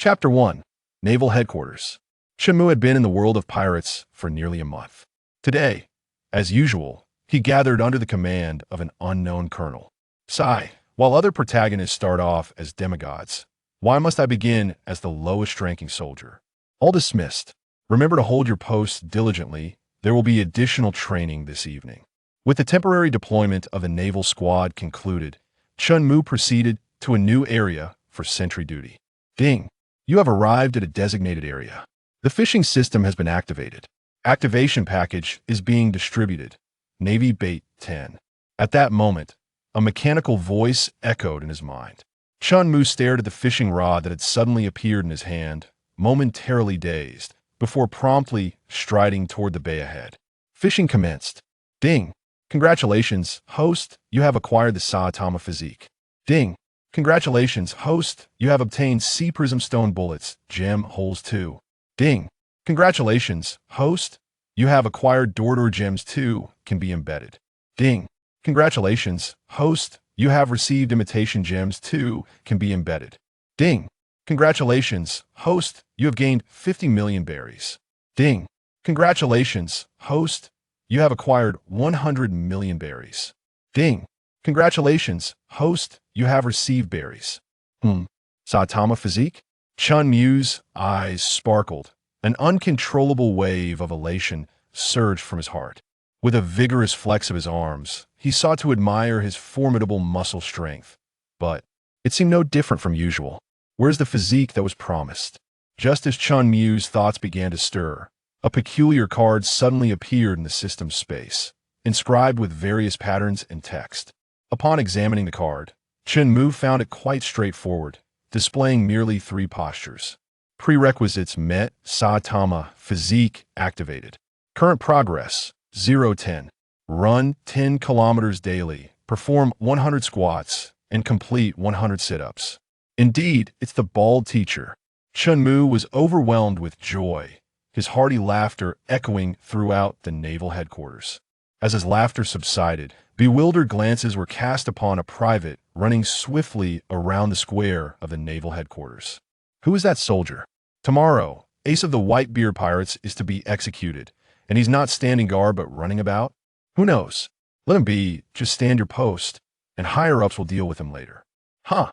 Chapter 1. Naval Headquarters. Chen Mu had been in the world of pirates for nearly a month. Today, as usual, he gathered under the command of an unknown colonel. Sigh, while other protagonists start off as demigods, why must I begin as the lowest-ranking soldier? All dismissed. Remember to hold your posts diligently. There will be additional training this evening. With the temporary deployment of the naval squad concluded, Chen Mu proceeded to a new area for sentry duty. Ding! You have arrived at a designated area. The fishing system has been activated. Activation package is being distributed. Navy Bait 10. At that moment, a mechanical voice echoed in his mind. Chen Mu stared at the fishing rod that had suddenly appeared in his hand, momentarily dazed, before promptly striding toward the bay ahead. Fishing commenced. Ding! Congratulations, host, you have acquired the Saitama Physique. Ding! Congratulations, host, you have obtained Sea Prism Stone Bullets, Gem Holes 2. Ding! Congratulations, host, you have acquired Door Gems 2, can be embedded. Ding! Congratulations, host, you have received Imitation Gems 2, can be embedded. Ding! Congratulations, host, you have gained 50 million berries. Ding! Congratulations, host, you have acquired 100 million berries. Ding! Congratulations, host, you have received berries. Saitama Physique? Chen Mu's eyes sparkled. An uncontrollable wave of elation surged from his heart. With a vigorous flex of his arms, he sought to admire his formidable muscle strength. But it seemed no different from usual. Where's the physique that was promised? Just as Chen Mu's thoughts began to stir, a peculiar card suddenly appeared in the system's space, inscribed with various patterns and text. Upon examining the card, Chen Mu found it quite straightforward, displaying merely 3 postures. Prerequisites met, Saitama Physique activated. Current progress, 0-10. Run 10 kilometers daily, perform 100 squats, and complete 100 sit-ups. Indeed, it's the bald teacher. Chen Mu was overwhelmed with joy, his hearty laughter echoing throughout the naval headquarters. As his laughter subsided, bewildered glances were cast upon a private running swiftly around the square of the naval headquarters. Who is that soldier? Tomorrow, Ace of the Whitebeard pirates is to be executed, and he's not standing guard but running about? Who knows? Let him be, just stand your post, and higher-ups will deal with him later. Huh.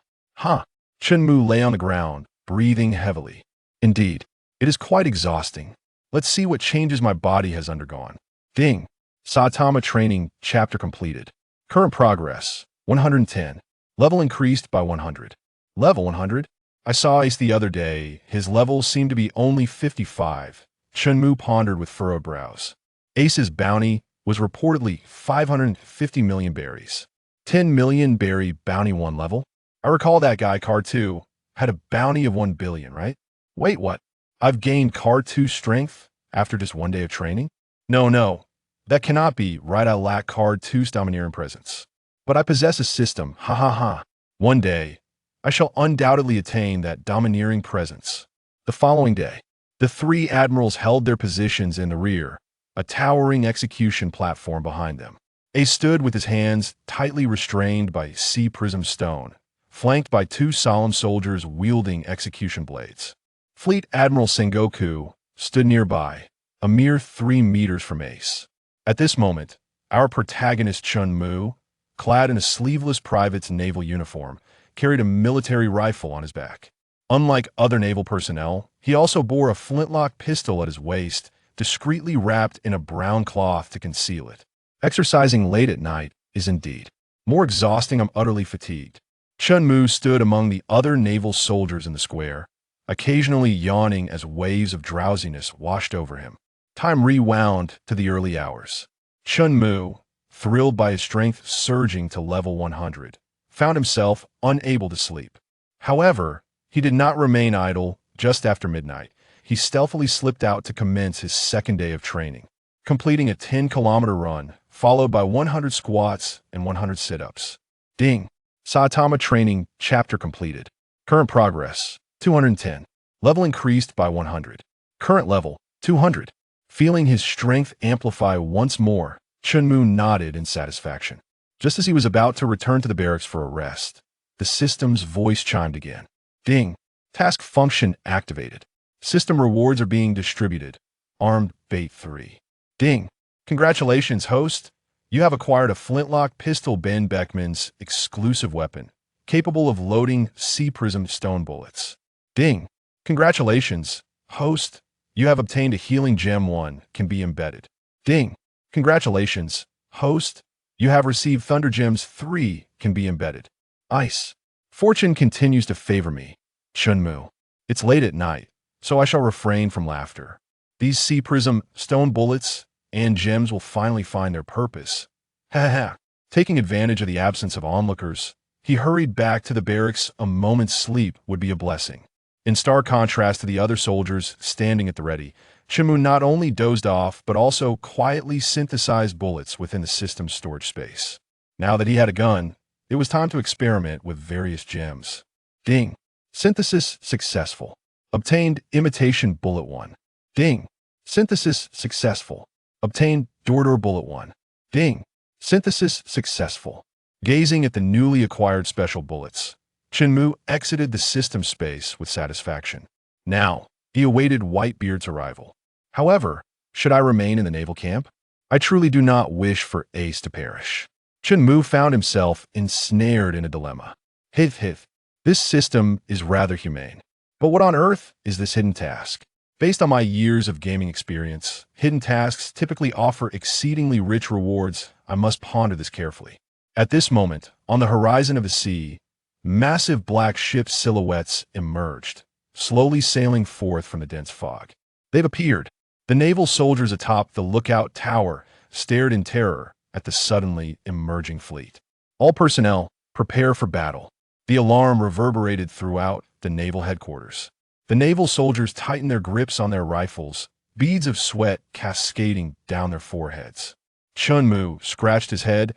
Chen Mu lay on the ground, breathing heavily. Indeed, it is quite exhausting. Let's see what changes my body has undergone. Ding! Saitama training chapter completed. Current progress, 110. Level increased by 100. Level 100? I saw Ace the other day. His level seemed to be only 55. Chen Mu pondered with furrowed brows. Ace's bounty was reportedly 550 million berries. 10 million berry bounty 1 level? I recall that guy, Card 2, had a bounty of 1 billion, right? Wait, what? I've gained Card 2 strength after just 1 day of training? No. That cannot be, right? I lack Card 2's domineering presence. But I possess a system, ha. One day, I shall undoubtedly attain that domineering presence. The following day, the 3 admirals held their positions in the rear, a towering execution platform behind them. Ace stood with his hands tightly restrained by Sea Prism Stone, flanked by 2 solemn soldiers wielding execution blades. Fleet Admiral Sengoku stood nearby, a mere 3 meters from Ace. At this moment, our protagonist Chen Mu, clad in a sleeveless private's naval uniform, carried a military rifle on his back. Unlike other naval personnel, he also bore a flintlock pistol at his waist, discreetly wrapped in a brown cloth to conceal it. Exercising late at night is indeed more exhausting. I'm utterly fatigued. Chen Mu stood among the other naval soldiers in the square, occasionally yawning as waves of drowsiness washed over him. Time rewound to the early hours. Chen Mu, thrilled by his strength surging to level 100, found himself unable to sleep. However, he did not remain idle. Just after midnight, he stealthily slipped out to commence his 2nd day of training, completing a 10-kilometer run, followed by 100 squats and 100 sit-ups. Ding! Saitama training chapter completed. Current progress, 210. Level increased by 100. Current level, 200. Feeling his strength amplify once more, Chen Mu nodded in satisfaction. Just as he was about to return to the barracks for a rest, the system's voice chimed again. Ding! Task function activated. System rewards are being distributed. Armed bait 3. Ding. Congratulations, host. You have acquired a flintlock pistol, Ben Beckman's exclusive weapon, capable of loading sea prism stone bullets. Ding. Congratulations, host. You have obtained a healing gem 1 can be embedded. Ding. Congratulations, host. You have received thunder gems 3 can be embedded. Ice. Fortune continues to favor me. Chen Mu. It's late at night, so I shall refrain from laughter. These sea prism stone bullets and gems will finally find their purpose. Ha ha. Taking advantage of the absence of onlookers, he hurried back to the barracks. A moment's sleep would be a blessing. In stark contrast to the other soldiers standing at the ready, Chen Mu not only dozed off but also quietly synthesized bullets within the system's storage space. Now that he had a gun, it was time to experiment with various gems. Ding. Synthesis successful. Obtained imitation bullet 1. Ding. Synthesis successful. Obtained Dordor bullet 1. Ding. Synthesis successful. Gazing at the newly acquired special bullets, Chen Mu exited the system space with satisfaction. Now, he awaited Whitebeard's arrival. However, should I remain in the naval camp? I truly do not wish for Ace to perish. Chen Mu found himself ensnared in a dilemma. Hith. This system is rather humane. But what on earth is this hidden task? Based on my years of gaming experience, hidden tasks typically offer exceedingly rich rewards. I must ponder this carefully. At this moment, on the horizon of the sea, massive black ship silhouettes emerged, slowly sailing forth from the dense fog. They've appeared. The naval soldiers atop the lookout tower stared in terror at the suddenly emerging fleet. All personnel, prepare for battle. The alarm reverberated throughout the naval headquarters. The naval soldiers tightened their grips on their rifles, beads of sweat cascading down their foreheads. Chen Mu scratched his head,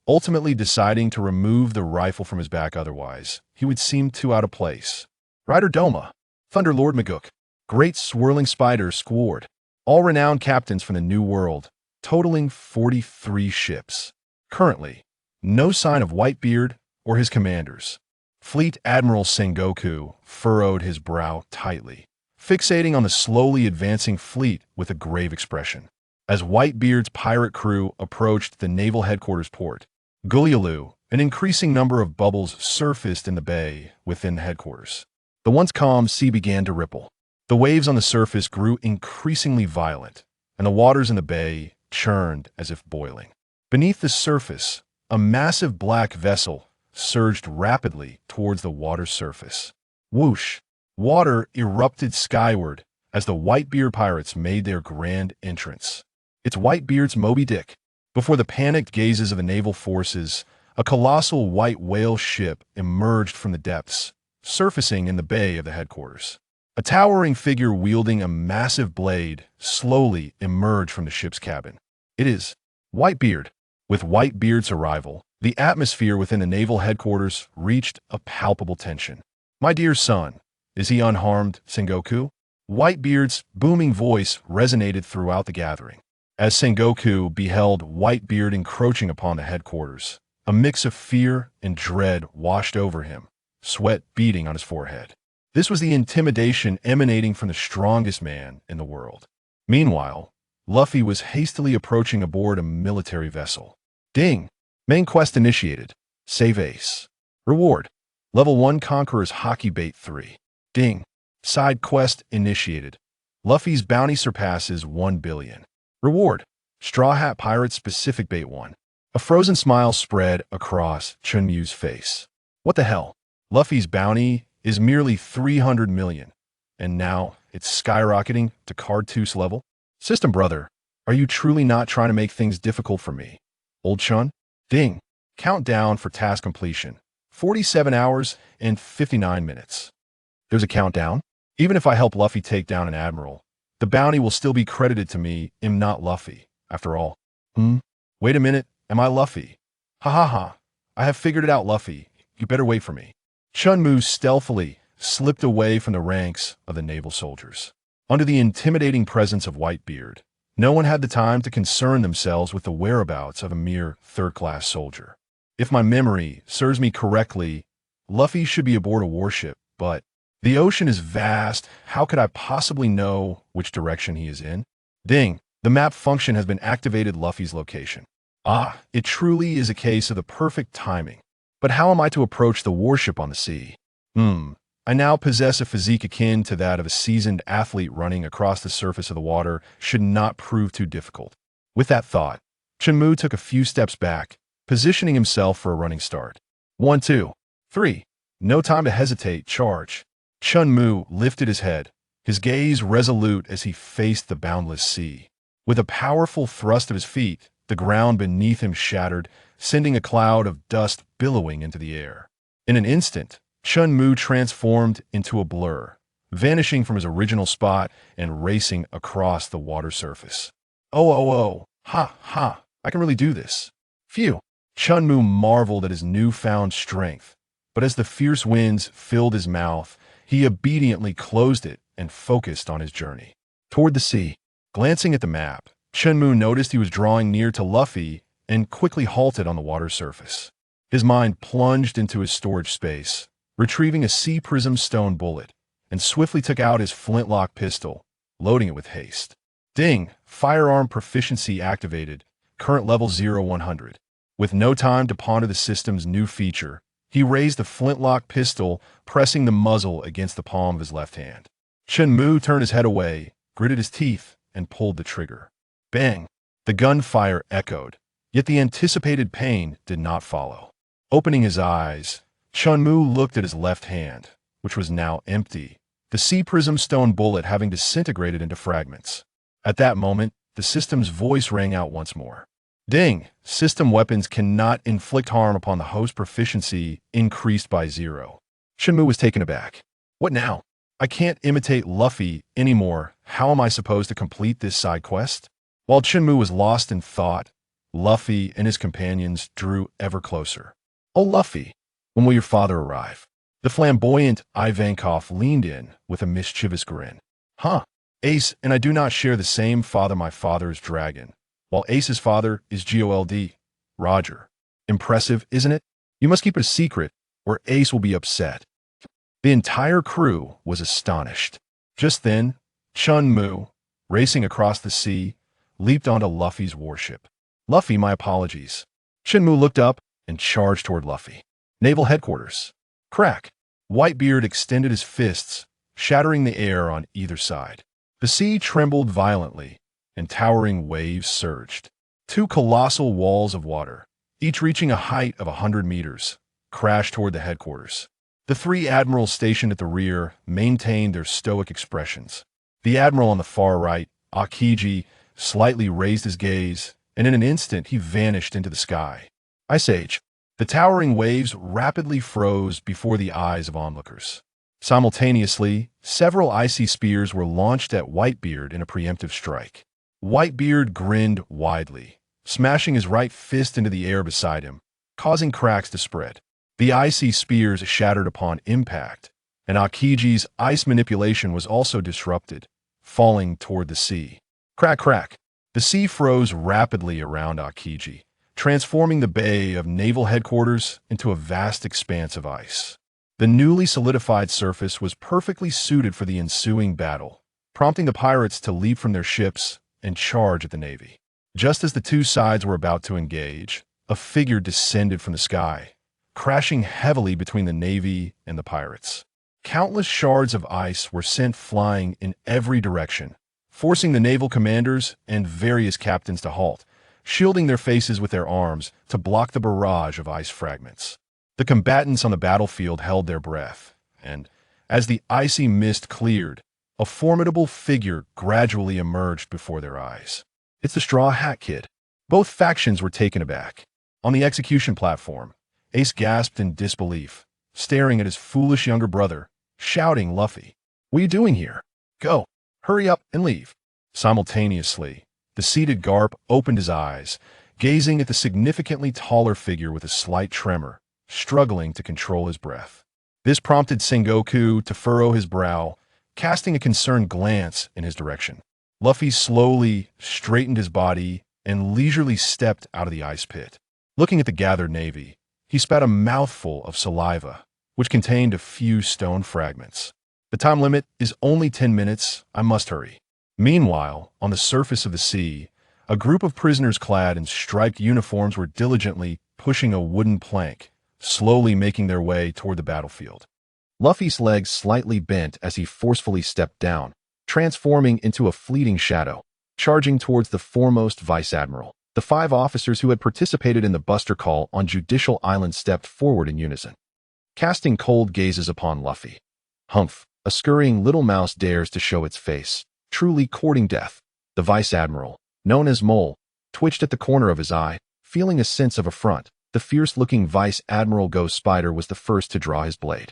ultimately deciding to remove the rifle from his back, otherwise he would seem too out of place. Rider Doma, Thunderlord Maguk, Great Swirling Spider Squad, all renowned captains from the New World, totaling 43 ships. Currently, no sign of Whitebeard or his commanders. Fleet Admiral Sengoku furrowed his brow tightly, fixating on the slowly advancing fleet with a grave expression. As Whitebeard's pirate crew approached the naval headquarters port, Gulialu, an increasing number of bubbles surfaced in the bay within the headquarters. The once calm sea began to ripple. The waves on the surface grew increasingly violent, and the waters in the bay churned as if boiling. Beneath the surface, a massive black vessel surged rapidly towards the water's surface. Whoosh! Water erupted skyward as the Whitebeard pirates made their grand entrance. It's Whitebeard's Moby Dick. Before the panicked gazes of the naval forces, a colossal white whale ship emerged from the depths, surfacing in the bay of the headquarters. A towering figure wielding a massive blade slowly emerged from the ship's cabin. It is Whitebeard. With Whitebeard's arrival, the atmosphere within the naval headquarters reached a palpable tension. My dear son, is he unharmed, Sengoku? Whitebeard's booming voice resonated throughout the gathering. As Sengoku beheld Whitebeard encroaching upon the headquarters, a mix of fear and dread washed over him, sweat beading on his forehead. This was the intimidation emanating from the strongest man in the world. Meanwhile, Luffy was hastily approaching aboard a military vessel. Ding! Main quest initiated. Save Ace. Reward. Level 1 Conqueror's Haki Bait 3. Ding! Side quest initiated. Luffy's bounty surpasses 1 billion. Reward. Straw Hat Pirate Specific Bait 1. A frozen smile spread across Chen Mu's face. What the hell? Luffy's bounty is merely 300 million, and now it's skyrocketing to Cartouche level? System brother, are you truly not trying to make things difficult for me? Old Chun? Ding. Countdown for task completion. 47 hours and 59 minutes. There's a countdown? Even if I help Luffy take down an admiral, the bounty will still be credited to me. I'm not Luffy, after all. Wait a minute, am I Luffy? Ha ha ha. I have figured it out, Luffy. You better wait for me. Chen Mu stealthily slipped away from the ranks of the naval soldiers. Under the intimidating presence of Whitebeard, no one had the time to concern themselves with the whereabouts of a mere third-class soldier. If my memory serves me correctly, Luffy should be aboard a warship, but The ocean is vast. How could I possibly know which direction he is in? Ding. The map function has been activated. Luffy's location. Ah, it truly is a case of the perfect timing. But how am I to approach the warship on the sea? I now possess a physique akin to that of a seasoned athlete. Running across the surface of the water should not prove too difficult. With that thought, Chen Mu took a few steps back, positioning himself for a running start. 1, 2, 3. No time to hesitate. Charge. Chen Mu lifted his head, his gaze resolute as he faced the boundless sea. With a powerful thrust of his feet, the ground beneath him shattered, sending a cloud of dust billowing into the air. In an instant, Chen Mu transformed into a blur, vanishing from his original spot and racing across the water surface. Oh, ha, I can really do this. Phew. Chen Mu marveled at his newfound strength, but as the fierce winds filled his mouth, he obediently closed it and focused on his journey toward the sea. Glancing at the map, Chen Mu noticed he was drawing near to Luffy and quickly halted on the water surface. His mind plunged into his storage space, retrieving a sea prism stone bullet, and swiftly took out his flintlock pistol, loading it with haste. Ding! Firearm proficiency activated, current level 0100. With no time to ponder the system's new feature, he raised the flintlock pistol, pressing the muzzle against the palm of his left hand. Chen Mu turned his head away, gritted his teeth, and pulled the trigger. Bang! The gunfire echoed, yet the anticipated pain did not follow. Opening his eyes, Chen Mu looked at his left hand, which was now empty, the sea prism stone bullet having disintegrated into fragments. At that moment, the system's voice rang out once more. Ding! System weapons cannot inflict harm upon the host. Proficiency increased by 0. Chen Mu was taken aback. What now? I can't imitate Luffy anymore. How am I supposed to complete this side quest? While Chen Mu was lost in thought, Luffy and his companions drew ever closer. Oh, Luffy, when will your father arrive? The flamboyant Ivankov leaned in with a mischievous grin. Huh? Ace and I do not share the same father. My father is Dragon, while Ace's father is Gold. Roger. Impressive, isn't it? You must keep it a secret, or Ace will be upset. The entire crew was astonished. Just then, Chen Mu, racing across the sea, leaped onto Luffy's warship. Luffy, my apologies. Chen Mu looked up and charged toward Luffy. Naval headquarters. Crack. Whitebeard extended his fists, shattering the air on either side. The sea trembled violently, and towering waves surged. 2 colossal walls of water, each reaching a height of 100 meters, crashed toward the headquarters. The 3 admirals stationed at the rear maintained their stoic expressions. The admiral on the far right, Akiji, slightly raised his gaze, and in an instant he vanished into the sky. Ice Age. The towering waves rapidly froze before the eyes of onlookers. Simultaneously, several icy spears were launched at Whitebeard in a preemptive strike. Whitebeard grinned widely, smashing his right fist into the air beside him, causing cracks to spread. The icy spears shattered upon impact, and Akiji's ice manipulation was also disrupted, falling toward the sea. Crack, crack. The sea froze rapidly around Akiji, transforming the bay of naval headquarters into a vast expanse of ice. The newly solidified surface was perfectly suited for the ensuing battle, prompting the pirates to leap from their ships and charge at the navy. Just as the 2 sides were about to engage, a figure descended from the sky, crashing heavily between the navy and the pirates. Countless shards of ice were sent flying in every direction, forcing the naval commanders and various captains to halt, shielding their faces with their arms to block the barrage of ice fragments. The combatants on the battlefield held their breath, and, as the icy mist cleared, a formidable figure gradually emerged before their eyes. It's the Straw Hat Kid. Both factions were taken aback. On the execution platform, Ace gasped in disbelief, staring at his foolish younger brother, shouting, Luffy, what are you doing here? Go, hurry up and leave. Simultaneously, the seated Garp opened his eyes, gazing at the significantly taller figure with a slight tremor, struggling to control his breath. This prompted Sengoku to furrow his brow, casting a concerned glance in his direction. Luffy slowly straightened his body and leisurely stepped out of the ice pit. Looking at the gathered navy, he spat a mouthful of saliva, which contained a few stone fragments. The time limit is only 10 minutes. I must hurry. Meanwhile, on the surface of the sea, a group of prisoners clad in striped uniforms were diligently pushing a wooden plank, slowly making their way toward the battlefield. Luffy's legs slightly bent as he forcefully stepped down, transforming into a fleeting shadow, charging towards the foremost vice-admiral. The 5 officers who had participated in the Buster Call on Judicial Island stepped forward in unison, casting cold gazes upon Luffy. Humph, a scurrying little mouse dares to show its face, truly courting death. The vice-admiral, known as Mole, twitched at the corner of his eye, feeling a sense of affront. The fierce-looking vice-admiral Ghost Spider was the first to draw his blade,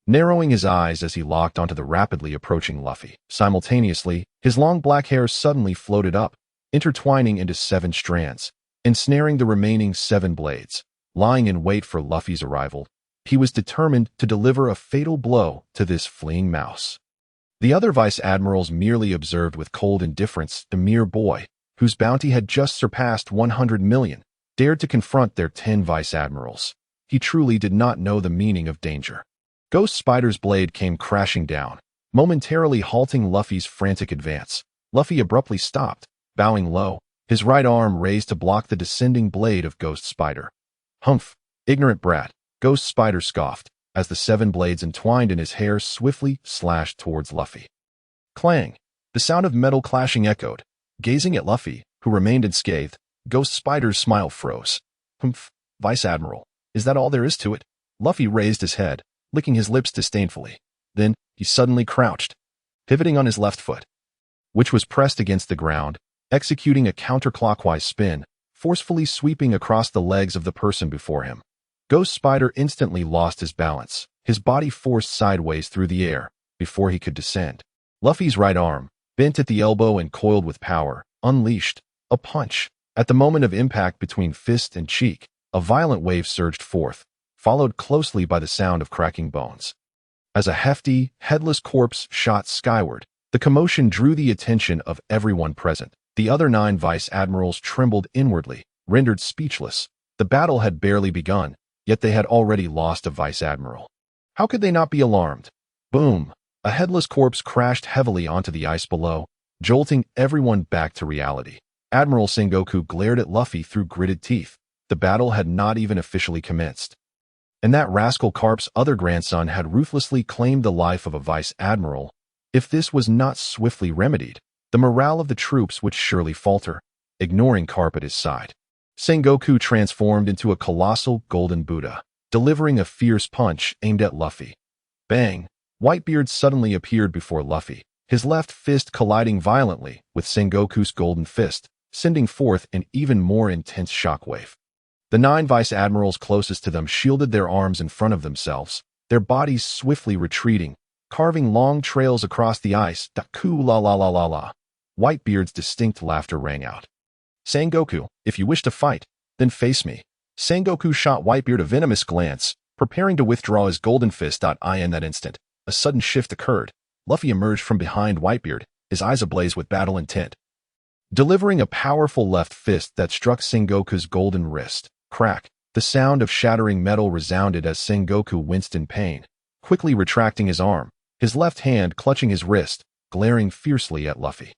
narrowing his eyes as he locked onto the rapidly approaching Luffy. Simultaneously, his long black hair suddenly floated up, intertwining into 7 strands, ensnaring the remaining 7 blades. Lying in wait for Luffy's arrival, he was determined to deliver a fatal blow to this fleeing mouse. The other vice-admirals merely observed with cold indifference. The mere boy, whose bounty had just surpassed 100 million, dared to confront their 10 vice-admirals. He truly did not know the meaning of danger. Ghost Spider's blade came crashing down, momentarily halting Luffy's frantic advance. Luffy abruptly stopped, bowing low, his right arm raised to block the descending blade of Ghost Spider. Humph, ignorant brat, Ghost Spider scoffed, as the 7 blades entwined in his hair swiftly slashed towards Luffy. Clang! The sound of metal clashing echoed. Gazing at Luffy, who remained unscathed, Ghost Spider's smile froze. Humph, Vice-Admiral, is that all there is to it? Luffy raised his head, licking his lips disdainfully. Then, he suddenly crouched, pivoting on his left foot, which was pressed against the ground, executing a counterclockwise spin, forcefully sweeping across the legs of the person before him. Ghost Spider instantly lost his balance, his body forced sideways through the air, before he could descend. Luffy's right arm, bent at the elbow and coiled with power, unleashed a punch. At the moment of impact between fist and cheek, a violent wave surged forth, followed closely by the sound of cracking bones. As a hefty, headless corpse shot skyward, the commotion drew the attention of everyone present. The other 9 vice-admirals trembled inwardly, rendered speechless. The battle had barely begun, yet they had already lost a vice-admiral. How could they not be alarmed? Boom! A headless corpse crashed heavily onto the ice below, jolting everyone back to reality. Admiral Sengoku glared at Luffy through gritted teeth. The battle had not even officially commenced, and that rascal Carp's other grandson had ruthlessly claimed the life of a vice-admiral. If this was not swiftly remedied, the morale of the troops would surely falter. Ignoring Carp at his side, Sengoku transformed into a colossal golden Buddha, delivering a fierce punch aimed at Luffy. Bang! Whitebeard suddenly appeared before Luffy, his left fist colliding violently with Sengoku's golden fist, sending forth an even more intense shockwave. The 9 vice-admirals closest to them shielded their arms in front of themselves, their bodies swiftly retreating, carving long trails across the ice. Daku la la la la la. Whitebeard's distinct laughter rang out. Sengoku, if you wish to fight, then face me. Sengoku shot Whitebeard a venomous glance, preparing to withdraw his golden fist. In that instant, a sudden shift occurred. Luffy emerged from behind Whitebeard, his eyes ablaze with battle intent, delivering a powerful left fist that struck Sengoku's golden wrist. Crack! The sound of shattering metal resounded as Sengoku winced in pain, quickly retracting his arm, his left hand clutching his wrist, glaring fiercely at Luffy.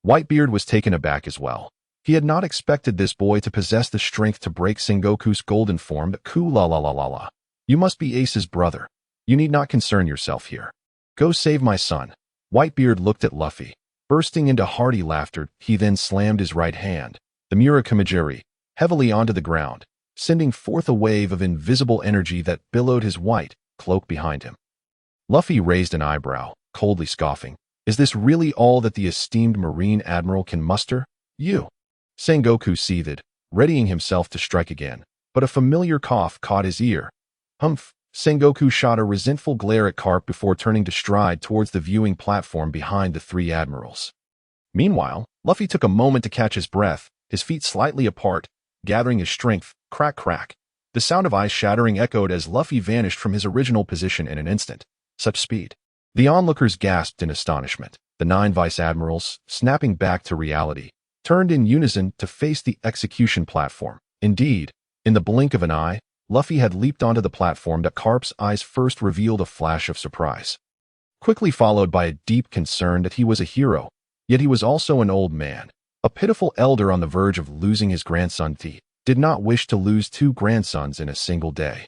Whitebeard was taken aback as well. He had not expected this boy to possess the strength to break Sengoku's golden form. La la la la la. You must be Ace's brother. You need not concern yourself here. Go save my son. Whitebeard looked at Luffy, bursting into hearty laughter. He then slammed his right hand, the Miraculous, heavily onto the ground, sending forth a wave of invisible energy that billowed his white cloak behind him. Luffy raised an eyebrow, coldly scoffing. Is this really all that the esteemed Marine Admiral can muster? You! Sengoku seethed, readying himself to strike again, but a familiar cough caught his ear. Humph! Sengoku shot a resentful glare at Carp before turning to stride towards the viewing platform behind the 3 admirals. Meanwhile, Luffy took a moment to catch his breath, his feet slightly apart, gathering his strength. Crack crack. The sound of ice shattering echoed as Luffy vanished from his original position in an instant. Such speed. The onlookers gasped in astonishment. The 9 vice-admirals, snapping back to reality, turned in unison to face the execution platform. Indeed, in the blink of an eye, Luffy had leaped onto the platform. Carp's eyes first revealed a flash of surprise. quickly followed by a deep concern that he was a hero, yet he was also an old man. A pitiful elder on the verge of losing his grandson. He did not wish to lose 2 grandsons in a single day.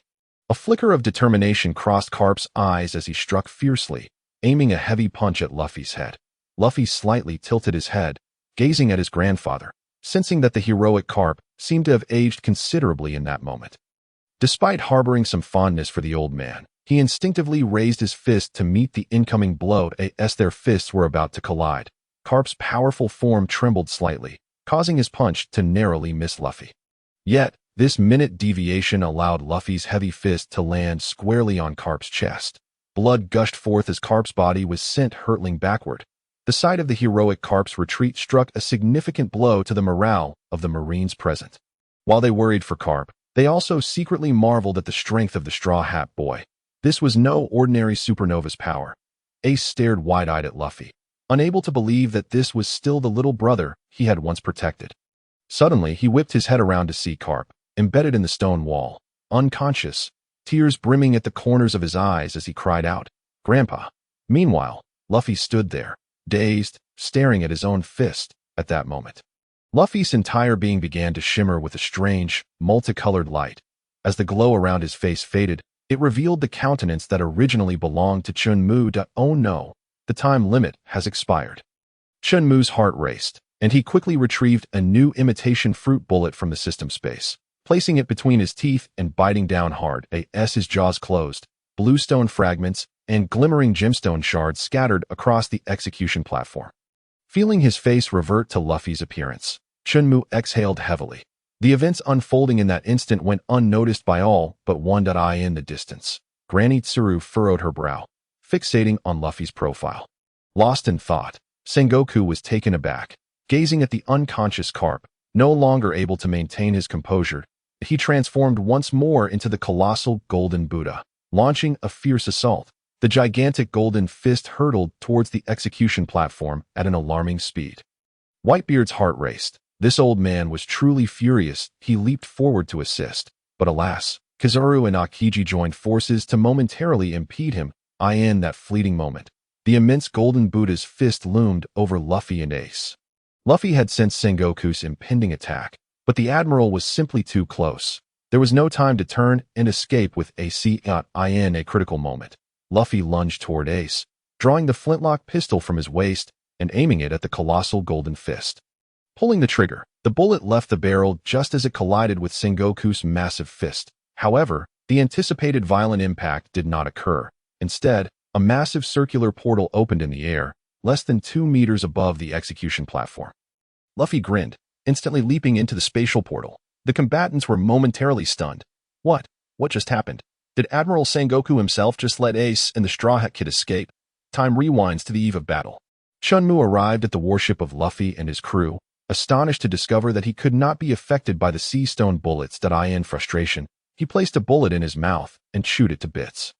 A flicker of determination crossed Carp's eyes as he struck fiercely, aiming a heavy punch at Luffy's head. Luffy slightly tilted his head, gazing at his grandfather, sensing that the heroic Carp seemed to have aged considerably in that moment. Despite harboring some fondness for the old man, he instinctively raised his fist to meet the incoming blow as their fists were about to collide. Carp's powerful form trembled slightly, causing his punch to narrowly miss Luffy. Yet, this minute deviation allowed Luffy's heavy fist to land squarely on Carp's chest. Blood gushed forth as Carp's body was sent hurtling backward. The sight of the heroic Carp's retreat struck a significant blow to the morale of the Marines present. While they worried for Carp, they also secretly marveled at the strength of the Straw Hat Boy. This was no ordinary supernova's power. Ace stared wide-eyed at Luffy, unable to believe that this was still the little brother he had once protected. Suddenly, he whipped his head around to see Carp, embedded in the stone wall, unconscious, tears brimming at the corners of his eyes as he cried out, "Grandpa!" Meanwhile, Luffy stood there, dazed, staring at his own fist. At that moment, Luffy's entire being began to shimmer with a strange, multicolored light. As the glow around his face faded, it revealed the countenance that originally belonged to Chen Mu. Oh no, the time limit has expired. Chen Mu's heart raced, and he quickly retrieved a new imitation fruit bullet from the system space, placing it between his teeth and biting down hard as his jaws closed. Bluestone fragments and glimmering gemstone shards scattered across the execution platform. Feeling his face revert to Luffy's appearance, Chen Mu exhaled heavily. The events unfolding in that instant went unnoticed by all but one eye in the distance. Granny Tsuru furrowed her brow, fixating on Luffy's profile. Lost in thought, Sengoku was taken aback, gazing at the unconscious Carp. No longer able to maintain his composure, he transformed once more into the colossal Golden Buddha, launching a fierce assault. The gigantic golden fist hurtled towards the execution platform at an alarming speed. Whitebeard's heart raced. This old man was truly furious. He leaped forward to assist, but alas, Kizaru and Akiji joined forces to momentarily impede him. In that fleeting moment, the immense Golden Buddha's fist loomed over Luffy and Ace. Luffy had sensed Sengoku's impending attack, but the Admiral was simply too close. There was no time to turn and escape with Ace. In a critical moment, Luffy lunged toward Ace, drawing the flintlock pistol from his waist and aiming it at the colossal golden fist. Pulling the trigger, the bullet left the barrel just as it collided with Sengoku's massive fist. However, the anticipated violent impact did not occur. Instead, a massive circular portal opened in the air, less than 2 meters above the execution platform. Luffy grinned, instantly leaping into the spatial portal. The combatants were momentarily stunned. What just happened? Did Admiral Sengoku himself just let Ace and the Straw Hat Kid escape? Time rewinds to the eve of battle. Chen Mu arrived at the warship of Luffy and his crew, astonished to discover that he could not be affected by the sea stone bullets. In frustration, he placed a bullet in his mouth and chewed it to bits.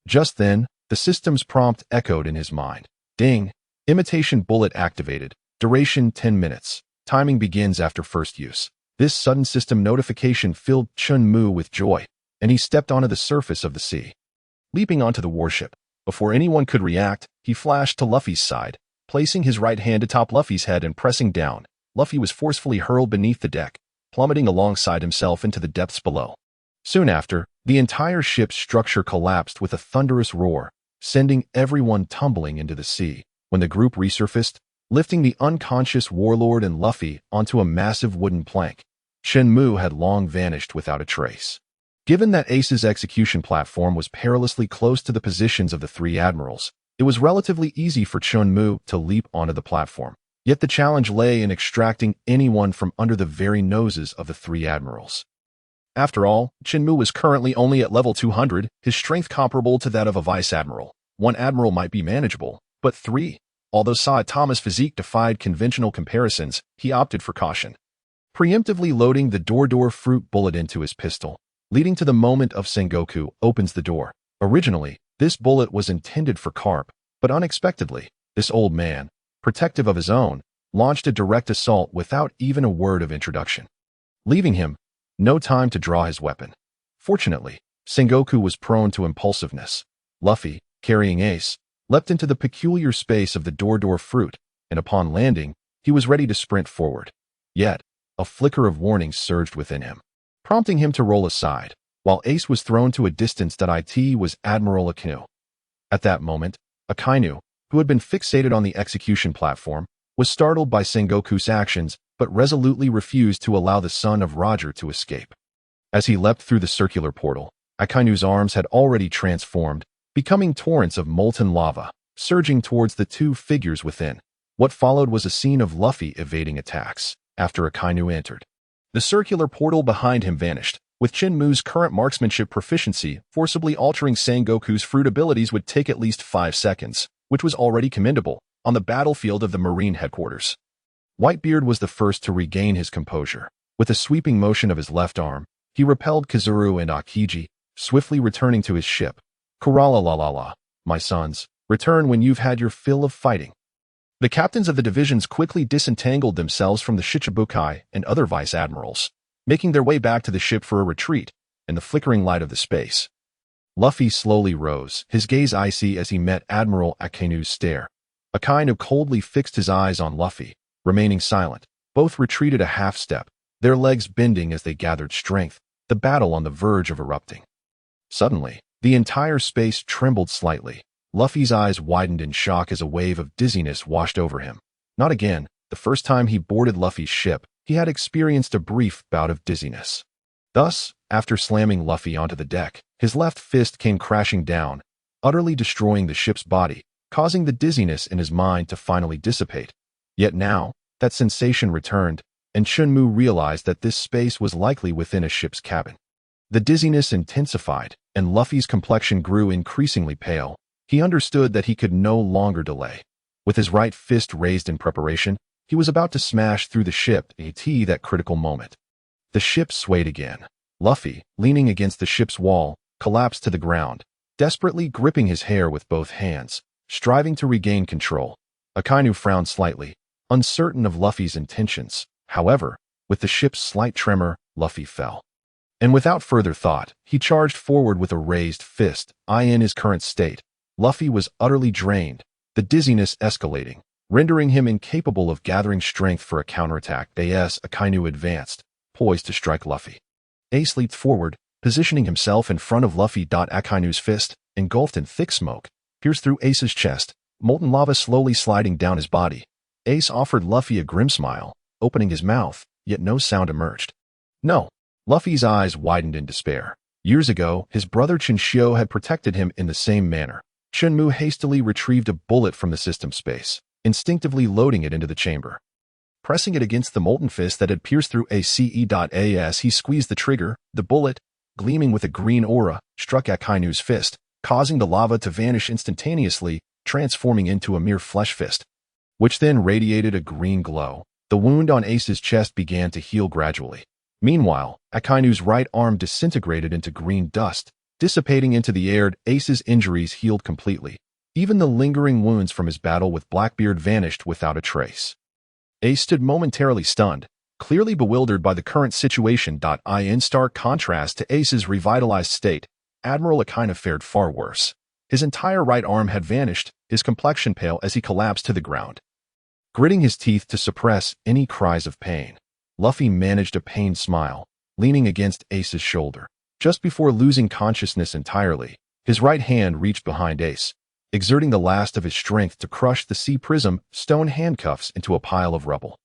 Just then, the system's prompt echoed in his mind. Ding! Imitation bullet activated. Duration 10 minutes. Timing begins after first use. This sudden system notification filled Chen Mu with joy, and he stepped onto the surface of the sea. Leaping onto the warship, before anyone could react, he flashed to Luffy's side, placing his right hand atop Luffy's head and pressing down. Luffy was forcefully hurled beneath the deck, plummeting alongside himself into the depths below. Soon after, the entire ship's structure collapsed with a thunderous roar, sending everyone tumbling into the sea. When the group resurfaced, lifting the unconscious warlord and Luffy onto a massive wooden plank, Chen Mu had long vanished without a trace. Given that Ace's execution platform was perilously close to the positions of the 3 admirals, it was relatively easy for Chen Mu to leap onto the platform. Yet the challenge lay in extracting anyone from under the very noses of the 3 admirals. After all, Chen Mu was currently only at level 200, his strength comparable to that of a vice admiral. 1 admiral might be manageable, but 3. Although Saitama's physique defied conventional comparisons, he opted for caution, preemptively loading the door fruit bullet into his pistol, leading to the moment of Sengoku opens the door. Originally, this bullet was intended for Carp, but unexpectedly, this old man, protective of his own, launched a direct assault without even a word of introduction, leaving him no time to draw his weapon. Fortunately, Sengoku was prone to impulsiveness. Luffy, carrying Ace, leapt into the peculiar space of the door fruit, and upon landing, he was ready to sprint forward. Yet, a flicker of warning surged within him, prompting him to roll aside, while Ace was thrown to a distance that it was Admiral Akainu. At that moment, Akainu, who had been fixated on the execution platform, was startled by Sengoku's actions but resolutely refused to allow the son of Roger to escape. As he leapt through the circular portal, Akainu's arms had already transformed, becoming torrents of molten lava, surging towards the two figures within. What followed was a scene of Luffy evading attacks after Akainu entered. The circular portal behind him vanished, with Chen Mu's current marksmanship proficiency forcibly altering Sengoku's fruit abilities would take at least 5 seconds, which was already commendable, on the battlefield of the Marine headquarters. Whitebeard was the first to regain his composure. With a sweeping motion of his left arm, he repelled Kizaru and Akiji, swiftly returning to his ship. Karalalala, my sons, return when you've had your fill of fighting. The captains of the divisions quickly disentangled themselves from the Shichibukai and other vice admirals, making their way back to the ship for a retreat in the flickering light of the space. Luffy slowly rose, his gaze icy as he met Admiral Akainu's stare. Akainu coldly fixed his eyes on Luffy, remaining silent. Both retreated a half-step, their legs bending as they gathered strength, the battle on the verge of erupting. Suddenly, the entire space trembled slightly. Luffy's eyes widened in shock as a wave of dizziness washed over him. Not again. The first time he boarded Luffy's ship, he had experienced a brief bout of dizziness. Thus, after slamming Luffy onto the deck, his left fist came crashing down, utterly destroying the ship's body, causing the dizziness in his mind to finally dissipate. Yet now, that sensation returned, and Chen Mu realized that this space was likely within a ship's cabin. The dizziness intensified, and Luffy's complexion grew increasingly pale. He understood that he could no longer delay. With his right fist raised in preparation, he was about to smash through the ship at that critical moment. The ship swayed again. Luffy, leaning against the ship's wall, collapsed to the ground, desperately gripping his hair with both hands, striving to regain control. Akainu frowned slightly, uncertain of Luffy's intentions. However, with the ship's slight tremor, Luffy fell. And without further thought, he charged forward with a raised fist. In his current state, Luffy was utterly drained, the dizziness escalating, rendering him incapable of gathering strength for a counterattack. Akainu advanced, poised to strike Luffy. Ace leaped forward, positioning himself in front of Luffy. Akainu's fist, engulfed in thick smoke, pierced through Ace's chest, molten lava slowly sliding down his body. Ace offered Luffy a grim smile, opening his mouth, yet no sound emerged. No. Luffy's eyes widened in despair. Years ago, his brother Chinshio had protected him in the same manner. Chen Mu hastily retrieved a bullet from the system space, instinctively loading it into the chamber. Pressing it against the molten fist that had pierced through ACE.AS, he squeezed the trigger. The bullet, gleaming with a green aura, struck Akainu's fist, causing the lava to vanish instantaneously, transforming into a mere flesh fist, which then radiated a green glow. The wound on Ace's chest began to heal gradually. Meanwhile, Akainu's right arm disintegrated into green dust, dissipating into the air. Ace's injuries healed completely. Even the lingering wounds from his battle with Blackbeard vanished without a trace. Ace stood momentarily stunned, clearly bewildered by the current situation. In stark contrast to Ace's revitalized state, Admiral Akainu fared far worse. His entire right arm had vanished, his complexion pale as he collapsed to the ground. Gritting his teeth to suppress any cries of pain, Luffy managed a pained smile, leaning against Ace's shoulder. Just before losing consciousness entirely, his right hand reached behind Ace, exerting the last of his strength to crush the sea prism stone handcuffs into a pile of rubble.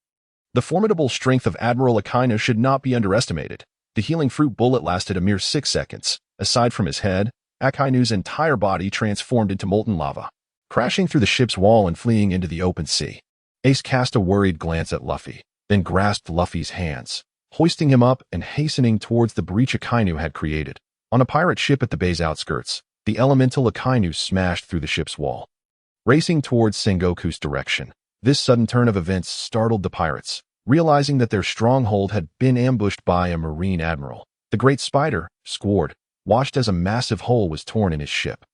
The formidable strength of Admiral Akainu should not be underestimated. The healing fruit bullet lasted a mere 6 seconds. Aside from his head, Akainu's entire body transformed into molten lava, crashing through the ship's wall and fleeing into the open sea. Ace cast a worried glance at Luffy, then grasped Luffy's hands, hoisting him up and hastening towards the breach Akainu had created. On a pirate ship at the bay's outskirts, the elemental Akainu smashed through the ship's wall, racing towards Sengoku's direction. This sudden turn of events startled the pirates, realizing that their stronghold had been ambushed by a marine admiral. The great spider, Squard, watched as a massive hole was torn in his ship.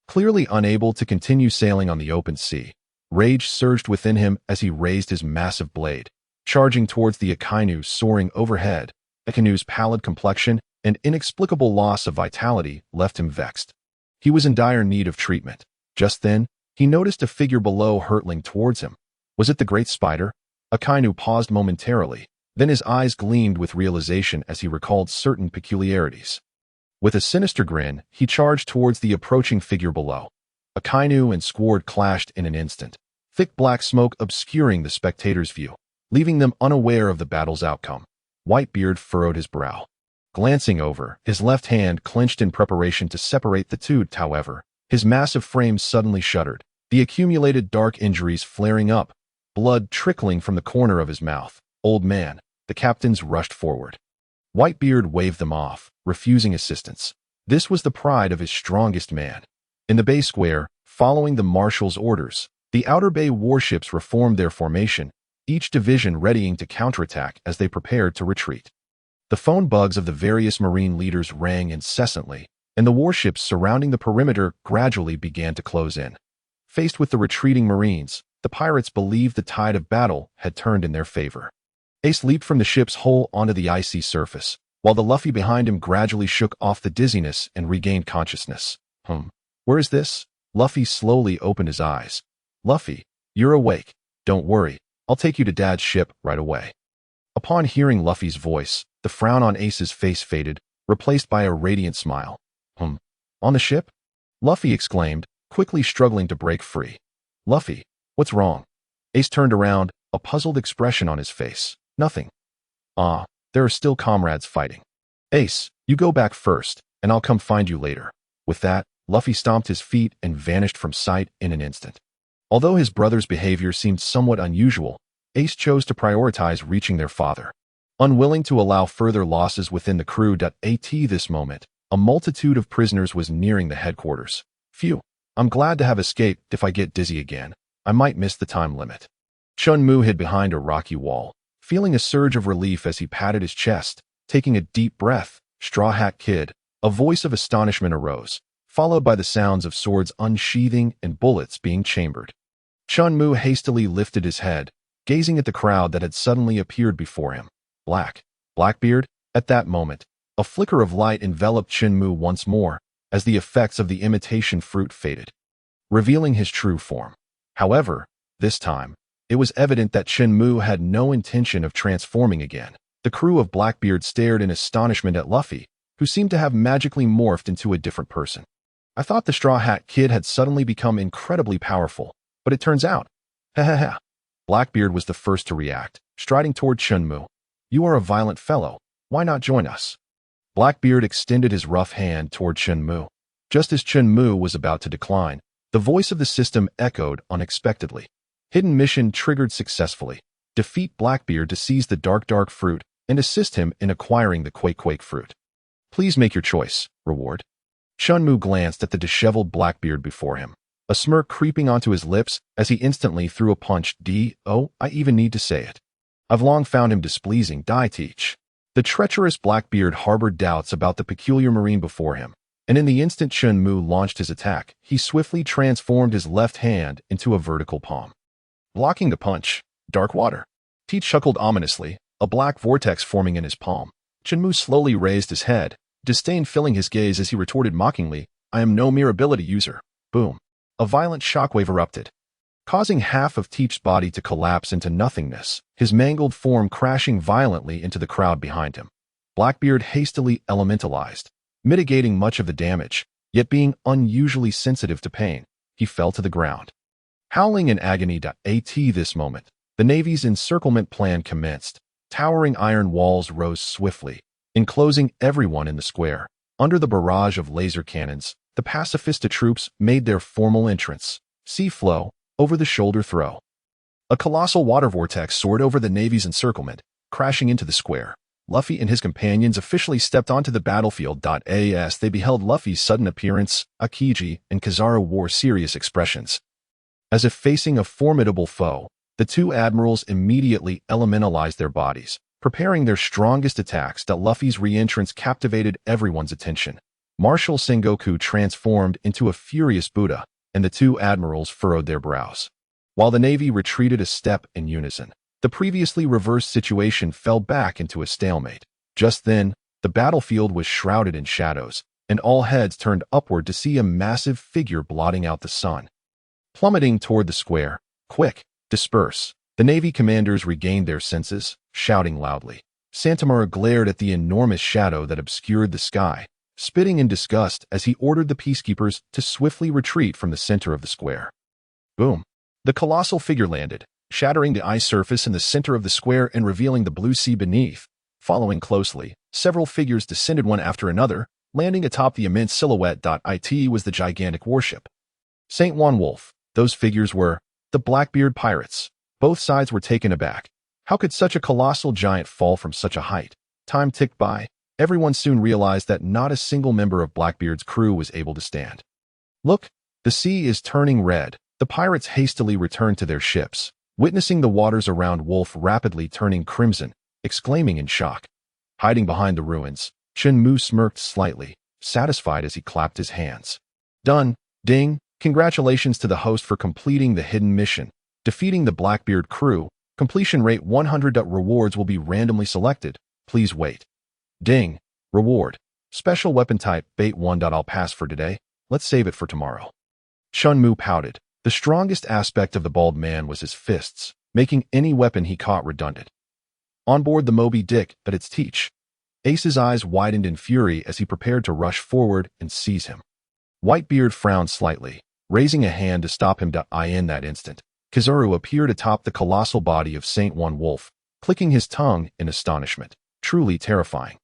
Clearly unable to continue sailing on the open sea, rage surged within him as he raised his massive blade, charging towards the Akainu soaring overhead. Akainu's pallid complexion and inexplicable loss of vitality left him vexed. He was in dire need of treatment. Just then, He noticed a figure below hurtling towards him. Was it the great spider? Akainu paused momentarily, then his eyes gleamed with realization as he recalled certain peculiarities. With a sinister grin, he charged towards the approaching figure below. Akainu and Squard clashed in an instant, thick black smoke obscuring the spectators' view, leaving them unaware of the battle's outcome. Whitebeard furrowed his brow. Glancing over, his left hand clenched in preparation to separate the two. However, his massive frame suddenly shuddered, the accumulated dark injuries flaring up, blood trickling from the corner of his mouth. Old man, the captains rushed forward. Whitebeard waved them off, refusing assistance. This was the pride of his strongest man. In the Bay Square, following the Marshal's orders, the Outer Bay warships reformed their formation, each division readying to counterattack as they prepared to retreat. The phone bugs of the various marine leaders rang incessantly, and the warships surrounding the perimeter gradually began to close in. Faced with the retreating marines, the pirates believed the tide of battle had turned in their favor. Ace leaped from the ship's hull onto the icy surface, while the Luffy behind him gradually shook off the dizziness and regained consciousness. Where is this? Luffy slowly opened his eyes. Luffy, you're awake. Don't worry, I'll take you to Dad's ship right away. Upon hearing Luffy's voice, the frown on Ace's face faded, replaced by a radiant smile. On the ship? Luffy exclaimed, quickly struggling to break free. Luffy, what's wrong? Ace turned around, a puzzled expression on his face. Nothing. There are still comrades fighting. Ace, you go back first, and I'll come find you later. With that, Luffy stomped his feet and vanished from sight in an instant. Although his brother's behavior seemed somewhat unusual, Ace chose to prioritize reaching their father. Unwilling to allow further losses within the crew. At this moment, a multitude of prisoners was nearing the headquarters. Phew, I'm glad to have escaped. If I get dizzy again, I might miss the time limit. Chen Mu hid behind a rocky wall, feeling a surge of relief as he patted his chest. Taking a deep breath, Straw Hat Kid, a voice of astonishment arose, followed by the sounds of swords unsheathing and bullets being chambered. Chen Mu hastily lifted his head, gazing at the crowd that had suddenly appeared before him. Blackbeard? At that moment, a flicker of light enveloped Chen Mu once more, as the effects of the imitation fruit faded, revealing his true form. However, this time, it was evident that Chen Mu had no intention of transforming again. The crew of Blackbeard stared in astonishment at Luffy, who seemed to have magically morphed into a different person. I thought the Straw Hat Kid had suddenly become incredibly powerful, but it turns out, Blackbeard was the first to react, striding toward Chen Mu. You are a violent fellow, why not join us? Blackbeard extended his rough hand toward Chen Mu. Just as Chen Mu was about to decline, the voice of the system echoed unexpectedly. Hidden mission triggered successfully. Defeat Blackbeard to seize the dark fruit and assist him in acquiring the Quake fruit. Please make your choice. Reward. Chen Mu glanced at the disheveled Blackbeard before him, a smirk creeping onto his lips as he instantly threw a punch. I even need to say it. I've long found him displeasing. Teach. The treacherous Blackbeard harbored doubts about the peculiar marine before him, and in the instant Chen Mu launched his attack, he swiftly transformed his left hand into a vertical palm. Blocking the punch, dark water. Teach chuckled ominously, a black vortex forming in his palm. Chen Mu slowly raised his head, disdain filling his gaze as he retorted mockingly, I am no mere ability user. Boom. A violent shockwave erupted, causing half of Teach's body to collapse into nothingness, his mangled form crashing violently into the crowd behind him. Blackbeard hastily elementalized, mitigating much of the damage, yet being unusually sensitive to pain, he fell to the ground. Howling in agony. This moment, the Navy's encirclement plan commenced. Towering iron walls rose swiftly, enclosing everyone in the square. Under the barrage of laser cannons, the pacifista troops made their formal entrance. Sea flow, over-the-shoulder throw. A colossal water vortex soared over the Navy's encirclement, crashing into the square. Luffy and his companions officially stepped onto the battlefield. As they beheld Luffy's sudden appearance, Akiji and Kizaru wore serious expressions. As if facing a formidable foe, the two admirals immediately elementalized their bodies, preparing their strongest attacks. Luffy's re-entrance captivated everyone's attention. Marshal Sengoku transformed into a furious Buddha, and the two admirals furrowed their brows. While the Navy retreated a step in unison, the previously reversed situation fell back into a stalemate. Just then, the battlefield was shrouded in shadows, and all heads turned upward to see a massive figure blotting out the sun. plummeting toward the square. Quick, disperse. The Navy commanders regained their senses, shouting loudly. Saitama glared at the enormous shadow that obscured the sky, spitting in disgust as he ordered the peacekeepers to swiftly retreat from the center of the square. Boom. The colossal figure landed, shattering the ice surface in the center of the square and revealing the blue sea beneath. Following closely, several figures descended one after another, landing atop the immense silhouette. It was the gigantic warship. St. Juan Wolf. Those figures were the Blackbeard pirates. Both sides were taken aback. How could such a colossal giant fall from such a height? Time ticked by. Everyone soon realized that not a single member of Blackbeard's crew was able to stand. Look, the sea is turning red. The pirates hastily returned to their ships, witnessing the waters around Wolf rapidly turning crimson, exclaiming in shock. Hiding behind the ruins, Chen Mu smirked slightly, satisfied as he clapped his hands. Done. Ding. Congratulations to the host for completing the hidden mission. Defeating the Blackbeard crew. Completion rate 100. Rewards will be randomly selected. Please wait. Ding. Reward. Special weapon type, bait 1. I'll pass for today. Let's save it for tomorrow. Chen Mu pouted. The strongest aspect of the bald man was his fists, making any weapon he caught redundant. On board the Moby Dick, at its teach. Ace's eyes widened in fury as he prepared to rush forward and seize him. Whitebeard frowned slightly, raising a hand to stop him. In that instant, Kizaru appeared atop the colossal body of St. Juan Wolf, clicking his tongue in astonishment. Truly terrifying.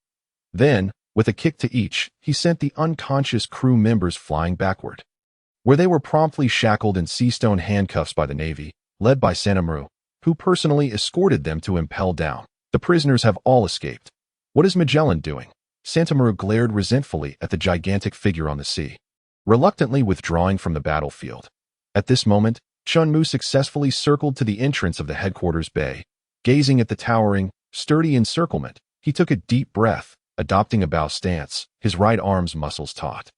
Then, with a kick to each, he sent the unconscious crew members flying backward, where they were promptly shackled in sea-stone handcuffs by the Navy, led by Saitama, who personally escorted them to impel down. The prisoners have all escaped. What is Magellan doing? Saitama glared resentfully at the gigantic figure on the sea, reluctantly withdrawing from the battlefield. At this moment, Chen Mu successfully circled to the entrance of the headquarters bay. Gazing at the towering, sturdy encirclement, he took a deep breath, adopting a bow stance, his right arm's muscles taut.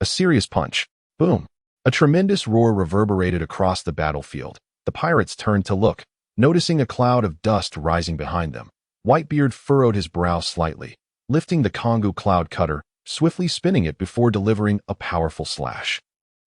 A serious punch. Boom. A tremendous roar reverberated across the battlefield. The pirates turned to look, noticing a cloud of dust rising behind them. Whitebeard furrowed his brow slightly, lifting the Kongu cloud cutter, swiftly spinning it before delivering a powerful slash.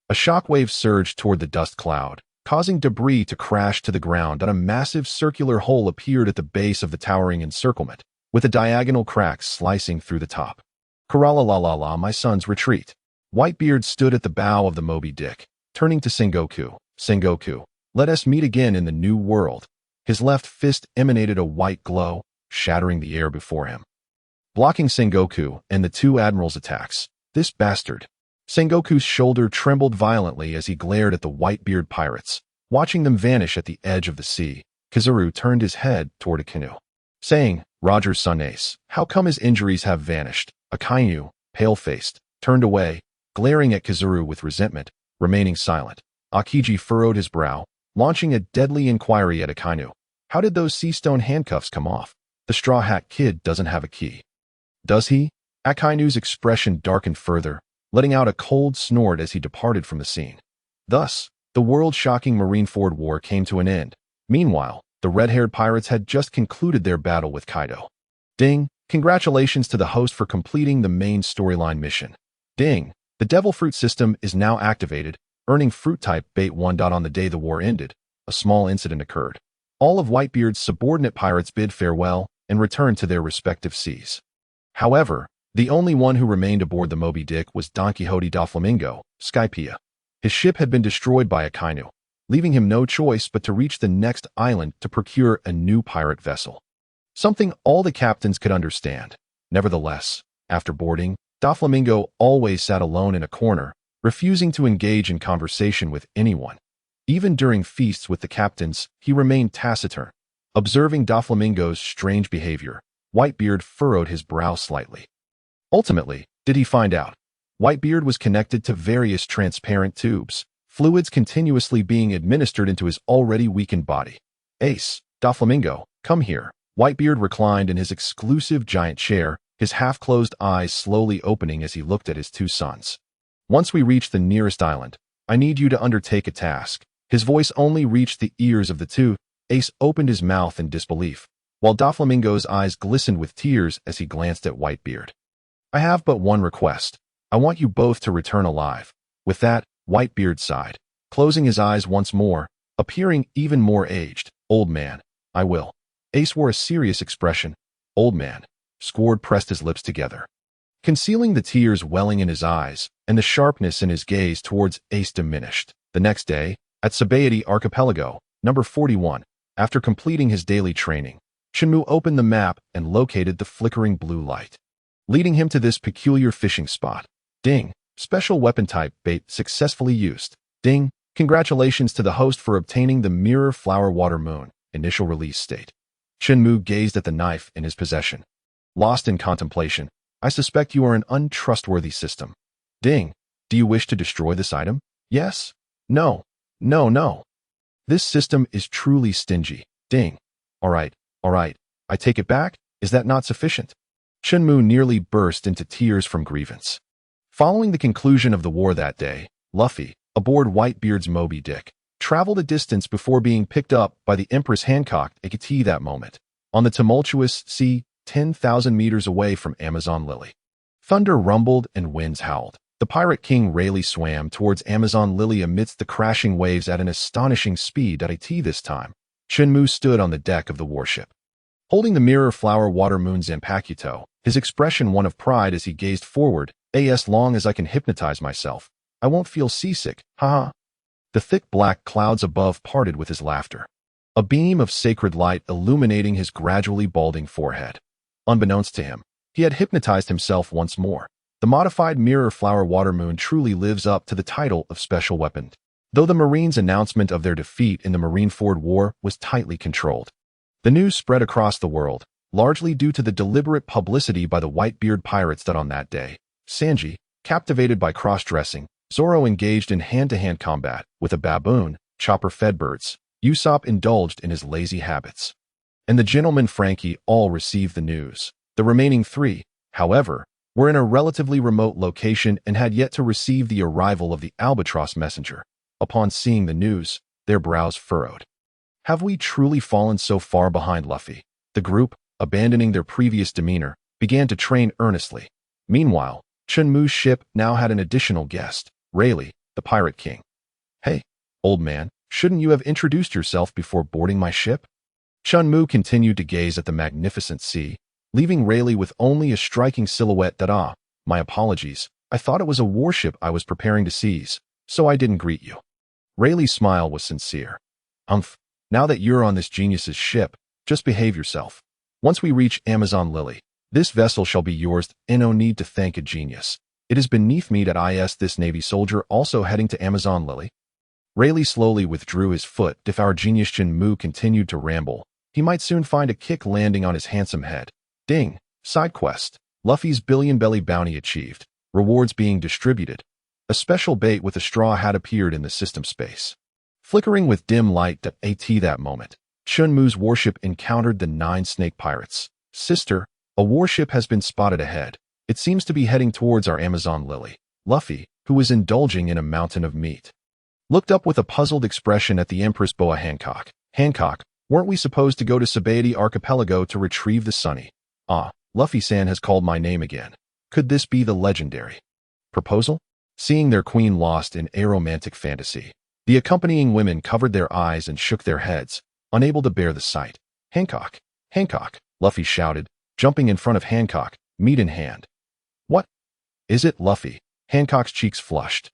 A shockwave surged toward the dust cloud, causing debris to crash to the ground, and a massive circular hole appeared at the base of the towering encirclement, with a diagonal crack slicing through the top. Karala, my sons, retreat. Whitebeard stood at the bow of the Moby Dick, turning to Sengoku. Sengoku, let us meet again in the new world. His left fist emanated a white glow, shattering the air before him, blocking Sengoku and the two admirals' attacks. This bastard. Sengoku's shoulder trembled violently as he glared at the Whitebeard pirates, watching them vanish at the edge of the sea. Kizaru turned his head toward Akainu, saying, Roger's son Ace, how come his injuries have vanished? Akainu, pale-faced, turned away, glaring at Kizaru with resentment, remaining silent. Akiji furrowed his brow, launching a deadly inquiry at Akainu. How did those sea-stone handcuffs come off? The Straw Hat Kid doesn't have a key. Does he? Akainu's expression darkened further, letting out a cold snort as he departed from the scene. Thus, the world-shocking Marineford War came to an end. Meanwhile, the red-haired pirates had just concluded their battle with Kaido. Ding! Congratulations to the host for completing the main storyline mission. Ding! The Devil Fruit system is now activated, earning fruit type bait 1. On the day the war ended, a small incident occurred. All of Whitebeard's subordinate pirates bid farewell and returned to their respective seas. However, the only one who remained aboard the Moby Dick was Don Quixote da Flamingo, Skypea. His ship had been destroyed by Akainu, leaving him no choice but to reach the next island to procure a new pirate vessel. Something all the captains could understand. Nevertheless, after boarding, Da Flamingo always sat alone in a corner, refusing to engage in conversation with anyone. Even during feasts with the captains, he remained taciturn. Observing Da Flamingo's strange behavior, Whitebeard furrowed his brow slightly. Ultimately, did he find out? Whitebeard was connected to various transparent tubes, fluids continuously being administered into his already weakened body. Ace, Da Flamingo, come here. Whitebeard reclined in his exclusive giant chair, his half-closed eyes slowly opening as he looked at his two sons. Once we reach the nearest island, I need you to undertake a task. His voice only reached the ears of the two. Ace opened his mouth in disbelief, while Da Flamingo's eyes glistened with tears as he glanced at Whitebeard. I have but one request. I want you both to return alive. With that, Whitebeard sighed. closing his eyes once more, appearing even more aged. Old man, I will. Ace wore a serious expression. Old man. Squard pressed his lips together, concealing the tears welling in his eyes, and the sharpness in his gaze towards Ace diminished. The next day, at Sabaody Archipelago, number 41, after completing his daily training, Chen Mu opened the map and located the flickering blue light, leading him to this peculiar fishing spot. Ding. Special weapon type bait successfully used. Ding. Congratulations to the host for obtaining the Mirror Flower Water Moon. Initial release state. Chen Mu gazed at the knife in his possession. Lost in contemplation, I suspect you are an untrustworthy system. Ding. Do you wish to destroy this item? Yes? No. No, no. This system is truly stingy. Ding. All right. I take it back. Is that not sufficient? Chen Mu nearly burst into tears from grievance. Following the conclusion of the war that day, Luffy, aboard Whitebeard's Moby Dick, traveled a distance before being picked up by the Empress Hancock Akati that moment, on the tumultuous sea 10,000 meters away from Amazon Lily. Thunder rumbled and winds howled. The Pirate King Rayleigh swam towards Amazon Lily amidst the crashing waves at an astonishing speed. At this time, Chen Mu stood on the deck of the warship, holding the Mirror Flower Water Moon Zanpakuto, his expression one of pride as he gazed forward. As long as I can hypnotize myself, I won't feel seasick, haha. The thick black clouds above parted with his laughter, a beam of sacred light illuminating his gradually balding forehead. Unbeknownst to him, he had hypnotized himself once more. The modified Mirror Flower Water Moon truly lives up to the title of special weapon, though the Marines' announcement of their defeat in the Marineford War was tightly controlled. The news spread across the world, largely due to the deliberate publicity by the Whitebeard pirates that on that day, Sanji, captivated by cross-dressing, Zoro engaged in hand-to-hand combat with a baboon, Chopper fed birds, Usopp indulged in his lazy habits, and the gentleman Frankie all received the news. The remaining three, however, were in a relatively remote location and had yet to receive the arrival of the Albatross messenger. Upon seeing the news, their brows furrowed. Have we truly fallen so far behind Luffy? The group, abandoning their previous demeanor, began to train earnestly. Meanwhile, Chen Mu's ship now had an additional guest, Rayleigh, the Pirate King. Hey, old man, shouldn't you have introduced yourself before boarding my ship? Chen Mu continued to gaze at the magnificent sea, leaving Rayleigh with only a striking silhouette that my apologies, I thought it was a warship I was preparing to seize, so I didn't greet you. Rayleigh's smile was sincere. Now that you're on this genius's ship, just behave yourself. Once we reach Amazon Lily, this vessel shall be yours, and no need to thank a genius. It is beneath me that this Navy soldier also heading to Amazon Lily. Rayleigh slowly withdrew his foot. If our genius Chen Mu continued to ramble, he might soon find a kick landing on his handsome head. Ding. Side quest. Luffy's billion belly bounty achieved. Rewards being distributed. A special bait with a straw had appeared in the system space, flickering with dim light. That moment, Chen Mu's warship encountered the 9 snake pirates. Sister, a warship has been spotted ahead. It seems to be heading towards our Amazon Lily. Luffy, who was indulging in a mountain of meat, looked up with a puzzled expression at the Empress Boa Hancock. Hancock, weren't we supposed to go to Sabaody Archipelago to retrieve the Sunny? Luffy-san has called my name again. Could this be the legendary proposal? Seeing their queen lost in a romantic fantasy, the accompanying women covered their eyes and shook their heads, unable to bear the sight. Hancock! Hancock! Luffy shouted, jumping in front of Hancock, meat in hand. What? Is it Luffy? Hancock's cheeks flushed,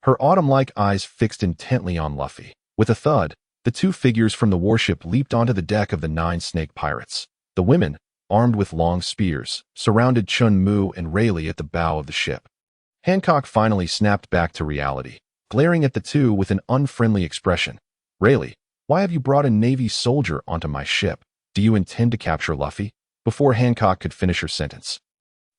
her autumn-like eyes fixed intently on Luffy. With a thud, the 2 figures from the warship leaped onto the deck of the 9 snake pirates. The women, armed with long spears, surrounded Chen Mu and Rayleigh at the bow of the ship. Hancock finally snapped back to reality, glaring at the 2 with an unfriendly expression. Rayleigh, why have you brought a Navy soldier onto my ship? Do you intend to capture Luffy? Before Hancock could finish her sentence,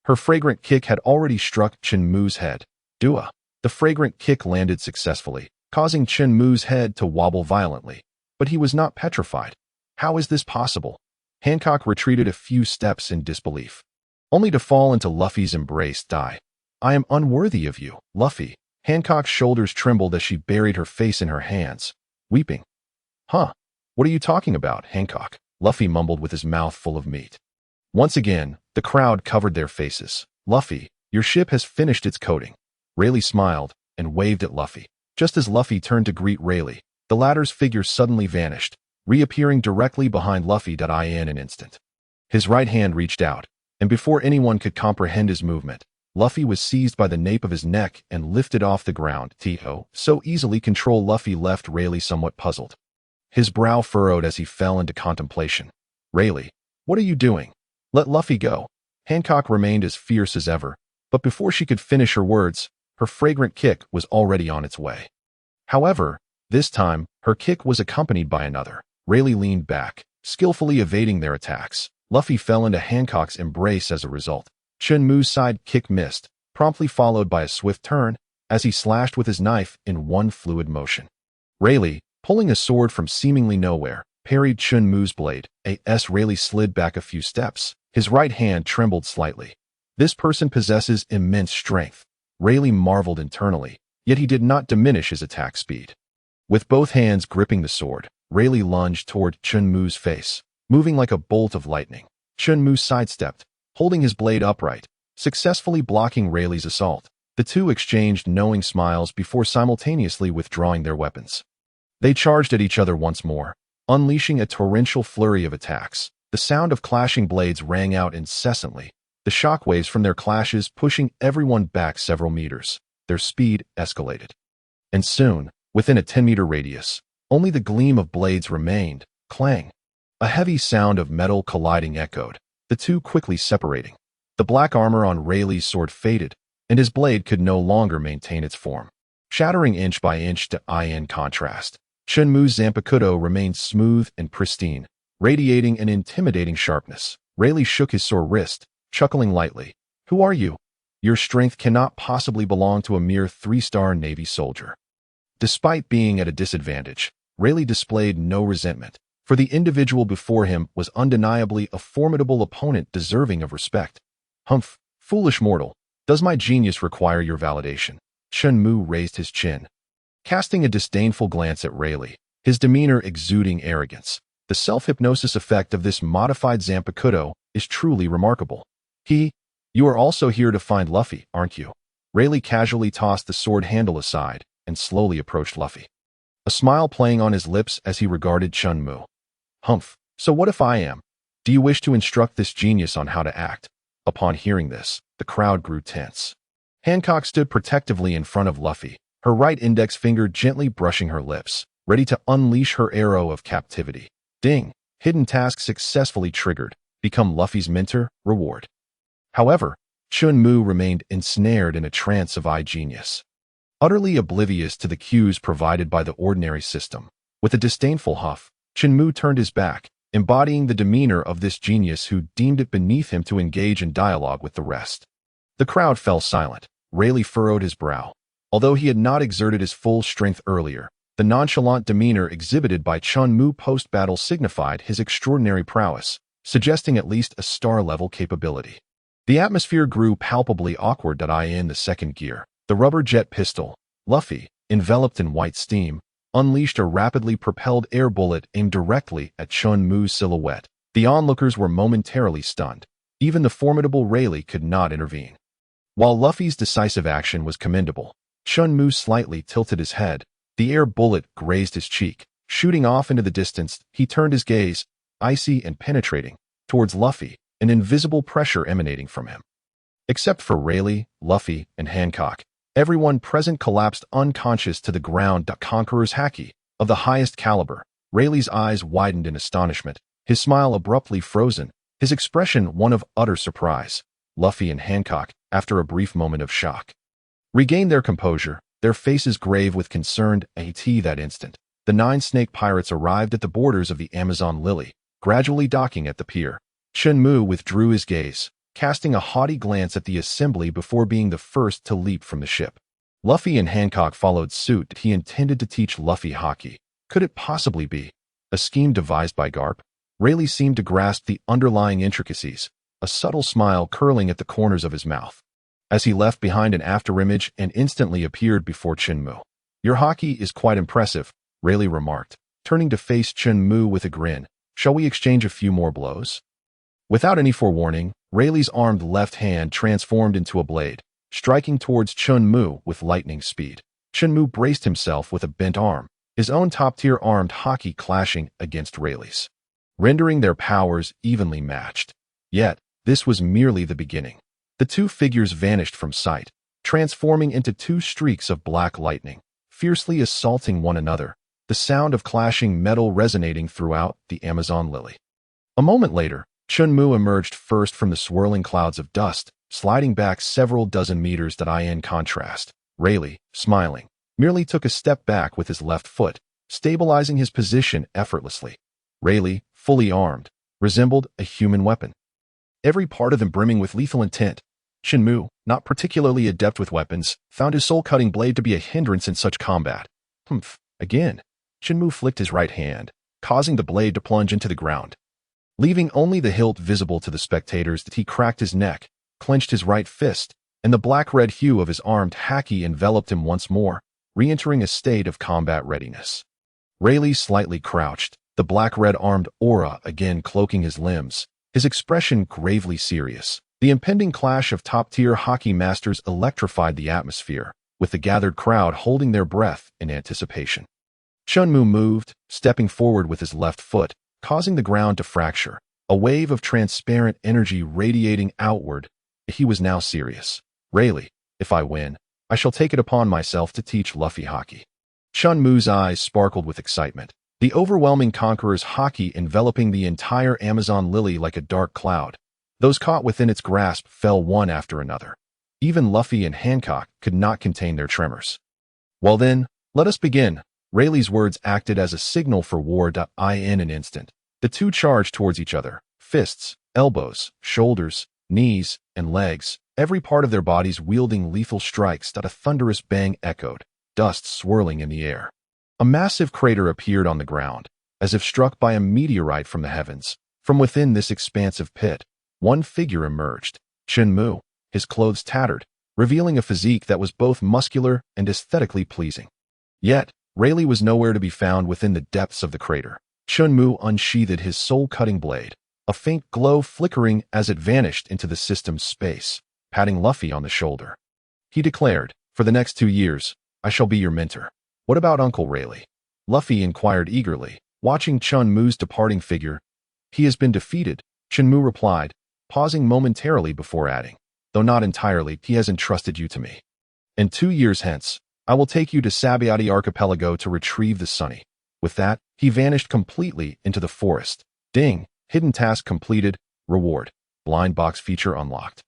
her fragrant kick had already struck Chen Mu's head. Dua. The fragrant kick landed successfully, causing Chen Mu's head to wobble violently. But he was not petrified. How is this possible? Hancock retreated a few steps in disbelief, only to fall into Luffy's embrace. I am unworthy of you, Luffy. Hancock's shoulders trembled as she buried her face in her hands, weeping. What are you talking about, Hancock? Luffy mumbled with his mouth full of meat. Once again, the crowd covered their faces. Luffy, your ship has finished its coating. Rayleigh smiled and waved at Luffy. Just as Luffy turned to greet Rayleigh, the latter's figure suddenly vanished, reappearing directly behind Luffy in an instant. His right hand reached out, and before anyone could comprehend his movement, Luffy was seized by the nape of his neck and lifted off the ground. So easily controlled Luffy left Rayleigh somewhat puzzled. His brow furrowed as he fell into contemplation. Rayleigh, what are you doing? Let Luffy go. Hancock remained as fierce as ever, but before she could finish her words, her fragrant kick was already on its way. However, this time, her kick was accompanied by another. Rayleigh leaned back, skillfully evading their attacks. Luffy fell into Hancock's embrace as a result. Chen Mu's side kick missed, promptly followed by a swift turn, as he slashed with his knife in one fluid motion. Rayleigh, pulling a sword from seemingly nowhere, parried Chen Mu's blade. Rayleigh slid back a few steps. His right hand trembled slightly. This person possesses immense strength. Rayleigh marveled internally, yet he did not diminish his attack speed. With both hands gripping the sword, Rayleigh lunged toward Chen Mu's face, moving like a bolt of lightning. Chen Mu sidestepped, holding his blade upright, successfully blocking Rayleigh's assault. The two exchanged knowing smiles before simultaneously withdrawing their weapons. They charged at each other once more, unleashing a torrential flurry of attacks. The sound of clashing blades rang out incessantly, the shockwaves from their clashes pushing everyone back several meters. Their speed escalated. And soon, within a 10-meter radius, only the gleam of blades remained. Clang! A heavy sound of metal colliding echoed, the two quickly separating. The black armor on Rayleigh's sword faded, and his blade could no longer maintain its form. Shattering inch by inch in contrast, Chen Mu's Zanpakuto remained smooth and pristine, radiating an intimidating sharpness. Rayleigh shook his sore wrist, chuckling lightly. Who are you? Your strength cannot possibly belong to a mere 3-star Navy soldier. Despite being at a disadvantage, Rayleigh displayed no resentment, for the individual before him was undeniably a formidable opponent deserving of respect. Humph, foolish mortal, does my genius require your validation? Chen Mu raised his chin, casting a disdainful glance at Rayleigh, his demeanor exuding arrogance. The self-hypnosis effect of this modified Zanpakuto is truly remarkable. You are also here to find Luffy, aren't you? Rayleigh casually tossed the sword handle aside and slowly approached Luffy, a smile playing on his lips as he regarded Chen Mu. Humph, so what if I am? Do you wish to instruct this genius on how to act? Upon hearing this, the crowd grew tense. Hancock stood protectively in front of Luffy, her right index finger gently brushing her lips, ready to unleash her arrow of captivity. Ding! Hidden task successfully triggered. Become Luffy's mentor, reward. However, Chen Mu remained ensnared in a trance of genius, utterly oblivious to the cues provided by the ordinary system. With a disdainful huff, Chen Mu turned his back, embodying the demeanor of this genius who deemed it beneath him to engage in dialogue with the rest. The crowd fell silent. Rayleigh furrowed his brow. Although he had not exerted his full strength earlier, the nonchalant demeanor exhibited by Chen Mu post-battle signified his extraordinary prowess, suggesting at least a star-level capability. The atmosphere grew palpably awkward in the second gear. The rubber jet pistol, Luffy, enveloped in white steam, unleashed a rapidly propelled air bullet aimed directly at Chen Mu's silhouette. The onlookers were momentarily stunned. Even the formidable Rayleigh could not intervene. While Luffy's decisive action was commendable, Chen Mu slightly tilted his head. The air bullet grazed his cheek. Shooting off into the distance, he turned his gaze, icy and penetrating, towards Luffy, an invisible pressure emanating from him. Except for Rayleigh, Luffy, and Hancock, everyone present collapsed unconscious to the ground. Conqueror's Haki, of the highest caliber. Rayleigh's eyes widened in astonishment, his smile abruptly frozen, his expression one of utter surprise. Luffy and Hancock, after a brief moment of shock, regained their composure, their faces grave with concerned that instant. The 9 snake pirates arrived at the borders of the Amazon Lily, gradually docking at the pier. Chen Mu withdrew his gaze, casting a haughty glance at the assembly before being the first to leap from the ship. Luffy and Hancock followed suit. He intended to teach Luffy Haki. Could it possibly be a scheme devised by Garp? Rayleigh seemed to grasp the underlying intricacies, a subtle smile curling at the corners of his mouth, as he left behind an afterimage and instantly appeared before Chen Mu. Your Haki is quite impressive, Rayleigh remarked, turning to face Chen Mu with a grin. Shall we exchange a few more blows? Without any forewarning, Rayleigh's armed left hand transformed into a blade, striking towards Chen Mu with lightning speed. Chen Mu braced himself with a bent arm, his own top-tier armed Haki clashing against Rayleigh's, rendering their powers evenly matched. Yet, this was merely the beginning. The two figures vanished from sight, transforming into two streaks of black lightning, fiercely assaulting one another, the sound of clashing metal resonating throughout the Amazon lily. A moment later, Chen Mu emerged first from the swirling clouds of dust, sliding back several dozen meters. In contrast, Rayleigh, smiling, merely took a step back with his left foot, stabilizing his position effortlessly. Rayleigh, fully armed, resembled a human weapon, every part of him brimming with lethal intent. Chen Mu, not particularly adept with weapons, found his soul-cutting blade to be a hindrance in such combat. Again, Chen Mu flicked his right hand, causing the blade to plunge into the ground. Leaving only the hilt visible to the spectators, he cracked his neck, clenched his right fist, and the black-red hue of his armed Haki enveloped him once more, re-entering a state of combat readiness. Rayleigh slightly crouched, the black-red armed aura again cloaking his limbs, his expression gravely serious. The impending clash of top-tier Haki masters electrified the atmosphere, with the gathered crowd holding their breath in anticipation. Chen Mu moved, stepping forward with his left foot, causing the ground to fracture, a wave of transparent energy radiating outward. He was now serious. Rayleigh, if I win, I shall take it upon myself to teach Luffy Haki. Chen Mu's eyes sparkled with excitement, the overwhelming conqueror's Haki enveloping the entire Amazon lily like a dark cloud. Those caught within its grasp fell one after another. Even Luffy and Hancock could not contain their tremors. Well then, let us begin. Rayleigh's words acted as a signal for war. In an instant, the two charged towards each other, fists, elbows, shoulders, knees, and legs, every part of their bodies wielding lethal strikes. A thunderous bang echoed, dust swirling in the air. A massive crater appeared on the ground, as if struck by a meteorite from the heavens. From within this expansive pit, one figure emerged, Chen Mu, his clothes tattered, revealing a physique that was both muscular and aesthetically pleasing. Yet, Rayleigh was nowhere to be found within the depths of the crater. Chen Mu unsheathed his soul-cutting blade, a faint glow flickering as it vanished into the system's space, patting Luffy on the shoulder. He declared, "For the next 2 years, I shall be your mentor." "What about Uncle Rayleigh?" Luffy inquired eagerly, watching Chen Mu's departing figure. "He has been defeated," Chen Mu replied, pausing momentarily before adding, "Though not entirely, he has entrusted you to me. And 2 years hence, I will take you to Sabaody Archipelago to retrieve the Sunny." With that, he vanished completely into the forest. Ding! Hidden task completed. Reward. Blind box feature unlocked.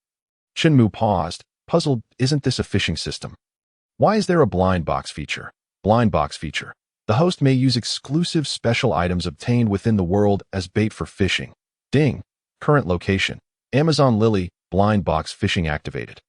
Chen Mu paused, puzzled. Isn't this a fishing system? Why is there a blind box feature? Blind box feature. The host may use exclusive special items obtained within the world as bait for fishing. Ding! Current location. Amazon Lily. Blind box fishing activated.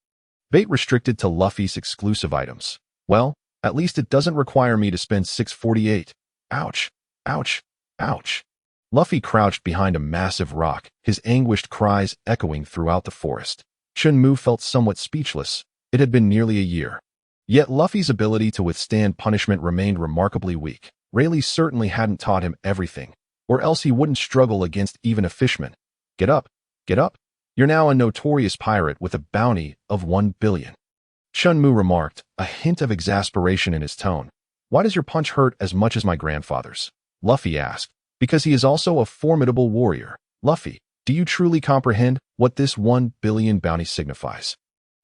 Bait restricted to Luffy's exclusive items. Well, at least it doesn't require me to spend 648. Ouch! Ouch! Ouch! Luffy crouched behind a massive rock, his anguished cries echoing throughout the forest. Chen Mu felt somewhat speechless. It had been nearly a year. Yet Luffy's ability to withstand punishment remained remarkably weak. Rayleigh certainly hadn't taught him everything, or else he wouldn't struggle against even a fishman. Get up! Get up! You're now a notorious pirate with a bounty of 1 billion. Chen Mu remarked, a hint of exasperation in his tone. "Why does your punch hurt as much as my grandfather's?" Luffy asked. "Because he is also a formidable warrior." "Luffy, do you truly comprehend what this 1 billion bounty signifies?"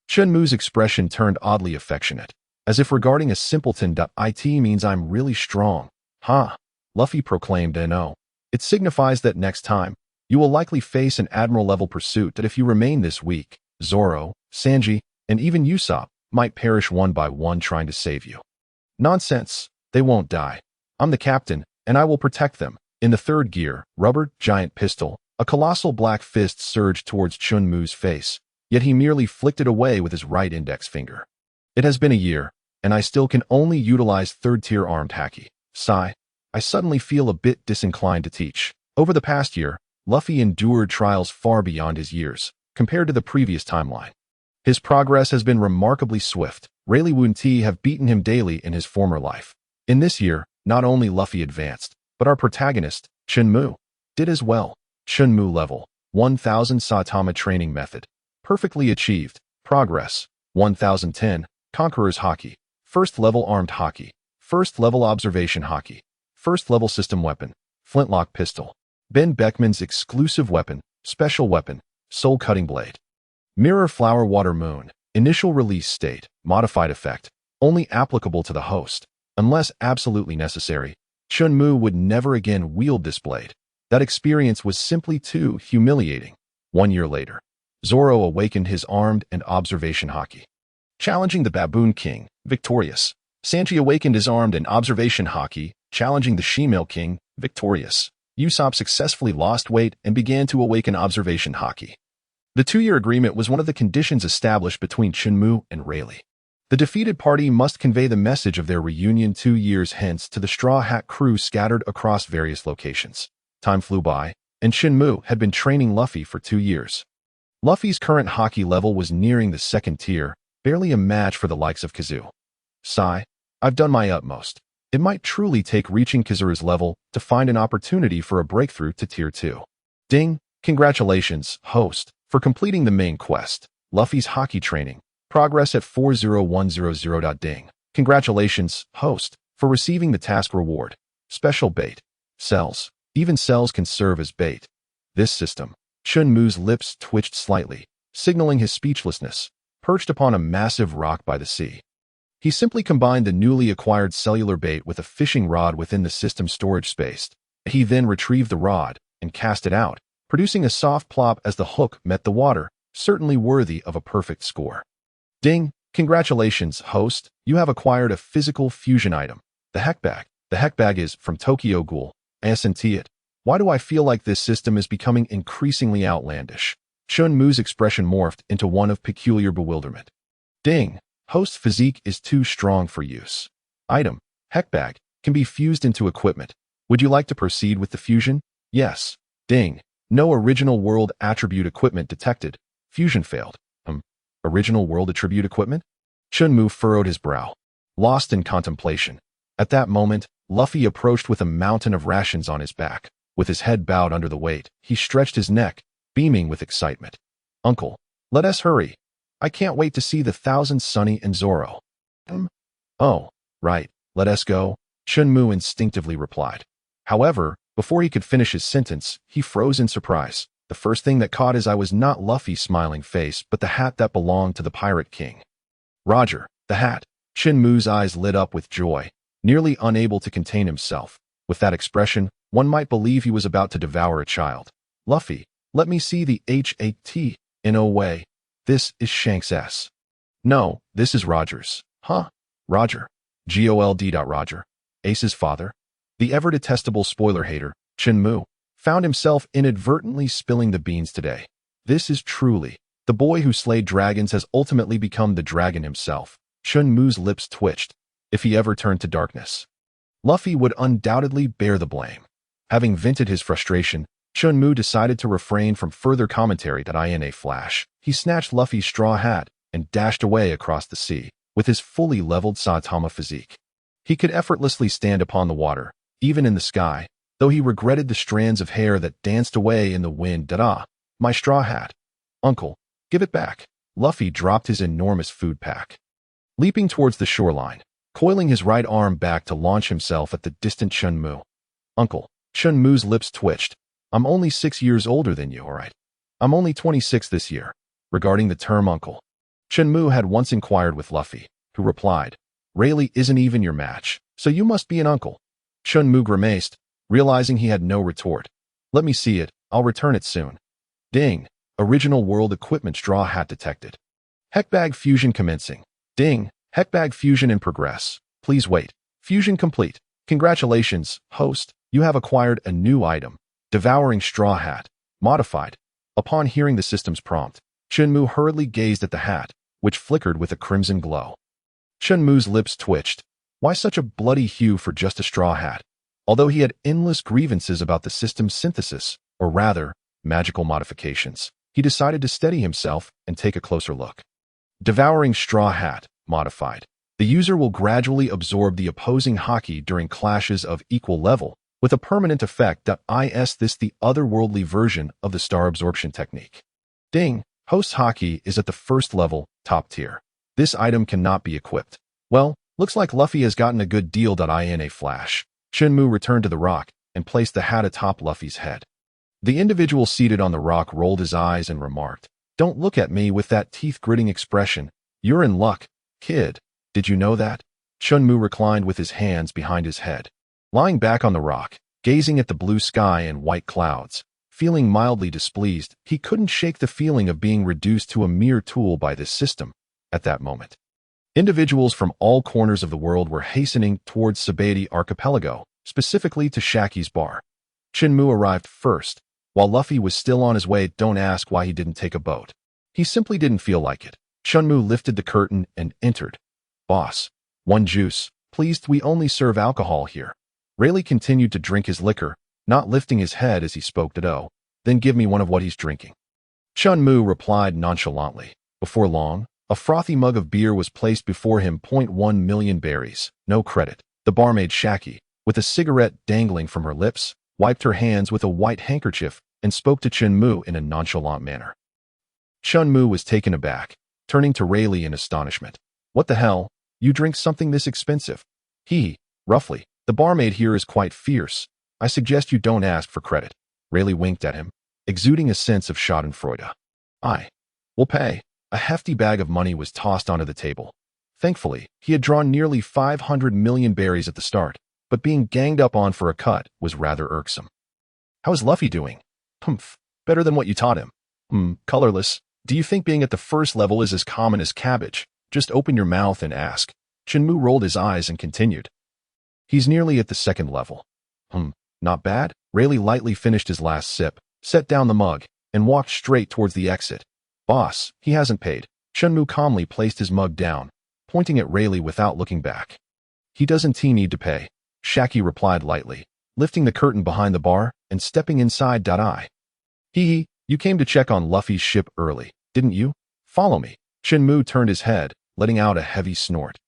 Chen Mu's expression turned oddly affectionate, as if regarding a simpleton. "It means I'm really strong." "Huh?" Luffy proclaimed. "No. It signifies that next time, you will likely face an admiral-level pursuit. That if you remain this weak, Zoro, Sanji, and even Usopp might perish one by one trying to save you." "Nonsense. They won't die. I'm the captain, and I will protect them." In the third gear, rubber, giant pistol, a colossal black fist surged towards Chen Mu's face, yet he merely flicked it away with his right index finger. "It has been a year, and I still can only utilize third-tier armed Haki. Sigh. I suddenly feel a bit disinclined to teach." Over the past year, Luffy endured trials far beyond his years, compared to the previous timeline. His progress has been remarkably swift. Rayleigh and T have beaten him daily in his former life. In this year, not only Luffy advanced, but our protagonist, Chen Mu, did as well. Chen Mu level, 1000 Saitama training method. Perfectly achieved. Progress, 1010, Conqueror's Haki, First level armed Haki. First level observation Haki. First level system weapon. Flintlock pistol. Ben Beckman's exclusive weapon. Special weapon. Soul cutting blade. Mirror flower water moon. Initial release state. Modified effect. Only applicable to the host. Unless absolutely necessary. Chen Mu would never again wield this blade. That experience was simply too humiliating. 1 year later, Zoro awakened his armed and observation Haki. Challenging the Baboon King, victorious. Sanji awakened his armed and observation Haki, challenging the Shemale King, victorious. Usopp successfully lost weight and began to awaken observation Haki. The 2-year agreement was one of the conditions established between Chen Mu and Rayleigh. The defeated party must convey the message of their reunion 2 years hence to the Straw Hat crew scattered across various locations. Time flew by, and Chen Mu had been training Luffy for 2 years. Luffy's current Haki level was nearing the 2nd tier, barely a match for the likes of Kizaru. Sigh, I've done my utmost. It might truly take reaching Kizaru's level to find an opportunity for a breakthrough to tier 2. Ding, congratulations, host, for completing the main quest, Luffy's Haki training. Progress at 40100. Ding. Congratulations, host, for receiving the task reward. Special bait. Cells. Even cells can serve as bait. This system. Chen Mu's lips twitched slightly, signaling his speechlessness, perched upon a massive rock by the sea. He simply combined the newly acquired cellular bait with a fishing rod within the system's storage space. He then retrieved the rod and cast it out, producing a soft plop as the hook met the water, certainly worthy of a perfect score. Ding! Congratulations, host. You have acquired a physical fusion item. The heck bag. The heck bag is from Tokyo Ghoul. It. Why do I feel like this system is becoming increasingly outlandish? Chen Mu's expression morphed into one of peculiar bewilderment. Ding! Host physique is too strong for use. Item. Heck bag. Can be fused into equipment. Would you like to proceed with the fusion? Yes. Ding! No original world attribute equipment detected. Fusion failed. Original world attribute equipment? Chen Mu furrowed his brow, lost in contemplation. At that moment, Luffy approached with a mountain of rations on his back. With his head bowed under the weight, he stretched his neck, beaming with excitement. Uncle, let us hurry. I can't wait to see the 1,000 Sunny and Zoro. Oh, right, let us go, Chen Mu instinctively replied. However, before he could finish his sentence, he froze in surprise. The first thing that caught his eye was not Luffy's smiling face, but the hat that belonged to the Pirate King. Roger, the hat. Chen Mu's eyes lit up with joy, nearly unable to contain himself. With that expression, one might believe he was about to devour a child. Luffy, let me see the hat. In a way, this is Shanks' S. No, this is Roger's. Huh? Roger. Gold. Roger. Ace's father. The ever-detestable spoiler hater, Chen Mu, found himself inadvertently spilling the beans today. This is truly, the boy who slayed dragons has ultimately become the dragon himself. Chen Mu's lips twitched. If he ever turned to darkness, Luffy would undoubtedly bear the blame. Having vented his frustration, Chen Mu decided to refrain from further commentary. In a flash, he snatched Luffy's straw hat and dashed away across the sea. With his fully leveled Saitama physique, he could effortlessly stand upon the water, even in the sky, though he regretted the strands of hair that danced away in the wind. My straw hat. Uncle, give it back. Luffy dropped his enormous food pack, leaping towards the shoreline, coiling his right arm back to launch himself at the distant Chen Mu. Uncle. Chen Mu's lips twitched. I'm only 6 years older than you, alright? I'm only 26 this year. Regarding the term uncle, Chen Mu had once inquired with Luffy, who replied, Rayleigh isn't even your match, so you must be an uncle. Chen Mu grimaced, realizing he had no retort. Let me see it, I'll return it soon. Ding! Original world equipment straw hat detected. Heckbag fusion commencing. Ding! Heckbag fusion in progress. Please wait. Fusion complete. Congratulations, host. You have acquired a new item. Devouring straw hat. Modified. Upon hearing the system's prompt, Chen Mu hurriedly gazed at the hat, which flickered with a crimson glow. Chen Mu's lips twitched. Why such a bloody hue for just a straw hat? Although he had endless grievances about the system's synthesis, or rather, magical modifications, he decided to steady himself and take a closer look. Devouring straw hat. Modified. The user will gradually absorb the opposing Haki during clashes of equal level, with a permanent effect. Is this the otherworldly version of the star absorption technique? Ding! Host Haki is at the first level, top tier. This item cannot be equipped. Well, Looks like Luffy has gotten a good deal. In a flash, Chen Mu returned to the rock and placed the hat atop Luffy's head. The individual seated on the rock rolled his eyes and remarked, "Don't look at me with that teeth-gritting expression. You're in luck, kid. Did you know that?" Chen Mu reclined with his hands behind his head, lying back on the rock, gazing at the blue sky and white clouds. Feeling mildly displeased, he couldn't shake the feeling of being reduced to a mere tool by this system. At that moment, individuals from all corners of the world were hastening towards Sabaody archipelago, specifically to Shaki's bar. Chen Mu arrived first, while Luffy was still on his way. Don't ask why he didn't take a boat. He simply didn't feel like it. Chen Mu lifted the curtain and entered. "Boss, one juice, please. We only serve alcohol here." Rayleigh continued to drink his liquor, not lifting his head as he spoke to Do. "Then give me one of what he's drinking." Chen Mu replied nonchalantly. Before long, a frothy mug of beer was placed before him. 1 million berries, no credit. The barmaid Shaki, with a cigarette dangling from her lips, wiped her hands with a white handkerchief and spoke to Chen Mu in a nonchalant manner. Chen Mu was taken aback, turning to Rayleigh in astonishment. "What the hell? You drink something this expensive?" Roughly, "The barmaid here is quite fierce. I suggest you don't ask for credit." Rayleigh winked at him, exuding a sense of schadenfreude. "I will pay." A hefty bag of money was tossed onto the table. Thankfully, he had drawn nearly 500 million berries at the start, but being ganged up on for a cut was rather irksome. "How is Luffy doing?" "Humph, better than what you taught him." Colorless. "Do you think being at the first level is as common as cabbage? Just open your mouth and ask." Chen Mu rolled his eyes and continued. "He's nearly at the second level." Not bad." Rayleigh lightly finished his last sip, set down the mug, and walked straight towards the exit. "Boss, he hasn't paid." Chen Mu calmly placed his mug down, pointing at Rayleigh without looking back. "He doesn't need to pay," Shaki replied lightly, lifting the curtain behind the bar and stepping inside. You came to check on Luffy's ship early, didn't you? Follow me." Chen Mu turned his head, letting out a heavy snort.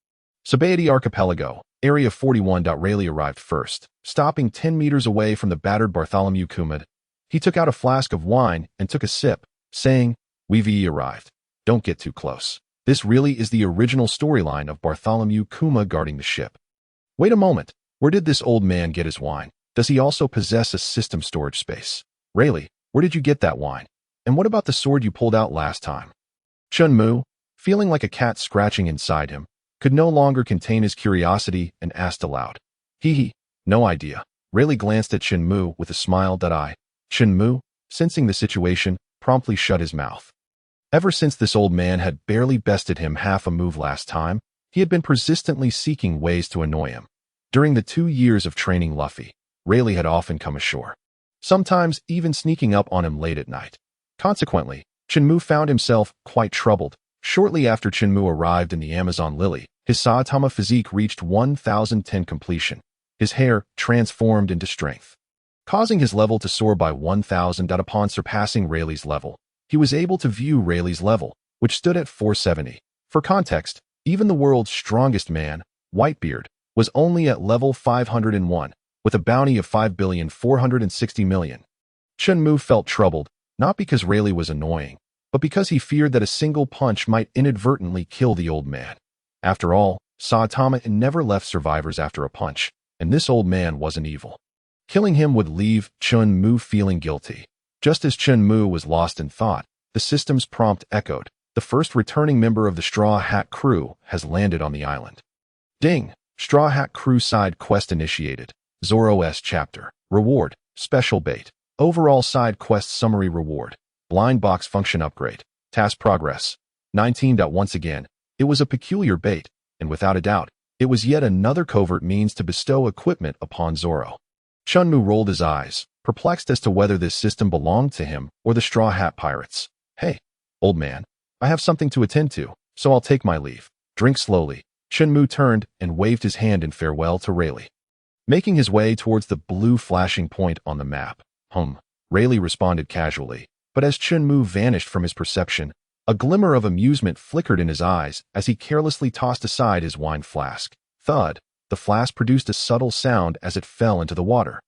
Sabaody Archipelago, Area 41. Rayleigh arrived first, stopping 10 meters away from the battered Bartholomew Kumud. He took out a flask of wine and took a sip, saying, "We've arrived. Don't get too close. This really is the original storyline of Bartholomew Kuma guarding the ship." "Wait a moment. Where did this old man get his wine? Does he also possess a system storage space?" "Rayleigh, where did you get that wine? And what about the sword you pulled out last time?" Chen Mu, feeling like a cat scratching inside him, could no longer contain his curiosity and asked aloud. No idea." Rayleigh glanced at Chen Mu with a smile. Chen Mu, sensing the situation, promptly shut his mouth. Ever since this old man had barely bested him half a move last time, he had been persistently seeking ways to annoy him. During the 2 years of training Luffy, Rayleigh had often come ashore, sometimes even sneaking up on him late at night. Consequently, Chen Mu found himself quite troubled. Shortly after Chen Mu arrived in the Amazon Lily, his Saitama physique reached 1010 completion. His hair transformed into strength, causing his level to soar by 1000. Upon surpassing Rayleigh's level, he was able to view Rayleigh's level, which stood at 470. For context, even the world's strongest man, Whitebeard, was only at level 501, with a bounty of 5,460,000,000. Chen Mu felt troubled, not because Rayleigh was annoying, but because he feared that a single punch might inadvertently kill the old man. After all, Saitama never left survivors after a punch, and this old man wasn't evil. Killing him would leave Chen Mu feeling guilty. Just as Chen Mu was lost in thought, the system's prompt echoed. "The first returning member of the Straw Hat Crew has landed on the island." Ding! Straw Hat Crew side quest initiated. Zoro's chapter. Reward. Special bait. Overall side quest summary reward. Blind box function upgrade. Task progress. 19. Once again, it was a peculiar bait, and without a doubt, it was yet another covert means to bestow equipment upon Zoro. Chen Mu rolled his eyes, perplexed as to whether this system belonged to him or the Straw Hat Pirates. "Hey, old man, I have something to attend to, so I'll take my leave. Drink slowly." Chen Mu turned and waved his hand in farewell to Rayleigh, making his way towards the blue flashing point on the map. Rayleigh responded casually, but as Chen Mu vanished from his perception, a glimmer of amusement flickered in his eyes as he carelessly tossed aside his wine flask. Thud! The flask produced a subtle sound as it fell into the water.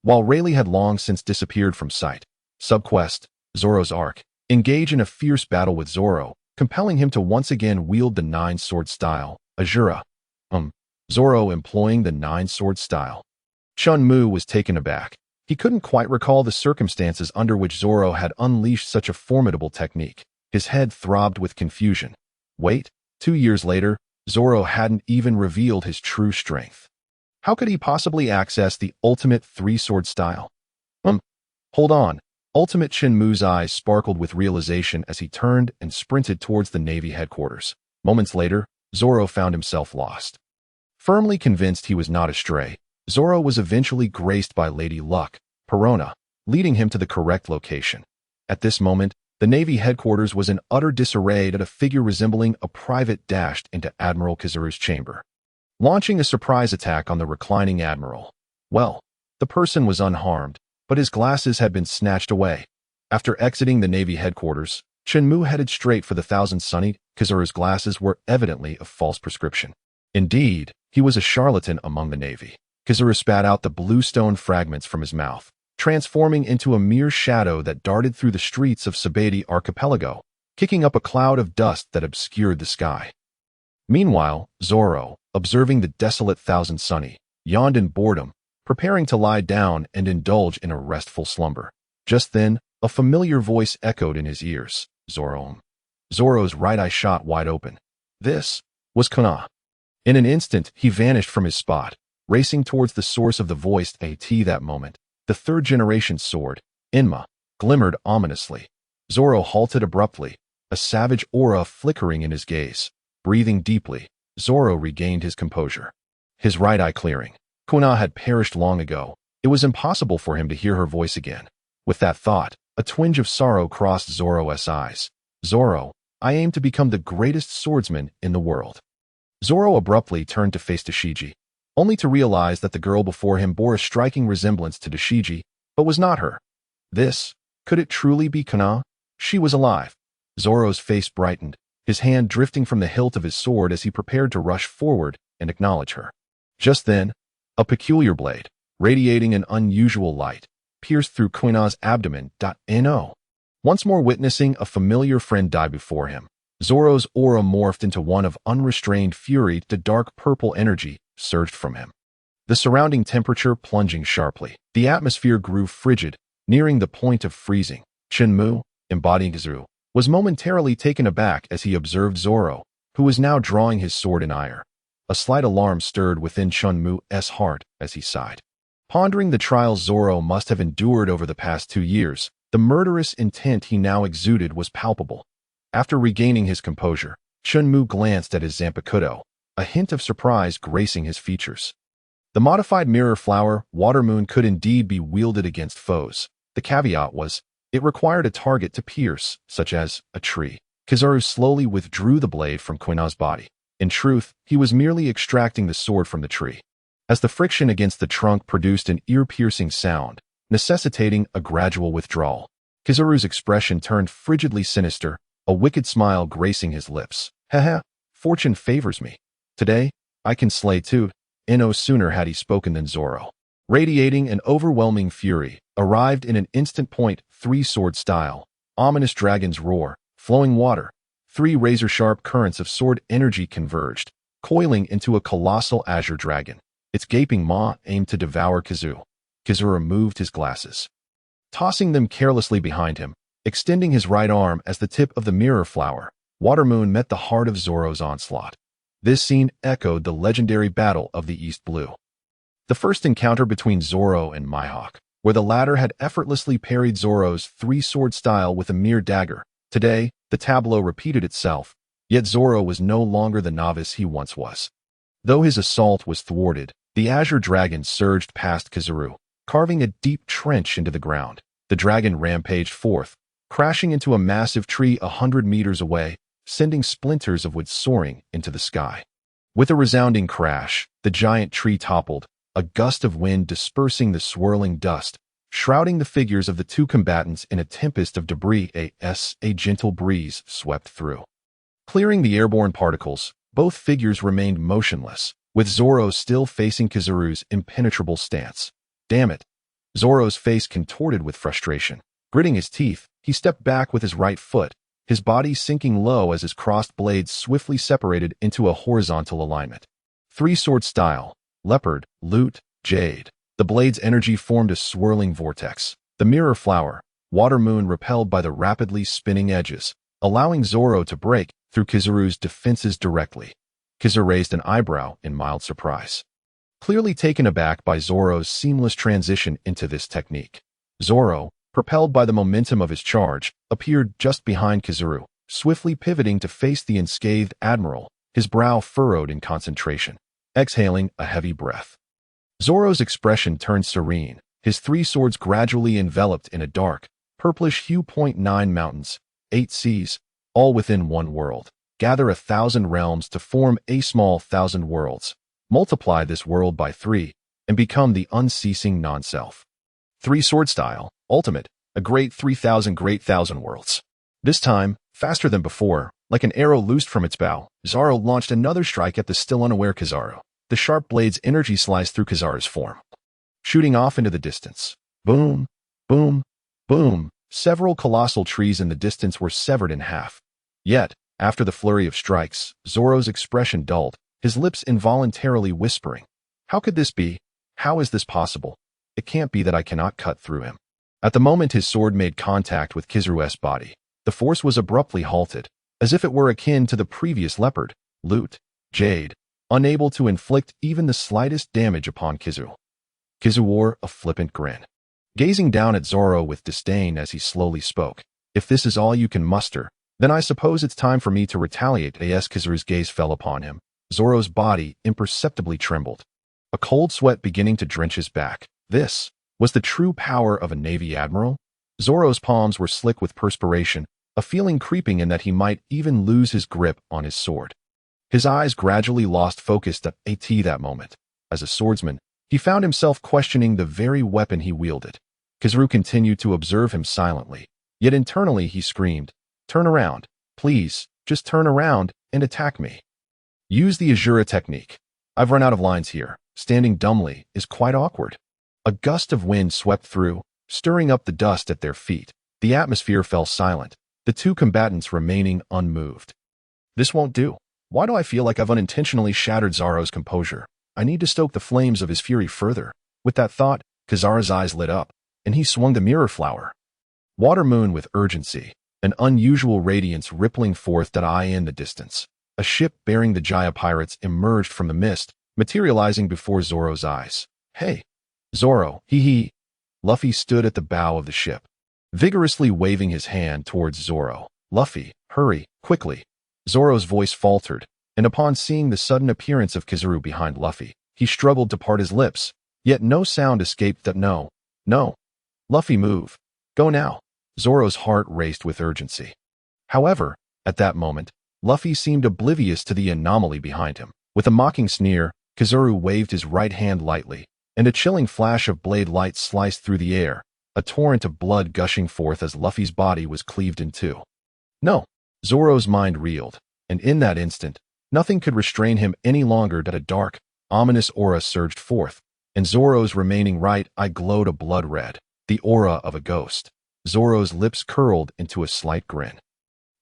While Rayleigh had long since disappeared from sight, subquest, Zoro's Arc, engage in a fierce battle with Zoro, compelling him to once again wield the 9-sword style, Ashura. Zoro employing the nine-sword style. Chen Mu was taken aback. He couldn't quite recall the circumstances under which Zoro had unleashed such a formidable technique. His head throbbed with confusion. Wait, 2 years later, Zoro hadn't even revealed his true strength. How could he possibly access the ultimate three-sword style? Hold on. Ultimate Chen Mu's eyes sparkled with realization as he turned and sprinted towards the Navy headquarters. Moments later, Zoro found himself lost. Firmly convinced he was not astray, Zoro was eventually graced by Lady Luck, Perona, leading him to the correct location. At this moment, the Navy headquarters was in utter disarray as a figure resembling a private dashed into Admiral Kizaru's chamber, launching a surprise attack on the reclining admiral. Well, the person was unharmed, but his glasses had been snatched away. After exiting the Navy headquarters, Chen Mu headed straight for the Thousand Sunny. Kizaru's glasses were evidently a false prescription. Indeed, he was a charlatan among the Navy. Kizaru spat out the blue stone fragments from his mouth, transforming into a mere shadow that darted through the streets of Sabaody archipelago, kicking up a cloud of dust that obscured the sky. Meanwhile, Zoro, observing the desolate Thousand Sunny, yawned in boredom, preparing to lie down and indulge in a restful slumber. Just then, a familiar voice echoed in his ears. Zoro. Zoro's right eye shot wide open. This was Kana. In an instant, he vanished from his spot, racing towards the source of the voice. At that moment, the third-generation sword, Inma, glimmered ominously. Zoro halted abruptly, a savage aura flickering in his gaze. Breathing deeply, Zoro regained his composure, his right eye clearing. Kuna had perished long ago. It was impossible for him to hear her voice again. With that thought, a twinge of sorrow crossed Zoro's eyes. Zoro, I aim to become the greatest swordsman in the world. Zoro abruptly turned to face Dashiji, only to realize that the girl before him bore a striking resemblance to Dashiji, but was not her. Could it truly be Kana? She was alive. Zoro's face brightened, his hand drifting from the hilt of his sword as he prepared to rush forward and acknowledge her. Just then, a peculiar blade, radiating an unusual light, pierced through Kuna's abdomen. No. Once more witnessing a familiar friend die before him, Zoro's aura morphed into one of unrestrained fury. The dark purple energy surged from him, the surrounding temperature plunging sharply. The atmosphere grew frigid, nearing the point of freezing. Chen Mu, embodying Kizaru, was momentarily taken aback as he observed Zoro, who was now drawing his sword in ire. A slight alarm stirred within Chen Mu's heart as he sighed. Pondering the trials Zoro must have endured over the past 2 years, the murderous intent he now exuded was palpable. After regaining his composure, Chen Mu glanced at his Zanpakuto, a hint of surprise gracing his features. The modified mirror flower, Water Moon, could indeed be wielded against foes. The caveat was, it required a target to pierce, such as a tree. Kizaru slowly withdrew the blade from Kuna's body. In truth, he was merely extracting the sword from the tree. As the friction against the trunk produced an ear-piercing sound, necessitating a gradual withdrawal, Kizaru's expression turned frigidly sinister, a wicked smile gracing his lips. Haha, fortune favors me. Today, I can slay too. No sooner had he spoken than Zoro, radiating an overwhelming fury, arrived in an instant point. Three-sword style, ominous dragon's roar, flowing water. 3 razor-sharp currents of sword energy converged, coiling into a colossal azure dragon. Its gaping maw aimed to devour Kizaru. Kizaru removed his glasses, tossing them carelessly behind him, extending his right arm as the tip of the mirror flower. Water Moon met the heart of Zoro's onslaught. This scene echoed the legendary Battle of the East Blue, the first encounter between Zoro and Mihawk, where the latter had effortlessly parried Zoro's three-sword style with a mere dagger. Today, the tableau repeated itself, yet Zoro was no longer the novice he once was. Though his assault was thwarted, the azure dragon surged past Kizaru, carving a deep trench into the ground. The dragon rampaged forth, crashing into a massive tree 100 meters away, sending splinters of wood soaring into the sky. With a resounding crash, the giant tree toppled, a gust of wind dispersing the swirling dust, shrouding the figures of the 2 combatants in a tempest of debris. A gentle breeze swept through, clearing the airborne particles. Both figures remained motionless, with Zoro still facing Kizaru's impenetrable stance. Damn it! Zoro's face contorted with frustration. Gritting his teeth, he stepped back with his right foot, his body sinking low as his crossed blades swiftly separated into a horizontal alignment. Three-sword style, leopard, lute, jade. The blade's energy formed a swirling vortex. The mirror flower, water moon repelled by the rapidly spinning edges, allowing Zoro to break through Kizaru's defenses directly. Kizaru raised an eyebrow in mild surprise, clearly taken aback by Zoro's seamless transition into this technique. Zoro, propelled by the momentum of his charge, appeared just behind Kizaru, swiftly pivoting to face the unscathed admiral, his brow furrowed in concentration, exhaling a heavy breath. Zoro's expression turned serene, his three swords gradually enveloped in a dark, purplish hue. 9 mountains, 8 seas, all within one world. Gather 1,000 realms to form a small 1,000 worlds. Multiply this world by 3, and become the unceasing non-self. Three-sword style, ultimate, a great 3,000 great 1,000 worlds. This time, faster than before, like an arrow loosed from its bow, Zoro launched another strike at the still unaware Kizaru. The sharp blade's energy sliced through Kizaru's form, shooting off into the distance. Boom, boom, boom. Several colossal trees in the distance were severed in half. Yet, after the flurry of strikes, Zoro's expression dulled, his lips involuntarily whispering, "How could this be? How is this possible? It can't be that I cannot cut through him." At the moment his sword made contact with Kizaru's body, the force was abruptly halted, as if it were akin to the previous leopard, lute, jade, unable to inflict even the slightest damage upon Kizaru. Kizaru wore a flippant grin, gazing down at Zoro with disdain as he slowly spoke. "If this is all you can muster, then I suppose it's time for me to retaliate." As Kizaru's gaze fell upon him, Zoro's body imperceptibly trembled, a cold sweat beginning to drench his back. This was the true power of a Navy admiral? Zoro's palms were slick with perspiration, a feeling creeping in that he might even lose his grip on his sword. His eyes gradually lost focus at that moment. As a swordsman, he found himself questioning the very weapon he wielded. Kizaru continued to observe him silently, yet internally he screamed, "Turn around, please, just turn around and attack me. Use the Ashura technique. I've run out of lines here. Standing dumbly is quite awkward." A gust of wind swept through, stirring up the dust at their feet. The atmosphere fell silent, the two combatants remaining unmoved. "This won't do. Why do I feel like I've unintentionally shattered Zoro's composure? I need to stoke the flames of his fury further." With that thought, Kizaru's eyes lit up, and he swung the mirror flower. Water moon with urgency, an unusual radiance rippling forth that eye in the distance. A ship bearing the Jaya pirates emerged from the mist, materializing before Zoro's eyes. "Hey, Zoro, hee." Luffy stood at the bow of the ship, vigorously waving his hand towards Zoro. "Luffy, hurry, quickly." Zoro's voice faltered, and upon seeing the sudden appearance of Kizaru behind Luffy, he struggled to part his lips, yet no sound escaped that "No. Luffy, move. Go now." Zoro's heart raced with urgency. However, at that moment, Luffy seemed oblivious to the anomaly behind him. With a mocking sneer, Kizaru waved his right hand lightly, and a chilling flash of blade light sliced through the air, a torrent of blood gushing forth as Luffy's body was cleaved in two. No! Zoro's mind reeled, and in that instant, nothing could restrain him any longer. That a dark, ominous aura surged forth, and Zoro's remaining right eye glowed a blood red, the aura of a ghost. Zoro's lips curled into a slight grin.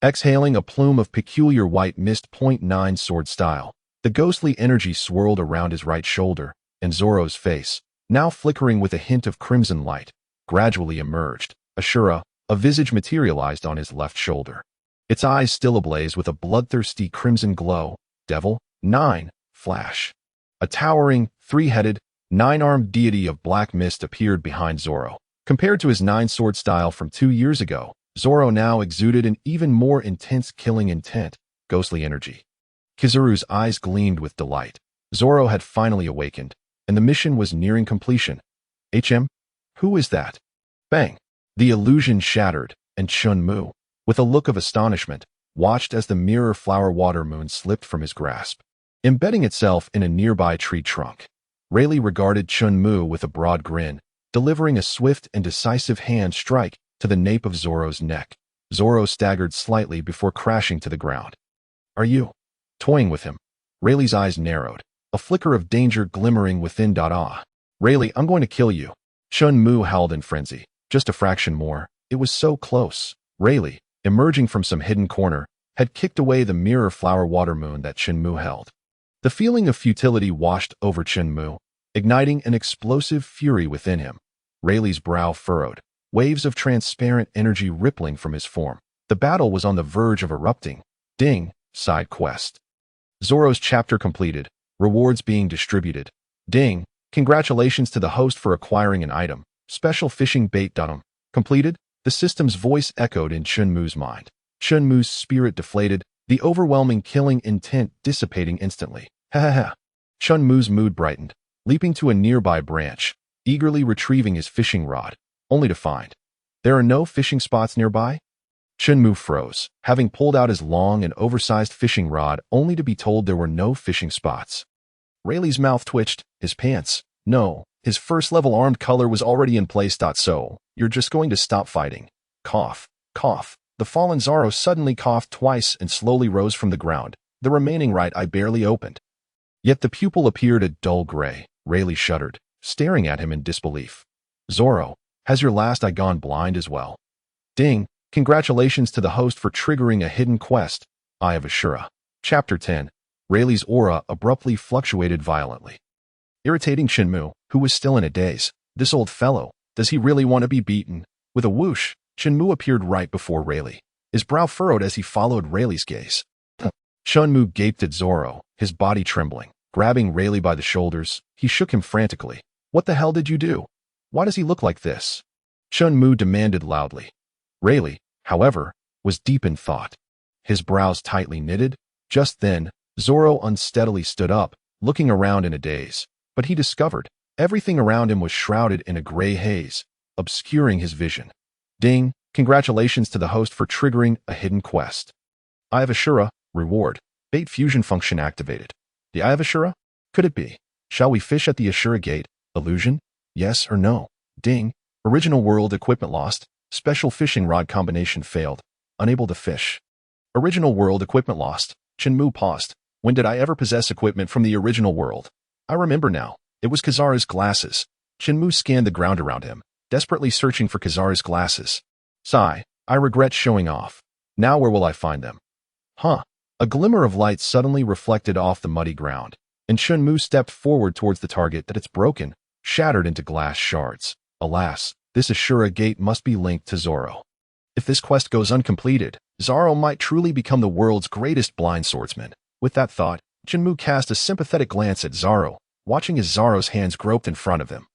Exhaling a plume of peculiar white mist. 9 sword style, the ghostly energy swirled around his right shoulder, and Zoro's face, now flickering with a hint of crimson light, gradually emerged. Ashura, a visage materialized on his left shoulder, its eyes still ablaze with a bloodthirsty crimson glow. Devil, 9, flash. A towering, 3-headed, 9-armed deity of black mist appeared behind Zoro. Compared to his 9-sword style from 2 years ago, Zoro now exuded an even more intense killing intent, ghostly energy. Kizaru's eyes gleamed with delight. Zoro had finally awakened, and the mission was nearing completion. Who is that? Bang! The illusion shattered, and Chen Mu, with a look of astonishment, watched as the mirror flower water moon slipped from his grasp, embedding itself in a nearby tree trunk. Rayleigh regarded Chen Mu with a broad grin, delivering a swift and decisive hand strike to the nape of Zoro's neck. Zoro staggered slightly before crashing to the ground. "Are you toying with him?" Rayleigh's eyes narrowed, a flicker of danger glimmering within. "Rayleigh, I'm going to kill you." Chen Mu howled in frenzy. Just a fraction more. It was so close. Rayleigh, emerging from some hidden corner, had kicked away the mirror flower water moon that Chen Mu held. The feeling of futility washed over Chen Mu, igniting an explosive fury within him. Rayleigh's brow furrowed, waves of transparent energy rippling from his form. The battle was on the verge of erupting. Ding, side quest. Zoro's chapter completed, rewards being distributed. Ding, congratulations to the host for acquiring an item. Special fishing bait done. Completed. The system's voice echoed in Chen Mu's mind. Chen Mu's spirit deflated, the overwhelming killing intent dissipating instantly. Ha ha ha. Chen Mu's mood brightened, leaping to a nearby branch, eagerly retrieving his fishing rod, only to find there are no fishing spots nearby. Chen Mu froze, having pulled out his long and oversized fishing rod only to be told there were no fishing spots. Rayleigh's mouth twitched, his pants. No, his first-level armed color was already in place. So, you're just going to stop fighting. Cough, cough. The fallen Zoro suddenly coughed twice and slowly rose from the ground, the remaining right eye barely opened. Yet the pupil appeared a dull gray. Rayleigh shuddered, staring at him in disbelief. Zoro, has your last eye gone blind as well? Ding, congratulations to the host for triggering a hidden quest. Eye of Ashura. Chapter 10. Rayleigh's aura abruptly fluctuated violently, irritating Chen Mu, who was still in a daze. This old fellow, does he really want to be beaten? With a whoosh, Chen Mu appeared right before Rayleigh, his brow furrowed as he followed Rayleigh's gaze. Chen Mu gaped at Zoro, his body trembling. Grabbing Rayleigh by the shoulders, he shook him frantically. What the hell did you do? Why does he look like this? Chen Mu demanded loudly. Rayleigh, however, was deep in thought, his brows tightly knitted. Just then, Zoro unsteadily stood up, looking around in a daze, but he discovered everything around him was shrouded in a gray haze, obscuring his vision. Ding, congratulations to the host for triggering a hidden quest. Eye of Ashura, reward, bait fusion function activated. The Eye of Ashura? Could it be? Shall we fish at the Ashura gate? Illusion? Yes or no? Ding, original world equipment lost, special fishing rod combination failed, unable to fish. Original world equipment lost. Chen Mu paused. When did I ever possess equipment from the original world? I remember now. It was Kizaru's glasses. Chen Mu scanned the ground around him, desperately searching for Kizaru's glasses. Sigh, I regret showing off. Now where will I find them? Huh. A glimmer of light suddenly reflected off the muddy ground, and Chen Mu stepped forward towards the target that it's broken, shattered into glass shards. Alas, this Ashura gate must be linked to Zoro. If this quest goes uncompleted, Zoro might truly become the world's greatest blind swordsman. With that thought, Chen Mu cast a sympathetic glance at Zoro, watching as Zoro's hands groped in front of him.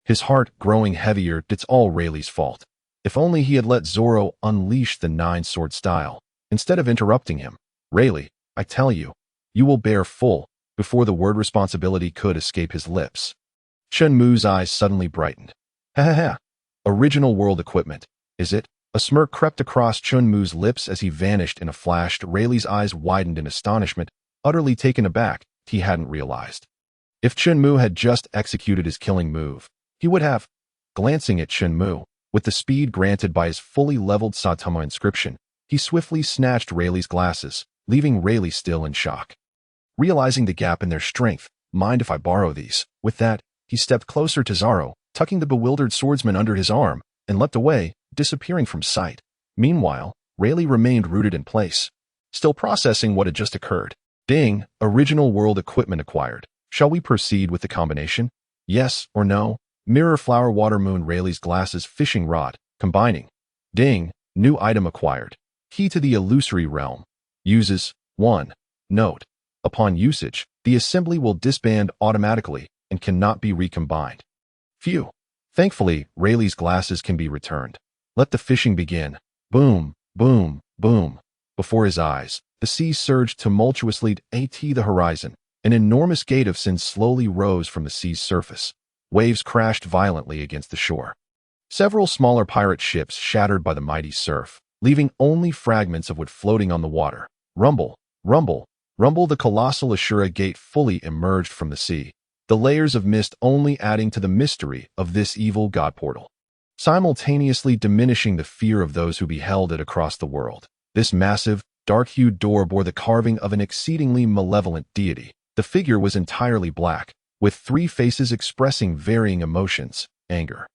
His heart growing heavier. It's all Rayleigh's fault. If only he had let Zoro unleash the nine-sword style, instead of interrupting him. Rayleigh, I tell you, you will bear full, before the word responsibility could escape his lips. Chen Mu's eyes suddenly brightened. Ha ha ha. Original world equipment, is it? A smirk crept across Chen Mu's lips as he vanished in a flash. Rayleigh's eyes widened in astonishment, utterly taken aback. He hadn't realized. If Chen Mu had just executed his killing move, he would have. Glancing at Chen Mu, with the speed granted by his fully leveled Saitama inscription, he swiftly snatched Rayleigh's glasses, leaving Rayleigh still in shock. Realizing the gap in their strength, mind if I borrow these? With that, he stepped closer to Zoro, tucking the bewildered swordsman under his arm, and leapt away, disappearing from sight. Meanwhile, Rayleigh remained rooted in place, still processing what had just occurred. Ding, original world equipment acquired. Shall we proceed with the combination? Yes or no? Mirror flower water moon Rayleigh's glasses fishing rod, combining. Ding, new item acquired. Key to the illusory realm. Uses 1. Note. Upon usage, the assembly will disband automatically and cannot be recombined. Phew. Thankfully, Rayleigh's glasses can be returned. Let the fishing begin. Boom, boom, boom. Before his eyes, the sea surged tumultuously at the horizon. An enormous gate of sin slowly rose from the sea's surface. Waves crashed violently against the shore. Several smaller pirate ships shattered by the mighty surf, leaving only fragments of wood floating on the water. Rumble, rumble, rumble. The colossal Ashura gate fully emerged from the sea, the layers of mist only adding to the mystery of this evil god portal, simultaneously diminishing the fear of those who beheld it across the world. This massive, dark-hued door bore the carving of an exceedingly malevolent deity. The figure was entirely black, with 3 faces expressing varying emotions: anger,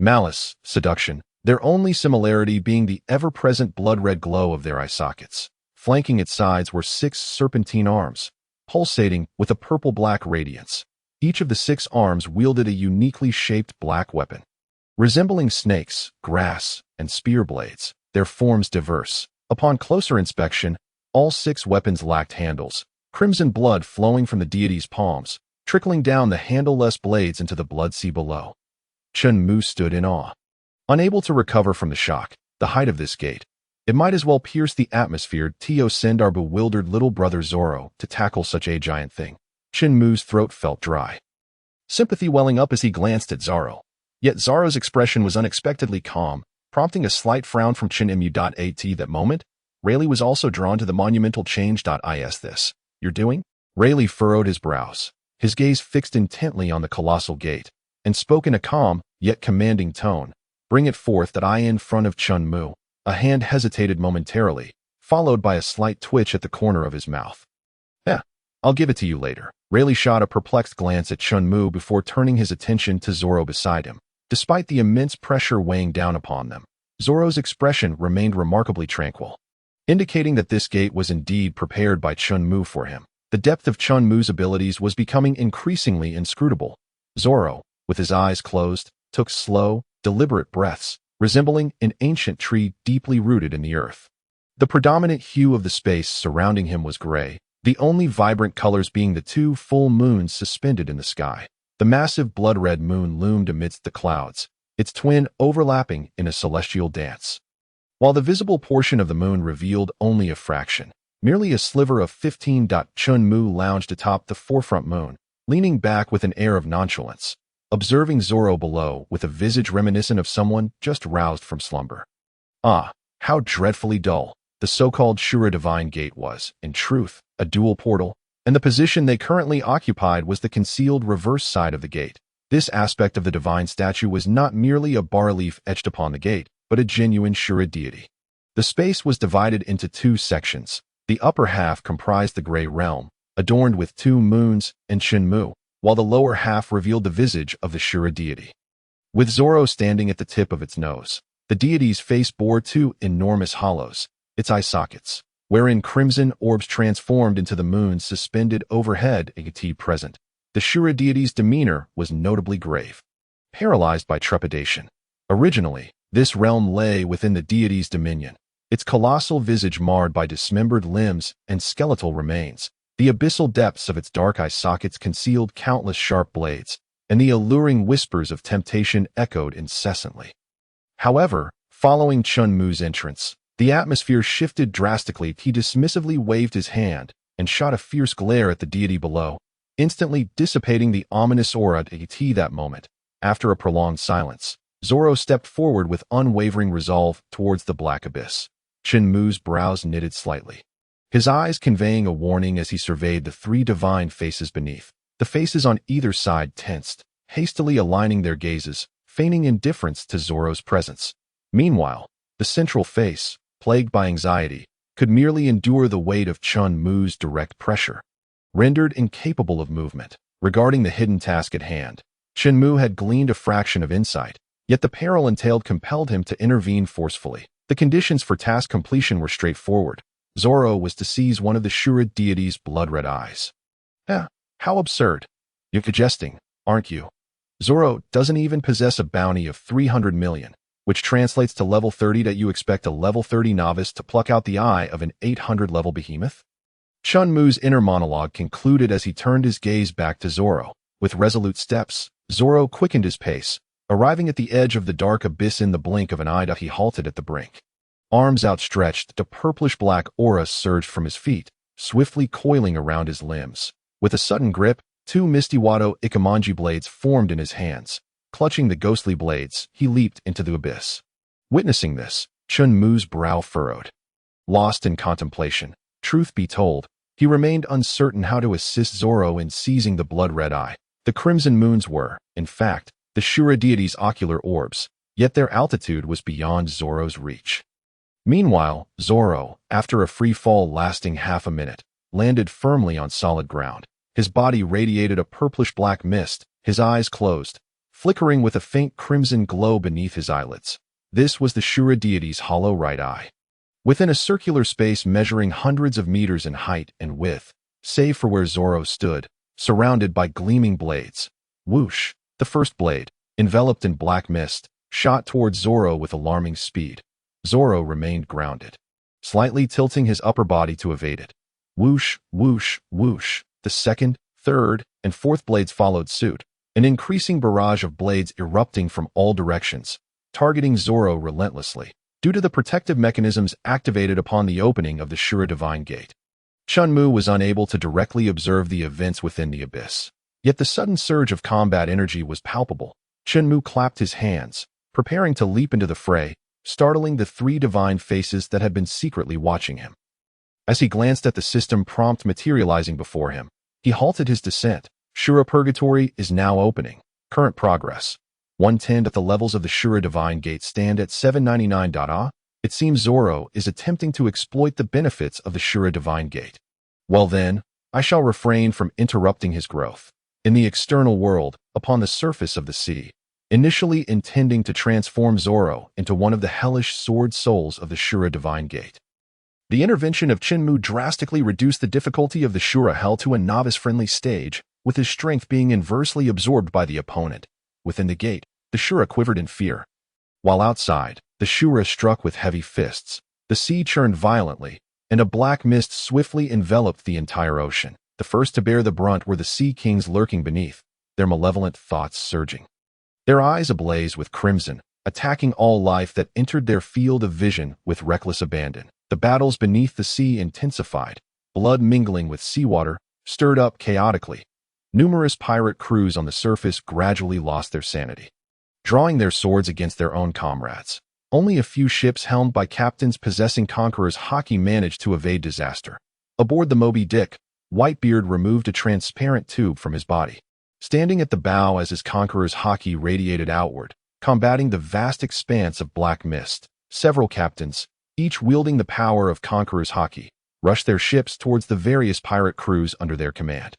malice, seduction, their only similarity being the ever-present blood-red glow of their eye sockets. Flanking its sides were 6 serpentine arms, pulsating with a purple-black radiance. Each of the 6 arms wielded a uniquely shaped black weapon. Resembling snakes, grass, and spear blades, their forms diverse. Upon closer inspection, all 6 weapons lacked handles, crimson blood flowing from the deity's palms, trickling down the handleless blades into the blood sea below. Chen Mu stood in awe. Unable to recover from the shock, the height of this gate, it might as well pierce the atmosphere to send our bewildered little brother Zoro to tackle such a giant thing. Chen Mu's throat felt dry. Sympathy welling up as he glanced at Zoro. Yet Zoro's expression was unexpectedly calm, prompting a slight frown from Chen Mu. At that moment, Rayleigh was also drawn to the monumental change. Is this you're doing? Rayleigh furrowed his brows, his gaze fixed intently on the colossal gate, and spoke in a calm, yet commanding tone. Bring it forth. In front of Chen Mu. A hand hesitated momentarily, followed by a slight twitch at the corner of his mouth. I'll give it to you later. Rayleigh shot a perplexed glance at Chen Mu before turning his attention to Zoro beside him. Despite the immense pressure weighing down upon them, Zoro's expression remained remarkably tranquil, indicating that this gate was indeed prepared by Chen Mu for him. The depth of Chen Mu's abilities was becoming increasingly inscrutable. Zoro, with his eyes closed, took slow, deliberate breaths, resembling an ancient tree deeply rooted in the earth. The predominant hue of the space surrounding him was gray, the only vibrant colors being the 2 full moons suspended in the sky. The massive blood-red moon loomed amidst the clouds, its twin overlapping in a celestial dance. While the visible portion of the moon revealed only a fraction, merely a sliver of 15. Chen Mu lounged atop the forefront moon, leaning back with an air of nonchalance, observing Zoro below with a visage reminiscent of someone just roused from slumber. How dreadfully dull the so-called Shura Divine Gate was, in truth, a dual portal, and the position they currently occupied was the concealed reverse side of the gate. This aspect of the divine statue was not merely a bas-relief etched upon the gate, but a genuine Shura deity. The space was divided into 2 sections. The upper half comprised the Grey Realm, adorned with 2 moons and Chen Mu, while the lower half revealed the visage of the Shura deity. With Zoro standing at the tip of its nose, the deity's face bore 2 enormous hollows, its eye sockets, wherein crimson orbs transformed into the moons suspended overhead. Present, the Shura deity's demeanor was notably grave, paralyzed by trepidation. Originally, this realm lay within the deity's dominion, its colossal visage marred by dismembered limbs and skeletal remains. The abyssal depths of its dark eye sockets concealed countless sharp blades, and the alluring whispers of temptation echoed incessantly. However, following Chen Mu's entrance, the atmosphere shifted drastically. He dismissively waved his hand and shot a fierce glare at the deity below, instantly dissipating the ominous aura. That moment, after a prolonged silence, Zoro stepped forward with unwavering resolve towards the black abyss. Chen Mu's brows knitted slightly, his eyes conveying a warning as he surveyed the 3 divine faces beneath. The faces on either side tensed, hastily aligning their gazes, feigning indifference to Zoro's presence. Meanwhile, the central face, plagued by anxiety, could merely endure the weight of Chen Mu's direct pressure. Rendered incapable of movement, regarding the hidden task at hand, Chen Mu had gleaned a fraction of insight, yet the peril entailed compelled him to intervene forcefully. The conditions for task completion were straightforward. Zoro was to seize one of the Shura deity's blood-red eyes. How absurd. You're jesting, aren't you? Zoro doesn't even possess a bounty of 300 million, which translates to level 30. You expect a level 30 novice to pluck out the eye of an 800-level behemoth? Chen Mu's inner monologue concluded as he turned his gaze back to Zoro. With resolute steps, Zoro quickened his pace, arriving at the edge of the dark abyss in the blink of an eye. He halted at the brink. Arms outstretched, a purplish-black aura surged from his feet, swiftly coiling around his limbs. With a sudden grip, 2 Misty Wado Ikamanji blades formed in his hands. Clutching the ghostly blades, he leaped into the abyss. Witnessing this, Chen Mu's brow furrowed. Lost in contemplation, truth be told, he remained uncertain how to assist Zoro in seizing the blood-red eye. The crimson moons were, in fact, the Shura deity's ocular orbs, yet their altitude was beyond Zoro's reach. Meanwhile, Zoro, after a free fall lasting half a minute, landed firmly on solid ground. His body radiated a purplish-black mist, his eyes closed, flickering with a faint crimson glow beneath his eyelids. This was the Shura deity's hollow right eye. Within a circular space measuring hundreds of meters in height and width, save for where Zoro stood, surrounded by gleaming blades. Whoosh! The first blade, enveloped in black mist, shot towards Zoro with alarming speed. Zoro remained grounded, slightly tilting his upper body to evade it. Whoosh, whoosh, whoosh. The second, third, and fourth blades followed suit, an increasing barrage of blades erupting from all directions, targeting Zoro relentlessly, due to the protective mechanisms activated upon the opening of the Shura Divine Gate. Chen Mu was unable to directly observe the events within the abyss. Yet the sudden surge of combat energy was palpable. Chen Mu clapped his hands, preparing to leap into the fray, startling the three divine faces that had been secretly watching him. As he glanced at the system prompt materializing before him, he halted his descent. Shura Purgatory is now opening. Current progress. 110 at the levels of the Shura Divine Gate stand at 799. It seems Zoro is attempting to exploit the benefits of the Shura Divine Gate. Well then, I shall refrain from interrupting his growth. In the external world, upon the surface of the sea, initially intending to transform Zoro into one of the hellish sword souls of the Shura Divine Gate. The intervention of Chen Mu drastically reduced the difficulty of the Shura Hell to a novice-friendly stage, with his strength being inversely absorbed by the opponent. Within the gate, the Shura quivered in fear. While outside, the Shura struck with heavy fists. The sea churned violently, and a black mist swiftly enveloped the entire ocean. The first to bear the brunt were the Sea Kings lurking beneath, their malevolent thoughts surging. Their eyes ablaze with crimson, attacking all life that entered their field of vision with reckless abandon. The battles beneath the sea intensified, blood mingling with seawater, stirred up chaotically. Numerous pirate crews on the surface gradually lost their sanity, drawing their swords against their own comrades. Only a few ships helmed by captains possessing Conqueror's Haki managed to evade disaster. Aboard the Moby Dick, Whitebeard removed a transparent tube from his body, standing at the bow as his Conqueror's Haki radiated outward, combating the vast expanse of black mist. Several captains, each wielding the power of Conqueror's Haki, rushed their ships towards the various pirate crews under their command.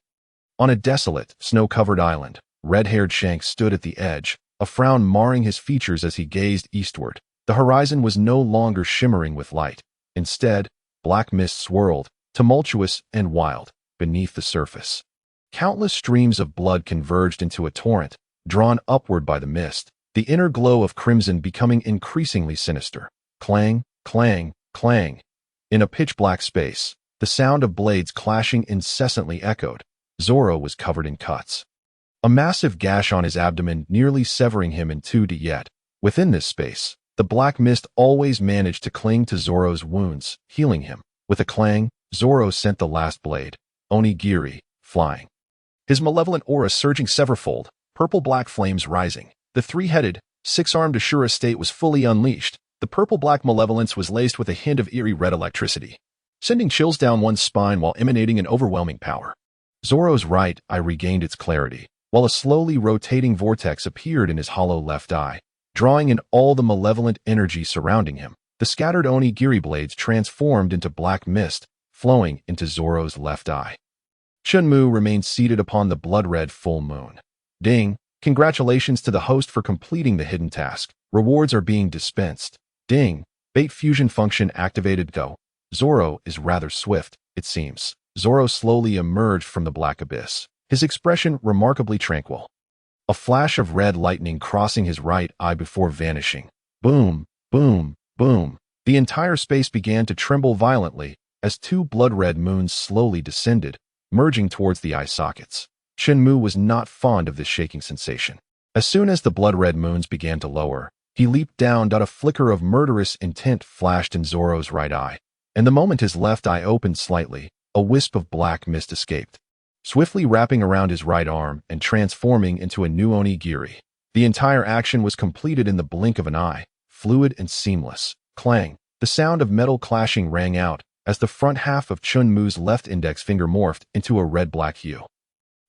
On a desolate, snow-covered island, red-haired Shanks stood at the edge, a frown marring his features as he gazed eastward. The horizon was no longer shimmering with light. Instead, black mist swirled, tumultuous and wild, beneath the surface. Countless streams of blood converged into a torrent, drawn upward by the mist, the inner glow of crimson becoming increasingly sinister. Clang, clang, clang. In a pitch-black space, the sound of blades clashing incessantly echoed. Zoro was covered in cuts, a massive gash on his abdomen nearly severing him in two. Yet, within this space, the black mist always managed to cling to Zoro's wounds, healing him. With a clang, Zoro sent the last blade, onigiri, flying. His malevolent aura surging severfold, purple-black flames rising. The three-headed, six-armed Ashura state was fully unleashed. The purple-black malevolence was laced with a hint of eerie red electricity, sending chills down one's spine while emanating an overwhelming power. Zoro's right eye regained its clarity, while a slowly rotating vortex appeared in his hollow left eye, drawing in all the malevolent energy surrounding him. The scattered onigiri blades transformed into black mist, flowing into Zoro's left eye. Chen Mu remained seated upon the blood-red full moon. Ding! Congratulations to the host for completing the hidden task. Rewards are being dispensed. Ding! Bait fusion function activated. Go. Zoro is rather swift, it seems. Zoro slowly emerged from the black abyss, his expression remarkably tranquil. A flash of red lightning crossing his right eye before vanishing. Boom, boom, boom. The entire space began to tremble violently as two blood-red moons slowly descended, merging towards the eye sockets. Chen Mu was not fond of this shaking sensation. As soon as the blood-red moons began to lower, he leaped down. A flicker of murderous intent flashed in Zoro's right eye, and the moment his left eye opened slightly, a wisp of black mist escaped, swiftly wrapping around his right arm and transforming into a new onigiri. The entire action was completed in the blink of an eye, fluid and seamless. Clang! The sound of metal clashing rang out as the front half of Chen Mu's left index finger morphed into a red-black hue,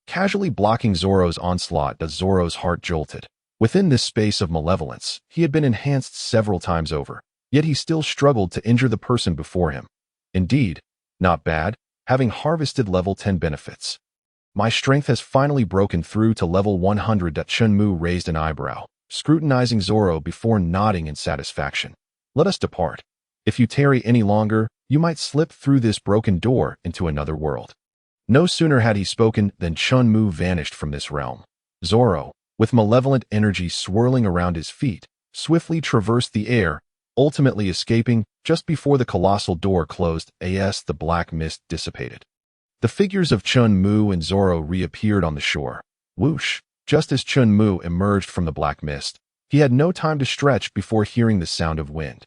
casually blocking Zoro's onslaught. Zoro's heart jolted. Within this space of malevolence, he had been enhanced several times over, yet he still struggled to injure the person before him. Indeed, not bad, having harvested level 10 benefits. My strength has finally broken through to level 100. Chen Mu raised an eyebrow, scrutinizing Zoro before nodding in satisfaction. Let us depart. If you tarry any longer, you might slip through this broken door into another world. No sooner had he spoken than Chen Mu vanished from this realm. Zoro, with malevolent energy swirling around his feet, swiftly traversed the air, ultimately escaping just before the colossal door closed as the black mist dissipated. The figures of Chen Mu and Zoro reappeared on the shore. Whoosh! Just as Chen Mu emerged from the black mist, he had no time to stretch before hearing the sound of wind.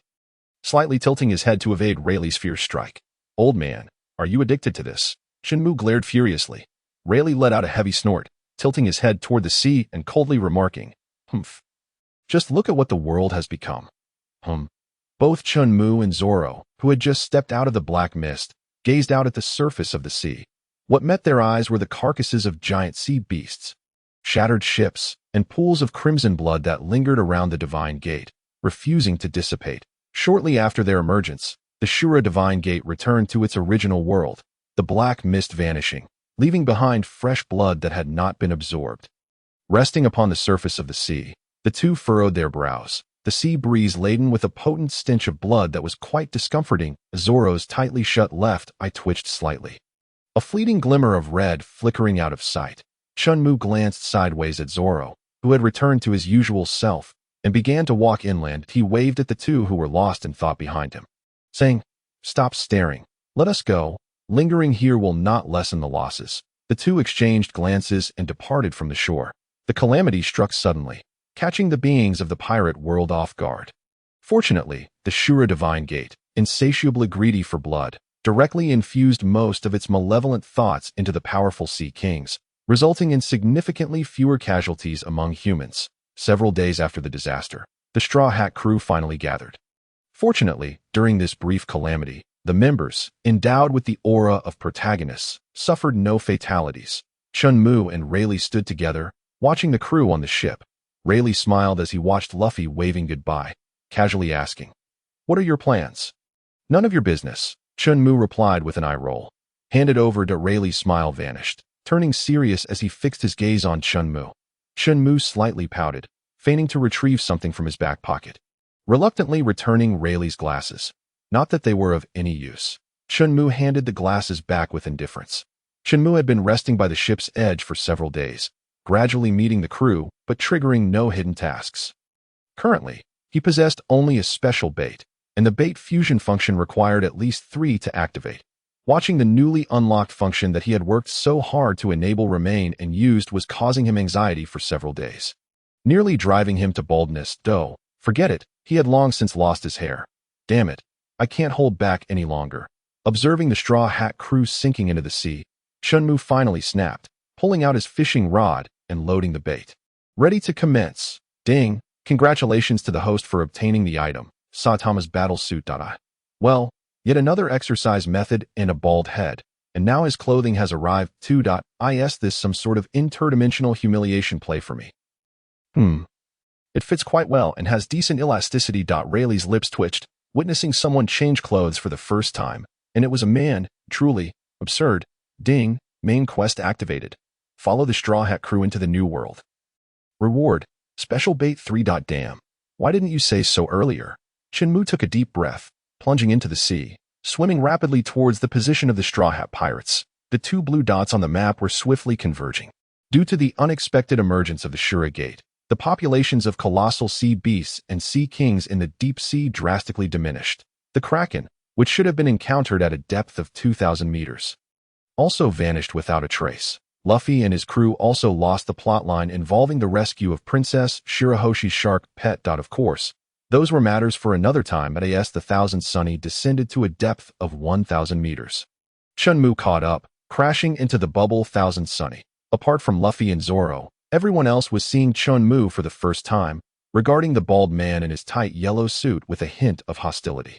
Slightly tilting his head to evade Rayleigh's fierce strike. "Old man, are you addicted to this?" Chen Mu glared furiously. Rayleigh let out a heavy snort, tilting his head toward the sea and coldly remarking, "Humph. Just look at what the world has become." Both Chen Mu and Zoro, who had just stepped out of the black mist, gazed out at the surface of the sea. What met their eyes were the carcasses of giant sea beasts, shattered ships, and pools of crimson blood that lingered around the Divine Gate, refusing to dissipate. Shortly after their emergence, the Shura Divine Gate returned to its original world, the black mist vanishing, leaving behind fresh blood that had not been absorbed. Resting upon the surface of the sea, the two furrowed their brows, the sea breeze laden with a potent stench of blood that was quite discomforting. Zoro's tightly shut left eye twitched slightly. A fleeting glimmer of red flickering out of sight. Chen Mu glanced sideways at Zoro, who had returned to his usual self, and began to walk inland. He waved at the two who were lost in thought behind him, saying, "Stop staring. Let us go. Lingering here will not lessen the losses." The two exchanged glances and departed from the shore. The calamity struck suddenly, catching the beings of the pirate world off guard. Fortunately, the Shura Divine Gate, insatiably greedy for blood, directly infused most of its malevolent thoughts into the powerful Sea Kings, resulting in significantly fewer casualties among humans. Several days after the disaster, the Straw Hat crew finally gathered. Fortunately, during this brief calamity, the members, endowed with the aura of protagonists, suffered no fatalities. Chen Mu and Rayleigh stood together, watching the crew on the ship. Rayleigh smiled as he watched Luffy waving goodbye, casually asking, "What are your plans?" "None of your business," Chen Mu replied with an eye roll. Handed over to Rayleigh's smile vanished, turning serious as he fixed his gaze on Chen Mu. Chen Mu slightly pouted, feigning to retrieve something from his back pocket, reluctantly returning Rayleigh's glasses. Not that they were of any use. Chen Mu handed the glasses back with indifference. Chen Mu had been resting by the ship's edge for several days, gradually meeting the crew, but triggering no hidden tasks. Currently, he possessed only a special bait, and the bait fusion function required at least 3 to activate. Watching the newly unlocked function that he had worked so hard to enable remain and used was causing him anxiety for several days, nearly driving him to baldness. Though, forget it, he had long since lost his hair. "Damn it, I can't hold back any longer." Observing the Straw Hat crew sinking into the sea, Chen Mu finally snapped, pulling out his fishing rod and loading the bait. "Ready to commence." Ding! Congratulations to the host for obtaining the item, Saitama's battle suit. Well, yet another exercise method and a bald head, and now his clothing has arrived. Is this some sort of interdimensional humiliation play for me? It fits quite well and has decent elasticity. Rayleigh's lips twitched, witnessing someone change clothes for the first time, and it was a man. Truly absurd. Ding! Main quest activated. Follow the Straw Hat crew into the new world. Reward: special bait 3. Damn. Why didn't you say so earlier? Chen Mu took a deep breath, plunging into the sea, swimming rapidly towards the position of the Straw Hat pirates. The 2 blue dots on the map were swiftly converging. Due to the unexpected emergence of the Shura Gate, the populations of colossal sea beasts and sea kings in the deep sea drastically diminished. The Kraken, which should have been encountered at a depth of 2,000 meters, also vanished without a trace. Luffy and his crew also lost the plotline involving the rescue of Princess Shirahoshi's shark pet. Of course, those were matters for another time. As the Thousand Sunny descended to a depth of 1,000 meters, Chen Mu caught up, crashing into the bubble Thousand Sunny. Apart from Luffy and Zoro, everyone else was seeing Chen Mu for the first time, regarding the bald man in his tight yellow suit with a hint of hostility.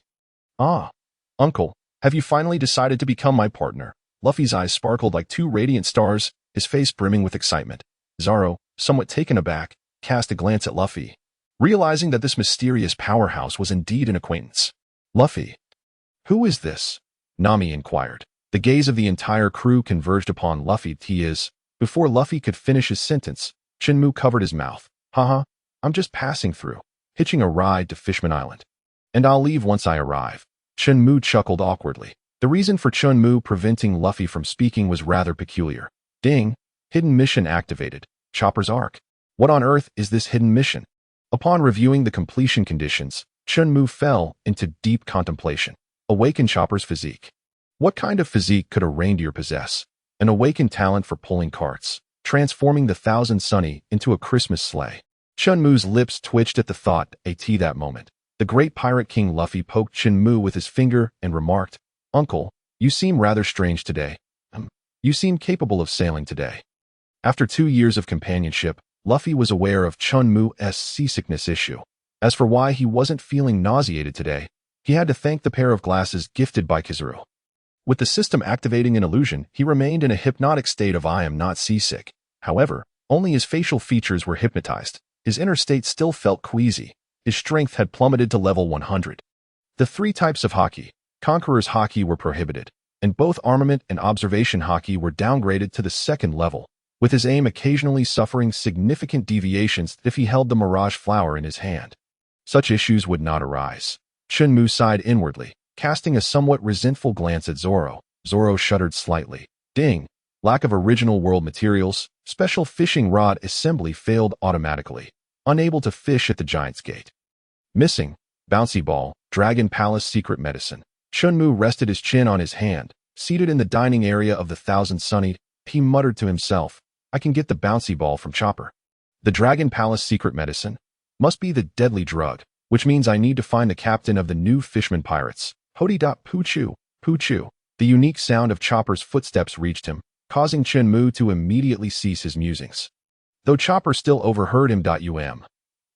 "Ah, uncle, have you finally decided to become my partner?" Luffy's eyes sparkled like 2 radiant stars, his face brimming with excitement. Zoro, somewhat taken aback, cast a glance at Luffy, realizing that this mysterious powerhouse was indeed an acquaintance. "Luffy, who is this?" Nami inquired. The gaze of the entire crew converged upon Luffy. Before Luffy could finish his sentence, Chen Mu covered his mouth. "Haha, I'm just passing through, hitching a ride to Fishman Island. And I'll leave once I arrive." Chen Mu chuckled awkwardly. The reason for Chen Mu preventing Luffy from speaking was rather peculiar. Ding! Hidden mission activated. Chopper's arc. What on earth is this hidden mission? Upon reviewing the completion conditions, Chen Mu fell into deep contemplation. Awaken Chopper's physique. What kind of physique could a reindeer possess? An awakened talent for pulling carts, transforming the Thousand Sunny into a Christmas sleigh. Chen Mu's lips twitched at the thought. That moment, the great pirate king Luffy poked Chen Mu with his finger and remarked, "Uncle, you seem rather strange today. You seem capable of sailing today." After 2 years of companionship, Luffy was aware of Chen Mu's seasickness issue. As for why he wasn't feeling nauseated today, he had to thank the pair of glasses gifted by Kizaru. With the system activating an illusion, he remained in a hypnotic state of "I am not seasick." However, only his facial features were hypnotized. His inner state still felt queasy. His strength had plummeted to level 100. The 3 types of Haki, Conqueror's Haki, were prohibited, and both Armament and Observation Haki were downgraded to the 2nd level, with his aim occasionally suffering significant deviations if he held the Mirage Flower in his hand. Such issues would not arise. Chen Mu sighed inwardly, casting a somewhat resentful glance at Zoro. Zoro shuddered slightly. Ding! Lack of original world materials, special fishing rod assembly failed automatically. Unable to fish at the Giant's Gate. Missing, bouncy ball, Dragon Palace secret medicine. Chen Mu rested his chin on his hand. Seated in the dining area of the Thousand Sunny, he muttered to himself, "I can get the bouncy ball from Chopper. The Dragon Palace secret medicine must be the deadly drug, which means I need to find the captain of the new Fishman pirates." Poochoo, poochoo. The unique sound of Chopper's footsteps reached him, causing Chen Mu to immediately cease his musings. Though Chopper still overheard him.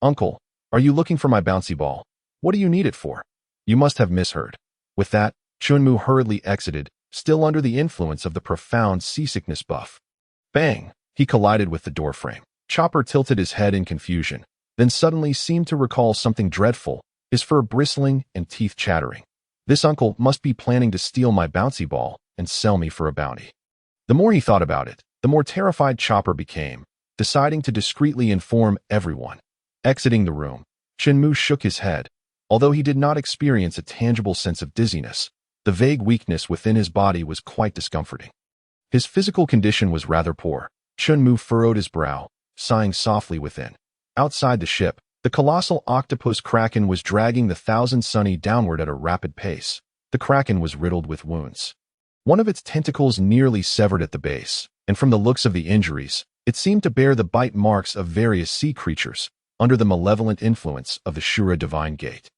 "Uncle, are you looking for my bouncy ball? What do you need it for? You must have misheard." With that, Chen Mu hurriedly exited, still under the influence of the profound seasickness buff. Bang! He collided with the doorframe. Chopper tilted his head in confusion, then suddenly seemed to recall something dreadful, his fur bristling and teeth chattering. This uncle must be planning to steal my bouncy ball and sell me for a bounty. The more he thought about it, the more terrified Chopper became, deciding to discreetly inform everyone. Exiting the room, Chen Mu shook his head. Although he did not experience a tangible sense of dizziness, the vague weakness within his body was quite discomforting. His physical condition was rather poor. Chen Mu furrowed his brow, sighing softly within. Outside the ship, the colossal octopus Kraken was dragging the Thousand Sunny downward at a rapid pace. The Kraken was riddled with wounds. One of its tentacles nearly severed at the base, and from the looks of the injuries, it seemed to bear the bite marks of various sea creatures, under the malevolent influence of the Shura Divine Gate.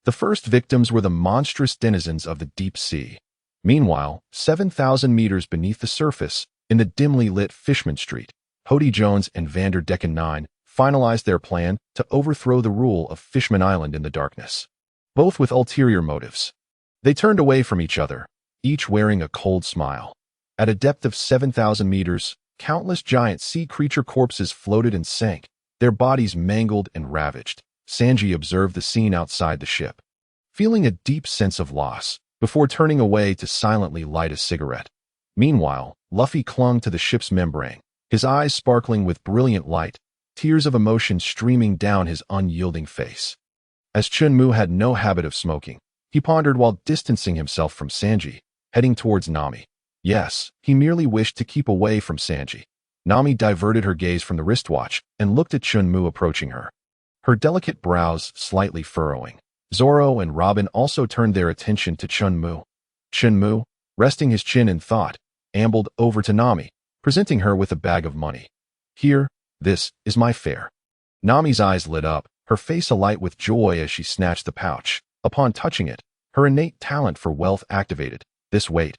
The first victims were the monstrous denizens of the deep sea. Meanwhile, 7,000 meters beneath the surface, in the dimly lit Fishman Street, Hody Jones and Vanderdecken 9 finalized their plan to overthrow the rule of Fishman Island in the darkness. Both with ulterior motives. They turned away from each other, each wearing a cold smile. At a depth of 7,000 meters, countless giant sea creature corpses floated and sank, their bodies mangled and ravaged. Sanji observed the scene outside the ship, feeling a deep sense of loss, before turning away to silently light a cigarette. Meanwhile, Luffy clung to the ship's membrane, his eyes sparkling with brilliant light, tears of emotion streaming down his unyielding face. As Chen Mu had no habit of smoking, he pondered while distancing himself from Sanji, heading towards Nami. Yes, he merely wished to keep away from Sanji. Nami diverted her gaze from the wristwatch and looked at Chen Mu approaching her, her delicate brows slightly furrowing. Zoro and Robin also turned their attention to Chen Mu. Chen Mu, resting his chin in thought, ambled over to Nami, presenting her with a bag of money. "Here, this is my fare." Nami's eyes lit up, her face alight with joy as she snatched the pouch. Upon touching it, her innate talent for wealth activated. "This weight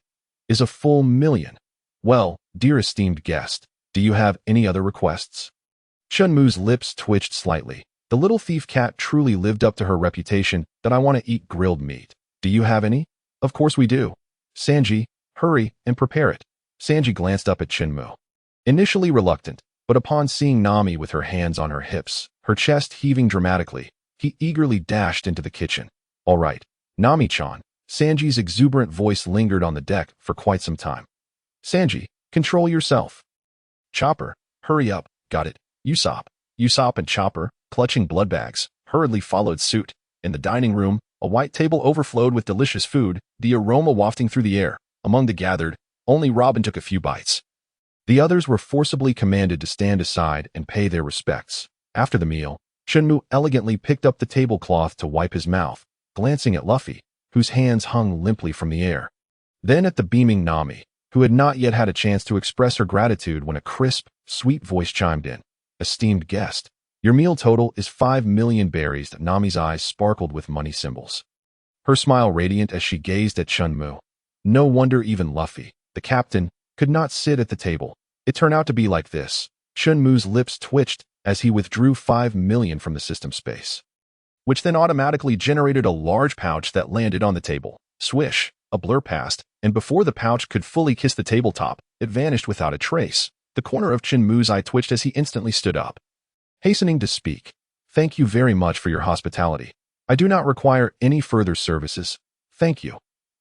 is a full 1,000,000. Well, dear esteemed guest, do you have any other requests?" Chen Mu's lips twitched slightly. The little thief cat truly lived up to her reputation that "I want to eat grilled meat. Do you have any?" "Of course we do. Sanji, hurry and prepare it." Sanji glanced up at Chen Mu. Initially reluctant, but upon seeing Nami with her hands on her hips, her chest heaving dramatically, he eagerly dashed into the kitchen. "All right, Nami-chan." Sanji's exuberant voice lingered on the deck for quite some time. "Sanji, control yourself." "Chopper, hurry up." "Got it." Usopp and Chopper, clutching blood bags, hurriedly followed suit. In the dining room, A white table overflowed with delicious food, the aroma wafting through the air. Among the gathered, only Robin took a few bites. The others were forcibly commanded to stand aside and pay their respects. After the meal, Chen Mu elegantly picked up the tablecloth to wipe his mouth, glancing at Luffy, whose hands hung limply from the air. Then at the beaming Nami, who had not yet had a chance to express her gratitude when a crisp, sweet voice chimed in. Esteemed guest, your meal total is 5 million berries. Nami's eyes sparkled with money symbols. Her smile radiant as she gazed at Chen Mu. No wonder even Luffy, the captain, could not sit at the table. It turned out to be like this. Chen Mu's lips twitched as he withdrew 5 million from the system space, which then automatically generated a large pouch that landed on the table. Swish, a blur passed, and before the pouch could fully kiss the tabletop, it vanished without a trace. The corner of Chen Mu's eye twitched as he instantly stood up, hastening to speak. Thank you very much for your hospitality. I do not require any further services. Thank you.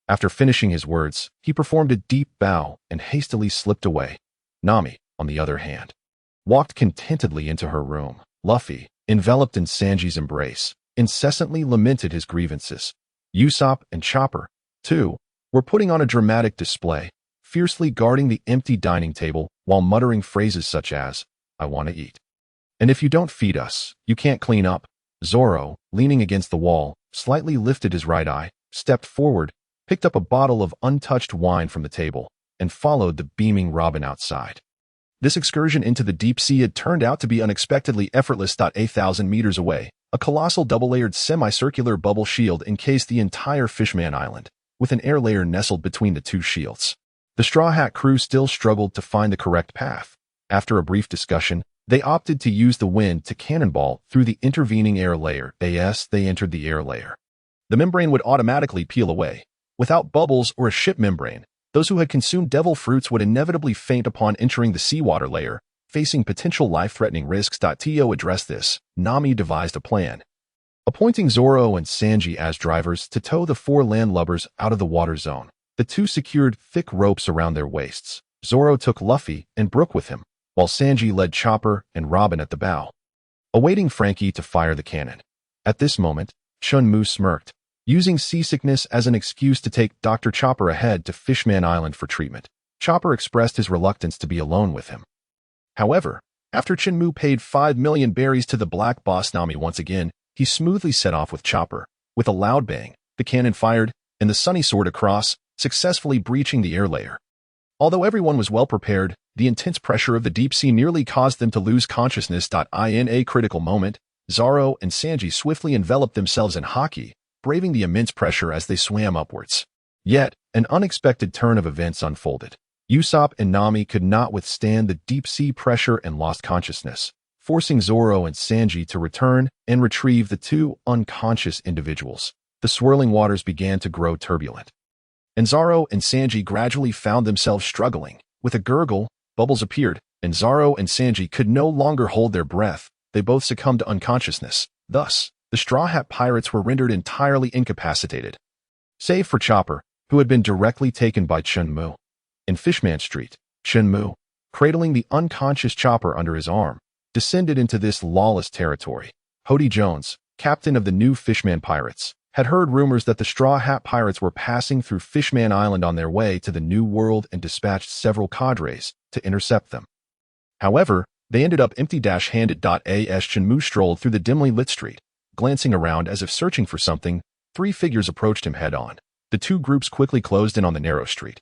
After finishing his words, he performed a deep bow and hastily slipped away. Nami, on the other hand, walked contentedly into her room. Luffy, enveloped in Sanji's embrace, incessantly lamented his grievances. Usopp and Chopper, too, were putting on a dramatic display, fiercely guarding the empty dining table while muttering phrases such as, I want to eat. And if you don't feed us, you can't clean up. Zoro, leaning against the wall, slightly lifted his right eye, stepped forward, picked up a bottle of untouched wine from the table, and followed the beaming Robin outside. This excursion into the deep sea had turned out to be unexpectedly effortless. 1,000 meters away, a colossal double-layered semicircular bubble shield encased the entire Fishman Island, with an air layer nestled between the two shields. The Straw Hat crew still struggled to find the correct path. After a brief discussion, they opted to use the wind to cannonball through the intervening air layer. As they entered the air layer, the membrane would automatically peel away. Without bubbles or a ship membrane, those who had consumed devil fruits would inevitably faint upon entering the seawater layer, facing potential life-threatening risks. To address this, Nami devised a plan. Appointing Zoro and Sanji as drivers to tow the 4 landlubbers out of the water zone, the two secured thick ropes around their waists. Zoro took Luffy and Brook with him, while Sanji led Chopper and Robin at the bow, awaiting Frankie to fire the cannon. At this moment, Chen Mu smirked, using seasickness as an excuse to take Dr. Chopper ahead to Fishman Island for treatment. Chopper expressed his reluctance to be alone with him. However, after Chen Mu paid 5 million berries to the Black Boss Nami once again, he smoothly set off with Chopper. With a loud bang, the cannon fired, and the Sunny soared across, successfully breaching the air layer. Although everyone was well prepared, the intense pressure of the deep sea nearly caused them to lose consciousness. In a critical moment, Zoro and Sanji swiftly enveloped themselves in Haki, braving the immense pressure as they swam upwards. Yet, an unexpected turn of events unfolded. Usopp and Nami could not withstand the deep-sea pressure and lost consciousness, forcing Zoro and Sanji to return and retrieve the two unconscious individuals. The swirling waters began to grow turbulent, and Zoro and Sanji gradually found themselves struggling. With a gurgle, bubbles appeared, and Zoro and Sanji could no longer hold their breath. They both succumbed to unconsciousness. Thus, the Straw Hat Pirates were rendered entirely incapacitated, save for Chopper, who had been directly taken by Chen Mu. In Fishman Street, Chen Mu, cradling the unconscious Chopper under his arm, descended into this lawless territory. Hody Jones, captain of the new Fishman Pirates, had heard rumors that the Straw Hat Pirates were passing through Fishman Island on their way to the New World and dispatched several cadres to intercept them. However, they ended up empty-handed. As Chen Mu strolled through the dimly lit street, glancing around as if searching for something, 3 figures approached him head-on. The two groups quickly closed in on the narrow street,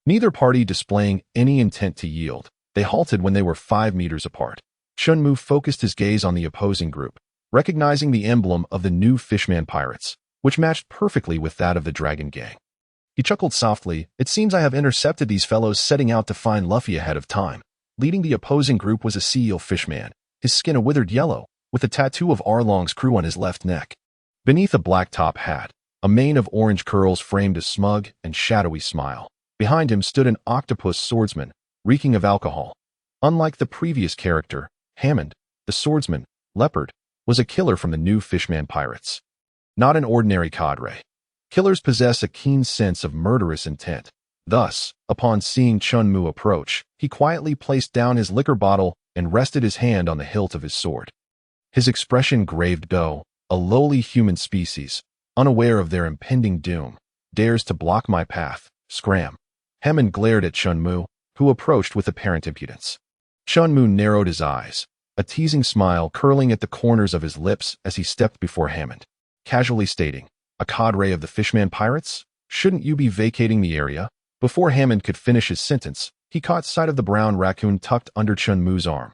neither party displaying any intent to yield. They halted when they were 5 meters apart. Chen Mu focused his gaze on the opposing group, recognizing the emblem of the new Fishman Pirates, which matched perfectly with that of the Dragon Gang. He chuckled softly. It seems I have intercepted these fellows setting out to find Luffy ahead of time. Leading the opposing group was a seal fishman, his skin a withered yellow, with a tattoo of Arlong's crew on his left neck. Beneath a black top hat, a mane of orange curls framed a smug and shadowy smile. Behind him stood an octopus swordsman, reeking of alcohol. Unlike the previous character, Hammond, the swordsman, Leopard, was a killer from the new Fishman Pirates. Not an ordinary cadre. Killers possess a keen sense of murderous intent. Thus, upon seeing Chen Mu approach, he quietly placed down his liquor bottle and rested his hand on the hilt of his sword. His expression graved, though, a lowly human species, unaware of their impending doom, dares to block my path. Scram. Hammond glared at Chen Mu, who approached with apparent impudence. Chen Mu narrowed his eyes, a teasing smile curling at the corners of his lips as he stepped before Hammond, casually stating, "A cadre of the Fishman pirates? Shouldn't you be vacating the area?" Before Hammond could finish his sentence, he caught sight of the brown raccoon tucked under Chen Mu's arm.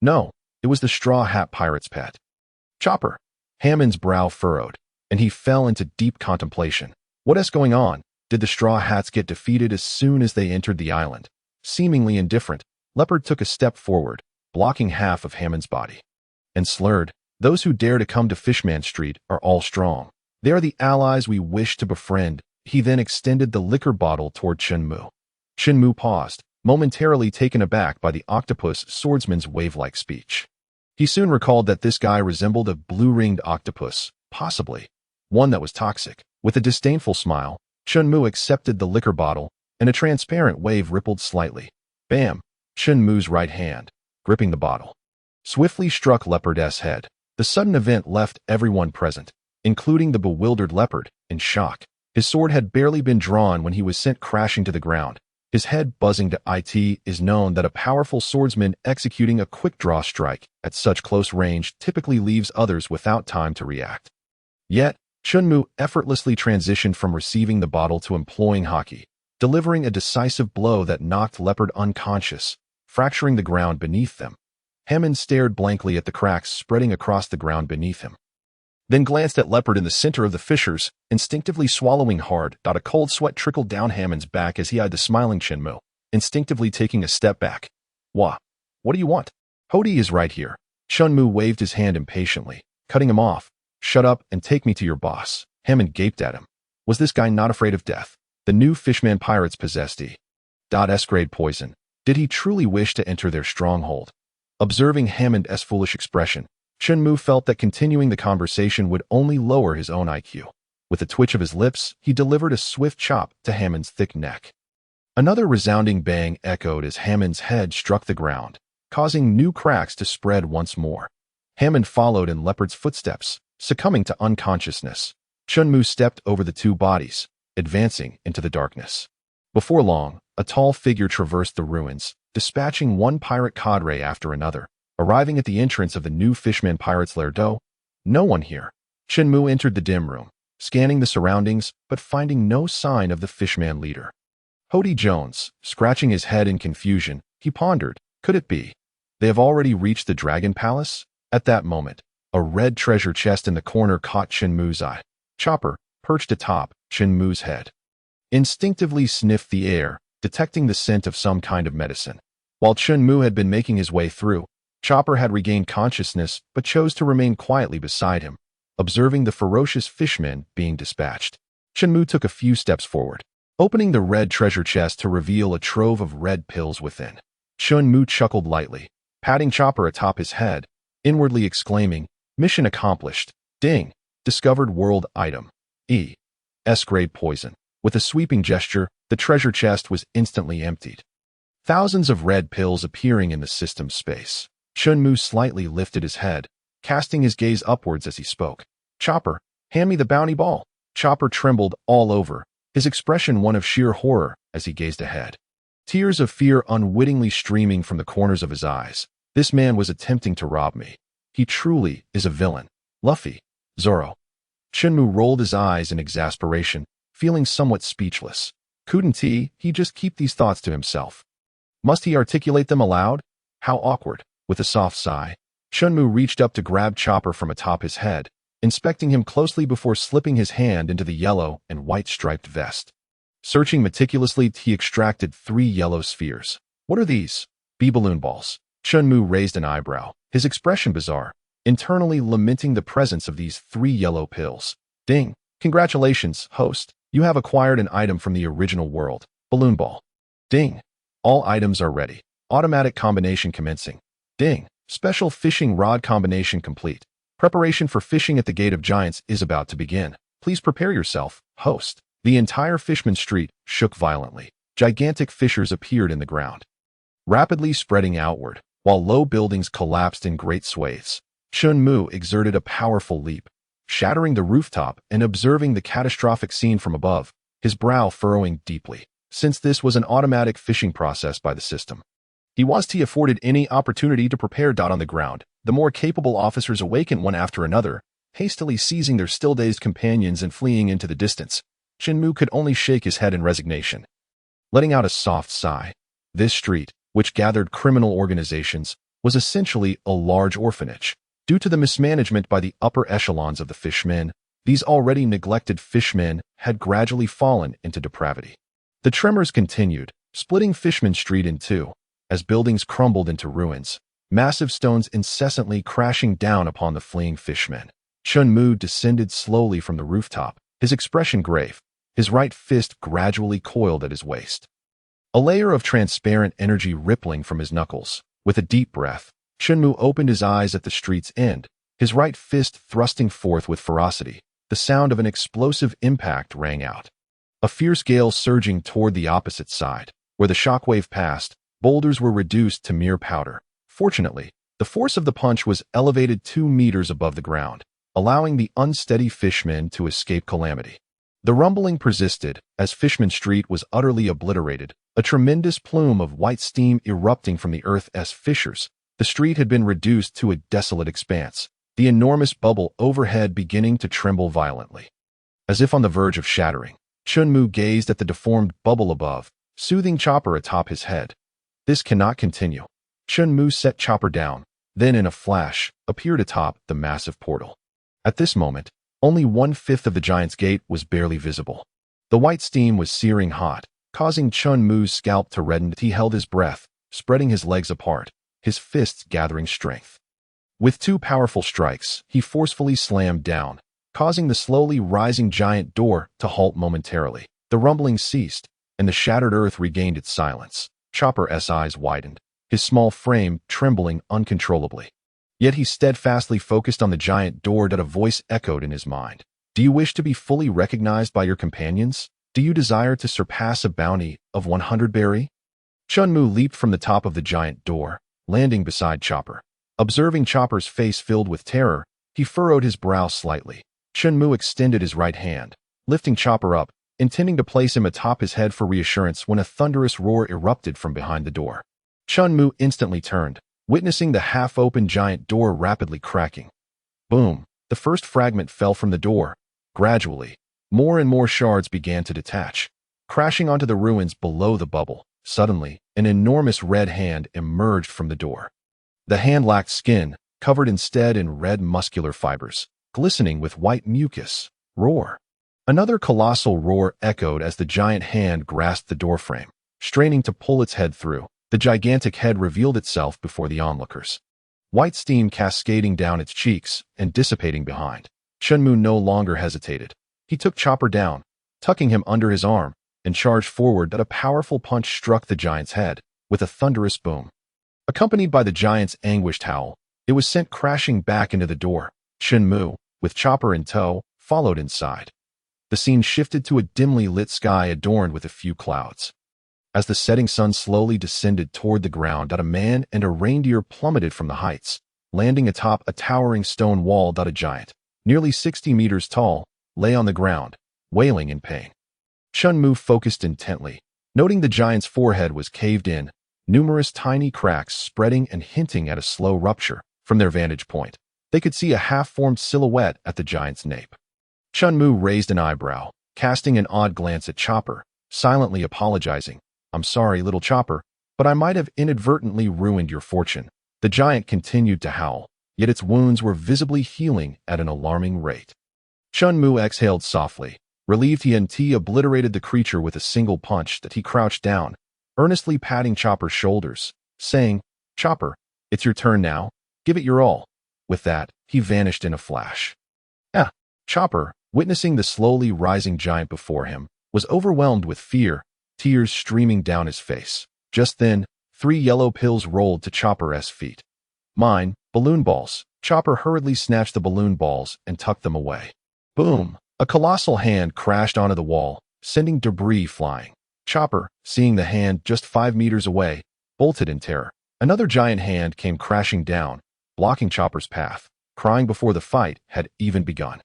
No, it was the Straw Hat Pirate's pet. Chopper. Hammond's brow furrowed, and he fell into deep contemplation. What is going on? Did the Straw Hats get defeated as soon as they entered the island? Seemingly indifferent, Leopard took a step forward, blocking half of Hammond's body, and slurred, "Those who dare to come to Fishman Street are all strong. They are the allies we wish to befriend." He then extended the liquor bottle toward Chen Mu. Chen Mu paused, momentarily taken aback by the octopus swordsman's wave-like speech. He soon recalled that this guy resembled a blue-ringed octopus, possibly one that was toxic. With a disdainful smile, Chen Mu accepted the liquor bottle, and a transparent wave rippled slightly. Bam! Chen Mu's right hand, gripping the bottle, swiftly struck Leopard's head. The sudden event left everyone present, including the bewildered Leopard, in shock. His sword had barely been drawn when he was sent crashing to the ground, his head buzzing to it. Is known that a powerful swordsman executing a quick-draw strike at such close range typically leaves others without time to react. Yet, Chen Mu effortlessly transitioned from receiving the bottle to employing Haki, delivering a decisive blow that knocked Leopard unconscious, fracturing the ground beneath them. Hammond stared blankly at the cracks spreading across the ground beneath him, then glanced at Leopard in the center of the fissures, instinctively swallowing hard. A cold sweat trickled down Hammond's back as he eyed the smiling Chen Mu, instinctively taking a step back. What do you want? Hody is right here. Chen Mu waved his hand impatiently, cutting him off. Shut up and take me to your boss. Hammond gaped at him. Was this guy not afraid of death? The new Fishman pirates possessed S-grade poison. Did he truly wish to enter their stronghold? Observing Hammond's foolish expression, Chen Mu felt that continuing the conversation would only lower his own IQ. With a twitch of his lips, he delivered a swift chop to Hammond's thick neck. Another resounding bang echoed as Hammond's head struck the ground, causing new cracks to spread once more. Hammond followed in Leopard's footsteps, succumbing to unconsciousness. Chen Mu stepped over the two bodies, advancing into the darkness. Before long, a tall figure traversed the ruins, dispatching one pirate cadre after another. Arriving at the entrance of the new Fishman pirates' lair. No one here. Chen Mu entered the dim room, scanning the surroundings, but finding no sign of the Fishman leader. Hody Jones, scratching his head in confusion, he pondered, could it be? They have already reached the Dragon Palace? At that moment, a red treasure chest in the corner caught Chen Mu's eye. Chopper, perched atop Chen Mu's head, instinctively sniffed the air, detecting the scent of some kind of medicine. While Chen Mu had been making his way through, Chopper had regained consciousness but chose to remain quietly beside him, observing the ferocious fishmen being dispatched. Chen Mu took a few steps forward, opening the red treasure chest to reveal a trove of red pills within. Chen Mu chuckled lightly, patting Chopper atop his head, inwardly exclaiming, "Mission accomplished. Ding! Discovered world item. S-grade poison." With a sweeping gesture, the treasure chest was instantly emptied, thousands of red pills appearing in the system's space. Chen Mu slightly lifted his head, casting his gaze upwards as he spoke. "Chopper, hand me the bounty ball." Chopper trembled all over, his expression one of sheer horror as he gazed ahead, tears of fear unwittingly streaming from the corners of his eyes. This man was attempting to rob me. He truly is a villain. Luffy. Zoro. Chen Mu rolled his eyes in exasperation, feeling somewhat speechless. Couldn't he just keep these thoughts to himself? Must he articulate them aloud? How awkward. With a soft sigh, Chen Mu reached up to grab Chopper from atop his head, inspecting him closely before slipping his hand into the yellow and white striped vest. Searching meticulously, he extracted 3 yellow spheres. What are these? Balloon balls. Chen Mu raised an eyebrow, his expression bizarre, internally lamenting the presence of these 3 yellow pills. Ding! Congratulations, host. You have acquired an item from the original world. Balloon ball. Ding! All items are ready. Automatic combination commencing. Ding! Special fishing rod combination complete. Preparation for fishing at the Gate of Giants is about to begin. Please prepare yourself, host. The entire Fishman Street shook violently. Gigantic fissures appeared in the ground, rapidly spreading outward, while low buildings collapsed in great swathes. Chen Mu exerted a powerful leap, shattering the rooftop and observing the catastrophic scene from above, his brow furrowing deeply, since this was an automatic fishing process by the system. He wasn't afforded any opportunity to prepare. On the ground, the more capable officers awakened one after another, hastily seizing their still-dazed companions and fleeing into the distance. Chen Mu could only shake his head in resignation, letting out a soft sigh. This street, which gathered criminal organizations, was essentially a large orphanage. Due to the mismanagement by the upper echelons of the fishmen, these already neglected fishmen had gradually fallen into depravity. The tremors continued, splitting Fishman Street in two, as buildings crumbled into ruins, massive stones incessantly crashing down upon the fleeing fishmen. Chen Mu descended slowly from the rooftop, his expression grave, his right fist gradually coiled at his waist. A layer of transparent energy rippling from his knuckles. With a deep breath, Chen Mu opened his eyes at the street's end, his right fist thrusting forth with ferocity. The sound of an explosive impact rang out. A fierce gale surging toward the opposite side. Where the shockwave passed, boulders were reduced to mere powder. Fortunately, the force of the punch was elevated 2 meters above the ground, allowing the unsteady fishmen to escape calamity. The rumbling persisted as Fishman Street was utterly obliterated, a tremendous plume of white steam erupting from the earth's fissures. The street had been reduced to a desolate expanse, the enormous bubble overhead beginning to tremble violently. As if on the verge of shattering, Chen Mu gazed at the deformed bubble above, soothing Chopper atop his head. This cannot continue. Chen Mu set Chopper down, then in a flash, appeared atop the massive portal. At this moment, only 1/5 of the giant's gate was barely visible. The white steam was searing hot, causing Chen Mu's scalp to redden. He held his breath, spreading his legs apart, his fists gathering strength. With 2 powerful strikes, he forcefully slammed down, causing the slowly rising giant door to halt momentarily. The rumbling ceased, and the shattered earth regained its silence. Chopper's eyes widened, his small frame trembling uncontrollably. Yet he steadfastly focused on the giant door. A voice echoed in his mind. Do you wish to be fully recognized by your companions? Do you desire to surpass a bounty of 100 berry? Chen Mu leaped from the top of the giant door, landing beside Chopper. Observing Chopper's face filled with terror, he furrowed his brow slightly. Chen Mu extended his right hand, lifting Chopper up, intending to place him atop his head for reassurance when a thunderous roar erupted from behind the door. Chen Mu instantly turned, witnessing the half-open giant door rapidly cracking. Boom! The first fragment fell from the door. Gradually, more and more shards began to detach, crashing onto the ruins below the bubble. Suddenly, an enormous red hand emerged from the door. The hand lacked skin, covered instead in red muscular fibers, glistening with white mucus. Roar! Another colossal roar echoed as the giant hand grasped the doorframe, straining to pull its head through. The gigantic head revealed itself before the onlookers, white steam cascading down its cheeks and dissipating behind. Chen Mu no longer hesitated. He took Chopper down, tucking him under his arm, and charged forward. A powerful punch struck the giant's head, with a thunderous boom. Accompanied by the giant's anguished howl, it was sent crashing back into the door. Chen Mu, with Chopper in tow, followed inside. The scene shifted to a dimly lit sky adorned with a few clouds. As the setting sun slowly descended toward the ground, a man and a reindeer plummeted from the heights, landing atop a towering stone wall. A giant, nearly 60 meters tall, lay on the ground, wailing in pain. Chen Mu focused intently, noting the giant's forehead was caved in, numerous tiny cracks spreading and hinting at a slow rupture. From their vantage point, they could see a half-formed silhouette at the giant's nape. Chen Mu raised an eyebrow, casting an odd glance at Chopper, silently apologizing. I'm sorry, little Chopper, but I might have inadvertently ruined your fortune. The giant continued to howl, yet its wounds were visibly healing at an alarming rate. Chen Mu exhaled softly, relieved he hadn't obliterated the creature with a single punch. He crouched down, earnestly patting Chopper's shoulders, saying, Chopper, it's your turn now. Give it your all. With that, he vanished in a flash. Chopper, witnessing the slowly rising giant before him, was overwhelmed with fear, tears streaming down his face. Just then, 3 yellow pills rolled to Chopper's feet. Mine, balloon balls. Chopper hurriedly snatched the balloon balls and tucked them away. Boom! A colossal hand crashed onto the wall, sending debris flying. Chopper, seeing the hand just 5 meters away, bolted in terror. Another giant hand came crashing down, blocking Chopper's path, crying before the fight had even begun.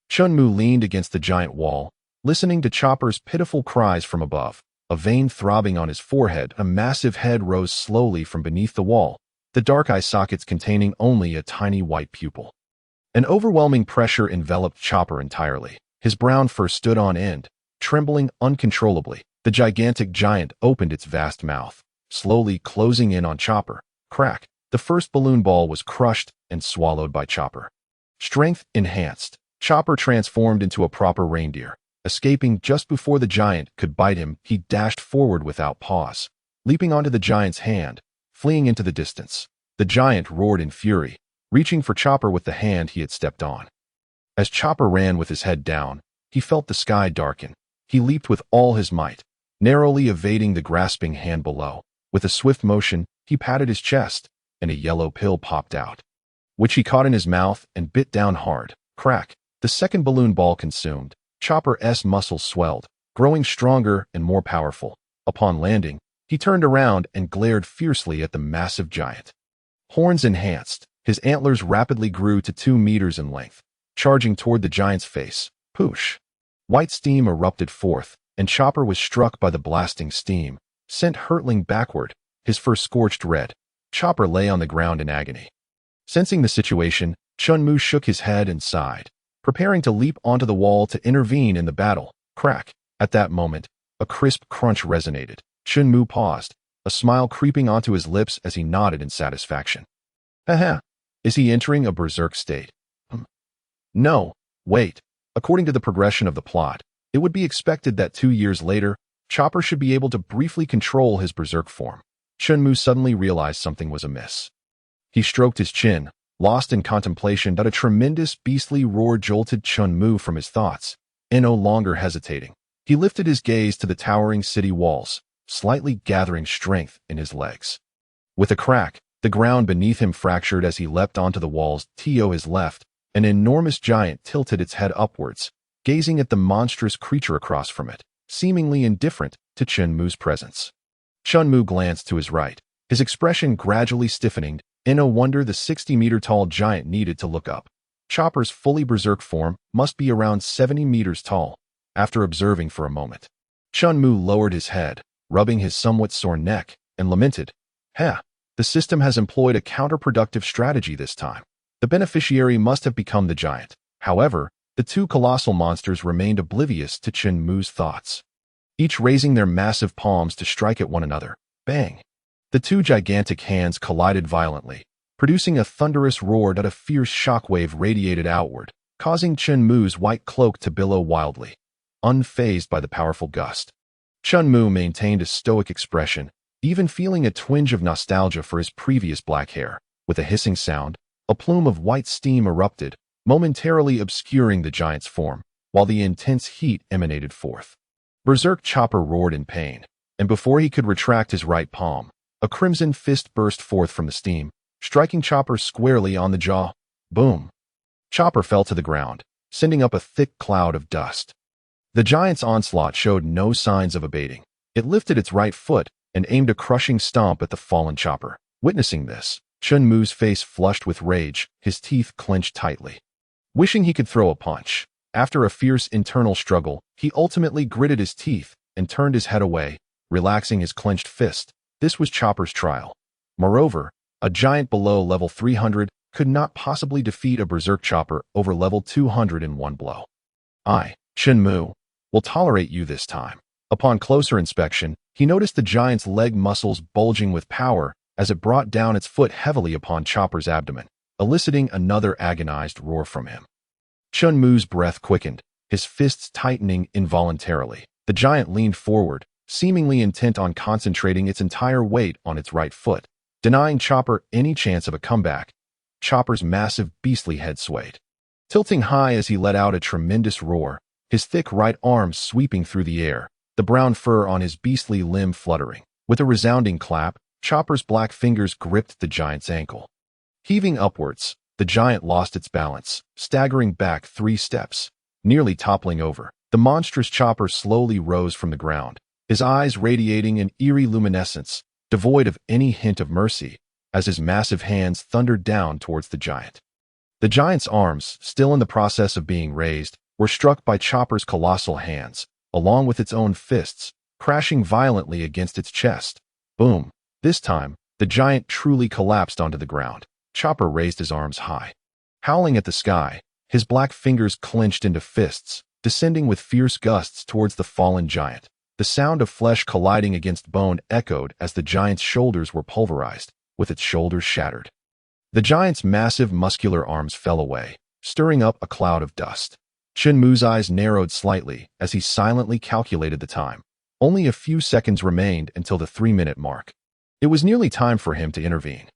Chen Mu leaned against the giant wall, listening to Chopper's pitiful cries from above. A vein throbbing on his forehead, a massive head rose slowly from beneath the wall, the dark eye sockets containing only a tiny white pupil. An overwhelming pressure enveloped Chopper entirely. His brown fur stood on end, trembling uncontrollably. The gigantic giant opened its vast mouth, slowly closing in on Chopper. Crack! The first balloon ball was crushed and swallowed by Chopper. Strength enhanced. Chopper transformed into a proper reindeer. Escaping just before the giant could bite him, he dashed forward without pause, leaping onto the giant's hand, fleeing into the distance. The giant roared in fury, reaching for Chopper with the hand he had stepped on. As Chopper ran with his head down, he felt the sky darken. He leaped with all his might, narrowly evading the grasping hand below. With a swift motion, he patted his chest, and a yellow pill popped out, which he caught in his mouth and bit down hard. Crack! The second balloon ball consumed. Chopper's muscles swelled, growing stronger and more powerful. Upon landing, he turned around and glared fiercely at the massive giant. Horns enhanced. His antlers rapidly grew to 2 meters in length, charging toward the giant's face. Poosh! White steam erupted forth, and Chopper was struck by the blasting steam, sent hurtling backward, his fur scorched red. Chopper lay on the ground in agony. Sensing the situation, Chen Mu shook his head and sighed, preparing to leap onto the wall to intervene in the battle. Crack! At that moment, a crisp crunch resonated. Chen Mu paused, a smile creeping onto his lips as he nodded in satisfaction. Haha! Is he entering a berserk state? No, wait. According to the progression of the plot, it would be expected that 2 years later, Chopper should be able to briefly control his berserk form. Chen Mu suddenly realized something was amiss. He stroked his chin, lost in contemplation. That a tremendous beastly roar jolted Chen Mu from his thoughts, and no longer hesitating. He lifted his gaze to the towering city walls, slightly gathering strength in his legs. With a crack, the ground beneath him fractured as he leapt onto the walls. To his left, an enormous giant tilted its head upwards, gazing at the monstrous creature across from it, seemingly indifferent to Chen Mu's presence. Chen Mu glanced to his right, his expression gradually stiffening. In no wonder the 60-meter-tall giant needed to look up. Chopper's fully berserk form must be around 70 meters tall. After observing for a moment, Chen Mu lowered his head, rubbing his somewhat sore neck, and lamented, the system has employed a counterproductive strategy this time. The beneficiary must have become the giant. However, the two colossal monsters remained oblivious to Chen Mu's thoughts, each raising their massive palms to strike at one another. Bang! The two gigantic hands collided violently, producing a thunderous roar that a fierce shockwave radiated outward, causing Chen Mu's white cloak to billow wildly, unfazed by the powerful gust. Chen Mu maintained a stoic expression, even feeling a twinge of nostalgia for his previous black hair. With a hissing sound, a plume of white steam erupted, momentarily obscuring the giant's form, while the intense heat emanated forth. Berserk Chopper roared in pain, and before he could retract his right palm, a crimson fist burst forth from the steam, striking Chopper squarely on the jaw. Boom! Chopper fell to the ground, sending up a thick cloud of dust. The giant's onslaught showed no signs of abating. It lifted its right foot and aimed a crushing stomp at the fallen Chopper. Witnessing this, Chen Mu's face flushed with rage, his teeth clenched tightly. Wishing he could throw a punch, after a fierce internal struggle, he ultimately gritted his teeth and turned his head away, relaxing his clenched fist. This was Chopper's trial. Moreover, a giant below level 300 could not possibly defeat a berserk Chopper over level 200 in one blow. I, Chen Mu, will tolerate you this time. Upon closer inspection, he noticed the giant's leg muscles bulging with power as it brought down its foot heavily upon Chopper's abdomen, eliciting another agonized roar from him. Chen Mu's breath quickened, his fists tightening involuntarily. The giant leaned forward, seemingly intent on concentrating its entire weight on its right foot, denying Chopper any chance of a comeback. Chopper's massive beastly head swayed, tilting high as he let out a tremendous roar, his thick right arm sweeping through the air, the brown fur on his beastly limb fluttering. With a resounding clap, Chopper's black fingers gripped the giant's ankle. Heaving upwards, the giant lost its balance, staggering back 3 steps, nearly toppling over. The monstrous Chopper slowly rose from the ground, his eyes radiating an eerie luminescence, devoid of any hint of mercy, as his massive hands thundered down towards the giant. The giant's arms, still in the process of being raised, were struck by Chopper's colossal hands, along with its own fists, crashing violently against its chest. Boom! This time, the giant truly collapsed onto the ground. Chopper raised his arms high. Howling at the sky, his black fingers clenched into fists, descending with fierce gusts towards the fallen giant. The sound of flesh colliding against bone echoed as the giant's shoulders were pulverized, with its shoulders shattered. The giant's massive muscular arms fell away, stirring up a cloud of dust. Chen Mu's eyes narrowed slightly as he silently calculated the time. Only a few seconds remained until the 3-minute mark. It was nearly time for him to intervene.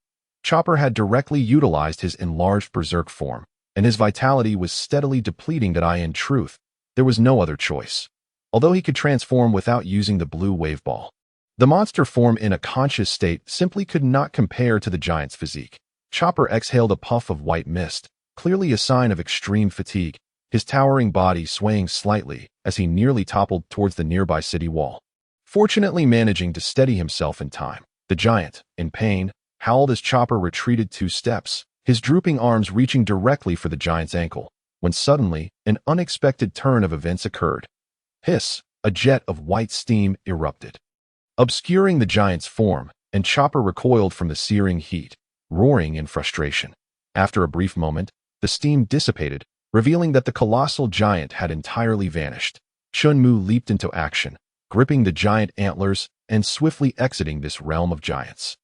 Chopper had directly utilized his enlarged berserk form, and his vitality was steadily depleting. In truth, there was no other choice. Although he could transform without using the blue wave ball, the monster form in a conscious state simply could not compare to the giant's physique. Chopper exhaled a puff of white mist, clearly a sign of extreme fatigue, his towering body swaying slightly as he nearly toppled towards the nearby city wall. Fortunately managing to steady himself in time, the giant, in pain, howled as Chopper retreated 2 steps, his drooping arms reaching directly for the giant's ankle, when suddenly an unexpected turn of events occurred. Hiss! A jet of white steam erupted, obscuring the giant's form, and Chopper recoiled from the searing heat, roaring in frustration. After a brief moment, the steam dissipated, revealing that the colossal giant had entirely vanished. Chen Mu leaped into action, gripping the giant antlers and swiftly exiting this realm of giants.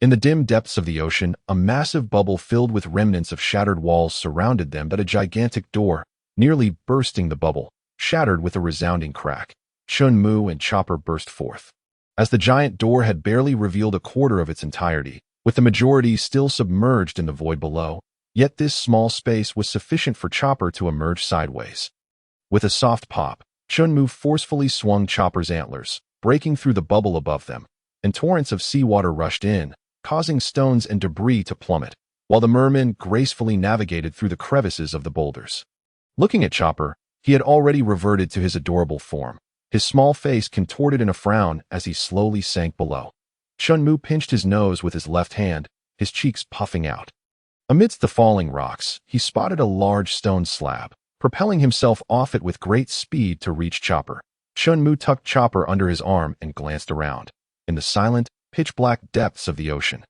In the dim depths of the ocean, a massive bubble filled with remnants of shattered walls surrounded them, but a gigantic door, nearly bursting the bubble, shattered with a resounding crack. Chen Mu and Chopper burst forth. As the giant door had barely revealed a quarter of its entirety, with the majority still submerged in the void below, yet this small space was sufficient for Chopper to emerge sideways. With a soft pop, Chen Mu forcefully swung Chopper's antlers, breaking through the bubble above them, and torrents of seawater rushed in, causing stones and debris to plummet, while the merman gracefully navigated through the crevices of the boulders. Looking at Chopper, he had already reverted to his adorable form, his small face contorted in a frown as he slowly sank below. Chen Mu pinched his nose with his left hand, his cheeks puffing out. Amidst the falling rocks, he spotted a large stone slab, propelling himself off it with great speed to reach Chopper. Chen Mu tucked Chopper under his arm and glanced around. In the silent, pitch-black depths of the ocean,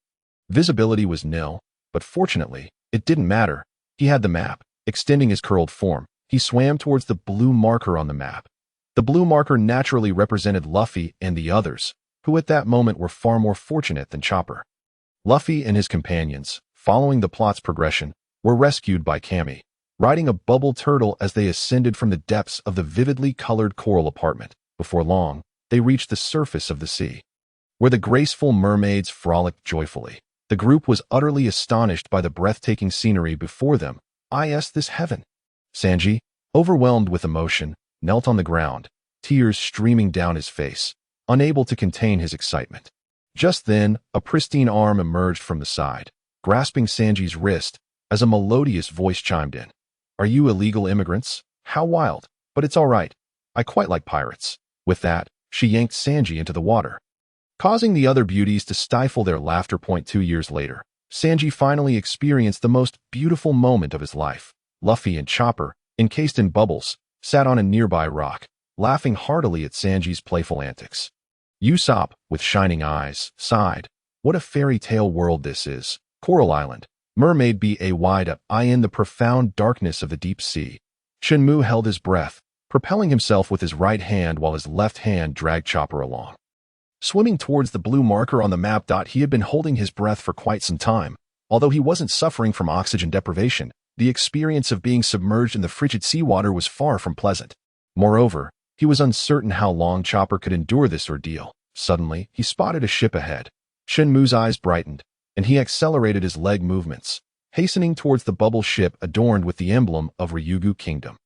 visibility was nil, but fortunately, it didn't matter. He had the map. Extending his curled form, he swam towards the blue marker on the map. The blue marker naturally represented Luffy and the others, who at that moment were far more fortunate than Chopper. Luffy and his companions, following the plot's progression, were rescued by Kami, riding a bubble turtle as they ascended from the depths of the vividly colored coral apartment. Before long, they reached the surface of the sea, where the graceful mermaids frolicked joyfully. The group was utterly astonished by the breathtaking scenery before them. Is this heaven? Sanji, overwhelmed with emotion, knelt on the ground, tears streaming down his face, unable to contain his excitement. Just then, a pristine arm emerged from the side, grasping Sanji's wrist, as a melodious voice chimed in. Are you illegal immigrants? How wild, but it's all right. I quite like pirates. With that, she yanked Sanji into the water, causing the other beauties to stifle their laughter. 2 years later, Sanji finally experienced the most beautiful moment of his life. Luffy and Chopper, encased in bubbles, sat on a nearby rock, laughing heartily at Sanji's playful antics. Usopp, with shining eyes, sighed. What a fairy tale world this is. Coral Island, mermaid in the profound darkness of the deep sea. Chen Mu held his breath, propelling himself with his right hand while his left hand dragged Chopper along. Swimming towards the blue marker on the map. He had been holding his breath for quite some time. Although he wasn't suffering from oxygen deprivation, the experience of being submerged in the frigid seawater was far from pleasant. Moreover, he was uncertain how long Chopper could endure this ordeal. Suddenly, he spotted a ship ahead. Chen Mu's eyes brightened, and he accelerated his leg movements, hastening towards the bubble ship adorned with the emblem of Ryugu Kingdom.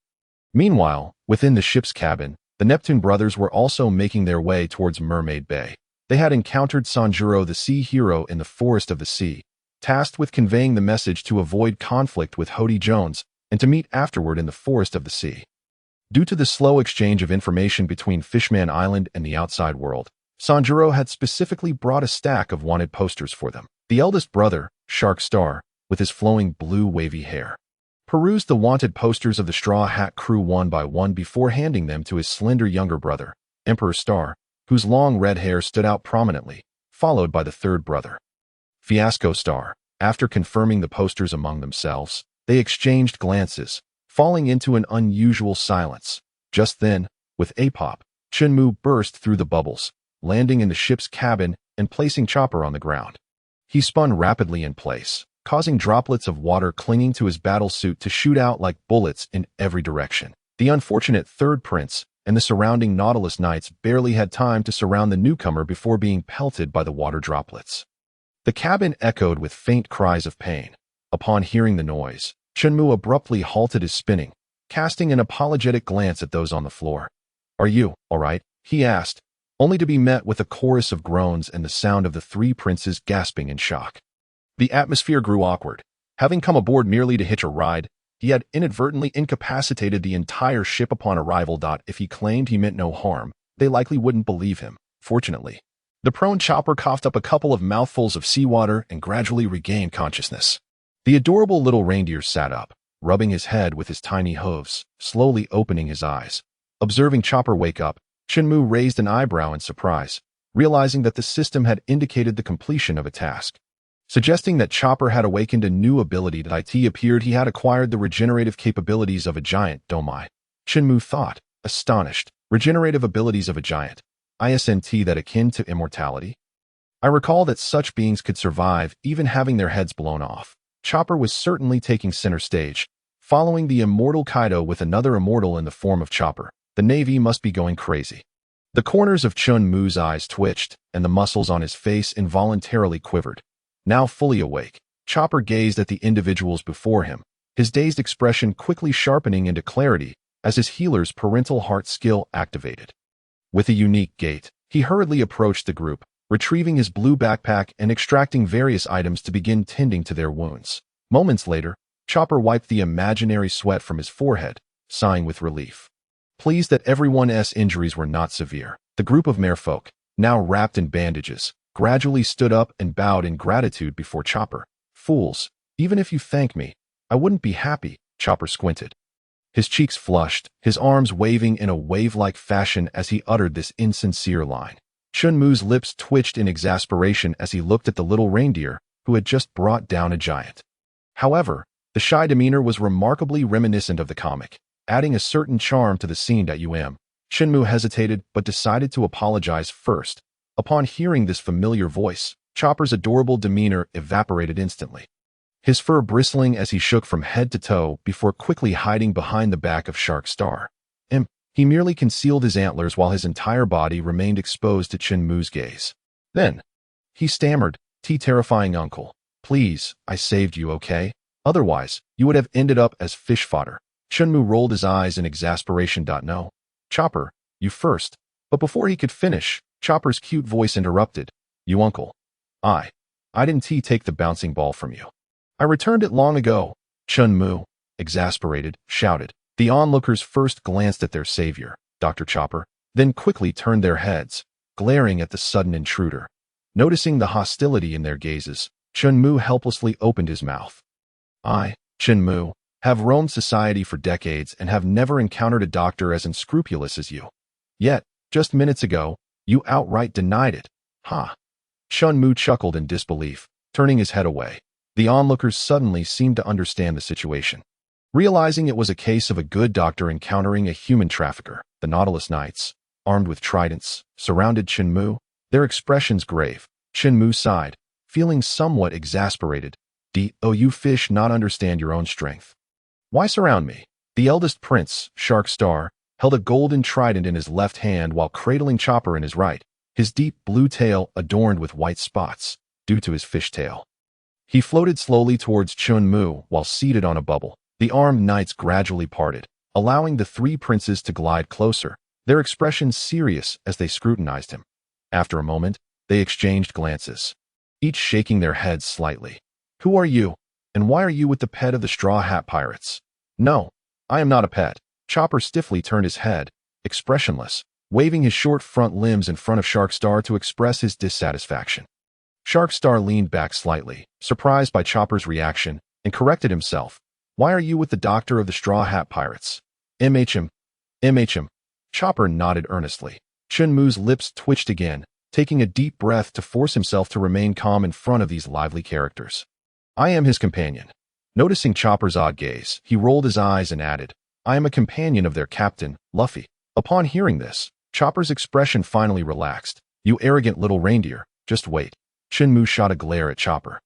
Meanwhile, within the ship's cabin, the Neptune brothers were also making their way towards Mermaid Bay. They had encountered Sanjuro, the sea hero, in the forest of the sea, tasked with conveying the message to avoid conflict with Hody Jones and to meet afterward in the forest of the sea. Due to the slow exchange of information between Fishman Island and the outside world, Sanjuro had specifically brought a stack of wanted posters for them. The eldest brother, Shark Star, with his flowing blue wavy hair, perused the wanted posters of the Straw Hat crew one by one before handing them to his slender younger brother, Emperor Star, whose long red hair stood out prominently, followed by the third brother, Fiasco Star. After confirming the posters among themselves, they exchanged glances, falling into an unusual silence. Just then, with a pop, Chen Mu burst through the bubbles, landing in the ship's cabin and placing Chopper on the ground. He spun rapidly in place, causing droplets of water clinging to his battle suit to shoot out like bullets in every direction. The unfortunate third prince and the surrounding Nautilus Knights barely had time to surround the newcomer before being pelted by the water droplets. The cabin echoed with faint cries of pain. Upon hearing the noise, Chen Mu abruptly halted his spinning, casting an apologetic glance at those on the floor. "Are you all right?" he asked, only to be met with a chorus of groans and the sound of the three princes gasping in shock. The atmosphere grew awkward. Having come aboard merely to hitch a ride, he had inadvertently incapacitated the entire ship upon arrival. If he claimed he meant no harm, they likely wouldn't believe him. Fortunately, the prone Chopper coughed up a couple of mouthfuls of seawater and gradually regained consciousness. The adorable little reindeer sat up, rubbing his head with his tiny hooves, slowly opening his eyes. Observing Chopper wake up, Chen Mu raised an eyebrow in surprise, realizing that the system had indicated the completion of a task. Suggesting that Chopper had awakened a new ability that it appeared he had acquired the regenerative capabilities of a giant. Domai, Chen Mu thought, astonished. Regenerative abilities of a giant. Isn't that akin to immortality? I recall that such beings could survive even having their heads blown off. Chopper was certainly taking center stage, following the immortal Kaido with another immortal in the form of Chopper. The Navy must be going crazy. The corners of Chen Mu's eyes twitched, and the muscles on his face involuntarily quivered. Now fully awake, Chopper gazed at the individuals before him, his dazed expression quickly sharpening into clarity as his healer's parental heart skill activated. With a unique gait, he hurriedly approached the group, retrieving his blue backpack and extracting various items to begin tending to their wounds. Moments later, Chopper wiped the imaginary sweat from his forehead, sighing with relief. Pleased that everyone's injuries were not severe, the group of merfolk, now wrapped in bandages, gradually stood up and bowed in gratitude before Chopper. "Fools, even if you thank me, I wouldn't be happy." Chopper squinted. His cheeks flushed, his arms waving in a wave-like fashion as he uttered this insincere line. Chen Mu's lips twitched in exasperation as he looked at the little reindeer who had just brought down a giant. However, the shy demeanor was remarkably reminiscent of the comic, adding a certain charm to the scene. Chen Mu hesitated but decided to apologize first. Upon hearing this familiar voice, Chopper's adorable demeanor evaporated instantly, his fur bristling as he shook from head to toe before quickly hiding behind the back of Shark Star. He merely concealed his antlers while his entire body remained exposed to Chen Mu's gaze. Then, he stammered, "Terrifying uncle. Please, I saved you, okay? Otherwise, you would have ended up as fish fodder." Chen Mu rolled his eyes in exasperation. "No. Chopper, you first." But before he could finish, Chopper's cute voice interrupted. "You uncle. I didn't take the bouncing ball from you. I returned it long ago." Chen Mu, exasperated, shouted. The onlookers first glanced at their savior, Dr. Chopper, then quickly turned their heads, glaring at the sudden intruder. Noticing the hostility in their gazes, Chen Mu helplessly opened his mouth. "I, Chen Mu, have roamed society for decades and have never encountered a doctor as unscrupulous as you. Yet, just minutes ago, you outright denied it." "Ha!" Chen Mu chuckled in disbelief, turning his head away. The onlookers suddenly seemed to understand the situation. Realizing it was a case of a good doctor encountering a human trafficker, the Nautilus Knights, armed with tridents, surrounded Chen Mu, their expressions grave. Chen Mu sighed, feeling somewhat exasperated. "Do you fish not understand your own strength? Why surround me?" The eldest prince, Shark Star, held a golden trident in his left hand while cradling Chopper in his right, his deep blue tail adorned with white spots, due to his fish tail. He floated slowly towards Chen Mu while seated on a bubble. The armed knights gradually parted, allowing the three princes to glide closer, their expressions serious as they scrutinized him. After a moment, they exchanged glances, each shaking their heads slightly. "Who are you, and why are you with the pet of the Straw Hat Pirates?" "No, I am not a pet." Chopper stiffly turned his head, expressionless, waving his short front limbs in front of Shark Star to express his dissatisfaction. Shark Star leaned back slightly, surprised by Chopper's reaction, and corrected himself. Why are you with the doctor of the Straw Hat Pirates? MHM. MHM. Chopper nodded earnestly. Chen Mu's lips twitched again, taking a deep breath to force himself to remain calm in front of these lively characters. I am his companion. Noticing Chopper's odd gaze, he rolled his eyes and added, I am a companion of their captain, Luffy. Upon hearing this, Chopper's expression finally relaxed. You arrogant little reindeer, just wait. Chen Mu shot a glare at Chopper.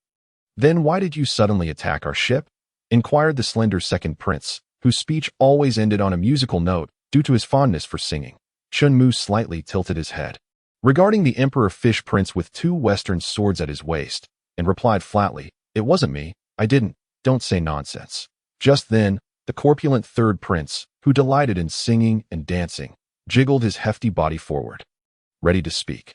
Then why did you suddenly attack our ship? Inquired the slender second prince, whose speech always ended on a musical note due to his fondness for singing. Chen Mu slightly tilted his head, regarding the Emperor Fish Prince with two western swords at his waist, and replied flatly, It wasn't me, I didn't, don't say nonsense. Just then, the corpulent third prince, who delighted in singing and dancing, jiggled his hefty body forward, ready to speak.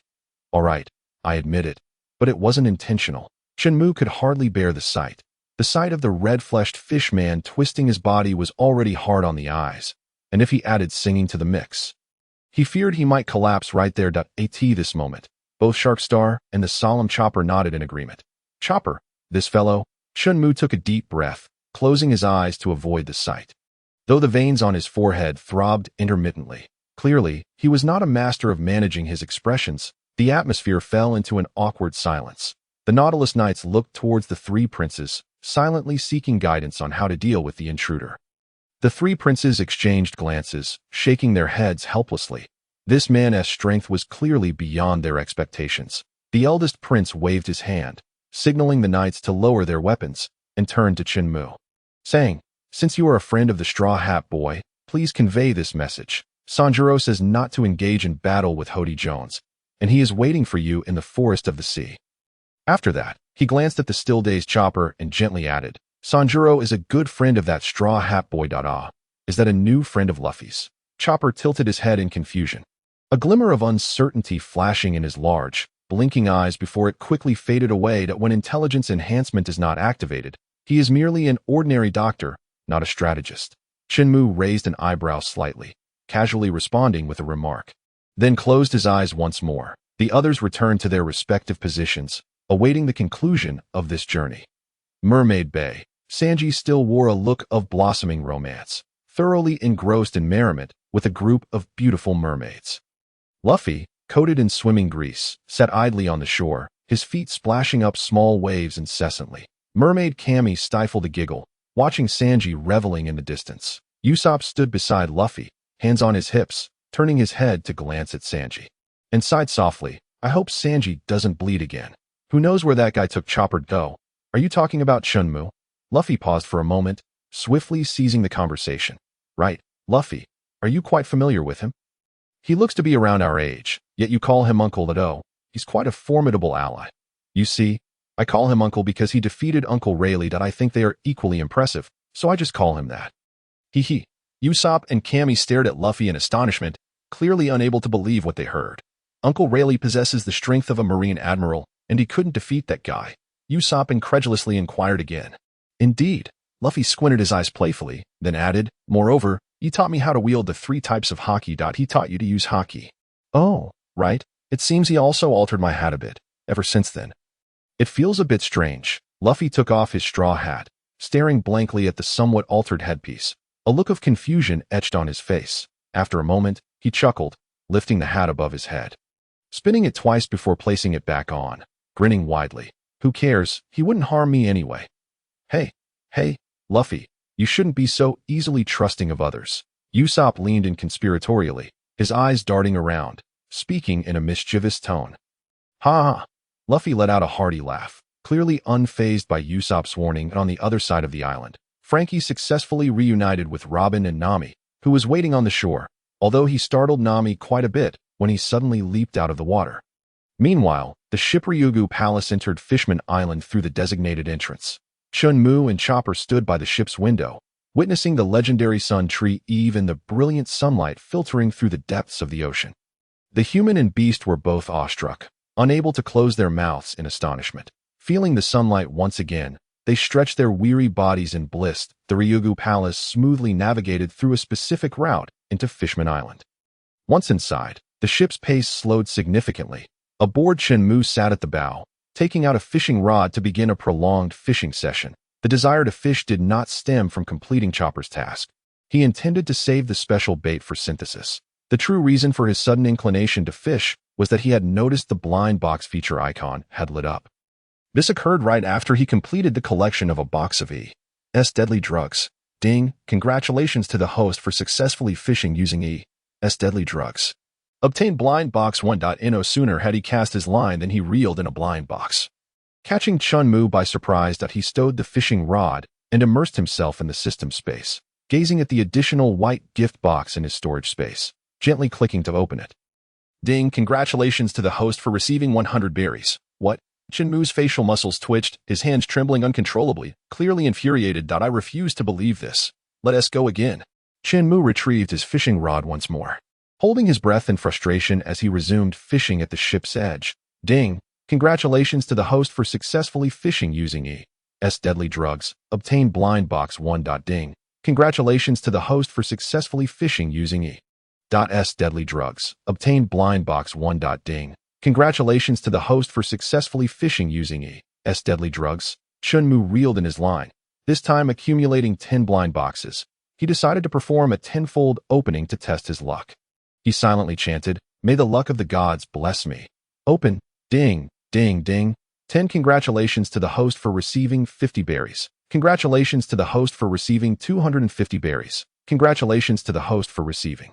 All right, I admit it, but it wasn't intentional. Chen Mu could hardly bear the sight. The sight of the red-fleshed fish man twisting his body was already hard on the eyes, and if he added singing to the mix, he feared he might collapse right there. At this moment, both Sharkstar and the solemn Chopper nodded in agreement. Chopper, this fellow. Chen Mu took a deep breath, closing his eyes to avoid the sight. Though the veins on his forehead throbbed intermittently, clearly, he was not a master of managing his expressions. The atmosphere fell into an awkward silence. The Nautilus Knights looked towards the three princes, silently seeking guidance on how to deal with the intruder. The three princes exchanged glances, shaking their heads helplessly. This man's strength was clearly beyond their expectations. The eldest prince waved his hand, signaling the knights to lower their weapons, and turned to Chen Mu, saying, Since you are a friend of the Straw Hat Boy, please convey this message. Sanjuro says not to engage in battle with Hody Jones, and he is waiting for you in the forest of the sea. After that, he glanced at the still-dazed Chopper and gently added, Sanjuro is a good friend of that Straw Hat Boy. Is that a new friend of Luffy's? Chopper tilted his head in confusion, a glimmer of uncertainty flashing in his large, blinking eyes before it quickly faded away. That when intelligence enhancement is not activated, he is merely an ordinary doctor, not a strategist. Chen Mu raised an eyebrow slightly, casually responding with a remark, then closed his eyes once more. The others returned to their respective positions, awaiting the conclusion of this journey. Mermaid Bay. Sanji still wore a look of blossoming romance, thoroughly engrossed in merriment with a group of beautiful mermaids. Luffy, coated in swimming grease, sat idly on the shore, his feet splashing up small waves incessantly. Mermaid Cammy stifled a giggle, watching Sanji reveling in the distance. Usopp stood beside Luffy, hands on his hips, turning his head to glance at Sanji, and sighed softly, I hope Sanji doesn't bleed again. Who knows where that guy took Chopper go? Are you talking about Chen Mu? Luffy paused for a moment, swiftly seizing the conversation. Right, Luffy, are you quite familiar with him? He looks to be around our age, yet you call him Uncle Ledo. He's quite a formidable ally. You see, I call him Uncle because he defeated Uncle Rayleigh. I think they are equally impressive, so I just call him that. Hee. Usopp and Cammy stared at Luffy in astonishment, clearly unable to believe what they heard. Uncle Rayleigh possesses the strength of a Marine Admiral, and he couldn't defeat that guy. Usopp incredulously inquired again. Indeed. Luffy squinted his eyes playfully, then added, Moreover, he taught me how to wield the 3 types of Haki. He taught you to use Haki. Oh, right. It seems he also altered my hat a bit, ever since then. It feels a bit strange. Luffy took off his straw hat, staring blankly at the somewhat altered headpiece. A look of confusion etched on his face. After a moment, he chuckled, lifting the hat above his head, spinning it twice before placing it back on, grinning widely. Who cares? He wouldn't harm me anyway. Hey, Luffy, you shouldn't be so easily trusting of others. Usopp leaned in conspiratorially, his eyes darting around, speaking in a mischievous tone. Ha! Luffy let out a hearty laugh, clearly unfazed by Usopp's warning. And on the other side of the island, Frankie successfully reunited with Robin and Nami, who was waiting on the shore, although he startled Nami quite a bit when he suddenly leaped out of the water. Meanwhile, the ship Ryugu Palace entered Fishman Island through the designated entrance. Chen Mu and Chopper stood by the ship's window, witnessing the legendary Sun Tree Eve and the brilliant sunlight filtering through the depths of the ocean. The human and beast were both awestruck, unable to close their mouths in astonishment. Feeling the sunlight once again, they stretched their weary bodies in bliss. The Ryugu Palace smoothly navigated through a specific route into Fishman Island. Once inside, the ship's pace slowed significantly. Aboard, Chen Mu sat at the bow, taking out a fishing rod to begin a prolonged fishing session. The desire to fish did not stem from completing Chopper's task. He intended to save the special bait for synthesis. The true reason for his sudden inclination to fish was that he had noticed the blind box feature icon had lit up. This occurred right after he completed the collection of a box of E.'s deadly drugs. Ding, congratulations to the host for successfully fishing using E.'s deadly drugs. Obtained blind box 1. No sooner had he cast his line than he reeled in a blind box. Catching Chen Mu by surprise, he stowed the fishing rod and immersed himself in the system space, gazing at the additional white gift box in his storage space, gently clicking to open it. Ding, congratulations to the host for receiving 100 berries. What? Chen Mu's facial muscles twitched, his hands trembling uncontrollably, clearly infuriated. I refuse to believe this. Let us go again. Chen Mu retrieved his fishing rod once more, holding his breath in frustration as he resumed fishing at the ship's edge. Ding, congratulations to the host for successfully fishing using E.'s deadly drugs. Obtained blind box 1. Ding, congratulations to the host for successfully fishing using E.'s deadly drugs. Obtained blind box 1. Ding, congratulations to the host for successfully fishing using E.'s deadly drugs. Chen Mu reeled in his line, this time accumulating 10 blind boxes. He decided to perform a tenfold opening to test his luck. He silently chanted, "May the luck of the gods bless me." Open. Ding, ding, ding. 10. Congratulations to the host for receiving 50 berries. Congratulations to the host for receiving 250 berries. Congratulations to the host for receiving.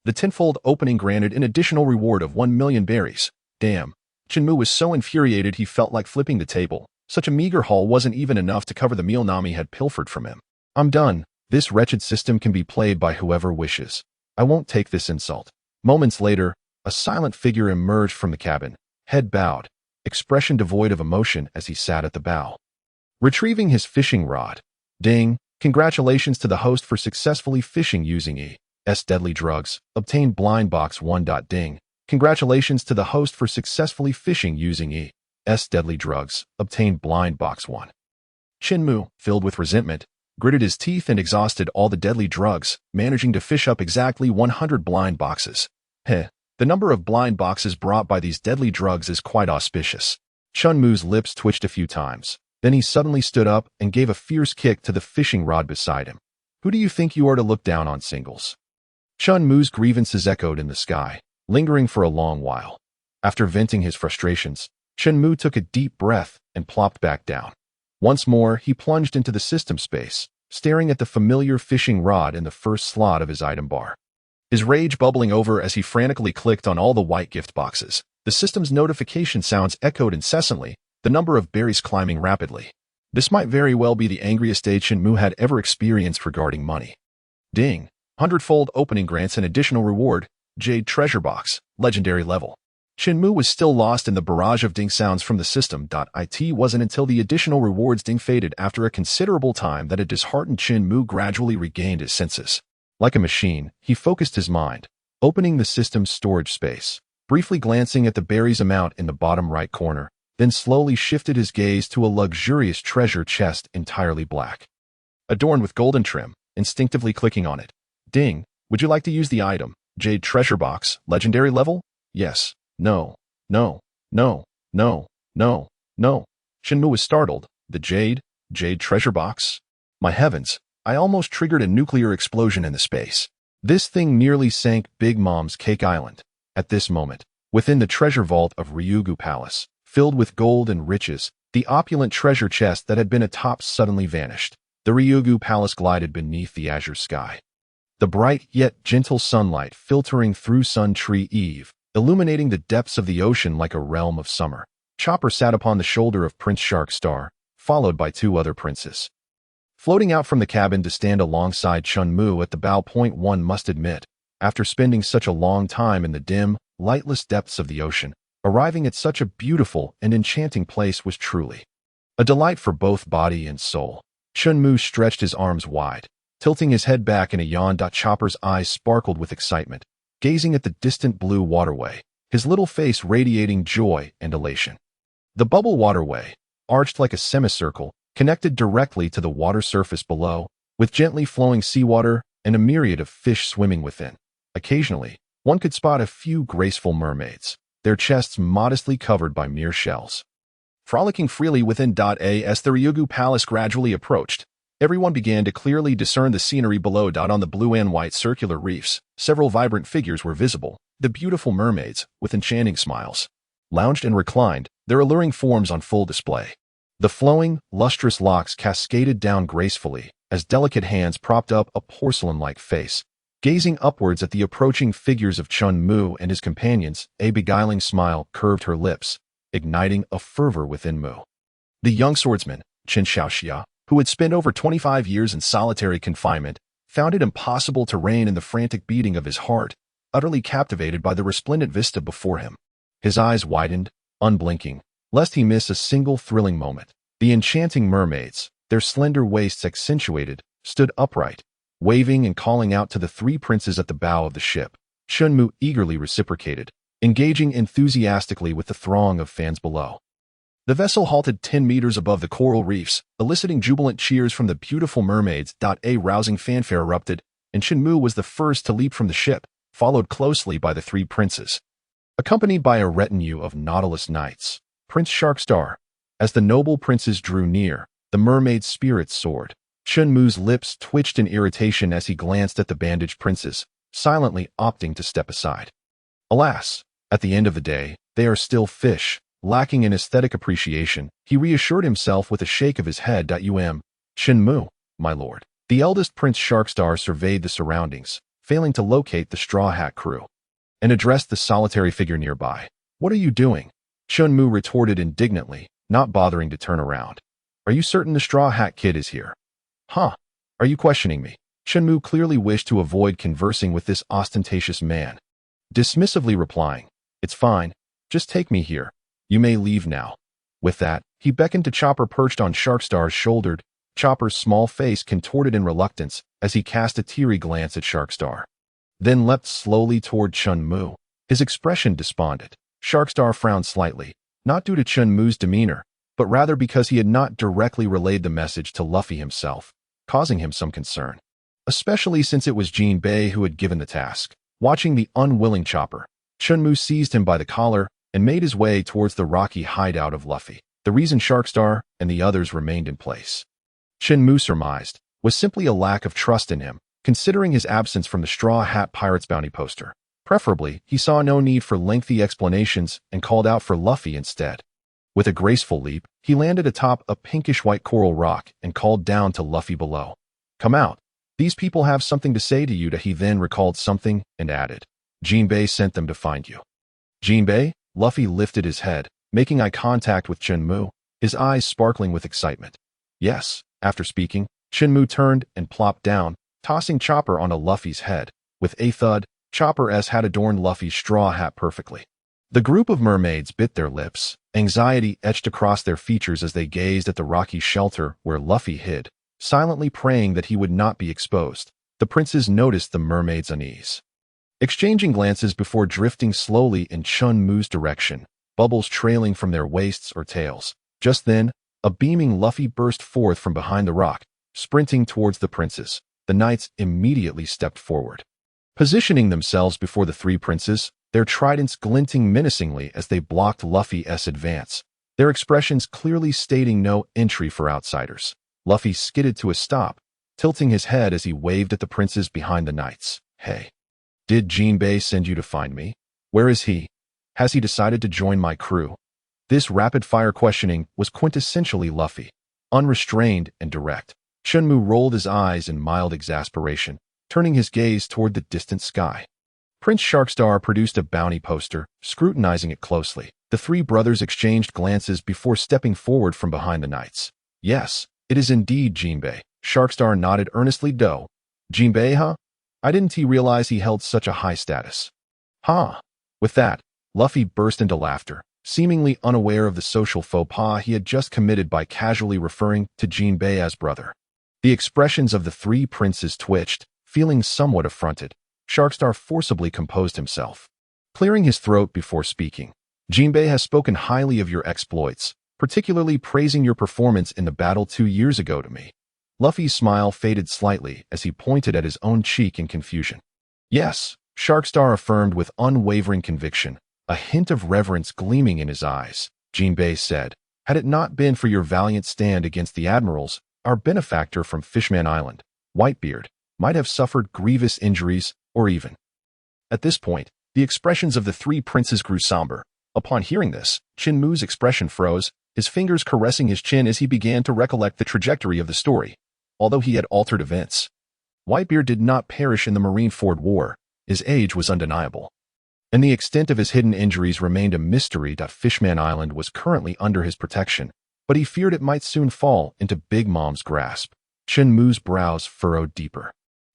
The tenfold opening granted an additional reward of 1 million berries. Damn. Chen Mu was so infuriated he felt like flipping the table. Such a meager haul wasn't even enough to cover the meal Nami had pilfered from him. I'm done. This wretched system can be played by whoever wishes. I won't take this insult. Moments later, a silent figure emerged from the cabin, head bowed, expression devoid of emotion as he sat at the bow, retrieving his fishing rod. Ding, congratulations to the host for successfully fishing using E.'s deadly drugs. Obtained blind box 1. Ding, congratulations to the host for successfully fishing using E.'s deadly drugs. Obtained blind box 1. Chen Mu, filled with resentment, gritted his teeth and exhausted all the deadly drugs, managing to fish up exactly 100 blind boxes. Heh, the number of blind boxes brought by these deadly drugs is quite auspicious. Chen Mu's lips twitched a few times. Then he suddenly stood up and gave a fierce kick to the fishing rod beside him. Who do you think you are to look down on, singles? Chen Mu's grievances echoed in the sky, lingering for a long while. After venting his frustrations, Chen Mu took a deep breath and plopped back down. Once more, he plunged into the system space, staring at the familiar fishing rod in the first slot of his item bar. His rage bubbling over as he frantically clicked on all the white gift boxes. The system's notification sounds echoed incessantly, the number of berries climbing rapidly. This might very well be the angriest day Chen Mu had ever experienced regarding money. Ding! 100-fold opening grants an additional reward, Jade Treasure Box, Legendary Level. Chen Mu was still lost in the barrage of ding sounds from the system. It wasn't until the additional rewards ding faded after a considerable time that a disheartened Chen Mu gradually regained his senses. Like a machine, he focused his mind, opening the system's storage space, briefly glancing at the berries amount in the bottom right corner, then slowly shifted his gaze to a luxurious treasure chest entirely black, adorned with golden trim, instinctively clicking on it. Ding, would you like to use the item, Jade Treasure Box, Legendary Level? Yes. No. No. No. No. No. No. Chen Mu was startled. The Jade Treasure Box? My heavens, I almost triggered a nuclear explosion in the space. This thing nearly sank Big Mom's Cake Island. At this moment, within the treasure vault of Ryugu Palace, filled with gold and riches, the opulent treasure chest that had been atop suddenly vanished. The Ryugu Palace glided beneath the azure sky. The bright yet gentle sunlight filtering through Sun Tree Eve, illuminating the depths of the ocean like a realm of summer. Chopper sat upon the shoulder of Prince Shark Star, followed by 2 other princes. Floating out from the cabin to stand alongside Chen Mu at the bow point, one must admit, after spending such a long time in the dim, lightless depths of the ocean, arriving at such a beautiful and enchanting place was truly a delight for both body and soul. Chen Mu stretched his arms wide, tilting his head back in a yawn. Chopper's eyes sparkled with excitement, gazing at the distant blue waterway, his little face radiating joy and elation. The bubble waterway, arched like a semicircle, connected directly to the water surface below, with gently flowing seawater and a myriad of fish swimming within. Occasionally, one could spot a few graceful mermaids, their chests modestly covered by mere shells. frolicking freely within. As the Ryugu Palace gradually approached, everyone began to clearly discern the scenery below. On the blue and white circular reefs, several vibrant figures were visible, the beautiful mermaids, with enchanting smiles, lounged and reclined, their alluring forms on full display. The flowing, lustrous locks cascaded down gracefully as delicate hands propped up a porcelain-like face. Gazing upwards at the approaching figures of Chen Mu and his companions, a beguiling smile curved her lips, igniting a fervor within Mu. The young swordsman, Chen Xiaoxia, who had spent over 25 years in solitary confinement, found it impossible to rein in the frantic beating of his heart, utterly captivated by the resplendent vista before him. His eyes widened, unblinking, lest he miss a single thrilling moment. The enchanting mermaids, their slender waists accentuated, stood upright, waving and calling out to the three princes at the bow of the ship. Chen Mu eagerly reciprocated, engaging enthusiastically with the throng of fans below. The vessel halted 10 meters above the coral reefs, eliciting jubilant cheers from the beautiful mermaids. A rousing fanfare erupted, and Chen Mu was the first to leap from the ship, followed closely by the three princes. Accompanied by a retinue of Nautilus knights, Prince Sharkstar. As the noble princes drew near, the mermaid's spirits soared. Chen Mu's lips twitched in irritation as he glanced at the bandaged princes, silently opting to step aside. Alas, at the end of the day, they are still fish, lacking in aesthetic appreciation, he reassured himself with a shake of his head. Chen Mu, my lord. The eldest Prince Sharkstar surveyed the surroundings, failing to locate the Straw Hat crew, and addressed the solitary figure nearby. What are you doing? Chen Mu retorted indignantly, not bothering to turn around. Are you certain the Straw Hat Kid is here? Huh? Are you questioning me? Chen Mu clearly wished to avoid conversing with this ostentatious man, dismissively replying, It's fine, just take me here. You may leave now. With that, he beckoned to Chopper perched on Sharkstar's shoulder. Chopper's small face contorted in reluctance as he cast a teary glance at Sharkstar, then leapt slowly toward Chen Mu, his expression despondent. Sharkstar frowned slightly, not due to Chen Mu's demeanor, but rather because he had not directly relayed the message to Luffy himself, causing him some concern, especially since it was Jinbei who had given the task. Watching the unwilling Chopper, Chen Mu seized him by the collar and made his way towards the rocky hideout of Luffy. The reason Sharkstar and the others remained in place, Chen Mu surmised, was simply a lack of trust in him, considering his absence from the Straw Hat Pirates bounty poster. Preferably, he saw no need for lengthy explanations and called out for Luffy instead. With a graceful leap, he landed atop a pinkish-white coral rock and called down to Luffy below. Come out. These people have something to say to you. He then recalled something and added, Jinbei sent them to find you. Jinbei? Luffy lifted his head, making eye contact with Chen Mu, his eyes sparkling with excitement. Yes. After speaking, Chen Mu turned and plopped down, tossing Chopper onto Luffy's head. With a thud, Chopper's hat adorned Luffy's straw hat perfectly. The group of mermaids bit their lips, anxiety etched across their features as they gazed at the rocky shelter where Luffy hid, silently praying that he would not be exposed. The princes noticed the mermaids' unease, exchanging glances before drifting slowly in Chen Mu's direction, bubbles trailing from their waists or tails. Just then, a beaming Luffy burst forth from behind the rock, sprinting towards the princes. The knights immediately stepped forward, positioning themselves before the three princes, their tridents glinting menacingly as they blocked Luffy's advance, their expressions clearly stating no entry for outsiders. Luffy skidded to a stop, tilting his head as he waved at the princes behind the knights. Hey, did Jinbei send you to find me? Where is he? Has he decided to join my crew? This rapid-fire questioning was quintessentially Luffy, unrestrained and direct. Chen Mu rolled his eyes in mild exasperation, turning his gaze toward the distant sky. Prince Sharkstar produced a bounty poster, scrutinizing it closely. The three brothers exchanged glances before stepping forward from behind the knights. Yes, it is indeed Jinbei. Sharkstar nodded earnestly. Jinbei, huh? I didn't realize he held such a high status. Huh? With that, Luffy burst into laughter, seemingly unaware of the social faux pas he had just committed by casually referring to Jinbei as brother. The expressions of the three princes twitched, feeling somewhat affronted. Sharkstar forcibly composed himself, clearing his throat before speaking. Jinbei has spoken highly of your exploits, particularly praising your performance in the battle 2 years ago to me. Luffy's smile faded slightly as he pointed at his own cheek in confusion. Yes, Sharkstar affirmed with unwavering conviction, a hint of reverence gleaming in his eyes. Jinbei said, Had it not been for your valiant stand against the admirals, our benefactor from Fishman Island, Whitebeard, might have suffered grievous injuries or even. At this point, the expressions of the three princes grew somber. Upon hearing this, Chen Mu's expression froze, his fingers caressing his chin as he began to recollect the trajectory of the story. Although he had altered events, Whitebeard did not perish in the Marineford War. His age was undeniable, and the extent of his hidden injuries remained a mystery. Fishman Island was currently under his protection, but he feared it might soon fall into Big Mom's grasp. Chen Mu's brows furrowed deeper,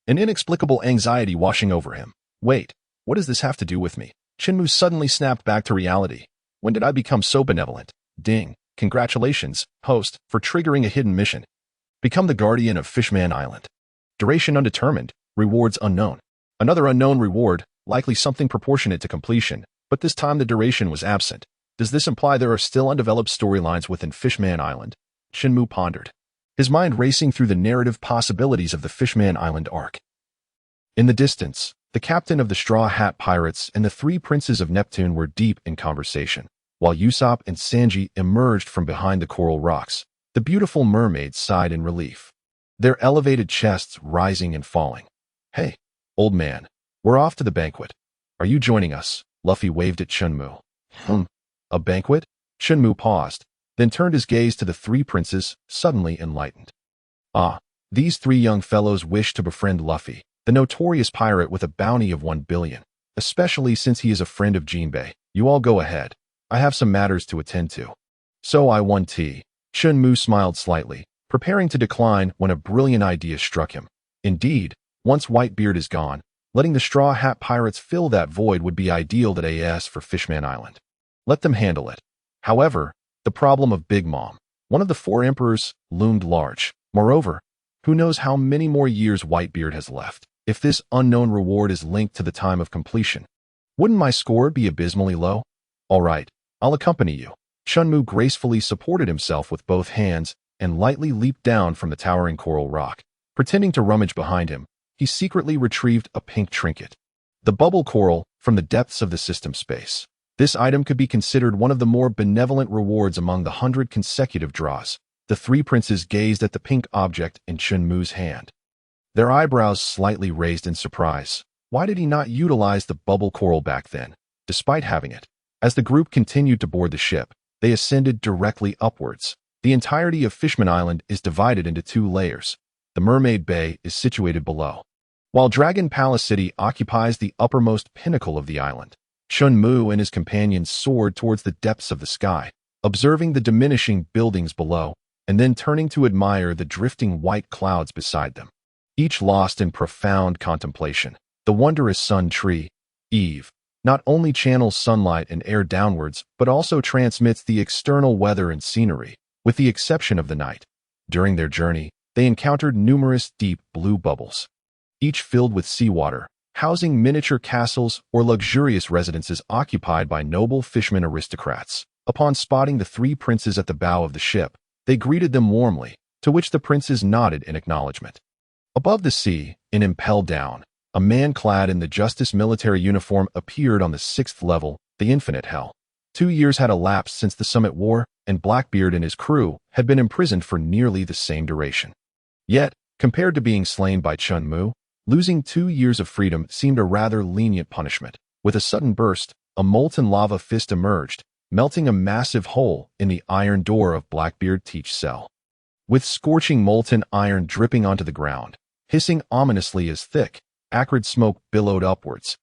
an inexplicable anxiety washing over him. Wait, what does this have to do with me? Chen Mu suddenly snapped back to reality. When did I become so benevolent? Ding. Congratulations, host, for triggering a hidden mission. Become the guardian of Fishman Island. Duration undetermined, rewards unknown. Another unknown reward, likely something proportionate to completion, but this time the duration was absent. Does this imply there are still undeveloped storylines within Fishman Island? Chen Mu pondered, his mind racing through the narrative possibilities of the Fishman Island arc. In the distance, the captain of the Straw Hat Pirates and the three princes of Neptune were deep in conversation, while Usopp and Sanji emerged from behind the coral rocks. The beautiful mermaids sighed in relief, their elevated chests rising and falling. Hey, old man, we're off to the banquet. Are you joining us? Luffy waved at Chen Mu. A banquet? Chen Mu paused, then turned his gaze to the three princes, suddenly enlightened. Ah, these three young fellows wish to befriend Luffy, the notorious pirate with a bounty of 1 billion, especially since he is a friend of Jinbei. You all go ahead. I have some matters to attend to. So I want tea. Chen Mu smiled slightly, preparing to decline when a brilliant idea struck him. Indeed, once Whitebeard is gone, letting the Straw Hat Pirates fill that void would be ideal as for Fishman Island. Let them handle it. However, the problem of Big Mom, one of the four emperors, loomed large. Moreover, who knows how many more years Whitebeard has left? If this unknown reward is linked to the time of completion, wouldn't my score be abysmally low? All right, I'll accompany you. Chen Mu gracefully supported himself with both hands and lightly leaped down from the towering coral rock. Pretending to rummage behind him, he secretly retrieved a pink trinket, the bubble coral, from the depths of the system space. This item could be considered one of the more benevolent rewards among the 100 consecutive draws. The three princes gazed at the pink object in Chen Mu's hand, their eyebrows slightly raised in surprise. Why did he not utilize the bubble coral back then, despite having it? As the group continued to board the ship, they ascended directly upwards. The entirety of Fishman Island is divided into 2 layers. The Mermaid Bay is situated below, while Dragon Palace City occupies the uppermost pinnacle of the island. Chen Mu and his companions soared towards the depths of the sky, observing the diminishing buildings below, and then turning to admire the drifting white clouds beside them, each lost in profound contemplation. The wondrous sun tree, Eve, not only channels sunlight and air downwards, but also transmits the external weather and scenery, with the exception of the night. During their journey, they encountered numerous deep blue bubbles, each filled with seawater, housing miniature castles or luxurious residences occupied by noble fishermen aristocrats. Upon spotting the three princes at the bow of the ship, they greeted them warmly, to which the princes nodded in acknowledgement. Above the sea, in Impel Down, a man clad in the Justice military uniform appeared on the 6th level, the Infinite Hell. 2 years had elapsed since the Summit War, and Blackbeard and his crew had been imprisoned for nearly the same duration. Yet, compared to being slain by Chen Mu, losing 2 years of freedom seemed a rather lenient punishment. With a sudden burst, a molten lava fist emerged, melting a massive hole in the iron door of Blackbeard's teach cell. With scorching molten iron dripping onto the ground, hissing ominously as thick, acrid smoke billowed upwards.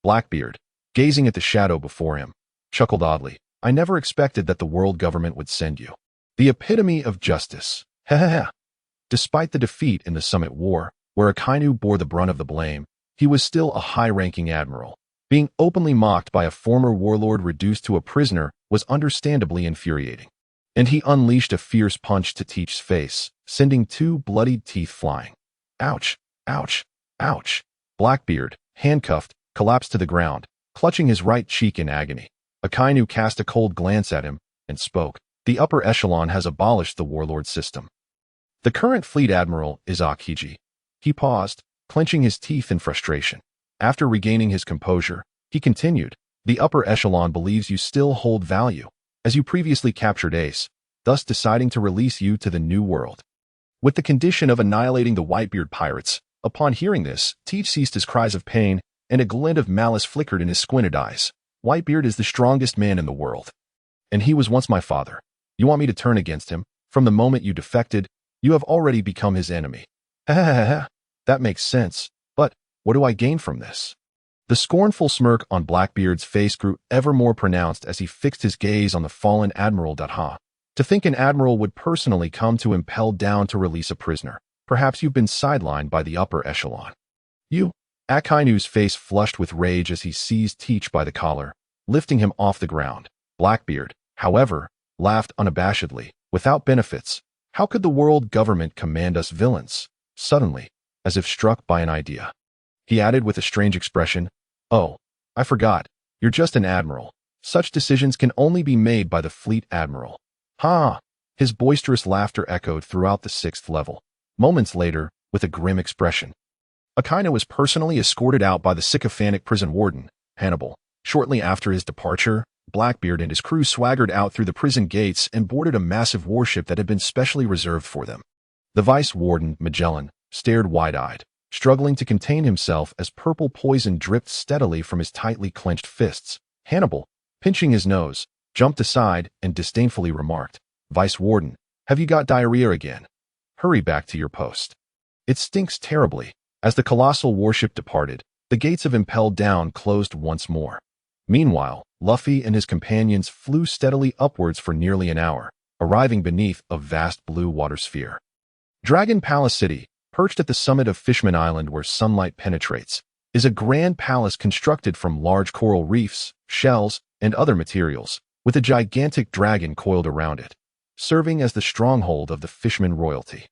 Blackbeard, gazing at the shadow before him, chuckled oddly. I never expected that the world government would send you. The epitome of justice. Despite the defeat in the Summit War, where Akainu bore the brunt of the blame, he was still a high-ranking admiral. Being openly mocked by a former warlord reduced to a prisoner was understandably infuriating. And he unleashed a fierce punch to Teach's face, sending 2 bloodied teeth flying. Ouch, ouch, ouch. Blackbeard, handcuffed, collapsed to the ground, clutching his right cheek in agony. Akainu cast a cold glance at him and spoke. The upper echelon has abolished the warlord system. The current fleet admiral is Akiji. He paused, clenching his teeth in frustration. After regaining his composure, he continued, the upper echelon believes you still hold value, as you previously captured Ace, thus deciding to release you to the new world. With the condition of annihilating the Whitebeard pirates, upon hearing this, Teach ceased his cries of pain, and a glint of malice flickered in his squinted eyes. Whitebeard is the strongest man in the world. And he was once my father. You want me to turn against him? From the moment you defected, you have already become his enemy. Ha ha ha ha. That makes sense, but what do I gain from this? The scornful smirk on Blackbeard's face grew ever more pronounced as he fixed his gaze on the fallen admiral. Ha. To think an admiral would personally come to impel down to release a prisoner. Perhaps you've been sidelined by the upper echelon. You? Akainu's face flushed with rage as he seized Teach by the collar, lifting him off the ground. Blackbeard, however, laughed unabashedly. Without benefits, how could the world government command us villains? Suddenly, as if struck by an idea, he added with a strange expression, "Oh, I forgot. You're just an admiral. Such decisions can only be made by the fleet admiral." Ha! His boisterous laughter echoed throughout the 6th level. Moments later, with a grim expression, Akainu was personally escorted out by the sycophantic prison warden, Hannibal. Shortly after his departure, Blackbeard and his crew swaggered out through the prison gates and boarded a massive warship that had been specially reserved for them. The vice warden, Magellan, stared wide-eyed, struggling to contain himself as purple poison dripped steadily from his tightly clenched fists. Hannibal, pinching his nose, jumped aside and disdainfully remarked, "Vice warden, have you got diarrhea again? Hurry back to your post. It stinks terribly." As the colossal warship departed, the gates of Impelled Down closed once more. Meanwhile, Luffy and his companions flew steadily upwards for nearly an hour, arriving beneath a vast blue water sphere. Dragon Palace City, perched at the summit of Fishman Island where sunlight penetrates, is a grand palace constructed from large coral reefs, shells, and other materials, with a gigantic dragon coiled around it, serving as the stronghold of the Fishman royalty.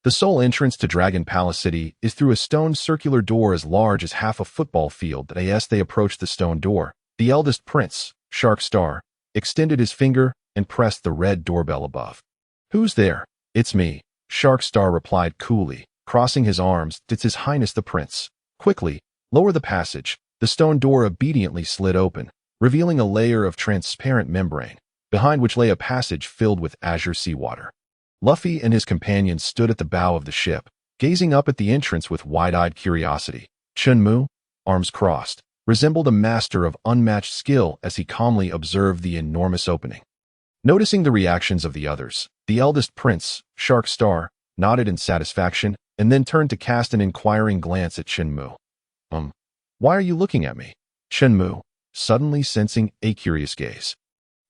The sole entrance to Dragon Palace City is through a stone circular door as large as half a football field. As they approached the stone door, the eldest prince, Shark Star, extended his finger and pressed the red doorbell above. "Who's there?" "It's me," Shark Star replied coolly. Crossing his arms, "It's His Highness the Prince." "Quickly, lower the passage." The stone door obediently slid open, revealing a layer of transparent membrane, behind which lay a passage filled with azure seawater. Luffy and his companions stood at the bow of the ship, gazing up at the entrance with wide-eyed curiosity. Chen Mu, arms crossed, resembled a master of unmatched skill as he calmly observed the enormous opening. Noticing the reactions of the others, the eldest prince, Shark Star, nodded in satisfaction and then turned to cast an inquiring glance at Chen Mu. Why are you looking at me?" Chen Mu, suddenly sensing a curious gaze,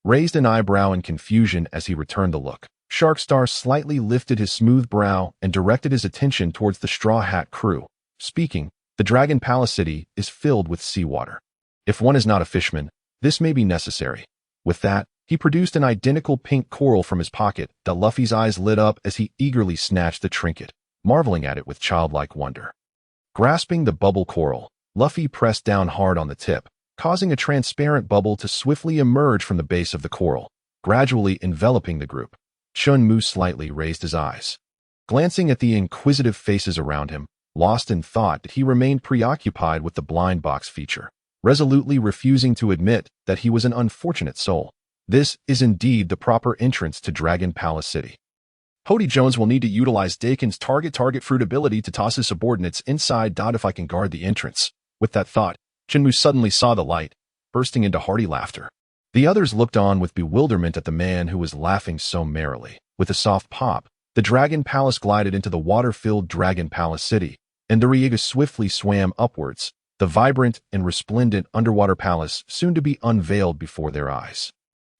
raised an eyebrow in confusion as he returned the look. Shark Star slightly lifted his smooth brow and directed his attention towards the Straw Hat crew, speaking, "The Dragon Palace City is filled with seawater. If one is not a fishman, this may be necessary." With that, he produced an identical pink coral from his pocket. Luffy's eyes lit up as he eagerly snatched the trinket, marveling at it with childlike wonder. Grasping the bubble coral, Luffy pressed down hard on the tip, causing a transparent bubble to swiftly emerge from the base of the coral, gradually enveloping the group. Chen Mu slightly raised his eyes, glancing at the inquisitive faces around him. Lost in thought, he remained preoccupied with the blind box feature, resolutely refusing to admit that he was an unfortunate soul. This is indeed the proper entrance to Dragon Palace City. Hody Jones will need to utilize Dakin's target fruit ability to toss his subordinates inside. If I can guard the entrance. With that thought, Chen Mu suddenly saw the light, bursting into hearty laughter. The others looked on with bewilderment at the man who was laughing so merrily. With a soft pop, the Dragon Palace glided into the water-filled Dragon Palace City, and the Riegas swiftly swam upwards, the vibrant and resplendent underwater palace soon to be unveiled before their eyes.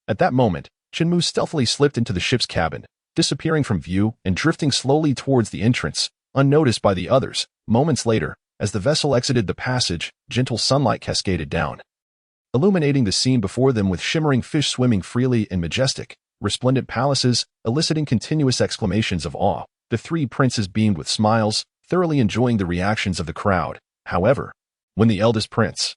At that moment, Chen Mu stealthily slipped into the ship's cabin, disappearing from view and drifting slowly towards the entrance, unnoticed by the others. Moments later, as the vessel exited the passage, gentle sunlight cascaded down, illuminating the scene before them with shimmering fish swimming freely in majestic, resplendent palaces, eliciting continuous exclamations of awe. The three princes beamed with smiles, thoroughly enjoying the reactions of the crowd. However, when the eldest prince,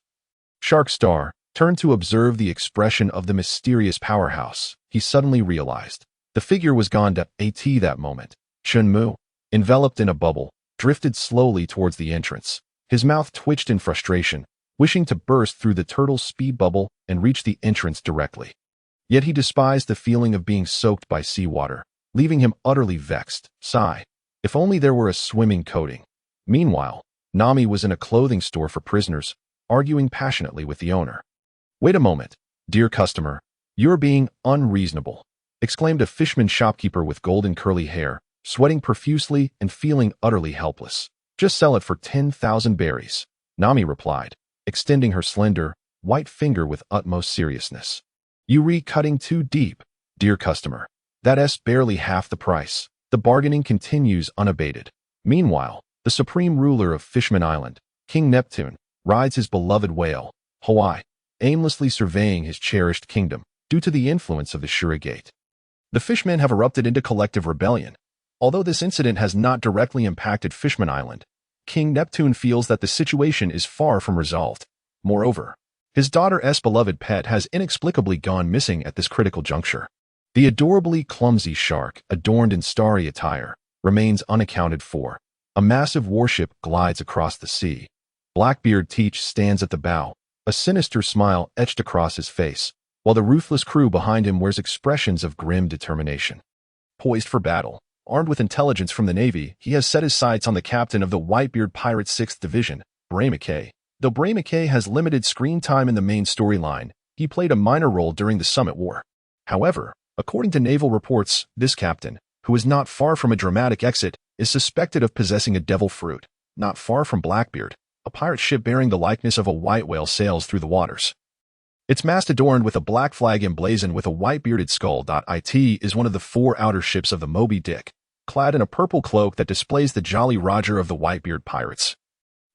Shark Star, turned to observe the expression of the mysterious powerhouse, he suddenly realized the figure was gone. That moment, Chen Mu, enveloped in a bubble, drifted slowly towards the entrance. His mouth twitched in frustration, wishing to burst through the turtle's speed bubble and reach the entrance directly. Yet he despised the feeling of being soaked by seawater, leaving him utterly vexed. Sigh. If only there were a swimming coating. Meanwhile, Nami was in a clothing store for prisoners, arguing passionately with the owner. "Wait a moment, dear customer. You're being unreasonable," exclaimed a Fishman shopkeeper with golden curly hair, sweating profusely and feeling utterly helpless. "Just sell it for 10,000 berries," Nami replied, extending her slender, white finger with utmost seriousness. "You're cutting too deep, dear customer. That's barely half the price." The bargaining continues unabated. Meanwhile, the supreme ruler of Fishman Island, King Neptune, rides his beloved whale, Hawaii, aimlessly surveying his cherished kingdom due to the influence of the Shura Gate. The fishmen have erupted into collective rebellion. Although this incident has not directly impacted Fishman Island, King Neptune feels that the situation is far from resolved. Moreover, his daughter's beloved pet has inexplicably gone missing at this critical juncture. The adorably clumsy shark, adorned in starry attire, remains unaccounted for. A massive warship glides across the sea. Blackbeard Teach stands at the bow, a sinister smile etched across his face, while the ruthless crew behind him wears expressions of grim determination. Poised for battle, armed with intelligence from the Navy, he has set his sights on the captain of the Whitebeard Pirates' 6th Division, Bray McKay. Though Bray McKay has limited screen time in the main storyline, he played a minor role during the Summit War. However, according to naval reports, this captain, who is not far from a dramatic exit, is suspected of possessing a devil fruit. Not far from Blackbeard, a pirate ship bearing the likeness of a white whale sails through the waters. Its mast adorned with a black flag emblazoned with a white-bearded skull. It is one of the 4 outer ships of the Moby Dick, clad in a purple cloak that displays the Jolly Roger of the Whitebeard Pirates.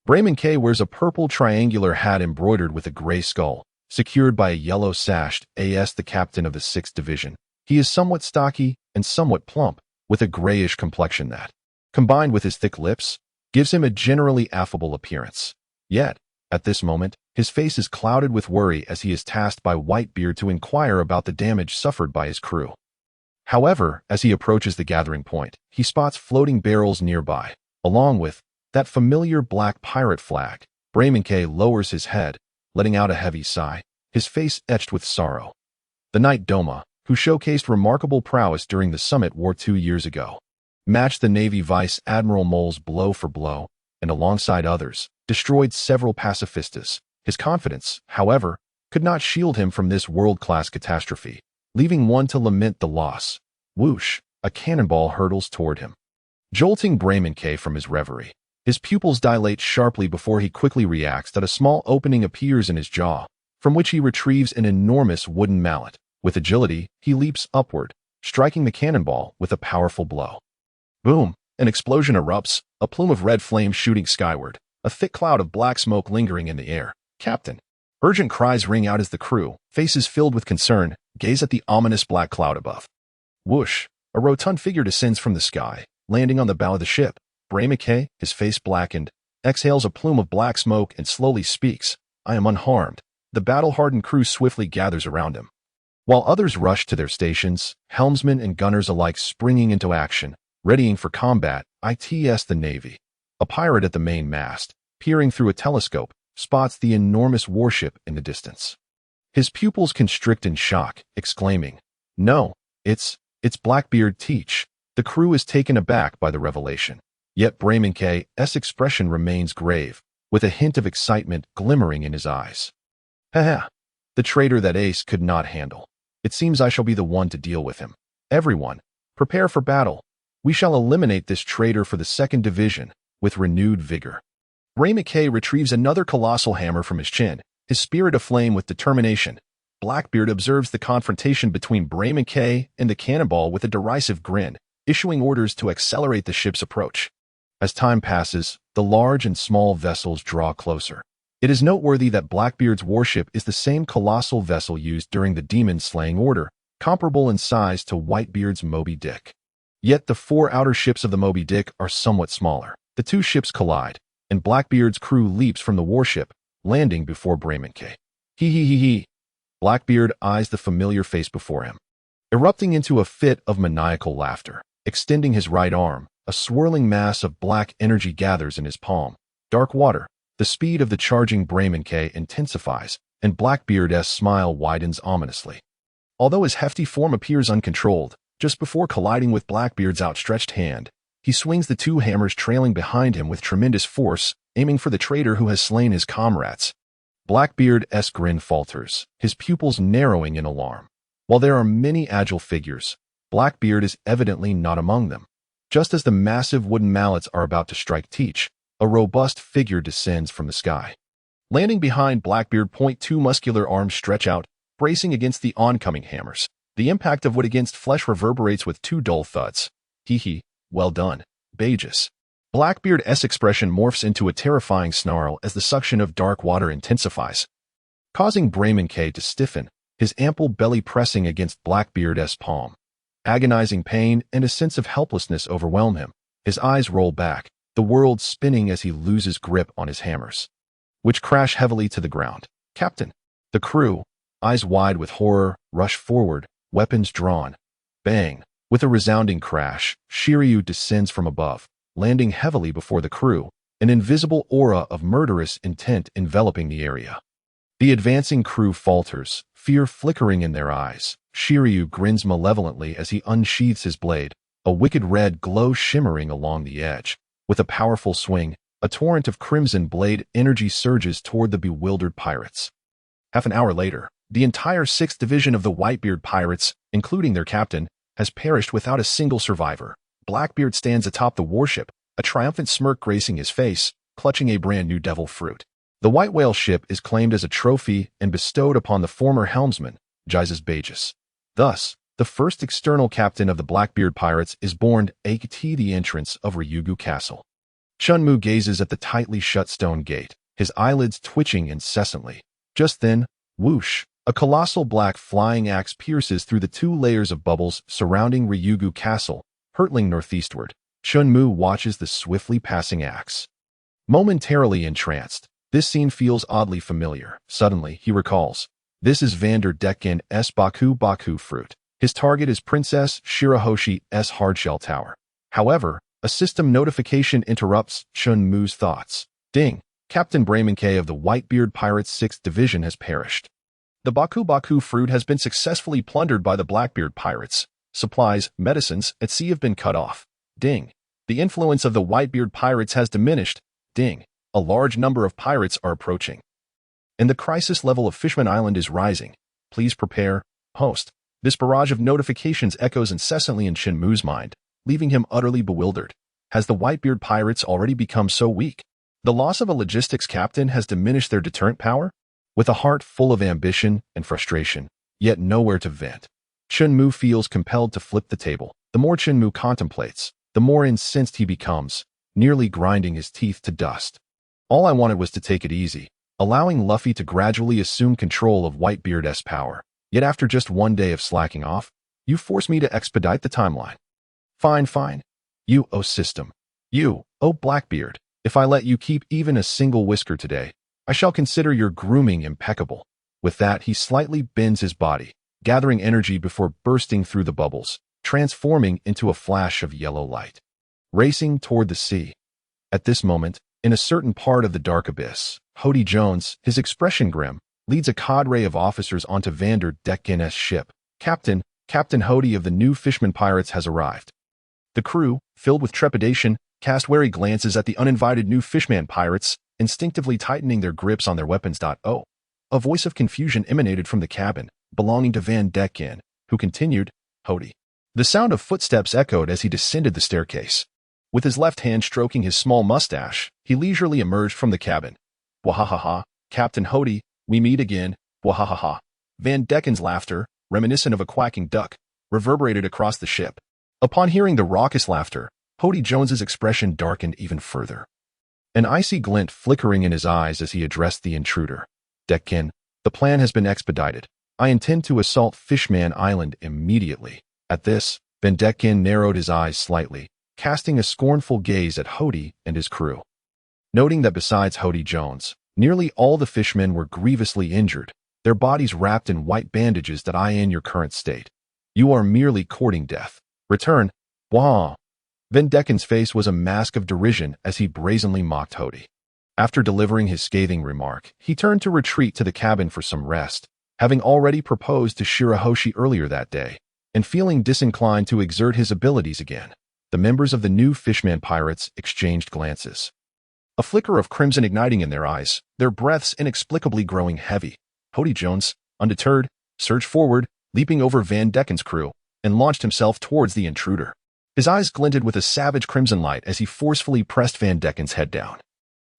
Bray McKay wears a purple triangular hat embroidered with a gray skull, secured by a yellow sash. As the captain of the 6th Division, he is somewhat stocky and somewhat plump, with a grayish complexion that, combined with his thick lips, gives him a generally affable appearance. Yet, at this moment, his face is clouded with worry as he is tasked by Whitebeard to inquire about the damage suffered by his crew. However, as he approaches the gathering point, he spots floating barrels nearby, along with that familiar black pirate flag. Bray McKay lowers his head, letting out a heavy sigh, his face etched with sorrow. The Knight Doma, who showcased remarkable prowess during the Summit War 2 years ago, matched the Navy Vice Admiral Mole's blow for blow, and alongside others, destroyed several pacifistas. His confidence, however, could not shield him from this world-class catastrophe, leaving one to lament the loss. Whoosh! A cannonball hurtles toward him, jolting Bray McKay from his reverie. His pupils dilate sharply before he quickly reacts that a small opening appears in his jaw, from which he retrieves an enormous wooden mallet. With agility, he leaps upward, striking the cannonball with a powerful blow. Boom! An explosion erupts, a plume of red flame shooting skyward, a thick cloud of black smoke lingering in the air. "Captain!" Urgent cries ring out as the crew, faces filled with concern, gaze at the ominous black cloud above. Whoosh! A rotund figure descends from the sky, landing on the bow of the ship. Bray McKay, his face blackened, exhales a plume of black smoke and slowly speaks, "I am unharmed." The battle-hardened crew swiftly gathers around him, while others rush to their stations, helmsmen and gunners alike springing into action, readying for combat. The Navy, a pirate at the main mast, peering through a telescope, spots the enormous warship in the distance. His pupils constrict in shock, exclaiming, "No, it's Blackbeard Teach." The crew is taken aback by the revelation. Yet Bray McKay's expression remains grave, with a hint of excitement glimmering in his eyes. "Haha, the traitor that Ace could not handle. It seems I shall be the one to deal with him. Everyone, prepare for battle. We shall eliminate this traitor for the 2nd Division with renewed vigor." Bray McKay retrieves another colossal hammer from his chin, his spirit aflame with determination. Blackbeard observes the confrontation between Bray McKay and the cannonball with a derisive grin, issuing orders to accelerate the ship's approach. As time passes, the large and small vessels draw closer. It is noteworthy that Blackbeard's warship is the same colossal vessel used during the demon-slaying order, comparable in size to Whitebeard's Moby Dick. Yet the 4 outer ships of the Moby Dick are somewhat smaller. The 2 ships collide, and Blackbeard's crew leaps from the warship, landing before Bray McKay. He. Blackbeard eyes the familiar face before him, erupting into a fit of maniacal laughter. Extending his right arm, a swirling mass of black energy gathers in his palm. Dark water. The speed of the charging Bray McKay intensifies, and Blackbeard's smile widens ominously. Although his hefty form appears uncontrolled, just before colliding with Blackbeard's outstretched hand, he swings the two hammers trailing behind him with tremendous force, aiming for the traitor who has slain his comrades. Blackbeard's grin falters, his pupils narrowing in alarm. While there are many agile figures, Blackbeard is evidently not among them. Just as the massive wooden mallets are about to strike Teach, a robust figure descends from the sky. Landing behind Blackbeard, two muscular arms stretch out, bracing against the oncoming hammers. The impact of wood against flesh reverberates with two dull thuds. Hee, well done, Bagus. Blackbeard's expression morphs into a terrifying snarl as the suction of dark water intensifies, causing K to stiffen, his ample belly pressing against Blackbeard's palm. Agonizing pain and a sense of helplessness overwhelm him. His eyes roll back, the world spinning as he loses grip on his hammers, which crash heavily to the ground. Captain! The crew, eyes wide with horror, rush forward, weapons drawn. Bang! With a resounding crash, Shiryu descends from above, landing heavily before the crew, an invisible aura of murderous intent enveloping the area. The advancing crew falters, fear flickering in their eyes. Shiryu grins malevolently as he unsheathes his blade, a wicked red glow shimmering along the edge. With a powerful swing, a torrent of crimson blade energy surges toward the bewildered pirates. Half an hour later, the entire 6th Division of the Whitebeard pirates, including their captain, has perished without a single survivor. Blackbeard stands atop the warship, a triumphant smirk gracing his face, clutching a brand new devil fruit. The white whale ship is claimed as a trophy and bestowed upon the former helmsman, Jesus Bagus. Thus, the first external captain of the Blackbeard pirates is born at the entrance of Ryugu Castle. Chen Mu gazes at the tightly shut stone gate, his eyelids twitching incessantly. Just then, whoosh, a colossal black flying axe pierces through the 2 layers of bubbles surrounding Ryugu Castle, hurtling northeastward. Chen Mu watches the swiftly passing axe. Momentarily entranced, this scene feels oddly familiar. Suddenly, he recalls. This is Vanderdecken's Baku fruit. His target is Princess Shirahoshi's hardshell tower. However, a system notification interrupts Chen Mu's thoughts. Ding! Captain K of the Whitebeard Pirates 6th Division has perished. The Baku fruit has been successfully plundered by the Blackbeard pirates. Supplies, medicines, at sea have been cut off. Ding! The influence of the Whitebeard pirates has diminished. Ding! A large number of pirates are approaching, and the crisis level of Fishman Island is rising. Please prepare, host. This barrage of notifications echoes incessantly in Chen Mu's mind, leaving him utterly bewildered. Has the Whitebeard pirates already become so weak? The loss of a logistics captain has diminished their deterrent power? With a heart full of ambition and frustration, yet nowhere to vent, Chen Mu feels compelled to flip the table. The more Chen Mu contemplates, the more incensed he becomes, nearly grinding his teeth to dust. All I wanted was to take it easy, allowing Luffy to gradually assume control of Whitebeard's power. Yet after just one day of slacking off, you force me to expedite the timeline. Fine. You, system. You, Blackbeard. If I let you keep even a single whisker today, I shall consider your grooming impeccable. With that, he slightly bends his body, gathering energy before bursting through the bubbles, transforming into a flash of yellow light, racing toward the sea. At this moment, in a certain part of the dark abyss, Hody Jones, his expression grim, leads a cadre of officers onto Vanderdecken's ship. Captain Hody of the new Fishman pirates has arrived. The crew, filled with trepidation, cast wary glances at the uninvited new Fishman pirates, instinctively tightening their grips on their weapons. A voice of confusion emanated from the cabin, belonging to Van Decken, who continued, Hody. The sound of footsteps echoed as he descended the staircase. With his left hand stroking his small mustache, he leisurely emerged from the cabin. Wahahaha, Captain Hody, we meet again, wahahaha. Van Decken's laughter, reminiscent of a quacking duck, reverberated across the ship. Upon hearing the raucous laughter, Hody Jones's expression darkened even further, an icy glint flickering in his eyes as he addressed the intruder. Decken, the plan has been expedited. I intend to assault Fishman Island immediately. At this, Van Decken narrowed his eyes slightly, casting a scornful gaze at Hody and his crew. Noting that besides Hody Jones, nearly all the fishmen were grievously injured, their bodies wrapped in white bandages that eye in your current state. You are merely courting death. Return. Wah! Van Decken's face was a mask of derision as he brazenly mocked Hody. After delivering his scathing remark, he turned to retreat to the cabin for some rest. having already proposed to Shirahoshi earlier that day, and feeling disinclined to exert his abilities again. The members of the new Fishman pirates exchanged glances. A flicker of crimson igniting in their eyes, their breaths inexplicably growing heavy. Hody Jones, undeterred, surged forward, leaping over Van Dekken's crew, and launched himself towards the intruder. His eyes glinted with a savage crimson light as he forcefully pressed Van Dekken's head down,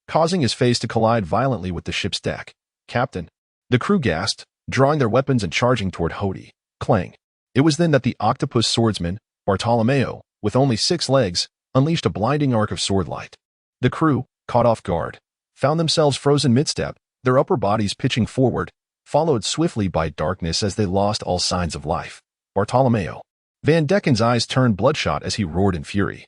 causing his face to collide violently with the ship's deck. "Captain!" The crew gasped, drawing their weapons and charging toward Hody. Clang! It was then that the octopus swordsman, Bartolomeo, with only 6 legs, unleashed a blinding arc of sword light. The crew, caught off guard, found themselves frozen mid-step, their upper bodies pitching forward, followed swiftly by darkness as they lost all signs of life. Bartolomeo. Van Dekken's eyes turned bloodshot as he roared in fury,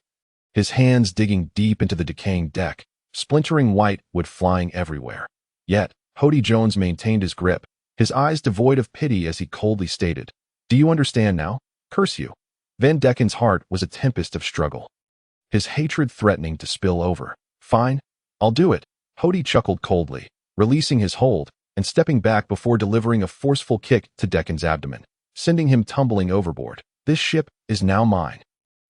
his hands digging deep into the decaying deck, splintering white wood flying everywhere. Yet, Hody Jones maintained his grip, his eyes devoid of pity as he coldly stated, "Do you understand now? Curse you." Van Dekken's heart was a tempest of struggle, his hatred threatening to spill over. "Fine, I'll do it," Hody chuckled coldly, releasing his hold and stepping back before delivering a forceful kick to Dekken's abdomen, sending him tumbling overboard. "This ship is now mine."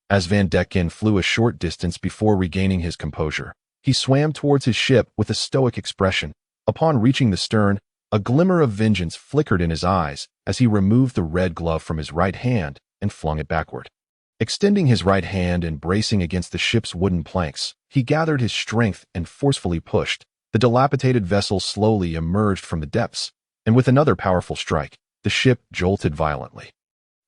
As Van Dekken flew a short distance before regaining his composure, he swam towards his ship with a stoic expression. Upon reaching the stern, a glimmer of vengeance flickered in his eyes as he removed the red glove from his right hand and flung it backward. Extending his right hand and bracing against the ship's wooden planks, he gathered his strength and forcefully pushed. The dilapidated vessel slowly emerged from the depths, and with another powerful strike, the ship jolted violently.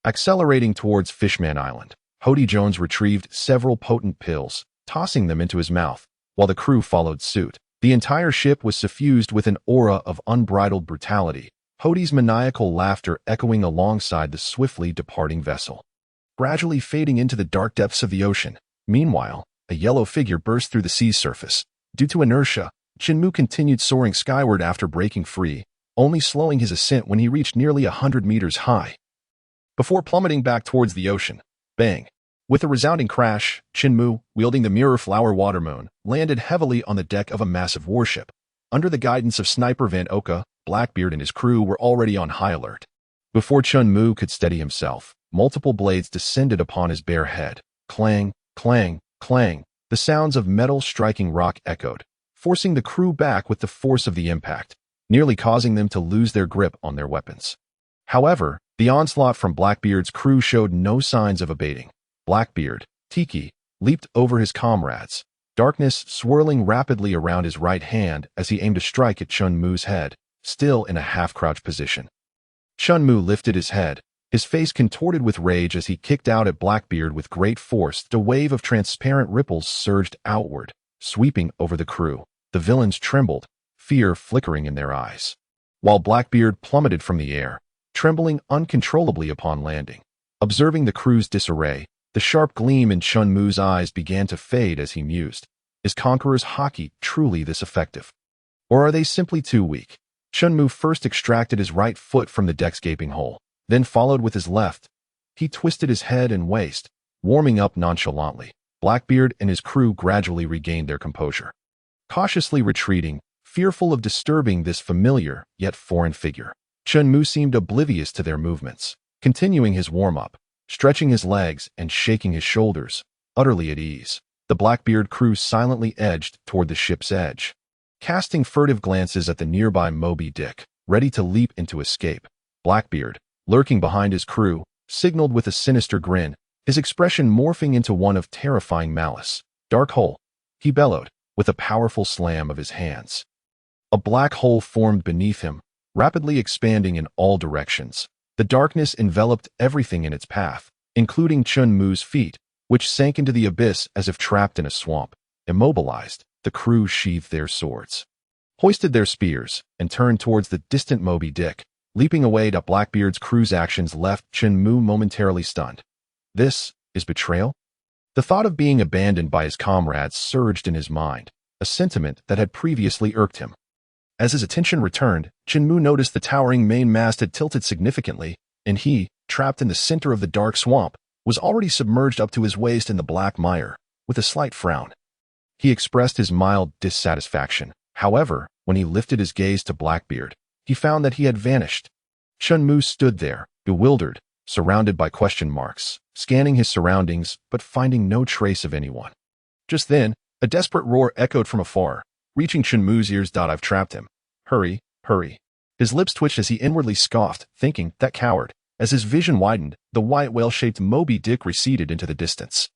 Accelerating towards Fishman Island, Hody Jones retrieved several potent pills, tossing them into his mouth, while the crew followed suit. The entire ship was suffused with an aura of unbridled brutality, Hody's maniacal laughter echoing alongside the swiftly departing vessel, gradually fading into the dark depths of the ocean. Meanwhile, a yellow figure burst through the sea's surface. Due to inertia, Chen Mu continued soaring skyward after breaking free, only slowing his ascent when he reached nearly 100 meters high, before plummeting back towards the ocean. Bang! With a resounding crash, Chen Mu, wielding the mirror flower watermoon, landed heavily on the deck of a massive warship. Under the guidance of Sniper Van Oka, Blackbeard and his crew were already on high alert. Before Chen Mu could steady himself, multiple blades descended upon his bare head. Clang, clang, clang. The sounds of metal striking rock echoed, forcing the crew back with the force of the impact, nearly causing them to lose their grip on their weapons. However, the onslaught from Blackbeard's crew showed no signs of abating. Blackbeard, Tiki, leaped over his comrades, darkness swirling rapidly around his right hand as he aimed to strike at Chen Mu's head, still in a half-crouch position. Chen Mu lifted his head, his face contorted with rage as he kicked out at Blackbeard with great force. A wave of transparent ripples surged outward, sweeping over the crew. The villains trembled, fear flickering in their eyes, while Blackbeard plummeted from the air, trembling uncontrollably upon landing. Observing the crew's disarray, the sharp gleam in Chen Mu's eyes began to fade as he mused. Is Conqueror's Haki truly this effective? Or are they simply too weak? Chen Mu first extracted his right foot from the deck's gaping hole, then followed with his left. He twisted his head and waist, warming up nonchalantly. Blackbeard and his crew gradually regained their composure, cautiously retreating, fearful of disturbing this familiar yet foreign figure. Chen Mu seemed oblivious to their movements, continuing his warm-up, stretching his legs and shaking his shoulders, utterly at ease. The Blackbeard crew silently edged toward the ship's edge, casting furtive glances at the nearby Moby Dick, ready to leap into escape. Blackbeard, lurking behind his crew, signaled with a sinister grin, his expression morphing into one of terrifying malice. "Dark hole," he bellowed, with a powerful slam of his hands. A black hole formed beneath him, rapidly expanding in all directions. The darkness enveloped everything in its path, including Chen Mu's feet, which sank into the abyss as if trapped in a swamp. Immobilized, the crew sheathed their swords, hoisted their spears, and turned towards the distant Moby Dick. Leaping away to Blackbeard's crew's actions left Chen Mu momentarily stunned. This is betrayal? The thought of being abandoned by his comrades surged in his mind, a sentiment that had previously irked him. As his attention returned, Chen Mu noticed the towering mainmast had tilted significantly, and he, trapped in the center of the dark swamp, was already submerged up to his waist in the black mire. With a slight frown, he expressed his mild dissatisfaction. However, when he lifted his gaze to Blackbeard, he found that he had vanished. Chen Mu stood there, bewildered, surrounded by question marks, scanning his surroundings but finding no trace of anyone. Just then, a desperate roar echoed from afar, reaching Chen Mu's ears. I've trapped him. Hurry, hurry. His lips twitched as he inwardly scoffed, thinking, that coward. As his vision widened, the white whale-shaped Moby Dick receded into the distance.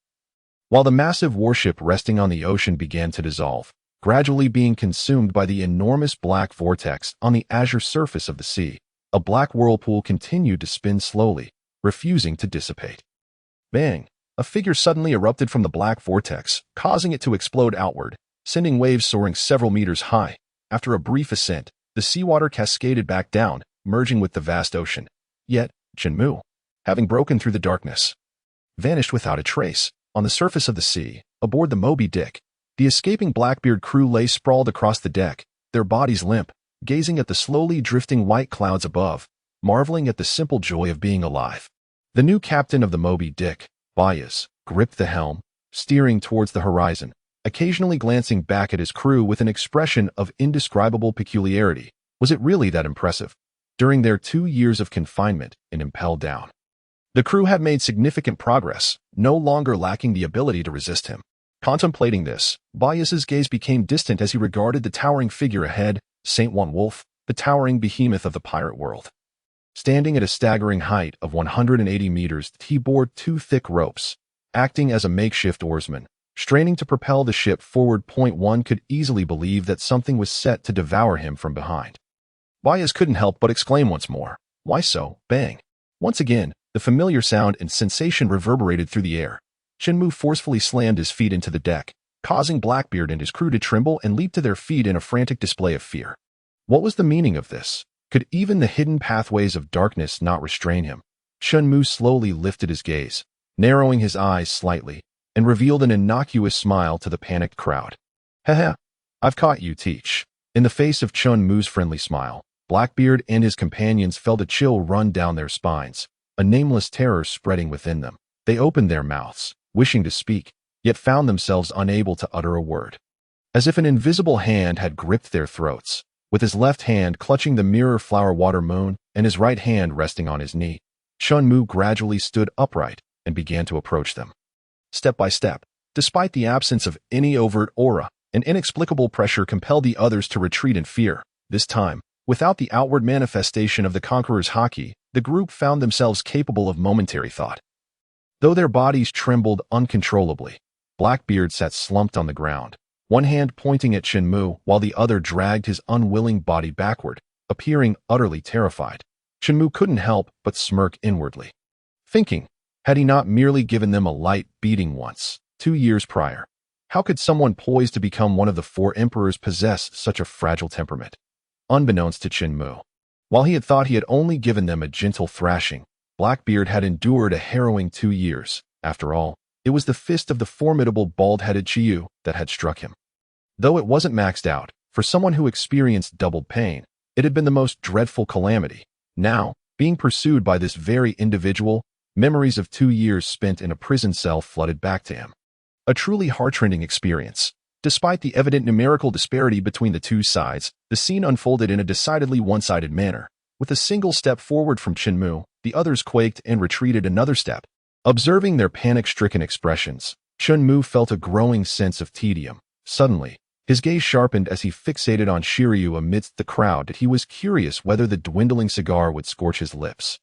While the massive warship resting on the ocean began to dissolve, gradually being consumed by the enormous black vortex on the azure surface of the sea, a black whirlpool continued to spin slowly, refusing to dissipate. Bang! A figure suddenly erupted from the black vortex, causing it to explode outward, sending waves soaring several meters high. After a brief ascent, the seawater cascaded back down, merging with the vast ocean. Yet, Chen Mu, having broken through the darkness, vanished without a trace. On the surface of the sea, aboard the Moby Dick, the escaping Blackbeard crew lay sprawled across the deck, their bodies limp, gazing at the slowly drifting white clouds above, marveling at the simple joy of being alive. The new captain of the Moby Dick, Bias, gripped the helm, steering towards the horizon, occasionally glancing back at his crew with an expression of indescribable peculiarity. Was it really that impressive? During their 2 years of confinement and impelled down, the crew had made significant progress, no longer lacking the ability to resist him. Contemplating this, Bias's gaze became distant as he regarded the towering figure ahead, Saint One Wolf, the towering behemoth of the pirate world. Standing at a staggering height of 180 meters, he bore 2 thick ropes, acting as a makeshift oarsman, straining to propel the ship forward. One could easily believe that something was set to devour him from behind. Bias couldn't help but exclaim once more, "Why so?" Bang! Once again, the familiar sound and sensation reverberated through the air. Chen Mu forcefully slammed his feet into the deck, causing Blackbeard and his crew to tremble and leap to their feet in a frantic display of fear. What was the meaning of this? Could even the hidden pathways of darkness not restrain him? Chen Mu slowly lifted his gaze, narrowing his eyes slightly, and revealed an innocuous smile to the panicked crowd. "Haha, I've caught you, Teach." In the face of Chen Mu's friendly smile, Blackbeard and his companions felt a chill run down their spines, a nameless terror spreading within them. They opened their mouths, wishing to speak, yet found themselves unable to utter a word. As if an invisible hand had gripped their throats, with his left hand clutching the mirror flower water moon and his right hand resting on his knee, Chen Mu gradually stood upright and began to approach them. Step by step, despite the absence of any overt aura, an inexplicable pressure compelled the others to retreat in fear. This time, without the outward manifestation of the conqueror's Haki, the group found themselves capable of momentary thought. Though their bodies trembled uncontrollably, Blackbeard sat slumped on the ground, one hand pointing at Chen Mu while the other dragged his unwilling body backward, appearing utterly terrified. Chen Mu couldn't help but smirk inwardly, thinking, had he not merely given them a light beating once, 2 years prior? How could someone poised to become one of the 4 emperors possess such a fragile temperament? Unbeknownst to Chen Mu, while he had thought he had only given them a gentle thrashing, Blackbeard had endured a harrowing 2 years. After all, it was the fist of the formidable bald-headed Chiyu that had struck him. Though it wasn't maxed out, for someone who experienced doubled pain, it had been the most dreadful calamity. Now, being pursued by this very individual, memories of 2 years spent in a prison cell flooded back to him. A truly heart-rending experience. Despite the evident numerical disparity between the two sides, the scene unfolded in a decidedly one-sided manner. With a single step forward from Chen Mu, the others quaked and retreated another step. Observing their panic-stricken expressions, Chen Mu felt a growing sense of tedium. Suddenly, his gaze sharpened as he fixated on Shiryu amidst the crowd. He was curious whether the dwindling cigar would scorch his lips.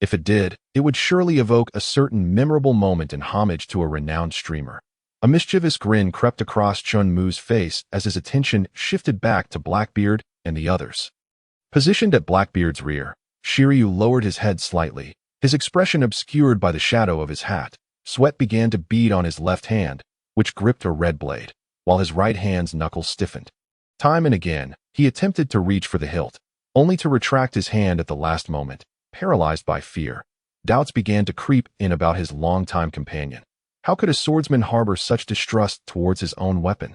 If it did, it would surely evoke a certain memorable moment in homage to a renowned streamer. A mischievous grin crept across Chen Mu's face as his attention shifted back to Blackbeard and the others. Positioned at Blackbeard's rear, Shiryu lowered his head slightly, his expression obscured by the shadow of his hat. Sweat began to bead on his left hand, which gripped a red blade, while his right hand's knuckles stiffened. Time and again, he attempted to reach for the hilt, only to retract his hand at the last moment. Paralyzed by fear, doubts began to creep in about his longtime companion. How could a swordsman harbor such distrust towards his own weapon?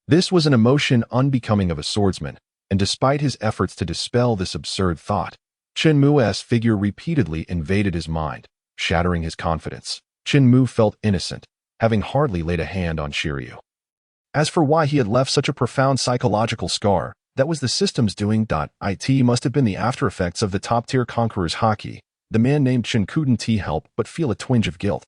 This was an emotion unbecoming of a swordsman, and despite his efforts to dispel this absurd thought, Chen Mu's figure repeatedly invaded his mind, shattering his confidence. Chen Mu felt innocent, having hardly laid a hand on Shiryu. As for why he had left such a profound psychological scar, That was the system's doing. It must have been the after-effects of the top-tier conqueror's Haki. The man named Chen couldn't help but feel a twinge of guilt,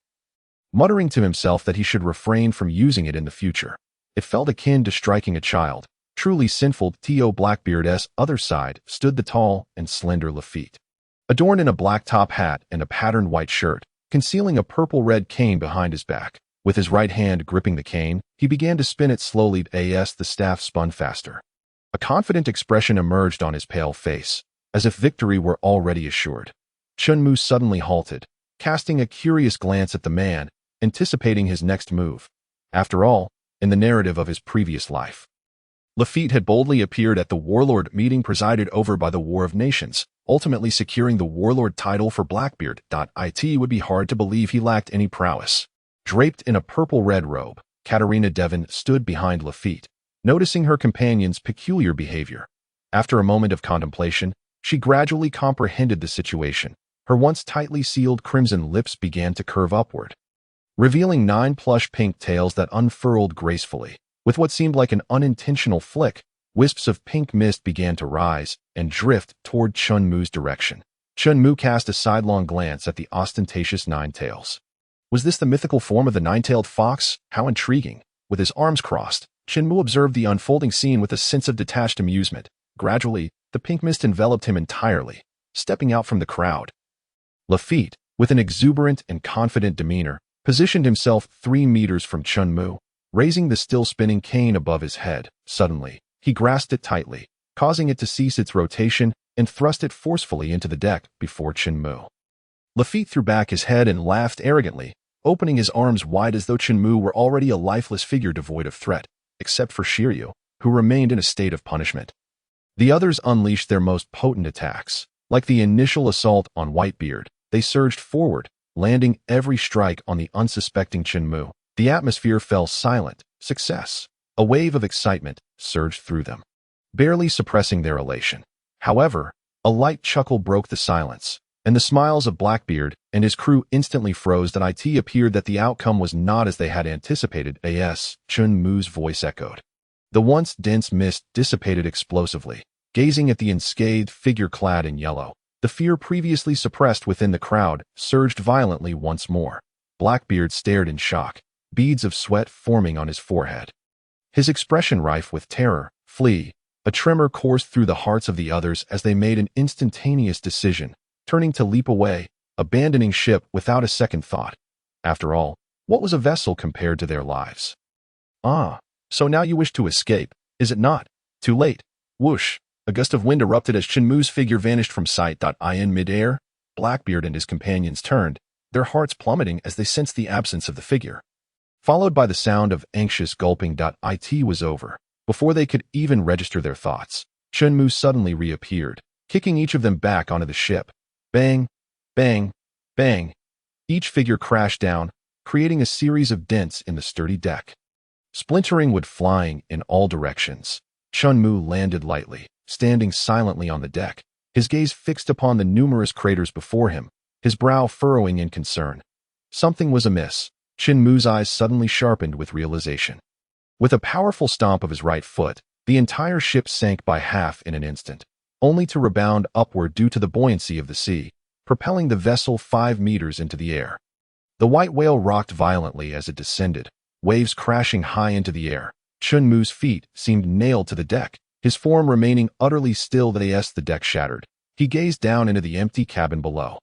muttering to himself that he should refrain from using it in the future. It felt akin to striking a child. Truly sinful. Blackbeard's other side stood the tall and slender Luffy, adorned in a black top hat and a patterned white shirt, concealing a purple-red cane behind his back. With his right hand gripping the cane, he began to spin it slowly as the staff spun faster. A confident expression emerged on his pale face, as if victory were already assured. Chen Mu suddenly halted, casting a curious glance at the man, anticipating his next move. After all, in the narrative of his previous life, Luffy had boldly appeared at the Warlord meeting presided over by the War of Nations, ultimately securing the Warlord title for Blackbeard. It would be hard to believe he lacked any prowess. Draped in a purple-red robe, Katarina Devon stood behind Luffy, noticing her companion's peculiar behavior. After a moment of contemplation, she gradually comprehended the situation. Her once tightly sealed crimson lips began to curve upward, revealing 9 plush pink tails that unfurled gracefully. With what seemed like an unintentional flick, wisps of pink mist began to rise and drift toward Chen Mu's direction. Chen Mu cast a sidelong glance at the ostentatious 9 tails. Was this the mythical form of the 9-tailed fox? How intriguing. With his arms crossed, Chen Mu observed the unfolding scene with a sense of detached amusement. Gradually, the pink mist enveloped him entirely, stepping out from the crowd. Luffy, with an exuberant and confident demeanor, positioned himself 3 meters from Chen Mu, raising the still-spinning cane above his head. Suddenly, he grasped it tightly, causing it to cease its rotation and thrust it forcefully into the deck before Chen Mu. Luffy threw back his head and laughed arrogantly, opening his arms wide as though Chen Mu were already a lifeless figure devoid of threat, except for Shiryu, who remained in a state of punishment. The others unleashed their most potent attacks. Like the initial assault on Whitebeard, they surged forward, landing every strike on the unsuspecting Chen Mu. The atmosphere fell silent. Success. A wave of excitement surged through them, barely suppressing their elation. However, a light chuckle broke the silence, and the smiles of Blackbeard and his crew instantly froze. It appeared that the outcome was not as they had anticipated. Chen Mu's voice echoed. The once dense mist dissipated explosively. Gazing at the unscathed figure clad in yellow, the fear previously suppressed within the crowd surged violently once more. Blackbeard stared in shock, beads of sweat forming on his forehead. His expression rife with terror. Flee. A tremor coursed through the hearts of the others as they made an instantaneous decision, turning to leap away, abandoning ship without a second thought. After all, what was a vessel compared to their lives? Ah, so now you wish to escape, is it not? Too late. Whoosh. A gust of wind erupted as Chen Mu's figure vanished from sight. In midair, Blackbeard and his companions turned, their hearts plummeting as they sensed the absence of the figure. Followed by the sound of anxious gulping. It was over. Before they could even register their thoughts, Chen Mu suddenly reappeared, kicking each of them back onto the ship. Bang, bang, bang. Each figure crashed down, creating a series of dents in the sturdy deck. Splintering wood flying in all directions. Chen Mu landed lightly, standing silently on the deck, his gaze fixed upon the numerous craters before him, his brow furrowing in concern. Something was amiss. Chen Mu's eyes suddenly sharpened with realization. With a powerful stomp of his right foot, the entire ship sank by half in an instant, only to rebound upward due to the buoyancy of the sea, propelling the vessel 5 meters into the air. The white whale rocked violently as it descended, waves crashing high into the air. Chen Mu's feet seemed nailed to the deck, his form remaining utterly still as the deck shattered. He gazed down into the empty cabin below,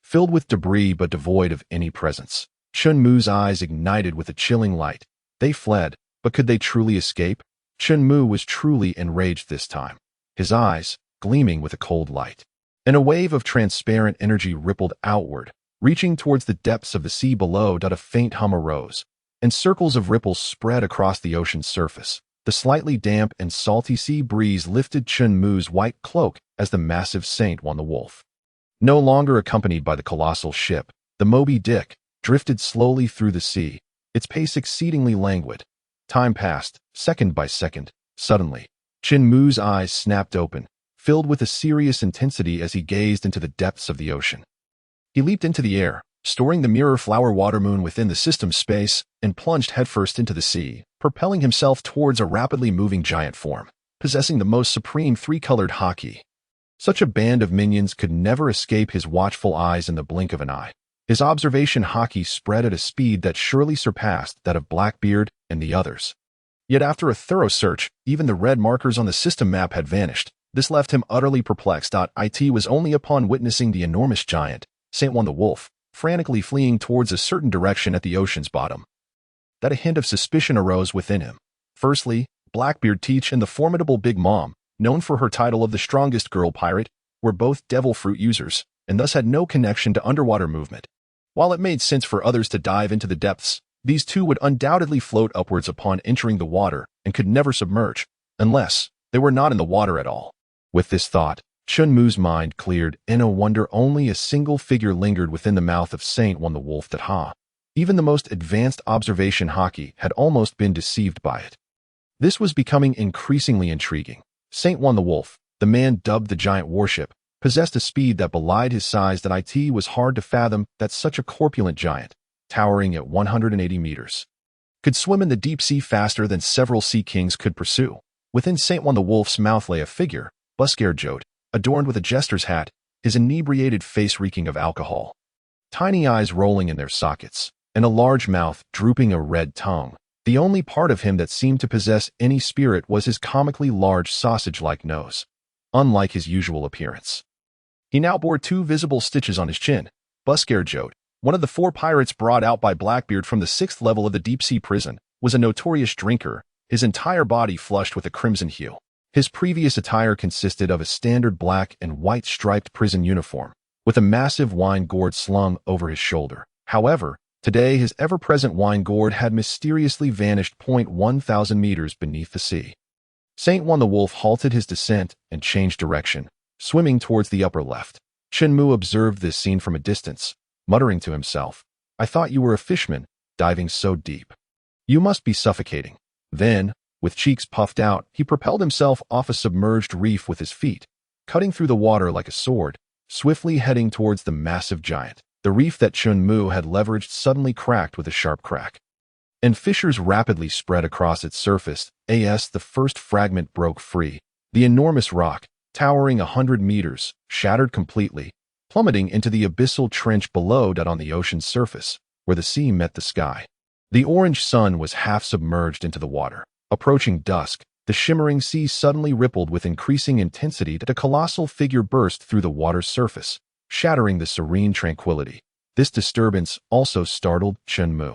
filled with debris but devoid of any presence. Chen Mu's eyes ignited with a chilling light. They fled, but could they truly escape? Chen Mu was truly enraged this time, his eyes gleaming with a cold light. And a wave of transparent energy rippled outward, reaching towards the depths of the sea below. A faint hum arose, and circles of ripples spread across the ocean's surface. The slightly damp and salty sea breeze lifted Chen Mu's white cloak as the massive saint won the wolf. No longer accompanied by the colossal ship, the Moby Dick drifted slowly through the sea, its pace exceedingly languid. Time passed, second by second. Suddenly, Chen Mu's eyes snapped open, filled with a serious intensity as he gazed into the depths of the ocean. He leaped into the air, storing the mirror flower water moon within the system's space, and plunged headfirst into the sea, propelling himself towards a rapidly moving giant form. possessing the most supreme three-colored Haki. Such a band of minions could never escape his watchful eyes in the blink of an eye. His observation Haki spread at a speed that surely surpassed that of Blackbeard and the others. Yet after a thorough search, even the red markers on the system map had vanished. This left him utterly perplexed. It was only upon witnessing the enormous giant, Saint One the Wolf, frantically fleeing towards a certain direction at the ocean's bottom, that a hint of suspicion arose within him. Firstly, Blackbeard Teach and the formidable Big Mom, known for her title of the strongest girl pirate, were both devil fruit users, and thus had no connection to underwater movement. While it made sense for others to dive into the depths, these two would undoubtedly float upwards upon entering the water and could never submerge, unless they were not in the water at all. With this thought, Chen Mu's mind cleared. In a wonder, only a single figure lingered within the mouth of Saint One the Wolf. Even the most advanced observation Haki had almost been deceived by it. This was becoming increasingly intriguing. Saint One the Wolf, the man dubbed the giant warship, possessed a speed that belied his size. That it was hard to fathom that such a corpulent giant, towering at 180 meters, could swim in the deep sea faster than several sea kings could pursue. Within Saint One the Wolf's mouth lay a figure, Blackbeard, adorned with a jester's hat, his inebriated face reeking of alcohol, tiny eyes rolling in their sockets, and a large mouth drooping a red tongue. The only part of him that seemed to possess any spirit was his comically large sausage-like nose, unlike his usual appearance. He now bore 2 visible stitches on his chin. Blackbeard, one of the 4 pirates brought out by Blackbeard from the 6th level of the deep-sea prison, was a notorious drinker, his entire body flushed with a crimson hue. His previous attire consisted of a standard black and white striped prison uniform, with a massive wine gourd slung over his shoulder. However, today his ever-present wine gourd had mysteriously vanished 1,000 meters beneath the sea. Saint One the Wolf halted his descent and changed direction, swimming towards the upper left. Chen Mu observed this scene from a distance, muttering to himself, "I thought you were a fishman, diving so deep. You must be suffocating." Then, with cheeks puffed out, he propelled himself off a submerged reef with his feet, cutting through the water like a sword, swiftly heading towards the massive giant. The reef that Chen Mu had leveraged suddenly cracked with a sharp crack, and fissures rapidly spread across its surface. The first fragment broke free. The enormous rock, towering 100 meters, shattered completely, plummeting into the abyssal trench below. On the ocean's surface, where the sea met the sky, the orange sun was half submerged into the water. Approaching dusk, the shimmering sea suddenly rippled with increasing intensity. A colossal figure burst through the water's surface, shattering the serene tranquility. This disturbance also startled Chen Mu,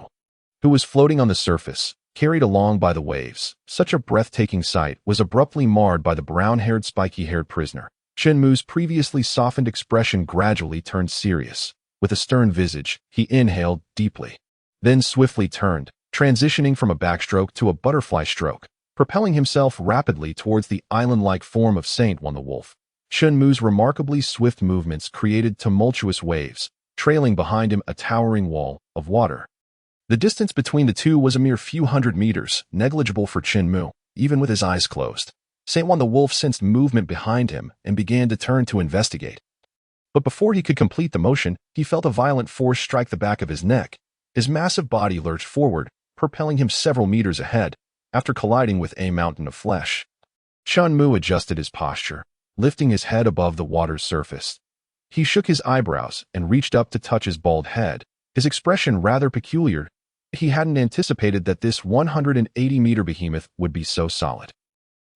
who was floating on the surface, carried along by the waves. Such a breathtaking sight was abruptly marred by the brown-haired, spiky-haired prisoner. Chen Mu's previously softened expression gradually turned serious. With a stern visage, he inhaled deeply, then swiftly turned, transitioning from a backstroke to a butterfly stroke, propelling himself rapidly towards the island-like form of Saint One the Wolf. Chen Mu's remarkably swift movements created tumultuous waves, trailing behind him a towering wall of water. The distance between the two was a mere few hundred meters, negligible for Chen Mu, even with his eyes closed. Saint One the Wolf sensed movement behind him and began to turn to investigate. But before he could complete the motion, he felt a violent force strike the back of his neck. His massive body lurched forward, propelling him several meters ahead, after colliding with a mountain of flesh. Chen Mu adjusted his posture, lifting his head above the water's surface. He shook his eyebrows and reached up to touch his bald head, his expression rather peculiar. He hadn't anticipated that this 180-meter behemoth would be so solid.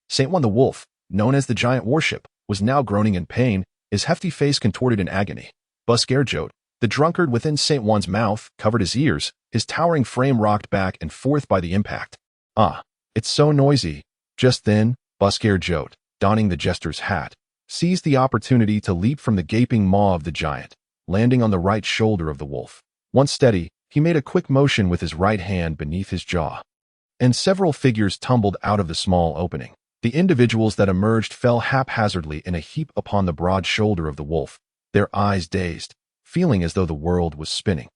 Saint One the Wolf, known as the giant warship, was now groaning in pain, his hefty face contorted in agony. Blackbeard, the drunkard within Saint One's mouth, covered his ears, his towering frame rocked back and forth by the impact. "Ah, it's so noisy." Just then, Blackbeard, donning the jester's hat, seized the opportunity to leap from the gaping maw of the giant, landing on the right shoulder of the wolf. Once steady, he made a quick motion with his right hand beneath his jaw, and several figures tumbled out of the small opening. The individuals that emerged fell haphazardly in a heap upon the broad shoulder of the wolf, their eyes dazed, feeling as though the world was spinning.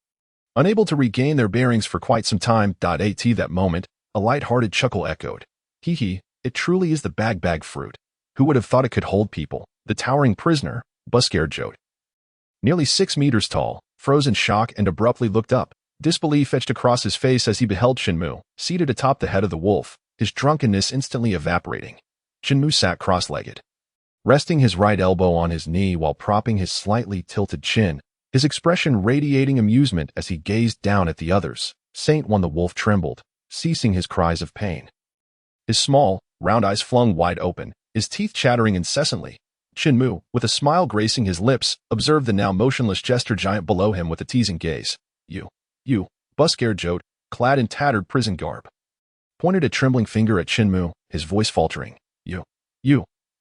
Unable to regain their bearings for quite some time. At that moment, a light-hearted chuckle echoed. "Hee hee, it truly is the bag fruit. Who would have thought it could hold people?" The towering prisoner, Blackbeard, nearly 6 meters tall, froze in shock and abruptly looked up. Disbelief etched across his face as he beheld Chen Mu, seated atop the head of the wolf, his drunkenness instantly evaporating. Chen Mu sat cross-legged, resting his right elbow on his knee while propping his slightly tilted chin, his expression radiating amusement as he gazed down at the others. Saint One the Wolf trembled, ceasing his cries of pain. His small, round eyes flung wide open, his teeth chattering incessantly. Chen Mu, with a smile gracing his lips, observed the now motionless jester giant below him with a teasing gaze. You, bus-scared Jote, clad in tattered prison garb, pointed a trembling finger at Chen Mu, his voice faltering.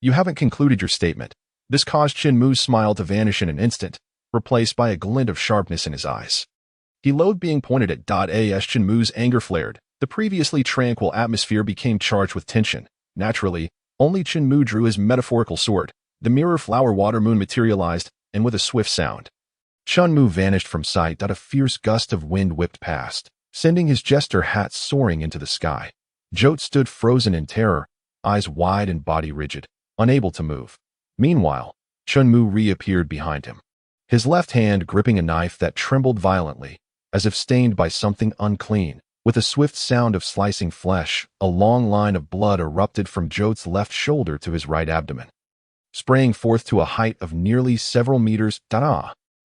You haven't concluded your statement. This caused Chen Mu's smile to vanish in an instant, replaced by a glint of sharpness in his eyes. He loathed being pointed at. As Chen Mu's anger flared, the previously tranquil atmosphere became charged with tension. Naturally, only Chen Mu drew his metaphorical sword. The mirror flower water moon materialized, and with a swift sound, Chen Mu vanished from sight. A fierce gust of wind whipped past, sending his jester hat soaring into the sky. Jote stood frozen in terror, eyes wide and body rigid, unable to move. Meanwhile, Chen Mu reappeared behind him, his left hand gripping a knife that trembled violently, as if stained by something unclean. With a swift sound of slicing flesh, a long line of blood erupted from Jote's left shoulder to his right abdomen, spraying forth to a height of nearly several meters.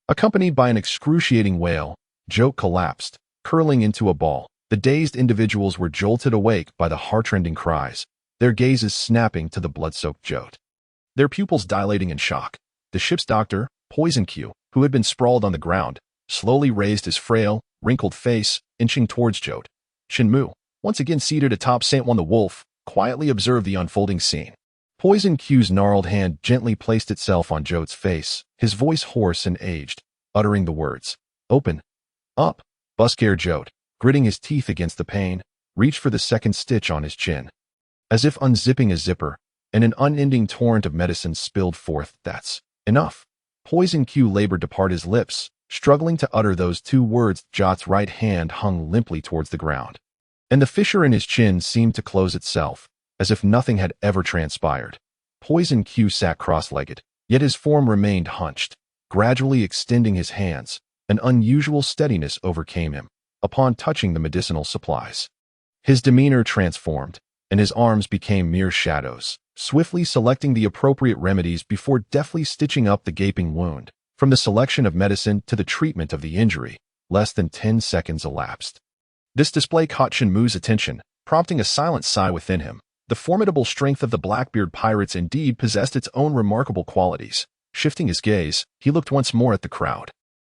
Accompanied by an excruciating wail, Jote collapsed, curling into a ball. The dazed individuals were jolted awake by the heartrending cries, their gazes snapping to the blood-soaked Jote, their pupils dilating in shock. The ship's doctor, Poison Q, who had been sprawled on the ground, slowly raised his frail, wrinkled face, inching towards Jote. Chen Mu, once again seated atop Saint One the Wolf, quietly observed the unfolding scene. Poison Q's gnarled hand gently placed itself on Jote's face, his voice hoarse and aged, uttering the words, "Open up." Bus-scared Jote, gritting his teeth against the pain, reached for the second stitch on his chin. As if unzipping a zipper, and an unending torrent of medicine spilled forth. "That's enough." Poison Q labored to part his lips, struggling to utter those two words. Jote's right hand hung limply towards the ground, and the fissure in his chin seemed to close itself, as if nothing had ever transpired. Poison Q sat cross-legged, yet his form remained hunched, gradually extending his hands. An unusual steadiness overcame him upon touching the medicinal supplies. His demeanor transformed, and his arms became mere shadows, swiftly selecting the appropriate remedies before deftly stitching up the gaping wound. From the selection of medicine to the treatment of the injury, less than 10 seconds elapsed. This display caught Chen Mu's attention, prompting a silent sigh within him. The formidable strength of the Blackbeard pirates indeed possessed its own remarkable qualities. Shifting his gaze, he looked once more at the crowd.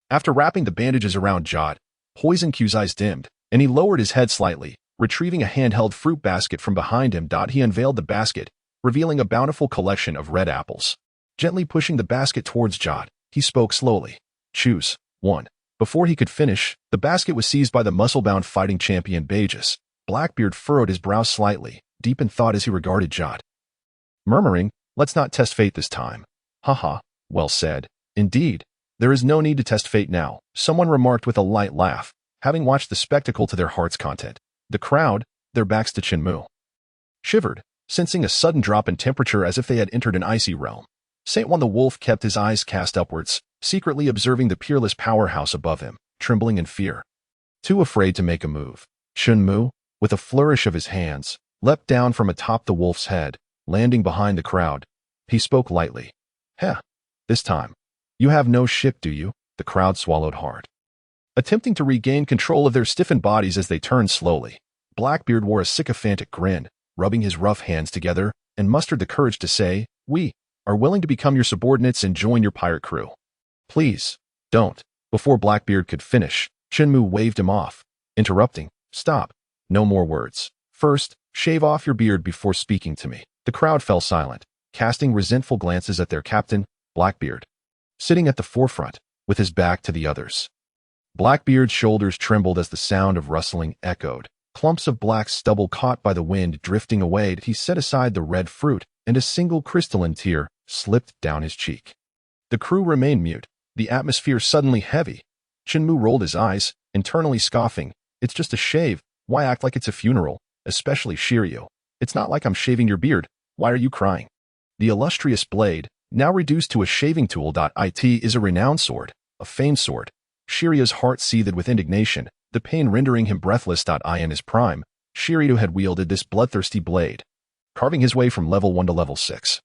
After wrapping the bandages around Jote, Poison Q's eyes dimmed, and he lowered his head slightly, retrieving a handheld fruit basket from behind him. He unveiled the basket, revealing a bountiful collection of red apples. Gently pushing the basket towards Jote, he spoke slowly. "Choose one." Before he could finish, the basket was seized by the muscle-bound fighting champion Bagus. Blackbeard furrowed his brow slightly, deep in thought as he regarded Jote, murmuring, "Let's not test fate this time." "Haha, well said. Indeed, there is no need to test fate now," someone remarked with a light laugh, having watched the spectacle to their heart's content. The crowd, their backs to Chen Mu, shivered, sensing a sudden drop in temperature as if they had entered an icy realm. Saint One the Wolf kept his eyes cast upwards, secretly observing the peerless powerhouse above him, trembling in fear. Too afraid to make a move, Chen Mu, with a flourish of his hands, leapt down from atop the wolf's head, landing behind the crowd. He spoke lightly. "Heh, this time. You have no ship, do you?" The crowd swallowed hard, attempting to regain control of their stiffened bodies as they turned slowly. Blackbeard wore a sycophantic grin, rubbing his rough hands together, and mustered the courage to say, "We are willing to become your subordinates and join your pirate crew." "Please, don't." Before Blackbeard could finish, Chen Mu waved him off, interrupting, "Stop. No more words. First, shave off your beard before speaking to me." The crowd fell silent, casting resentful glances at their captain, Blackbeard, sitting at the forefront, with his back to the others. Blackbeard's shoulders trembled as the sound of rustling echoed. Clumps of black stubble caught by the wind drifting away. He set aside the red fruit, and a single crystalline tear slipped down his cheek. The crew remained mute, the atmosphere suddenly heavy. Chen Mu rolled his eyes, internally scoffing. "It's just a shave. Why act like it's a funeral? Especially Shiryu. It's not like I'm shaving your beard. Why are you crying?" The illustrious blade, now reduced to a shaving tool. It is a renowned sword, a famed sword. Shiryu's heart seethed with indignation, the pain rendering him breathless. In his prime, Shiryu had wielded this bloodthirsty blade. carving his way from level 1 to level 6.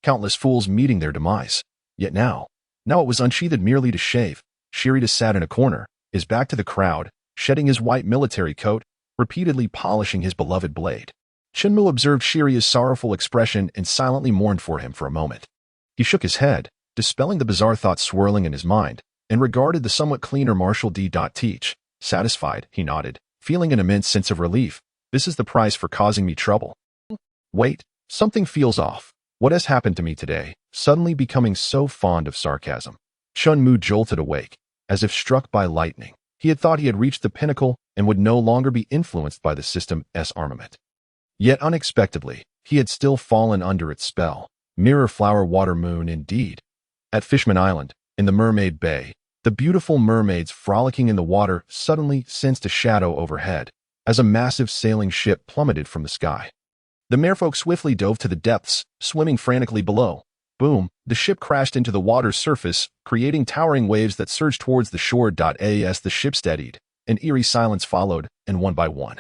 Countless fools meeting their demise. Yet now it was unsheathed merely to shave. Shura sat in a corner, his back to the crowd, shedding his white military coat, repeatedly polishing his beloved blade. Chen Mu observed Shura's sorrowful expression and silently mourned for him for a moment. He shook his head, dispelling the bizarre thoughts swirling in his mind, and regarded the somewhat cleaner Marshal D. Teach. Satisfied, he nodded, feeling an immense sense of relief. This is the price for causing me trouble. Wait, something feels off. What has happened to me today? Suddenly becoming so fond of sarcasm. Chen Mu jolted awake, as if struck by lightning. He had thought he had reached the pinnacle and would no longer be influenced by the system's armament. Yet unexpectedly, he had still fallen under its spell. Mirror flower water moon indeed. At Fishman Island, in the Mermaid Bay, the beautiful mermaids frolicking in the water suddenly sensed a shadow overhead, as a massive sailing ship plummeted from the sky. The merfolk swiftly dove to the depths, swimming frantically below. Boom, the ship crashed into the water's surface, creating towering waves that surged towards the shore. As the ship steadied, an eerie silence followed, and one by one,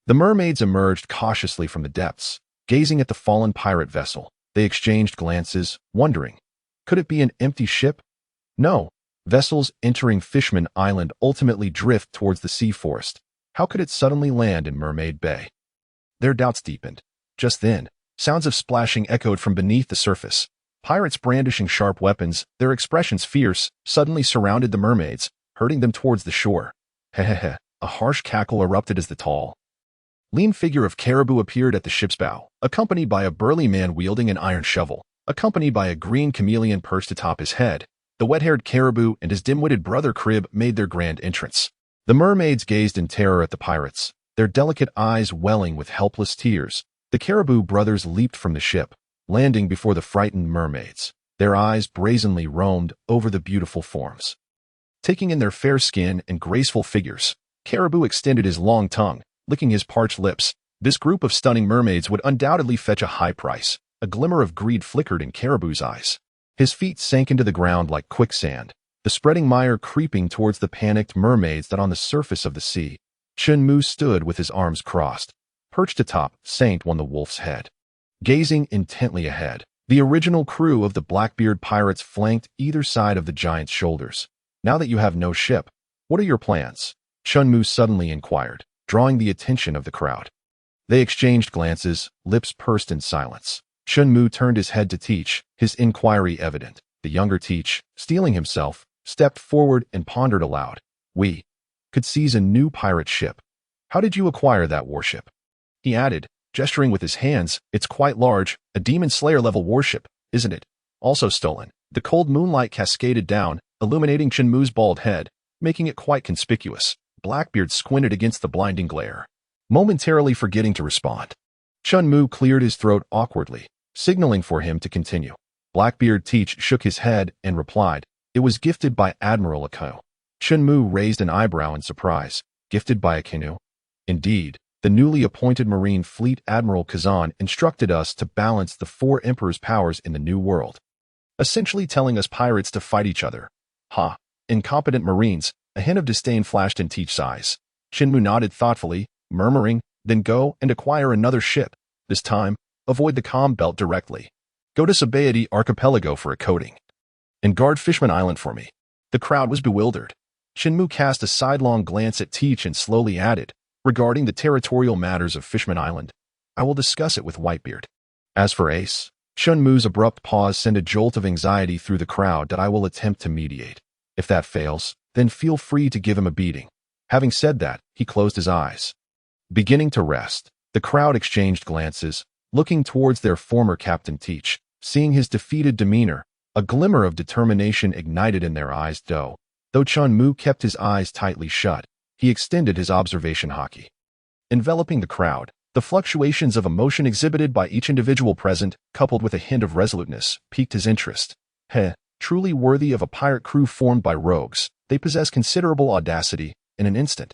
the mermaids emerged cautiously from the depths. Gazing at the fallen pirate vessel, they exchanged glances, wondering, could it be an empty ship? No. Vessels entering Fishman Island ultimately drift towards the sea forest. How could it suddenly land in Mermaid Bay? Their doubts deepened. Just then, sounds of splashing echoed from beneath the surface. Pirates brandishing sharp weapons, their expressions fierce, suddenly surrounded the mermaids, herding them towards the shore. Hehehe, a harsh cackle erupted as the tall, lean figure of Caribou appeared at the ship's bow, accompanied by a burly man wielding an iron shovel, accompanied by a green chameleon perched atop his head. The wet-haired Caribou and his dim-witted brother Crib made their grand entrance. The mermaids gazed in terror at the pirates, their delicate eyes welling with helpless tears. The Caribou brothers leaped from the ship, landing before the frightened mermaids. Their eyes brazenly roamed over the beautiful forms. Taking in their fair skin and graceful figures, Caribou extended his long tongue, licking his parched lips. This group of stunning mermaids would undoubtedly fetch a high price. A glimmer of greed flickered in Caribou's eyes. His feet sank into the ground like quicksand, the spreading mire creeping towards the panicked mermaids that on the surface of the sea. Chen Mu stood with his arms crossed, perched atop Saint on the wolf's head. Gazing intently ahead, the original crew of the Blackbeard pirates flanked either side of the giant's shoulders. Now that you have no ship, what are your plans? Chen Mu suddenly inquired, drawing the attention of the crowd. They exchanged glances, lips pursed in silence. Chen Mu turned his head to Teach, his inquiry evident. The younger Teach, steeling himself, stepped forward and pondered aloud. We could seize a new pirate ship. How did you acquire that warship? He added, gesturing with his hands. It's quite large, a Demon Slayer-level warship, isn't it? Also stolen. The cold moonlight cascaded down, illuminating Chen Mu's bald head, making it quite conspicuous. Blackbeard squinted against the blinding glare, momentarily forgetting to respond. Chen Mu cleared his throat awkwardly, signaling for him to continue. Blackbeard Teach shook his head and replied, it was gifted by Admiral Akainu. Chen Mu raised an eyebrow in surprise. Gifted by Akainu? Indeed, the newly appointed Marine Fleet Admiral Kazan instructed us to balance the 4 Emperor's powers in the New World, essentially telling us pirates to fight each other. Ha! Incompetent Marines. A hint of disdain flashed in Teach's eyes. Chen Mu nodded thoughtfully, murmuring, then go and acquire another ship. This time, avoid the calm belt directly. Go to Sabaody Archipelago for a coating. And guard Fishman Island for me. The crowd was bewildered. Chen Mu cast a sidelong glance at Teach and slowly added, regarding the territorial matters of Fishman Island, I will discuss it with Whitebeard. As for Ace, Chen Mu's abrupt pause sent a jolt of anxiety through the crowd that I will attempt to mediate. If that fails, then feel free to give him a beating. Having said that, he closed his eyes. Beginning to rest, the crowd exchanged glances, looking towards their former captain Teach. Seeing his defeated demeanor, a glimmer of determination ignited in their eyes. Though Chen Mu kept his eyes tightly shut, he extended his observation Haki. Enveloping the crowd, the fluctuations of emotion exhibited by each individual present, coupled with a hint of resoluteness, piqued his interest. Truly worthy of a pirate crew formed by rogues, they possess considerable audacity. In an instant,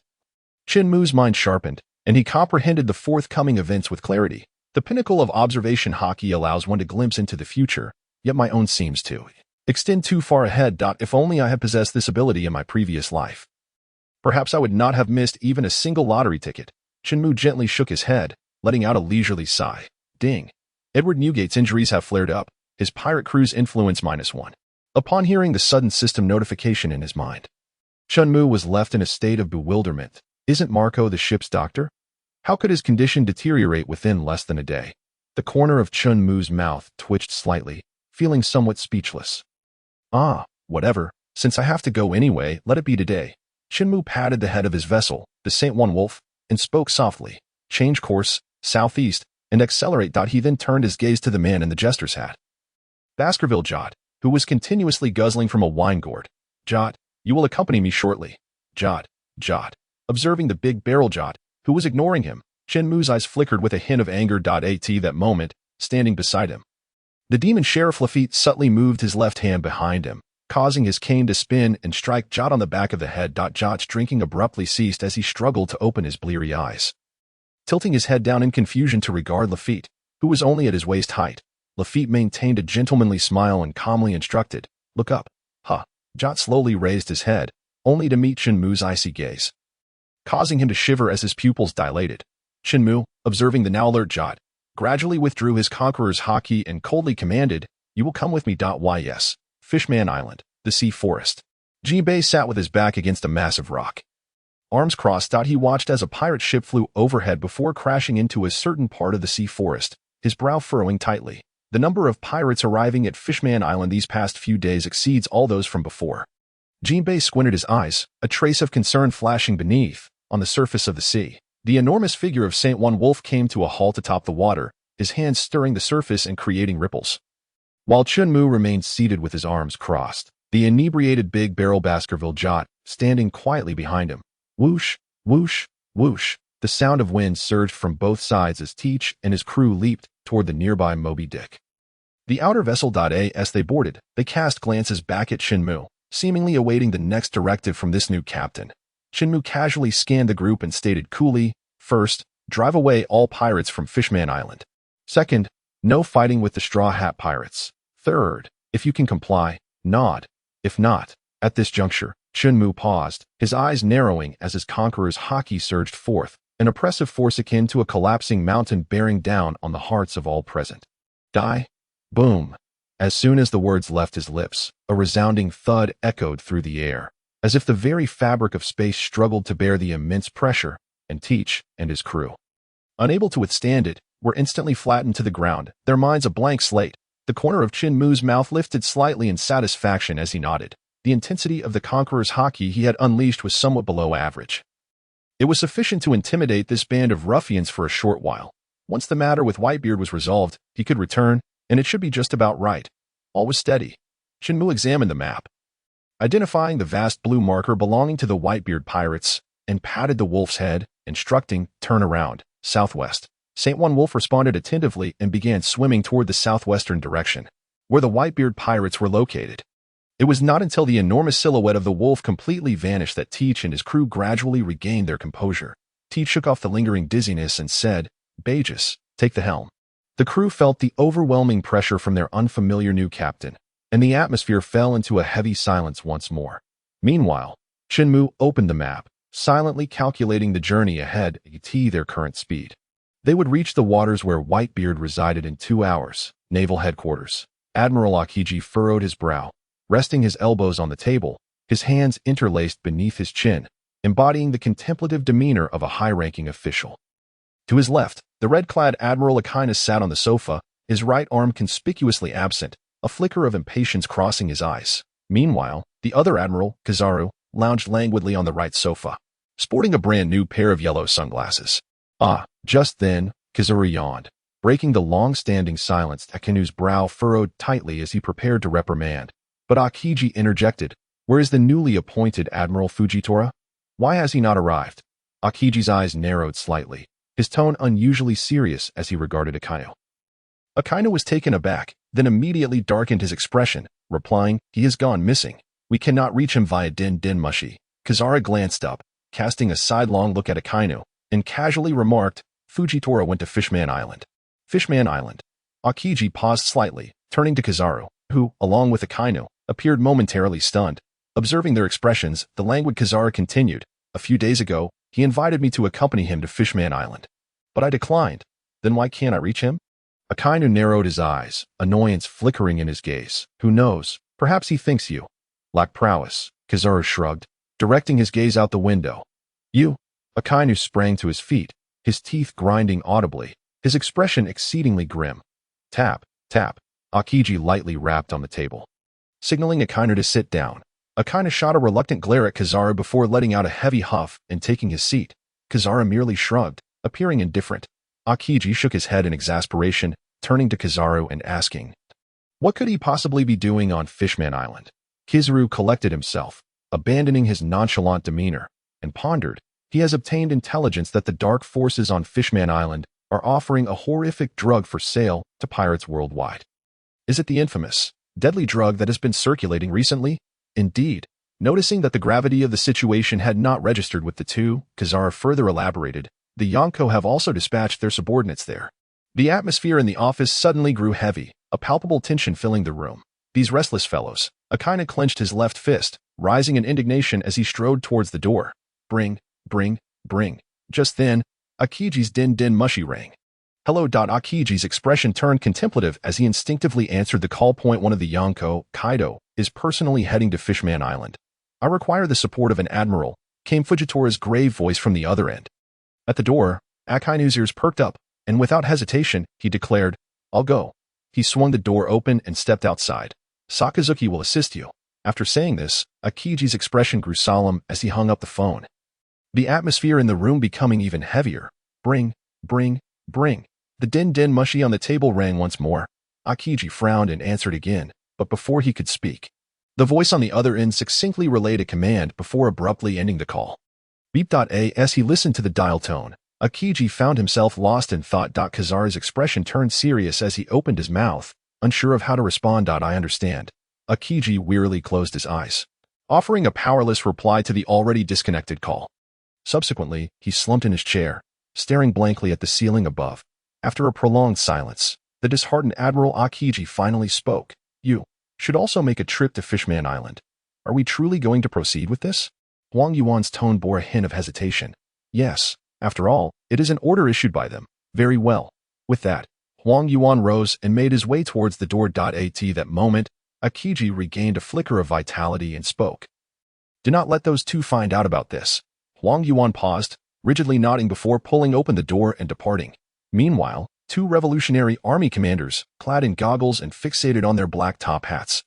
Chen Mu's mind sharpened, and he comprehended the forthcoming events with clarity. The pinnacle of observation Haki allows one to glimpse into the future, yet my own seems to extend too far ahead. If only I had possessed this ability in my previous life, perhaps I would not have missed even a single lottery ticket. Chen Mu gently shook his head, letting out a leisurely sigh. Ding. Edward Newgate's injuries have flared up. His pirate crew's influence -1. Upon hearing the sudden system notification in his mind, Chen Mu was left in a state of bewilderment. Isn't Marco the ship's doctor? How could his condition deteriorate within less than a day? The corner of Chen Mu's mouth twitched slightly, feeling somewhat speechless. Whatever. Since I have to go anyway, let it be today. Chen Mu patted the head of his vessel, the Saint One Wolf, and spoke softly. Change course, southeast, and accelerate. He then turned his gaze to the man in the jester's hat. Baskerville Jot, who was continuously guzzling from a wine gourd. Jot, you will accompany me shortly. Jot. Observing the big barrel Jot, who was ignoring him, Chen Mu's eyes flickered with a hint of anger. At that moment, standing beside him, the demon sheriff Lafitte subtly moved his left hand behind him, causing his cane to spin and strike Jot on the back of the head. Jot's drinking abruptly ceased as he struggled to open his bleary eyes. Tilting his head down in confusion to regard Lafitte, who was only at his waist height, Lafitte maintained a gentlemanly smile and calmly instructed, "Look up." Jot slowly raised his head, only to meet Chen Mu's icy gaze, causing him to shiver as his pupils dilated. Chen Mu, observing the now alert Jot, gradually withdrew his conqueror's haki and coldly commanded, "You will come with me." Yes. Fishman Island, the sea forest. Jinbei sat with his back against a massive rock. Arms crossed. He watched as a pirate ship flew overhead before crashing into a certain part of the sea forest, his brow furrowing tightly. The number of pirates arriving at Fishman Island these past few days exceeds all those from before. Jinbei squinted his eyes, a trace of concern flashing beneath. On the surface of the sea, the enormous figure of Saint One Wolf came to a halt atop the water, his hands stirring the surface and creating ripples. While Chen Mu remained seated with his arms crossed, the inebriated big barrel Baskerville Jot, standing quietly behind him. Whoosh, whoosh, whoosh. The sound of wind surged from both sides as Teach and his crew leaped toward the nearby Moby Dick. The outer vessel. As they boarded, they cast glances back at Chen Mu, seemingly awaiting the next directive from this new captain. Chen Mu casually scanned the group and stated coolly, "First, drive away all pirates from Fishman Island. Second, no fighting with the Straw Hat Pirates. Third, if you can comply, nod. If not." At this juncture, Chen Mu paused, his eyes narrowing as his conqueror's haki surged forth, an oppressive force akin to a collapsing mountain bearing down on the hearts of all present. Die. Boom. As soon as the words left his lips, a resounding thud echoed through the air, as if the very fabric of space struggled to bear the immense pressure, and Teach and his crew, unable to withstand it, were instantly flattened to the ground, their minds a blank slate. The corner of Chen Mu's mouth lifted slightly in satisfaction as he nodded. The intensity of the conqueror's haki he had unleashed was somewhat below average. It was sufficient to intimidate this band of ruffians for a short while. Once the matter with Whitebeard was resolved, he could return, and it should be just about right. All was steady. Chen Mu examined the map, identifying the vast blue marker belonging to the Whitebeard pirates, and patted the wolf's head, instructing, "Turn around, southwest." Saint One Wolf responded attentively and began swimming toward the southwestern direction, where the Whitebeard pirates were located. It was not until the enormous silhouette of the wolf completely vanished that Teach and his crew gradually regained their composure. Teach shook off the lingering dizziness and said, "Bagus, take the helm." The crew felt the overwhelming pressure from their unfamiliar new captain, and the atmosphere fell into a heavy silence once more. Meanwhile, Chen Mu opened the map, silently calculating the journey ahead at their current speed. They would reach the waters where Whitebeard resided in 2 hours. Naval headquarters. Admiral Akiji furrowed his brow, resting his elbows on the table, his hands interlaced beneath his chin, embodying the contemplative demeanor of a high-ranking official. To his left, the red-clad Admiral Akainu sat on the sofa, his right arm conspicuously absent, a flicker of impatience crossing his eyes. Meanwhile, the other Admiral, Kizaru, lounged languidly on the right sofa, sporting a brand-new pair of yellow sunglasses. Just then, Kizaru yawned, breaking the long-standing silence. Akainu's brow furrowed tightly as he prepared to reprimand. But Akiji interjected, "Where is the newly appointed Admiral Fujitora? Why has he not arrived?" Akiji's eyes narrowed slightly, his tone unusually serious as he regarded Akainu. Akainu was taken aback, then immediately darkened his expression, replying, "He has gone missing. We cannot reach him via Den Mushi." Kizaru glanced up, casting a sidelong look at Akainu, and casually remarked, "Fujitora went to Fishman Island." Fishman Island. Akiji paused slightly, turning to Kizaru, who, along with Akainu, appeared momentarily stunned. Observing their expressions, the languid Kizaru continued, "A few days ago, he invited me to accompany him to Fishman Island. But I declined. Then why can't I reach him?" Akainu narrowed his eyes, annoyance flickering in his gaze. Who knows? Perhaps he thinks you lack prowess. Kizaru shrugged, directing his gaze out the window. You? Akainu sprang to his feet, his teeth grinding audibly, his expression exceedingly grim. Tap, tap. Akiji lightly rapped on the table, signaling Akainu to sit down. Akainu shot a reluctant glare at Kizaru before letting out a heavy huff and taking his seat. Kizaru merely shrugged, appearing indifferent. Akiji shook his head in exasperation, turning to Kizaru and asking, what could he possibly be doing on Fishman Island? Kizaru collected himself, abandoning his nonchalant demeanor, and pondered. He has obtained intelligence that the dark forces on Fishman Island are offering a horrific drug for sale to pirates worldwide. Is it the infamous, deadly drug that has been circulating recently? Indeed. Noticing that the gravity of the situation had not registered with the two, Kizaru further elaborated, the Yonko have also dispatched their subordinates there. The atmosphere in the office suddenly grew heavy, a palpable tension filling the room. These restless fellows. Akainu clenched his left fist, rising in indignation as he strode towards the door. Bring. Just then, Akiji's din mushy rang. Hello. Akiji's expression turned contemplative as he instinctively answered the call. Point one of the Yonko, Kaido, is personally heading to Fishman Island. I require the support of an admiral, came Fujitora's grave voice from the other end. At the door, Akainu's ears perked up, and without hesitation, he declared, I'll go. He swung the door open and stepped outside. Sakazuki will assist you. After saying this, Akiji's expression grew solemn as he hung up the phone. The atmosphere in the room becoming even heavier. Bring. The din mushy on the table rang once more. Akiji frowned and answered again, but before he could speak, the voice on the other end succinctly relayed a command before abruptly ending the call. Beep. As he listened to the dial tone, Akiji found himself lost in thought. Kizaru's expression turned serious as he opened his mouth, unsure of how to respond. I understand. Akiji wearily closed his eyes, offering a powerless reply to the already disconnected call. Subsequently, he slumped in his chair, staring blankly at the ceiling above. After a prolonged silence, the disheartened Admiral Akiji finally spoke. You should also make a trip to Fishman Island. Are we truly going to proceed with this? Huang Yuan's tone bore a hint of hesitation. Yes, after all, it is an order issued by them. Very well. With that, Huang Yuan rose and made his way towards the door. At that moment, Akiji regained a flicker of vitality and spoke. Do not let those two find out about this. Huang Yuan paused, rigidly nodding before pulling open the door and departing. Meanwhile, two Revolutionary Army commanders, clad in goggles and fixated on their black top hats,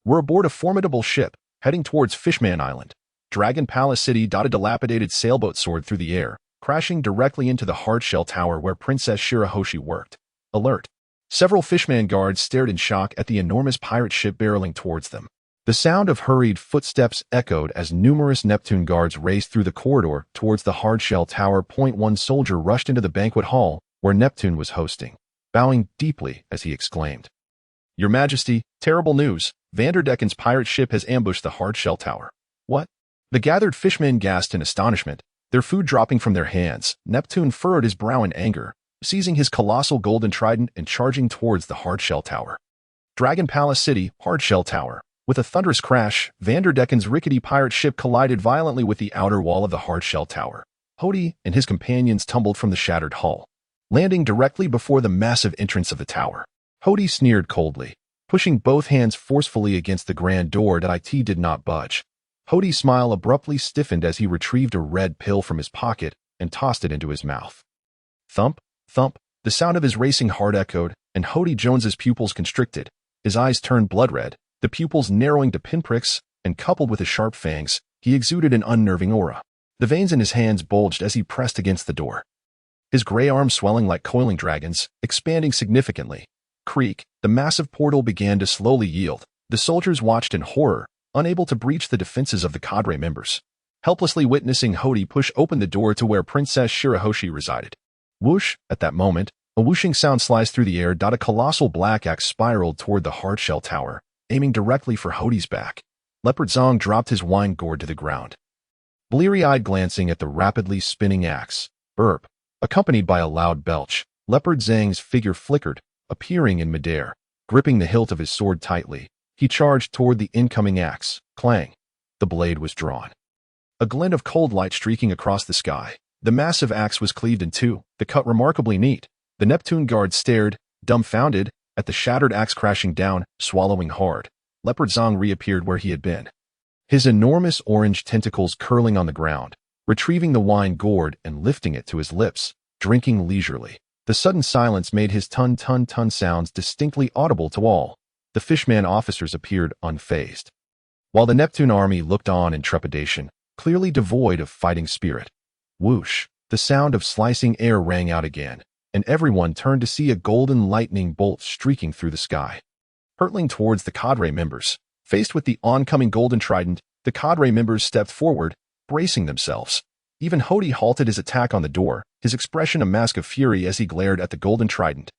were aboard a formidable ship, heading towards Fishman Island. Dragon Palace City. A dilapidated sailboat soared through the air, crashing directly into the hard-shell tower where Princess Shirahoshi worked. Alert. Several Fishman guards stared in shock at the enormous pirate ship barreling towards them. The sound of hurried footsteps echoed as numerous Neptune guards raced through the corridor towards the hard-shell tower. One soldier rushed into the banquet hall where Neptune was hosting, bowing deeply as he exclaimed, Your Majesty, terrible news. Vanderdecken's pirate ship has ambushed the hard-shell tower. What? The gathered fishmen gasped in astonishment, their food dropping from their hands. Neptune furrowed his brow in anger, seizing his colossal golden trident and charging towards the hard-shell tower. Dragon Palace City, hard-shell tower. With a thunderous crash, Vanderdecken's rickety pirate ship collided violently with the outer wall of the hard-shell tower. Hody and his companions tumbled from the shattered hull, landing directly before the massive entrance of the tower. Hody sneered coldly, pushing both hands forcefully against the grand door. It did not budge. Hody's smile abruptly stiffened as he retrieved a red pill from his pocket and tossed it into his mouth. Thump, thump, the sound of his racing heart echoed, and Hody Jones's pupils constricted. His eyes turned blood red, the pupils narrowing to pinpricks, and coupled with his sharp fangs, he exuded an unnerving aura. The veins in his hands bulged as he pressed against the door, his gray arms swelling like coiling dragons, expanding significantly. Creak, the massive portal began to slowly yield. The soldiers watched in horror, unable to breach the defenses of the cadre members, helplessly witnessing Hody push open the door to where Princess Shirahoshi resided. Whoosh! At that moment, a whooshing sound sliced through the air. A colossal black axe spiraled toward the hard-shell tower, aiming directly for Hody's back. Leopard Zong dropped his wine gourd to the ground, bleary-eyed glancing at the rapidly spinning axe. Burp! Accompanied by a loud belch, Leopard Zhang's figure flickered, appearing in midair. Gripping the hilt of his sword tightly, he charged toward the incoming axe. Clang! The blade was drawn, a glint of cold light streaking across the sky. The massive axe was cleaved in two, the cut remarkably neat. The Neptune guard stared, Dumbfounded at the shattered axe crashing down, swallowing hard, Leopard Zong reappeared where he had been. His enormous orange tentacles curling on the ground, retrieving the wine gourd and lifting it to his lips, drinking leisurely. The sudden silence made his ton sounds distinctly audible to all. The Fishman officers appeared unfazed, while the Neptune army looked on in trepidation, clearly devoid of fighting spirit. Whoosh! The sound of slicing air rang out again, and everyone turned to see a golden lightning bolt streaking through the sky, hurtling towards the cadre members. Faced with the oncoming golden trident, the cadre members stepped forward, bracing themselves. Even Hody halted his attack on the door, his expression a mask of fury as he glared at the golden trident,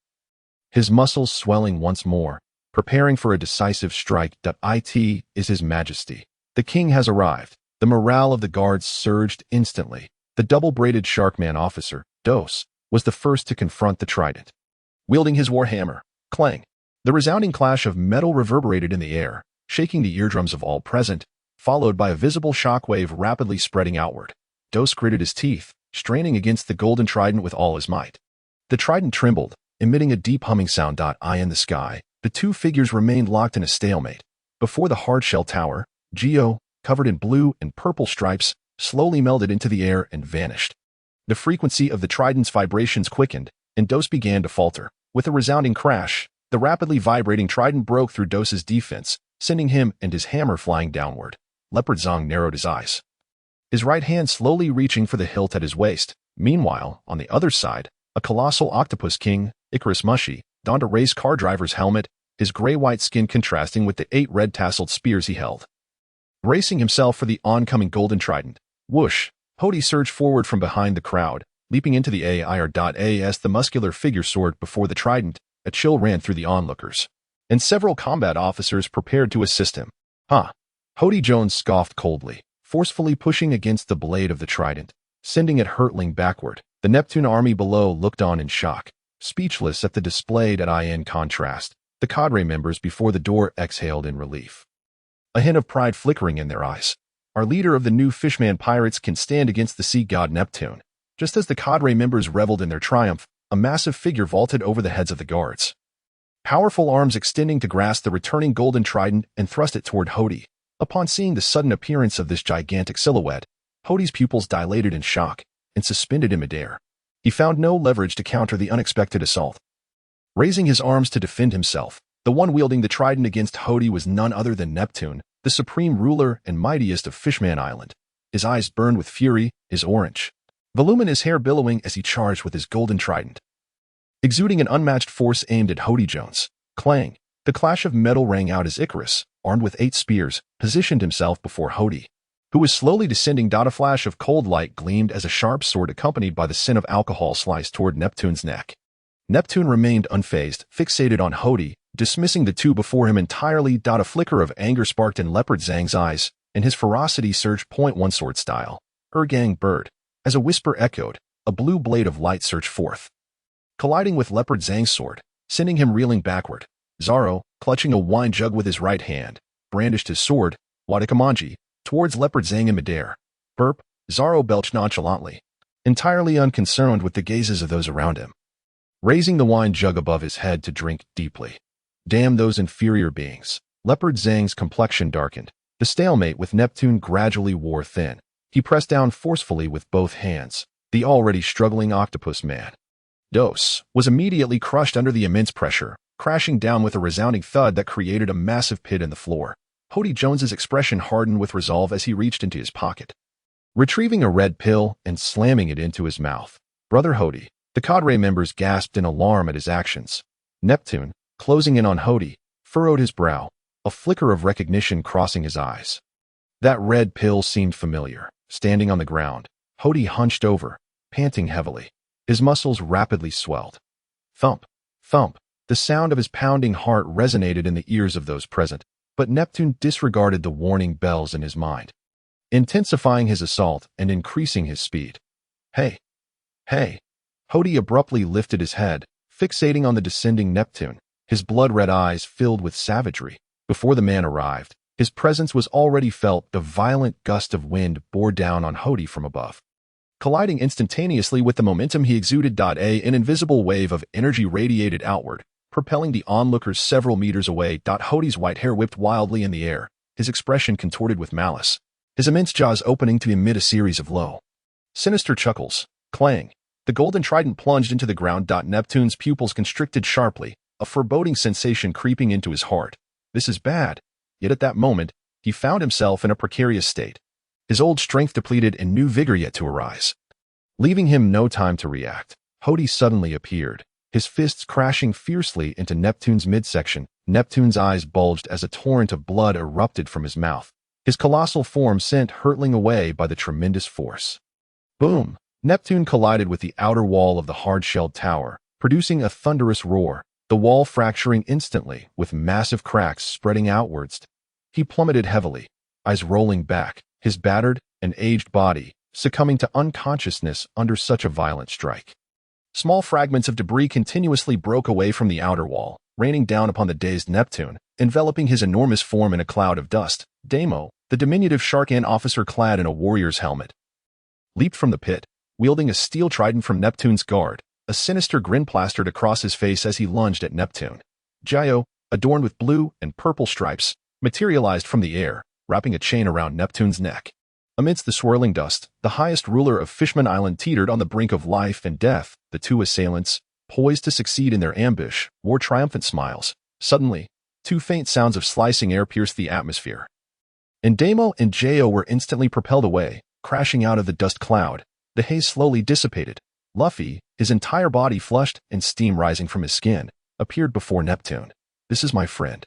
his muscles swelling once more, preparing for a decisive strike. It is His Majesty. The king has arrived. The morale of the guards surged instantly. The double-braided Sharkman officer, Dos, was the first to confront the trident. Wielding his warhammer, clang. The resounding clash of metal reverberated in the air, shaking the eardrums of all present, followed by a visible shockwave rapidly spreading outward. Dos gritted his teeth, straining against the golden trident with all his might. The trident trembled, emitting a deep humming sound. In the sky, the two figures remained locked in a stalemate. Before the hard-shell tower, Geo, covered in blue and purple stripes, slowly melded into the air and vanished. The frequency of the trident's vibrations quickened, and Dos began to falter. With a resounding crash, the rapidly vibrating trident broke through Dos's defense, sending him and his hammer flying downward. Leopard Zong narrowed his eyes, his right hand slowly reaching for the hilt at his waist. Meanwhile, on the other side, a colossal octopus king, Icarus Mushi, donned a race car driver's helmet, his gray-white skin contrasting with the 8 red-tasseled spears he held. Bracing himself for the oncoming golden trident, whoosh, Hody surged forward from behind the crowd, leaping into the as the muscular figure soared before the trident. A chill ran through the onlookers, and several combat officers prepared to assist him. Hody Jones scoffed coldly, forcefully pushing against the blade of the trident, sending it hurtling backward. The Neptune army below looked on in shock, speechless at the displayed in contrast. The cadre members before the door exhaled in relief, a hint of pride flickering in their eyes. Our leader of the new Fishman pirates can stand against the sea god Neptune. Just as the cadre members reveled in their triumph, a massive figure vaulted over the heads of the guards, powerful arms extending to grasp the returning golden trident and thrust it toward Hody. Upon seeing the sudden appearance of this gigantic silhouette, Hody's pupils dilated in shock and suspended in midair. He found no leverage to counter the unexpected assault. Raising his arms to defend himself, the one wielding the trident against Hody was none other than Neptune, the supreme ruler and mightiest of Fishman Island. His eyes burned with fury, his orange, voluminous hair billowing as he charged with his golden trident, exuding an unmatched force aimed at Hody Jones. Clang! The clash of metal rang out as Icarus, armed with 8 spears, positioned himself before Hody, who was slowly descending. A flash of cold light gleamed as a sharp sword accompanied by the scent of alcohol sliced toward Neptune's neck. Neptune remained unfazed, fixated on Hody, dismissing the two before him entirely. A flicker of anger sparked in Leopard Zang's eyes, and his ferocity surged. One sword style. Ergang bird. As a whisper echoed, a blue blade of light surged forth, colliding with Leopard Zang's sword, sending him reeling backward. Zoro, clutching a wine jug with his right hand, brandished his sword, Wadikamanji, towards Leopard Zang in midair. Burp, Zoro belched nonchalantly, entirely unconcerned with the gazes of those around him, raising the wine jug above his head to drink deeply. Damn those inferior beings. Leopard Zang's complexion darkened. The stalemate with Neptune gradually wore thin. He pressed down forcefully with both hands. The already struggling octopus man, Dos, was immediately crushed under the immense pressure, crashing down with a resounding thud that created a massive pit in the floor. Hody Jones's expression hardened with resolve as he reached into his pocket, retrieving a red pill and slamming it into his mouth. Brother Hody. The cadre members gasped in alarm at his actions. Neptune, closing in on Hody, furrowed his brow, a flicker of recognition crossing his eyes. That red pill seemed familiar. Standing on the ground, Hody hunched over, panting heavily. His muscles rapidly swelled. Thump, thump. The sound of his pounding heart resonated in the ears of those present, but Neptune disregarded the warning bells in his mind, intensifying his assault and increasing his speed. Hey! Hey! Hody abruptly lifted his head, fixating on the descending Neptune, his blood-red eyes filled with savagery. Before the man arrived, his presence was already felt. The violent gust of wind bore down on Hody from above, colliding instantaneously with the momentum he exuded. An invisible wave of energy radiated outward, propelling the onlookers several meters away. Hody's white hair whipped wildly in the air, his expression contorted with malice, his immense jaws opening to emit a series of low, sinister chuckles. Clang! The golden trident plunged into the ground. Neptune's pupils constricted sharply, a foreboding sensation creeping into his heart. This is bad. Yet at that moment, he found himself in a precarious state, his old strength depleted and new vigor yet to arise. Leaving him no time to react, Hody suddenly appeared, his fists crashing fiercely into Neptune's midsection. Neptune's eyes bulged as a torrent of blood erupted from his mouth, his colossal form sent hurtling away by the tremendous force. Boom! Neptune collided with the outer wall of the hard-shelled tower, producing a thunderous roar, the wall fracturing instantly, with massive cracks spreading outwards. He plummeted heavily, eyes rolling back, his battered and aged body succumbing to unconsciousness under such a violent strike. Small fragments of debris continuously broke away from the outer wall, raining down upon the dazed Neptune, enveloping his enormous form in a cloud of dust. Damo, the diminutive Shark-Ant officer clad in a warrior's helmet, leaped from the pit, wielding a steel trident from Neptune's guard, a sinister grin plastered across his face as he lunged at Neptune. Gyo, adorned with blue and purple stripes, materialized from the air, wrapping a chain around Neptune's neck. Amidst the swirling dust, the highest ruler of Fishman Island teetered on the brink of life and death. The two assailants, poised to succeed in their ambush, wore triumphant smiles. Suddenly, two faint sounds of slicing air pierced the atmosphere, and Damo and Gyo were instantly propelled away, crashing out of the dust cloud. The haze slowly dissipated. Luffy, his entire body flushed and steam rising from his skin, appeared before Neptune. This is my friend.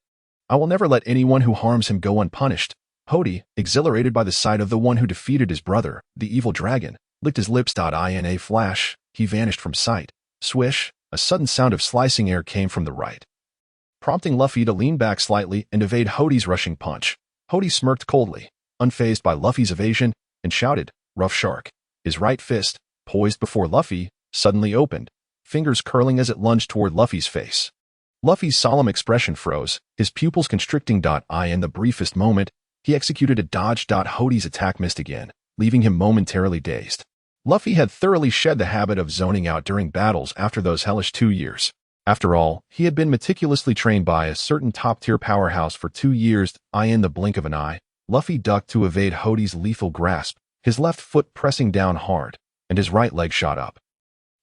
I will never let anyone who harms him go unpunished. Hody, exhilarated by the sight of the one who defeated his brother, the evil dragon, licked his lips. In a flash, he vanished from sight. Swish, a sudden sound of slicing air came from the right, prompting Luffy to lean back slightly and evade Hody's rushing punch. Hody smirked coldly, unfazed by Luffy's evasion, and shouted, "Rough shark." His right fist, poised before Luffy, suddenly opened, fingers curling as it lunged toward Luffy's face. Luffy's solemn expression froze, his pupils constricting. In the briefest moment, he executed a dodge. Hody's attack missed again, leaving him momentarily dazed. Luffy had thoroughly shed the habit of zoning out during battles after those hellish 2 years. After all, he had been meticulously trained by a certain top-tier powerhouse for 2 years. In the blink of an eye, Luffy ducked to evade Hody's lethal grasp, his left foot pressing down hard, and his right leg shot up,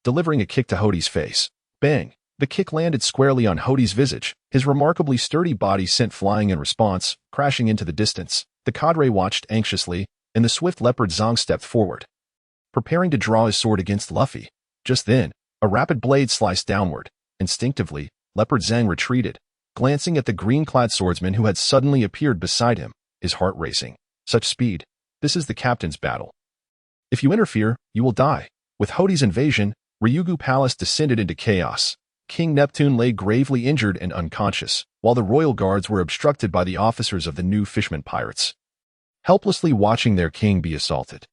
delivering a kick to Hody's face. Bang! The kick landed squarely on Hody's visage, his remarkably sturdy body sent flying in response, crashing into the distance. The cadre watched anxiously, and the swift leopard Zong stepped forward, preparing to draw his sword against Luffy. Just then, a rapid blade sliced downward. Instinctively, Leopard Zang retreated, glancing at the green-clad swordsman who had suddenly appeared beside him, his heart racing. Such speed. This is the captain's battle. If you interfere, you will die. With Hody's invasion, Ryugu Palace descended into chaos. King Neptune lay gravely injured and unconscious, while the royal guards were obstructed by the officers of the new Fishman pirates, helplessly watching their king be assaulted.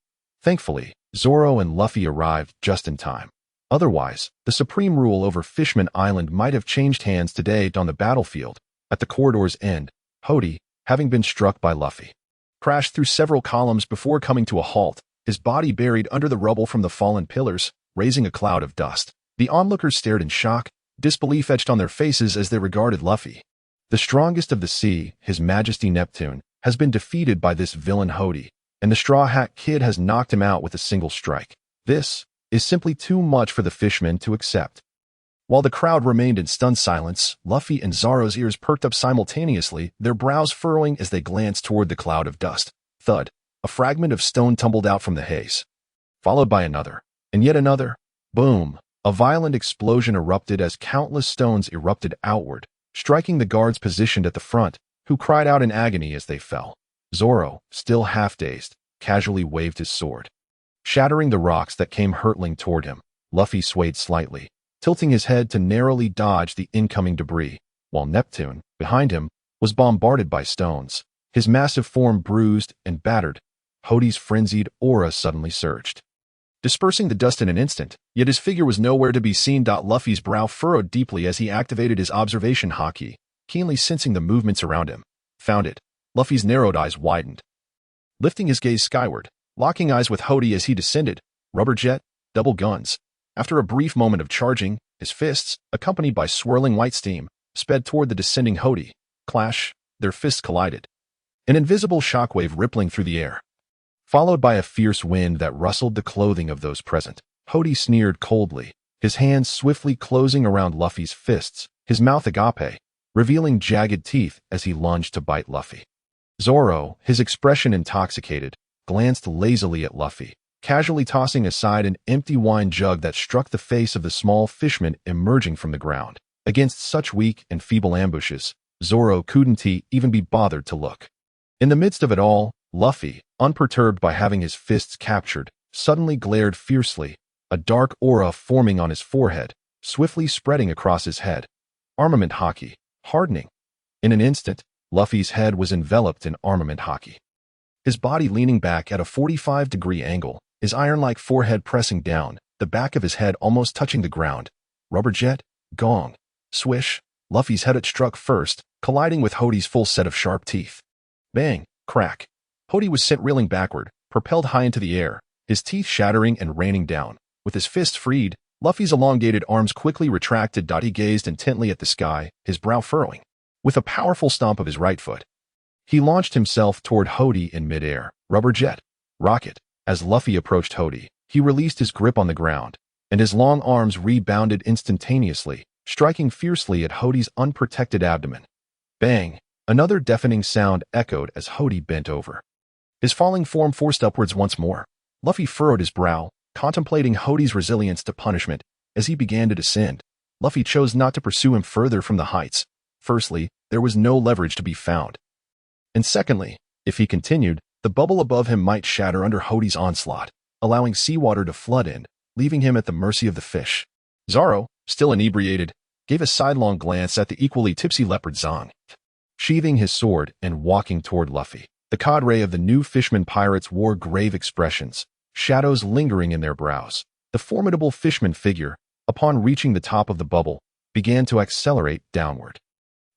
Thankfully, Zoro and Luffy arrived just in time. Otherwise, the supreme rule over Fishman Island might have changed hands today. On the battlefield, at the corridor's end, Hody, having been struck by Luffy, crashed through several columns before coming to a halt, his body buried under the rubble from the fallen pillars, raising a cloud of dust. The onlookers stared in shock, disbelief etched on their faces as they regarded Luffy. The strongest of the sea, His Majesty Neptune, has been defeated by this villain Hody, and the Straw Hat Kid has knocked him out with a single strike. This is simply too much for the fishmen to accept. While the crowd remained in stunned silence, Luffy and Zoro's ears perked up simultaneously, their brows furrowing as they glanced toward the cloud of dust. Thud! A fragment of stone tumbled out from the haze, followed by another, and yet another. Boom! A violent explosion erupted as countless stones erupted outward, striking the guards positioned at the front, who cried out in agony as they fell. Zoro, still half-dazed, casually waved his sword, shattering the rocks that came hurtling toward him. Luffy swayed slightly, tilting his head to narrowly dodge the incoming debris, while Neptune, behind him, was bombarded by stones, his massive form bruised and battered. Hody's frenzied aura suddenly surged, dispersing the dust in an instant, yet his figure was nowhere to be seen. Luffy's brow furrowed deeply as he activated his observation Haki, keenly sensing the movements around him. Found it. Luffy's narrowed eyes widened, lifting his gaze skyward, locking eyes with Hody as he descended. Rubber jet, double guns. After a brief moment of charging, His fists, accompanied by swirling white steam, sped toward the descending Hody. Clash, their fists collided. An invisible shockwave rippling through the air, followed by a fierce wind that rustled the clothing of those present. Hody sneered coldly, his hands swiftly closing around Luffy's fists, his mouth agape, revealing jagged teeth as he lunged to bite Luffy. Zoro, his expression intoxicated, glanced lazily at Luffy, casually tossing aside an empty wine jug that struck the face of the small fishman emerging from the ground. Against such weak and feeble ambushes, Zoro couldn't even be bothered to look. In the midst of it all, Luffy, unperturbed by having his fists captured, suddenly glared fiercely, a dark aura forming on his forehead, swiftly spreading across his head. Armament Haki, hardening. In an instant, Luffy's head was enveloped in armament Haki. His body leaning back at a 45-degree angle, his iron-like forehead pressing down, the back of his head almost touching the ground. Rubber jet, gong, swish, Luffy's head struck first, colliding with Hody's full set of sharp teeth. Bang, crack. Hody was sent reeling backward, propelled high into the air, his teeth shattering and raining down. With his fists freed, Luffy's elongated arms quickly retracted. He gazed intently at the sky, his brow furrowing. With a powerful stomp of his right foot, he launched himself toward Hody in midair. Rubber jet, rocket. As Luffy approached Hody, he released his grip on the ground, and his long arms rebounded instantaneously, striking fiercely at Hody's unprotected abdomen. Bang! Another deafening sound echoed as Hody bent over. His falling form forced upwards once more. Luffy furrowed his brow, contemplating Hody's resilience to punishment. As he began to descend, Luffy chose not to pursue him further from the heights. Firstly, there was no leverage to be found. And secondly, if he continued, the bubble above him might shatter under Hody's onslaught, allowing seawater to flood in, leaving him at the mercy of the fish. Zoro, still inebriated, gave a sidelong glance at the equally tipsy leopard Zong. Sheathing his sword and walking toward Luffy, the cadre of the new Fishman pirates wore grave expressions, shadows lingering in their brows. The formidable Fishman figure, upon reaching the top of the bubble, began to accelerate downward.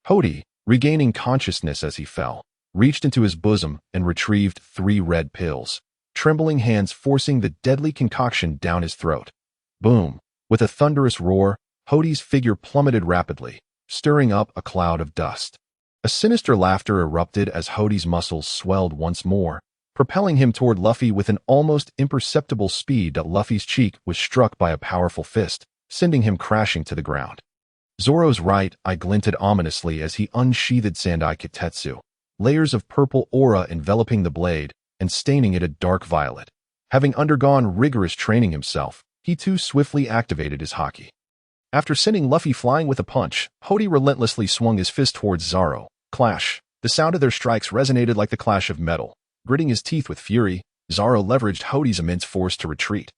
Hody, regaining consciousness as he fell, reached into his bosom and retrieved 3 red pills, trembling hands forcing the deadly concoction down his throat. Boom! With a thunderous roar, Hody's figure plummeted rapidly, stirring up a cloud of dust. A sinister laughter erupted as Hody's muscles swelled once more, propelling him toward Luffy with an almost imperceptible speed. Luffy's cheek was struck by a powerful fist, sending him crashing to the ground. Zoro's right eye glinted ominously as he unsheathed Sandai Kitetsu, layers of purple aura enveloping the blade and staining it a dark violet. Having undergone rigorous training himself, he too swiftly activated his Haki. After sending Luffy flying with a punch, Hody relentlessly swung his fist towards Zoro. Clash! The sound of their strikes resonated like the clash of metal. Gritting his teeth with fury, Zoro leveraged Hody's immense force to retreat.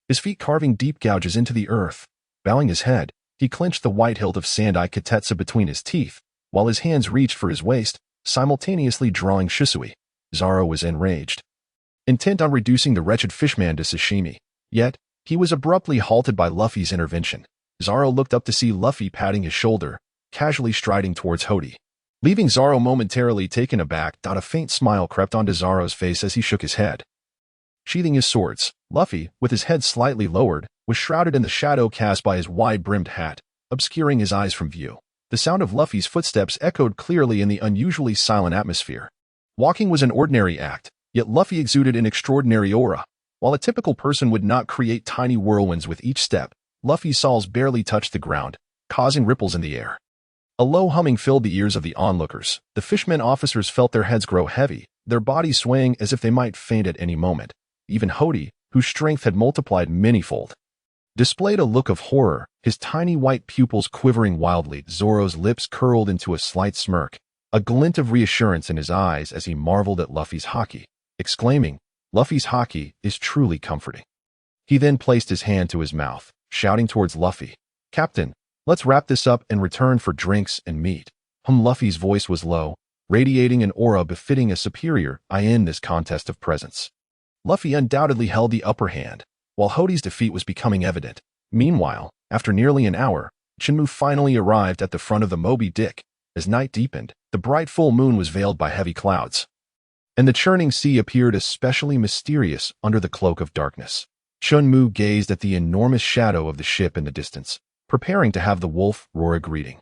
His feet carving deep gouges into the earth. Bowing his head, he clenched the white hilt of Sandai Kitetsu between his teeth, while his hands reached for his waist, simultaneously drawing Shisui. Zoro was enraged, intent on reducing the wretched fishman to sashimi. Yet, he was abruptly halted by Luffy's intervention. Zoro looked up to see Luffy patting his shoulder, casually striding towards Hody. Leaving Zoro momentarily taken aback, a faint smile crept onto Zoro's face as he shook his head. Sheathing his swords, Luffy, with his head slightly lowered, was shrouded in the shadow cast by his wide-brimmed hat, obscuring his eyes from view. The sound of Luffy's footsteps echoed clearly in the unusually silent atmosphere. Walking was an ordinary act, yet Luffy exuded an extraordinary aura. While a typical person would not create tiny whirlwinds with each step, Luffy's soles barely touched the ground, causing ripples in the air. A low humming filled the ears of the onlookers. The fishermen officers felt their heads grow heavy, their bodies swaying as if they might faint at any moment. Even Hody, whose strength had multiplied manyfold, displayed a look of horror, his tiny white pupils quivering wildly. Zoro's lips curled into a slight smirk, a glint of reassurance in his eyes as he marveled at Luffy's Haki, exclaiming, "Luffy's Haki is truly comforting." He then placed his hand to his mouth, shouting towards Luffy, "Captain, let's wrap this up and return for drinks and meat." Luffy's voice was low, radiating an aura befitting a superior in this contest of presence. Luffy undoubtedly held the upper hand, while Hody's defeat was becoming evident. Meanwhile, after nearly an hour, Chen Mu finally arrived at the front of the Moby Dick. As night deepened, the bright full moon was veiled by heavy clouds, and the churning sea appeared especially mysterious under the cloak of darkness. Chen Mu gazed at the enormous shadow of the ship in the distance, preparing to have the wolf roar a greeting,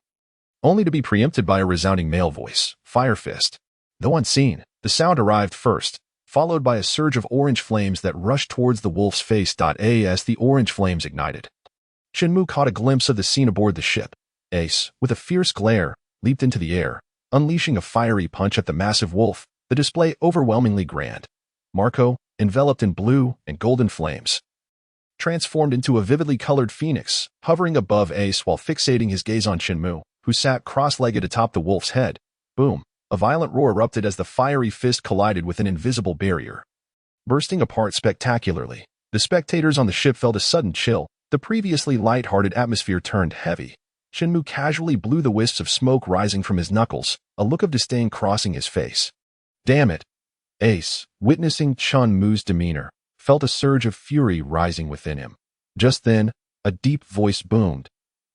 only to be preempted by a resounding male voice, Fire Fist. Though unseen, the sound arrived first, followed by a surge of orange flames that rushed towards the wolf's face. As the orange flames ignited, Chen Mu caught a glimpse of the scene aboard the ship. Ace, with a fierce glare, leaped into the air, unleashing a fiery punch at the massive wolf, the display overwhelmingly grand. Marco, enveloped in blue and golden flames, transformed into a vividly colored phoenix, hovering above Ace while fixating his gaze on Chen Mu, who sat cross-legged atop the wolf's head. Boom! A violent roar erupted as the fiery fist collided with an invisible barrier, bursting apart spectacularly. The spectators on the ship felt a sudden chill. The previously light-hearted atmosphere turned heavy. Chen Mu casually blew the wisps of smoke rising from his knuckles, a look of disdain crossing his face. Damn it! Ace, witnessing Chen Mu's demeanor, felt a surge of fury rising within him. Just then, a deep voice boomed.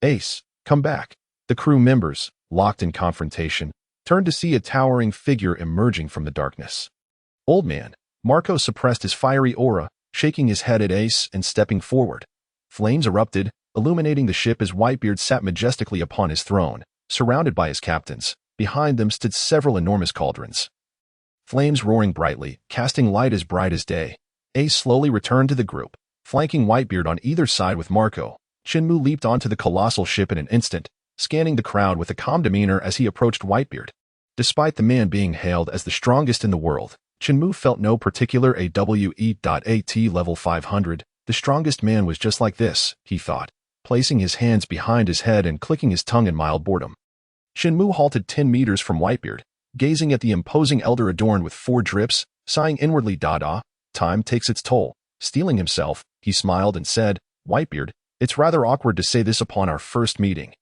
Ace, come back. The crew members, locked in confrontation, turned to see a towering figure emerging from the darkness. Old man, Marco suppressed his fiery aura, shaking his head at Ace and stepping forward. Flames erupted, illuminating the ship as Whitebeard sat majestically upon his throne, surrounded by his captains. Behind them stood several enormous cauldrons, flames roaring brightly, casting light as bright as day. Ace slowly returned to the group, flanking Whitebeard on either side with Marco. Chen Mu leaped onto the colossal ship in an instant, scanning the crowd with a calm demeanor as he approached Whitebeard. Despite the man being hailed as the strongest in the world, Chen Mu felt no particular AWE.AT level 500. The strongest man was just like this, he thought, placing his hands behind his head and clicking his tongue in mild boredom. Chen Mu halted 10 meters from Whitebeard, gazing at the imposing elder adorned with 4 drips, sighing inwardly. Time takes its toll. Steeling himself, he smiled and said, Whitebeard, it's rather awkward to say this upon our first meeting,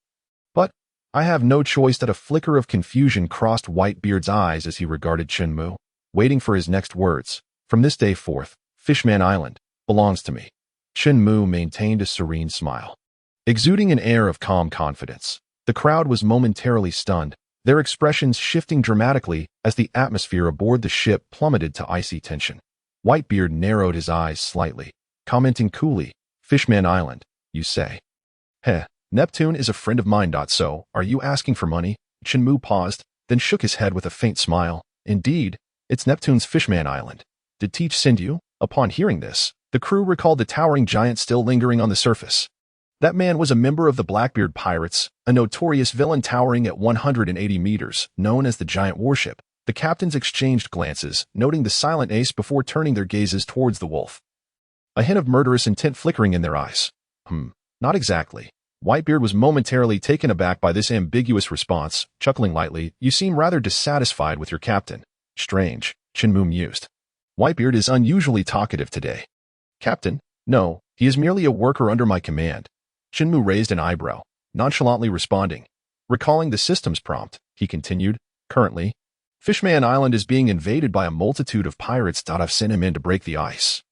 but I have no choice. That a flicker of confusion crossed Whitebeard's eyes as he regarded Chen Mu, waiting for his next words. From this day forth, Fishman Island belongs to me. Chen Mu maintained a serene smile, exuding an air of calm confidence. The crowd was momentarily stunned, their expressions shifting dramatically as the atmosphere aboard the ship plummeted to icy tension. Whitebeard narrowed his eyes slightly, commenting coolly, Fishman Island, you say? Heh, Neptune is a friend of mine. So, are you asking for money? Chen Mu paused, then shook his head with a faint smile. Indeed, it's Neptune's Fishman Island. Did Teach send you? Upon hearing this, the crew recalled the towering giant still lingering on the surface. That man was a member of the Blackbeard pirates, a notorious villain towering at 180 meters, known as the Giant Warship. The captains exchanged glances, noting the silent Ace before turning their gazes towards the wolf, a hint of murderous intent flickering in their eyes. Not exactly. Whitebeard was momentarily taken aback by this ambiguous response, chuckling lightly. You seem rather dissatisfied with your captain. Strange, Chen Mu mused. Whitebeard is unusually talkative today. Captain? No, he is merely a worker under my command. Chen Mu raised an eyebrow, nonchalantly responding. Recalling the system's prompt, he continued, currently, Fishman Island is being invaded by a multitude of pirates. I've sent him in to break the ice.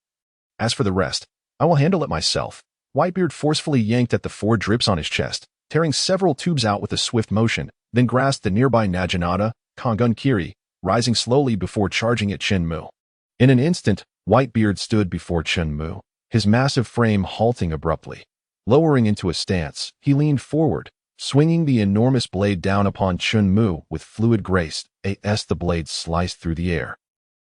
As for the rest, I will handle it myself. Whitebeard forcefully yanked at the 4 drips on his chest, tearing several tubes out with a swift motion, then grasped the nearby Naginata, Kongun Kiri, rising slowly before charging at Chen Mu. In an instant, Whitebeard stood before Chen Mu, his massive frame halting abruptly. Lowering into a stance, he leaned forward, swinging the enormous blade down upon Chen Mu with fluid grace. As the blade sliced through the air,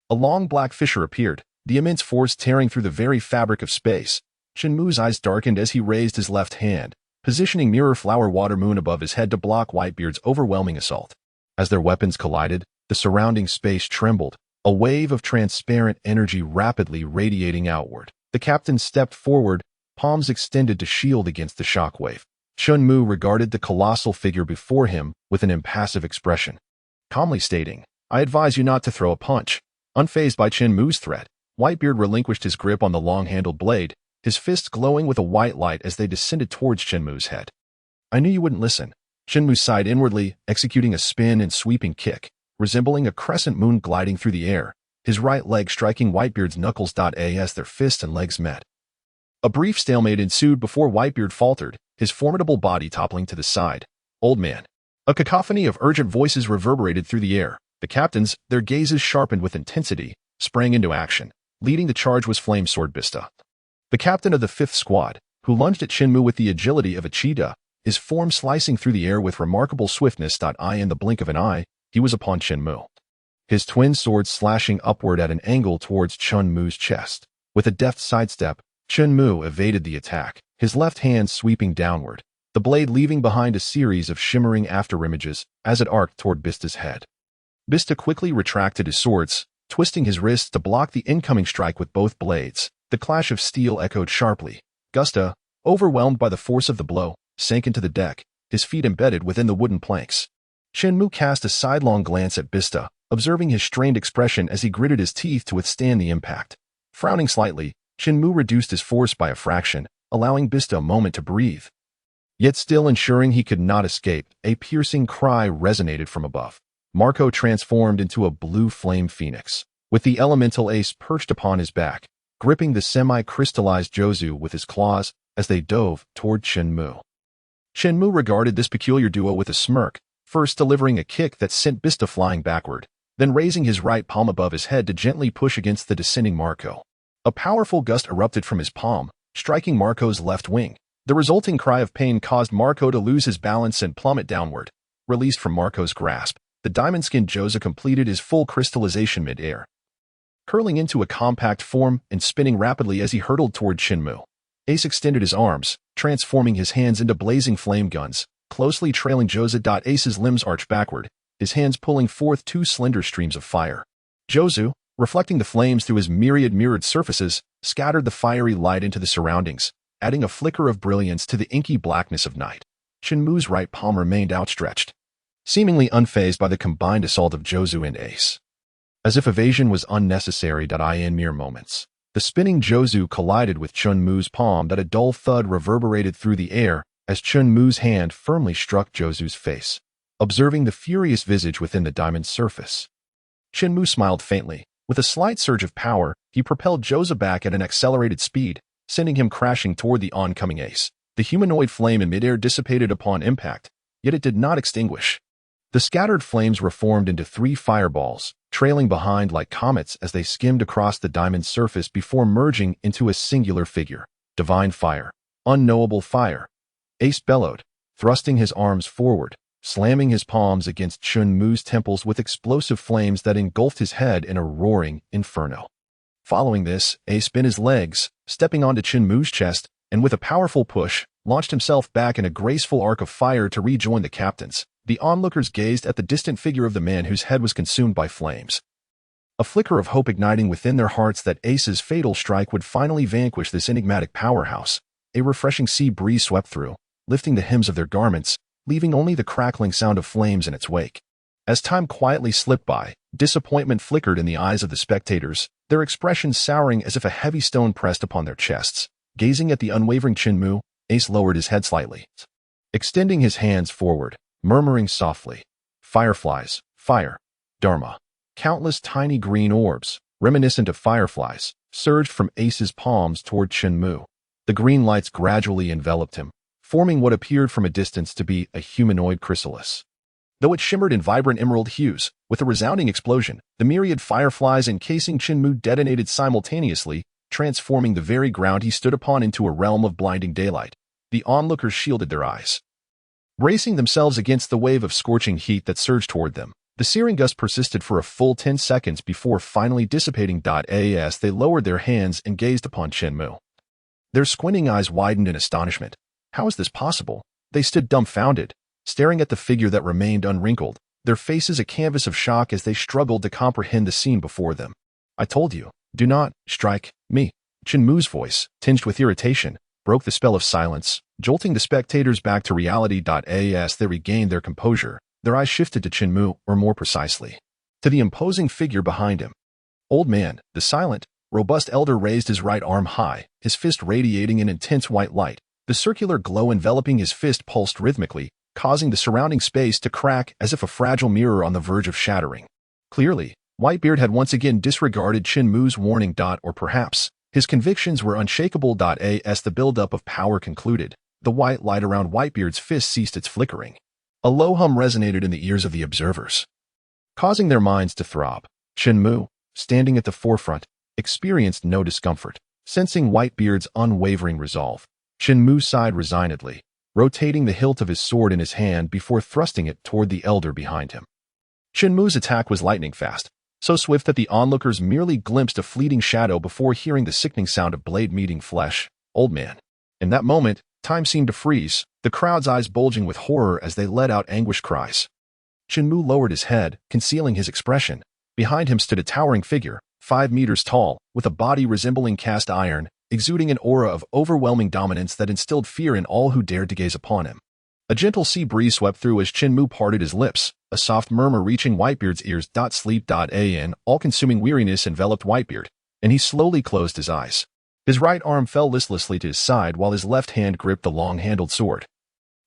a long black fissure appeared, the immense force tearing through the very fabric of space. Chen Mu's eyes darkened as he raised his left hand, positioning Mirror Flower Water Moon above his head to block Whitebeard's overwhelming assault. As their weapons collided, the surrounding space trembled, a wave of transparent energy rapidly radiating outward. The captain stepped forward, palms extended to shield against the shockwave. Chen Mu regarded the colossal figure before him with an impassive expression, calmly stating, I advise you not to throw a punch. Unfazed by Chen Mu's threat, Whitebeard relinquished his grip on the long-handled blade, his fists glowing with a white light as they descended towards Chen Mu's head. I knew you wouldn't listen. Chen Mu sighed inwardly, executing a spin and sweeping kick, resembling a crescent moon gliding through the air, his right leg striking Whitebeard's knuckles. As their fists and legs met, a brief stalemate ensued before Whitebeard faltered, his formidable body toppling to the side. Old man. A cacophony of urgent voices reverberated through the air. The captains, their gazes sharpened with intensity, sprang into action. Leading the charge was Flame Sword Bista, the captain of the 5th Squad, who lunged at Chen Mu with the agility of a cheetah, his form slicing through the air with remarkable swiftness. In the blink of an eye, he was upon Chen Mu. His twin swords slashing upward at an angle towards Chen Mu's chest. With a deft sidestep, Chen Mu evaded the attack, his left hand sweeping downward, the blade leaving behind a series of shimmering afterimages as it arced toward Bista's head. Bista quickly retracted his swords, twisting his wrists to block the incoming strike with both blades. The clash of steel echoed sharply. Gusta, overwhelmed by the force of the blow, sank into the deck, his feet embedded within the wooden planks. Chen Mu cast a sidelong glance at Bista, observing his strained expression as he gritted his teeth to withstand the impact. Frowning slightly, Chen Mu reduced his force by a fraction, allowing Bista a moment to breathe. Yet still ensuring he could not escape, a piercing cry resonated from above. Marco transformed into a blue flame phoenix, with the elemental ace perched upon his back, gripping the semi-crystallized Jozu with his claws as they dove toward Chen Mu. Chen Mu regarded this peculiar duo with a smirk, first delivering a kick that sent Bista flying backward, then raising his right palm above his head to gently push against the descending Marco. A powerful gust erupted from his palm, striking Marco's left wing. The resulting cry of pain caused Marco to lose his balance and plummet downward. Released from Marco's grasp, the diamond-skinned Jozu completed his full crystallization mid-air, curling into a compact form and spinning rapidly as he hurtled toward Chen Mu. Ace extended his arms, transforming his hands into blazing flame guns, closely trailing Jozu. Ace's limbs arched backward, his hands pulling forth two slender streams of fire. Jozu, reflecting the flames through his myriad mirrored surfaces, scattered the fiery light into the surroundings, adding a flicker of brilliance to the inky blackness of night. Chen Mu's right palm remained outstretched, seemingly unfazed by the combined assault of Jozu and Ace. As if evasion was unnecessary. In mere moments, the spinning Jozu collided with Chen Mu's palm. A dull thud reverberated through the air as Chen Mu's hand firmly struck Jozu's face, observing the furious visage within the diamond's surface. Chen Mu smiled faintly. With a slight surge of power, he propelled Jozu back at an accelerated speed, sending him crashing toward the oncoming Ace. The humanoid flame in midair dissipated upon impact, yet it did not extinguish. The scattered flames reformed into three fireballs, trailing behind like comets as they skimmed across the diamond's surface before merging into a singular figure. Divine fire. Unknowable fire. Ace bellowed, thrusting his arms forward, slamming his palms against Chen Mu's temples with explosive flames that engulfed his head in a roaring inferno. Following this, Ace bent his legs, stepping onto Chen Mu's chest, and with a powerful push, launched himself back in a graceful arc of fire to rejoin the captains. The onlookers gazed at the distant figure of the man whose head was consumed by flames, a flicker of hope igniting within their hearts that Ace's fatal strike would finally vanquish this enigmatic powerhouse. A refreshing sea breeze swept through, lifting the hems of their garments, leaving only the crackling sound of flames in its wake. As time quietly slipped by, disappointment flickered in the eyes of the spectators, their expressions souring as if a heavy stone pressed upon their chests. Gazing at the unwavering Chen Mu, Ace lowered his head slightly, extending his hands forward, murmuring softly, "Fireflies, fire, Dharma." Countless tiny green orbs, reminiscent of fireflies, surged from Ace's palms toward Chen Mu. The green lights gradually enveloped him, forming what appeared from a distance to be a humanoid chrysalis. Though it shimmered in vibrant emerald hues, with a resounding explosion, the myriad fireflies encasing Chen Mu detonated simultaneously, transforming the very ground he stood upon into a realm of blinding daylight. The onlookers shielded their eyes, bracing themselves against the wave of scorching heat that surged toward them. The searing gust persisted for a full 10 seconds before finally dissipating. As they lowered their hands and gazed upon Chen Mu, their squinting eyes widened in astonishment. How is this possible? They stood dumbfounded, staring at the figure that remained unwrinkled, their faces a canvas of shock as they struggled to comprehend the scene before them. "I told you, do not strike me." Chen Mu's voice, tinged with irritation, broke the spell of silence, jolting the spectators back to reality. As they regained their composure, their eyes shifted to Chen Mu, or more precisely, to the imposing figure behind him. Old man, the silent, robust elder raised his right arm high, his fist radiating an intense white light. The circular glow enveloping his fist pulsed rhythmically, causing the surrounding space to crack as if a fragile mirror on the verge of shattering. Clearly, Whitebeard had once again disregarded Chen Mu's warning. Or perhaps, his convictions were unshakable. As the buildup of power concluded, the white light around Whitebeard's fist ceased its flickering. A low hum resonated in the ears of the observers, causing their minds to throb. Chen Mu, standing at the forefront, experienced no discomfort. Sensing Whitebeard's unwavering resolve, Chen Mu sighed resignedly, rotating the hilt of his sword in his hand before thrusting it toward the elder behind him. Chen Mu's attack was lightning fast, so swift that the onlookers merely glimpsed a fleeting shadow before hearing the sickening sound of blade meeting flesh. Old man. In that moment, time seemed to freeze, the crowd's eyes bulging with horror as they let out anguished cries. Chen Mu lowered his head, concealing his expression. Behind him stood a towering figure, 5 meters tall, with a body resembling cast iron, exuding an aura of overwhelming dominance that instilled fear in all who dared to gaze upon him. A gentle sea breeze swept through as Chen Mu parted his lips, a soft murmur reaching Whitebeard's ears. Sleep. An all-consuming weariness enveloped Whitebeard, and he slowly closed his eyes. His right arm fell listlessly to his side while his left hand gripped the long-handled sword.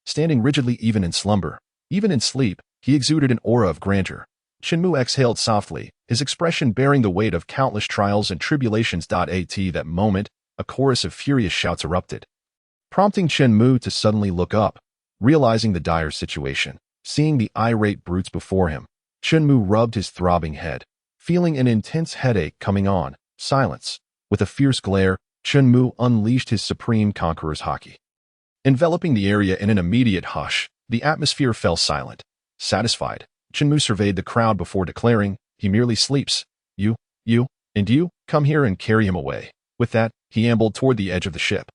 Standing rigidly even in slumber, even in sleep, he exuded an aura of grandeur. Chen Mu exhaled softly, his expression bearing the weight of countless trials and tribulations. At that moment, a chorus of furious shouts erupted, prompting Chen Mu to suddenly look up. Realizing the dire situation, seeing the irate brutes before him, Chen Mu rubbed his throbbing head, feeling an intense headache coming on. Silence. With a fierce glare, Chen Mu unleashed his supreme conqueror's Haki. Enveloping the area in an immediate hush, the atmosphere fell silent. Satisfied, Chen Mu surveyed the crowd before declaring, "He merely sleeps. You, and you, come here and carry him away." With that, he ambled toward the edge of the ship.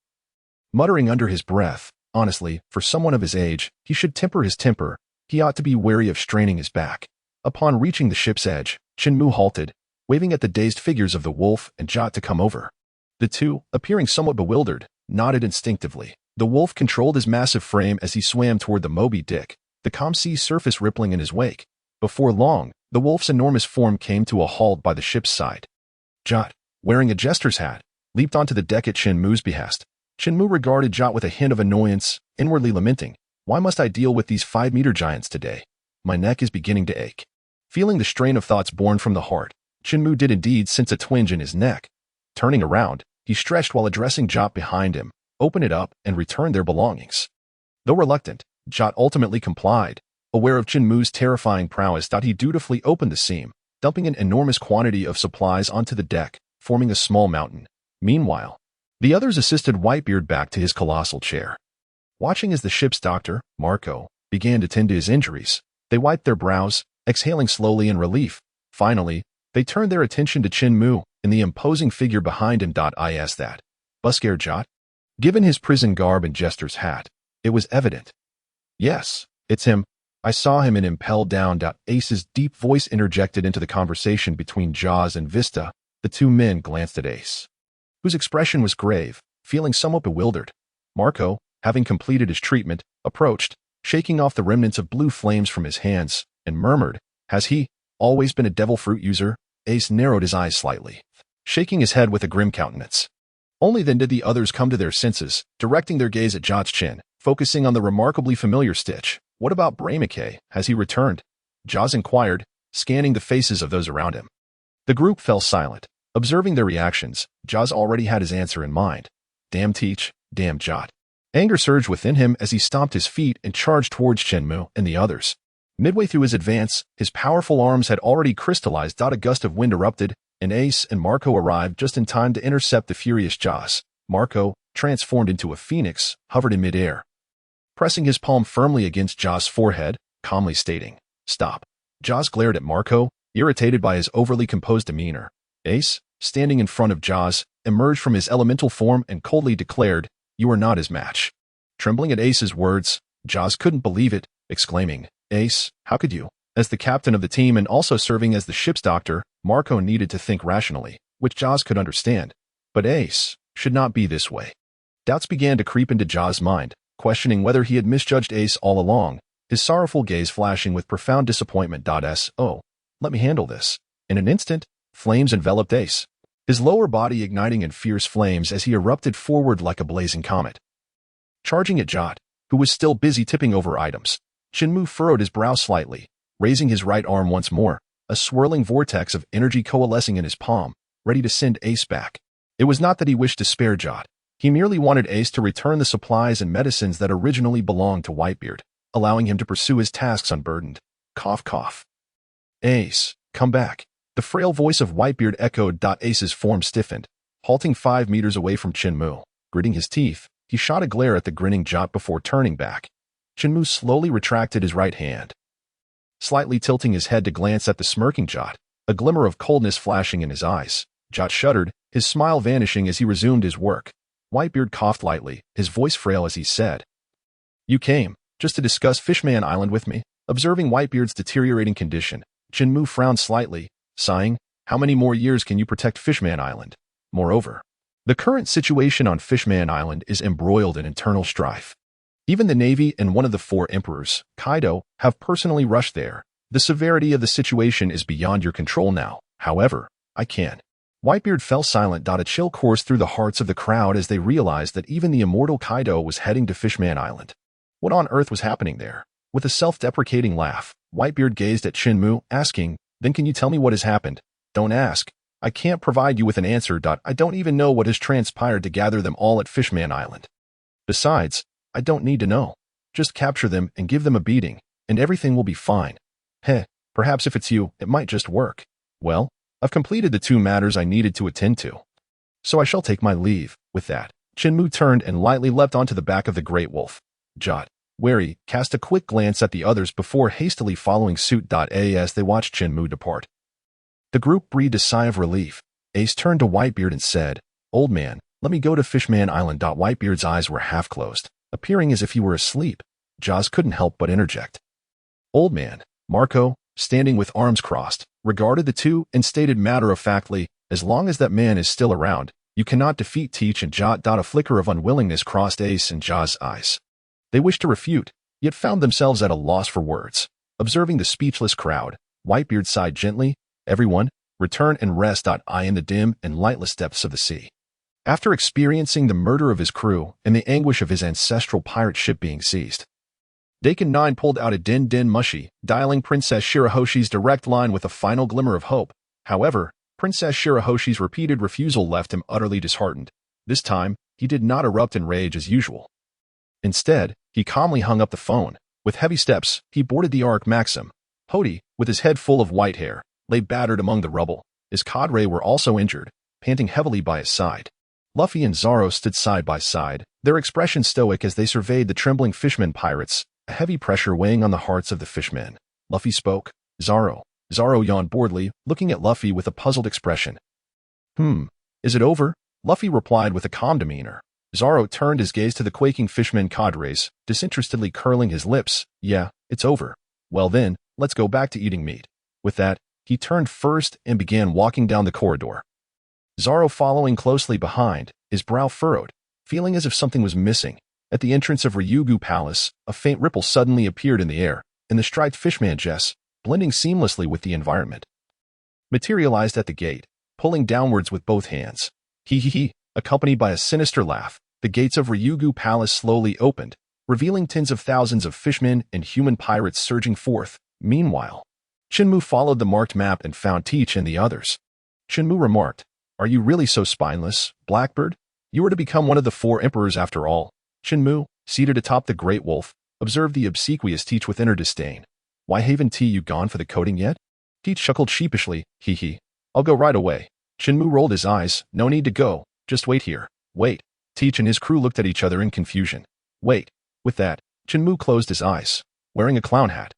Muttering under his breath, honestly, for someone of his age, he should temper his temper. He ought to be wary of straining his back. Upon reaching the ship's edge, Chen Mu halted, waving at the dazed figures of the wolf and Jot to come over. The two, appearing somewhat bewildered, nodded instinctively. The wolf controlled his massive frame as he swam toward the Moby Dick, the calm sea surface rippling in his wake. Before long, the wolf's enormous form came to a halt by the ship's side. Jot, wearing a jester's hat, leaped onto the deck at Chen Mu's behest. Chen Mu regarded Jot with a hint of annoyance, inwardly lamenting, "Why must I deal with these 5-meter giants today? My neck is beginning to ache." Feeling the strain of thoughts born from the heart, Chen Mu did indeed sense a twinge in his neck. Turning around, he stretched while addressing Jot behind him, opened it up, and returned their belongings. Though reluctant, Jot ultimately complied. Aware of Chen Mu's terrifying prowess, he dutifully opened the seam, dumping an enormous quantity of supplies onto the deck, forming a small mountain. Meanwhile, the others assisted Whitebeard back to his colossal chair. Watching as the ship's doctor, Marco, began to tend to his injuries, they wiped their brows, exhaling slowly in relief. Finally, they turned their attention to Chen Mu and the imposing figure behind him. Is that Busker Jot? Given his prison garb and jester's hat, it was evident. "Yes, it's him. I saw him and impelled down." Ace's deep voice interjected into the conversation between Jaws and Vista. The two men glanced at Ace, whose expression was grave, feeling somewhat bewildered. Marco, having completed his treatment, approached, shaking off the remnants of blue flames from his hands, and murmured, "Has he always been a devil fruit user?" Ace narrowed his eyes slightly, shaking his head with a grim countenance. Only then did the others come to their senses, directing their gaze at Jot's chin, focusing on the remarkably familiar stitch. "What about Braimake? Has he returned?" Jaws inquired, scanning the faces of those around him. The group fell silent. Observing their reactions, Jaws already had his answer in mind. Damn Teach, damn Jot. Anger surged within him as he stomped his feet and charged towards Chen Mu and the others. Midway through his advance, his powerful arms had already crystallized. A gust of wind erupted, and Ace and Marco arrived just in time to intercept the furious Jaws. Marco, transformed into a phoenix, hovered in midair, pressing his palm firmly against Jaws' forehead, calmly stating, "Stop." Jaws glared at Marco, irritated by his overly composed demeanor. Ace, standing in front of Jaws, emerged from his elemental form and coldly declared, "You are not his match." Trembling at Ace's words, Jaws couldn't believe it, exclaiming, "Ace, how could you?" As the captain of the team and also serving as the ship's doctor, Marco needed to think rationally, which Jaws could understand. But Ace should not be this way. Doubts began to creep into Jaws' mind, questioning whether he had misjudged Ace all along, his sorrowful gaze flashing with profound disappointment. "Oh, let me handle this." In an instant, flames enveloped Ace, his lower body igniting in fierce flames as he erupted forward like a blazing comet. Charging at Jot, who was still busy tipping over items, Chen Mu furrowed his brow slightly, raising his right arm once more, a swirling vortex of energy coalescing in his palm, ready to send Ace back. It was not that he wished to spare Jot. He merely wanted Ace to return the supplies and medicines that originally belonged to Whitebeard, allowing him to pursue his tasks unburdened. Cough, cough. "Ace, come back." The frail voice of Whitebeard echoed. Ace's form stiffened, halting 5 meters away from Chen Mu. Gritting his teeth, He shot a glare at the grinning Jot before turning back. Chen Mu slowly retracted his right hand, slightly tilting his head to glance at the smirking Jot, a glimmer of coldness flashing in his eyes. Jot shuddered, his smile vanishing as he resumed his work. Whitebeard coughed lightly, his voice frail as he said, "You came, just to discuss Fishman Island with me?" Observing Whitebeard's deteriorating condition, Chen Mu frowned slightly, sighing, "How many more years can you protect Fishman Island? Moreover, the current situation on Fishman Island is embroiled in internal strife. Even the Navy and one of the 4 emperors, Kaido, have personally rushed there. The severity of the situation is beyond your control now. However, I can." Whitebeard fell silent. A chill coursed through the hearts of the crowd as they realized that even the immortal Kaido was heading to Fishman Island. What on earth was happening there? With a self-deprecating laugh, Whitebeard gazed at Chen Mu, asking, "Then can you tell me what has happened?" "Don't ask. I can't provide you with an answer. I don't even know what has transpired to gather them all at Fishman Island. Besides, I don't need to know. Just capture them and give them a beating, and everything will be fine. Perhaps if it's you, it might just work. Well, I've completed the 2 matters I needed to attend to, so I shall take my leave." With that, Chen Mu turned and lightly leapt onto the back of the great wolf. Jot, wary, cast a quick glance at the others before hastily following suit. As they watched Chen Mu depart, the group breathed a sigh of relief. Ace turned to Whitebeard and said, "Old man, let me go to Fishman Island." Whitebeard's eyes were half closed, appearing as if he were asleep. Jaws couldn't help but interject. Old man, Marco, standing with arms crossed, regarded the two and stated matter-of-factly, "As long as that man is still around, you cannot defeat Teach and Jot." A flicker of unwillingness crossed Ace and Ja's eyes. They wished to refute, yet found themselves at a loss for words. Observing the speechless crowd, Whitebeard sighed gently, "Everyone, return and rest." I in the dim and lightless depths of the sea. After experiencing the murder of his crew and the anguish of his ancestral pirate ship being seized, Dakin 9 pulled out a din mushi, dialing Princess Shirahoshi's direct line with a final glimmer of hope. However, Princess Shirahoshi's repeated refusal left him utterly disheartened. This time, he did not erupt in rage as usual. Instead, he calmly hung up the phone. With heavy steps, he boarded the Ark Maxim. Hody, with his head full of white hair, lay battered among the rubble. His cadre were also injured, panting heavily by his side. Luffy and Zoro stood side by side, their expressions stoic as they surveyed the trembling fishman pirates, a heavy pressure weighing on the hearts of the fishmen. Luffy spoke. Zoro yawned boredly, looking at Luffy with a puzzled expression. Is it over?" Luffy replied with a calm demeanor. Zoro turned his gaze to the quaking fishman cadres, disinterestedly curling his lips. "Yeah, it's over. Well then, let's go back to eating meat." With that, he turned first and began walking down the corridor. Zoro following closely behind, his brow furrowed, feeling as if something was missing. At the entrance of Ryugu Palace, a faint ripple suddenly appeared in the air, and the striped fishman Jess, blending seamlessly with the environment, materialized at the gate, pulling downwards with both hands. He, accompanied by a sinister laugh, the gates of Ryugu Palace slowly opened, revealing tens of thousands of fishmen and human pirates surging forth. Meanwhile, Chen Mu followed the marked map and found Teach and the others. Chen Mu remarked, "Are you really so spineless, Blackbeard? You were to become one of the 4 emperors after all." Chen Mu, seated atop the great wolf, observed the obsequious Teach with inner disdain. "Why haven't you gone for the coating yet?" Teach chuckled sheepishly. I'll go right away." Chen Mu rolled his eyes. "No need to go. Just wait here." "Wait." Teach and his crew looked at each other in confusion. "Wait." With that, Chen Mu closed his eyes, wearing a clown hat.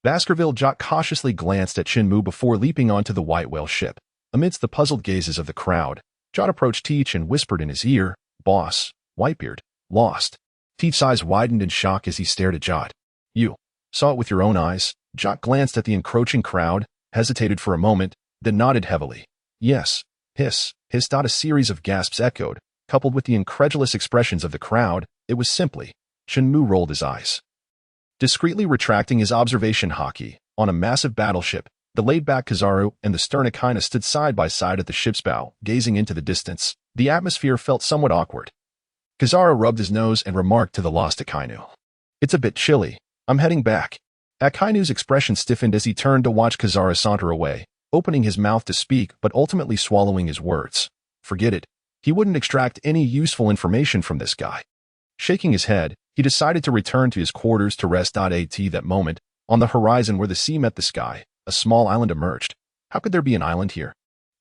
Baskerville Jot cautiously glanced at Chen Mu before leaping onto the white whale ship. Amidst the puzzled gazes of the crowd, Jot approached Teach and whispered in his ear, "Boss, Whitebeard, lost." Teach's eyes widened in shock as he stared at Jot. "You saw it with your own eyes?" Jot glanced at the encroaching crowd, hesitated for a moment, then nodded heavily. "Yes." Hiss. A series of gasps echoed, coupled with the incredulous expressions of the crowd. It was simply. Chen Mu rolled his eyes, discreetly retracting his observation. Haki, on a massive battleship, the laid-back Kizaru and the stern Akainu stood side by side at the ship's bow, gazing into the distance. The atmosphere felt somewhat awkward. Kizaru rubbed his nose and remarked to the lost Akainu, "It's a bit chilly. I'm heading back." Akainu's expression stiffened as he turned to watch Kizaru saunter away, opening his mouth to speak but ultimately swallowing his words. Forget it. He wouldn't extract any useful information from this guy. Shaking his head, he decided to return to his quarters to rest. At that moment, on the horizon where the sea met the sky, a small island emerged. How could there be an island here?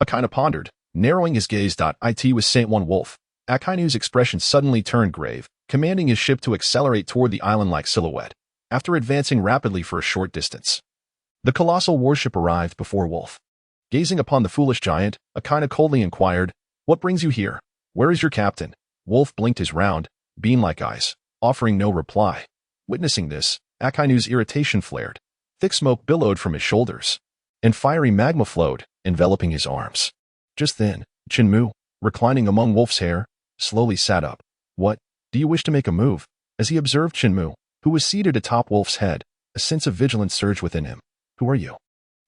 Akainu pondered, narrowing his gaze. It was Saint One Wolf. Akainu's expression suddenly turned grave, commanding his ship to accelerate toward the island-like silhouette, after advancing rapidly for a short distance. The colossal warship arrived before Wolf. Gazing upon the foolish giant, Akainu coldly inquired, "What brings you here? Where is your captain?" Wolf blinked his round, bean-like eyes, offering no reply. Witnessing this, Akainu's irritation flared. Thick smoke billowed from his shoulders, and fiery magma flowed, enveloping his arms. Just then, Chen Mu, reclining among Wolf's hair, slowly sat up. "What, do you wish to make a move?" As he observed Chen Mu, who was seated atop Wolf's head, a sense of vigilance surged within him. "Who are you?"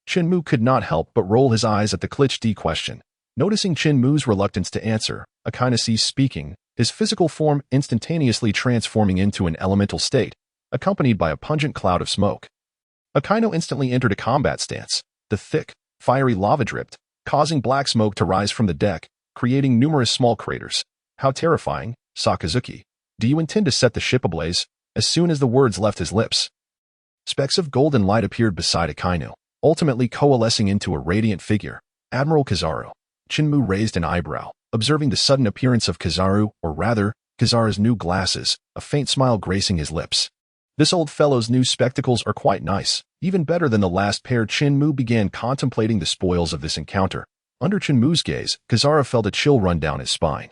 Chen Mu could not help but roll his eyes at the cliché question. Noticing Chen Mu's reluctance to answer, Akainu ceased speaking, his physical form instantaneously transforming into an elemental state, accompanied by a pungent cloud of smoke. Akainu instantly entered a combat stance. The thick, fiery lava dripped, causing black smoke to rise from the deck, creating numerous small craters. "How terrifying, Sakazuki. Do you intend to set the ship ablaze?" As soon as the words left his lips, specks of golden light appeared beside Akainu, ultimately coalescing into a radiant figure. "Admiral Kizaru." Chen Mu raised an eyebrow, observing the sudden appearance of Kizaru, or rather, Kizaru's new glasses, a faint smile gracing his lips. "This old fellow's new spectacles are quite nice, even better than the last pair." Chen Mu began contemplating the spoils of this encounter. Under Chen Mu's gaze, Kizaru felt a chill run down his spine,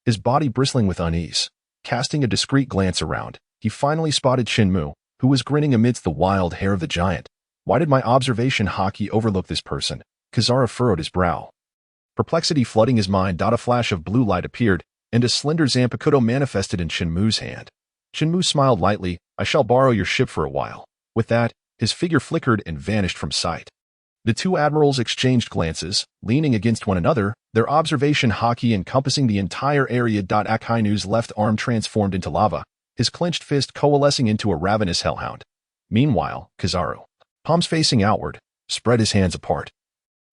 his body bristling with unease. Casting a discreet glance around, he finally spotted Chen Mu, who was grinning amidst the wild hair of the giant. "Why did my observation Haki overlook this person?" Kizaru furrowed his brow, perplexity flooding his mind. A flash of blue light appeared, and a slender Zanpakuto manifested in Chen Mu's hand. Chen Mu smiled lightly. "I shall borrow your ship for a while." With that, his figure flickered and vanished from sight. The two admirals exchanged glances, leaning against one another, their observation Haki encompassing the entire area. Akainu's left arm transformed into lava, his clenched fist coalescing into a ravenous hellhound. Meanwhile, Kizaru, palms facing outward, spread his hands apart,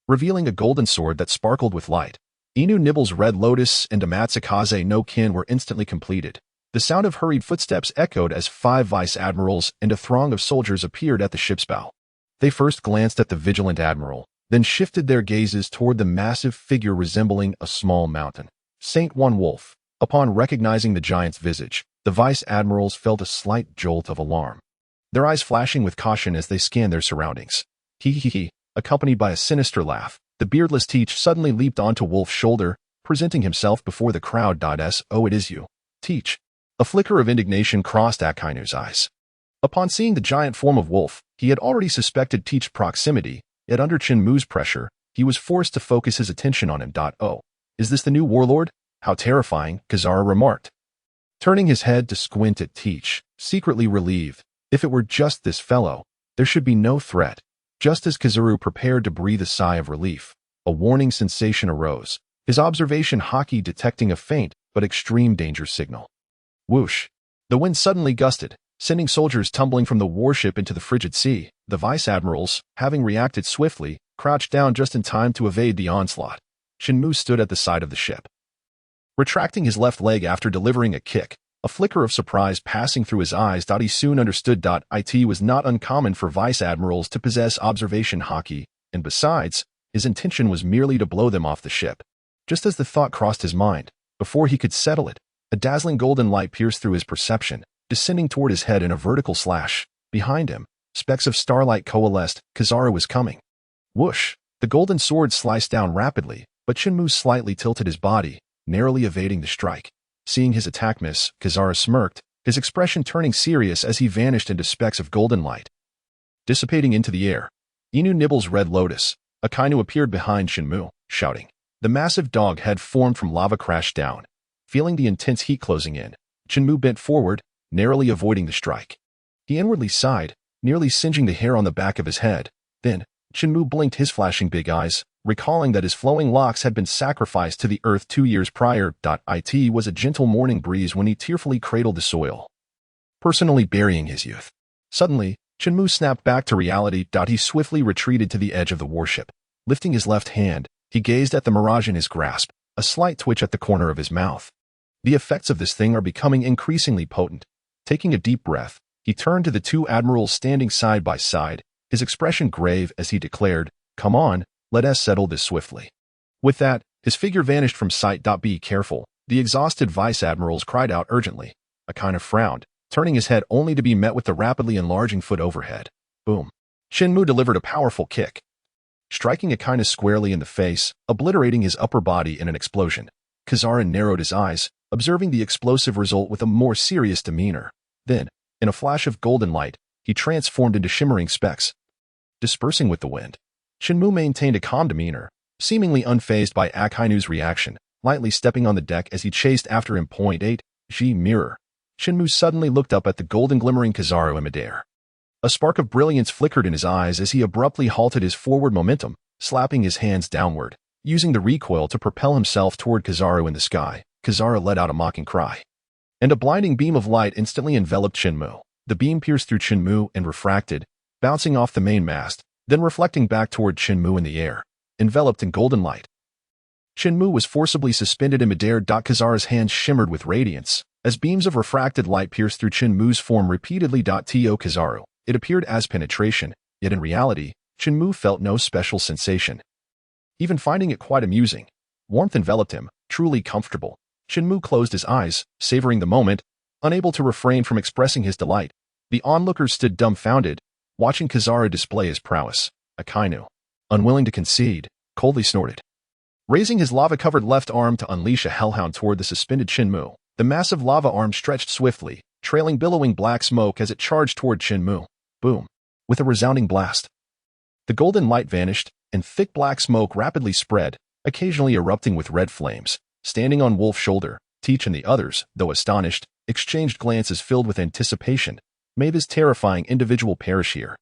revealing a golden sword that sparkled with light. Inu Nibble's Red Lotus and Amatsukase no Kin were instantly completed. The sound of hurried footsteps echoed as 5 vice admirals and a throng of soldiers appeared at the ship's bow. They first glanced at the vigilant admiral, then shifted their gazes toward the massive figure resembling a small mountain. Saint One Wolf. Upon recognizing the giant's visage, the vice admirals felt a slight jolt of alarm, their eyes flashing with caution as they scanned their surroundings. He, accompanied by a sinister laugh, the beardless Teach suddenly leaped onto Wolf's shoulder, presenting himself before the crowd. "Oh, it is you, Teach." A flicker of indignation crossed Akainu's eyes. Upon seeing the giant form of Wolf, he had already suspected Teach's proximity, yet under Chen Mu's pressure, he was forced to focus his attention on him. "Oh, is this the new warlord? How terrifying," Kizaru remarked, turning his head to squint at Teach, secretly relieved. If it were just this fellow, there should be no threat. Just as Kizaru prepared to breathe a sigh of relief, a warning sensation arose, his observation Haki detecting a faint but extreme danger signal. Whoosh! The wind suddenly gusted, sending soldiers tumbling from the warship into the frigid sea. The vice admirals, having reacted swiftly, crouched down just in time to evade the onslaught. Chen Mu stood at the side of the ship, retracting his left leg after delivering a kick, a flicker of surprise passing through his eyes. He soon understood. It was not uncommon for vice admirals to possess observation Haki, and besides, his intention was merely to blow them off the ship. Just as the thought crossed his mind, before he could settle it, a dazzling golden light pierced through his perception, descending toward his head in a vertical slash. Behind him, specks of starlight coalesced. Kizaru was coming. Whoosh! The golden sword sliced down rapidly, but Chen Mu slightly tilted his body, narrowly evading the strike. Seeing his attack miss, Kizaru smirked, his expression turning serious as he vanished into specks of golden light, dissipating into the air. Inu Nibble's Red Lotus. Akainu appeared behind Chen Mu, shouting. The massive dog head formed from lava crashed down. Feeling the intense heat closing in, Chen Mu bent forward, narrowly avoiding the strike. He inwardly sighed, nearly singeing the hair on the back of his head. Then, Chen Mu blinked his flashing big eyes, recalling that his flowing locks had been sacrificed to the earth 2 years prior. It was a gentle morning breeze when he tearfully cradled the soil, personally burying his youth. Suddenly, Chen Mu snapped back to reality. He swiftly retreated to the edge of the warship. Lifting his left hand, he gazed at the mirage in his grasp, a slight twitch at the corner of his mouth. The effects of this thing are becoming increasingly potent. Taking a deep breath, he turned to the two admirals standing side by side, his expression grave as he declared, "Come on, let us settle this swiftly." With that, his figure vanished from sight. Be careful, The exhausted vice-admirals cried out urgently. Akainu frowned, turning his head only to be met with the rapidly enlarging foot overhead. Boom. Chen Mu delivered a powerful kick, striking Akainu squarely in the face, obliterating his upper body in an explosion. Kizaru narrowed his eyes, observing the explosive result with a more serious demeanor. Then, in a flash of golden light, he transformed into shimmering specks, dispersing with the wind. Chen Mu maintained a calm demeanor, seemingly unfazed by Akainu's reaction, lightly stepping on the deck as he chased after him. 8. G mirror. Chen Mu suddenly looked up at the golden glimmering Kizaru in midair. A spark of brilliance flickered in his eyes as he abruptly halted his forward momentum, slapping his hands downward, using the recoil to propel himself toward Kizaru in the sky. Kizaru let out a mocking cry, and a blinding beam of light instantly enveloped Chen Mu. The beam pierced through Chen Mu and refracted, bouncing off the mainmast, then reflecting back toward Chen Mu in the air, enveloped in golden light. Chen Mu was forcibly suspended in midair. Kizaru's hands shimmered with radiance, as beams of refracted light pierced through Chen Mu's form repeatedly. To Kizaru, it appeared as penetration, yet in reality, Chen Mu felt no special sensation, even finding it quite amusing. Warmth enveloped him, truly comfortable. Chen Mu closed his eyes, savoring the moment, unable to refrain from expressing his delight. The onlookers stood dumbfounded, watching Kizaru display his prowess. Akainu, unwilling to concede, coldly snorted, raising his lava-covered left arm to unleash a hellhound toward the suspended Chen Mu. The massive lava arm stretched swiftly, trailing billowing black smoke as it charged toward Chen Mu. Boom. With a resounding blast, the golden light vanished, and thick black smoke rapidly spread, occasionally erupting with red flames. Standing on Wolf's shoulder, Teach and the others, though astonished, exchanged glances filled with anticipation. May this terrifying individual perish here.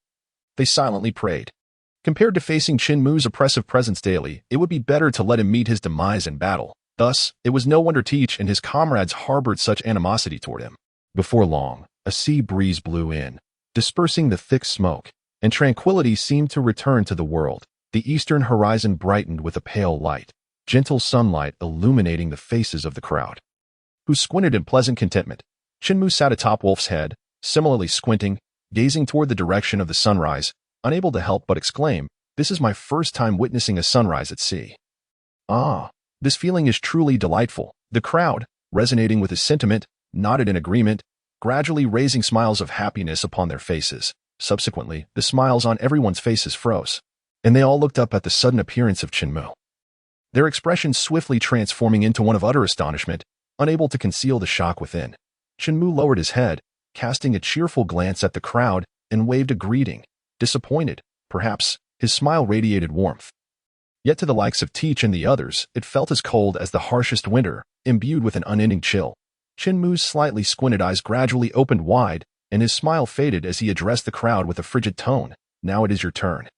They silently prayed. Compared to facing Chen Mu's oppressive presence daily, it would be better to let him meet his demise in battle. Thus, it was no wonder Teach and his comrades harbored such animosity toward him. Before long, a sea breeze blew in, dispersing the thick smoke, and tranquility seemed to return to the world. The eastern horizon brightened with a pale light, gentle sunlight illuminating the faces of the crowd, who squinted in pleasant contentment. Chen Mu sat atop Wolf's head, similarly squinting, gazing toward the direction of the sunrise, unable to help but exclaim, "This is my first time witnessing a sunrise at sea. Ah, this feeling is truly delightful." The crowd, resonating with his sentiment, nodded in agreement, gradually raising smiles of happiness upon their faces. Subsequently, the smiles on everyone's faces froze, and they all looked up at the sudden appearance of Chen Mu, their expressions swiftly transforming into one of utter astonishment, unable to conceal the shock within. Chen Mu lowered his head, casting a cheerful glance at the crowd, and waved a greeting. Disappointed, perhaps, his smile radiated warmth. Yet to the likes of Teach and the others, it felt as cold as the harshest winter, imbued with an unending chill. Chen Mu's slightly squinted eyes gradually opened wide, and his smile faded as he addressed the crowd with a frigid tone. "Now it is your turn.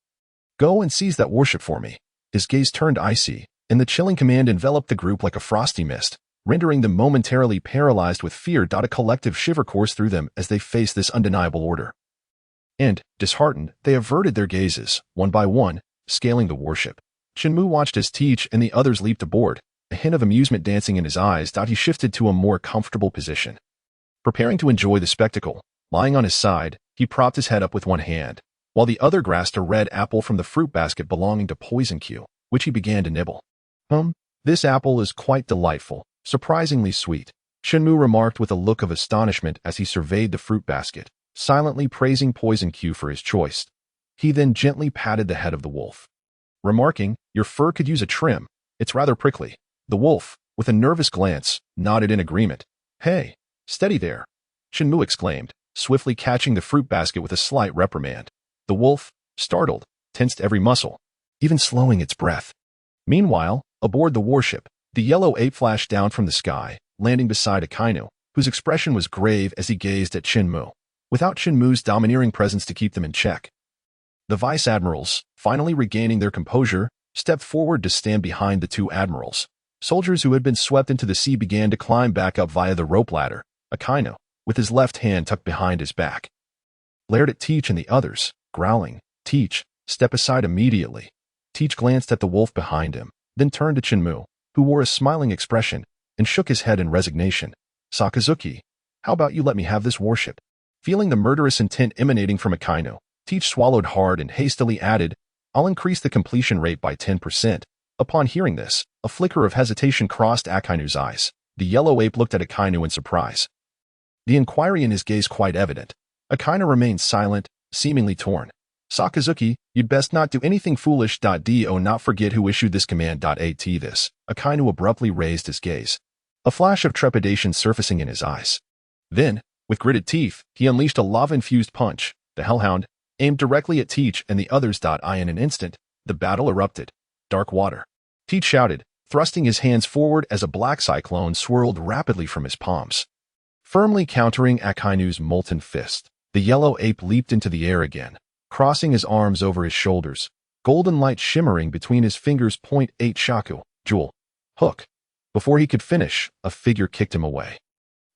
Go and seize that warship for me." His gaze turned icy, and the chilling command enveloped the group like a frosty mist, rendering them momentarily paralyzed with fear. A collective shiver coursed through them as they faced this undeniable order. And, disheartened, they averted their gazes, one by one, scaling the warship. Chen Mu watched as Teach and the others leaped aboard, a hint of amusement dancing in his eyes. He shifted to a more comfortable position, preparing to enjoy the spectacle. Lying on his side, he propped his head up with one hand, while the other grasped a red apple from the fruit basket belonging to Poison Q, which he began to nibble. This apple is quite delightful, surprisingly sweet," Chen Mu remarked with a look of astonishment as he surveyed the fruit basket, silently praising Poison Q for his choice. He then gently patted the head of the wolf, remarking, "Your fur could use a trim, it's rather prickly." The wolf, with a nervous glance, nodded in agreement. "Hey, steady there," Chen Mu exclaimed, swiftly catching the fruit basket with a slight reprimand. The wolf, startled, tensed every muscle, even slowing its breath. Meanwhile, aboard the warship, the yellow ape flashed down from the sky, landing beside Akainu, whose expression was grave as he gazed at Chen Mu, without Chen Mu's domineering presence to keep them in check. The vice-admirals, finally regaining their composure, stepped forward to stand behind the two admirals. Soldiers who had been swept into the sea began to climb back up via the rope ladder. Akainu, with his left hand tucked behind his back, glared at Teach and the others, growling, "Teach, step aside immediately." Teach glanced at the wolf behind him, then turned to Chen Mu, who wore a smiling expression, and shook his head in resignation. "Sakazuki, how about you let me have this warship?" Feeling the murderous intent emanating from Akainu, Teach swallowed hard and hastily added, "I'll increase the completion rate by 10%. Upon hearing this, a flicker of hesitation crossed Akainu's eyes. The yellow ape looked at Akainu in surprise. The inquiry in his gaze quite evident. Akainu remained silent, seemingly torn. Sakazuki, you'd best not do anything foolish. Do not forget who issued this command. At this, Akainu abruptly raised his gaze, a flash of trepidation surfacing in his eyes. Then, with gritted teeth, he unleashed a lava-infused punch, the Hellhound, aimed directly at Teach and the others. In an instant, the battle erupted. Dark water. Teach shouted, thrusting his hands forward as a black cyclone swirled rapidly from his palms. Firmly countering Akainu's molten fist, the yellow ape leaped into the air again, crossing his arms over his shoulders, golden light shimmering between his fingers. .8 shaku, jewel, hook. Before he could finish, a figure kicked him away.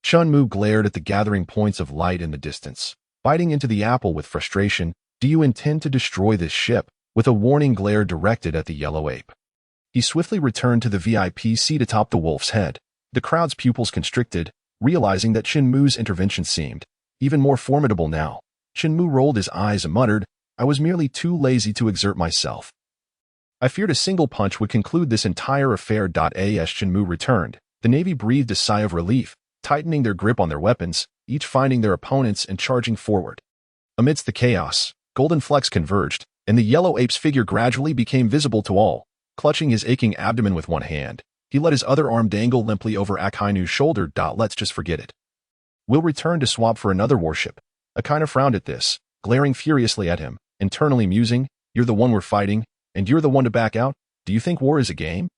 Chen Mu glared at the gathering points of light in the distance, biting into the apple with frustration. Do you intend to destroy this ship? With a warning glare directed at the yellow ape. He swiftly returned to the VIP seat atop the wolf's head. The crowd's pupils constricted, realizing that Chen Mu's intervention seemed even more formidable now. Chen Mu rolled his eyes and muttered, I was merely too lazy to exert myself. I feared a single punch would conclude this entire affair. As Chen Mu returned, the Navy breathed a sigh of relief, tightening their grip on their weapons, each finding their opponents and charging forward. Amidst the chaos, golden flecks converged, and the yellow ape's figure gradually became visible to all. Clutching his aching abdomen with one hand, he let his other arm dangle limply over Akainu's shoulder. Let's just forget it. We'll return to swap for another warship. Akainu frowned at this, glaring furiously at him, internally musing, you're the one we're fighting, and you're the one to back out? Do you think war is a game?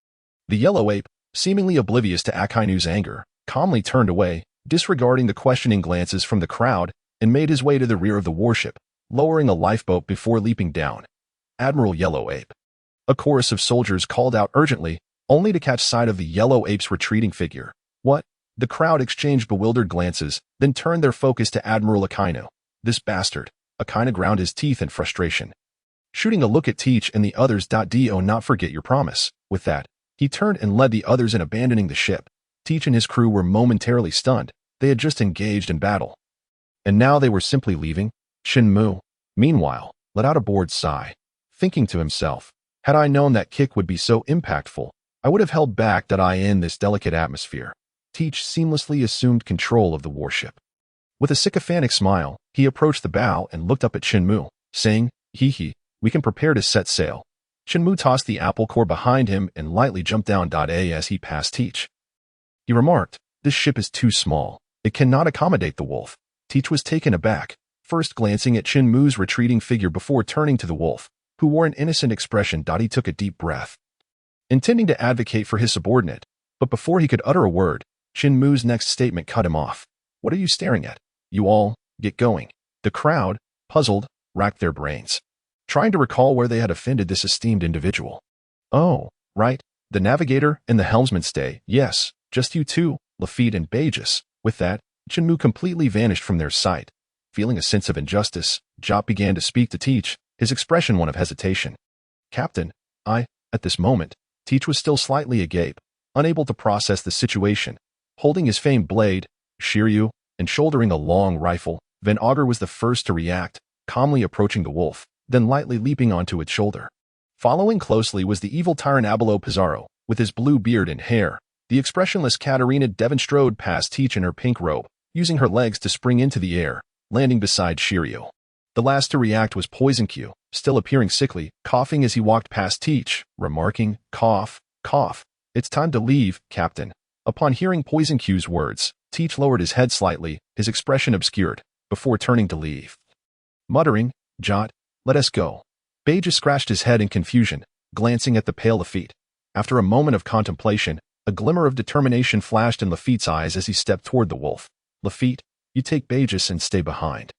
The yellow ape, seemingly oblivious to Akainu's anger, calmly turned away, disregarding the questioning glances from the crowd, and made his way to the rear of the warship, lowering a lifeboat before leaping down. Admiral Yellow Ape. A chorus of soldiers called out urgently, only to catch sight of the yellow ape's retreating figure. What? The crowd exchanged bewildered glances, then turned their focus to Admiral Akainu. This bastard. Akainu ground his teeth in frustration. Shooting a look at Teach and the others. Do not forget your promise. With that, he turned and led the others in abandoning the ship. Teach and his crew were momentarily stunned. They had just engaged in battle. And now they were simply leaving? Chen Mu, meanwhile, let out a bored sigh, thinking to himself, had I known that kick would be so impactful, I would have held back. In this delicate atmosphere, Teach seamlessly assumed control of the warship. With a sycophantic smile, he approached the bow and looked up at Chen Mu, saying, Hee, we can prepare to set sail. Chen Mu tossed the apple core behind him and lightly jumped down. As he passed Teach, he remarked, this ship is too small. It cannot accommodate the wolf. Teach was taken aback, first glancing at Chen Mu's retreating figure before turning to the wolf, who wore an innocent expression. He took a deep breath, intending to advocate for his subordinate, but before he could utter a word, Chen Mu's next statement cut him off. What are you staring at? You all, get going. The crowd, puzzled, racked their brains, trying to recall where they had offended this esteemed individual. Oh, right, the navigator and the helmsman stay. Yes, just you two, Luffy and Bagus. With that, Chen Mu completely vanished from their sight. Feeling a sense of injustice, Jop began to speak to Teach, his expression one of hesitation. Captain, at this moment, Teach was still slightly agape, unable to process the situation. Holding his famed blade, Shiryu, and shouldering a long rifle, Van Augur was the first to react, calmly approaching the wolf, then lightly leaping onto its shoulder. Following closely was the evil tyrant Abelo Pizarro, with his blue beard and hair. The expressionless Katarina Devon strode past Teach in her pink robe, using her legs to spring into the air, landing beside Shiryu. The last to react was Poison Q, still appearing sickly, coughing as he walked past Teach, remarking, cough, cough. It's time to leave, Captain. Upon hearing Poison Q's words, Teach lowered his head slightly, his expression obscured, before turning to leave. Muttering, Jot, let us go. Bagus scratched his head in confusion, glancing at the pale Lafitte. After a moment of contemplation, a glimmer of determination flashed in Lafitte's eyes as he stepped toward the wolf. Lafitte, you take Bagus and stay behind.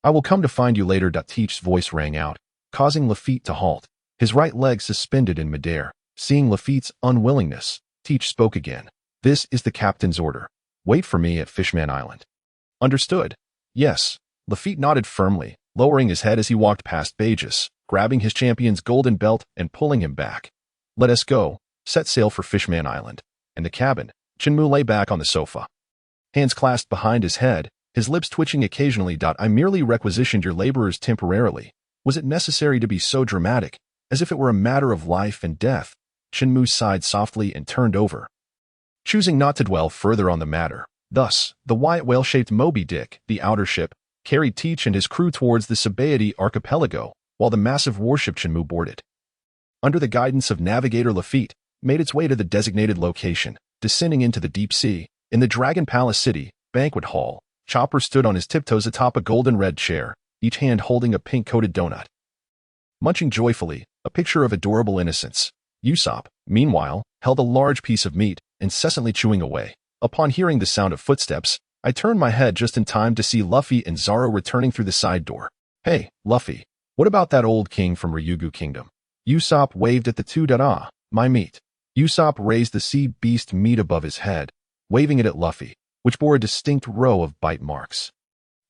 I will come to find you later. Teach's voice rang out, causing Lafitte to halt, his right leg suspended in midair. Seeing Lafitte's unwillingness, Teach spoke again. This is the captain's order. Wait for me at Fishman Island. Understood. Yes. Lafitte nodded firmly, lowering his head as he walked past Bagus, grabbing his champion's golden belt and pulling him back. Let us go. Set sail for Fishman Island. In the cabin, Chen Mu lay back on the sofa, hands clasped behind his head, his lips twitching occasionally. I merely requisitioned your laborers temporarily. Was it necessary to be so dramatic, as if it were a matter of life and death? Chen Mu sighed softly and turned over. choosing not to dwell further on the matter. Thus, the white whale-shaped Moby Dick, the outer ship, carried Teach and his crew towards the Sabaody archipelago, while the massive warship Chen Mu boarded. Under the guidance of Navigator Lafitte, made its way to the designated location, descending into the deep sea. In the Dragon Palace City banquet hall, Chopper stood on his tiptoes atop a golden-red chair, each hand holding a pink-coated donut. Munching joyfully, a picture of adorable innocence, Usopp, meanwhile, held a large piece of meat, incessantly chewing away. Upon hearing the sound of footsteps, I turned my head just in time to see Luffy and Zoro returning through the side door. "Hey, Luffy, what about that old king from Ryugu Kingdom?" Usopp waved at the two. "My meat." Usopp raised the sea beast meat above his head, waving it at Luffy, which bore a distinct row of bite marks.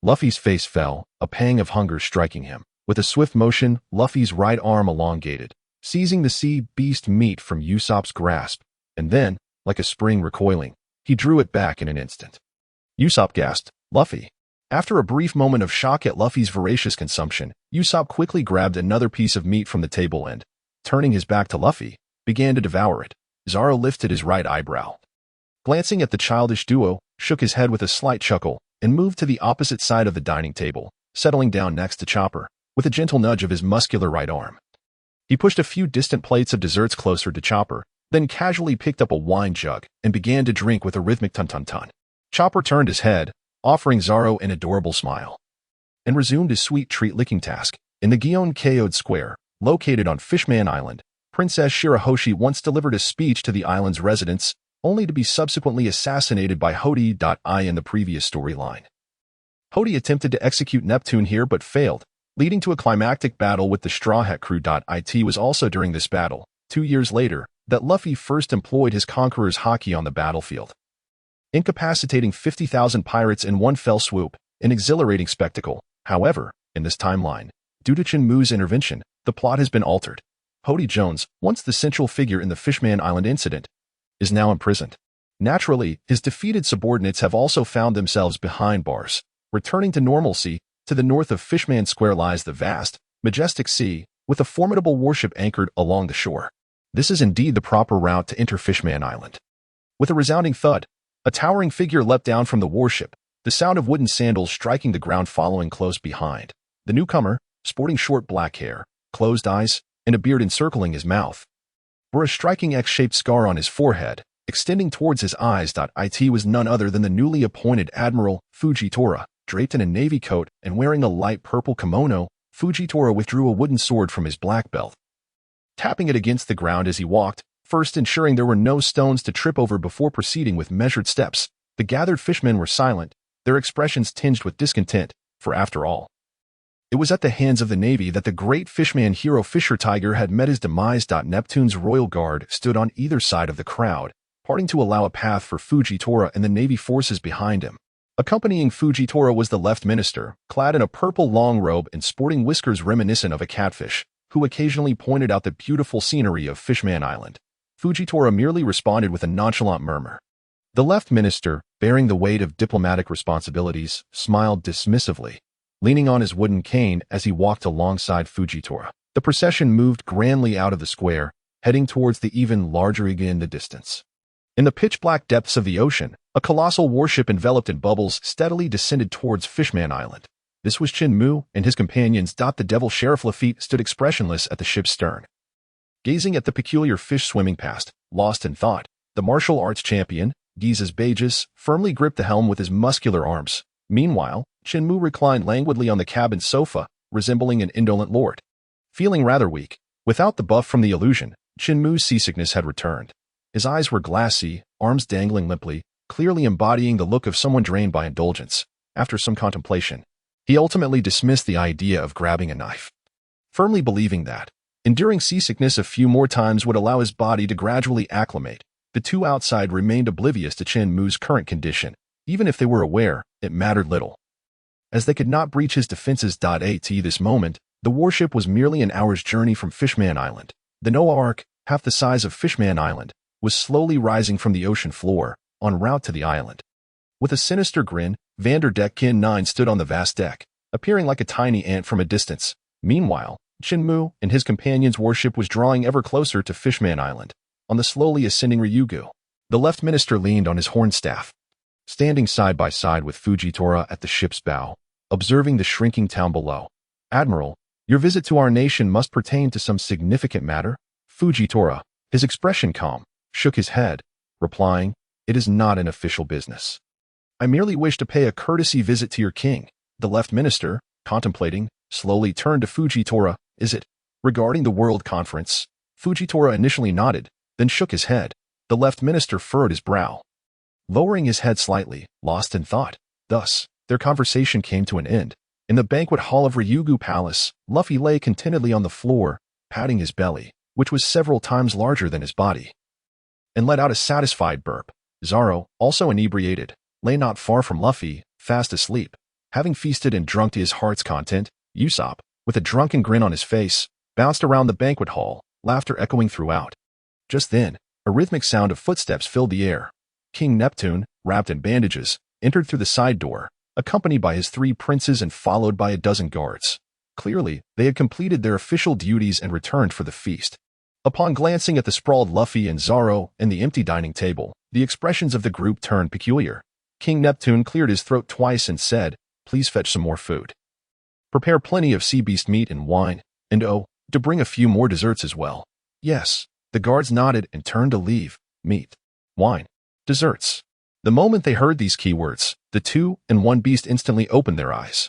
Luffy's face fell, a pang of hunger striking him. With a swift motion, Luffy's right arm elongated, seizing the sea beast meat from Usopp's grasp, and then, like a spring recoiling, he drew it back in an instant. Usopp gasped, "Luffy." After a brief moment of shock at Luffy's voracious consumption, Usopp quickly grabbed another piece of meat from the table and, turning his back to Luffy, began to devour it. Zoro lifted his right eyebrow. Glancing at the childish duo, shook his head with a slight chuckle, and moved to the opposite side of the dining table, settling down next to Chopper, with a gentle nudge of his muscular right arm. He pushed a few distant plates of desserts closer to Chopper, then casually picked up a wine jug and began to drink with a rhythmic tun-tun-tun. Chopper turned his head, offering Zoro an adorable smile, and resumed his sweet treat-licking task. In the Gion-Kaode Square, located on Fishman Island, Princess Shirahoshi once delivered a speech to the island's residents, only to be subsequently assassinated by Hody.I in the previous storyline. Hody attempted to execute Neptune here but failed, leading to a climactic battle with the Straw Hat Crew. It was also during this battle, 2 years later, that Luffy first employed his conqueror's Haki on the battlefield, incapacitating 50,000 pirates in one fell swoop, an exhilarating spectacle. However, in this timeline, due to Chen Mu's intervention, the plot has been altered. Hody Jones, once the central figure in the Fishman Island incident, is now imprisoned. Naturally, his defeated subordinates have also found themselves behind bars. Returning to normalcy, to the north of Fishman Square lies the vast, majestic sea, with a formidable warship anchored along the shore. This is indeed the proper route to enter Fishman Island. With a resounding thud, a towering figure leapt down from the warship, the sound of wooden sandals striking the ground following close behind. The newcomer, sporting short black hair, closed eyes, and a beard encircling his mouth, bore a striking X-shaped scar on his forehead, extending towards his eyes. It was none other than the newly appointed Admiral Fujitora. Draped in a navy coat and wearing a light purple kimono, Fujitora withdrew a wooden sword from his black belt, tapping it against the ground as he walked, first ensuring there were no stones to trip over before proceeding with measured steps. The gathered fishmen were silent, their expressions tinged with discontent, for after all, it was at the hands of the Navy that the great fishman hero Fisher Tiger had met his demise. Neptune's royal guard stood on either side of the crowd, parting to allow a path for Fujitora and the Navy forces behind him. Accompanying Fujitora was the left minister, clad in a purple long robe and sporting whiskers reminiscent of a catfish, who occasionally pointed out the beautiful scenery of Fishman Island. Fujitora merely responded with a nonchalant murmur. The left minister, bearing the weight of diplomatic responsibilities, smiled dismissively, leaning on his wooden cane as he walked alongside Fujitora. The procession moved grandly out of the square, heading towards the even larger Iga in the distance. In the pitch-black depths of the ocean, a colossal warship enveloped in bubbles steadily descended towards Fishman Island. This was Chen Mu and his companions. The Devil Sheriff Lafitte stood expressionless at the ship's stern, gazing at the peculiar fish swimming past, lost in thought. The martial arts champion, Giza's Bages, firmly gripped the helm with his muscular arms. Meanwhile, Chen Mu reclined languidly on the cabin sofa, resembling an indolent lord. Feeling rather weak, without the buff from the illusion, Chen Mu's seasickness had returned. His eyes were glassy, arms dangling limply, clearly embodying the look of someone drained by indulgence. After some contemplation, he ultimately dismissed the idea of grabbing a knife, firmly believing that enduring seasickness a few more times would allow his body to gradually acclimate. The two outside remained oblivious to Chen Mu's current condition. Even if they were aware, it mattered little, as they could not breach his defenses. At this moment, the warship was merely an hour's journey from Fishman Island. The Noah Ark, half the size of Fishman Island, was slowly rising from the ocean floor, en route to the island. With a sinister grin, Vanderdeck 9 stood on the vast deck, appearing like a tiny ant from a distance. Meanwhile, Chen Mu and his companions' warship was drawing ever closer to Fishman Island, on the slowly ascending Ryugu. The left minister leaned on his horn staff, standing side by side with Fujitora at the ship's bow, observing the shrinking town below. Admiral, your visit to our nation must pertain to some significant matter? Fujitora, his expression calm, shook his head, replying, it is not an official business. I merely wish to pay a courtesy visit to your king. The left minister, contemplating, slowly turned to Fujitora. Is it regarding the World Conference? Fujitora initially nodded, then shook his head. The left minister furrowed his brow, lowering his head slightly, lost in thought. Thus, their conversation came to an end. In the banquet hall of Ryugu Palace, Luffy lay contentedly on the floor, patting his belly, which was several times larger than his body, and let out a satisfied burp. Zoro, also inebriated, lay not far from Luffy, fast asleep. Having feasted and drunk to his heart's content, Usopp, with a drunken grin on his face, bounced around the banquet hall, laughter echoing throughout. Just then, a rhythmic sound of footsteps filled the air. King Neptune, wrapped in bandages, entered through the side door, accompanied by his 3 princes and followed by a dozen guards. Clearly, they had completed their official duties and returned for the feast. Upon glancing at the sprawled Luffy and Zoro and the empty dining table, the expressions of the group turned peculiar. King Neptune cleared his throat twice and said, please fetch some more food. Prepare plenty of sea beast meat and wine, and oh, to bring a few more desserts as well. Yes. The guards nodded and turned to leave. Meat, wine, desserts. The moment they heard these keywords, the 2 and 1 beast instantly opened their eyes,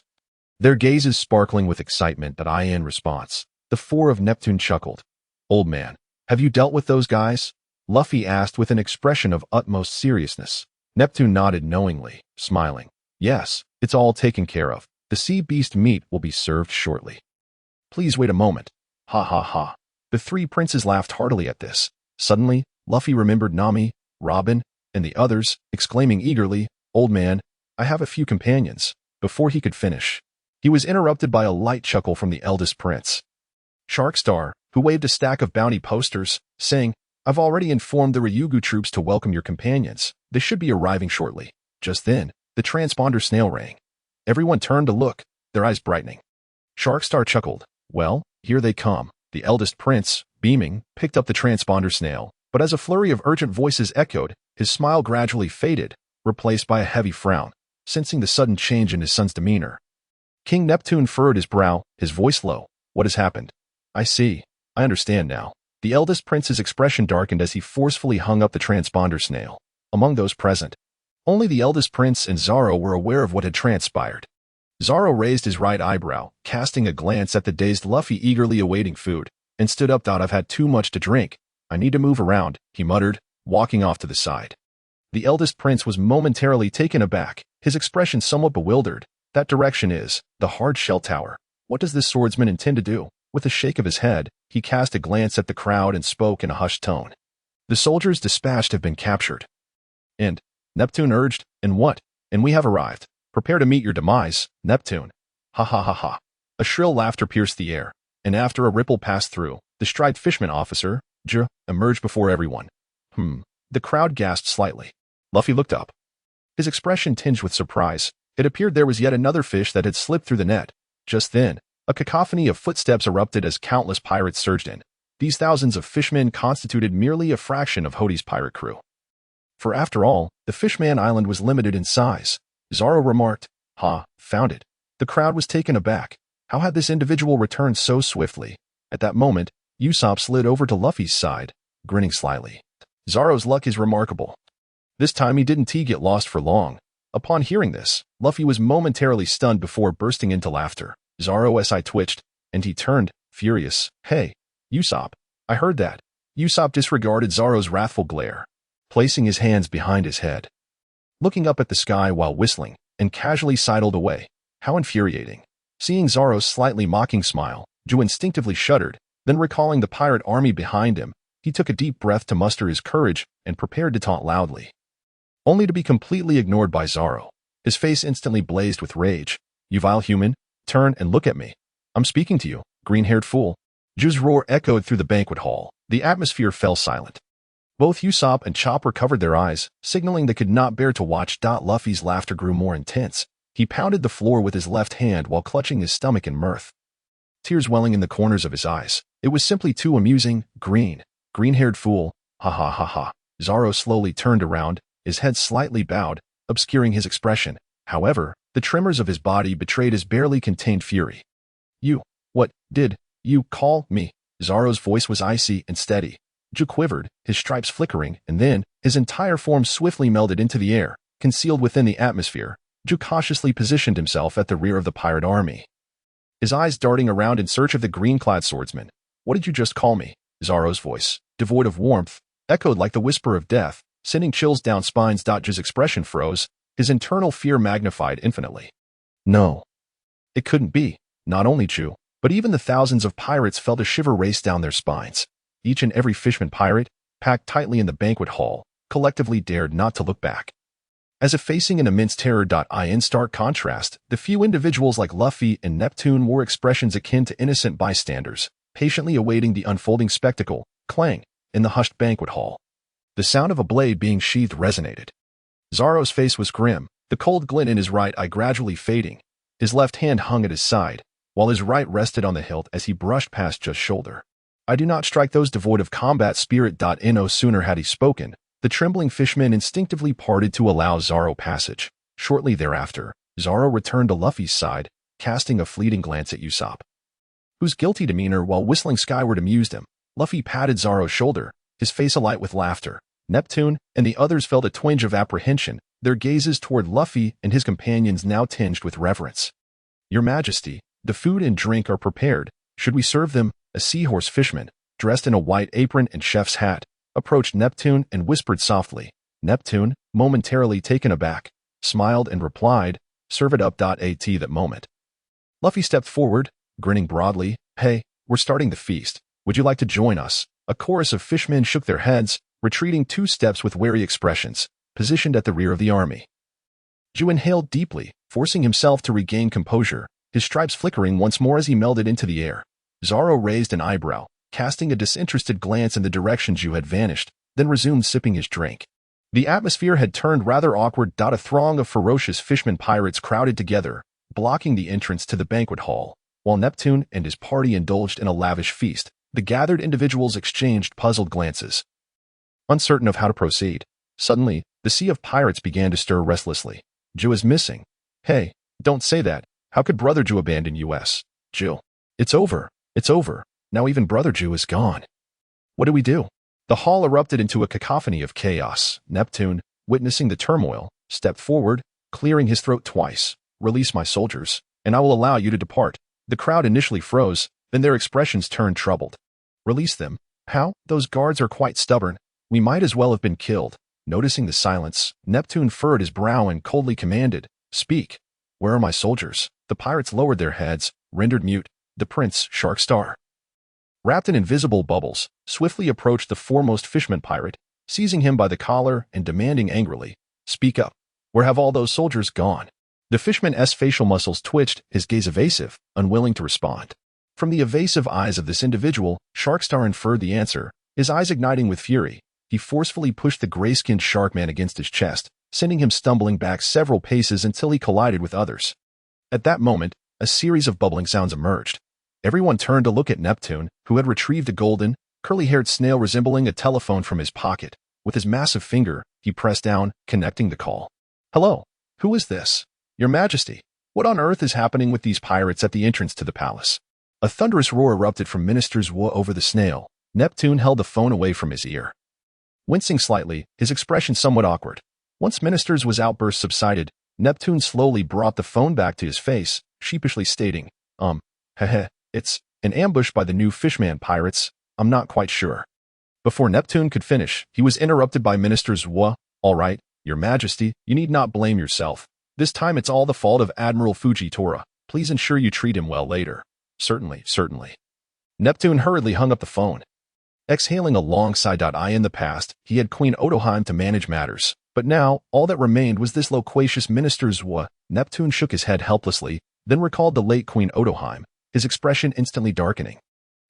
their gazes sparkling with excitement. In response, the 4 of Neptune chuckled. Old man, have you dealt with those guys? Luffy asked with an expression of utmost seriousness. Neptune nodded knowingly, smiling. Yes, it's all taken care of. The sea beast meat will be served shortly. Please wait a moment. Ha ha ha. The 3 princes laughed heartily at this. Suddenly, Luffy remembered Nami, Robin, and the others, exclaiming eagerly, Old man, I have a few companions. Before he could finish, he was interrupted by a light chuckle from the eldest prince, Sharkstar, who waved a stack of bounty posters, saying, I've already informed the Ryugu troops to welcome your companions. They should be arriving shortly. Just then, the transponder snail rang. Everyone turned to look, their eyes brightening. Sharkstar chuckled. Well, here they come. The eldest prince, beaming, picked up the transponder snail, but as a flurry of urgent voices echoed, his smile gradually faded, replaced by a heavy frown, sensing the sudden change in his son's demeanor. King Neptune furrowed his brow, his voice low. What has happened? I see. I understand now. The eldest prince's expression darkened as he forcefully hung up the transponder snail. Among those present, only the eldest prince and Zoro were aware of what had transpired. Zoro raised his right eyebrow, casting a glance at the dazed Luffy eagerly awaiting food, and stood up. I've had too much to drink. I need to move around, he muttered, walking off to the side. The eldest prince was momentarily taken aback, his expression somewhat bewildered. That direction is the hard shell tower. What does this swordsman intend to do? With a shake of his head, he cast a glance at the crowd and spoke in a hushed tone. The soldiers dispatched have been captured. And Neptune urged, and what? And we have arrived. Prepare to meet your demise, Neptune. Ha ha ha ha. A shrill laughter pierced the air, and after a ripple passed through, the striped fishman officer, J, emerged before everyone. The crowd gasped slightly. Luffy looked up, his expression tinged with surprise. It appeared there was yet another fish that had slipped through the net. Just then, a cacophony of footsteps erupted as countless pirates surged in. These thousands of fishmen constituted merely a fraction of Hody's pirate crew. For after all, the Fishman Island was limited in size. Zoro remarked, found it. The crowd was taken aback. How had this individual returned so swiftly? At that moment, Usopp slid over to Luffy's side, grinning slyly. Zoro's luck is remarkable. This time he didn't get lost for long. Upon hearing this, Luffy was momentarily stunned before bursting into laughter. Zoro's eye twitched, and he turned, furious. Hey, Usopp, I heard that. Usopp disregarded Zoro's wrathful glare, placing his hands behind his head, looking up at the sky while whistling, and casually sidled away. How infuriating. Seeing Zoro's slightly mocking smile, Ju instinctively shuddered, then recalling the pirate army behind him, he took a deep breath to muster his courage and prepared to taunt loudly, only to be completely ignored by Zoro. His face instantly blazed with rage. You vile human, turn and look at me. I'm speaking to you, green-haired fool. Ju's roar echoed through the banquet hall. The atmosphere fell silent. Both Usopp and Chopper covered their eyes, signaling they could not bear to watch. Luffy's laughter grew more intense. He pounded the floor with his left hand while clutching his stomach in mirth, tears welling in the corners of his eyes. It was simply too amusing. Green-haired fool. Ha ha ha ha. Zoro slowly turned around, his head slightly bowed, obscuring his expression. However, the tremors of his body betrayed his barely contained fury. What did you call me? Zoro's voice was icy and steady. Ju quivered, his stripes flickering, and then, his entire form swiftly melded into the air, concealed within the atmosphere. Ju cautiously positioned himself at the rear of the pirate army, his eyes darting around in search of the green-clad swordsman. What did you just call me? Zoro's voice, devoid of warmth, echoed like the whisper of death, sending chills down spines. Ju's expression froze, his internal fear magnified infinitely. No. It couldn't be. Not only Ju, but even the thousands of pirates felt a shiver race down their spines. Each and every Fishman pirate, packed tightly in the banquet hall, collectively dared not to look back. As if facing an immense terror. In stark contrast, the few individuals like Luffy and Neptune wore expressions akin to innocent bystanders, patiently awaiting the unfolding spectacle. Clang, in the hushed banquet hall. The sound of a blade being sheathed resonated. Zoro's face was grim, the cold glint in his right eye gradually fading. His left hand hung at his side, while his right rested on the hilt as he brushed past Ju's shoulder. I do not strike those devoid of combat spirit. No sooner had he spoken, the trembling fishman instinctively parted to allow Zoro passage. Shortly thereafter, Zoro returned to Luffy's side, casting a fleeting glance at Usopp, whose guilty demeanor while whistling skyward amused him. Luffy patted Zoro's shoulder, his face alight with laughter. Neptune and the others felt a twinge of apprehension, their gazes toward Luffy and his companions now tinged with reverence. Your Majesty, the food and drink are prepared. Should we serve them? A seahorse fishman, dressed in a white apron and chef's hat, approached Neptune and whispered softly. Neptune, momentarily taken aback, smiled and replied, serve it up. At that moment, Luffy stepped forward, grinning broadly. Hey, we're starting the feast. Would you like to join us? A chorus of fishmen shook their heads, retreating 2 steps with wary expressions, positioned at the rear of the army. Ju inhaled deeply, forcing himself to regain composure, his stripes flickering once more as he melded into the air. Zoro raised an eyebrow, casting a disinterested glance in the direction Ju had vanished, then resumed sipping his drink. The atmosphere had turned rather awkward. A throng of ferocious fishman pirates crowded together, blocking the entrance to the banquet hall. While Neptune and his party indulged in a lavish feast, the gathered individuals exchanged puzzled glances, uncertain of how to proceed. Suddenly, the sea of pirates began to stir restlessly. Ju is missing. Hey, don't say that. How could Brother Ju abandon us? Ju. It's over. It's over. Now even Brother Ju is gone. What do we do? The hall erupted into a cacophony of chaos. Neptune, witnessing the turmoil, stepped forward, clearing his throat twice. Release my soldiers, and I will allow you to depart. The crowd initially froze, then their expressions turned troubled. Release them. How? Those guards are quite stubborn. We might as well have been killed. Noticing the silence, Neptune furrowed his brow and coldly commanded, Speak. Where are my soldiers? The pirates lowered their heads, rendered mute. The prince, Sharkstar, wrapped in invisible bubbles, swiftly approached the foremost fishman pirate, seizing him by the collar and demanding angrily, Speak up. Where have all those soldiers gone? The fishman's facial muscles twitched, his gaze evasive, unwilling to respond. From the evasive eyes of this individual, Sharkstar inferred the answer, his eyes igniting with fury. He forcefully pushed the gray-skinned sharkman against his chest, sending him stumbling back several paces until he collided with others. At that moment, a series of bubbling sounds emerged. Everyone turned to look at Neptune, who had retrieved a golden, curly-haired snail resembling a telephone from his pocket. With his massive finger, he pressed down, connecting the call. Hello, who is this? Your Majesty, what on earth is happening with these pirates at the entrance to the palace? A thunderous roar erupted from Minister Zwo over the snail. Neptune held the phone away from his ear, wincing slightly, his expression somewhat awkward. Once Minister Zwo's outburst subsided, Neptune slowly brought the phone back to his face, sheepishly stating, it's an ambush by the new fishman pirates, I'm not quite sure. Before Neptune could finish, he was interrupted by Minister Zwo. All right, Your Majesty, you need not blame yourself. This time it's all the fault of Admiral Fujitora. Please ensure you treat him well later. Certainly, certainly. Neptune hurriedly hung up the phone. Exhaling a long sigh. In the past, he had Queen Otoheim to manage matters, but now, all that remained was this loquacious Minister Zwo. Neptune shook his head helplessly, then recalled the late Queen Otoheim, his expression instantly darkening.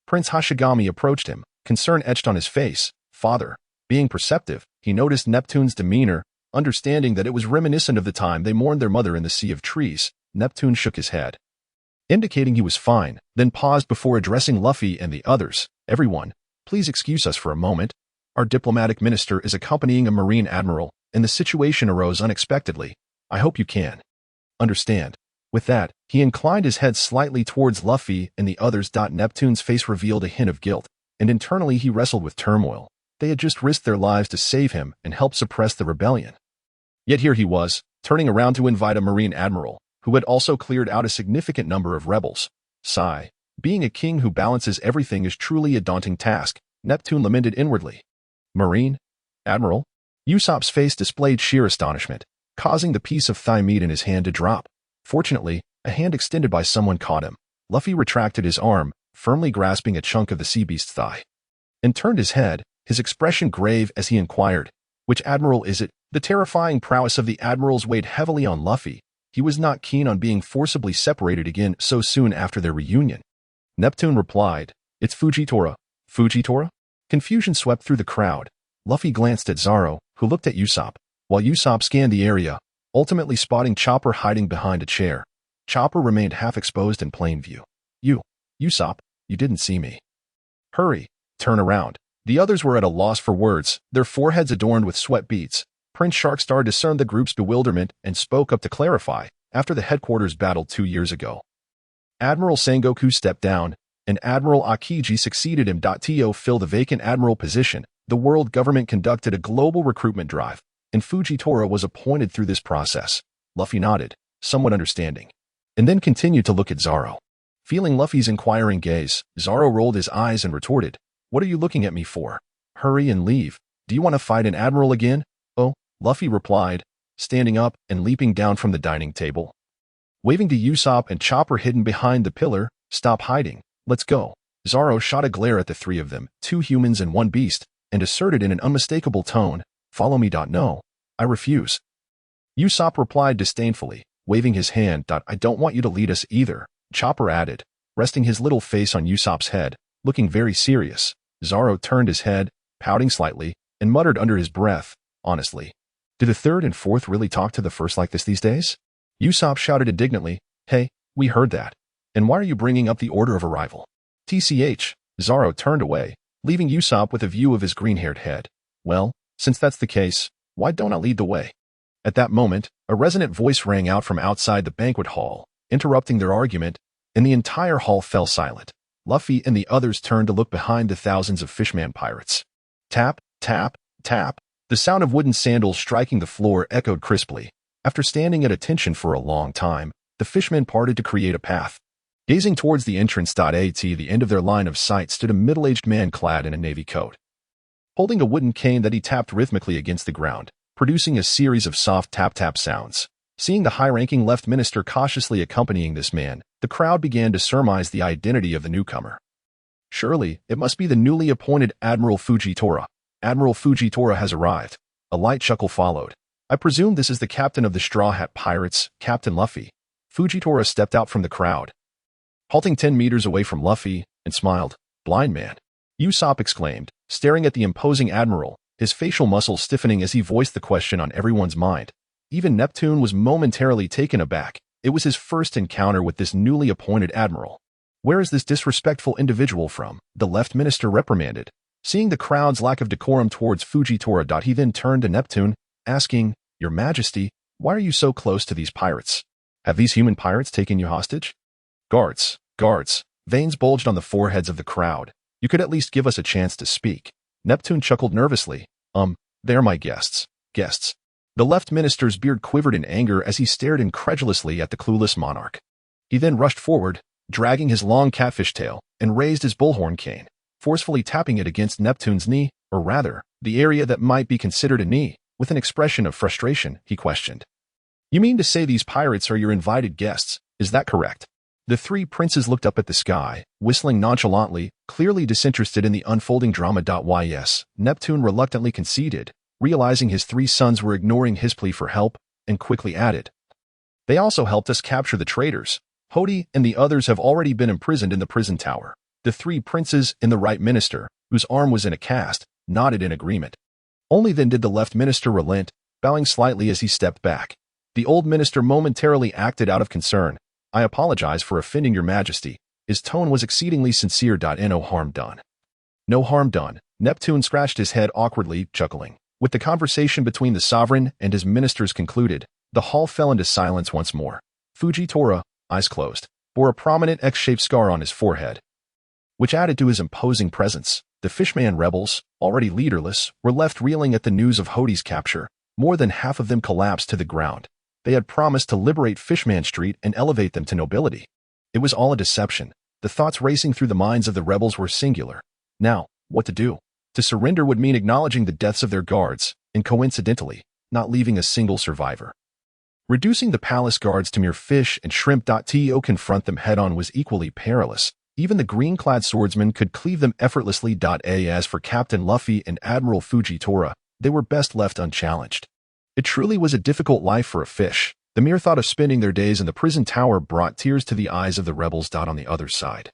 Prince Hashigami approached him, concern etched on his face. Father. Being perceptive, he noticed Neptune's demeanor, understanding that it was reminiscent of the time they mourned their mother in the Sea of Trees. Neptune shook his head, indicating he was fine, then paused before addressing Luffy and the others. Everyone, please excuse us for a moment. Our diplomatic minister is accompanying a marine admiral, and the situation arose unexpectedly. I hope you can understand. With that, he inclined his head slightly towards Luffy and the others. Neptune's face revealed a hint of guilt, and internally he wrestled with turmoil. They had just risked their lives to save him and help suppress the rebellion. Yet here he was, turning around to invite a marine admiral, who had also cleared out a significant number of rebels. Sigh. Being a king who balances everything is truly a daunting task, Neptune lamented inwardly. Marine? Admiral? Usopp's face displayed sheer astonishment, causing the piece of thigh meat in his hand to drop. Fortunately, a hand extended by someone caught him. Luffy retracted his arm, firmly grasping a chunk of the sea beast's thigh, and turned his head, his expression grave as he inquired, "Which admiral is it?" The terrifying prowess of the admirals weighed heavily on Luffy. He was not keen on being forcibly separated again so soon after their reunion. Neptune replied, "It's Fujitora." Fujitora? Confusion swept through the crowd. Luffy glanced at Zoro, who looked at Usopp, while Usopp scanned the area, ultimately spotting Chopper hiding behind a chair. Chopper remained half exposed in plain view. Usopp, you didn't see me. Hurry, turn around." The others were at a loss for words, their foreheads adorned with sweat beads. Prince Sharkstar discerned the group's bewilderment and spoke up to clarify, after the headquarters battle 2 years ago. Admiral Sengoku stepped down, and Admiral Akiji succeeded him. To fill the vacant admiral position, the world government conducted a global recruitment drive, and Fujitora was appointed through this process. Luffy nodded, somewhat understanding, and then continued to look at Zoro. Feeling Luffy's inquiring gaze, Zoro rolled his eyes and retorted, "What are you looking at me for? Hurry and leave. Do you want to fight an admiral again?" "Oh," Luffy replied, standing up and leaping down from the dining table. Waving to Usopp and Chopper hidden behind the pillar, "Stop hiding. Let's go." Zoro shot a glare at the three of them, 2 humans and 1 beast, and asserted in an unmistakable tone, "Follow me. No, I refuse." Usopp replied disdainfully, waving his hand. "I don't want you to lead us either," Chopper added, resting his little face on Usopp's head, looking very serious. Zoro turned his head, pouting slightly, and muttered under his breath, "Honestly, do the 3rd and 4th really talk to the 1st like this these days?" Usopp shouted indignantly, "Hey, we heard that. And why are you bringing up the order of arrival?" "TCH, Zoro turned away, leaving Usopp with a view of his green-haired head. "Well, since that's the case, why don't I lead the way?" At that moment, a resonant voice rang out from outside the banquet hall, interrupting their argument, and the entire hall fell silent. Luffy and the others turned to look behind the thousands of Fishman pirates. Tap, tap, tap. The sound of wooden sandals striking the floor echoed crisply. After standing at attention for a long time, the fishmen parted to create a path. Gazing towards the entrance. At the end of their line of sight stood a middle-aged man clad in a navy coat, holding a wooden cane that he tapped rhythmically against the ground, producing a series of soft tap-tap sounds. Seeing the high-ranking left minister cautiously accompanying this man, the crowd began to surmise the identity of the newcomer. Surely, it must be the newly appointed Admiral Fujitora. Admiral Fujitora has arrived. A light chuckle followed. "I presume this is the captain of the Straw Hat Pirates, Captain Luffy." Fujitora stepped out from the crowd, halting 10 meters away from Luffy, and smiled. "Blind man," Usopp exclaimed, staring at the imposing admiral, his facial muscles stiffening as he voiced the question on everyone's mind. Even Neptune was momentarily taken aback. It was his first encounter with this newly appointed admiral. "Where is this disrespectful individual from?" the left minister reprimanded. Seeing the crowd's lack of decorum towards Fujitora, he then turned to Neptune, asking, "Your Majesty, why are you so close to these pirates? Have these human pirates taken you hostage?" Guards. Veins bulged on the foreheads of the crowd. "You could at least give us a chance to speak." Neptune chuckled nervously. They're my guests. Guests. The left minister's beard quivered in anger as he stared incredulously at the clueless monarch. He then rushed forward, dragging his long catfish tail, and raised his bullhorn cane, forcefully tapping it against Neptune's knee, or rather, the area that might be considered a knee. With an expression of frustration, he questioned, "You mean to say these pirates are your invited guests, is that correct?" The 3 princes looked up at the sky, whistling nonchalantly, clearly disinterested in the unfolding drama. Yes, Neptune reluctantly conceded, realizing his 3 sons were ignoring his plea for help, and quickly added, "They also helped us capture the traitors. Hody and the others have already been imprisoned in the prison tower." The 3 princes and the right minister, whose arm was in a cast, nodded in agreement. Only then did the left minister relent, bowing slightly as he stepped back. The old minister momentarily acted out of concern. "I apologize for offending your Majesty." His tone was exceedingly sincere. No harm done. "No harm done," Neptune scratched his head awkwardly, chuckling. With the conversation between the sovereign and his ministers concluded, the hall fell into silence once more. Fujitora, eyes closed, bore a prominent X-shaped scar on his forehead, which added to his imposing presence. The Fishman rebels, already leaderless, were left reeling at the news of Hody's capture. More than half of them collapsed to the ground. They had promised to liberate Fishman Street and elevate them to nobility. It was all a deception. The thoughts racing through the minds of the rebels were singular. Now, what to do? To surrender would mean acknowledging the deaths of their guards, and coincidentally, not leaving a single survivor. Reducing the palace guards to mere fish and shrimp. To confront them head-on was equally perilous. Even the green-clad swordsmen could cleave them effortlessly. As for Captain Luffy and Admiral Fujitora, they were best left unchallenged. It truly was a difficult life for a fish. The mere thought of spending their days in the prison tower brought tears to the eyes of the rebels. On the other side,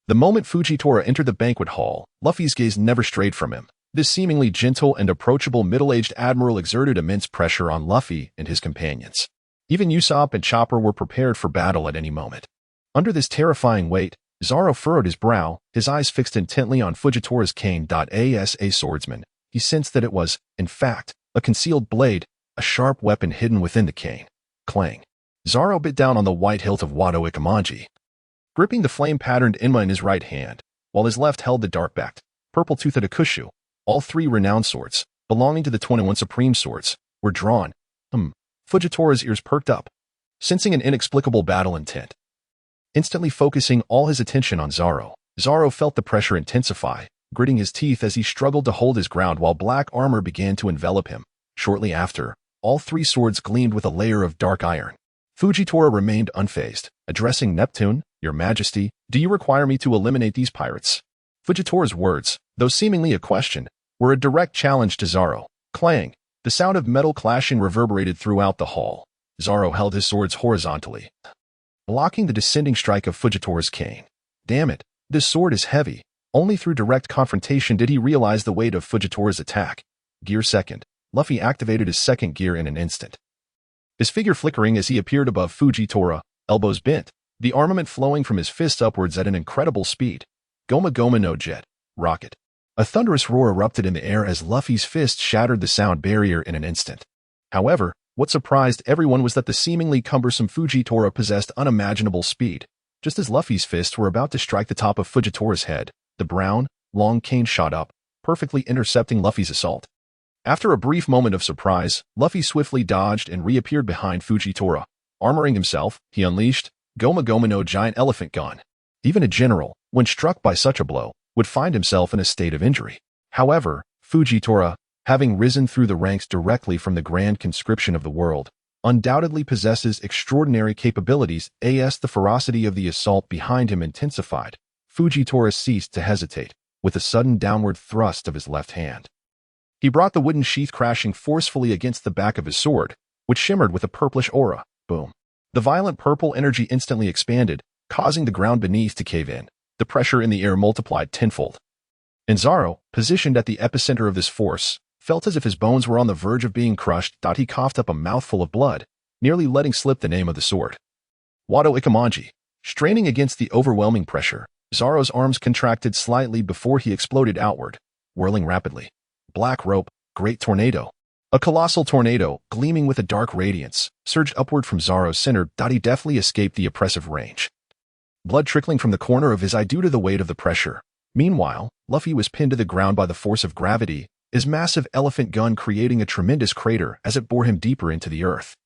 the moment Fujitora entered the banquet hall, Luffy's gaze never strayed from him. This seemingly gentle and approachable middle-aged admiral exerted immense pressure on Luffy and his companions. Even Usopp and Chopper were prepared for battle at any moment. Under this terrifying weight, Zoro furrowed his brow, his eyes fixed intently on Fujitora's cane. As a swordsman, he sensed that it was, in fact, a concealed blade, a sharp weapon hidden within the cane. Clang. Zoro bit down on the white hilt of Wado Ikamanji, gripping the flame-patterned inma in his right hand, while his left held the dark-backed, purple-toothed Akushu. All three renowned swords, belonging to the 21 Supreme Swords, were drawn. Fujitora's ears perked up, sensing an inexplicable battle intent. Instantly focusing all his attention on Zoro, Zoro felt the pressure intensify, gritting his teeth as he struggled to hold his ground while black armor began to envelop him. Shortly after, all three swords gleamed with a layer of dark iron. Fujitora remained unfazed, addressing Neptune, "Your Majesty, do you require me to eliminate these pirates?" Fujitora's words, though seemingly a question, were a direct challenge to Zoro. Clang! The sound of metal clashing reverberated throughout the hall. Zoro held his swords horizontally, blocking the descending strike of Fujitora's cane. Damn it, this sword is heavy. Only through direct confrontation did he realize the weight of Fujitora's attack. Gear second. Luffy activated his second gear in an instant, his figure flickering as he appeared above Fujitora, elbows bent, the armament flowing from his fists upwards at an incredible speed. Goma Goma no Jet. Rocket. A thunderous roar erupted in the air as Luffy's fist shattered the sound barrier in an instant. However, what surprised everyone was that the seemingly cumbersome Fujitora possessed unimaginable speed. Just as Luffy's fists were about to strike the top of Fujitora's head, the brown, long cane shot up, perfectly intercepting Luffy's assault. After a brief moment of surprise, Luffy swiftly dodged and reappeared behind Fujitora. Armoring himself, he unleashed Goma Goma no Giant Elephant Gun. Even a general, when struck by such a blow, would find himself in a state of injury. However, Fujitora, having risen through the ranks directly from the grand conscription of the world, undoubtedly possesses extraordinary capabilities. As the ferocity of the assault behind him intensified, Fujitora ceased to hesitate, with a sudden downward thrust of his left hand. He brought the wooden sheath crashing forcefully against the back of his sword, which shimmered with a purplish aura. Boom. The violent purple energy instantly expanded, causing the ground beneath to cave in. The pressure in the air multiplied tenfold. And Zoro, positioned at the epicenter of this force, felt as if his bones were on the verge of being crushed. He coughed up a mouthful of blood, nearly letting slip the name of the sword. Wado Ikamanji. Straining against the overwhelming pressure, Zoro's arms contracted slightly before he exploded outward, whirling rapidly. Black rope, great tornado. A colossal tornado, gleaming with a dark radiance, surged upward from Zoro's center. He deftly escaped the oppressive range, blood trickling from the corner of his eye due to the weight of the pressure. Meanwhile, Luffy was pinned to the ground by the force of gravity, his massive elephant gun creating a tremendous crater as it bore him deeper into the earth.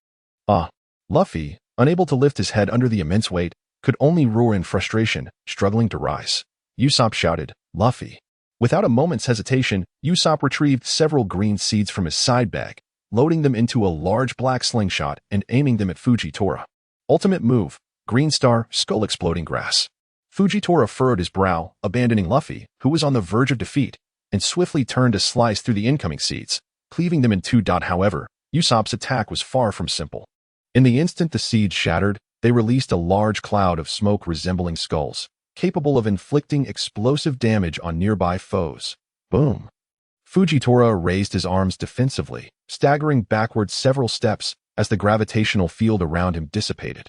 Luffy, unable to lift his head under the immense weight, could only roar in frustration, struggling to rise. Usopp shouted, "Luffy." Without a moment's hesitation, Usopp retrieved several green seeds from his side bag, loading them into a large black slingshot and aiming them at Fujitora. Ultimate move, Green Star, Skull Exploding Grass. Fujitora furrowed his brow, abandoning Luffy, who was on the verge of defeat, and swiftly turned to slice through the incoming seeds, cleaving them in two. However, Usopp's attack was far from simple. In the instant the seeds shattered, they released a large cloud of smoke resembling skulls, capable of inflicting explosive damage on nearby foes. Boom. Fujitora raised his arms defensively, staggering backward several steps as the gravitational field around him dissipated.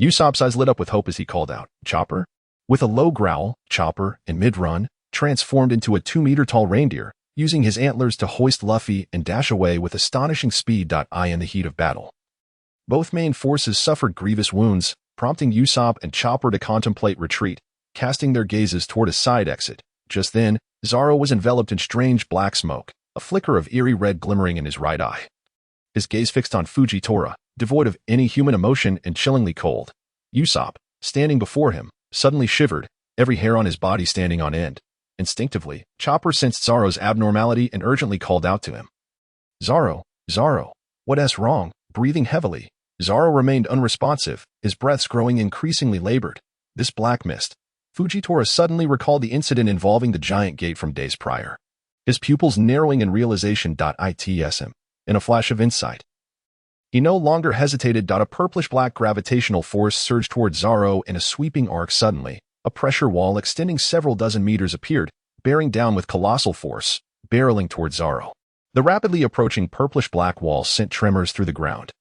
Usopp's eyes lit up with hope as he called out, "Chopper?" With a low growl, Chopper, in mid-run, transformed into a 2-meter-tall reindeer, using his antlers to hoist Luffy and dash away with astonishing speed. In the heat of battle, both main forces suffered grievous wounds, prompting Usopp and Chopper to contemplate retreat, casting their gazes toward a side exit. Just then, Zoro was enveloped in strange black smoke, a flicker of eerie red glimmering in his right eye. His gaze fixed on Fujitora, devoid of any human emotion and chillingly cold. Usopp, standing before him, suddenly shivered, every hair on his body standing on end. Instinctively, Chopper sensed Zoro's abnormality and urgently called out to him. Zoro, what's wrong? Breathing heavily, Zoro remained unresponsive, his breaths growing increasingly labored. This black mist. Fujitora suddenly recalled the incident involving the giant gate from days prior. His pupils narrowing in realization. Its him. In a flash of insight, he no longer hesitated. A purplish-black gravitational force surged towards Zoro in a sweeping arc. Suddenly, a pressure wall extending several dozen meters appeared, bearing down with colossal force, barreling towards Zoro. The rapidly approaching purplish-black wall sent tremors through the ground,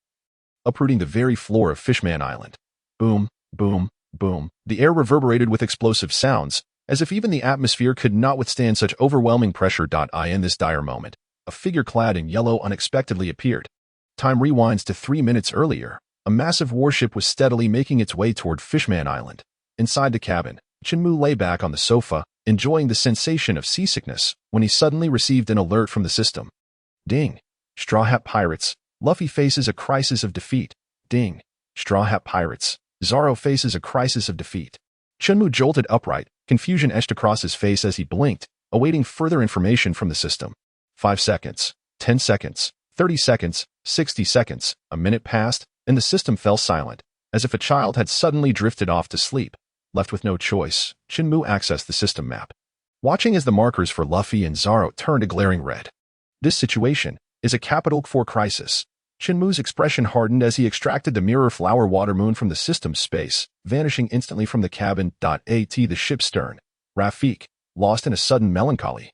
uprooting the very floor of Fishman Island. Boom, boom, boom. The air reverberated with explosive sounds, as if even the atmosphere could not withstand such overwhelming pressure. In this dire moment, a figure clad in yellow unexpectedly appeared. Time rewinds to 3 minutes earlier. A massive warship was steadily making its way toward Fishman Island. Inside the cabin, Chen Mu lay back on the sofa, enjoying the sensation of seasickness, when he suddenly received an alert from the system. Ding. Straw Hat Pirates. Luffy faces a crisis of defeat. Ding. Straw Hat Pirates. Zoro faces a crisis of defeat. Chen Mu jolted upright, confusion etched across his face as he blinked, awaiting further information from the system. 5 seconds, 10 seconds, 30 seconds, 60 seconds, a minute passed, and the system fell silent, as if a child had suddenly drifted off to sleep. Left with no choice, Chen Mu accessed the system map, watching as the markers for Luffy and Zoro turned a glaring red. This situation is a capital IV crisis. Chen Mu's expression hardened as he extracted the mirror flower water moon from the system's space, vanishing instantly from the cabin. The ship's stern, Rafik, lost in a sudden melancholy.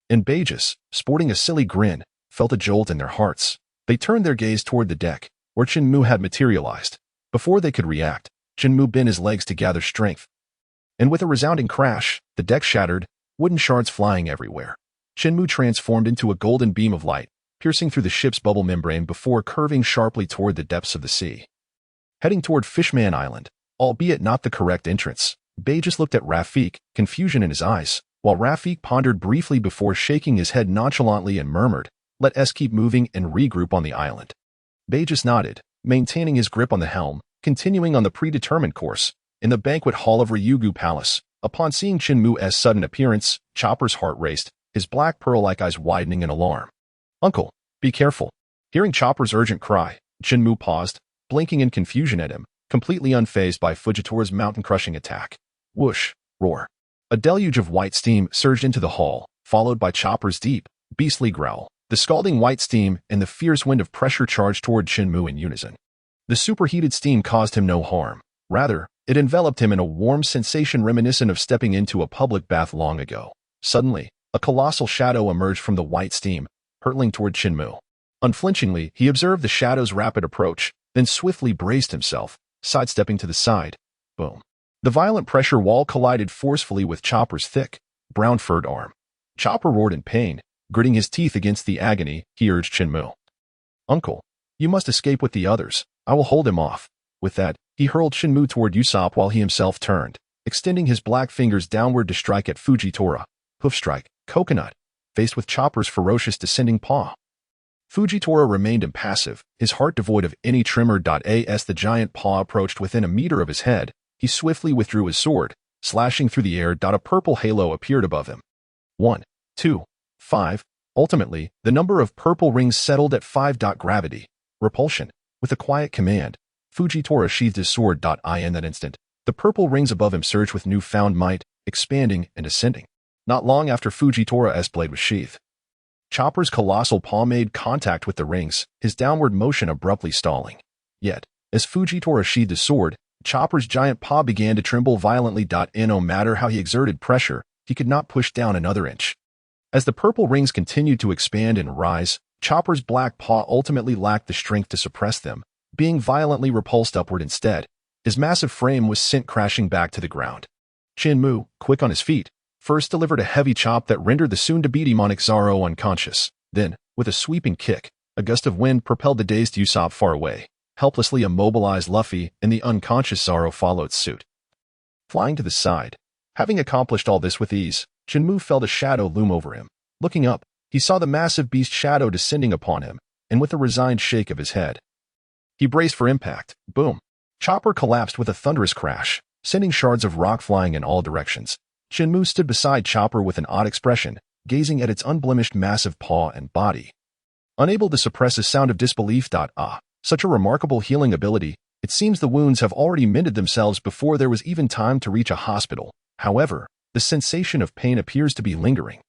And Bages, sporting a silly grin, felt a jolt in their hearts. They turned their gaze toward the deck, where Chen Mu had materialized. Before they could react, Chen Mu bent his legs to gather strength. And with a resounding crash, the deck shattered, wooden shards flying everywhere. Chen Mu transformed into a golden beam of light, piercing through the ship's bubble membrane before curving sharply toward the depths of the sea. Heading toward Fishman Island, albeit not the correct entrance, Bages looked at Rafik, confusion in his eyes, while Rafik pondered briefly before shaking his head nonchalantly and murmured, "Let us keep moving and regroup on the island." Bages nodded, maintaining his grip on the helm, continuing on the predetermined course. In the banquet hall of Ryugu Palace, upon seeing Chen Mu's sudden appearance, Chopper's heart raced, his black pearl-like eyes widening in alarm. "Uncle, be careful." Hearing Chopper's urgent cry, Chen Mu paused, blinking in confusion at him, completely unfazed by Fujitora's mountain-crushing attack. Whoosh, roar. A deluge of white steam surged into the hall, followed by Chopper's deep, beastly growl. The scalding white steam and the fierce wind of pressure charged toward Chen Mu in unison. The superheated steam caused him no harm. Rather, it enveloped him in a warm sensation reminiscent of stepping into a public bath long ago. Suddenly, a colossal shadow emerged from the white steam, hurtling toward Chen Mu. Unflinchingly, he observed the shadow's rapid approach, then swiftly braced himself, sidestepping to the side. Boom. The violent pressure wall collided forcefully with Chopper's thick, brown-furred arm. Chopper roared in pain, gritting his teeth against the agony. He urged Chen Mu. "Uncle, you must escape with the others. I will hold him off." With that, he hurled Chen Mu toward Usopp while he himself turned, extending his black fingers downward to strike at Fujitora. Hoof strike, coconut, faced with Chopper's ferocious descending paw. Fujitora remained impassive, his heart devoid of any tremor. As the giant paw approached within a meter of his head, he swiftly withdrew his sword, slashing through the air. A purple halo appeared above him. 1, 2, 5. Ultimately, the number of purple rings settled at 5. Gravity. Repulsion. With a quiet command, Fujitora sheathed his sword. In that instant, the purple rings above him surged with newfound might, expanding and ascending. Not long after Fujitora's blade was sheathed, Chopper's colossal paw made contact with the rings, his downward motion abruptly stalling. Yet, as Fujitora sheathed his sword, Chopper's giant paw began to tremble violently. No matter how he exerted pressure, he could not push down another inch. As the purple rings continued to expand and rise, Chopper's black paw ultimately lacked the strength to suppress them, being violently repulsed upward instead. His massive frame was sent crashing back to the ground. Chen Mu, quick on his feet, First delivered a heavy chop that rendered the soon-to-be demonic Zoro unconscious. Then, with a sweeping kick, a gust of wind propelled the dazed Usopp far away. Helplessly immobilized Luffy and the unconscious Zoro followed suit. Flying to the side. Having accomplished all this with ease, Chen Mu felt a shadow loom over him. Looking up, he saw the massive beast shadow descending upon him, and with a resigned shake of his head, he braced for impact. Boom. Chopper collapsed with a thunderous crash, sending shards of rock flying in all directions. Chen Mu stood beside Chopper with an odd expression, gazing at its unblemished massive paw and body. Unable to suppress a sound of disbelief. Such a remarkable healing ability. It seems the wounds have already mended themselves before there was even time to reach a hospital. However, the sensation of pain appears to be lingering.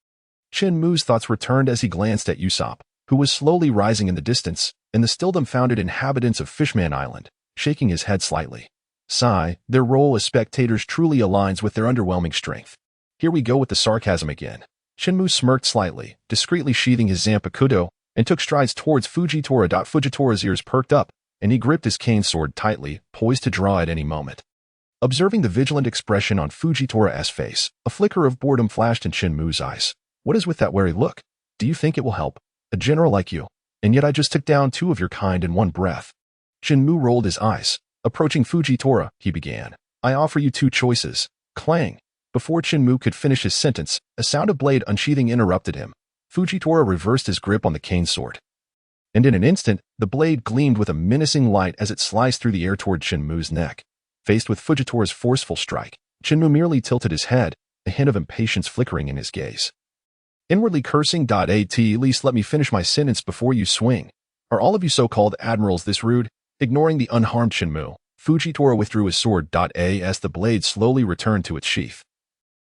Chen Mu's thoughts returned as he glanced at Usopp, who was slowly rising in the distance, and the still dumbfounded inhabitants of Fishman Island, shaking his head slightly. Sigh, their role as spectators truly aligns with their underwhelming strength. Here we go with the sarcasm again. Chen Mu smirked slightly, discreetly sheathing his Zanpakuto, and took strides towards Fujitora. Fujitora's ears perked up, and he gripped his cane sword tightly, poised to draw at any moment. Observing the vigilant expression on Fujitora's face, a flicker of boredom flashed in Chen Mu's eyes. What is with that wary look? Do you think it will help? A general like you. And yet I just took down 2 of your kind in one breath. Chen Mu rolled his eyes. Approaching Fujitora, he began. I offer you 2 choices. Clang. Before Chen Mu could finish his sentence, a sound of blade unsheathing interrupted him. Fujitora reversed his grip on the cane sword. And in an instant, the blade gleamed with a menacing light as it sliced through the air toward Chen Mu's neck. Faced with Fujitora's forceful strike, Chen Mu merely tilted his head, a hint of impatience flickering in his gaze. Inwardly cursing. At least let me finish my sentence before you swing. Are all of you so-called admirals this rude? Ignoring the unharmed Chen Mu, Fujitora withdrew his sword. As the blade slowly returned to its sheath.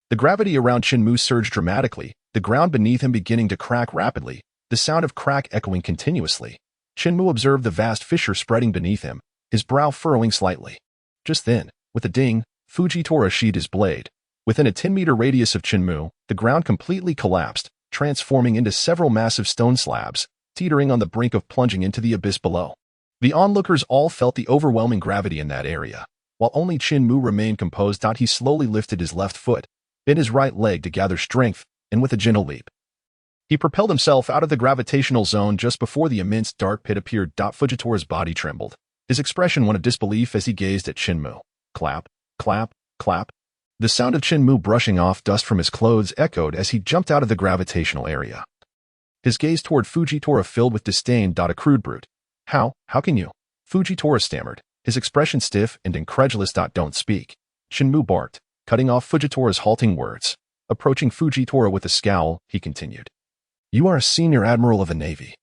The gravity around Chen Mu surged dramatically, the ground beneath him beginning to crack rapidly, the sound of crack echoing continuously. Chen Mu observed the vast fissure spreading beneath him, his brow furrowing slightly. Just then, with a ding, Fujitora sheathed his blade. Within a 10-meter radius of Chen Mu, the ground completely collapsed, transforming into several massive stone slabs, teetering on the brink of plunging into the abyss below. The onlookers all felt the overwhelming gravity in that area. While only Chen Mu remained composed. He slowly lifted his left foot, bent his right leg to gather strength, and with a gentle leap, he propelled himself out of the gravitational zone just before the immense dark pit appeared. Fujitora's body trembled, his expression one of disbelief as he gazed at Chen Mu. Clap, clap, clap. The sound of Chen Mu brushing off dust from his clothes echoed as he jumped out of the gravitational area. His gaze toward Fujitora filled with disdain. A crude brute. How can you? Fujitora stammered, his expression stiff and incredulous. Don't speak. Chen Mu barked, cutting off Fujitora's halting words. Approaching Fujitora with a scowl, he continued. You are a senior admiral of the Navy.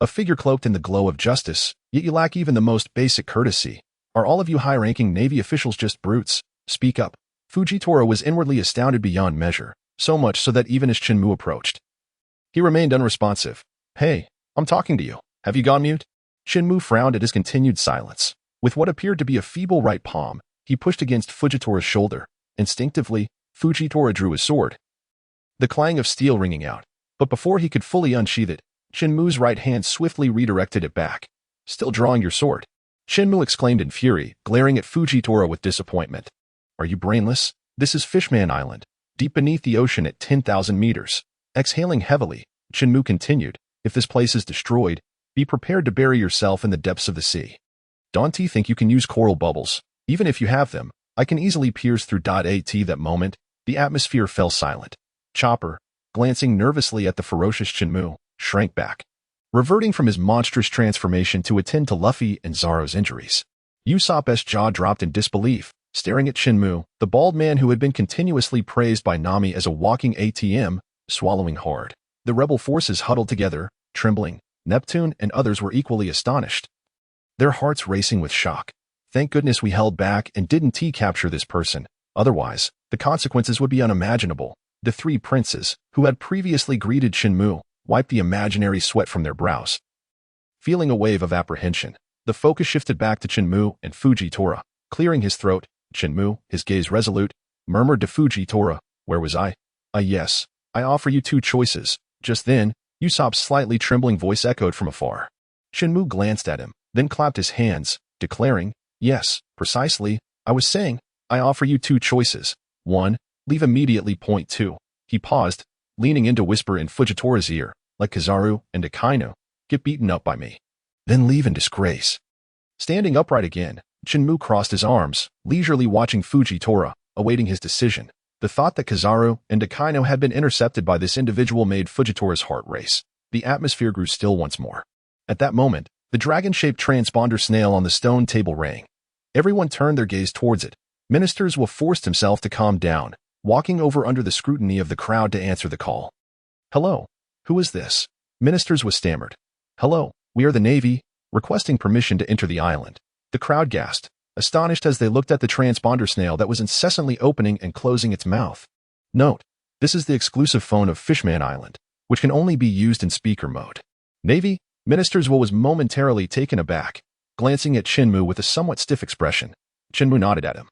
A figure cloaked in the glow of justice, yet you lack even the most basic courtesy. Are all of you high-ranking Navy officials just brutes? Speak up. Fujitora was inwardly astounded beyond measure, so much so that even as Chen Mu approached, he remained unresponsive. Hey, I'm talking to you. Have you gone mute? Chen Mu frowned at his continued silence. With what appeared to be a feeble right palm, he pushed against Fujitora's shoulder. Instinctively, Fujitora drew his sword, the clang of steel ringing out. But before he could fully unsheath it, Chen Mu's right hand swiftly redirected it back. Still drawing your sword? Chen Mu exclaimed in fury, glaring at Fujitora with disappointment. Are you brainless? This is Fishman Island, deep beneath the ocean at 10,000 meters. Exhaling heavily, Chen Mu continued, if this place is destroyed, be prepared to bury yourself in the depths of the sea. Don't you think you can use coral bubbles? Even if you have them, I can easily pierce through. At that moment, the atmosphere fell silent. Chopper, glancing nervously at the ferocious Chen Mu, shrank back, reverting from his monstrous transformation to attend to Luffy and Zoro's injuries. Usopp's jaw dropped in disbelief, staring at Chen Mu, the bald man who had been continuously praised by Nami as a walking ATM, swallowing hard. The rebel forces huddled together, trembling. Neptune and others were equally astonished, their hearts racing with shock. Thank goodness we held back and didn't capture this person. Otherwise, the consequences would be unimaginable. The 3 princes, who had previously greeted Chen Mu, wiped the imaginary sweat from their brows. Feeling a wave of apprehension, the focus shifted back to Chen Mu and Fujitora. Clearing his throat, Chen Mu, his gaze resolute, murmured to Fujitora, where was I? Yes, I offer you 2 choices. Just then, Usopp's slightly trembling voice echoed from afar. Chen Mu glanced at him, then clapped his hands, declaring, yes, precisely, I was saying, I offer you 2 choices. 1. Leave immediately. Point 2. He paused, leaning in to whisper in Fujitora's ear, like Kizaru and Akainu, get beaten up by me. Then leave in disgrace. Standing upright again, Chen Mu crossed his arms, leisurely watching Fujitora, awaiting his decision. The thought that Kizaru and Akainu had been intercepted by this individual made Fujitora's heart race. The atmosphere grew still once more. At that moment, the dragon-shaped transponder snail on the stone table rang. Everyone turned their gaze towards it. Ministers forced himself to calm down, walking over under the scrutiny of the crowd to answer the call. Hello, who is this? Ministers stammered. Hello, we are the Navy, requesting permission to enter the island. The crowd gasped, astonished as they looked at the transponder snail that was incessantly opening and closing its mouth. Note, this is the exclusive phone of Fishman Island, which can only be used in speaker mode. Navy? Ministers was momentarily taken aback, glancing at Chen Mu with a somewhat stiff expression. Chen Mu nodded at him,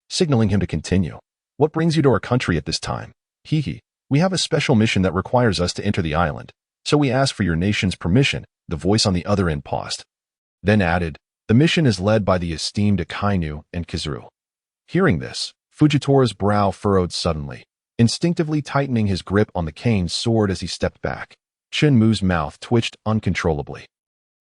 signaling him to continue. What brings you to our country at this time? Hee. We have a special mission that requires us to enter the island, so we ask for your nation's permission. The voice on the other end paused, then added, the mission is led by the esteemed Akainu and Kizaru. Hearing this, Fujitora's brow furrowed suddenly, instinctively tightening his grip on the cane sword as he stepped back. Chen Mu's mouth twitched uncontrollably,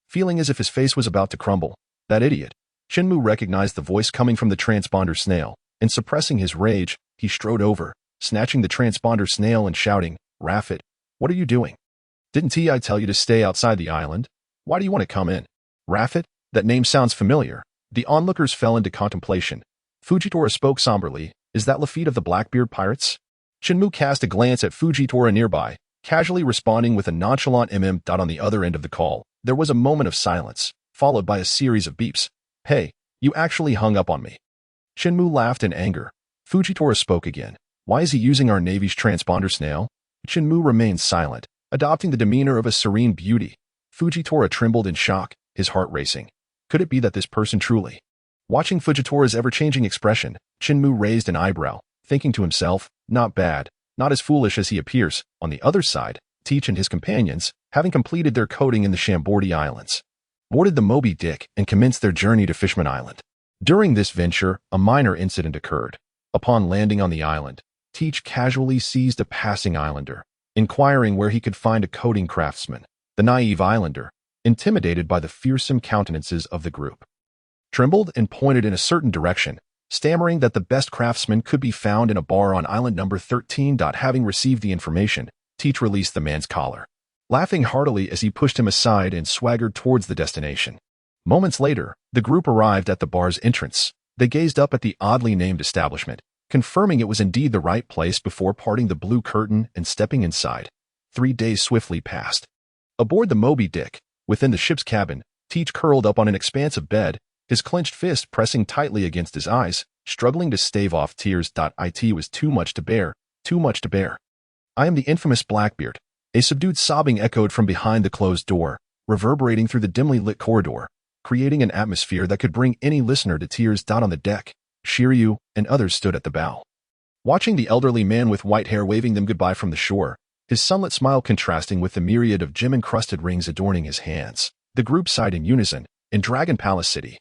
feeling as if his face was about to crumble. That idiot. Chen Mu recognized the voice coming from the transponder snail, and suppressing his rage, he strode over, snatching the transponder snail and shouting, Raffit, what are you doing? Didn't I tell you to stay outside the island? Why do you want to come in? Raffit? That name sounds familiar. The onlookers fell into contemplation. Fujitora spoke somberly. Is that Lafitte of the Blackbeard pirates? Chen Mu cast a glance at Fujitora nearby, casually responding with a nonchalant on the other end of the call. There was a moment of silence, followed by a series of beeps. Hey, you actually hung up on me. Chen Mu laughed in anger. Fujitora spoke again. Why is he using our Navy's transponder snail? Chen Mu remained silent, adopting the demeanor of a serene beauty. Fujitora trembled in shock, his heart racing. Could it be that this person truly? Watching Fujitora's ever-changing expression, Chen Mu raised an eyebrow, thinking to himself, not bad, not as foolish as he appears. On the other side, Teach and his companions, having completed their coating in the Sabaody Islands, boarded the Moby Dick and commenced their journey to Fishman Island. During this venture, a minor incident occurred. Upon landing on the island, Teach casually seized a passing islander, inquiring where he could find a coating craftsman. The naive islander, intimidated by the fearsome countenances of the group, trembled and pointed in a certain direction, stammering that the best craftsman could be found in a bar on island number 13. Having received the information, Teach released the man's collar, laughing heartily as he pushed him aside and swaggered towards the destination. Moments later, the group arrived at the bar's entrance. They gazed up at the oddly named establishment, confirming it was indeed the right place before parting the blue curtain and stepping inside. 3 days swiftly passed. Aboard the Moby Dick, within the ship's cabin, Teach curled up on an expansive bed, his clenched fist pressing tightly against his eyes, struggling to stave off tears. It was too much to bear, too much to bear. I am the infamous Blackbeard. A subdued sobbing echoed from behind the closed door, reverberating through the dimly lit corridor, creating an atmosphere that could bring any listener to tears. On the deck, Shiryu and others stood at the bow, watching the elderly man with white hair waving them goodbye from the shore, his sunlit smile contrasting with the myriad of gem-encrusted rings adorning his hands. The group sighed in unison. In Dragon Palace City,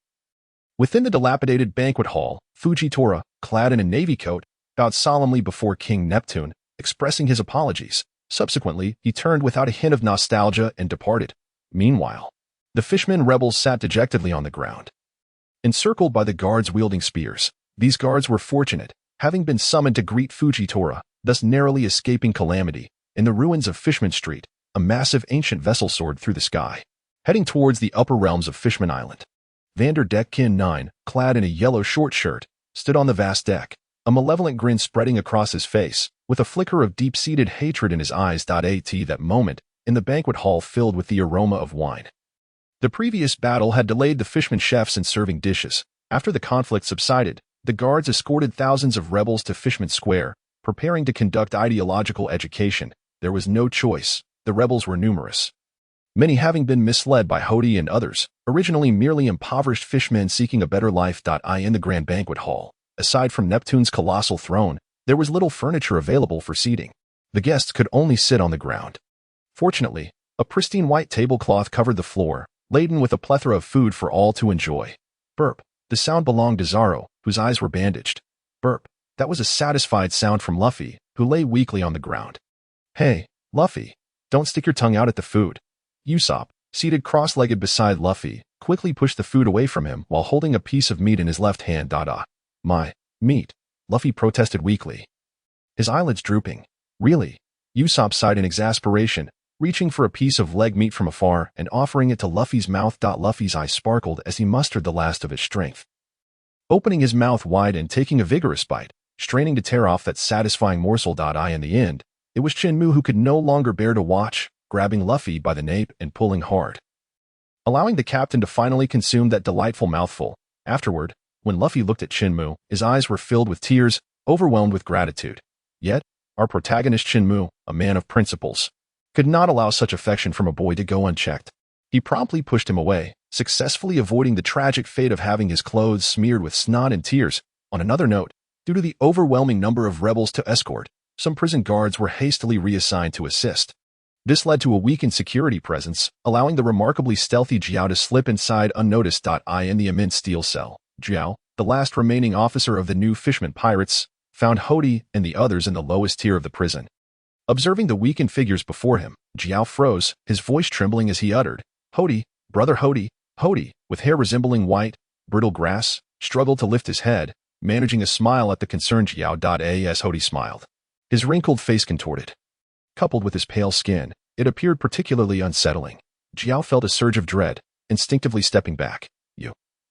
within the dilapidated banquet hall, Fujitora, clad in a navy coat, bowed solemnly before King Neptune, expressing his apologies. Subsequently, he turned without a hint of nostalgia and departed. Meanwhile, the fishmen rebels sat dejectedly on the ground, encircled by the guards wielding spears. These guards were fortunate, having been summoned to greet Fujitora, thus narrowly escaping calamity. In the ruins of Fishman Street, a massive ancient vessel soared through the sky, heading towards the upper realms of Fishman Island. Vanderdeck-kin 9, clad in a yellow short shirt, stood on the vast deck, a malevolent grin spreading across his face, with a flicker of deep-seated hatred in his eyes. At that moment, in the banquet hall filled with the aroma of wine. The previous battle had delayed the fishman chefs in serving dishes. After the conflict subsided, the guards escorted thousands of rebels to Fishman Square, preparing to conduct ideological education. There was no choice. The rebels were numerous, many having been misled by Hody and others, originally merely impoverished fishmen seeking a better life. In the grand banquet hall, aside from Neptune's colossal throne, there was little furniture available for seating. The guests could only sit on the ground. Fortunately, a pristine white tablecloth covered the floor, laden with a plethora of food for all to enjoy. Burp. The sound belonged to Zoro, whose eyes were bandaged. Burp. That was a satisfied sound from Luffy, who lay weakly on the ground. Hey, Luffy, don't stick your tongue out at the food. Usopp, seated cross-legged beside Luffy, quickly pushed the food away from him while holding a piece of meat in his left hand. My meat, Luffy protested weakly, his eyelids drooping. Really? Usopp sighed in exasperation, reaching for a piece of leg meat from afar and offering it to Luffy's mouth. Luffy's eyes sparkled as he mustered the last of his strength. Opening his mouth wide and taking a vigorous bite, straining to tear off that satisfying morsel. In the end, it was Chen Mu who could no longer bear to watch, grabbing Luffy by the nape and pulling hard, allowing the captain to finally consume that delightful mouthful. Afterward, when Luffy looked at Chen Mu, his eyes were filled with tears, overwhelmed with gratitude. Yet, our protagonist Chen Mu, a man of principles, could not allow such affection from a boy to go unchecked. He promptly pushed him away, successfully avoiding the tragic fate of having his clothes smeared with snot and tears. On another note, due to the overwhelming number of rebels to escort, some prison guards were hastily reassigned to assist. This led to a weakened security presence, allowing the remarkably stealthy Jiao to slip inside unnoticed. In the immense steel cell, Jiao, the last remaining officer of the new Fishman pirates, found Hody and the others in the lowest tier of the prison. Observing the weakened figures before him, Jiao froze, his voice trembling as he uttered, "Hody, brother Hody." Hody, with hair resembling white, brittle grass, struggled to lift his head, managing a smile at the concerned Jiao. As Hody smiled, his wrinkled face contorted. Coupled with his pale skin, it appeared particularly unsettling. Jiao felt a surge of dread, instinctively stepping back.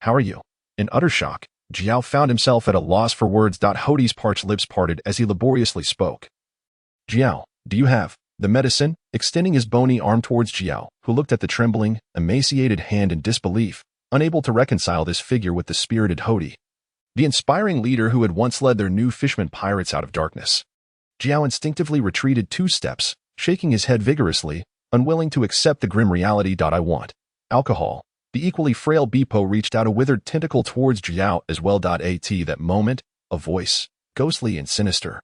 How are you? In utter shock, Jiao found himself at a loss for words. Hody's parched lips parted as he laboriously spoke. Jiao, do you have the medicine? Extending his bony arm towards Jiao, who looked at the trembling, emaciated hand in disbelief, unable to reconcile this figure with the spirited Hody, the inspiring leader who had once led their new Fishman pirates out of darkness. Jiao instinctively retreated 2 steps, shaking his head vigorously, unwilling to accept the grim reality. I want alcohol. The equally frail Bepo reached out a withered tentacle towards Jiao as well. At that moment, a voice, ghostly and sinister,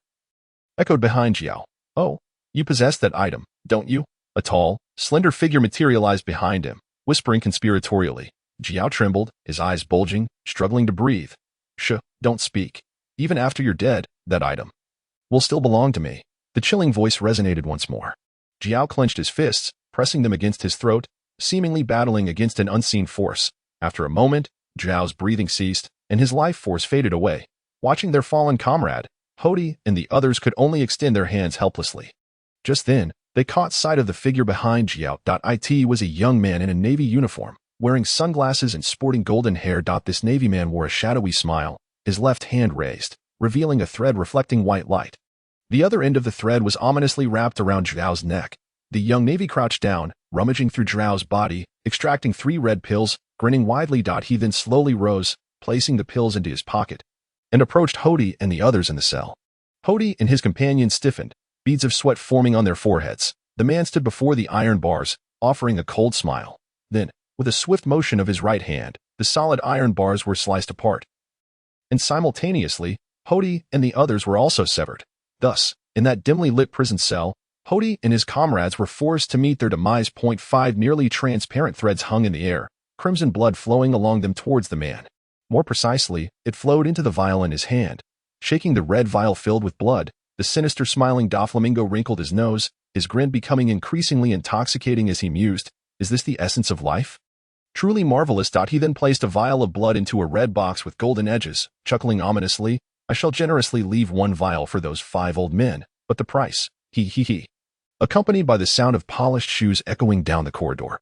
echoed behind Jiao. Oh, you possess that item, don't you? A tall, slender figure materialized behind him, whispering conspiratorially. Jiao trembled, his eyes bulging, struggling to breathe. Don't speak. Even after you're dead, that item will still belong to me. The chilling voice resonated once more. Jiao clenched his fists, pressing them against his throat, seemingly battling against an unseen force. After a moment, Jiao's breathing ceased, and his life force faded away. Watching their fallen comrade, Hody and the others could only extend their hands helplessly. Just then, they caught sight of the figure behind Jiao. It was a young man in a navy uniform, wearing sunglasses and sporting golden hair. This navy man wore a shadowy smile, his left hand raised, revealing a thread reflecting white light. The other end of the thread was ominously wrapped around Jiao's neck. The young navy crouched down, rummaging through Jiao's body, extracting 3 red pills, grinning widely. He then slowly rose, placing the pills into his pocket, and approached Hody and the others in the cell. Hody and his companion stiffened, beads of sweat forming on their foreheads. The man stood before the iron bars, offering a cold smile. Then, with a swift motion of his right hand, the solid iron bars were sliced apart. And simultaneously, Hody and the others were also severed. Thus, in that dimly lit prison cell, Hody and his comrades were forced to meet their demise. 5 nearly transparent threads hung in the air, crimson blood flowing along them towards the man. More precisely, it flowed into the vial in his hand. Shaking the red vial filled with blood, the sinister smiling Doflamingo wrinkled his nose, his grin becoming increasingly intoxicating as he mused, "Is this the essence of life? Truly marvelous." He then placed a vial of blood into a red box with golden edges, chuckling ominously, "I shall generously leave 1 vial for those 5 old men, but the price, he. Accompanied by the sound of polished shoes echoing down the corridor,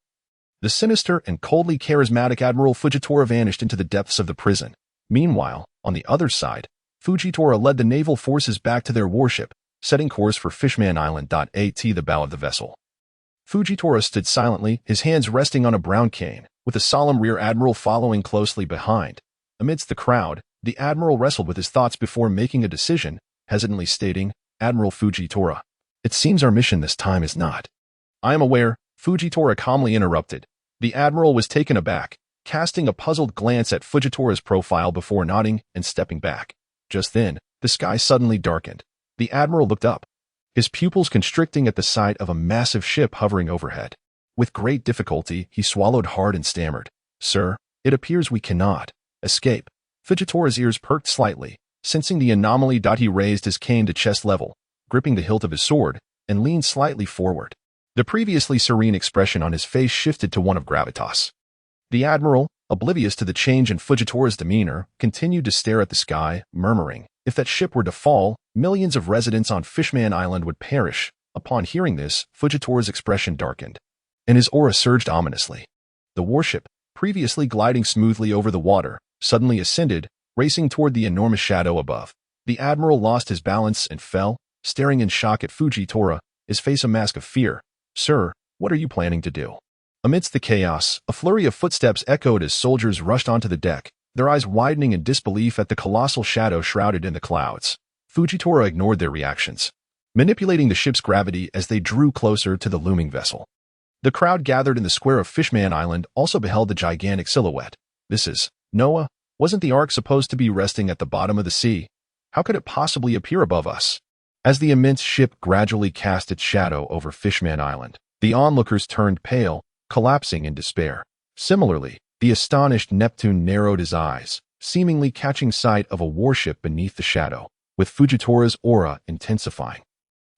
the sinister and coldly charismatic Admiral Fujitora vanished into the depths of the prison. Meanwhile, on the other side, Fujitora led the naval forces back to their warship, setting course for Fishman Island. At the bow of the vessel, Fujitora stood silently, his hands resting on a brown cane, with a solemn rear admiral following closely behind. Amidst the crowd, the admiral wrestled with his thoughts before making a decision, hesitantly stating, "Admiral Fujitora, it seems our mission this time is not." "I am aware," Fujitora calmly interrupted. The admiral was taken aback, casting a puzzled glance at Fujitora's profile before nodding and stepping back. Just then, the sky suddenly darkened. The admiral looked up, his pupils constricting at the sight of a massive ship hovering overhead. With great difficulty, he swallowed hard and stammered, "Sir, it appears we cannot escape." Fujitora's ears perked slightly, Sensing the anomaly, he raised his cane to chest level, gripping the hilt of his sword, and leaned slightly forward. The previously serene expression on his face shifted to one of gravitas. The admiral, oblivious to the change in Fujitora's demeanor, continued to stare at the sky, murmuring, if that ship were to fall, millions of residents on Fishman Island would perish. Upon hearing this, Fujitora's expression darkened, and his aura surged ominously. The warship, previously gliding smoothly over the water, suddenly ascended, racing toward the enormous shadow above. The admiral lost his balance and fell, staring in shock at Fujitora, his face a mask of fear. "Sir, what are you planning to do?" Amidst the chaos, a flurry of footsteps echoed as soldiers rushed onto the deck, their eyes widening in disbelief at the colossal shadow shrouded in the clouds. Fujitora ignored their reactions, manipulating the ship's gravity as they drew closer to the looming vessel. The crowd gathered in the square of Fishman Island also beheld the gigantic silhouette. "This is Noah. Wasn't the Ark supposed to be resting at the bottom of the sea? How could it possibly appear above us?" As the immense ship gradually cast its shadow over Fishman Island, the onlookers turned pale, collapsing in despair. Similarly, the astonished Neptune narrowed his eyes, seemingly catching sight of a warship beneath the shadow, with Fujitora's aura intensifying.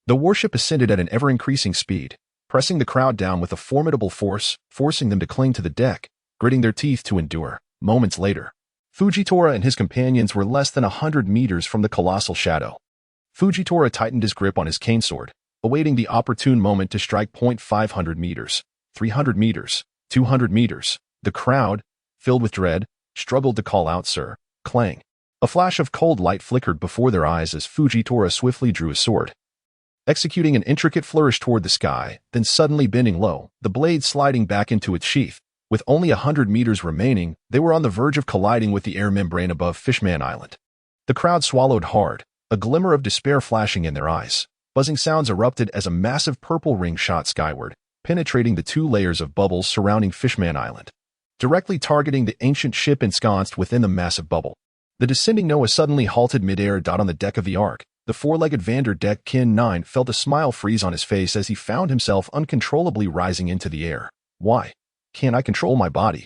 The warship ascended at an ever-increasing speed, pressing the crowd down with a formidable force, forcing them to cling to the deck, gritting their teeth to endure. Moments later, Fujitora and his companions were less than 100 meters from the colossal shadow. Fujitora tightened his grip on his cane sword, awaiting the opportune moment to strike. 500 meters, 300 meters, 200 meters. The crowd, filled with dread, struggled to call out, "Sir." Clang. A flash of cold light flickered before their eyes as Fujitora swiftly drew his sword, executing an intricate flourish toward the sky, then suddenly bending low, the blade sliding back into its sheath. With only 100 meters remaining, they were on the verge of colliding with the air membrane above Fishman Island. The crowd swallowed hard, a glimmer of despair flashing in their eyes. Buzzing sounds erupted as a massive purple ring shot skyward, penetrating the 2 layers of bubbles surrounding Fishman Island, directly targeting the ancient ship ensconced within the massive bubble. The descending Noah suddenly halted midair. On the deck of the Ark, the 4-legged Vanderdeck Kin 9 felt a smile freeze on his face as he found himself uncontrollably rising into the air. "Why can't I control my body?"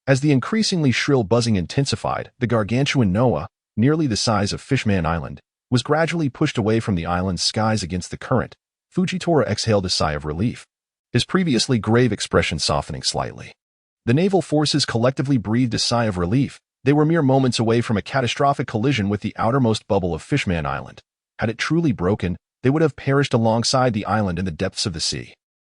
As the increasingly shrill buzzing intensified, the gargantuan Noah, nearly the size of Fishman Island, was gradually pushed away from the island's skies against the current. Fujitora exhaled a sigh of relief, his previously grave expression softening slightly. The naval forces collectively breathed a sigh of relief. They were mere moments away from a catastrophic collision with the outermost bubble of Fishman Island. Had it truly broken, they would have perished alongside the island in the depths of the sea.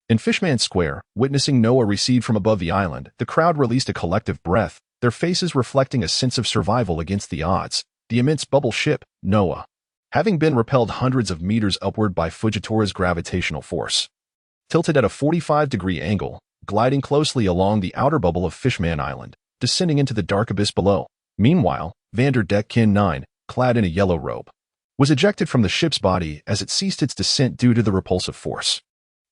In Fishman Square, witnessing Noah recede from above the island, the crowd released a collective breath, their faces reflecting a sense of survival against the odds. The immense bubble ship, Noah, having been repelled hundreds of meters upward by Fujitora's gravitational force, tilted at a 45-degree angle, gliding closely along the outer bubble of Fishman Island, descending into the dark abyss below. Meanwhile, Vanderdeck Kin 9, clad in a yellow robe, was ejected from the ship's body as it ceased its descent due to the repulsive force.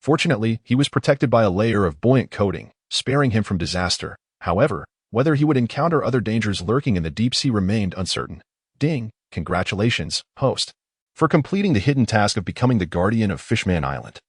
Fortunately, he was protected by a layer of buoyant coating, sparing him from disaster. However, whether he would encounter other dangers lurking in the deep sea remained uncertain. Ding! Congratulations, host, for completing the hidden task of becoming the guardian of Fishman Island.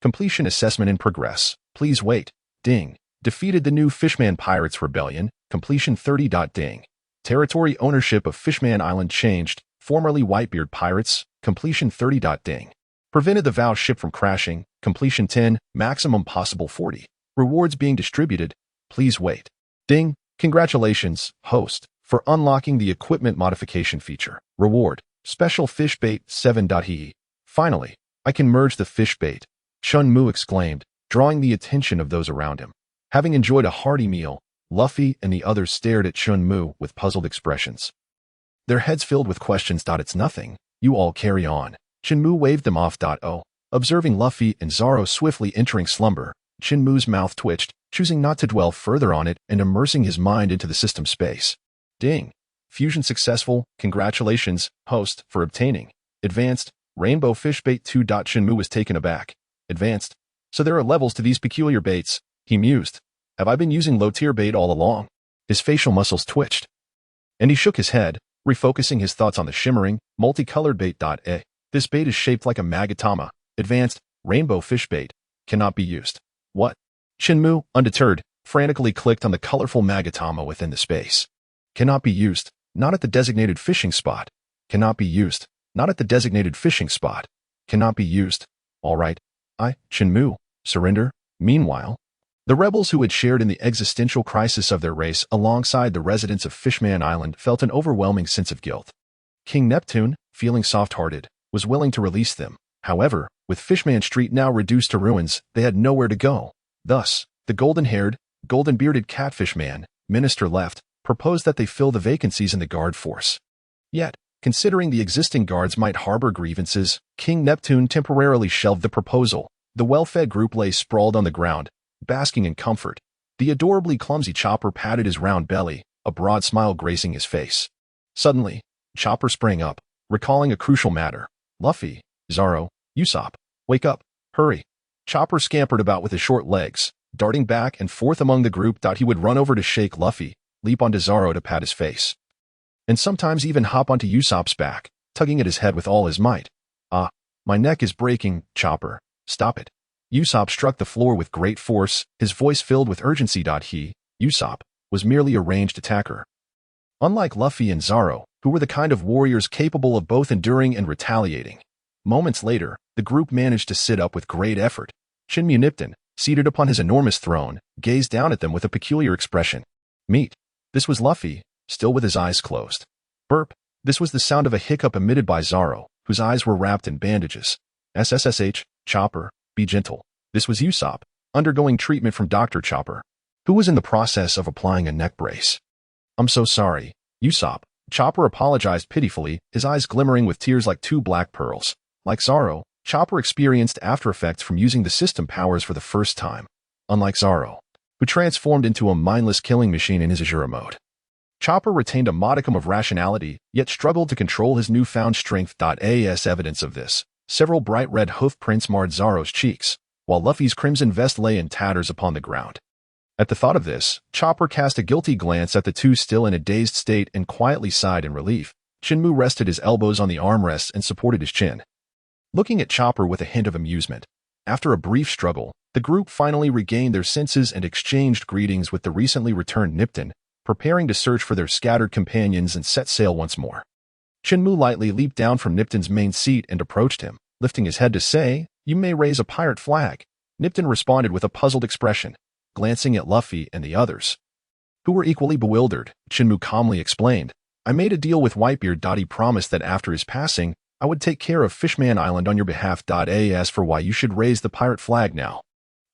Completion assessment in progress. Please wait. Ding. Defeated the new Fishman Pirates Rebellion. Completion 30. Ding. Territory ownership of Fishman Island changed. Formerly Whitebeard Pirates. Completion 30. Ding. Prevented the Vow ship from crashing. Completion 10. Maximum possible 40. Rewards being distributed. Please wait. Ding. Congratulations, host, for unlocking the equipment modification feature. Reward. Special fish bait 7. He. Finally, I can merge the fish bait, Chen Mu exclaimed, drawing the attention of those around him. Having enjoyed a hearty meal, Luffy and the others stared at Chen Mu with puzzled expressions, their heads filled with questions. It's nothing. You all carry on. Chen Mu waved them off. Observing Luffy and Zoro swiftly entering slumber, Chen Mu's mouth twitched, choosing not to dwell further on it and immersing his mind into the system space. Ding. Fusion successful. Congratulations, host, for obtaining advanced rainbow fish bait 2. Chen Mu was taken aback. Advanced? So there are levels to these peculiar baits, he mused. Have I been using low-tier bait all along? His facial muscles twitched, and he shook his head, refocusing his thoughts on the shimmering, multicolored bait. This bait is shaped like a magatama. Advanced rainbow fish bait cannot be used. What? Chen Mu, undeterred, frantically clicked on the colorful magatama within the space. Cannot be used, not at the designated fishing spot. Cannot be used. Not at the designated fishing spot. Cannot be used. All right. Chen Mu. Surrender. Meanwhile, the rebels who had shared in the existential crisis of their race alongside the residents of Fishman Island felt an overwhelming sense of guilt. King Neptune, feeling soft-hearted, was willing to release them. However, with Fishman Street now reduced to ruins, they had nowhere to go. Thus, the golden-haired, golden-bearded catfish man, minister left, proposed that they fill the vacancies in the guard force. Yet, considering the existing guards might harbor grievances, King Neptune temporarily shelved the proposal. The well-fed group lay sprawled on the ground, basking in comfort. The adorably clumsy Chopper patted his round belly, a broad smile gracing his face. Suddenly, Chopper sprang up, recalling a crucial matter. Luffy, Zoro, Usopp, wake up, hurry. Chopper scampered about with his short legs, darting back and forth among the group. He would run over to shake Luffy, leap onto Zoro to pat his face, and sometimes even hop onto Usopp's back, tugging at his head with all his might. My neck is breaking, Chopper. Stop it. Usopp struck the floor with great force, his voice filled with urgency. He, Usopp, was merely a ranged attacker. Unlike Luffy and Zoro, who were the kind of warriors capable of both enduring and retaliating. Moments later, the group managed to sit up with great effort. Chen Mu, seated upon his enormous throne, gazed down at them with a peculiar expression. Meet. This was Luffy, still with his eyes closed. Burp. This was the sound of a hiccup emitted by Zoro, whose eyes were wrapped in bandages. SSSH, Chopper, be gentle. This was Usopp, undergoing treatment from Dr. Chopper, who was in the process of applying a neck brace. I'm so sorry, Usopp. Chopper apologized pitifully, his eyes glimmering with tears like two black pearls. Like Zoro, Chopper experienced after effects from using the system powers for the first time. Unlike Zoro, who transformed into a mindless killing machine in his Ashura mode. Chopper retained a modicum of rationality, yet struggled to control his newfound strength. As evidence of this, several bright red hoof prints marred Zoro's cheeks, while Luffy's crimson vest lay in tatters upon the ground. At the thought of this, Chopper cast a guilty glance at the two still in a dazed state and quietly sighed in relief. Chen Mu rested his elbows on the armrests and supported his chin, looking at Chopper with a hint of amusement. After a brief struggle, the group finally regained their senses and exchanged greetings with the recently returned Neptune, preparing to search for their scattered companions and set sail once more. Chen Mu lightly leaped down from Neptune's main seat and approached him, lifting his head to say, "You may raise a pirate flag." Neptune responded with a puzzled expression, glancing at Luffy and the others, who were equally bewildered. Chen Mu calmly explained, "I made a deal with Whitebeard. He promised that after his passing, I would take care of Fishman Island on your behalf. As for why you should raise the pirate flag now,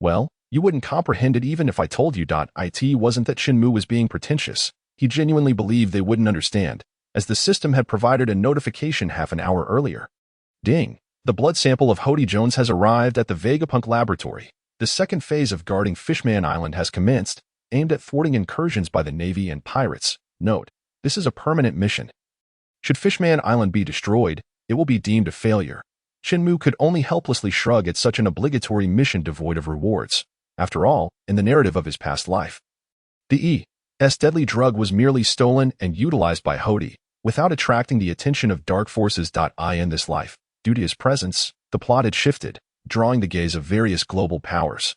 well, you wouldn't comprehend it even if I told you. It wasn't that Chen Mu was being pretentious. He genuinely believed they wouldn't understand, as the system had provided a notification half an hour earlier. Ding! The blood sample of Hody Jones has arrived at the Vegapunk laboratory. The second phase of guarding Fishman Island has commenced, aimed at thwarting incursions by the Navy and pirates. Note, this is a permanent mission. Should Fishman Island be destroyed, it will be deemed a failure. Chen Mu could only helplessly shrug at such an obligatory mission devoid of rewards. After all, in the narrative of his past life, the E.S. deadly drug was merely stolen and utilized by Hody, without attracting the attention of dark forces. In this life, due to his presence, the plot had shifted, drawing the gaze of various global powers,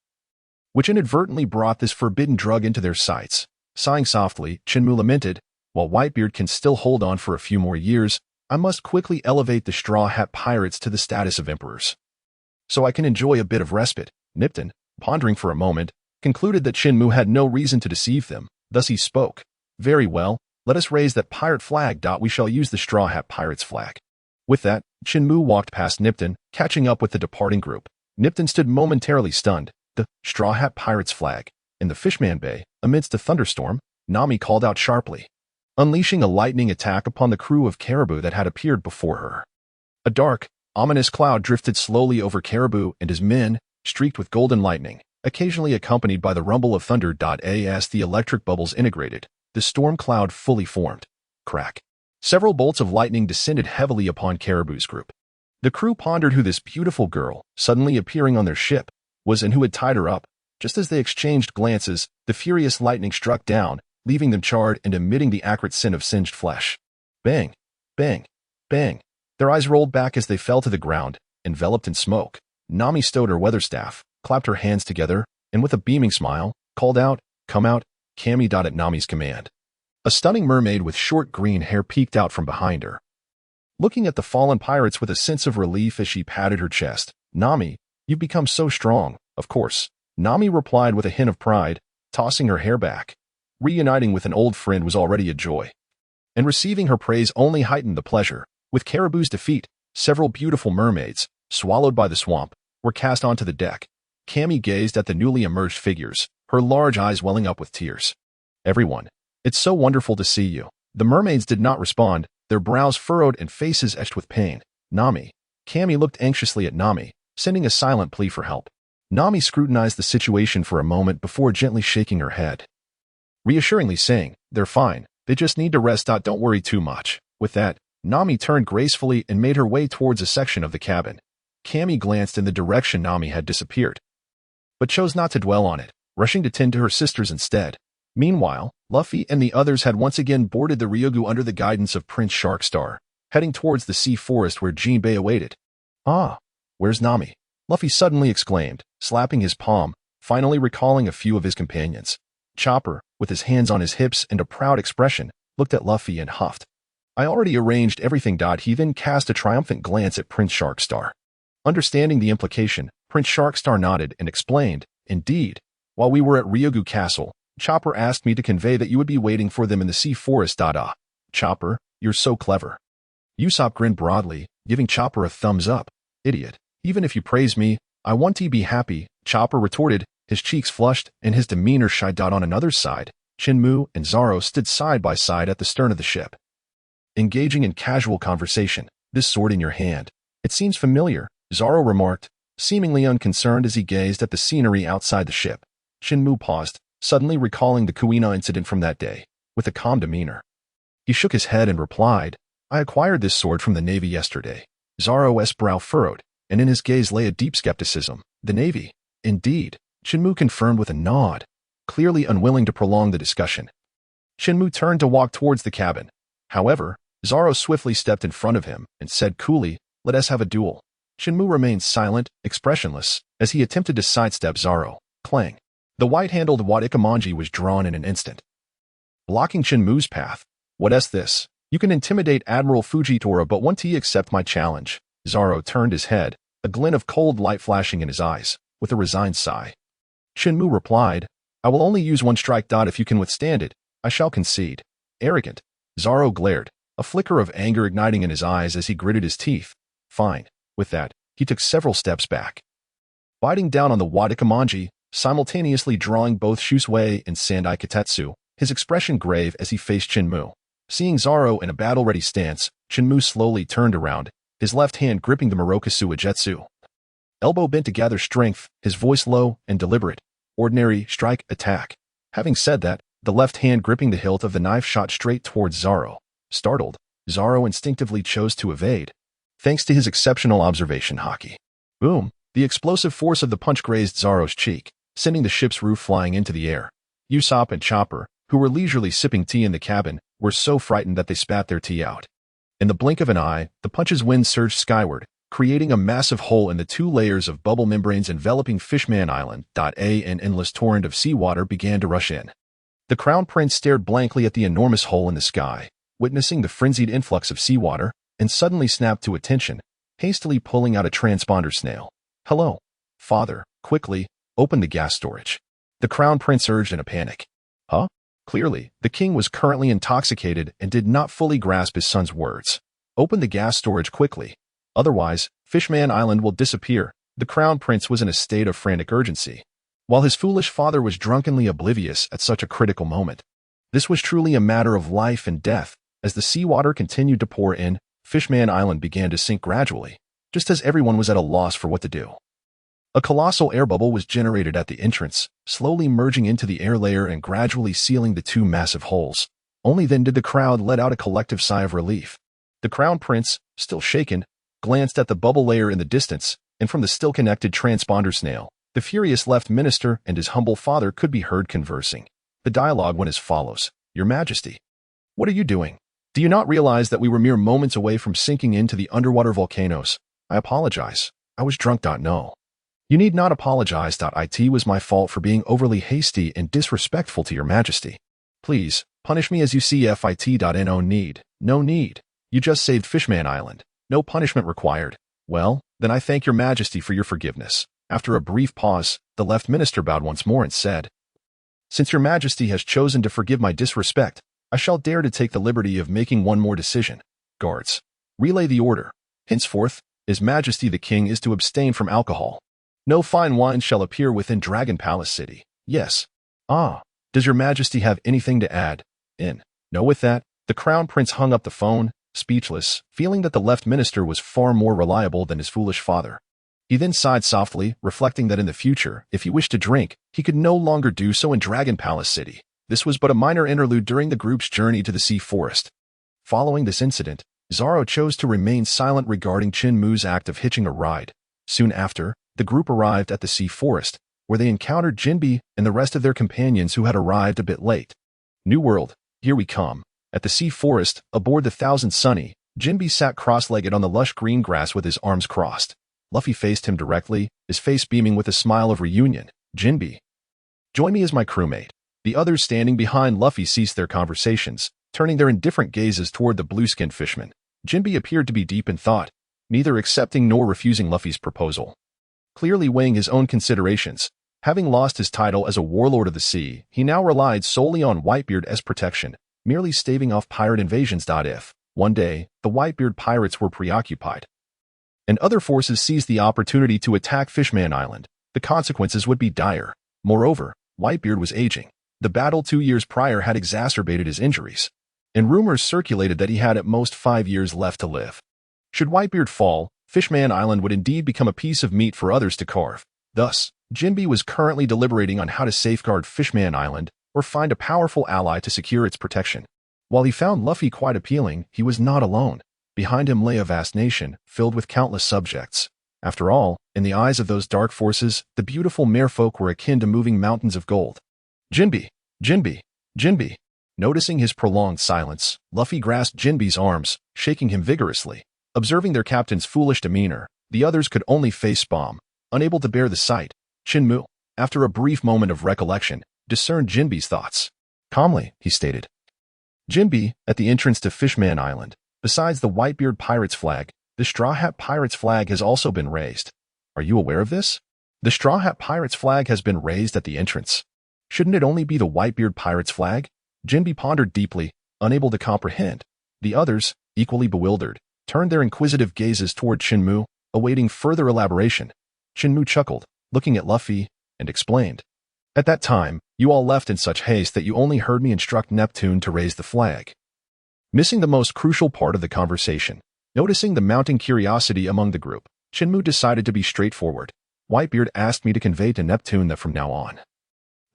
which inadvertently brought this forbidden drug into their sights. Sighing softly, Chen Mu lamented, "While Whitebeard can still hold on for a few more years, I must quickly elevate the Straw Hat Pirates to the status of emperors, so I can enjoy a bit of respite." Neptune, pondering for a moment, concluded that Chen Mu had no reason to deceive them. Thus he spoke, "Very well, let us raise that pirate flag. We shall use the Straw Hat Pirates flag." With that, Chen Mu walked past Neptune, catching up with the departing group. Neptune stood momentarily stunned. The Straw Hat Pirates flag. In the Fishman Bay, amidst a thunderstorm, Nami called out sharply, unleashing a lightning attack upon the crew of Caribou that had appeared before her. A dark, ominous cloud drifted slowly over Caribou and his men, streaked with golden lightning, occasionally accompanied by the rumble of thunder. As the electric bubbles integrated, the storm cloud fully formed. Crack. Several bolts of lightning descended heavily upon Caribou's group. The crew pondered who this beautiful girl, suddenly appearing on their ship, was and who had tied her up. Just as they exchanged glances, the furious lightning struck down, leaving them charred and emitting the acrid scent of singed flesh. Bang! Bang! Bang! Their eyes rolled back as they fell to the ground, enveloped in smoke. Nami stowed her weather staff, clapped her hands together, and with a beaming smile, called out, "Come out, Cammy." At Nami's command, a stunning mermaid with short green hair peeked out from behind her. looking at the fallen pirates with a sense of relief as she patted her chest. "Nami, you've become so strong." "Of course," Nami replied with a hint of pride, tossing her hair back. Reuniting with an old friend was already a joy, and receiving her praise only heightened the pleasure. With Caribou's defeat, several beautiful mermaids, swallowed by the swamp, were cast onto the deck. Cammy gazed at the newly emerged figures, her large eyes welling up with tears. "Everyone, it's so wonderful to see you." The mermaids did not respond, their brows furrowed and faces etched with pain. "Nami." Cammy looked anxiously at Nami, sending a silent plea for help. Nami scrutinized the situation for a moment before gently shaking her head, reassuringly saying, "They're fine. They just need to rest. Don't worry too much." With that, Nami turned gracefully and made her way towards a section of the cabin. Cammy glanced in the direction Nami had disappeared, but chose not to dwell on it, rushing to tend to her sisters instead. Meanwhile, Luffy and the others had once again boarded the Ryugu under the guidance of Prince Sharkstar, heading towards the sea forest where Jinbei awaited. "Ah, where's Nami?" Luffy suddenly exclaimed, slapping his palm, finally recalling a few of his companions. Chopper, with his hands on his hips and a proud expression, looked at Luffy and huffed. "I already arranged everything." He then cast a triumphant glance at Prince Sharkstar. Understanding the implication, Prince Sharkstar nodded and explained, "Indeed, while we were at Ryugu Castle, Chopper asked me to convey that you would be waiting for them in the sea forest. Chopper, you're so clever." Usopp grinned broadly, giving Chopper a thumbs up. "Idiot. Even if you praise me, I want to be happy," Chopper retorted, his cheeks flushed and his demeanor shy. On another side, Chen Mu and Zoro stood side by side at the stern of the ship, engaging in casual conversation. "This sword in your hand, it seems familiar," Zoro remarked, seemingly unconcerned as he gazed at the scenery outside the ship. Chen Mu paused, suddenly recalling the Kuina incident from that day, with a calm demeanor. He shook his head and replied, "I acquired this sword from the Navy yesterday." Zoro's brow furrowed, and in his gaze lay a deep skepticism. "The Navy? Indeed," Chen Mu confirmed with a nod, clearly unwilling to prolong the discussion. Chen Mu turned to walk towards the cabin. However, Zoro swiftly stepped in front of him and said coolly, "Let us have a duel." Chen Mu remained silent, expressionless, as he attempted to sidestep Zoro. Clang. The white-handled Watakimanji was drawn in an instant, blocking Chen Mu's path. "What's this? You can intimidate Admiral Fujitora, but won't he accept my challenge?" Zoro turned his head, a glint of cold light flashing in his eyes, with a resigned sigh. Chen Mu replied, "I will only use one strike. If you can withstand it, I shall concede." "Arrogant." Zoro glared, a flicker of anger igniting in his eyes as he gritted his teeth. "Fine." With that, he took several steps back, biting down on the Watakimanji, simultaneously drawing both Shusui and Sandai Katetsu, his expression grave as he faced Chen Mu. Seeing Zoro in a battle-ready stance, Chen Mu slowly turned around, his left hand gripping the Morokusu Ujutsu. Elbow bent to gather strength, his voice low and deliberate. "Ordinary strike attack." Having said that, the left hand gripping the hilt of the knife shot straight towards Zoro. Startled, Zoro instinctively chose to evade, thanks to his exceptional observation Haki. Boom! The explosive force of the punch grazed Zoro's cheek, sending the ship's roof flying into the air. Usopp and Chopper, who were leisurely sipping tea in the cabin, were so frightened that they spat their tea out. In the blink of an eye, the punch's wind surged skyward, creating a massive hole in the 2 layers of bubble membranes enveloping Fishman Island. An endless torrent of seawater began to rush in. The Crown Prince stared blankly at the enormous hole in the sky, witnessing the frenzied influx of seawater, and suddenly snapped to attention, hastily pulling out a transponder snail. "Hello, father, quickly, open the gas storage." The Crown Prince urged in a panic. Huh? Clearly, the king was currently intoxicated and did not fully grasp his son's words. "Open the gas storage quickly. Otherwise, Fishman Island will disappear." The Crown Prince was in a state of frantic urgency, while his foolish father was drunkenly oblivious at such a critical moment. This was truly a matter of life and death. As the seawater continued to pour in, Fishman Island began to sink gradually, just as everyone was at a loss for what to do. A colossal air bubble was generated at the entrance, slowly merging into the air layer and gradually sealing the 2 massive holes. Only then did the crowd let out a collective sigh of relief. The Crown Prince, still shaken, glanced at the bubble layer in the distance, and from the still-connected transponder snail, the furious left minister and his humble father could be heard conversing. The dialogue went as follows. "Your Majesty, what are you doing? Do you not realize that we were mere moments away from sinking into the underwater volcanoes? I apologize. I was drunk. No. You need not apologize. It was my fault for being overly hasty and disrespectful to your Majesty. Please, punish me as you see fit. No need. You just saved Fishman Island. No punishment required. Well, then I thank your majesty for your forgiveness. After a brief pause, the left minister bowed once more and said, Since your majesty has chosen to forgive my disrespect, I shall dare to take the liberty of making one more decision. Guards, relay the order. Henceforth, His Majesty the King is to abstain from alcohol. No fine wine shall appear within Dragon Palace City. Yes. Ah, does your majesty have anything to add? No, with that, the crown prince hung up the phone, speechless, feeling that the left minister was far more reliable than his foolish father. He then sighed softly, reflecting that in the future, if he wished to drink, he could no longer do so in Dragon Palace City. This was but a minor interlude during the group's journey to the Sea Forest. Following this incident, Zoro chose to remain silent regarding Chen Mu's act of hitching a ride. Soon after, the group arrived at the Sea Forest, where they encountered Jinbe and the rest of their companions who had arrived a bit late. New World, here we come. At the Sea Forest, aboard the Thousand Sunny, Jinbe sat cross-legged on the lush green grass with his arms crossed. Luffy faced him directly, his face beaming with a smile of reunion. Jinbe, join me as my crewmate. The others standing behind Luffy ceased their conversations, turning their indifferent gazes toward the blue-skinned fisherman. Jinbe appeared to be deep in thought, neither accepting nor refusing Luffy's proposal. Clearly weighing his own considerations, having lost his title as a warlord of the sea, he now relied solely on Whitebeard as protection, merely staving off pirate invasions. If, one day, the Whitebeard pirates were preoccupied, and other forces seized the opportunity to attack Fishman Island, the consequences would be dire. Moreover, Whitebeard was aging. The battle 2 years prior had exacerbated his injuries, and rumors circulated that he had at most 5 years left to live. Should Whitebeard fall, Fishman Island would indeed become a piece of meat for others to carve. Thus, Jinbe was currently deliberating on how to safeguard Fishman Island or find a powerful ally to secure its protection. While he found Luffy quite appealing, he was not alone. Behind him lay a vast nation, filled with countless subjects. After all, in the eyes of those dark forces, the beautiful merfolk were akin to moving mountains of gold. Jinbe, Jinbe, Jinbe. Noticing his prolonged silence, Luffy grasped Jinbe's arms, shaking him vigorously. Observing their captain's foolish demeanor, the others could only face bomb, unable to bear the sight. Chen Mu, after a brief moment of recollection, discerned Jinbe's thoughts. Calmly, he stated. Jinbe, at the entrance to Fishman Island, besides the Whitebeard pirates' flag, the Straw Hat pirates' flag has also been raised. Are you aware of this? The Straw Hat pirates' flag has been raised at the entrance. Shouldn't it only be the Whitebeard pirates' flag? Jinbe pondered deeply, unable to comprehend. The others, equally bewildered, turned their inquisitive gazes toward Chen Mu, awaiting further elaboration. Chen Mu chuckled, looking at Luffy, and explained. At that time, you all left in such haste that you only heard me instruct Neptune to raise the flag. Missing the most crucial part of the conversation, noticing the mounting curiosity among the group, Chen Mu decided to be straightforward. Whitebeard asked me to convey to Neptune that from now on,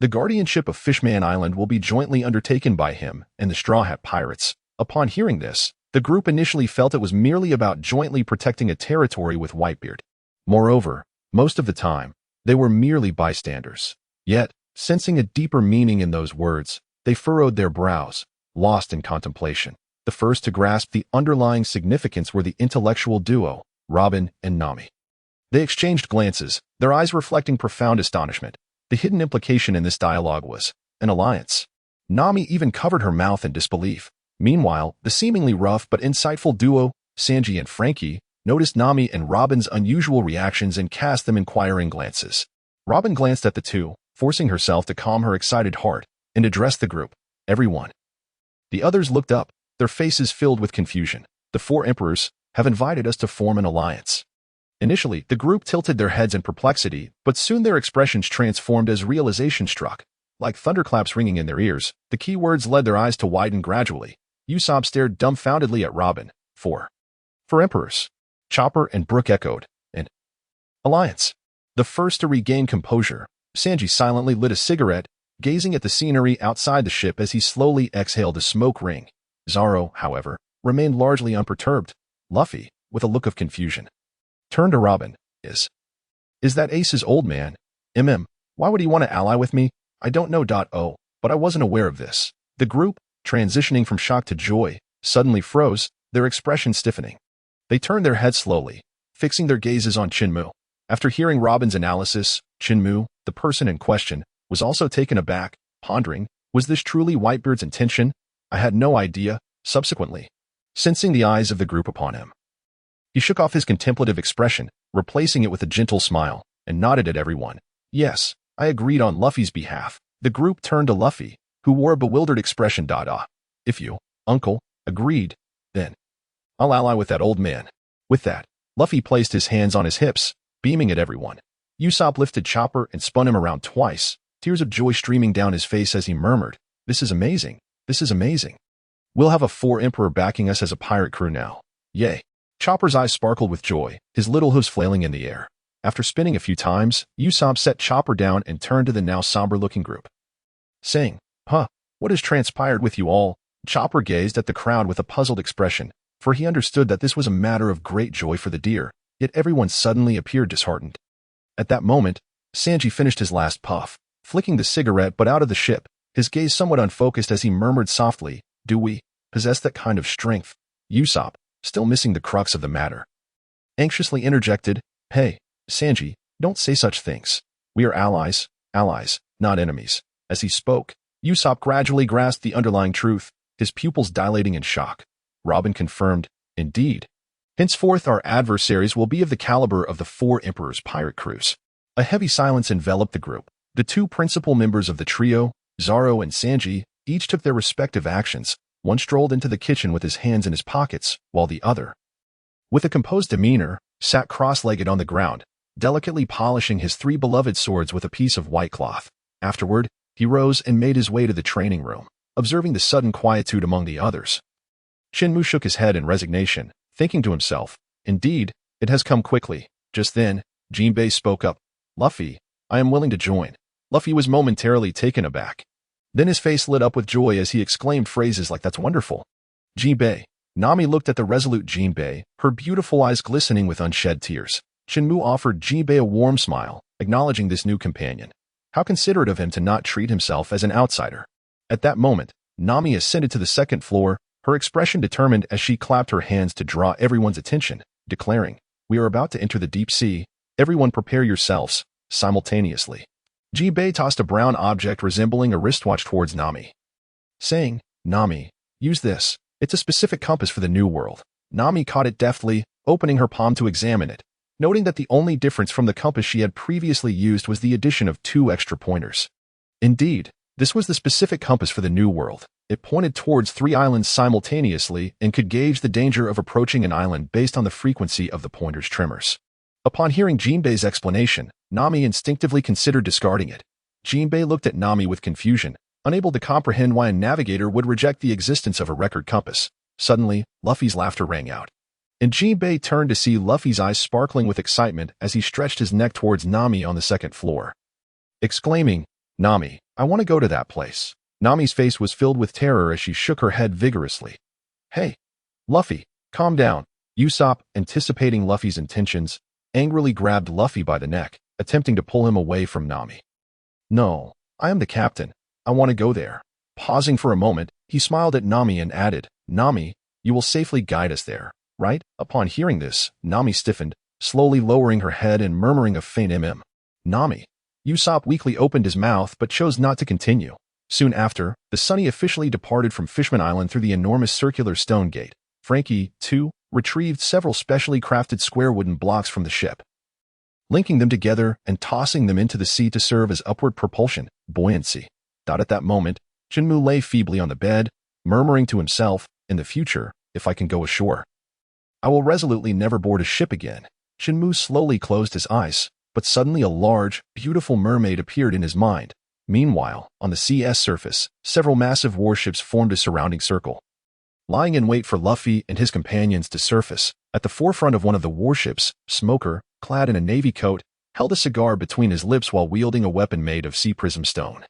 the guardianship of Fishman Island will be jointly undertaken by him and the Straw Hat Pirates. Upon hearing this, the group initially felt it was merely about jointly protecting a territory with Whitebeard. Moreover, most of the time, they were merely bystanders. Yet, sensing a deeper meaning in those words, they furrowed their brows, lost in contemplation. The first to grasp the underlying significance were the intellectual duo, Robin and Nami. They exchanged glances, their eyes reflecting profound astonishment. The hidden implication in this dialogue was an alliance. Nami even covered her mouth in disbelief. Meanwhile, the seemingly rough but insightful duo, Sanji and Frankie, noticed Nami and Robin's unusual reactions and cast them inquiring glances. Robin glanced at the two, forcing herself to calm her excited heart, and addressed the group. Everyone. The others looked up, their faces filled with confusion. The four emperors have invited us to form an alliance. Initially, the group tilted their heads in perplexity, but soon their expressions transformed as realization struck. Like thunderclaps ringing in their ears, the key words led their eyes to widen gradually. Usopp stared dumbfoundedly at Robin. For emperors. Chopper and Brook echoed. And alliance. The first to regain composure, Sanji silently lit a cigarette, gazing at the scenery outside the ship as he slowly exhaled a smoke ring. Zoro, however, remained largely unperturbed. Luffy, with a look of confusion, turned to Robin. Is that Ace's old man? Why would he want to ally with me? I don't know. Oh, but I wasn't aware of this. The group, transitioning from shock to joy, suddenly froze, their expression stiffening. They turned their heads slowly, fixing their gazes on Chen Mu. After hearing Robin's analysis, Chen Mu, the person in question, was also taken aback, pondering, was this truly Whitebeard's intention? I had no idea. Subsequently, sensing the eyes of the group upon him. He shook off his contemplative expression, replacing it with a gentle smile, and nodded at everyone. Yes, I agreed on Luffy's behalf. The group turned to Luffy, who wore a bewildered expression. If you, uncle, agreed, then I'll ally with that old man. With that, Luffy placed his hands on his hips, beaming at everyone. Usopp lifted Chopper and spun him around twice, tears of joy streaming down his face as he murmured, "This is amazing. This is amazing. We'll have a 4 Emperor backing us as a pirate crew now. Yay." Chopper's eyes sparkled with joy, his little hooves flailing in the air. After spinning a few times, Usopp set Chopper down and turned to the now somber-looking group. Saying, what has transpired with you all?" Chopper gazed at the crowd with a puzzled expression, for he understood that this was a matter of great joy for the deer, yet everyone suddenly appeared disheartened. At that moment, Sanji finished his last puff, flicking the cigarette but out of the ship, his gaze somewhat unfocused as he murmured softly, "Do we possess that kind of strength?" Usopp, still missing the crux of the matter, anxiously interjected, "Hey, Sanji, don't say such things. We are allies, not enemies." As he spoke, Usopp gradually grasped the underlying truth, his pupils dilating in shock. Robin confirmed, "Indeed. Henceforth our adversaries will be of the caliber of the 4 Emperor's pirate crews." A heavy silence enveloped the group. The 2 principal members of the trio, Zoro and Sanji, each took their respective actions. One strolled into the kitchen with his hands in his pockets, while the other, with a composed demeanor, sat cross-legged on the ground, delicately polishing his 3 beloved swords with a piece of white cloth. Afterward, he rose and made his way to the training room, observing the sudden quietude among the others. Chen Mu shook his head in resignation, thinking to himself, "Indeed, it has come quickly." Just then, Jinbei spoke up, "Luffy, I am willing to join." Luffy was momentarily taken aback. Then his face lit up with joy as he exclaimed phrases like, "That's wonderful." "Jinbei." Nami looked at the resolute Jinbei, her beautiful eyes glistening with unshed tears. Chen Mu offered Jinbei a warm smile, acknowledging this new companion. How considerate of him to not treat himself as an outsider. At that moment, Nami ascended to the 2nd floor, her expression determined as she clapped her hands to draw everyone's attention, declaring, "We are about to enter the deep sea. Everyone prepare yourselves." Simultaneously, Jinbei tossed a brown object resembling a wristwatch towards Nami, saying, "Nami, use this. It's a specific compass for the New World." Nami caught it deftly, opening her palm to examine it, noting that the only difference from the compass she had previously used was the addition of 2 extra pointers. Indeed, this was the specific compass for the New World. It pointed towards 3 islands simultaneously and could gauge the danger of approaching an island based on the frequency of the pointer's tremors. Upon hearing Jinbei's explanation, Nami instinctively considered discarding it. Jinbei looked at Nami with confusion, unable to comprehend why a navigator would reject the existence of a record compass. Suddenly, Luffy's laughter rang out, and Jinbei turned to see Luffy's eyes sparkling with excitement as he stretched his neck towards Nami on the 2nd floor, exclaiming, "Nami, I want to go to that place." Nami's face was filled with terror as she shook her head vigorously. "Hey, Luffy, calm down." Usopp, anticipating Luffy's intentions, angrily grabbed Luffy by the neck, attempting to pull him away from Nami. "No, I am the captain. I want to go there." Pausing for a moment, he smiled at Nami and added, "Nami, you will safely guide us there, right?" Upon hearing this, Nami stiffened, slowly lowering her head and murmuring a faint Nami. Usopp weakly opened his mouth but chose not to continue. Soon after, the Sunny officially departed from Fishman Island through the enormous circular stone gate. Frankie, too, retrieved several specially crafted square wooden blocks from the ship, linking them together and tossing them into the sea to serve as upward propulsion, buoyancy. At that moment, Chen Mu lay feebly on the bed, murmuring to himself, "In the future, if I can go ashore, I will resolutely never board a ship again." Chen Mu slowly closed his eyes, but suddenly a large, beautiful mermaid appeared in his mind. Meanwhile, on the sea's surface, several massive warships formed a surrounding circle, lying in wait for Luffy and his companions to surface. At the forefront of one of the warships, Smoker, clad in a navy coat, held a cigar between his lips while wielding a weapon made of sea prism stone,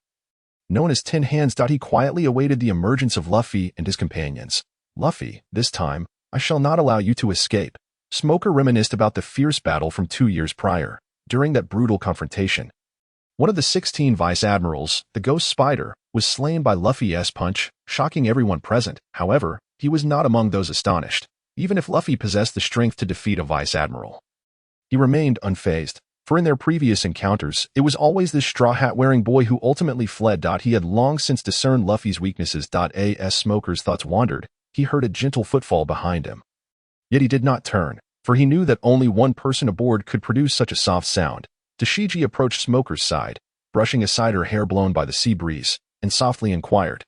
known as 10 Hands. He quietly awaited the emergence of Luffy and his companions. "Luffy, this time, I shall not allow you to escape." Smoker reminisced about the fierce battle from 2 years prior. During that brutal confrontation, one of the 16 vice admirals, the Ghost Spider, was slain by Luffy's punch, shocking everyone present. However, he was not among those astonished. Even if Luffy possessed the strength to defeat a vice admiral, he remained unfazed, for in their previous encounters, it was always this straw hat-wearing boy who ultimately fled. He had long since discerned Luffy's weaknesses. As Smoker's thoughts wandered, he heard a gentle footfall behind him. Yet he did not turn, for he knew that only one person aboard could produce such a soft sound. Tashigi approached Smoker's side, brushing aside her hair blown by the sea breeze, and softly inquired,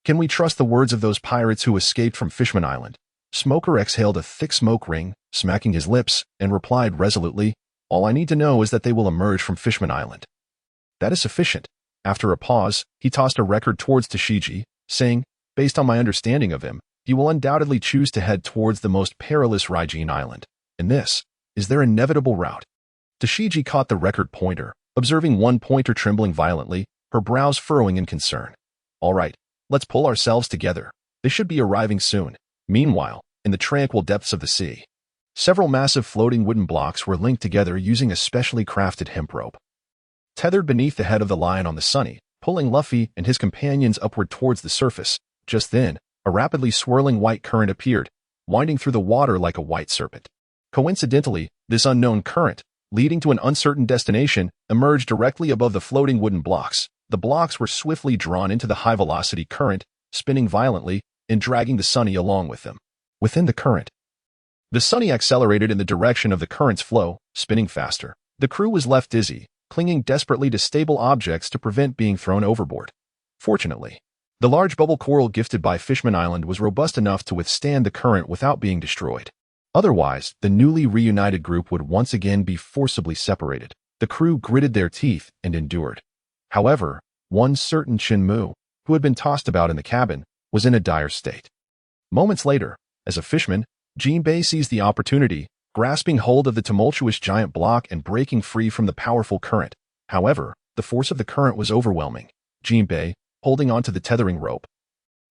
"Can we trust the words of those pirates who escaped from Fishman Island?" Smoker exhaled a thick smoke ring, smacking his lips, and replied resolutely, "All I need to know is that they will emerge from Fishman Island." "That is sufficient." After a pause, he tossed a record towards Tashigi, saying, "Based on my understanding of him, he will undoubtedly choose to head towards the most perilous Raijin Island. And this is their inevitable route." Tashigi caught the record pointer, observing one pointer trembling violently, her brows furrowing in concern. "All right, let's pull ourselves together. They should be arriving soon." Meanwhile, in the tranquil depths of the sea, several massive floating wooden blocks were linked together using a specially crafted hemp rope. Tethered beneath the head of the lion on the Sunny, pulling Luffy and his companions upward towards the surface, just then, a rapidly swirling white current appeared, winding through the water like a white serpent. Coincidentally, this unknown current, leading to an uncertain destination, emerged directly above the floating wooden blocks. The blocks were swiftly drawn into the high-velocity current, spinning violently, and dragging the Sunny along with them. Within the current, the Sunny accelerated in the direction of the current's flow, spinning faster. The crew was left dizzy, clinging desperately to stable objects to prevent being thrown overboard. Fortunately, the large bubble coral gifted by Fishman Island was robust enough to withstand the current without being destroyed. Otherwise, the newly reunited group would once again be forcibly separated. The crew gritted their teeth and endured. However, one certain Chen Mu, who had been tossed about in the cabin, was in a dire state. Moments later, as a fishman, Jinbei seized the opportunity, grasping hold of the tumultuous giant block and breaking free from the powerful current. However, the force of the current was overwhelming. Jinbei, holding onto the tethering rope,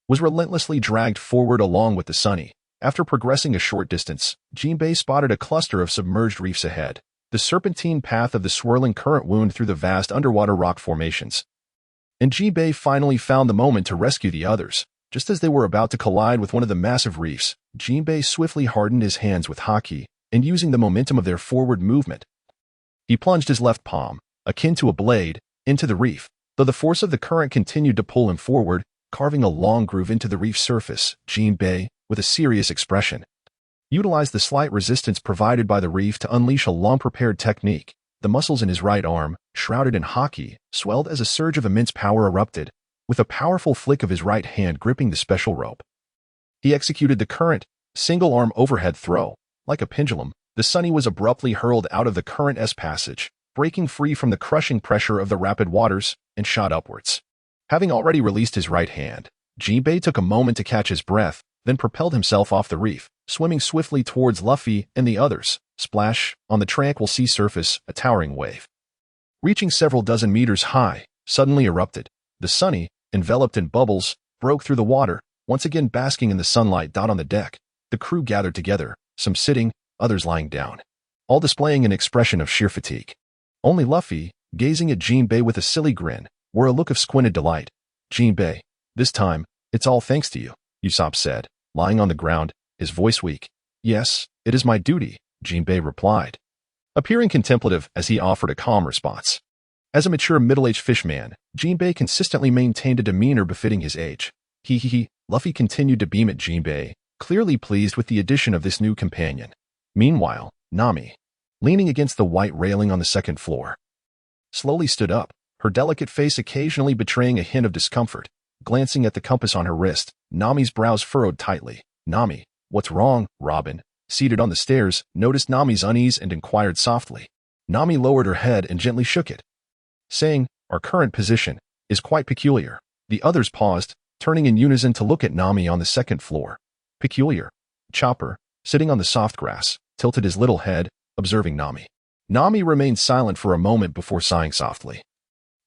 was relentlessly dragged forward along with the Sunny. After progressing a short distance, Jinbei spotted a cluster of submerged reefs ahead. The serpentine path of the swirling current wound through the vast underwater rock formations. And Jinbei finally found the moment to rescue the others. Just as they were about to collide with one of the massive reefs, Jinbei swiftly hardened his hands with Haki, and using the momentum of their forward movement, he plunged his left palm, akin to a blade, into the reef. Though the force of the current continued to pull him forward, carving a long groove into the reef's surface, Jinbei, with a serious expression, utilized the slight resistance provided by the reef to unleash a long-prepared technique. The muscles in his right arm, shrouded in Haki, swelled as a surge of immense power erupted, with a powerful flick of his right hand gripping the special rope. He executed the current, single-arm overhead throw. Like a pendulum, the Sunny was abruptly hurled out of the current's passage, breaking free from the crushing pressure of the rapid waters, and shot upwards. Having already released his right hand, Jinbei took a moment to catch his breath, then propelled himself off the reef, swimming swiftly towards Luffy and the others. Splash, on the tranquil sea surface, a towering wave, reaching several dozen meters high, suddenly erupted. The Sunny, enveloped in bubbles, broke through the water, once again basking in the sunlight. On the deck, the crew gathered together, some sitting, others lying down, all displaying an expression of sheer fatigue. Only Luffy, gazing at Jinbei with a silly grin, wore a look of squinted delight. "Jinbei, this time, it's all thanks to you," Usopp said, lying on the ground, his voice weak. "Yes, it is my duty," Jinbei replied, appearing contemplative as he offered a calm response. As a mature middle-aged fishman, Jinbei consistently maintained a demeanor befitting his age. Luffy continued to beam at Jinbei, clearly pleased with the addition of this new companion. Meanwhile, Nami, leaning against the white railing on the second floor, slowly stood up, her delicate face occasionally betraying a hint of discomfort. Glancing at the compass on her wrist, Nami's brows furrowed tightly. "Nami, what's wrong?" Robin, seated on the stairs, noticed Nami's unease and inquired softly. Nami lowered her head and gently shook it, saying, "Our current position is quite peculiar." The others paused, turning in unison to look at Nami on the second floor. "Peculiar?" Chopper, sitting on the soft grass, tilted his little head, observing Nami. Nami remained silent for a moment before sighing softly.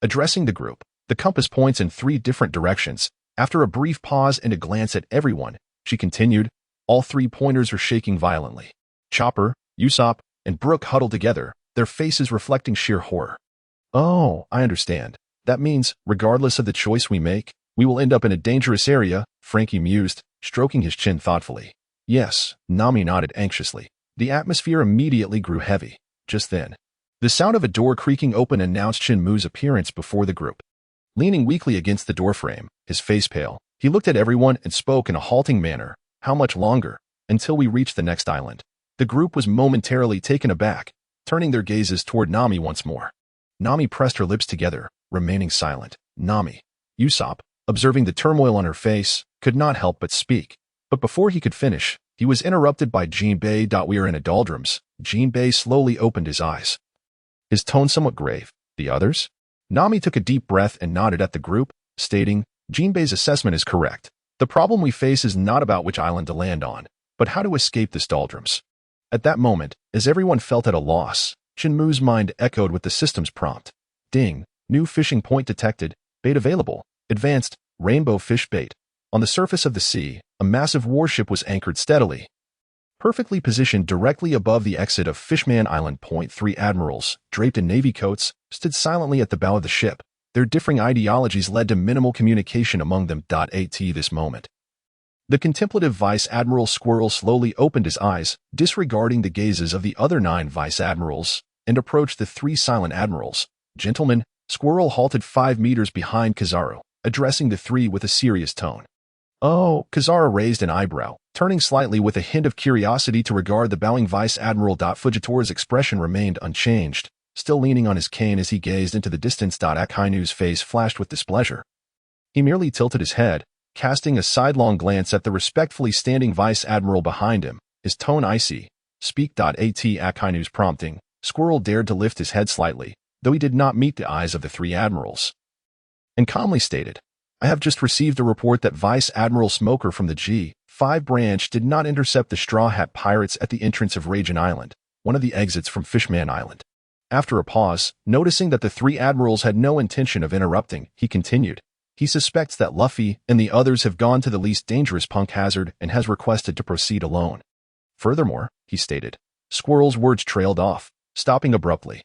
Addressing the group, the compass points in 3 different directions. After a brief pause and a glance at everyone, she continued, "All 3 pointers are shaking violently." Chopper, Usopp, and Brook huddled together, their faces reflecting sheer horror. "Oh, I understand. That means, regardless of the choice we make, we will end up in a dangerous area," Frankie mused, stroking his chin thoughtfully. "Yes," Nami nodded anxiously. The atmosphere immediately grew heavy. Just then, the sound of a door creaking open announced Chen Mu's appearance before the group. Leaning weakly against the doorframe, his face pale, He looked at everyone and spoke in a halting manner. How much longer? Until we reach the next island. The group was momentarily taken aback, turning their gazes toward Nami once more. Nami pressed her lips together, remaining silent. Nami. Usopp, observing the turmoil on her face, could not help but speak. But before he could finish, he was interrupted by Jinbei. We are in a doldrums. Jinbei slowly opened his eyes, his tone somewhat grave. The others? Nami took a deep breath and nodded at the group, stating, Jinbei's assessment is correct. The problem we face is not about which island to land on, but how to escape this doldrums. At that moment, as everyone felt at a loss, Chen Mu's mind echoed with the system's prompt. Ding, new fishing point detected, bait available, advanced, rainbow fish bait. On the surface of the sea, a massive warship was anchored steadily, perfectly positioned directly above the exit of Fishman Island. 3 admirals, draped in navy coats, stood silently at the bow of the ship. Their differing ideologies led to minimal communication among them. At this moment, the contemplative Vice Admiral Squirrel slowly opened his eyes, disregarding the gazes of the other 9 Vice Admirals, and approached the 3 silent admirals. Gentlemen, Squirrel halted 5 meters behind Kizaru, addressing the 3 with a serious tone. Oh, Kizaru raised an eyebrow, turning slightly with a hint of curiosity to regard the bowing Vice Admiral. Fujitora's expression remained unchanged, still leaning on his cane as he gazed into the distance. Akainu's face flashed with displeasure. He merely tilted his head, casting a sidelong glance at the respectfully standing Vice Admiral behind him, his tone icy. Speak. At Akainu's prompting, Squirrel dared to lift his head slightly, though he did not meet the eyes of the 3 admirals, and calmly stated, I have just received a report that Vice Admiral Smoker from the G5 branch did not intercept the Straw Hat pirates at the entrance of Ragin Island, one of the exits from Fishman Island. After a pause, noticing that the 3 admirals had no intention of interrupting, he continued, he suspects that Luffy and the others have gone to the least dangerous punk hazard and has requested to proceed alone. Furthermore, he stated. Squirrel's words trailed off, stopping abruptly.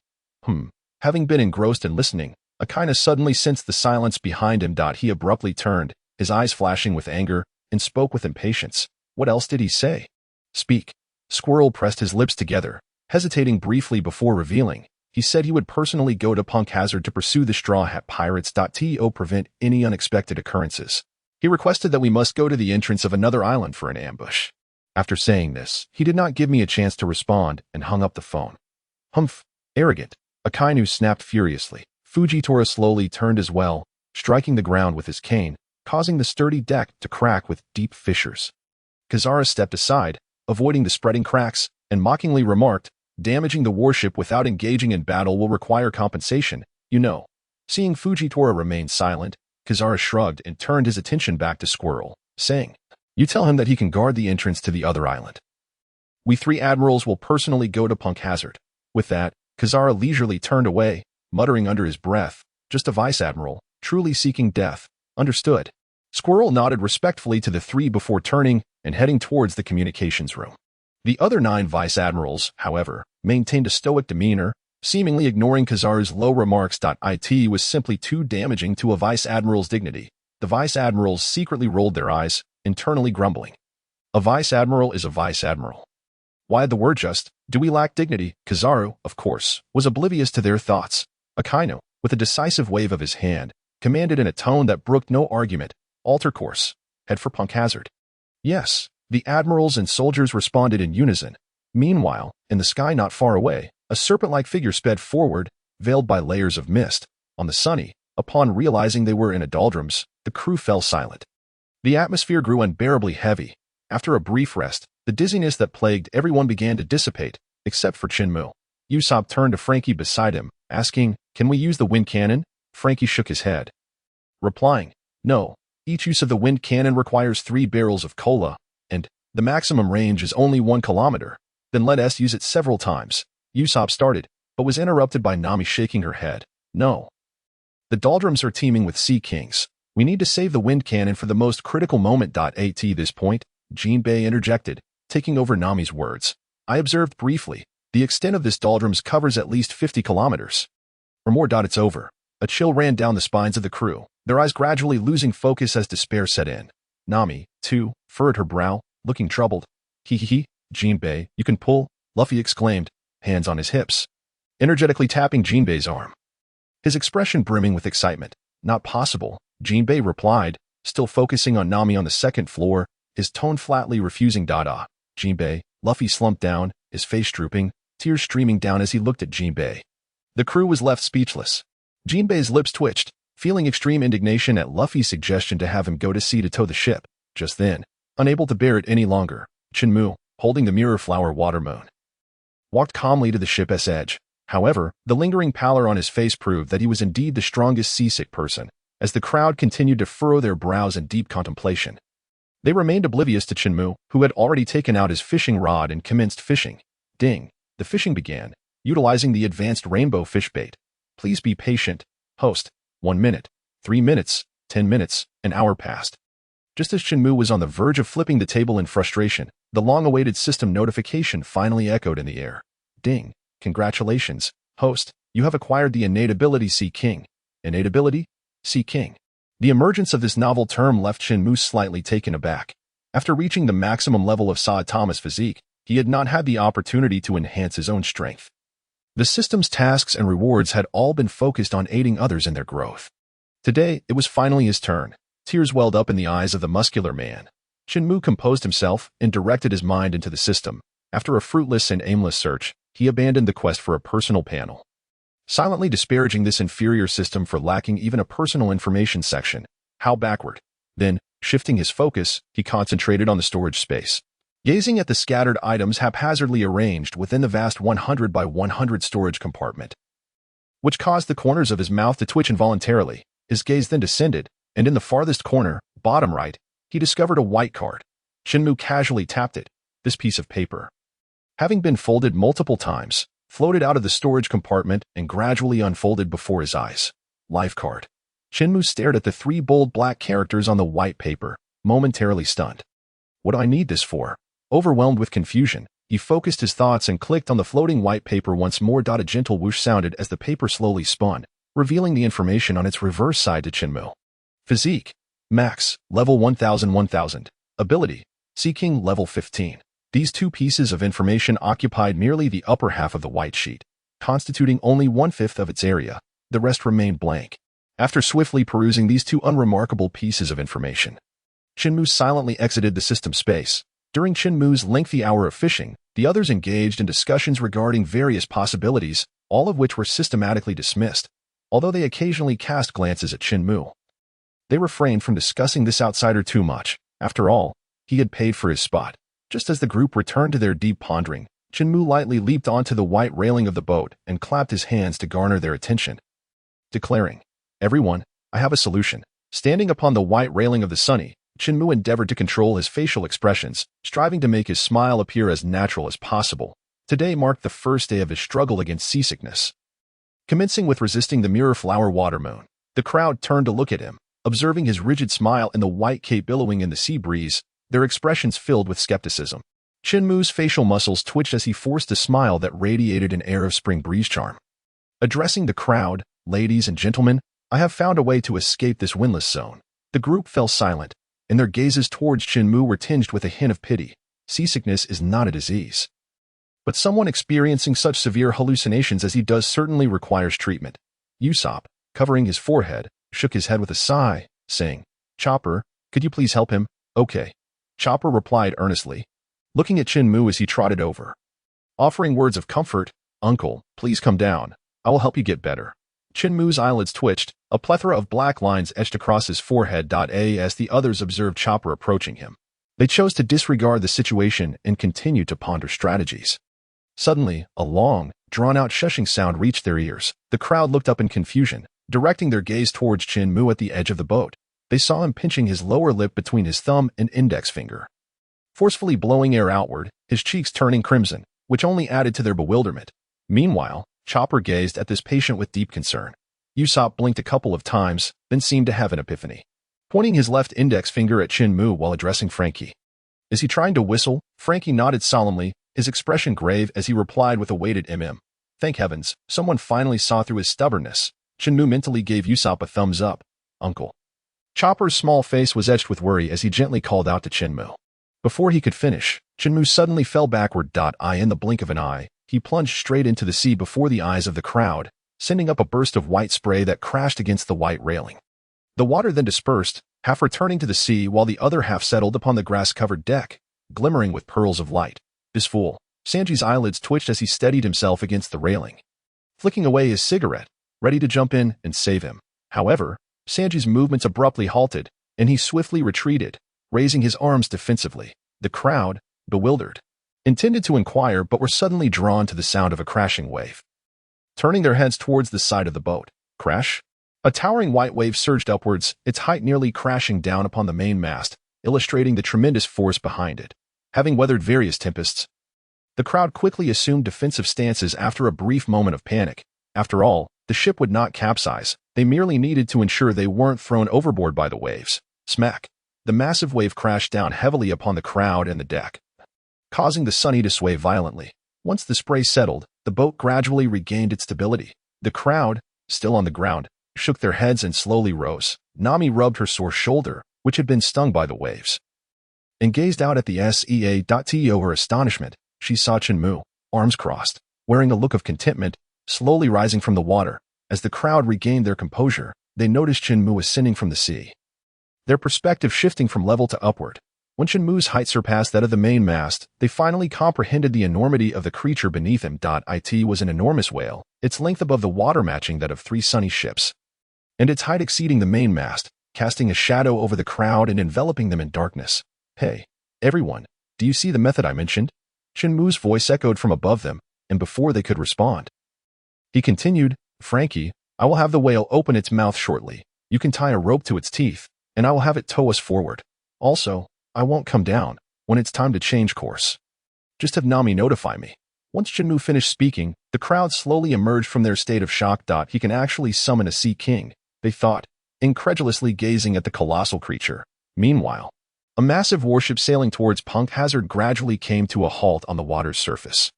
Having been engrossed in listening, Akainu suddenly sensed the silence behind him. He abruptly turned, his eyes flashing with anger, and spoke with impatience. What else did he say? Speak. Squirrel pressed his lips together, hesitating briefly before revealing. He said he would personally go to Punk Hazard to pursue the Straw Hat pirates. To prevent any unexpected occurrences. He requested that we must go to the entrance of another island for an ambush. After saying this, he did not give me a chance to respond and hung up the phone. Humph, arrogant. Akainu snapped furiously. Fujitora slowly turned as well, striking the ground with his cane, causing the sturdy deck to crack with deep fissures. Kizaru stepped aside, avoiding the spreading cracks, and mockingly remarked, damaging the warship without engaging in battle will require compensation, you know. Seeing Fujitora remain silent, Kizaru shrugged and turned his attention back to Squirrel, saying, you tell him that he can guard the entrance to the other island. We 3 admirals will personally go to Punk Hazard. With that, Kizaru leisurely turned away, muttering under his breath, just a vice admiral, truly seeking death. Understood. Squirrel nodded respectfully to the 3 before turning and heading towards the communications room. The other 9 vice admirals, however, maintained a stoic demeanor, seemingly ignoring Kizaru's low remarks. It was simply too damaging to a vice admiral's dignity. The vice admirals secretly rolled their eyes, internally grumbling. A vice admiral is a vice admiral. Why the word just? Do we lack dignity? Kizaru, of course, was oblivious to their thoughts. Akainu, with a decisive wave of his hand, commanded in a tone that brooked no argument, alter course, head for Punk Hazard. Yes, the admirals and soldiers responded in unison. Meanwhile, in the sky not far away, a serpent-like figure sped forward, veiled by layers of mist. On the sunny, upon realizing they were in a doldrums, the crew fell silent. The atmosphere grew unbearably heavy. After a brief rest, the dizziness that plagued everyone began to dissipate, except for Chen Mu. Usopp turned to Frankie beside him, asking, can we use the wind cannon? Frankie shook his head, replying, no, each use of the wind cannon requires 3 barrels of cola, and the maximum range is only 1 kilometer. Then let us use it several times. Usopp started, but was interrupted by Nami shaking her head. No. The doldrums are teeming with sea kings. We need to save the wind cannon for the most critical moment. At this point, Jinbei interjected, taking over Nami's words. I observed briefly. The extent of this doldrums covers at least 50 kilometers. Or more. It's over. A chill ran down the spines of the crew, their eyes gradually losing focus as despair set in. Nami, too, furrowed her brow, looking troubled. Hee, Jinbei, you can pull, Luffy exclaimed, hands on his hips, energetically tapping Jinbei's arm. His expression brimming with excitement. Not possible, Jinbei replied, still focusing on Nami on the second floor, his tone flatly refusing Dada. Jinbei, Luffy slumped down, his face drooping, tears streaming down as he looked at Jinbei. The crew was left speechless. Jinbei's lips twitched, feeling extreme indignation at Luffy's suggestion to have him go to sea to tow the ship. Just then, unable to bear it any longer, Chen Mu, holding the mirror flower water moon, walked calmly to the ship's edge. However, the lingering pallor on his face proved that he was indeed the strongest seasick person, as the crowd continued to furrow their brows in deep contemplation. They remained oblivious to Chen Mu, who had already taken out his fishing rod and commenced fishing. Ding! The fishing began, utilizing the advanced rainbow fish bait. Please be patient, host. 1 minute, 3 minutes, 10 minutes, an hour passed. Just as Chen Mu was on the verge of flipping the table in frustration, the long-awaited system notification finally echoed in the air. Ding! Congratulations, host, you have acquired the innate ability Sea King. Innate ability? Sea King. The emergence of this novel term left Chen Mu slightly taken aback. After reaching the maximum level of Saitama's physique, he had not had the opportunity to enhance his own strength. The system's tasks and rewards had all been focused on aiding others in their growth. Today, it was finally his turn. Tears welled up in the eyes of the muscular man. Chen Mu composed himself and directed his mind into the system. After a fruitless and aimless search, he abandoned the quest for a personal panel, silently disparaging this inferior system for lacking even a personal information section. How backward. Then, shifting his focus, he concentrated on the storage space. Gazing at the scattered items haphazardly arranged within the vast 100 by 100 storage compartment, which caused the corners of his mouth to twitch involuntarily, his gaze then descended, and in the farthest corner, bottom right, he discovered a white card. Chen Mu casually tapped it. This piece of paper, having been folded multiple times, floated out of the storage compartment and gradually unfolded before his eyes. Life card. Chen Mu stared at the 3 bold black characters on the white paper, momentarily stunned. What do I need this for? Overwhelmed with confusion, he focused his thoughts and clicked on the floating white paper once more. A gentle whoosh sounded as the paper slowly spun, revealing the information on its reverse side to Chen Mu. Physique. Max, level 1000. Ability. Sea King, level 15. These 2 pieces of information occupied merely the upper half of the white sheet, constituting only 1/5 of its area. The rest remained blank. After swiftly perusing these 2 unremarkable pieces of information, Chen Mu silently exited the system space. During Chen Mu's lengthy hour of fishing, the others engaged in discussions regarding various possibilities, all of which were systematically dismissed, although they occasionally cast glances at Chen Mu. They refrained from discussing this outsider too much. After all, he had paid for his spot. Just as the group returned to their deep pondering, Chen Mu lightly leaped onto the white railing of the boat and clapped his hands to garner their attention, declaring, "Everyone, I have a solution." Standing upon the white railing of the Sunny, Chen Mu endeavored to control his facial expressions, striving to make his smile appear as natural as possible. Today marked the first day of his struggle against seasickness. Commencing with resisting the mirror flower water moon, the crowd turned to look at him, observing his rigid smile and the white cape billowing in the sea breeze, their expressions filled with skepticism. Chen Mu's facial muscles twitched as he forced a smile that radiated an air of spring breeze charm. Addressing the crowd, "Ladies and gentlemen, I have found a way to escape this windless zone." The group fell silent, and their gazes towards Chen Mu were tinged with a hint of pity. Seasickness is not a disease, but someone experiencing such severe hallucinations as he does certainly requires treatment. Usopp, covering his forehead, shook his head with a sigh, saying, "Chopper, could you please help him?" "Okay." Chopper replied earnestly, looking at Chen Mu as he trotted over, offering words of comfort. "Uncle, please come down. I will help you get better." Chen Mu's eyelids twitched, a plethora of black lines etched across his forehead. As the others observed Chopper approaching him, they chose to disregard the situation and continued to ponder strategies. Suddenly, a long, drawn-out shushing sound reached their ears. The crowd looked up in confusion, directing their gaze towards Chen Mu at the edge of the boat. They saw him pinching his lower lip between his thumb and index finger, forcefully blowing air outward, his cheeks turning crimson, which only added to their bewilderment. Meanwhile, Chopper gazed at this patient with deep concern. Usopp blinked a couple of times, then seemed to have an epiphany, pointing his left index finger at Chen Mu while addressing Frankie. "Is he trying to whistle?" Frankie nodded solemnly, his expression grave as he replied with a weighted "Thank heavens, someone finally saw through his stubbornness." Chen Mu mentally gave Usopp a thumbs up. "Uncle." Chopper's small face was etched with worry as he gently called out to Chen Mu. Before he could finish, Chen Mu suddenly fell backward. In the blink of an eye, he plunged straight into the sea before the eyes of the crowd, sending up a burst of white spray that crashed against the white railing. The water then dispersed, half returning to the sea while the other half settled upon the grass-covered deck, glimmering with pearls of light. This fool. Sanji's eyelids twitched as he steadied himself against the railing, flicking away his cigarette, ready to jump in and save him. However, Sanji's movements abruptly halted, and he swiftly retreated, raising his arms defensively. The crowd, bewildered, intended to inquire but were suddenly drawn to the sound of a crashing wave. Turning their heads towards the side of the boat. Crash? A towering white wave surged upwards, its height nearly crashing down upon the main mast, illustrating the tremendous force behind it. Having weathered various tempests, the crowd quickly assumed defensive stances after a brief moment of panic. After all, the ship would not capsize. They merely needed to ensure they weren't thrown overboard by the waves. Smack! The massive wave crashed down heavily upon the crowd and the deck, causing the Sunny to sway violently. Once the spray settled, the boat gradually regained its stability. The crowd, still on the ground, shook their heads and slowly rose. Nami rubbed her sore shoulder, which had been stung by the waves, and gazed out at the sea. To her astonishment, she saw Chen Mu, arms crossed, wearing a look of contentment, slowly rising from the water. As the crowd regained their composure, they noticed Chen Mu ascending from the sea, their perspective shifting from level to upward. When Chen Mu's height surpassed that of the main mast, they finally comprehended the enormity of the creature beneath him. It was an enormous whale, its length above the water matching that of 3 Sunny ships, and its height exceeding the main mast, casting a shadow over the crowd and enveloping them in darkness. Hey, everyone, do you see the method I mentioned? Chen Mu's voice echoed from above them, and before they could respond, he continued, Frankie, I will have the whale open its mouth shortly. You can tie a rope to its teeth, and I will have it tow us forward. Also, I won't come down when it's time to change course. Just have Nami notify me. Once Chen Mu finished speaking, the crowd slowly emerged from their state of shock. He can actually summon a sea king, they thought, incredulously gazing at the colossal creature. Meanwhile, a massive warship sailing towards Punk Hazard gradually came to a halt on the water's surface.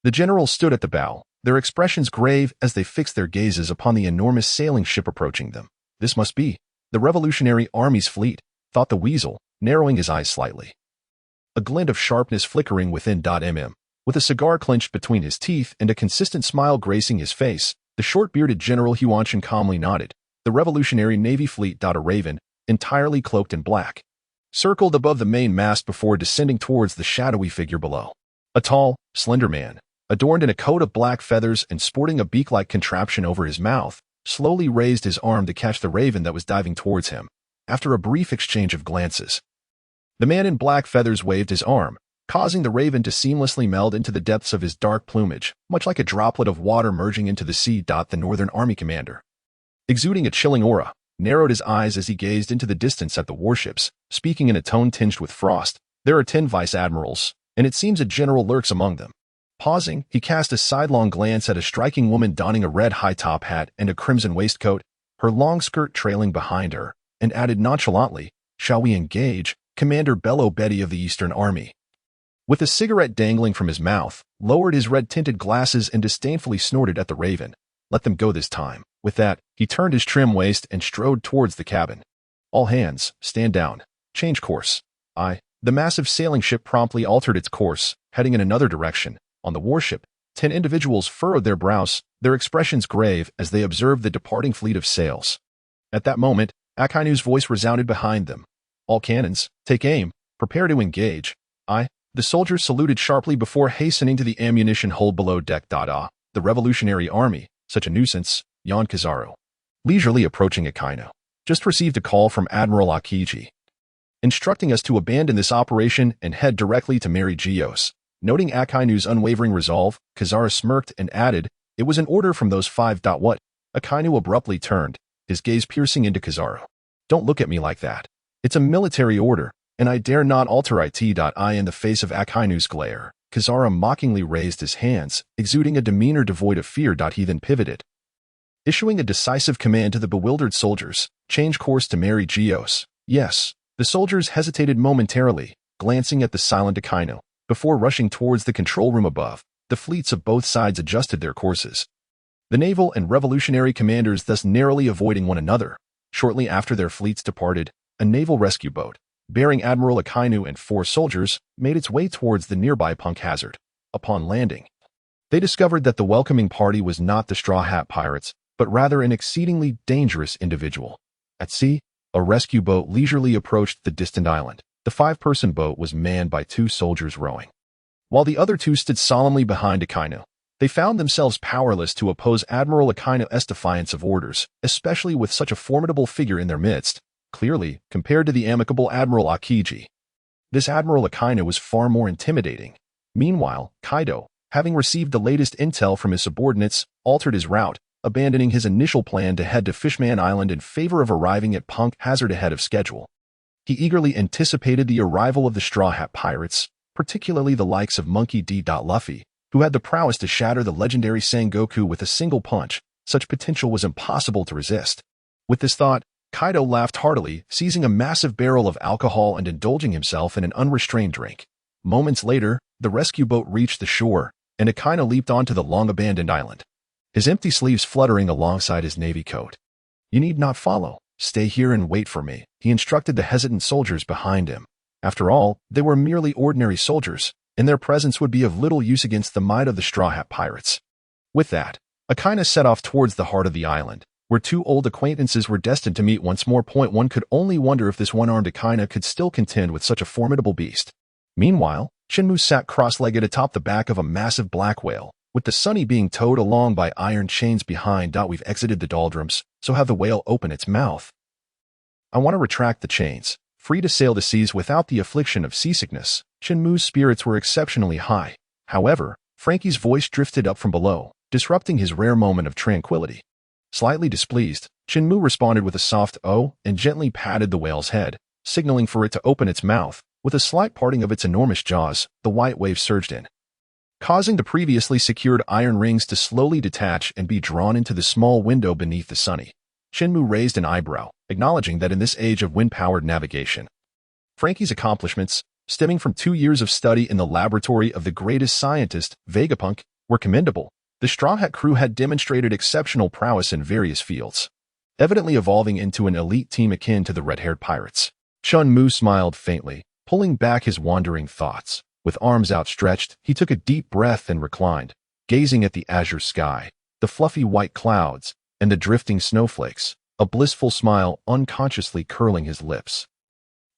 The generals stood at the bow, their expressions grave as they fixed their gazes upon the enormous sailing ship approaching them. This must be the Revolutionary Army's fleet, thought the weasel, narrowing his eyes slightly, a glint of sharpness flickering within. With a cigar clenched between his teeth and a consistent smile gracing his face, the short-bearded General Huanshan calmly nodded. The Revolutionary Navy fleet. A raven, entirely cloaked in black, circled above the main mast before descending towards the shadowy figure below. A tall, slender man, adorned in a coat of black feathers and sporting a beak-like contraption over his mouth, slowly raised his arm to catch the raven that was diving towards him. After a brief exchange of glances, the man in black feathers waved his arm, causing the raven to seamlessly meld into the depths of his dark plumage, much like a droplet of water merging into the sea. The Northern Army commander, exuding a chilling aura, narrowed his eyes as he gazed into the distance at the warships, speaking in a tone tinged with frost. There are 10 vice-admirals, and it seems a general lurks among them. Pausing, he cast a sidelong glance at a striking woman donning a red high-top hat and a crimson waistcoat, her long skirt trailing behind her, and added nonchalantly, Shall we engage, Commander Bello Betty of the Eastern Army? With a cigarette dangling from his mouth, lowered his red-tinted glasses and disdainfully snorted at the raven. Let them go this time. With that, he turned his trim waist and strode towards the cabin. All hands, stand down. Change course. The massive sailing ship promptly altered its course, heading in another direction. On the warship, 10 individuals furrowed their brows, their expressions grave as they observed the departing fleet of sails. At that moment, Akainu's voice resounded behind them. All cannons, take aim, prepare to engage. The soldiers saluted sharply before hastening to the ammunition hold below deck. The Revolutionary Army, such a nuisance, yawned Kizaru, leisurely approaching Akainu. Just received a call from Admiral Akiji, instructing us to abandon this operation and head directly to Mary Geos. Noting Akainu's unwavering resolve, Kizaru smirked and added, It was an order from those 5. What? Akainu abruptly turned, his gaze piercing into Kizaru. Don't look at me like that. It's a military order, and I dare not alter it. In the face of Akainu's glare, Kizaru mockingly raised his hands, exuding a demeanor devoid of fear. He then pivoted, issuing a decisive command to the bewildered soldiers, change course to Mary Geos. Yes. The soldiers hesitated momentarily, glancing at the silent Akainu. Before rushing towards the control room above, the fleets of both sides adjusted their courses, the naval and revolutionary commanders thus narrowly avoiding one another. Shortly after their fleets departed, a naval rescue boat, bearing Admiral Akainu and 4 soldiers, made its way towards the nearby Punk Hazard. Upon landing, they discovered that the welcoming party was not the Straw Hat Pirates, but rather an exceedingly dangerous individual. At sea, a rescue boat leisurely approached the distant island. The 5-person boat was manned by 2 soldiers rowing, while the other 2 stood solemnly behind Akainu. They found themselves powerless to oppose Admiral Akainu's defiance of orders, especially with such a formidable figure in their midst. Clearly, compared to the amicable Admiral Akiji, this Admiral Akainu was far more intimidating. Meanwhile, Kaido, having received the latest intel from his subordinates, altered his route, abandoning his initial plan to head to Fishman Island in favor of arriving at Punk Hazard ahead of schedule. He eagerly anticipated the arrival of the Straw Hat Pirates, particularly the likes of Monkey D. Luffy, who had the prowess to shatter the legendary Sengoku with a single punch. Such potential was impossible to resist. With this thought, Kaido laughed heartily, seizing a massive barrel of alcohol and indulging himself in an unrestrained drink. Moments later, the rescue boat reached the shore, and Akainu leaped onto the long-abandoned island, his empty sleeves fluttering alongside his navy coat. "You need not follow. Stay here and wait for me," he instructed the hesitant soldiers behind him. After all, they were merely ordinary soldiers, and their presence would be of little use against the might of the Straw Hat Pirates. With that, Akainu set off towards the heart of the island, where 2 old acquaintances were destined to meet once more. One could only wonder if this one-armed Akainu could still contend with such a formidable beast. Meanwhile, Chen Mu sat cross-legged atop the back of a massive black whale, with the Sunny being towed along by iron chains behind. "We've exited the doldrums, so have the whale open its mouth. I want to retract the chains, free to sail the seas without the affliction of seasickness." Chen Mu's spirits were exceptionally high. However, Frankie's voice drifted up from below, disrupting his rare moment of tranquility. Slightly displeased, Chen Mu responded with a soft "oh" and gently patted the whale's head, signaling for it to open its mouth. With a slight parting of its enormous jaws, the white wave surged in, causing the previously secured iron rings to slowly detach and be drawn into the small window beneath the Sunny. Chen Mu raised an eyebrow, acknowledging that in this age of wind-powered navigation, Frankie's accomplishments, stemming from 2 years of study in the laboratory of the greatest scientist, Vegapunk, were commendable. The Straw Hat crew had demonstrated exceptional prowess in various fields, evidently evolving into an elite team akin to the red-haired pirates. Chen Mu smiled faintly, pulling back his wandering thoughts. With arms outstretched, he took a deep breath and reclined, gazing at the azure sky, the fluffy white clouds, and the drifting snowflakes, a blissful smile unconsciously curling his lips.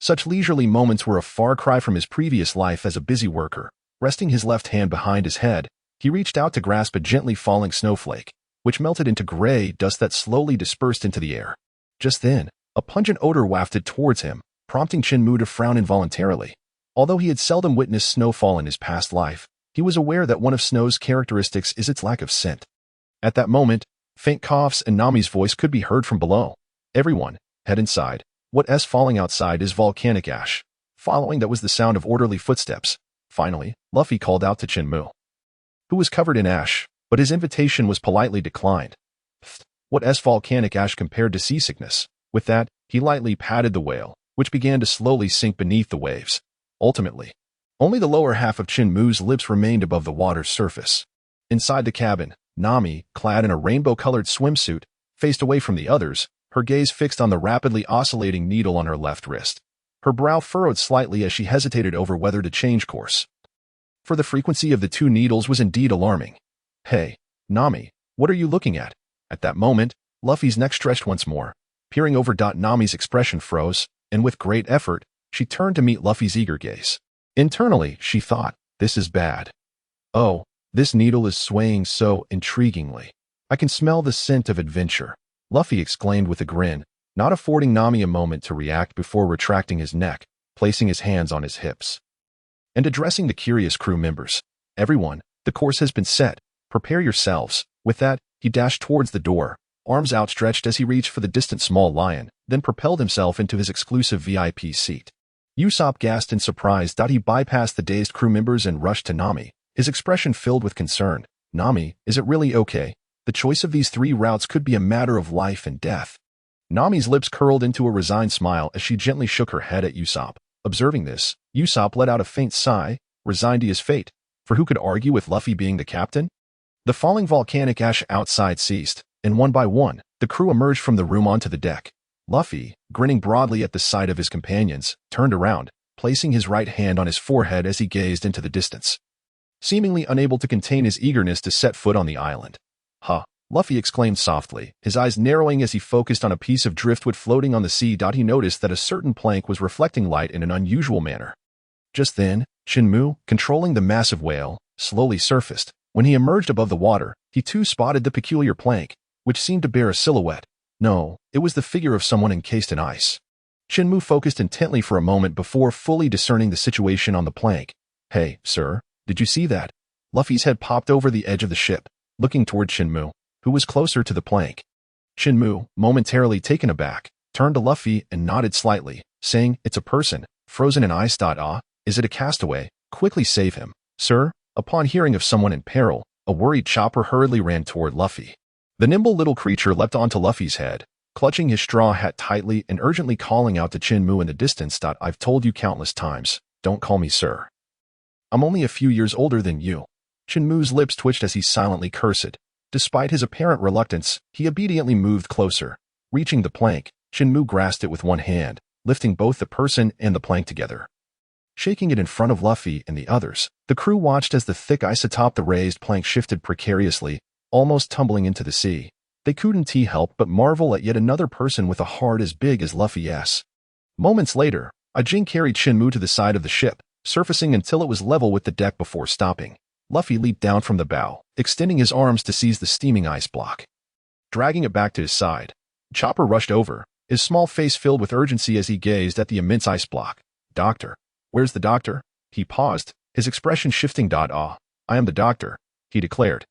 Such leisurely moments were a far cry from his previous life as a busy worker. Resting his left hand behind his head, he reached out to grasp a gently falling snowflake, which melted into gray dust that slowly dispersed into the air. Just then, a pungent odor wafted towards him, prompting Chen Mu to frown involuntarily. Although he had seldom witnessed snowfall in his past life, he was aware that one of snow's characteristics is its lack of scent. At that moment, faint coughs and Nami's voice could be heard from below. "Everyone, head inside. What's falling outside is volcanic ash." Following that was the sound of orderly footsteps. Finally, Luffy called out to Chen Mu, who was covered in ash, but his invitation was politely declined. What's volcanic ash compared to seasickness? With that, he lightly patted the whale, which began to slowly sink beneath the waves. Ultimately, only the lower half of Chen Mu's lips remained above the water's surface. Inside the cabin, Nami, clad in a rainbow-colored swimsuit, faced away from the others, her gaze fixed on the rapidly oscillating needle on her left wrist. Her brow furrowed slightly as she hesitated over whether to change course, for the frequency of the 2 needles was indeed alarming. "Hey, Nami, what are you looking at?" At that moment, Luffy's neck stretched once more. Peering over, Nami's expression froze, and with great effort, she turned to meet Luffy's eager gaze. Internally, she thought, "This is bad. Oh, this needle is swaying so intriguingly. I can smell the scent of adventure," Luffy exclaimed with a grin, not affording Nami a moment to react before retracting his neck, placing his hands on his hips, and addressing the curious crew members. "Everyone, the course has been set. Prepare yourselves." With that, he dashed towards the door, arms outstretched as he reached for the distant small lion, then propelled himself into his exclusive VIP seat. Usopp gasped in surprise. He bypassed the dazed crew members and rushed to Nami, his expression filled with concern. "Nami, is it really okay? The choice of these 3 routes could be a matter of life and death." Nami's lips curled into a resigned smile as she gently shook her head at Usopp. Observing this, Usopp let out a faint sigh, resigned to his fate, for who could argue with Luffy being the captain? The falling volcanic ash outside ceased, and one by one, the crew emerged from the room onto the deck. Luffy, grinning broadly at the sight of his companions, turned around, placing his right hand on his forehead as he gazed into the distance, seemingly unable to contain his eagerness to set foot on the island. Luffy exclaimed softly, his eyes narrowing as he focused on a piece of driftwood floating on the sea. He noticed that a certain plank was reflecting light in an unusual manner. Just then, Chen Mu, controlling the massive whale, slowly surfaced. When he emerged above the water, he too spotted the peculiar plank, which seemed to bear a silhouette. No, it was the figure of someone encased in ice. Chen Mu focused intently for a moment before fully discerning the situation on the plank. Hey, sir, did you see that? Luffy's head popped over the edge of the ship, looking toward Chen Mu, who was closer to the plank. Chen Mu, momentarily taken aback, turned to Luffy and nodded slightly, saying, "It's a person, frozen in ice. Ah, is it a castaway? Quickly save him, sir." Upon hearing of someone in peril, a worried Chopper hurriedly ran toward Luffy. The nimble little creature leapt onto Luffy's head, clutching his straw hat tightly and urgently calling out to Chen Mu in the distance. "I've told you countless times, don't call me sir. I'm only a few years older than you." Chen Mu's lips twitched as he silently cursed. Despite his apparent reluctance, he obediently moved closer. Reaching the plank, Chen Mu grasped it with one hand, lifting both the person and the plank together. Shaking it in front of Luffy and the others, the crew watched as the thick ice atop the raised plank shifted precariously, almost tumbling into the sea. They couldn't help but marvel at yet another person with a heart as big as Luffy's. Moments later, Ajin carried Chen Mu to the side of the ship, surfacing until it was level with the deck before stopping. Luffy leaped down from the bow, extending his arms to seize the steaming ice block. Dragging it back to his side, Chopper rushed over, his small face filled with urgency as he gazed at the immense ice block. "Doctor, where's the doctor?" He paused, his expression shifting. "Ah, I am the doctor," he declared.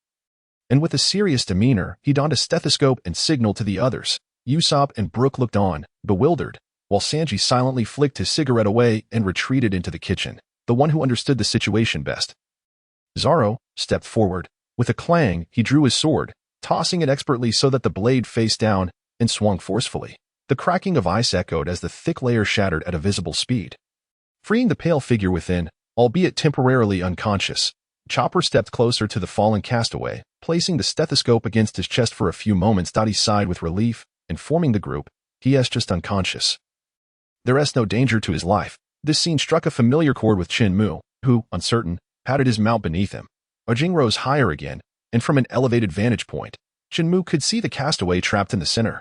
And with a serious demeanor, he donned a stethoscope and signaled to the others. Usopp and Brook looked on, bewildered, while Sanji silently flicked his cigarette away and retreated into the kitchen, the one who understood the situation best. Zoro stepped forward. With a clang, he drew his sword, tossing it expertly so that the blade faced down, and swung forcefully. The cracking of ice echoed as the thick layer shattered at a visible speed. Freeing the pale figure within, albeit temporarily unconscious, Chopper stepped closer to the fallen castaway, placing the stethoscope against his chest for a few moments. He sighed with relief, informing the group, "He is just unconscious. There is no danger to his life." This scene struck a familiar chord with Chen Mu, who, uncertain, patted his mount beneath him. Ajin rose higher again, and from an elevated vantage point, Chen Mu could see the castaway trapped in the center.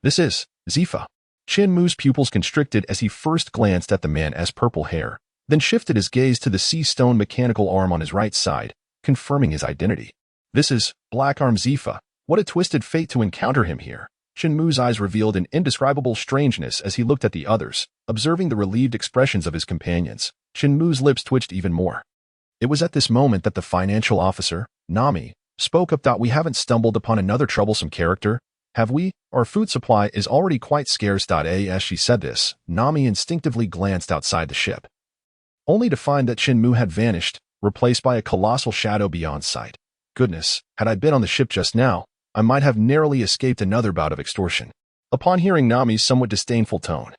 "This is Zifa." Chen Mu's pupils constricted as he first glanced at the man's purple hair, then shifted his gaze to the sea stone mechanical arm on his right side, confirming his identity. "This is Black Arm Zifa. What a twisted fate to encounter him here." Chen Mu's eyes revealed an indescribable strangeness as he looked at the others, observing the relieved expressions of his companions. Chen Mu's lips twitched even more. It was at this moment that the financial officer, Nami, spoke up. "We haven't stumbled upon another troublesome character, have we? Our food supply is already quite scarce." As she said this, Nami instinctively glanced outside the ship, only to find that Chen Mu had vanished, replaced by a colossal shadow beyond sight. "Goodness, had I been on the ship just now, I might have narrowly escaped another bout of extortion." Upon hearing Nami's somewhat disdainful tone,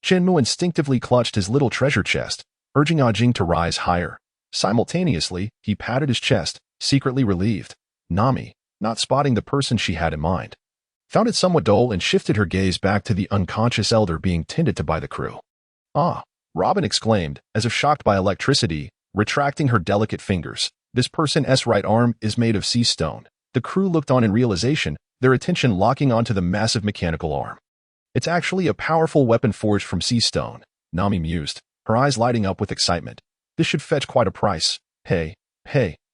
Chen Mu instinctively clutched his little treasure chest, urging Ajin to rise higher. Simultaneously, he patted his chest, secretly relieved. Nami, not spotting the person she had in mind, found it somewhat dull and shifted her gaze back to the unconscious elder being tended to by the crew. "Ah," Robin exclaimed, as if shocked by electricity, retracting her delicate fingers. "This person's right arm is made of sea stone." The crew looked on in realization, their attention locking onto the massive mechanical arm. "It's actually a powerful weapon forged from sea stone," Nami mused, her eyes lighting up with excitement. "This should fetch quite a price." Hey,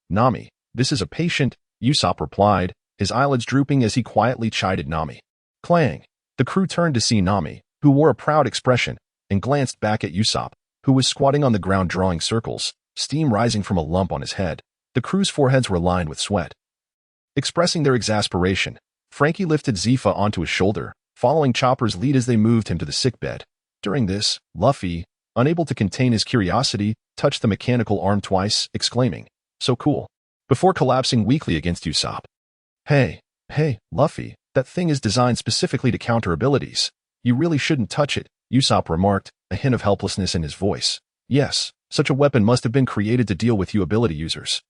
Nami, this is a patient," Usopp replied, his eyelids drooping as he quietly chided Nami. Clang! The crew turned to see Nami, who wore a proud expression, and glanced back at Usopp, who was squatting on the ground drawing circles, steam rising from a lump on his head. The crew's foreheads were lined with sweat. Expressing their exasperation, Frankie lifted Zifa onto his shoulder, following Chopper's lead as they moved him to the sickbed. During this, Luffy, unable to contain his curiosity, touched the mechanical arm twice, exclaiming, "So cool," before collapsing weakly against Usopp. Hey, Luffy, that thing is designed specifically to counter abilities. You really shouldn't touch it," Usopp remarked, a hint of helplessness in his voice. "Yes, such a weapon must have been created to deal with you ability users,"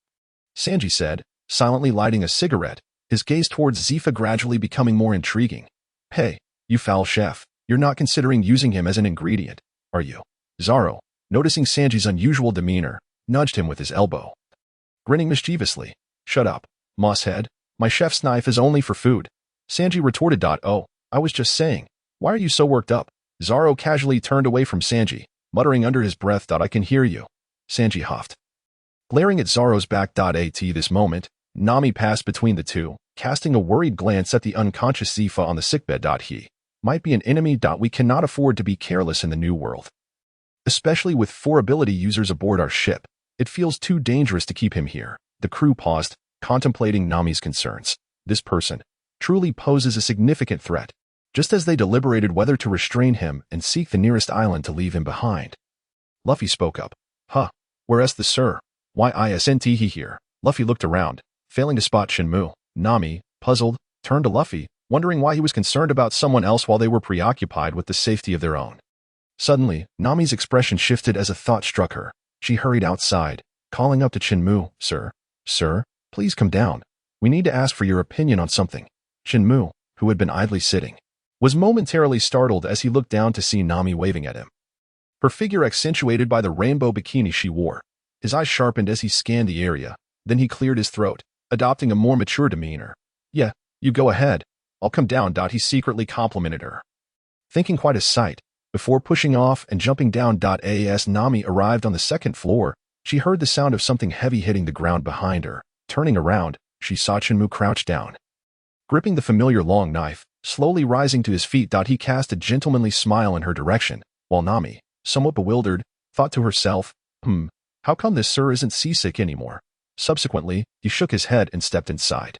Sanji said, silently lighting a cigarette, his gaze towards Zifa gradually becoming more intriguing. "Hey, you foul chef, you're not considering using him as an ingredient, are you?" Zoro, noticing Sanji's unusual demeanor, nudged him with his elbow. Grinning mischievously, "Shut up, mosshead," My chef's knife is only for food. Sanji retorted. Oh, I was just saying. Why are you so worked up? Zoro casually turned away from Sanji, muttering under his breath. I can hear you. Sanji huffed. Glaring at Zoro's back. At this moment, Nami passed between the two, casting a worried glance at the unconscious Zifa on the sickbed. He might be an enemy. We cannot afford to be careless in the new world. Especially with 4 ability users aboard our ship. It feels too dangerous to keep him here. The crew paused, contemplating Nami's concerns. This person truly poses a significant threat, just as they deliberated whether to restrain him and seek the nearest island to leave him behind. Luffy spoke up. Where's the sir? Why isn't he here? Luffy looked around, failing to spot Chen Mu. Nami, puzzled, turned to Luffy, wondering why he was concerned about someone else while they were preoccupied with the safety of their own. Suddenly, Nami's expression shifted as a thought struck her. She hurried outside, calling up to Chen Mu. Sir, please come down. We need to ask for your opinion on something. Chen Mu, who had been idly sitting, was momentarily startled as he looked down to see Nami waving at him. Her figure accentuated by the rainbow bikini she wore. His eyes sharpened as he scanned the area. Then he cleared his throat, adopting a more mature demeanor. Yeah, you go ahead. I'll come down. He secretly complimented her. Thinking quite a sight, before pushing off and jumping down. As Nami arrived on the 2nd floor, she heard the sound of something heavy hitting the ground behind her. Turning around, she saw Chen Mu crouched down, gripping the familiar long knife. Slowly rising to his feet. He cast a gentlemanly smile in her direction, while Nami, somewhat bewildered, thought to herself, how come this sir isn't seasick anymore? Subsequently, he shook his head and stepped inside.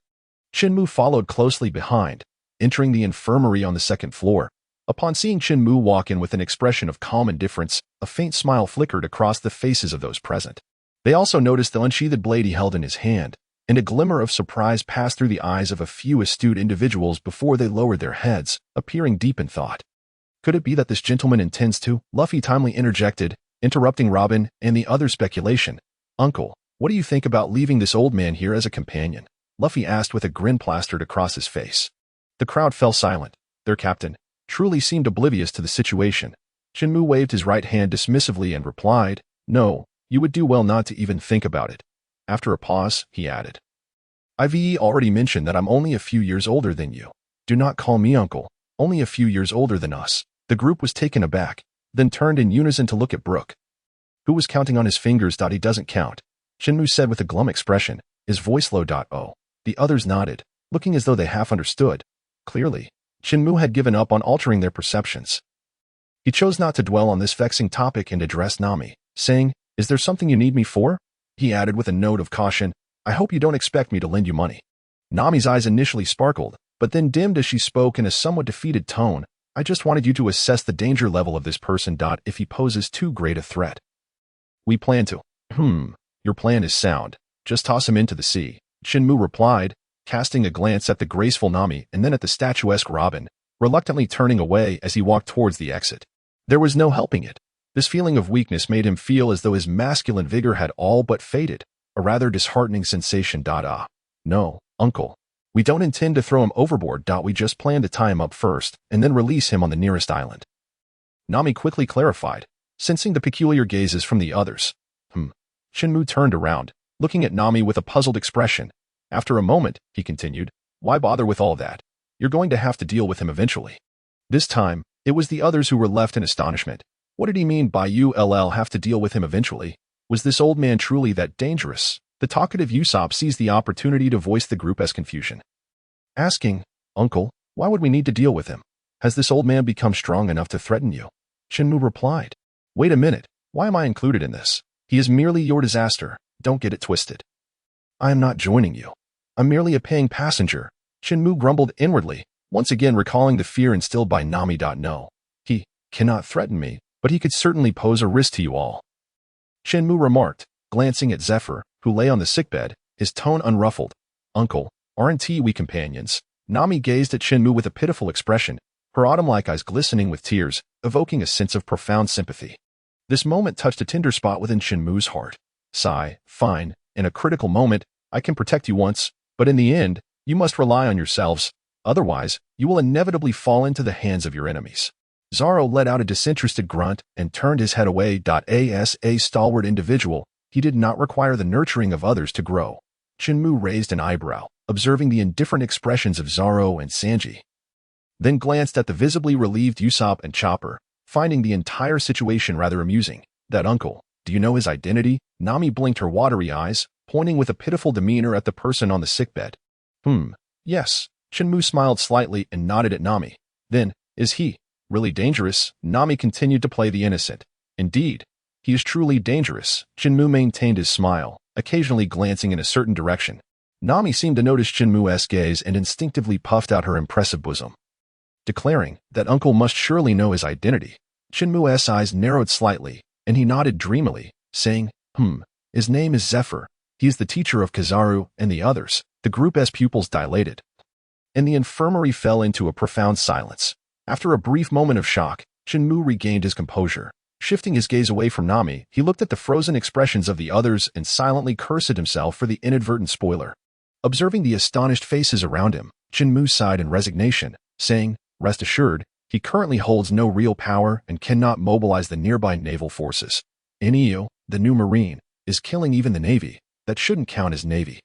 Chen Mu followed closely behind, entering the infirmary on the 2nd floor. Upon seeing Chen Mu walk in with an expression of calm indifference, a faint smile flickered across the faces of those present. They also noticed the unsheathed blade he held in his hand, and a glimmer of surprise passed through the eyes of a few astute individuals before they lowered their heads, appearing deep in thought. Could it be that this gentleman intends to? Luffy timely interjected, interrupting Robin and the other speculation. Uncle, what do you think about leaving this old man here as a companion? Luffy asked with a grin plastered across his face. The crowd fell silent. Their captain truly seemed oblivious to the situation. Chen Mu waved his right hand dismissively and replied, No, you would do well not to even think about it. After a pause, he added, I've already mentioned that I'm only a few years older than you. Do not call me uncle, only a few years older than us. The group was taken aback, then turned in unison to look at Brook, who was counting on his fingers. He doesn't count, Chen Mu said with a glum expression, his voice low. Oh. The others nodded, looking as though they half understood. Clearly, Chen Mu had given up on altering their perceptions. He chose not to dwell on this vexing topic and addressed Nami, saying, Is there something you need me for? He added with a note of caution, I hope you don't expect me to lend you money. Nami's eyes initially sparkled, but then dimmed as she spoke in a somewhat defeated tone. I just wanted you to assess the danger level of this person. If he poses too great a threat, we plan to. Your plan is sound. Just toss him into the sea, Chen Mu replied, casting a glance at the graceful Nami and then at the statuesque Robin, reluctantly turning away as he walked towards the exit. There was no helping it. This feeling of weakness made him feel as though his masculine vigor had all but faded, a rather disheartening sensation. No, uncle. We don't intend to throw him overboard. We just plan to tie him up first and then release him on the nearest island. Nami quickly clarified, sensing the peculiar gazes from the others. Chen Mu turned around, looking at Nami with a puzzled expression. After a moment, he continued, Why bother with all that? You're going to have to deal with him eventually. This time, it was the others who were left in astonishment. What did he mean by you'll have to deal with him eventually? Was this old man truly that dangerous? The talkative Usopp seized the opportunity to voice the group as confusion, asking, Uncle, why would we need to deal with him? Has this old man become strong enough to threaten you? Chen Mu replied, Wait a minute, why am I included in this? He is merely your disaster, don't get it twisted. I am not joining you. I'm merely a paying passenger, Chen Mu grumbled inwardly, once again recalling the fear instilled by Nami. No, he cannot threaten me, but he could certainly pose a risk to you all. Chen Mu remarked, glancing at Zephyr, who lay on the sickbed, his tone unruffled. Uncle, aren't we companions? Nami gazed at Chen Mu with a pitiful expression, her autumn-like eyes glistening with tears, evoking a sense of profound sympathy. This moment touched a tender spot within Chen Mu's heart. Sigh, fine, in a critical moment, I can protect you once, but in the end, you must rely on yourselves. Otherwise, you will inevitably fall into the hands of your enemies. Zoro let out a disinterested grunt and turned his head away. As a stalwart individual, he did not require the nurturing of others to grow. Chen Mu raised an eyebrow, observing the indifferent expressions of Zoro and Sanji. Then glanced at the visibly relieved Usopp and Chopper, finding the entire situation rather amusing. That uncle, do you know his identity? Nami blinked her watery eyes, pointing with a pitiful demeanor at the person on the sickbed. Yes. Chen Mu smiled slightly and nodded at Nami. Then, is he really dangerous? Nami continued to play the innocent. Indeed, he is truly dangerous. Chen Mu maintained his smile, occasionally glancing in a certain direction. Nami seemed to notice Chen Mu's gaze and instinctively puffed out her impressive bosom, declaring that uncle must surely know his identity. Chen Mu's eyes narrowed slightly, and he nodded dreamily, saying, his name is Zephyr. He is the teacher of Kizaru and the others. The group's pupils dilated, and the infirmary fell into a profound silence. After a brief moment of shock, Chen Mu regained his composure. Shifting his gaze away from Nami, he looked at the frozen expressions of the others and silently cursed himself for the inadvertent spoiler. Observing the astonished faces around him, Chen Mu sighed in resignation, saying, rest assured, he currently holds no real power and cannot mobilize the nearby naval forces. Neo, the new Marine, is killing even the Navy. That shouldn't count as Navy.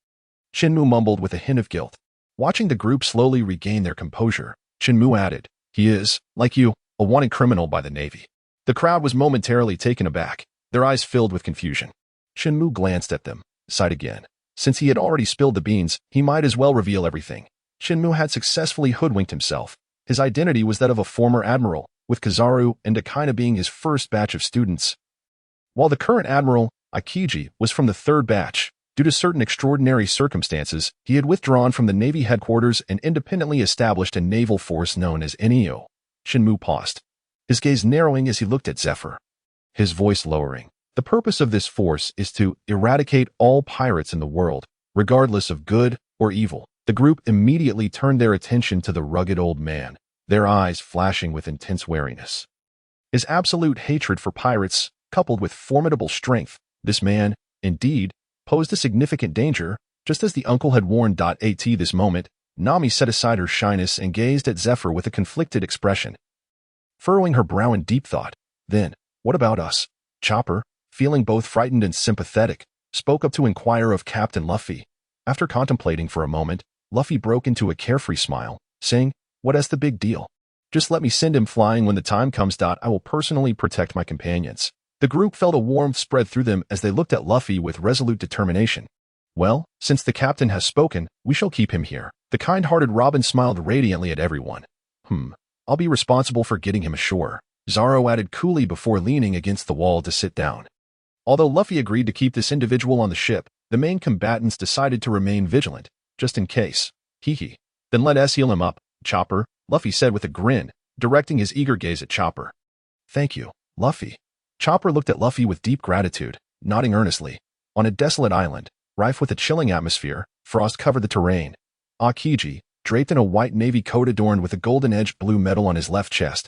Chen Mu mumbled with a hint of guilt. Watching the group slowly regain their composure, Chen Mu added, he is, like you, a wanted criminal by the Navy. The crowd was momentarily taken aback, their eyes filled with confusion. Chen Mu glanced at them, sighed again. Since he had already spilled the beans, he might as well reveal everything. Chen Mu had successfully hoodwinked himself. His identity was that of a former admiral, with Kizaru and Akainu being his first batch of students, while the current admiral, Akiji, was from the third batch. Due to certain extraordinary circumstances, he had withdrawn from the Navy headquarters and independently established a naval force known as Neo. Chen Mu paused, his gaze narrowing as he looked at Zephyr, his voice lowering. The purpose of this force is to eradicate all pirates in the world, regardless of good or evil. The group immediately turned their attention to the rugged old man, their eyes flashing with intense wariness. His absolute hatred for pirates, coupled with formidable strength, this man, indeed, posed a significant danger. Just as the uncle had warned. At this moment, Nami set aside her shyness and gazed at Zephyr with a conflicted expression, furrowing her brow in deep thought. Then, what about us? Chopper, feeling both frightened and sympathetic, spoke up to inquire of Captain Luffy. After contemplating for a moment, Luffy broke into a carefree smile, saying, what's the big deal? Just let me send him flying when the time comes. I will personally protect my companions. The group felt a warmth spread through them as they looked at Luffy with resolute determination. Well, since the captain has spoken, we shall keep him here. The kind-hearted Robin smiled radiantly at everyone. I'll be responsible for getting him ashore, Zoro added coolly before leaning against the wall to sit down. Although Luffy agreed to keep this individual on the ship, the main combatants decided to remain vigilant, just in case. Then let us heal him up, Chopper, Luffy said with a grin, directing his eager gaze at Chopper. Thank you, Luffy. Chopper looked at Luffy with deep gratitude, nodding earnestly. On a desolate island, rife with a chilling atmosphere, frost covered the terrain. Akiji, draped in a white navy coat adorned with a golden-edged blue medal on his left chest,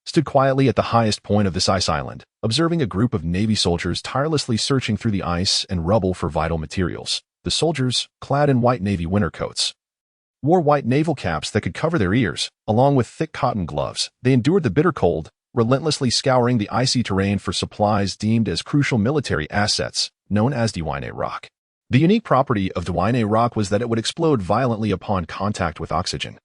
stood quietly at the highest point of this ice island, observing a group of Navy soldiers tirelessly searching through the ice and rubble for vital materials. The soldiers, clad in white Navy winter coats, wore white naval caps that could cover their ears, along with thick cotton gloves. They endured the bitter cold, relentlessly scouring the icy terrain for supplies deemed as crucial military assets, known as Devouring rock. The unique property of Devouring rock was that it would explode violently upon contact with oxygen,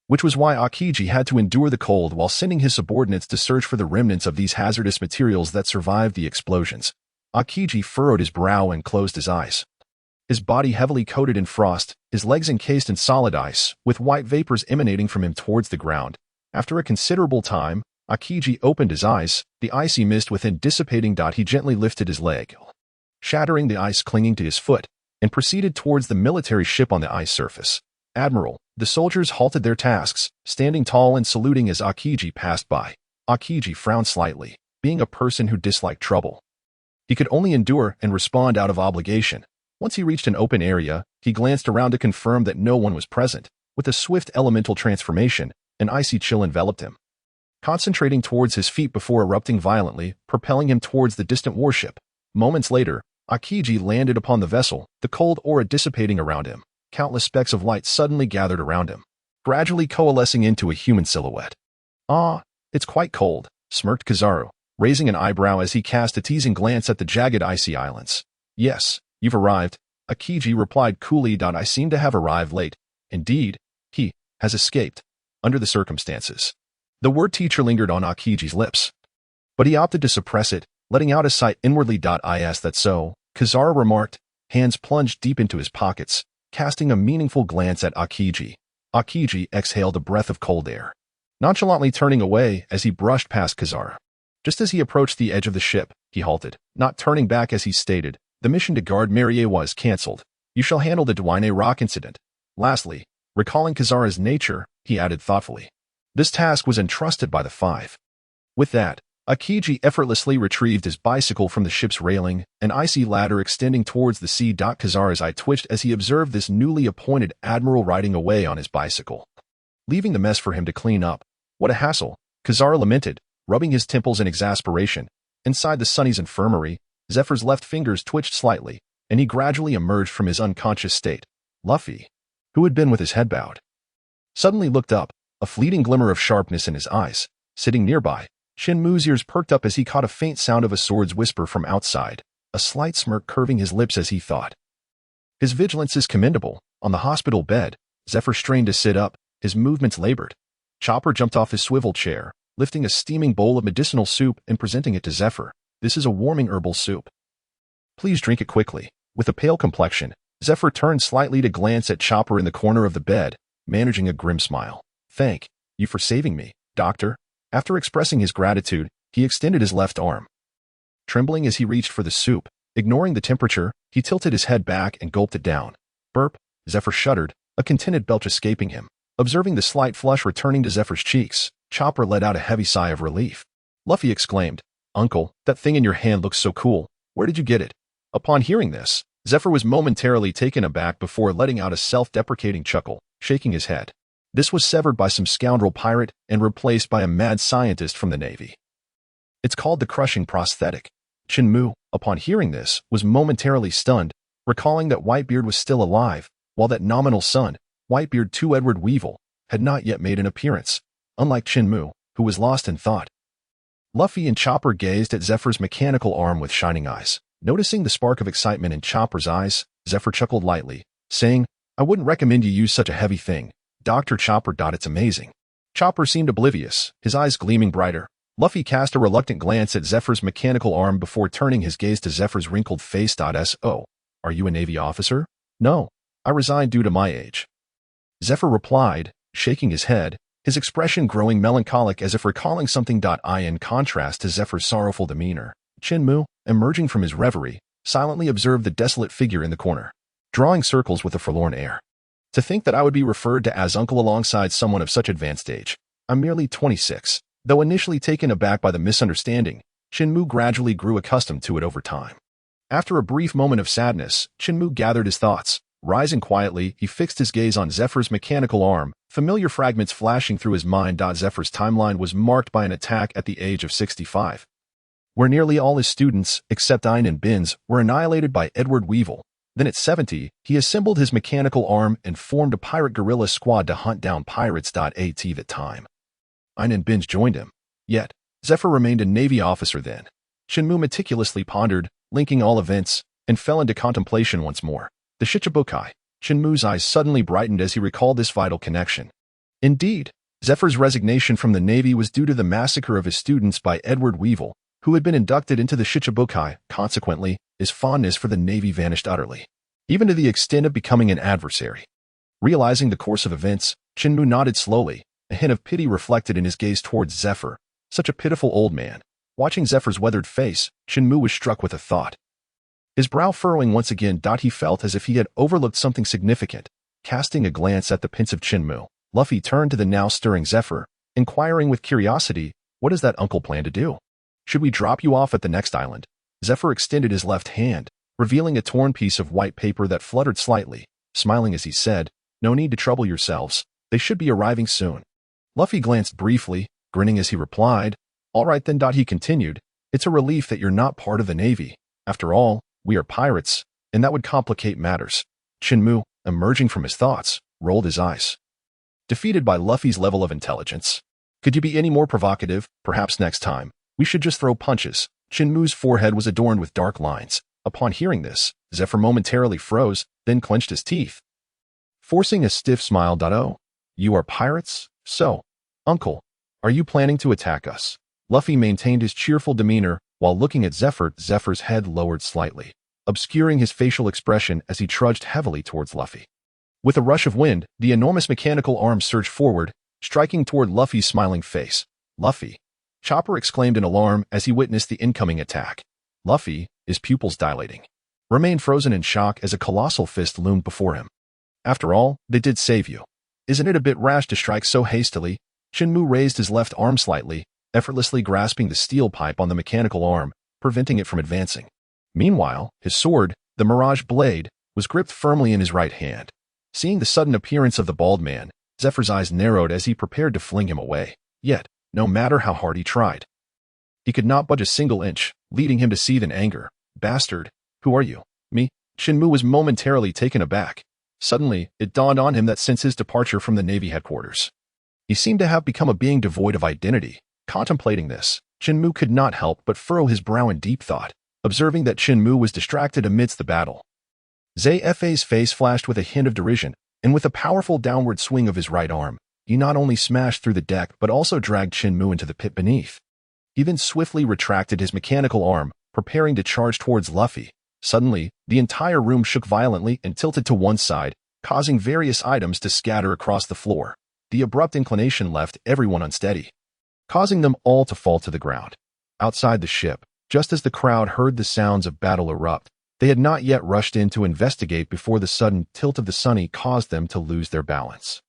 which was why Akiji had to endure the cold while sending his subordinates to search for the remnants of these hazardous materials that survived the explosions. Akiji furrowed his brow and closed his eyes. His body heavily coated in frost, his legs encased in solid ice, with white vapors emanating from him towards the ground. After a considerable time, Akiji opened his eyes, the icy mist within dissipating. He gently lifted his leg, shattering the ice clinging to his foot, and proceeded towards the military ship on the ice surface. Admiral, the soldiers halted their tasks, standing tall and saluting as Akiji passed by. Akiji frowned slightly, being a person who disliked trouble. He could only endure and respond out of obligation. Once he reached an open area, he glanced around to confirm that no one was present. With a swift elemental transformation, an icy chill enveloped him, concentrating towards his feet before erupting violently, propelling him towards the distant warship. Moments later, Akiji landed upon the vessel, the cold aura dissipating around him. Countless specks of light suddenly gathered around him, gradually coalescing into a human silhouette. It's quite cold, smirked Kizaru, raising an eyebrow as he cast a teasing glance at the jagged icy islands. Yes, you've arrived. Akiji replied coolly. I seem to have arrived late. Indeed, he has escaped, under the circumstances. The word teacher lingered on Akiji's lips, but he opted to suppress it, letting out a sigh inwardly. Is that so? Kizaru remarked, hands plunged deep into his pockets, casting a meaningful glance at Akiji. Akiji exhaled a breath of cold air, nonchalantly turning away as he brushed past Kizaru. Just as he approached the edge of the ship, he halted, not turning back as he stated, the mission to guard Mariewa is cancelled. You shall handle the Dwayne Rock incident. Lastly, recalling Kizaru's nature, he added thoughtfully, this task was entrusted by the five. With that, Akiji effortlessly retrieved his bicycle from the ship's railing, an icy ladder extending towards the sea. Kizaru's eye twitched as he observed this newly appointed admiral riding away on his bicycle, leaving the mess for him to clean up. What a hassle, Kizaru lamented, rubbing his temples in exasperation. Inside the Sunny's infirmary, Zephyr's left fingers twitched slightly, and he gradually emerged from his unconscious state. Luffy, who had been with his head bowed, suddenly looked up, a fleeting glimmer of sharpness in his eyes. Sitting nearby, Chen Mu's ears perked up as he caught a faint sound of a sword's whisper from outside, a slight smirk curving his lips as he thought. His vigilance is commendable. On the hospital bed, Zephyr strained to sit up, his movements labored. Chopper jumped off his swivel chair, lifting a steaming bowl of medicinal soup and presenting it to Zephyr. This is a warming herbal soup. Please drink it quickly. With a pale complexion, Zephyr turned slightly to glance at Chopper in the corner of the bed, managing a grim smile. Thank you for saving me, Doctor. After expressing his gratitude, he extended his left arm. Trembling as he reached for the soup, ignoring the temperature, he tilted his head back and gulped it down. Burp, Zephyr shuddered, a contented belch escaping him. Observing the slight flush returning to Zephyr's cheeks, Chopper let out a heavy sigh of relief. Luffy exclaimed, Uncle, that thing in your hand looks so cool. Where did you get it? Upon hearing this, Zephyr was momentarily taken aback before letting out a self-deprecating chuckle, shaking his head. This was severed by some scoundrel pirate and replaced by a mad scientist from the Navy. It's called the crushing prosthetic. Chen Mu, upon hearing this, was momentarily stunned, recalling that Whitebeard was still alive, while that nominal son, Whitebeard 2 Edward Weevil, had not yet made an appearance, unlike Chen Mu, who was lost in thought. Luffy and Chopper gazed at Zephyr's mechanical arm with shining eyes. Noticing the spark of excitement in Chopper's eyes, Zephyr chuckled lightly, saying, I wouldn't recommend you use such a heavy thing. Dr. Chopper. It's amazing. Chopper seemed oblivious, his eyes gleaming brighter. Luffy cast a reluctant glance at Zephyr's mechanical arm before turning his gaze to Zephyr's wrinkled face. So, are you a Navy officer? No, I resigned due to my age. Zephyr replied, shaking his head, his expression growing melancholic as if recalling something. In contrast to Zephyr's sorrowful demeanor, Chen Mu, emerging from his reverie, silently observed the desolate figure in the corner, drawing circles with a forlorn air. To think that I would be referred to as uncle alongside someone of such advanced age. I'm merely 26. Though initially taken aback by the misunderstanding, Chen Mu gradually grew accustomed to it over time. After a brief moment of sadness, Chen Mu gathered his thoughts. Rising quietly, he fixed his gaze on Zephyr's mechanical arm, familiar fragments flashing through his mind. Zephyr's timeline was marked by an attack at the age of 65, where nearly all his students, except Ein and Binz, were annihilated by Edward Weevil. Then at 70, he assembled his mechanical arm and formed a pirate guerrilla squad to hunt down pirates. At that time, Ein and Binz joined him. Yet, Zephyr remained a Navy officer then. Chen Mu meticulously pondered, linking all events, and fell into contemplation once more. The Shichibukai. Chen Mu's eyes suddenly brightened as he recalled this vital connection. Indeed, Zephyr's resignation from the Navy was due to the massacre of his students by Edward Weevil, who had been inducted into the Shichibukai. Consequently, his fondness for the Navy vanished utterly, even to the extent of becoming an adversary. Realizing the course of events, Chen Mu nodded slowly, a hint of pity reflected in his gaze towards Zephyr. Such a pitiful old man. Watching Zephyr's weathered face, Chen Mu was struck with a thought. His brow furrowing once again. He felt as if he had overlooked something significant. Casting a glance at the pensive Chen Mu, Luffy turned to the now stirring Zephyr, inquiring with curiosity, what does that uncle plan to do? Should we drop you off at the next island? Zephyr extended his left hand, revealing a torn piece of white paper that fluttered slightly, smiling as he said, no need to trouble yourselves. They should be arriving soon. Luffy glanced briefly, grinning as he replied, all right then. He continued, it's a relief that you're not part of the Navy. After all, we are pirates, and that would complicate matters. Chen Mu, emerging from his thoughts, rolled his eyes, defeated by Luffy's level of intelligence. Could you be any more provocative? Perhaps next time, we should just throw punches. Chen Mu's forehead was adorned with dark lines, Upon hearing this, Zephyr momentarily froze, then clenched his teeth, forcing a stiff smile. Oh, you are pirates? So, Uncle, are you planning to attack us? Luffy maintained his cheerful demeanor while looking at Zephyr. Zephyr's head lowered slightly, obscuring his facial expression as he trudged heavily towards Luffy. With a rush of wind, the enormous mechanical arm surged forward, striking toward Luffy's smiling face. Luffy! Chopper exclaimed in alarm as he witnessed the incoming attack. Luffy, his pupils dilating, remained frozen in shock as a colossal fist loomed before him. After all, they did save you. Isn't it a bit rash to strike so hastily? Chen Mu raised his left arm slightly, effortlessly grasping the steel pipe on the mechanical arm, preventing it from advancing. Meanwhile, his sword, the Mirage Blade, was gripped firmly in his right hand. Seeing the sudden appearance of the bald man, Zephyr's eyes narrowed as he prepared to fling him away. Yet, no matter how hard he tried, he could not budge a single inch, leading him to seethe in anger. Bastard, who are you? Me? Chen Mu was momentarily taken aback. Suddenly, it dawned on him that since his departure from the Navy headquarters, he seemed to have become a being devoid of identity. Contemplating this, Chen Mu could not help but furrow his brow in deep thought, observing that Chen Mu was distracted amidst the battle. Zfa's face flashed with a hint of derision, and with a powerful downward swing of his right arm, he not only smashed through the deck but also dragged Chen Mu into the pit beneath. He then swiftly retracted his mechanical arm, preparing to charge towards Luffy. Suddenly, the entire room shook violently and tilted to one side, causing various items to scatter across the floor. The abrupt inclination left everyone unsteady, causing them all to fall to the ground. Outside the ship, just as the crowd heard the sounds of battle erupt, they had not yet rushed in to investigate before the sudden tilt of the sunny caused them to lose their balance.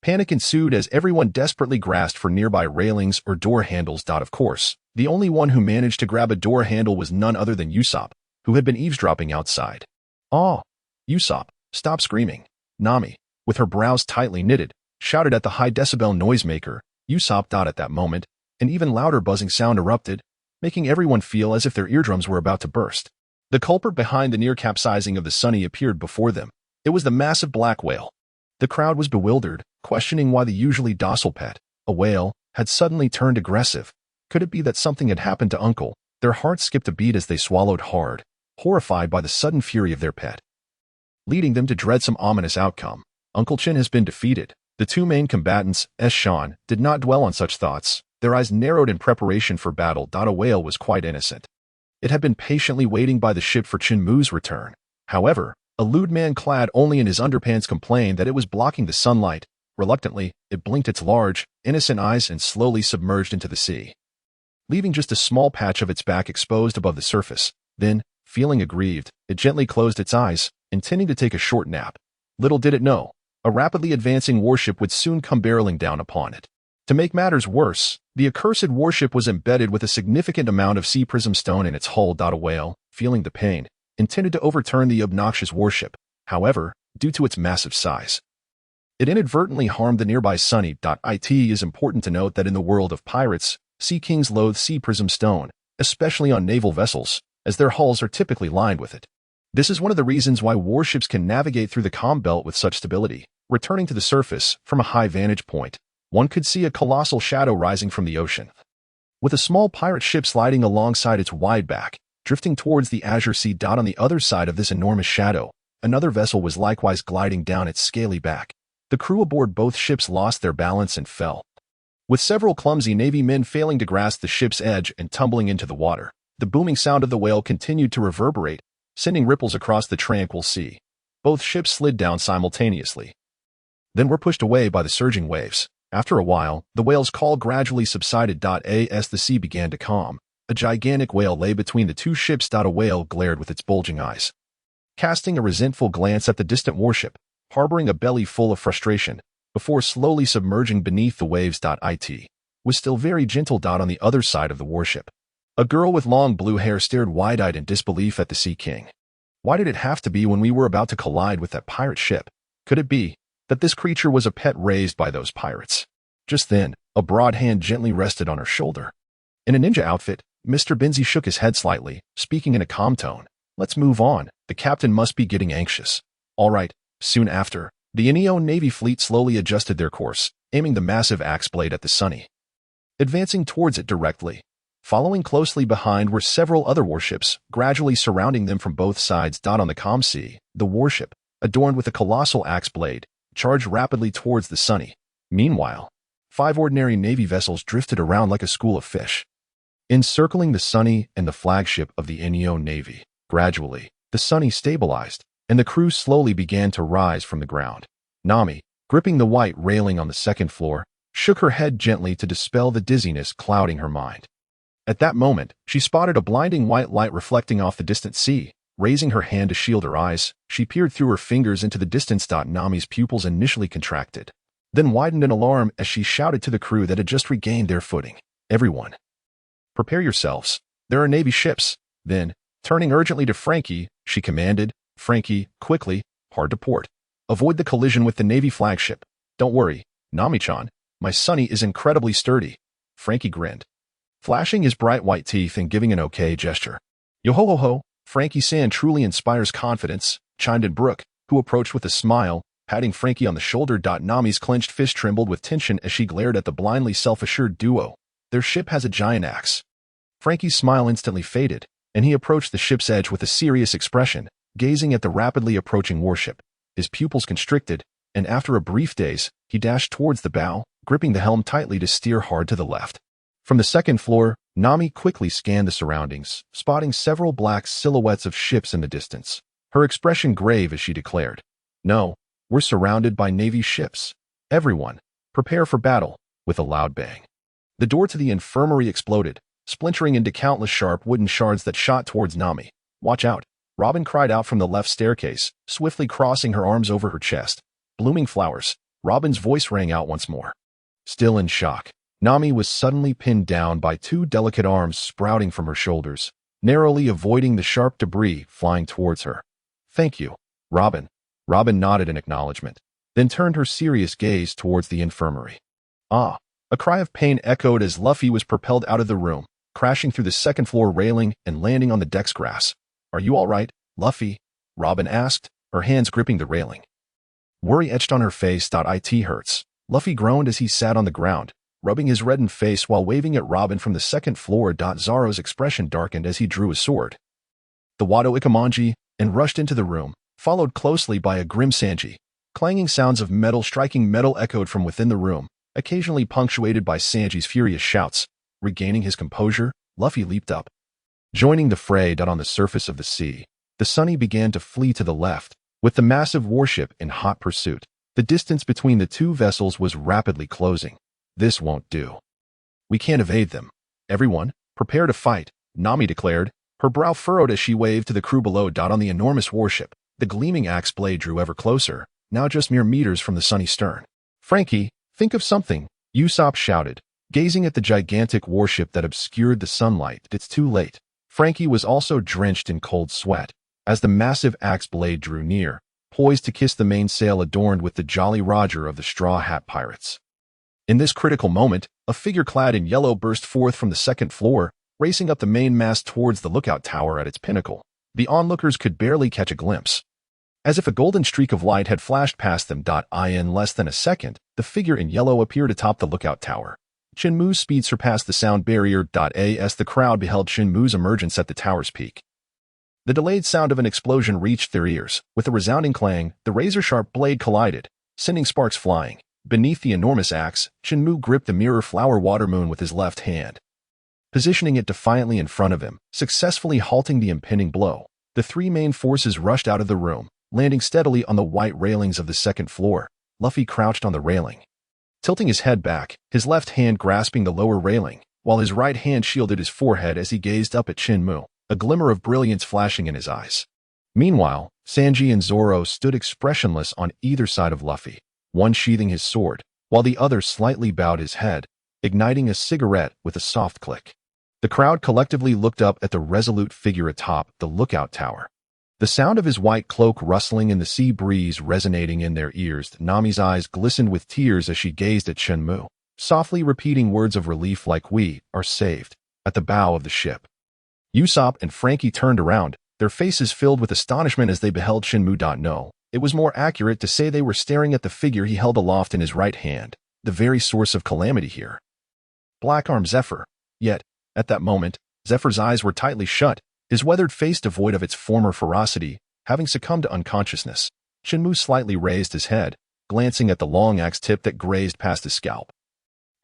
Panic ensued as everyone desperately grasped for nearby railings or door handles. Of course, the only one who managed to grab a door handle was none other than Usopp, who had been eavesdropping outside. "Oh, Usopp, stop screaming." Nami, with her brows tightly knitted, shouted at the high-decibel noisemaker. Usopp. At that moment, an even louder buzzing sound erupted, making everyone feel as if their eardrums were about to burst. The culprit behind the near capsizing of the Sunny appeared before them. It was the massive black whale. The crowd was bewildered, questioning why the usually docile pet, a whale, had suddenly turned aggressive. Could it be that something had happened to Uncle? Their hearts skipped a beat as they swallowed hard, horrified by the sudden fury of their pet, leading them to dread some ominous outcome. Uncle Chen has been defeated. The two main combatants, Sean, did not dwell on such thoughts. Their eyes narrowed in preparation for battle. A whale was quite innocent. It had been patiently waiting by the ship for Chen Mu's return. However, a lewd man clad only in his underpants complained that it was blocking the sunlight. Reluctantly, it blinked its large, innocent eyes and slowly submerged into the sea, leaving just a small patch of its back exposed above the surface. Then, feeling aggrieved, it gently closed its eyes, intending to take a short nap. Little did it know, a rapidly advancing warship would soon come barreling down upon it. To make matters worse, the accursed warship was embedded with a significant amount of sea prism stone in its hull. A whale, feeling the pain, intended to overturn the obnoxious warship. However, due to its massive size, it inadvertently harmed the nearby Sunny. It is important to note that in the world of pirates, sea kings loathe sea prism stone, especially on naval vessels, as their hulls are typically lined with it. This is one of the reasons why warships can navigate through the calm belt with such stability. Returning to the surface, from a high vantage point, one could see a colossal shadow rising from the ocean, with a small pirate ship sliding alongside its wide back, drifting towards the azure sea. On the other side of this enormous shadow, another vessel was likewise gliding down its scaly back. The crew aboard both ships lost their balance and fell, with several clumsy Navy men failing to grasp the ship's edge and tumbling into the water. The booming sound of the whale continued to reverberate, sending ripples across the tranquil sea. Both ships slid down simultaneously, then were pushed away by the surging waves. After a while, the whale's call gradually subsided. As the sea began to calm, a gigantic whale lay between the two ships. A whale glared with its bulging eyes, casting a resentful glance at the distant warship, harboring a belly full of frustration, before slowly submerging beneath the waves. It was still very gentle. On the other side of the warship, a girl with long blue hair stared wide-eyed in disbelief at the Sea King. Why did it have to be when we were about to collide with that pirate ship? Could it be that this creature was a pet raised by those pirates? Just then, a broad hand gently rested on her shoulder. In a ninja outfit, Mr. Benzie shook his head slightly, speaking in a calm tone. "Let's move on. The captain must be getting anxious." All right. Soon after, the Neo Navy fleet slowly adjusted their course, aiming the massive axe blade at the Sunny, advancing towards it directly. Following closely behind were several other warships, gradually surrounding them from both sides. On the calm sea, the warship, adorned with a colossal axe blade, charged rapidly towards the Sunny. Meanwhile, 5 ordinary Navy vessels drifted around like a school of fish, encircling the Sunny and the flagship of the Inyo Navy. Gradually, the Sunny stabilized, and the crew slowly began to rise from the ground. Nami, gripping the white railing on the second floor, shook her head gently to dispel the dizziness clouding her mind. At that moment, she spotted a blinding white light reflecting off the distant sea. Raising her hand to shield her eyes, she peered through her fingers into the distance. Nami's pupils initially contracted, then widened in alarm as she shouted to the crew that had just regained their footing. "Everyone, prepare yourselves. There are Navy ships." Then, turning urgently to Frankie, she commanded, "Frankie, quickly, hard to port. Avoid the collision with the Navy flagship. Don't worry, Nami-chan, my Sunny is incredibly sturdy." Frankie grinned, flashing his bright white teeth and giving an okay gesture. "Yo-ho-ho-ho, Frankie-san truly inspires confidence," chimed in Brooke, who approached with a smile, patting Frankie on the shoulder. Nami's clenched fist trembled with tension as she glared at the blindly self-assured duo. "Their ship has a giant axe." Frankie's smile instantly faded, and he approached the ship's edge with a serious expression, gazing at the rapidly approaching warship. His pupils constricted, and after a brief daze, he dashed towards the bow, gripping the helm tightly to steer hard to the left. From the second floor, Nami quickly scanned the surroundings, spotting several black silhouettes of ships in the distance. Her expression grave as she declared, "No, we're surrounded by Navy ships. Everyone, prepare for battle," with a loud bang. The door to the infirmary exploded, splintering into countless sharp wooden shards that shot towards Nami. "Watch out," Robin cried out from the left staircase, swiftly crossing her arms over her chest. "Blooming flowers," Robin's voice rang out once more. Still in shock, Nami was suddenly pinned down by 2 delicate arms sprouting from her shoulders, narrowly avoiding the sharp debris flying towards her. "Thank you, Robin." Robin nodded in acknowledgement, then turned her serious gaze towards the infirmary. "Ah!" A cry of pain echoed as Luffy was propelled out of the room, crashing through the second-floor railing and landing on the deck's grass. "Are you all right, Luffy?" Robin asked, her hands gripping the railing. Worry etched on her face. "It hurts." Luffy groaned as he sat on the ground, rubbing his reddened face while waving at Robin from the second floor. Zoro's expression darkened as he drew his sword, the Wado Ikamanji, and rushed into the room, followed closely by a grim Sanji. Clanging sounds of metal striking metal echoed from within the room, occasionally punctuated by Sanji's furious shouts. Regaining his composure, Luffy leaped up, joining the fray. On the surface of the sea, the Sunny began to flee to the left, with the massive warship in hot pursuit. The distance between the 2 vessels was rapidly closing. "This won't do. We can't evade them. Everyone, prepare to fight," Nami declared, her brow furrowed as she waved to the crew below. On the enormous warship, the gleaming axe blade drew ever closer, now just mere meters from the Sunny stern. "Frankie, think of something," Usopp shouted, gazing at the gigantic warship that obscured the sunlight. "It's too late." Frankie was also drenched in cold sweat, as the massive axe blade drew near, poised to kiss the mainsail adorned with the Jolly Roger of the Straw Hat Pirates. In this critical moment, a figure clad in yellow burst forth from the second floor, racing up the main mast towards the lookout tower at its pinnacle. The onlookers could barely catch a glimpse. As if a golden streak of light had flashed past them. In less than a second, the figure in yellow appeared atop the lookout tower. Chen Mu's speed surpassed the sound barrier. As the crowd beheld Chen Mu's emergence at the tower's peak, the delayed sound of an explosion reached their ears. With a resounding clang, the razor-sharp blade collided, sending sparks flying. Beneath the enormous axe, Chen Mu gripped the mirror flower water moon with his left hand, positioning it defiantly in front of him, successfully halting the impending blow. The 3 main forces rushed out of the room, landing steadily on the white railings of the second floor. Luffy crouched on the railing, tilting his head back, his left hand grasping the lower railing, while his right hand shielded his forehead as he gazed up at Chen Mu, a glimmer of brilliance flashing in his eyes. Meanwhile, Sanji and Zoro stood expressionless on either side of Luffy, one sheathing his sword, while the other slightly bowed his head, igniting a cigarette with a soft click. The crowd collectively looked up at the resolute figure atop the lookout tower. The sound of his white cloak rustling in the sea breeze resonating in their ears. Nami's eyes glistened with tears as she gazed at Chen Mu, softly repeating words of relief like "We are saved," at the bow of the ship. Usopp and Frankie turned around, their faces filled with astonishment as they beheld Chen Mu. No, it was more accurate to say they were staring at the figure he held aloft in his right hand, the very source of calamity here. Black Arm Zephyr. Yet, At that moment, Zephyr's eyes were tightly shut, his weathered face devoid of its former ferocity, having succumbed to unconsciousness. Chen Mu slightly raised his head, glancing at the long axe tip that grazed past his scalp,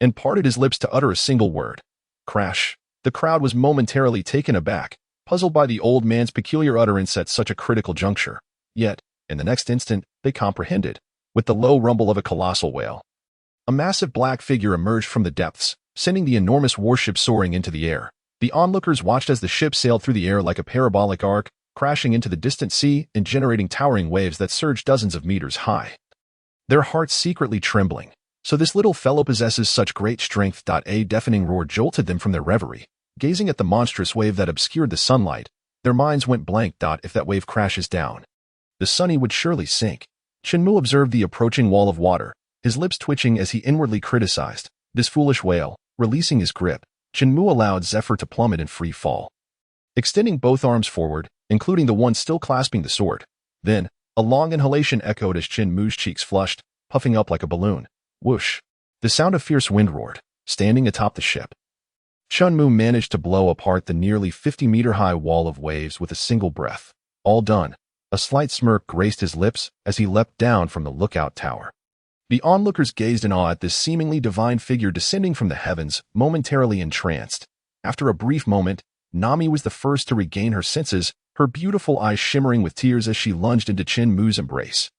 and parted his lips to utter a single word. Crash. The crowd was momentarily taken aback, puzzled by the old man's peculiar utterance at such a critical juncture. Yet, in the next instant, they comprehended, with the low rumble of a colossal whale. A massive black figure emerged from the depths, sending the enormous warship soaring into the air. The onlookers watched as the ship sailed through the air like a parabolic arc, crashing into the distant sea and generating towering waves that surged dozens of meters high. Their hearts secretly trembling. So this little fellow possesses such great strength. A deafening roar jolted them from their reverie. Gazing at the monstrous wave that obscured the sunlight, their minds went blank. If that wave crashes down, the Sunny would surely sink. Chen Mu observed the approaching wall of water, his lips twitching as he inwardly criticized this foolish whale. Releasing his grip, Chen Mu allowed Zephyr to plummet in free fall, extending both arms forward, including the one still clasping the sword. Then, a long inhalation echoed as Chen Mu's cheeks flushed, puffing up like a balloon. Whoosh! The sound of fierce wind roared, standing atop the ship. Chen Mu managed to blow apart the nearly 50-meter-high wall of waves with a single breath. All done. A slight smirk graced his lips as he leapt down from the lookout tower. The onlookers gazed in awe at this seemingly divine figure descending from the heavens, momentarily entranced. After a brief moment, Nami was the first to regain her senses, her beautiful eyes shimmering with tears as she lunged into Chen Mu's embrace.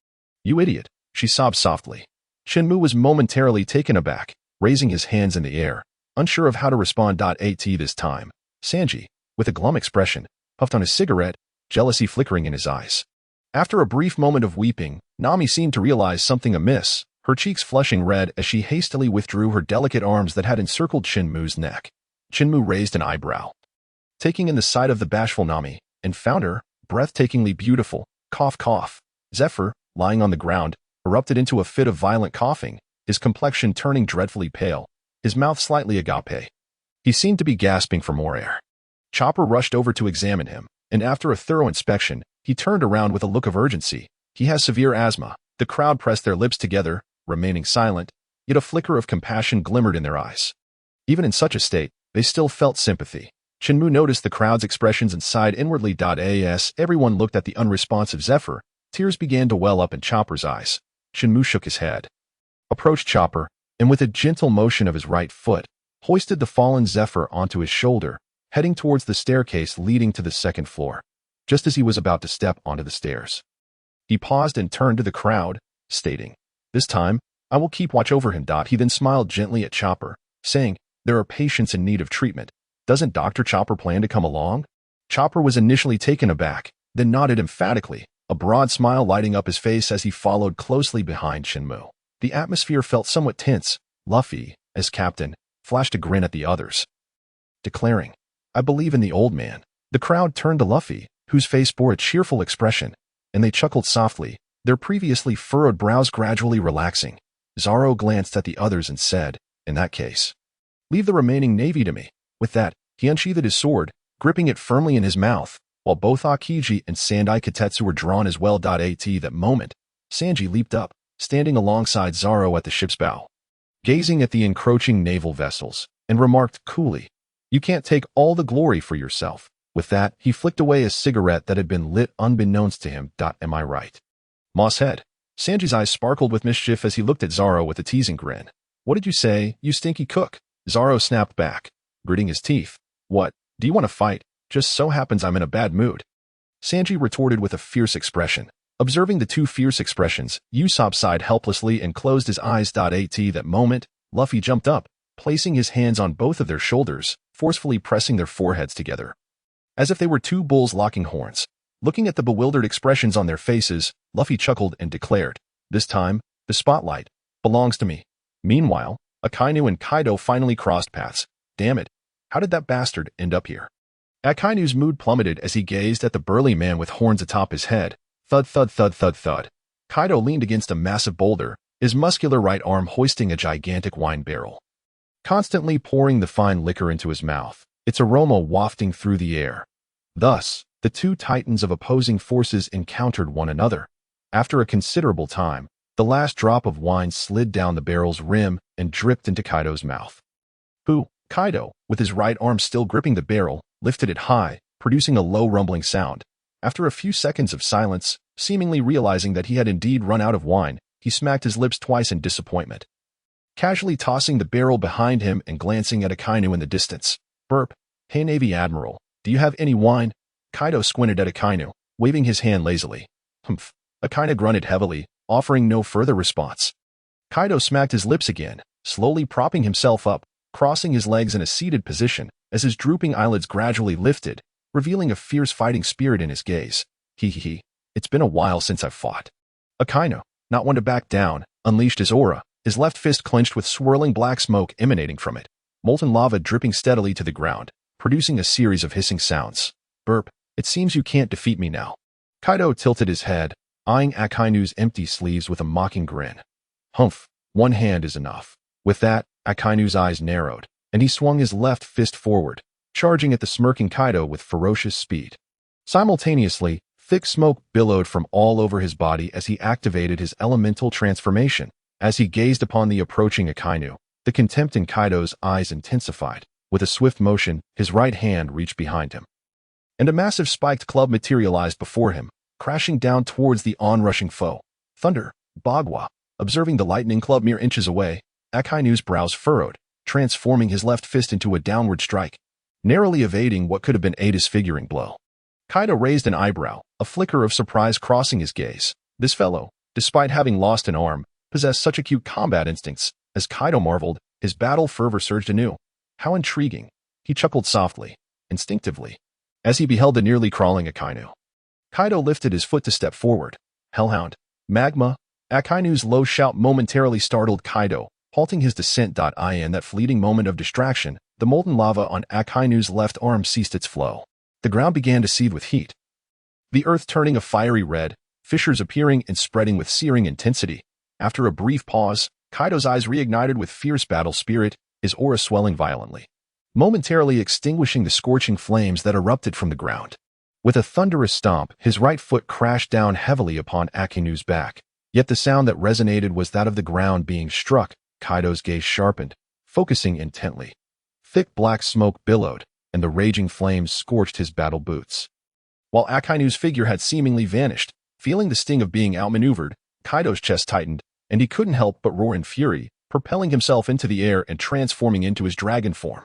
"You idiot," she sobbed softly. Chen Mu was momentarily taken aback, raising his hands in the air, unsure of how to respond. At this time, Sanji, with a glum expression, puffed on his cigarette, jealousy flickering in his eyes. After a brief moment of weeping, Nami seemed to realize something amiss, her cheeks flushing red as she hastily withdrew her delicate arms that had encircled Chen Mu's neck. Chen Mu raised an eyebrow, taking in the sight of the bashful Nami, and found her breathtakingly beautiful. Cough, cough. Zephyr, lying on the ground, erupted into a fit of violent coughing, his complexion turning dreadfully pale, his mouth slightly agape. He seemed to be gasping for more air. Chopper rushed over to examine him, and after a thorough inspection, he turned around with a look of urgency. "He has severe asthma." The crowd pressed their lips together, remaining silent, yet a flicker of compassion glimmered in their eyes. Even in such a state, they still felt sympathy. Chen Mu noticed the crowd's expressions and sighed inwardly. As everyone looked at the unresponsive Zephyr, tears began to well up in Chopper's eyes. Chen Mu shook his head, approached Chopper, and with a gentle motion of his right foot, hoisted the fallen Zephyr onto his shoulder, heading towards the staircase leading to the second floor. Just as he was about to step onto the stairs, he paused and turned to the crowd, stating, "This time, I will keep watch over him." He then smiled gently at Chopper, saying, "There are patients in need of treatment. Doesn't Dr. Chopper plan to come along?" Chopper was initially taken aback, then nodded emphatically, a broad smile lighting up his face as he followed closely behind Chen Mu. The atmosphere felt somewhat tense. Luffy, as captain, flashed a grin at the others, declaring, "I believe in the old man." The crowd turned to Luffy, whose face bore a cheerful expression, and they chuckled softly, their previously furrowed brows gradually relaxing. Zoro glanced at the others and said, "In that case, leave the remaining navy to me." With that, he unsheathed his sword, gripping it firmly in his mouth, while both Akiji and Sandai Katetsu were drawn as well. At that moment, Sanji leaped up, standing alongside Zoro at the ship's bow, gazing at the encroaching naval vessels, and remarked coolly, "You can't take all the glory for yourself." With that, he flicked away a cigarette that had been lit unbeknownst to him. Am I right, Mosshead? Sanji's eyes sparkled with mischief as he looked at Zoro with a teasing grin. "What did you say, you stinky cook?" Zoro snapped back, gritting his teeth. "What, do you want to fight? Just so happens I'm in a bad mood." Sanji retorted with a fierce expression. Observing the two fierce expressions, Usopp sighed helplessly and closed his eyes. At that moment, Luffy jumped up, placing his hands on both of their shoulders, forcefully pressing their foreheads together, as if they were two bulls locking horns. Looking at the bewildered expressions on their faces, Luffy chuckled and declared, "This time, the spotlight belongs to me." Meanwhile, Akainu and Kaido finally crossed paths. Damn it, how did that bastard end up here? Akainu's mood plummeted as he gazed at the burly man with horns atop his head. Thud, thud, thud, thud, thud. Kaido leaned against a massive boulder, his muscular right arm hoisting a gigantic wine barrel, constantly pouring the fine liquor into his mouth, its aroma wafting through the air. Thus, the two titans of opposing forces encountered one another. After a considerable time, the last drop of wine slid down the barrel's rim and dripped into Kaido's mouth. "Who?" Kaido, with his right arm still gripping the barrel, lifted it high, producing a low rumbling sound. After a few seconds of silence, seemingly realizing that he had indeed run out of wine, he smacked his lips twice in disappointment. Casually tossing the barrel behind him and glancing at Akainu in the distance. Burp. Hey Navy Admiral, do you have any wine? Kaido squinted at Akainu, waving his hand lazily. Humph. Akainu grunted heavily, offering no further response. Kaido smacked his lips again, slowly propping himself up, crossing his legs in a seated position as his drooping eyelids gradually lifted, revealing a fierce fighting spirit in his gaze. Hee. It's been a while since I've fought. Akainu, not one to back down, unleashed his aura, his left fist clenched with swirling black smoke emanating from it, molten lava dripping steadily to the ground, producing a series of hissing sounds. Burp. It seems you can't defeat me now. Kaido tilted his head, eyeing Akainu's empty sleeves with a mocking grin. Humph, one hand is enough. With that, Akainu's eyes narrowed, and he swung his left fist forward, charging at the smirking Kaido with ferocious speed. Simultaneously, thick smoke billowed from all over his body as he activated his elemental transformation. As he gazed upon the approaching Akainu, the contempt in Kaido's eyes intensified. With a swift motion, his right hand reached behind him, and a massive spiked club materialized before him, crashing down towards the onrushing foe. Thunder, Bagua. Observing the lightning club mere inches away, Akainu's brows furrowed, transforming his left fist into a downward strike, narrowly evading what could have been a disfiguring blow. Kaido raised an eyebrow, a flicker of surprise crossing his gaze. This fellow, despite having lost an arm, possessed such acute combat instincts. As Kaido marveled, his battle fervor surged anew. How intriguing. He chuckled softly, instinctively, as he beheld the nearly crawling Akainu. Kaido lifted his foot to step forward. Hellhound. Magma. Akainu's low shout momentarily startled Kaido, halting his descent. In that fleeting moment of distraction, the molten lava on Akainu's left arm ceased its flow. The ground began to seethe with heat, the earth turning a fiery red, fissures appearing and spreading with searing intensity. After a brief pause, Kaido's eyes reignited with fierce battle spirit, his aura swelling violently, momentarily extinguishing the scorching flames that erupted from the ground. With a thunderous stomp, his right foot crashed down heavily upon Akainu's back. Yet the sound that resonated was that of the ground being struck. Kaido's gaze sharpened, focusing intently. Thick black smoke billowed, and the raging flames scorched his battle boots. While Akainu's figure had seemingly vanished, feeling the sting of being outmaneuvered, Kaido's chest tightened, and he couldn't help but roar in fury, propelling himself into the air and transforming into his dragon form.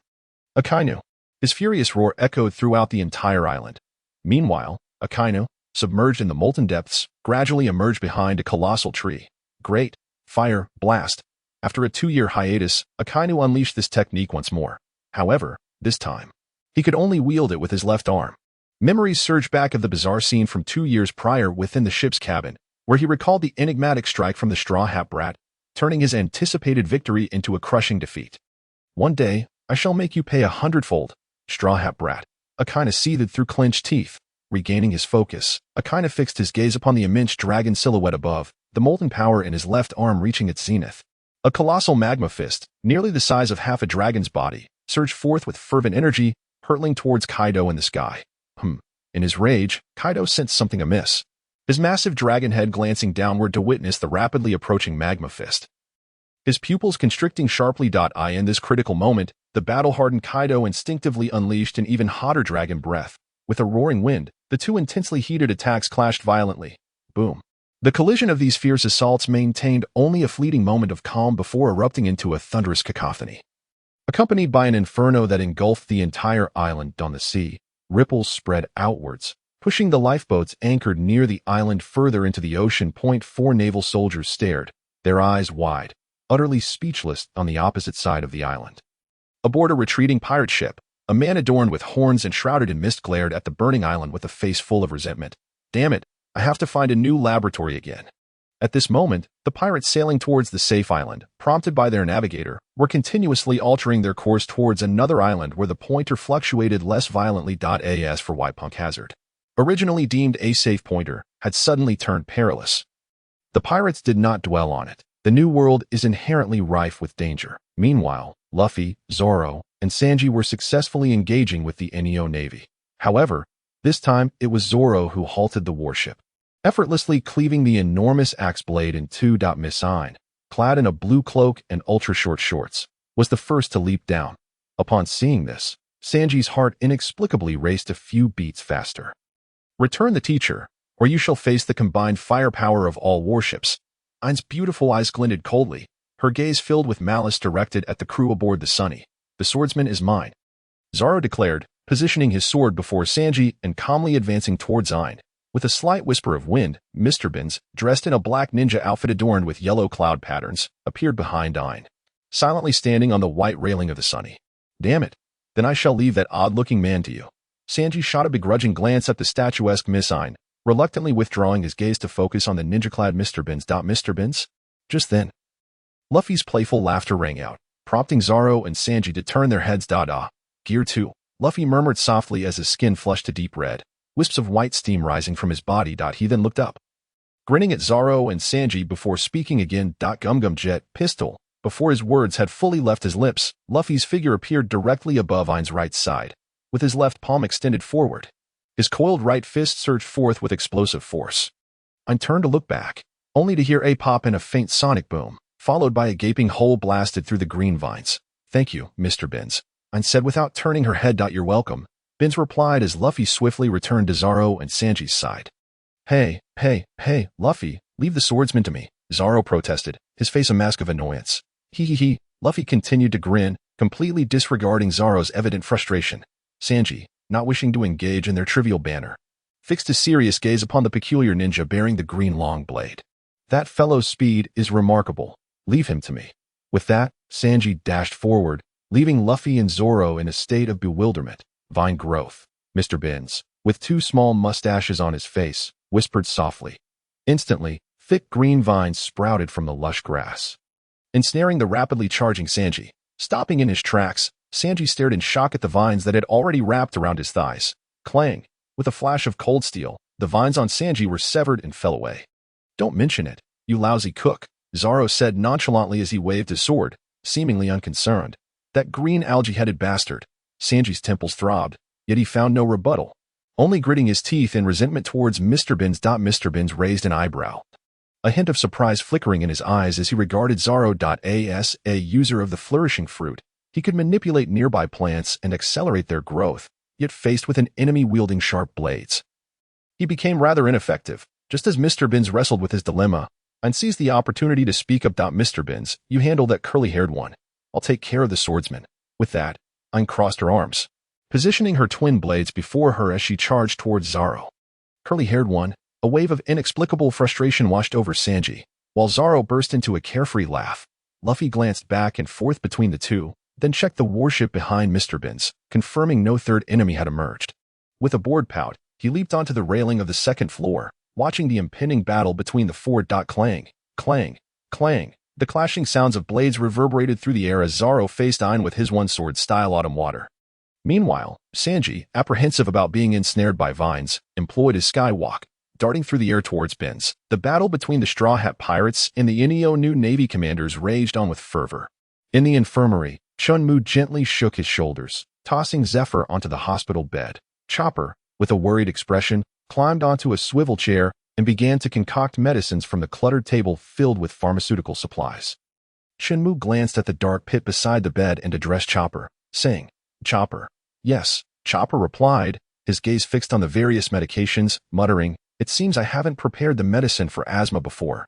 Akainu. His furious roar echoed throughout the entire island. Meanwhile, Akainu, submerged in the molten depths, gradually emerged behind a colossal tree. Great Fire Blast. After a 2-year hiatus, Akainu unleashed this technique once more. However, this time, he could only wield it with his left arm. Memories surged back of the bizarre scene from 2 years prior within the ship's cabin, where he recalled the enigmatic strike from the Straw Hat Brat, turning his anticipated victory into a crushing defeat. One day, I shall make you pay 100-fold, Straw Hat Brat. Akainu seethed through clenched teeth. Regaining his focus, Akainu fixed his gaze upon the immense dragon silhouette above, the molten power in his left arm reaching its zenith. A colossal magma fist, nearly the size of half a dragon's body, surged forth with fervent energy, hurtling towards Kaido in the sky. In his rage, Kaido sensed something amiss, his massive dragon head glancing downward to witness the rapidly approaching magma fist. His pupils constricting sharply. In this critical moment, the battle-hardened Kaido instinctively unleashed an even hotter dragon breath. With a roaring wind, the two intensely heated attacks clashed violently. Boom. The collision of these fierce assaults maintained only a fleeting moment of calm before erupting into a thunderous cacophony. Accompanied by an inferno that engulfed the entire island on the sea, ripples spread outwards, pushing the lifeboats anchored near the island further into the ocean. 4 naval soldiers stared, their eyes wide, utterly speechless on the opposite side of the island. Aboard a retreating pirate ship, a man adorned with horns and shrouded in mist glared at the burning island with a face full of resentment. Damn it, I have to find a new laboratory again. At this moment, the pirates sailing towards the safe island, prompted by their navigator, were continuously altering their course towards another island where the pointer fluctuated less violently. As for Whitepunk Hazard, originally deemed a safe pointer, had suddenly turned perilous. The pirates did not dwell on it. The new world is inherently rife with danger. Meanwhile, Luffy, Zoro, and Sanji were successfully engaging with the Neo Navy. However, this time it was Zoro who halted the warship, effortlessly cleaving the enormous axe blade in two. Miss Ain, clad in a blue cloak and ultra-short shorts, was the first to leap down. Upon seeing this, Sanji's heart inexplicably raced a few beats faster. Return the teacher, or you shall face the combined firepower of all warships. Ain's beautiful eyes glinted coldly, her gaze filled with malice directed at the crew aboard the Sunny. The swordsman is mine, Zoro declared, positioning his sword before Sanji and calmly advancing towards Ain. With a slight whisper of wind, Mr. Bins, dressed in a black ninja outfit adorned with yellow cloud patterns, appeared behind Ain, silently standing on the white railing of the Sunny. Damn it. Then I shall leave that odd-looking man to you. Sanji shot a begrudging glance at the statuesque Miss Ain, reluctantly withdrawing his gaze to focus on the ninja-clad Mr. Bins. Mr. Bins? Just then, Luffy's playful laughter rang out, prompting Zoro and Sanji to turn their heads. Gear 2. Luffy murmured softly as his skin flushed to deep red, wisps of white steam rising from his body. He then looked up, grinning at Zoro and Sanji before speaking again. Gum jet pistol. Before his words had fully left his lips, Luffy's figure appeared directly above Ain's right side, with his left palm extended forward. His coiled right fist surged forth with explosive force. Ain turned to look back, only to hear a pop and a faint sonic boom, followed by a gaping hole blasted through the green vines. Thank you, Mr. Bins, Ain said without turning her head. You're welcome, Bins replied as Luffy swiftly returned to Zoro and Sanji's side. Hey, Luffy, leave the swordsman to me, Zoro protested, his face a mask of annoyance. He, Luffy continued to grin, completely disregarding Zoro's evident frustration. Sanji, not wishing to engage in their trivial banter, fixed a serious gaze upon the peculiar ninja bearing the green long blade. That fellow's speed is remarkable. Leave him to me. With that, Sanji dashed forward, leaving Luffy and Zoro in a state of bewilderment. Vine growth. Mr. Bins, with two small mustaches on his face, whispered softly. Instantly, thick green vines sprouted from the lush grass, ensnaring the rapidly charging Sanji. Stopping in his tracks, Sanji stared in shock at the vines that had already wrapped around his thighs. Clang! With a flash of cold steel, the vines on Sanji were severed and fell away. Don't mention it, you lousy cook, Zoro said nonchalantly as he waved his sword, seemingly unconcerned. That green algae-headed bastard. Sanji's temples throbbed, yet he found no rebuttal, only gritting his teeth in resentment towards Mr. Bins. Mr. Bins raised an eyebrow, a hint of surprise flickering in his eyes as he regarded Zoro. As a user of the flourishing fruit, he could manipulate nearby plants and accelerate their growth, yet faced with an enemy wielding sharp blades, he became rather ineffective. Just as Mr. Bins wrestled with his dilemma, Ain seized the opportunity to speak up. Mr. Bins, you handle that curly-haired one. I'll take care of the swordsman. With that, Ain crossed her arms, positioning her twin blades before her as she charged towards Zoro. Curly-haired one. A wave of inexplicable frustration washed over Sanji, while Zoro burst into a carefree laugh. Luffy glanced back and forth between the two, then checked the warship behind Mr. Bins, confirming no third enemy had emerged. With a bored pout, he leaped onto the railing of the second floor, watching the impending battle between the four. Clang, clang, clang. The clashing sounds of blades reverberated through the air as Zoro faced Ain with his one-sword style autumn water. Meanwhile, Sanji, apprehensive about being ensnared by vines, employed his skywalk, darting through the air towards Bins. The battle between the Straw Hat Pirates and the Inyo new Navy commanders raged on with fervor. In the infirmary, Chen Mu gently shook his shoulders, tossing Zephyr onto the hospital bed. Chopper, with a worried expression, climbed onto a swivel chair and began to concoct medicines from the cluttered table filled with pharmaceutical supplies. Chen Mu glanced at the dark pit beside the bed and addressed Chopper, saying, Chopper. Yes, Chopper replied, his gaze fixed on the various medications, muttering, It seems I haven't prepared the medicine for asthma before.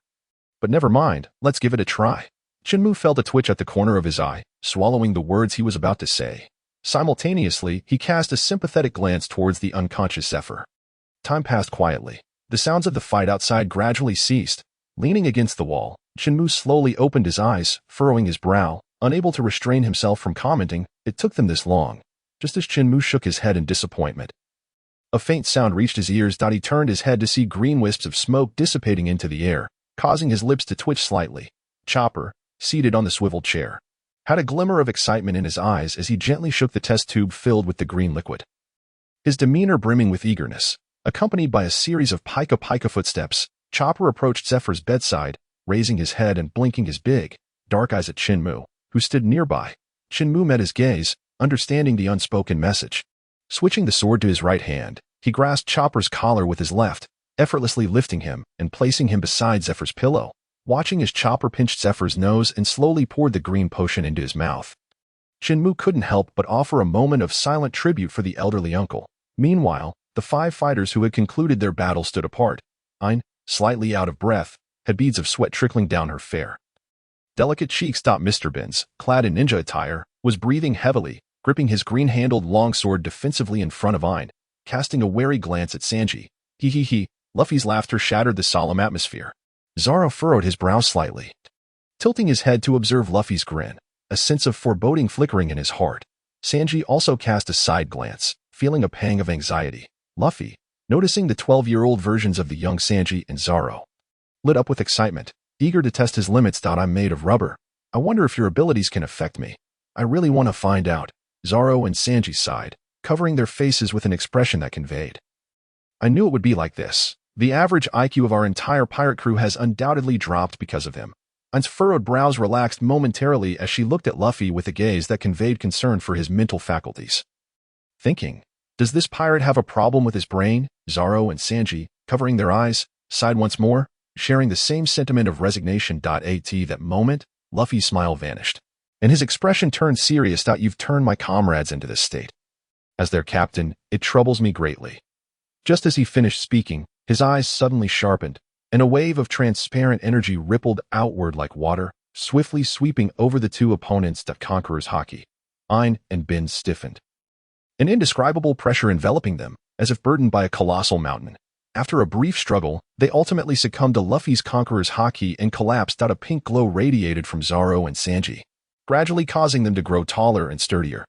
But never mind, let's give it a try. Chen Mu felt a twitch at the corner of his eye, swallowing the words he was about to say. Simultaneously, he cast a sympathetic glance towards the unconscious Zephyr. Time passed quietly. The sounds of the fight outside gradually ceased. Leaning against the wall, Chen Mu slowly opened his eyes, furrowing his brow, unable to restrain himself from commenting, It took them this long. Just as Chen Mu shook his head in disappointment, a faint sound reached his ears. He turned his head to see green wisps of smoke dissipating into the air, causing his lips to twitch slightly. Chopper, seated on the swivel chair, had a glimmer of excitement in his eyes as he gently shook the test tube filled with the green liquid, his demeanor brimming with eagerness. Accompanied by a series of pika-pika footsteps, Chopper approached Zephyr's bedside, raising his head and blinking his big, dark eyes at Chen Mu, who stood nearby. Chen Mu met his gaze, understanding the unspoken message. Switching the sword to his right hand, he grasped Chopper's collar with his left, effortlessly lifting him and placing him beside Zephyr's pillow. Watching as Chopper pinched Zephyr's nose and slowly poured the green potion into his mouth, Chen Mu couldn't help but offer a moment of silent tribute for the elderly uncle. Meanwhile, the 5 fighters who had concluded their battle stood apart. Ain, slightly out of breath, had beads of sweat trickling down her fair, delicate cheeks. Mr. Benz, clad in ninja attire, was breathing heavily, gripping his green-handled longsword defensively in front of Ain, casting a wary glance at Sanji. He. Luffy's laughter shattered the solemn atmosphere. Zoro furrowed his brow slightly, tilting his head to observe Luffy's grin, a sense of foreboding flickering in his heart. Sanji also cast a side glance, feeling a pang of anxiety. Luffy, noticing the 12-year-old versions of the young Sanji and Zoro, lit up with excitement, eager to test his limits. I'm made of rubber. I wonder if your abilities can affect me. I really want to find out. Zoro and Sanji sighed, covering their faces with an expression that conveyed, I knew it would be like this. The average IQ of our entire pirate crew has undoubtedly dropped because of him. Ain's furrowed brows relaxed momentarily as she looked at Luffy with a gaze that conveyed concern for his mental faculties. Thinking, does this pirate have a problem with his brain? Zoro and Sanji, covering their eyes, sighed once more, sharing the same sentiment of resignation. At that moment, Luffy's smile vanished, and his expression turned serious. You've turned my comrades into this state. As their captain, it troubles me greatly. Just as he finished speaking, his eyes suddenly sharpened, and a wave of transparent energy rippled outward like water, swiftly sweeping over the 2 opponents. Conquerors Haki, Ain, and Ben stiffened, an indescribable pressure enveloping them, as if burdened by a colossal mountain. After a brief struggle, they ultimately succumbed to Luffy's Conqueror's Haki and collapsed. A pink glow radiated from Zoro and Sanji, gradually causing them to grow taller and sturdier,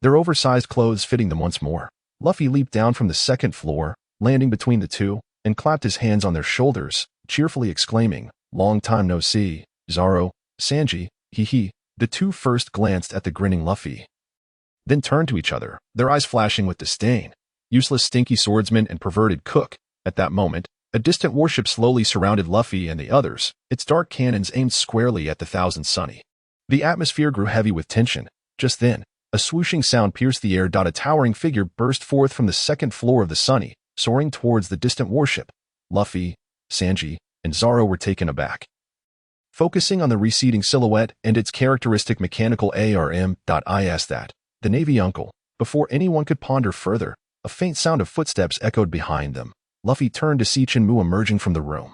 their oversized clothes fitting them once more. Luffy leaped down from the 2nd floor, landing between the 2, and clapped his hands on their shoulders, cheerfully exclaiming, Long time no see, Zoro, Sanji, he. The 2 first glanced at the grinning Luffy, then turned to each other, their eyes flashing with disdain. Useless stinky swordsman and perverted cook. At that moment, a distant warship slowly surrounded Luffy and the others, its dark cannons aimed squarely at the Thousand Sunny. The atmosphere grew heavy with tension. Just then, a swooshing sound pierced the air. A towering figure burst forth from the 2nd floor of the Sunny, soaring towards the distant warship. Luffy, Sanji, and Zoro were taken aback, focusing on the receding silhouette and its characteristic mechanical arm. Is that the Navy uncle? Before anyone could ponder further, a faint sound of footsteps echoed behind them. Luffy turned to see Chen Mu emerging from the room,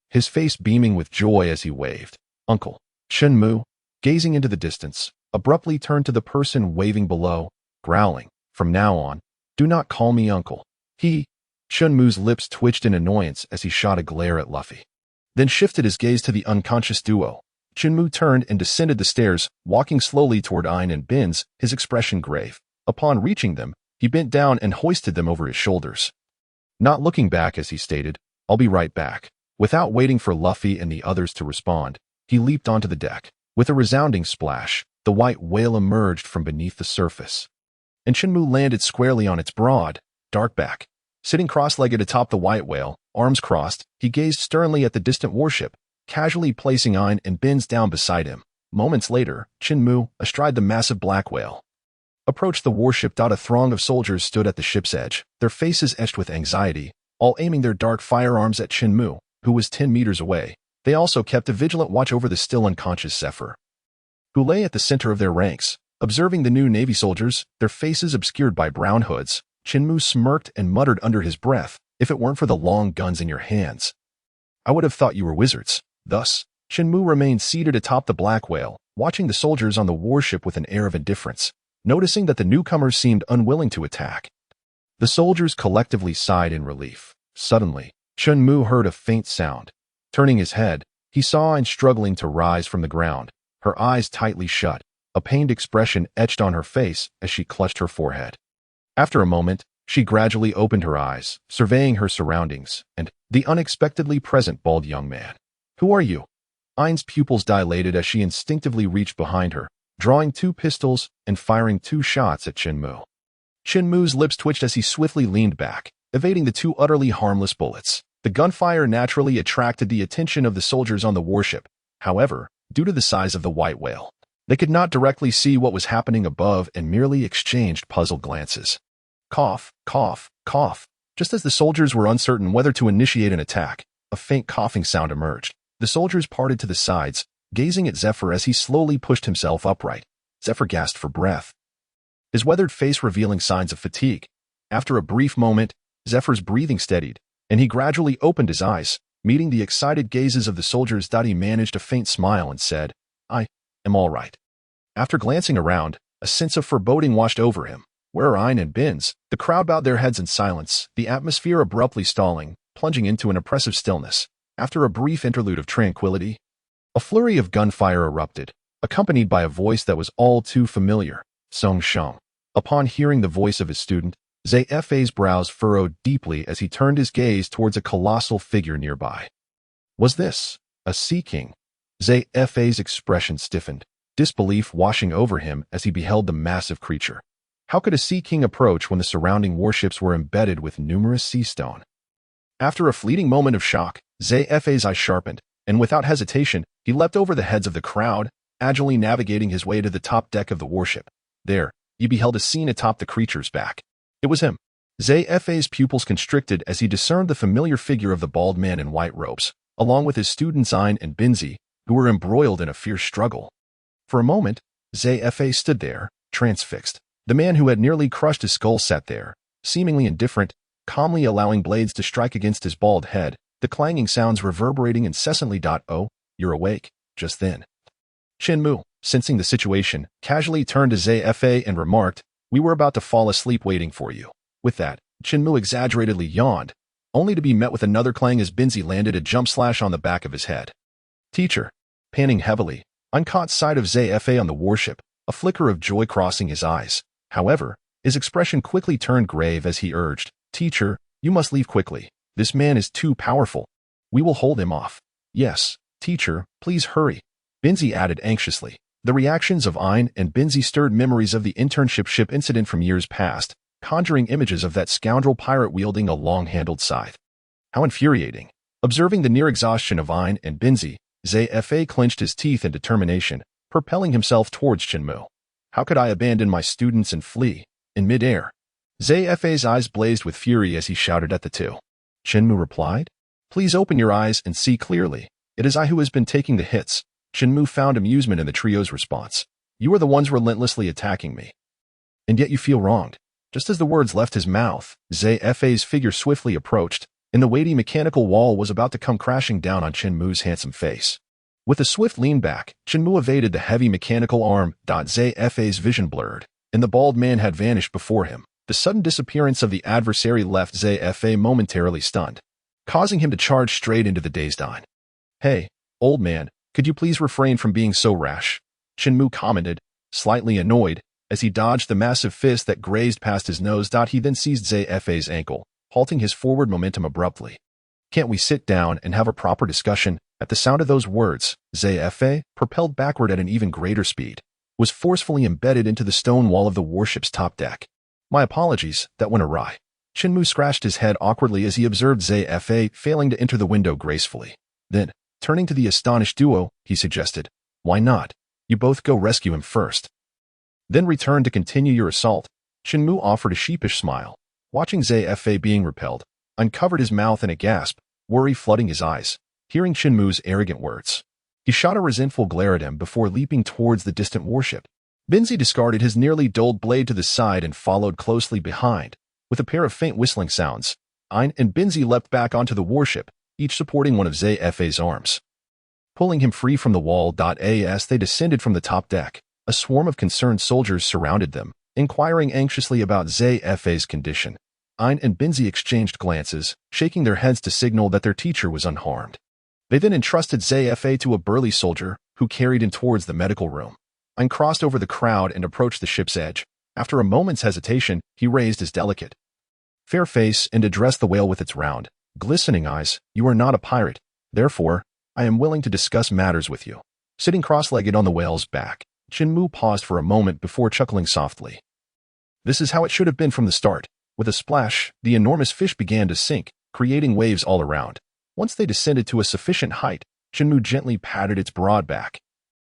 his face beaming with joy as he waved. Uncle. Chen Mu, gazing into the distance, abruptly turned to the person waving below, growling, From now on, do not call me uncle. Chen Mu's lips twitched in annoyance as he shot a glare at Luffy, then shifted his gaze to the unconscious duo. Chen Mu turned and descended the stairs, walking slowly toward Ain and Benz, his expression grave. Upon reaching them, he bent down and hoisted them over his shoulders, not looking back as he stated, I'll be right back. Without waiting for Luffy and the others to respond, he leaped onto the deck. With a resounding splash, the white whale emerged from beneath the surface, and Chen Mu landed squarely on its broad, dark back. Sitting cross-legged atop the white whale, arms crossed, he gazed sternly at the distant warship, casually placing Ain and Benz down beside him. Moments later, Chen Mu, astride the massive black whale, approached the warship. A throng of soldiers stood at the ship's edge, their faces etched with anxiety, all aiming their dark firearms at Chen Mu, who was 10 meters away. They also kept a vigilant watch over the still unconscious Zephyr, who lay at the center of their ranks. Observing the new Navy soldiers, their faces obscured by brown hoods, Chen Mu smirked and muttered under his breath, if it weren't for the long guns in your hands, I would have thought you were wizards. Thus, Chen Mu remained seated atop the black whale, watching the soldiers on the warship with an air of indifference. Noticing that the newcomers seemed unwilling to attack, the soldiers collectively sighed in relief. Suddenly, Chen Mu heard a faint sound. Turning his head, he saw Ain struggling to rise from the ground, her eyes tightly shut, a pained expression etched on her face as she clutched her forehead. After a moment, she gradually opened her eyes, surveying her surroundings, and the unexpectedly present bald young man. Who are you? Ain's pupils dilated as she instinctively reached behind her, drawing 2 pistols and firing 2 shots at Chen Mu. Chen Mu's lips twitched as he swiftly leaned back, evading the 2 utterly harmless bullets. The gunfire naturally attracted the attention of the soldiers on the warship. However, due to the size of the white whale, they could not directly see what was happening above and merely exchanged puzzled glances. Cough, cough, cough. Just as the soldiers were uncertain whether to initiate an attack, a faint coughing sound emerged. The soldiers parted to the sides, gazing at Zephyr as he slowly pushed himself upright. Zephyr gasped for breath, his weathered face revealing signs of fatigue. After a brief moment, Zephyr's breathing steadied, and he gradually opened his eyes, meeting the excited gazes of the soldiers. He managed a faint smile and said, "I am all right." After glancing around, a sense of foreboding washed over him. Where are Ain and Binz? The crowd bowed their heads in silence, the atmosphere abruptly stalling, plunging into an oppressive stillness. After a brief interlude of tranquility, a flurry of gunfire erupted, accompanied by a voice that was all too familiar, Song Shang. Upon hearing the voice of his student, Zfa's brows furrowed deeply as he turned his gaze towards a colossal figure nearby. Was this a Sea King? Zfa's expression stiffened, disbelief washing over him as he beheld the massive creature. How could a Sea King approach when the surrounding warships were embedded with numerous sea stone? After a fleeting moment of shock, Zfa's eyes sharpened, and without hesitation, he leapt over the heads of the crowd, agilely navigating his way to the top deck of the warship. There, he beheld a scene atop the creature's back. It was him. Zfa's pupils constricted as he discerned the familiar figure of the bald man in white robes, along with his students Ain and Binz, who were embroiled in a fierce struggle. For a moment, Zfa stood there, transfixed. The man who had nearly crushed his skull sat there, seemingly indifferent, calmly allowing blades to strike against his bald head, the clanging sounds reverberating incessantly. "Oh, you're awake." Just then, Chen Mu, sensing the situation, casually turned to Zfa and remarked, "We were about to fall asleep waiting for you." With that, Chen Mu exaggeratedly yawned, only to be met with another clang as Binz landed a jump slash on the back of his head. Teacher, panting heavily, Ain caught sight of Zfa on the warship, a flicker of joy crossing his eyes. However, his expression quickly turned grave as he urged, "Teacher, you must leave quickly. This man is too powerful. We will hold him off." "Yes, teacher, please hurry," Binz added anxiously. The reactions of Ain and Binz stirred memories of the internship ship incident from years past, conjuring images of that scoundrel pirate wielding a long-handled scythe. How infuriating. Observing the near exhaustion of Ain and Binz, Zfa clenched his teeth in determination, propelling himself towards Chen Mu. "How could I abandon my students and flee?" In midair, Zfa's eyes blazed with fury as he shouted at the two. Chen Mu replied, "Please open your eyes and see clearly. It is I who has been taking the hits." Chen Mu found amusement in the trio's response. "You are the ones relentlessly attacking me. And yet you feel wronged." Just as the words left his mouth, Zfa's figure swiftly approached, and the weighty mechanical wall was about to come crashing down on Chen Mu's handsome face. With a swift lean back, Chen Mu evaded the heavy mechanical arm. Zfa's vision blurred, and the bald man had vanished before him. The sudden disappearance of the adversary left Zfa momentarily stunned, causing him to charge straight into the dazed Ain. "Hey, old man, could you please refrain from being so rash?" Chen Mu commented, slightly annoyed, as he dodged the massive fist that grazed past his nose. He then seized Zfa's ankle, halting his forward momentum abruptly. "Can't we sit down and have a proper discussion?" At the sound of those words, Zfa, propelled backward at an even greater speed, was forcefully embedded into the stone wall of the warship's top deck. "My apologies, that went awry." Chen Mu scratched his head awkwardly as he observed Zfa failing to enter the window gracefully. Then, turning to the astonished duo, he suggested, "Why not? You both go rescue him first. Then return to continue your assault." Chen Mu offered a sheepish smile. Watching Zfa being repelled, uncovered his mouth in a gasp, worry flooding his eyes. Hearing Chen Mu's arrogant words, he shot a resentful glare at him before leaping towards the distant warship. Binz discarded his nearly dulled blade to the side and followed closely behind. With a pair of faint whistling sounds, Ain and Binz leapt back onto the warship, each supporting one of Zfa's arms. Pulling him free from the wall. As they descended from the top deck, a swarm of concerned soldiers surrounded them, inquiring anxiously about Zfa's condition. Ain and Binz exchanged glances, shaking their heads to signal that their teacher was unharmed. They then entrusted Zfa to a burly soldier, who carried him towards the medical room. Ain crossed over the crowd and approached the ship's edge. After a moment's hesitation, he raised his delicate, fair face and addressed the whale with its round, glistening eyes. "You are not a pirate. Therefore, I am willing to discuss matters with you." Sitting cross-legged on the whale's back, Chen Mu paused for a moment before chuckling softly. This is how it should have been from the start. With a splash, the enormous fish began to sink, creating waves all around. Once they descended to a sufficient height, Chen Mu gently patted its broad back,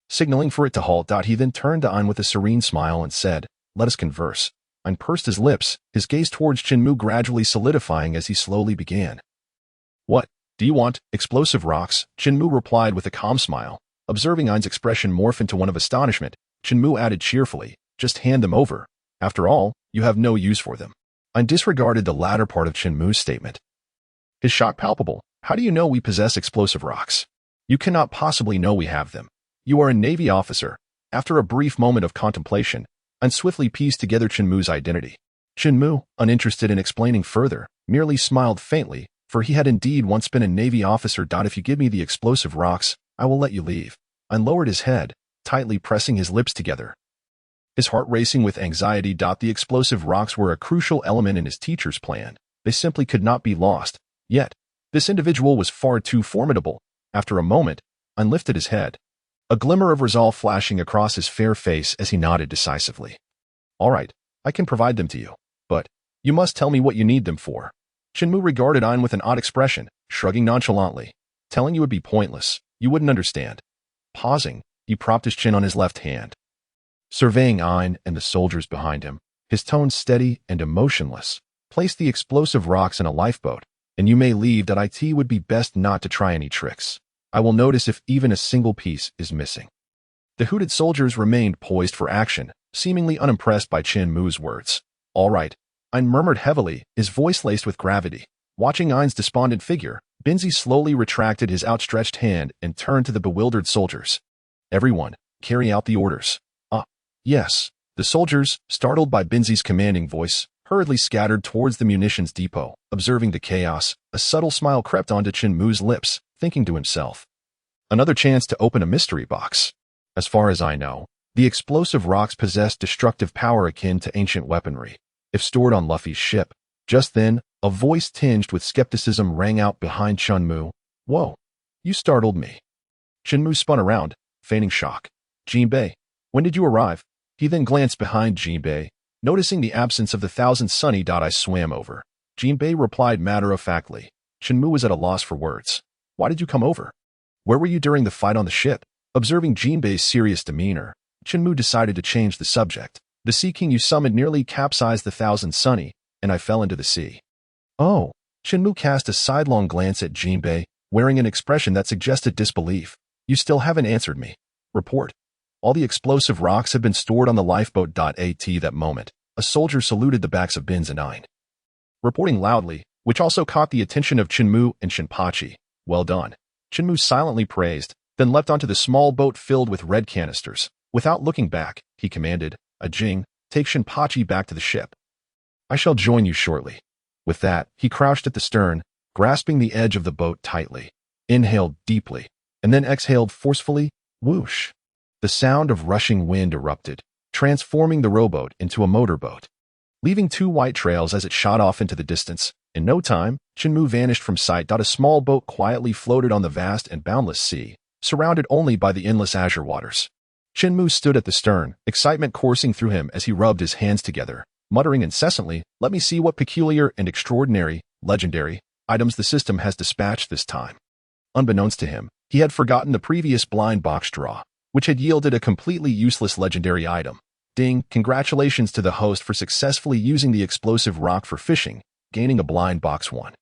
signaling for it to halt. He then turned to Ain with a serene smile and said, "Let us converse." Ain pursed his lips, his gaze towards Chen Mu gradually solidifying as he slowly began. "What do you want? Explosive rocks?" Chen Mu replied with a calm smile, observing Ain's expression morph into one of astonishment. Chen Mu added cheerfully. Just hand them over. After all, you have no use for them. I disregarded the latter part of Chen Mu's statement. His shock palpable. How do you know we possess explosive rocks? You cannot possibly know we have them. You are a Navy officer. After a brief moment of contemplation, I swiftly pieced together Chen Mu's identity. Chen Mu, uninterested in explaining further, merely smiled faintly, for he had indeed once been a Navy officer. If you give me the explosive rocks, I will let you leave. I lowered his head, tightly pressing his lips together. His heart racing with anxiety. The explosive rocks were a crucial element in his teacher's plan. They simply could not be lost. Yet, this individual was far too formidable. After a moment, I lifted his head, a glimmer of resolve flashing across his fair face as he nodded decisively. All right, I can provide them to you, but you must tell me what you need them for. Chen Mu regarded Ain with an odd expression, shrugging nonchalantly. Telling you would be pointless. You wouldn't understand. Pausing, he propped his chin on his left hand, surveying Ain and the soldiers behind him, his tone steady and emotionless. Place the explosive rocks in a lifeboat, and you may leave. It would be best not to try any tricks. I will notice if even a single piece is missing. The hooded soldiers remained poised for action, seemingly unimpressed by Chen Mu's words. All right, Ain murmured heavily, his voice laced with gravity. Watching Ain's despondent figure, Binzi slowly retracted his outstretched hand and turned to the bewildered soldiers. Everyone, carry out the orders. Yes. The soldiers, startled by Binzi's commanding voice, hurriedly scattered towards the munitions depot. Observing the chaos, a subtle smile crept onto Chen Mu's lips, thinking to himself. Another chance to open a mystery box. As far as I know, the explosive rocks possess destructive power akin to ancient weaponry. If stored on Luffy's ship. Just then, a voice tinged with skepticism rang out behind Chen Mu. Whoa, you startled me. Chen Mu spun around, feigning shock. Jinbei, when did you arrive? He then glanced behind Jinbei, noticing the absence of the thousand sunny. I swam over. Jinbei replied matter-of-factly. Chen Mu was at a loss for words. Why did you come over? Where were you during the fight on the ship? Observing Jinbei's serious demeanor, Chen Mu decided to change the subject. The Sea King you summoned nearly capsized the thousand sunny, and I fell into the sea. Oh, Chen Mu cast a sidelong glance at Jinbei, wearing an expression that suggested disbelief. You still haven't answered me. Report. All the explosive rocks have been stored on the lifeboat. At that moment, a soldier saluted the backs of Binz and Ain, reporting loudly, which also caught the attention of Chen Mu and Shinpachi. Well done. Chen Mu silently praised, then leapt onto the small boat filled with red canisters. Without looking back, he commanded, Jing, take Shinpachi back to the ship. I shall join you shortly. With that, he crouched at the stern, grasping the edge of the boat tightly, inhaled deeply, and then exhaled forcefully. Whoosh. The sound of rushing wind erupted, transforming the rowboat into a motorboat, leaving two white trails as it shot off into the distance. In no time, Chen Mu vanished from sight. A small boat quietly floated on the vast and boundless sea, surrounded only by the endless azure waters. Chen Mu stood at the stern, excitement coursing through him as he rubbed his hands together, muttering incessantly, let me see what peculiar and extraordinary, legendary, items the system has dispatched this time. Unbeknownst to him, he had forgotten the previous blind box draw, which had yielded a completely useless legendary item. Ding, congratulations to the host for successfully using the explosive rock for fishing, gaining a blind box 1.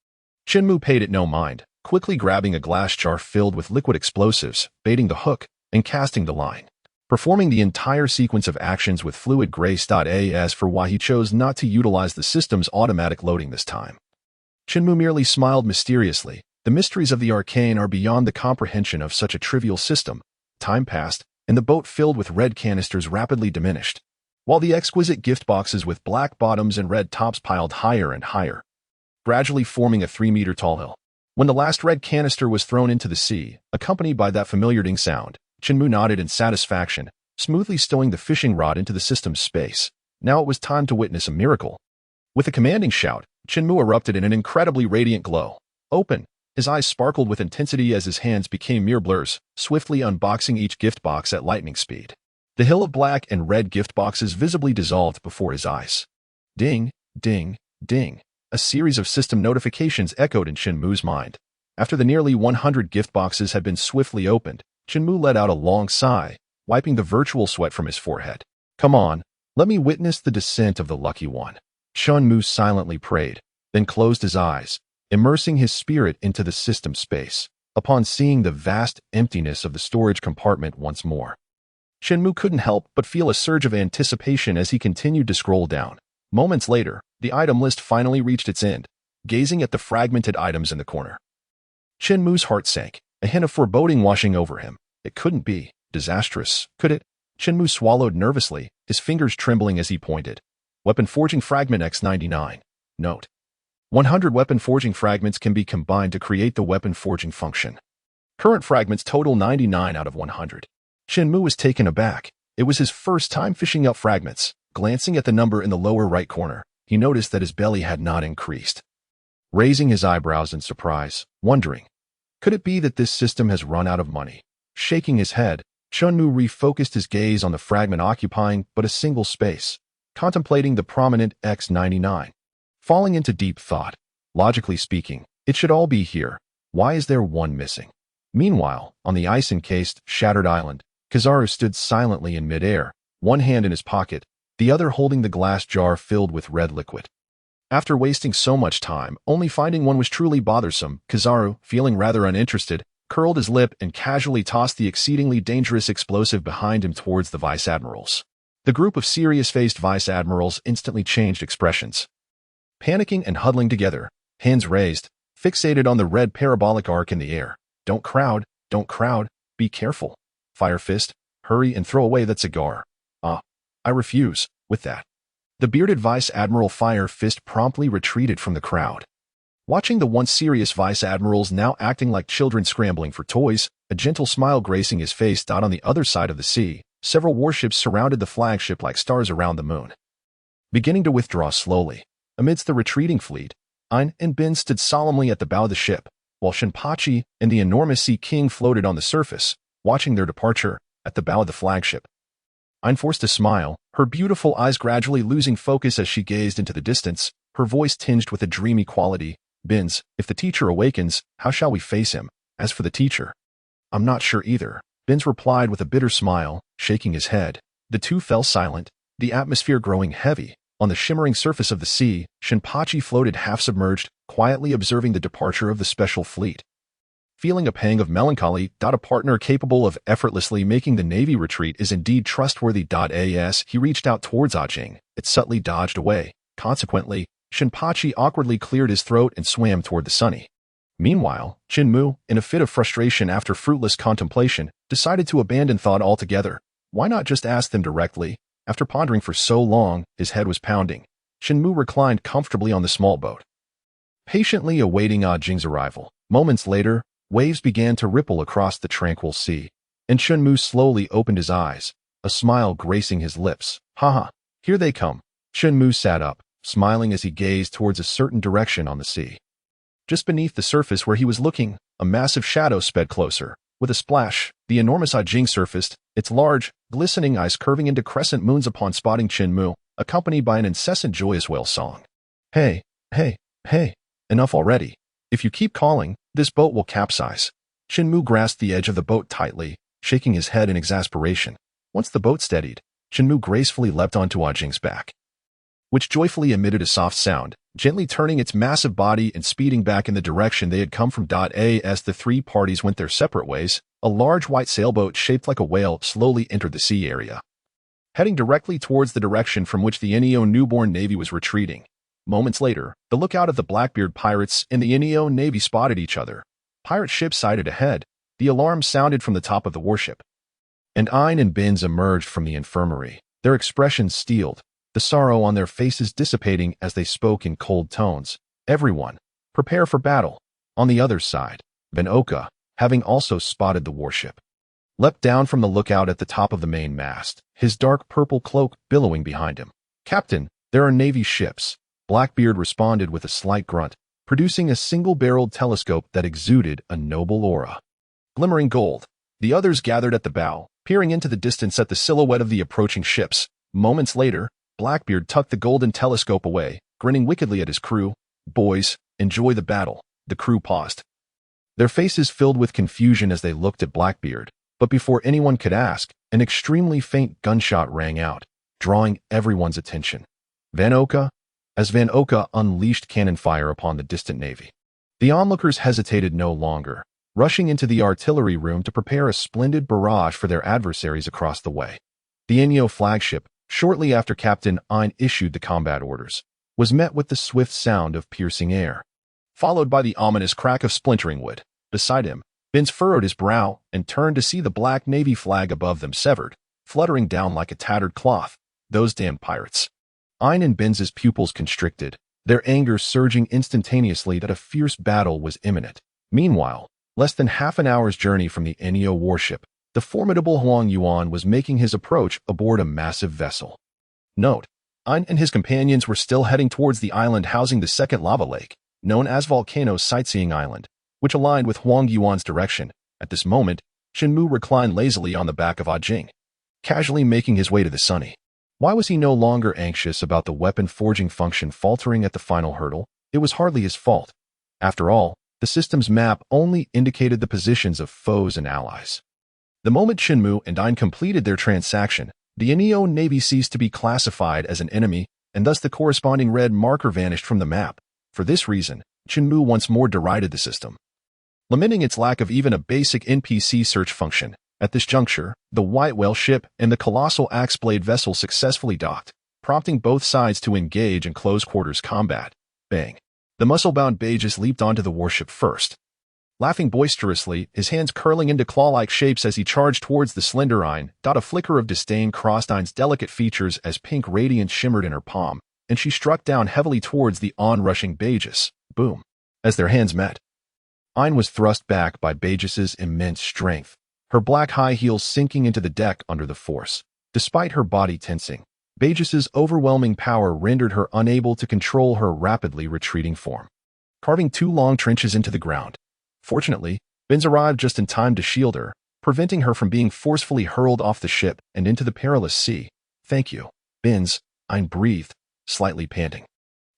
Chen Mu paid it no mind, quickly grabbing a glass jar filled with liquid explosives, baiting the hook, and casting the line. Performing the entire sequence of actions with fluid grace. As for why he chose not to utilize the system's automatic loading this time, Chen Mu merely smiled mysteriously. The mysteries of the arcane are beyond the comprehension of such a trivial system. Time passed, and the boat filled with red canisters rapidly diminished, while the exquisite gift boxes with black bottoms and red tops piled higher and higher, gradually forming a 3-meter tall hill. When the last red canister was thrown into the sea, accompanied by that familiar ding sound, Chen Mu nodded in satisfaction, smoothly stowing the fishing rod into the system's space. Now it was time to witness a miracle. With a commanding shout, Chen Mu erupted in an incredibly radiant glow. Open! His eyes sparkled with intensity as his hands became mere blurs, swiftly unboxing each gift box at lightning speed. The hill of black and red gift boxes visibly dissolved before his eyes. Ding, ding, ding. A series of system notifications echoed in Chen Mu's mind. After the nearly 100 gift boxes had been swiftly opened, Chen Mu let out a long sigh, wiping the virtual sweat from his forehead. Come on, let me witness the descent of the lucky one. Chen Mu silently prayed, then closed his eyes, immersing his spirit into the system space. Upon seeing the vast emptiness of the storage compartment once more, Chen Mu couldn't help but feel a surge of anticipation as he continued to scroll down. Moments later, the item list finally reached its end, gazing at the fragmented items in the corner. Chen Mu's heart sank, a hint of foreboding washing over him. It couldn't be disastrous, could it? Chen Mu swallowed nervously, his fingers trembling as he pointed. Weapon Forging Fragment X99. Note: 100 weapon forging fragments can be combined to create the weapon forging function. Current fragments total 99 out of 100. Chen Mu was taken aback. It was his first time fishing up fragments. Glancing at the number in the lower right corner, he noticed that his belly had not increased. Raising his eyebrows in surprise, wondering, could it be that this system has run out of money? Shaking his head, Chen Mu refocused his gaze on the fragment occupying but a single space, contemplating the prominent X99. Falling into deep thought, logically speaking, it should all be here. Why is there one missing? Meanwhile, on the ice-encased, shattered island, Kizaru stood silently in midair, one hand in his pocket, the other holding the glass jar filled with red liquid. After wasting so much time, only finding one was truly bothersome, Kizaru, feeling rather uninterested, curled his lip and casually tossed the exceedingly dangerous explosive behind him towards the vice admirals. The group of serious-faced vice admirals instantly changed expressions. Panicking and huddling together, hands raised, fixated on the red parabolic arc in the air. Don't crowd, be careful. Fire Fist, hurry and throw away that cigar. I refuse, with that. The bearded Vice Admiral Fire Fist promptly retreated from the crowd. Watching the once serious Vice Admirals now acting like children scrambling for toys, a gentle smile gracing his face. On the other side of the sea, several warships surrounded the flagship like stars around the moon. Beginning to withdraw slowly, amidst the retreating fleet, Ein and Ben stood solemnly at the bow of the ship, while Shinpachi and the enormous Sea King floated on the surface, watching their departure at the bow of the flagship. Ein forced a smile, her beautiful eyes gradually losing focus as she gazed into the distance, her voice tinged with a dreamy quality. Benz, if the teacher awakens, how shall we face him? As for the teacher, I'm not sure either. Benz replied with a bitter smile, shaking his head. The two fell silent, the atmosphere growing heavy. On the shimmering surface of the sea, Shinpachi floated half-submerged, quietly observing the departure of the special fleet. Feeling a pang of melancholy, a partner capable of effortlessly making the Navy retreat is indeed trustworthy. As he reached out towards Ajing, it subtly dodged away. Consequently, Shinpachi awkwardly cleared his throat and swam toward the sunny. Meanwhile, Chen Mu, in a fit of frustration after fruitless contemplation, decided to abandon thought altogether. Why not just ask them directly? After pondering for so long, his head was pounding. Chen Mu reclined comfortably on the small boat, patiently awaiting Ajing's arrival. Moments later, waves began to ripple across the tranquil sea, and Chen Mu slowly opened his eyes, a smile gracing his lips. Haha, here they come. Chen Mu sat up, smiling as he gazed towards a certain direction on the sea. Just beneath the surface where he was looking, a massive shadow sped closer. With a splash, the enormous Ajing surfaced, its large, glistening eyes curving into crescent moons upon spotting Chen Mu, accompanied by an incessant joyous whale song. Hey, enough already. If you keep calling, this boat will capsize. Chen Mu grasped the edge of the boat tightly, shaking his head in exasperation. Once the boat steadied, Chen Mu gracefully leapt onto Ajing's back, which joyfully emitted a soft sound, gently turning its massive body and speeding back in the direction they had come from. As the three parties went their separate ways, a large white sailboat shaped like a whale slowly entered the sea area, heading directly towards the direction from which the Neo newborn navy was retreating. Moments later, the lookout of the Blackbeard pirates and the Neo navy spotted each other. Pirate ship sighted ahead. The alarm sounded from the top of the warship, and Ein and Benz emerged from the infirmary, their expressions steeled, the sorrow on their faces dissipating as they spoke in cold tones. Everyone, prepare for battle. On the other side, Ben Oka, having also spotted the warship, leapt down from the lookout at the top of the main mast, his dark purple cloak billowing behind him. Captain, there are Navy ships. Blackbeard responded with a slight grunt, producing a single-barreled telescope that exuded a noble aura. Glimmering gold, the others gathered at the bow, peering into the distance at the silhouette of the approaching ships. Moments later, Blackbeard tucked the golden telescope away, grinning wickedly at his crew. Boys, enjoy the battle. The crew paused, their faces filled with confusion as they looked at Blackbeard. But before anyone could ask, an extremely faint gunshot rang out, drawing everyone's attention. As Van Oka unleashed cannon fire upon the distant navy, the onlookers hesitated no longer. rushing into the artillery room to prepare a splendid barrage for their adversaries across the way. The Enyo flagship, shortly after Captain Ein issued the combat orders, was met with the swift sound of piercing air, followed by the ominous crack of splintering wood. Beside him, Benz furrowed his brow and turned to see the black navy flag above them severed, fluttering down like a tattered cloth. Those damned pirates. Ein and Benz's pupils constricted, their anger surging instantaneously that a fierce battle was imminent. Meanwhile, less than half an hour's journey from the Enyo warship, the formidable Huang Yuan was making his approach aboard a massive vessel. Note: Ein and his companions were still heading towards the island housing the second lava lake, known as Volcano Sightseeing Island, which aligned with Huang Yuan's direction. At this moment, Chen Mu reclined lazily on the back of Jing, casually making his way to the Sunny. Why was he no longer anxious about the weapon forging function faltering at the final hurdle? It was hardly his fault. After all, the system's map only indicated the positions of foes and allies. The moment Chen Mu and Ein completed their transaction, the Enyo Navy ceased to be classified as an enemy, and thus the corresponding red marker vanished from the map. For this reason, Chen Mu once more derided the system, lamenting its lack of even a basic NPC search function. At this juncture, the White Whale ship and the colossal axe-blade vessel successfully docked, prompting both sides to engage in close-quarters combat. Bang! The muscle-bound Bages leaped onto the warship first, laughing boisterously, his hands curling into claw-like shapes as he charged towards the slender Ein. A flicker of disdain crossed Ein's delicate features as pink radiance shimmered in her palm, and she struck down heavily towards the on-rushing Bages. Boom! As their hands met, Ein was thrust back by Bages's immense strength, her black high heels sinking into the deck under the force. Despite her body tensing, Bages's overwhelming power rendered her unable to control her rapidly retreating form, carving 2 long trenches into the ground. Fortunately, Benz arrived just in time to shield her, preventing her from being forcefully hurled off the ship and into the perilous sea. "Thank you, Benz," Ein breathed, slightly panting.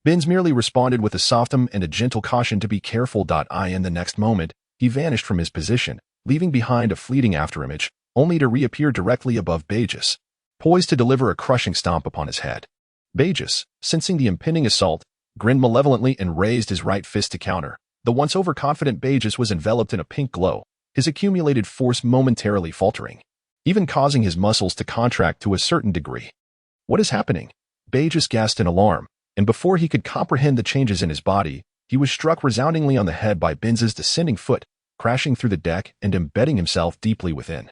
Benz merely responded with a softum and a gentle caution to be careful. In the next moment, he vanished from his position, leaving behind a fleeting afterimage, only to reappear directly above Bages, poised to deliver a crushing stomp upon his head. Bages, sensing the impending assault, grinned malevolently and raised his right fist to counter. The once overconfident Bages was enveloped in a pink glow, his accumulated force momentarily faltering, even causing his muscles to contract to a certain degree. "What is happening?" Bages gasped in alarm, and before he could comprehend the changes in his body, he was struck resoundingly on the head by Benz's descending foot, crashing through the deck and embedding himself deeply within.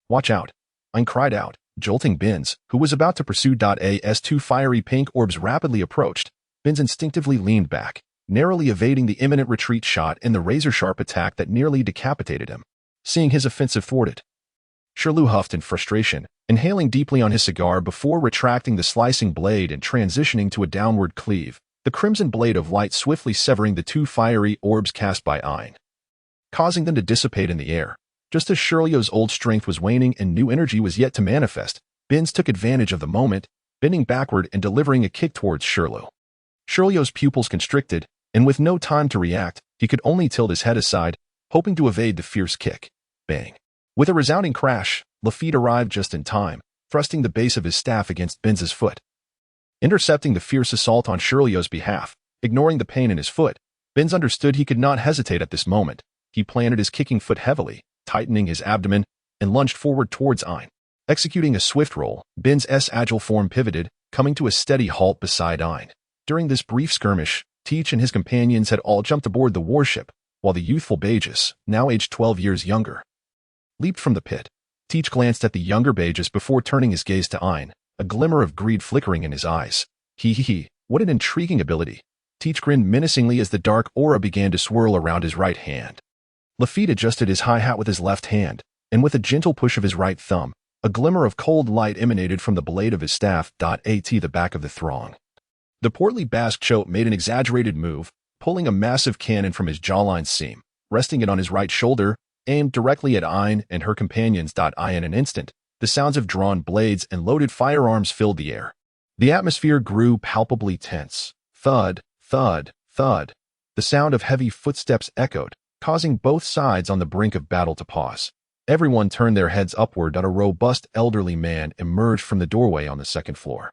"Watch out!" Ein cried out, jolting Benz, who was about to pursue. As 2 fiery pink orbs rapidly approached, Benz instinctively leaned back, narrowly evading the imminent retreat shot and the razor-sharp attack that nearly decapitated him. Seeing his offensive thwarted, Shirlu huffed in frustration, inhaling deeply on his cigar before retracting the slicing blade and transitioning to a downward cleave, the crimson blade of light swiftly severing the 2 fiery orbs cast by Ein, causing them to dissipate in the air. Just as Shirlio's old strength was waning and new energy was yet to manifest, Benz took advantage of the moment, bending backward and delivering a kick towards Shirlio. Shirlio's pupils constricted, and with no time to react, he could only tilt his head aside, hoping to evade the fierce kick. Bang! With a resounding crash, Luffy arrived just in time, thrusting the base of his staff against Benz's foot, intercepting the fierce assault on Shirlio's behalf. Ignoring the pain in his foot, Benz understood he could not hesitate at this moment. He planted his kicking foot heavily, tightening his abdomen, and lunged forward towards Ein. Executing a swift roll, Benz's agile form pivoted, coming to a steady halt beside Ein. During this brief skirmish, Teach and his companions had all jumped aboard the warship, while the youthful Bages, now aged 12 years younger, leaped from the pit. Teach glanced at the younger Bages before turning his gaze to Ein, a glimmer of greed flickering in his eyes. He, what an intriguing ability. Teach grinned menacingly as the dark aura began to swirl around his right hand. Lafitte adjusted his hi-hat with his left hand, and with a gentle push of his right thumb, a glimmer of cold light emanated from the blade of his staff. At the back of the throng, the portly Basque Choate made an exaggerated move, pulling a massive cannon from his jawline seam, resting it on his right shoulder, aimed directly at Ein and her companions. In an instant, the sounds of drawn blades and loaded firearms filled the air. The atmosphere grew palpably tense. Thud, thud, thud. The sound of heavy footsteps echoed, causing both sides on the brink of battle to pause. Everyone turned their heads upward. A robust elderly man emerged from the doorway on the second floor.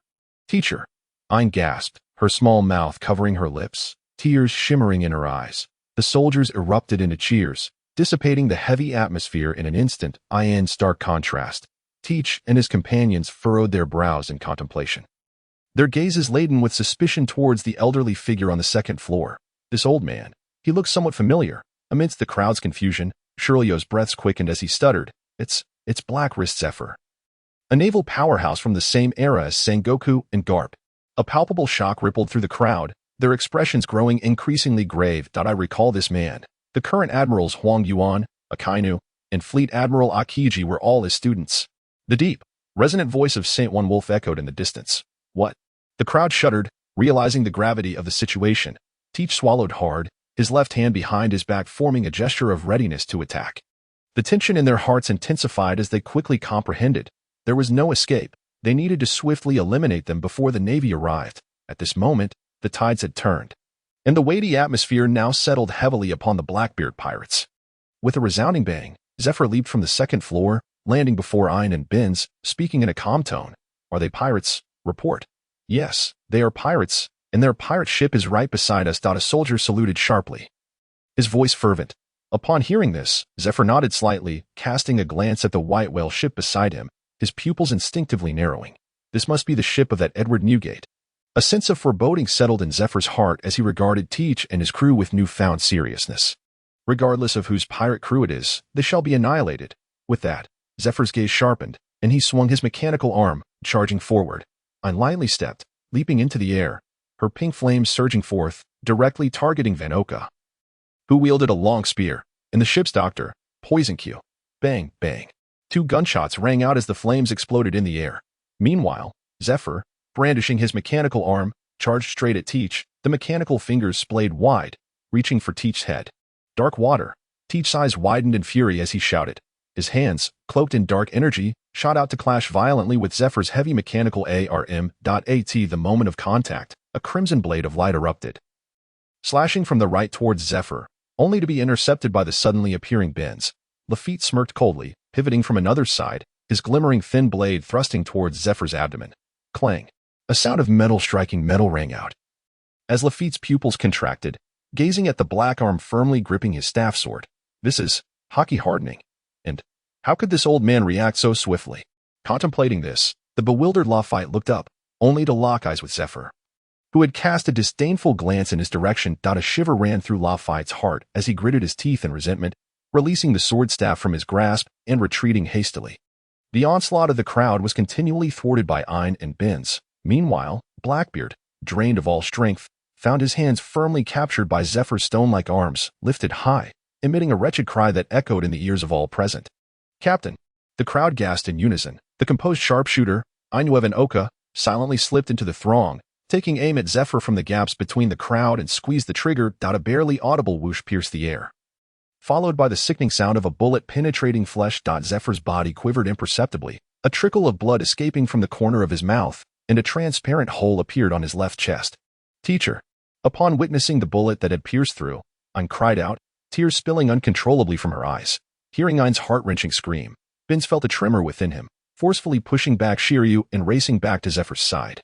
"Teacher," Ein gasped, her small mouth covering her lips, tears shimmering in her eyes. The soldiers erupted into cheers, dissipating the heavy atmosphere in an instant. In stark contrast, Teach and his companions furrowed their brows in contemplation. Their gazes laden with suspicion towards the elderly figure on the second floor. This old man, he looked somewhat familiar. Amidst the crowd's confusion, Shirlio's breaths quickened as he stuttered. It's Blackwrist Zephyr. A naval powerhouse from the same era as Sengoku and Garp. A palpable shock rippled through the crowd, their expressions growing increasingly grave. I recall this man. The current admirals Huang Yuan, Akainu, and Fleet Admiral Akiji were all his students. The deep, resonant voice of Saint One Wolf echoed in the distance. What? The crowd shuddered, realizing the gravity of the situation. Teach swallowed hard, his left hand behind his back forming a gesture of readiness to attack. The tension in their hearts intensified as they quickly comprehended. There was no escape. They needed to swiftly eliminate them before the Navy arrived. At this moment, the tides had turned, and the weighty atmosphere now settled heavily upon the Blackbeard pirates. With a resounding bang, Zephyr leaped from the second floor, landing before Ayn and Benz, speaking in a calm tone. Are they pirates? Report. Yes, they are pirates, and their pirate ship is right beside us. A soldier saluted sharply, his voice fervent. Upon hearing this, Zephyr nodded slightly, casting a glance at the white whale ship beside him, his pupils instinctively narrowing. This must be the ship of that Edward Newgate. A sense of foreboding settled in Zephyr's heart as he regarded Teach and his crew with newfound seriousness. Regardless of whose pirate crew it is, they shall be annihilated. With that, Zephyr's gaze sharpened, and he swung his mechanical arm, charging forward. Ayn lightly stepped, leaping into the air, her pink flames surging forth, directly targeting Vanoka, who wielded a long spear, and the ship's doctor, Poison Q. Bang, bang. 2 gunshots rang out as the flames exploded in the air. Meanwhile, Zephyr, brandishing his mechanical arm, charged straight at Teach, the mechanical fingers splayed wide, reaching for Teach's head. Dark water. Teach's eyes widened in fury as he shouted. His hands, cloaked in dark energy, shot out to clash violently with Zephyr's heavy mechanical ARM. At the moment of contact, a crimson blade of light erupted, slashing from the right towards Zephyr, only to be intercepted by the suddenly appearing Benz. Lafitte smirked coldly, pivoting from another side, his glimmering thin blade thrusting towards Zephyr's abdomen. Clang. A sound of metal striking metal rang out. As Lafitte's pupils contracted, gazing at the black arm firmly gripping his staff sword. This is Haki hardening. And how could this old man react so swiftly? Contemplating this, the bewildered Lafitte looked up, only to lock eyes with Zephyr, who had cast a disdainful glance in his direction. A shiver ran through Lafitte's heart as he gritted his teeth in resentment, releasing the sword staff from his grasp and retreating hastily. The onslaught of the crowd was continually thwarted by Ayn and Benz. Meanwhile, Blackbeard, drained of all strength, found his hands firmly captured by Zephyr's stone-like arms, lifted high, emitting a wretched cry that echoed in the ears of all present. Captain! The crowd gasped in unison. The composed sharpshooter, Ainuevan Oka, silently slipped into the throng, taking aim at Zephyr from the gaps between the crowd and squeezed the trigger. A barely audible whoosh pierced the air, followed by the sickening sound of a bullet penetrating flesh. Zephyr's body quivered imperceptibly, a trickle of blood escaping from the corner of his mouth, and a transparent hole appeared on his left chest. Teacher! Upon witnessing the bullet that had pierced through, Ayn cried out, tears spilling uncontrollably from her eyes. Hearing Ayn's heart-wrenching scream, Benz felt a tremor within him, forcefully pushing back Shiryu and racing back to Zephyr's side.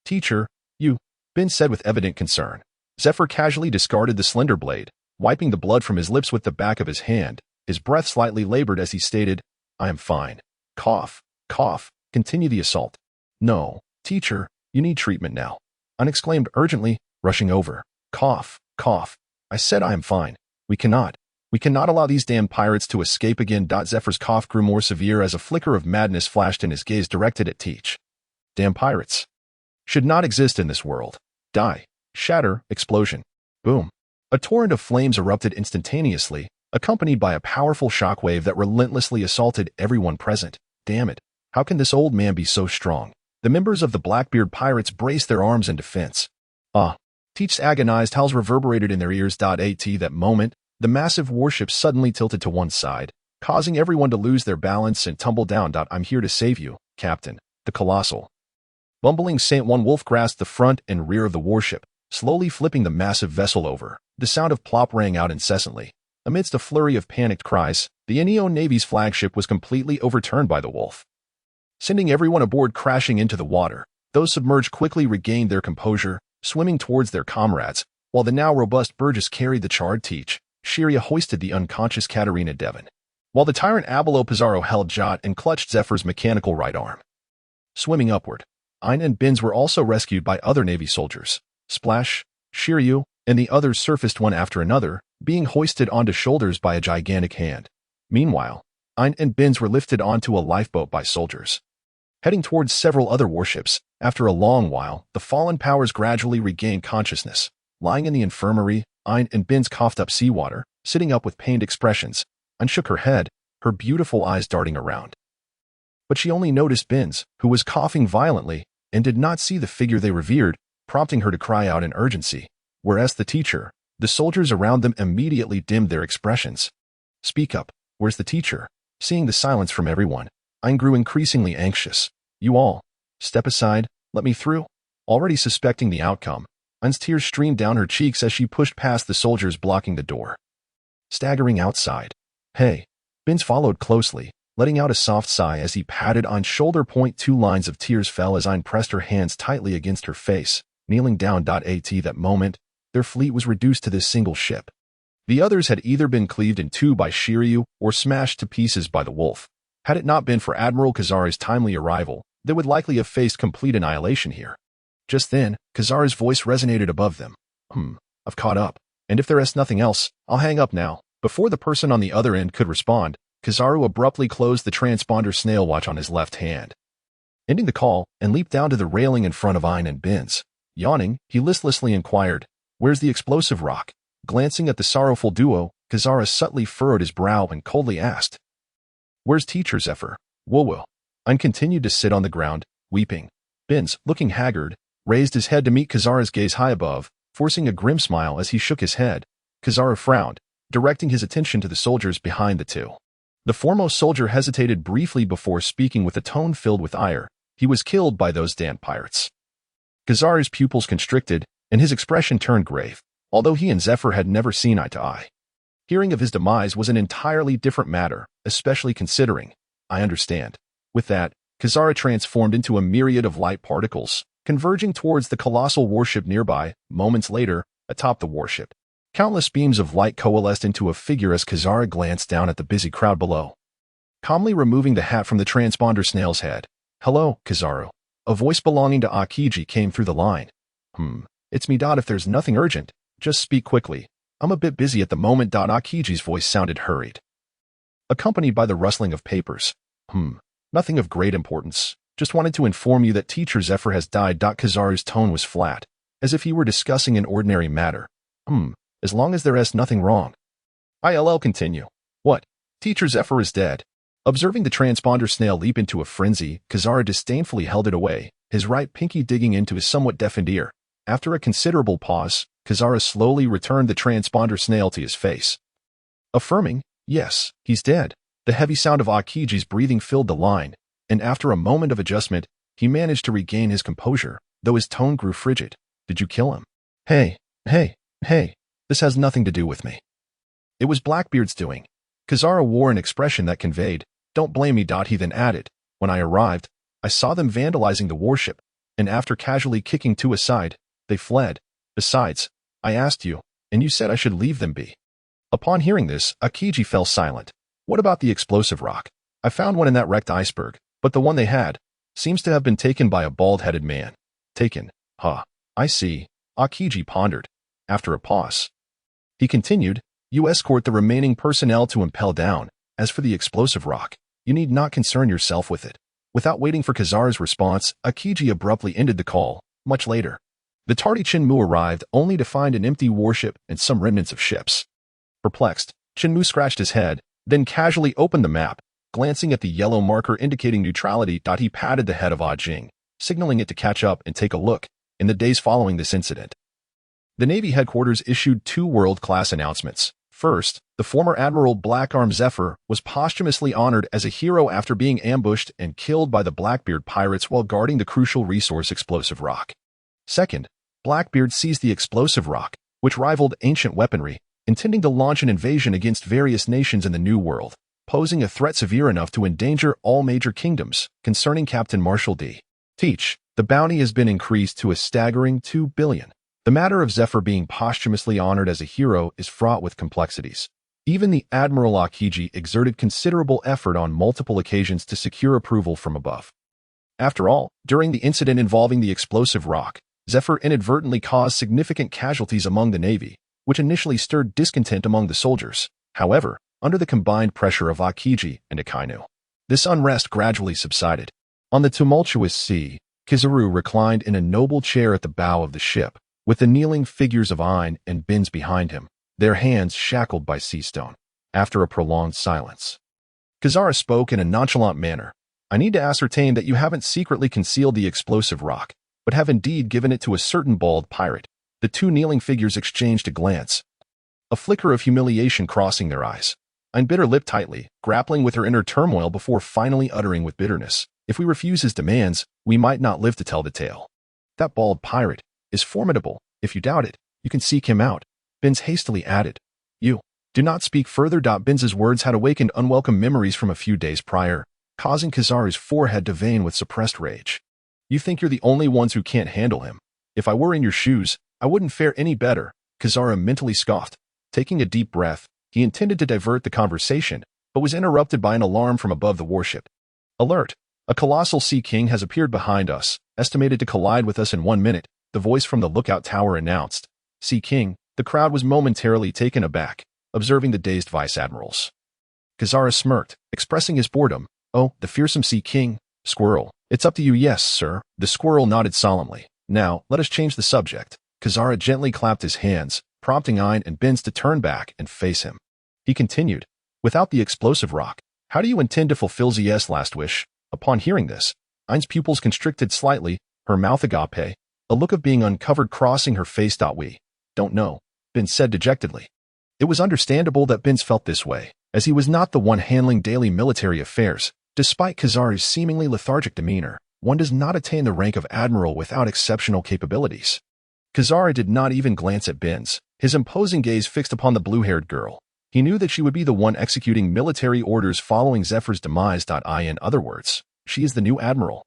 Teacher, you, Benz said with evident concern. Zephyr casually discarded the slender blade, wiping the blood from his lips with the back of his hand, his breath slightly labored as he stated, I am fine. Cough, cough, continue the assault. No, teacher, you need treatment now. Ayn exclaimed urgently, rushing over. Cough, cough. I said I am fine. We cannot allow these damn pirates to escape again. Zephyr's cough grew more severe as a flicker of madness flashed in his gaze directed at Teach. Damn pirates. Should not exist in this world. Die. Shatter. Explosion. Boom. A torrent of flames erupted instantaneously, accompanied by a powerful shockwave that relentlessly assaulted everyone present. Damn it. How can this old man be so strong? The members of the Blackbeard pirates braced their arms in defense. Teach's agonized howls reverberated in their ears. At that moment, the massive warship suddenly tilted to one side, causing everyone to lose their balance and tumble down. I'm here to save you, Captain. The colossal, bumbling Saint One Wolf grasped the front and rear of the warship, slowly flipping the massive vessel over. The sound of plop rang out incessantly. Amidst a flurry of panicked cries, the Neo Navy's flagship was completely overturned by the wolf, sending everyone aboard crashing into the water. Those submerged quickly regained their composure, swimming towards their comrades, while the now robust Burgess carried the charred Teach, Shiryu hoisted the unconscious Katarina Devon, while the tyrant Abelo Pizarro held Jot and clutched Zephyr's mechanical right arm. Swimming upward, Aina and Binz were also rescued by other Navy soldiers. Splash, Shiryu, and the others surfaced one after another, being hoisted onto shoulders by a gigantic hand. Meanwhile, Aina and Binz were lifted onto a lifeboat by soldiers. Heading towards several other warships, after a long while, the fallen powers gradually regained consciousness. Lying in the infirmary, Aina and Binz coughed up seawater, sitting up with pained expressions, and shook her head, her beautiful eyes darting around. But she only noticed Binz, who was coughing violently, and did not see the figure they revered, prompting her to cry out in urgency. Whereas the teacher, the soldiers around them immediately dimmed their expressions. Speak up, where's the teacher? Seeing the silence from everyone, Aina grew increasingly anxious. You all, step aside, let me through. Already suspecting the outcome, Aina's tears streamed down her cheeks as she pushed past the soldiers blocking the door. Staggering outside. Hey, Binz followed closely, letting out a soft sigh as he patted Aina's shoulder point. 2 lines of tears fell as Aina pressed her hands tightly against her face, kneeling down. At that moment, their fleet was reduced to this single ship. The others had either been cleaved in two by Shiryu or smashed to pieces by the wolf. Had it not been for Admiral Kizaru's timely arrival, they would likely have faced complete annihilation here. Just then, Kizaru's voice resonated above them. I've caught up, and if there is nothing else, I'll hang up now. Before the person on the other end could respond, Kizaru abruptly closed the transponder snail watch on his left hand, ending the call, and leaped down to the railing in front of Aina and Binz. Yawning, he listlessly inquired, "Where's the explosive rock?" Glancing at the sorrowful duo, Kizaru subtly furrowed his brow and coldly asked, "Where's Teacher Zephyr?" Woo-woo. Aina continued to sit on the ground, weeping. Binz, looking haggard, raised his head to meet Kizaru's gaze high above, forcing a grim smile as he shook his head. Kizaru frowned, directing his attention to the soldiers behind the two. The foremost soldier hesitated briefly before speaking with a tone filled with ire. He was killed by those damned pirates. Kizaru's pupils constricted, and his expression turned grave, although he and Zephyr had never seen eye to eye. Hearing of his demise was an entirely different matter, especially considering, I understand. With that, Kizaru transformed into a myriad of light particles, converging towards the colossal warship nearby. Moments later, atop the warship, countless beams of light coalesced into a figure as Kizaru glanced down at the busy crowd below. Calmly removing the hat from the transponder snail's head. "Hello, Kizaru." A voice belonging to Akiji came through the line. It's me. If there's nothing urgent, just speak quickly. I'm a bit busy at the moment. Akiji's voice sounded hurried, accompanied by the rustling of papers. Nothing of great importance. Just wanted to inform you that Teacher Zephyr has died. Kizaru's tone was flat, as if he were discussing an ordinary matter. As long as there is nothing wrong. ILL continue. What? Teacher Zephyr is dead. Observing the transponder snail leap into a frenzy, Kizaru disdainfully held it away, his right pinky digging into his somewhat deafened ear. After a considerable pause, Kizaru slowly returned the transponder snail to his face, affirming, "Yes, he's dead." The heavy sound of Akiji's breathing filled the line, and after a moment of adjustment, he managed to regain his composure, though his tone grew frigid. "Did you kill him?" Hey, this has nothing to do with me. It was Blackbeard's doing." Kizaru wore an expression that conveyed, "Don't blame me." He then added, "When I arrived, I saw them vandalizing the warship, and after casually kicking two aside, they fled. Besides, I asked you, and you said I should leave them be." Upon hearing this, Akiji fell silent. "What about the explosive rock? I found one in that wrecked iceberg, but the one they had seems to have been taken by a bald-headed man." "Taken? I see." Akiji pondered. After a pause, he continued, "You escort the remaining personnel to impel down. As for the explosive rock, you need not concern yourself with it." Without waiting for Kizaru's response, Akiji abruptly ended the call. Much later, the tardy Chen Mu arrived only to find an empty warship and some remnants of ships. Perplexed, Chen Mu scratched his head, then casually opened the map, glancing at the yellow marker indicating neutrality. He patted the head of Ah Jing, signaling it to catch up and take a look. In the days following this incident, the Navy headquarters issued 2 world-class announcements. First, the former Admiral Blackarm Zephyr was posthumously honored as a hero after being ambushed and killed by the Blackbeard pirates while guarding the crucial resource explosive rock. Second, Blackbeard seized the explosive rock, which rivaled ancient weaponry, intending to launch an invasion against various nations in the New World, posing a threat severe enough to endanger all major kingdoms. Concerning Captain Marshal D. Teach, the bounty has been increased to a staggering 2 billion. The matter of Zephyr being posthumously honored as a hero is fraught with complexities. Even the Admiral Aokiji exerted considerable effort on multiple occasions to secure approval from above. After all, during the incident involving the explosive rock, Zephyr inadvertently caused significant casualties among the Navy, which initially stirred discontent among the soldiers. However, under the combined pressure of Aokiji and Akainu, this unrest gradually subsided. On the tumultuous sea, Kizaru reclined in a noble chair at the bow of the ship, with the kneeling figures of Ain and Bins behind him, their hands shackled by sea stone. After a prolonged silence, Kizaru spoke in a nonchalant manner. I need to ascertain that you haven't secretly concealed the explosive rock, but have indeed given it to a certain bald pirate. The two kneeling figures exchanged a glance, a flicker of humiliation crossing their eyes. Ain bit her lip tightly, grappling with her inner turmoil before finally uttering with bitterness, if we refuse his demands, we might not live to tell the tale. That bald pirate is formidable. If you doubt it, you can seek him out. Bins hastily added. You do not speak further. Bins's words had awakened unwelcome memories from a few days prior, causing Kizaru's forehead to vein with suppressed rage. You think you're the only ones who can't handle him. If I were in your shoes, I wouldn't fare any better, Kizaru mentally scoffed. Taking a deep breath, he intended to divert the conversation, but was interrupted by an alarm from above the warship. Alert! A colossal sea king has appeared behind us, estimated to collide with us in 1 minute, the voice from the lookout tower announced. Sea king. The crowd was momentarily taken aback, observing the dazed vice admirals. Kizaru smirked, expressing his boredom. Oh, the fearsome sea king. Squirrel. It's up to you. Yes, sir. The squirrel nodded solemnly. Now, let us change the subject. Kizaru gently clapped his hands, prompting Ain and Bins to turn back and face him. He continued, without the explosive rock, how do you intend to fulfill Z's last wish? Upon hearing this, Ain's pupils constricted slightly, her mouth agape, a look of being uncovered crossing her face. We don't know, Bins said dejectedly. It was understandable that Bins felt this way, as he was not the one handling daily military affairs. Despite Kizaru's seemingly lethargic demeanor, one does not attain the rank of admiral without exceptional capabilities. Kizaru did not even glance at Bins, his imposing gaze fixed upon the blue-haired girl. He knew that she would be the one executing military orders following Zephyr's demise. In other words, she is the new admiral.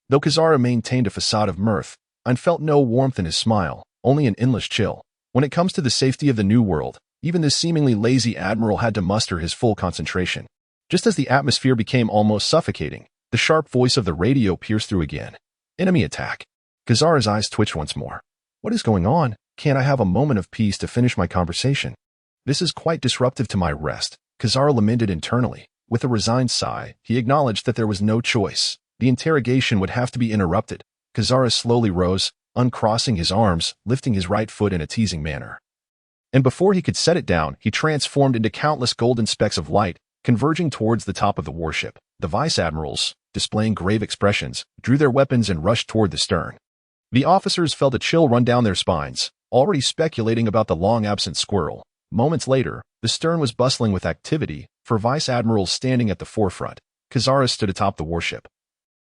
Though Kizaru maintained a facade of mirth, Ain felt no warmth in his smile, only an endless chill. When it comes to the safety of the new world, even this seemingly lazy admiral had to muster his full concentration. Just as the atmosphere became almost suffocating, the sharp voice of the radio pierced through again. Enemy attack. Kizaru's eyes twitched once more. What is going on? Can't I have a moment of peace to finish my conversation? This is quite disruptive to my rest, Kizaru lamented internally. With a resigned sigh, he acknowledged that there was no choice. The interrogation would have to be interrupted. Kizaru slowly rose, uncrossing his arms, lifting his right foot in a teasing manner. And before he could set it down, he transformed into countless golden specks of light, converging towards the top of the warship. The vice admirals, displaying grave expressions, drew their weapons and rushed toward the stern. The officers felt a chill run down their spines, already speculating about the long-absent squirrel. Moments later, the stern was bustling with activity, for vice admirals standing at the forefront. Kizaru stood atop the warship,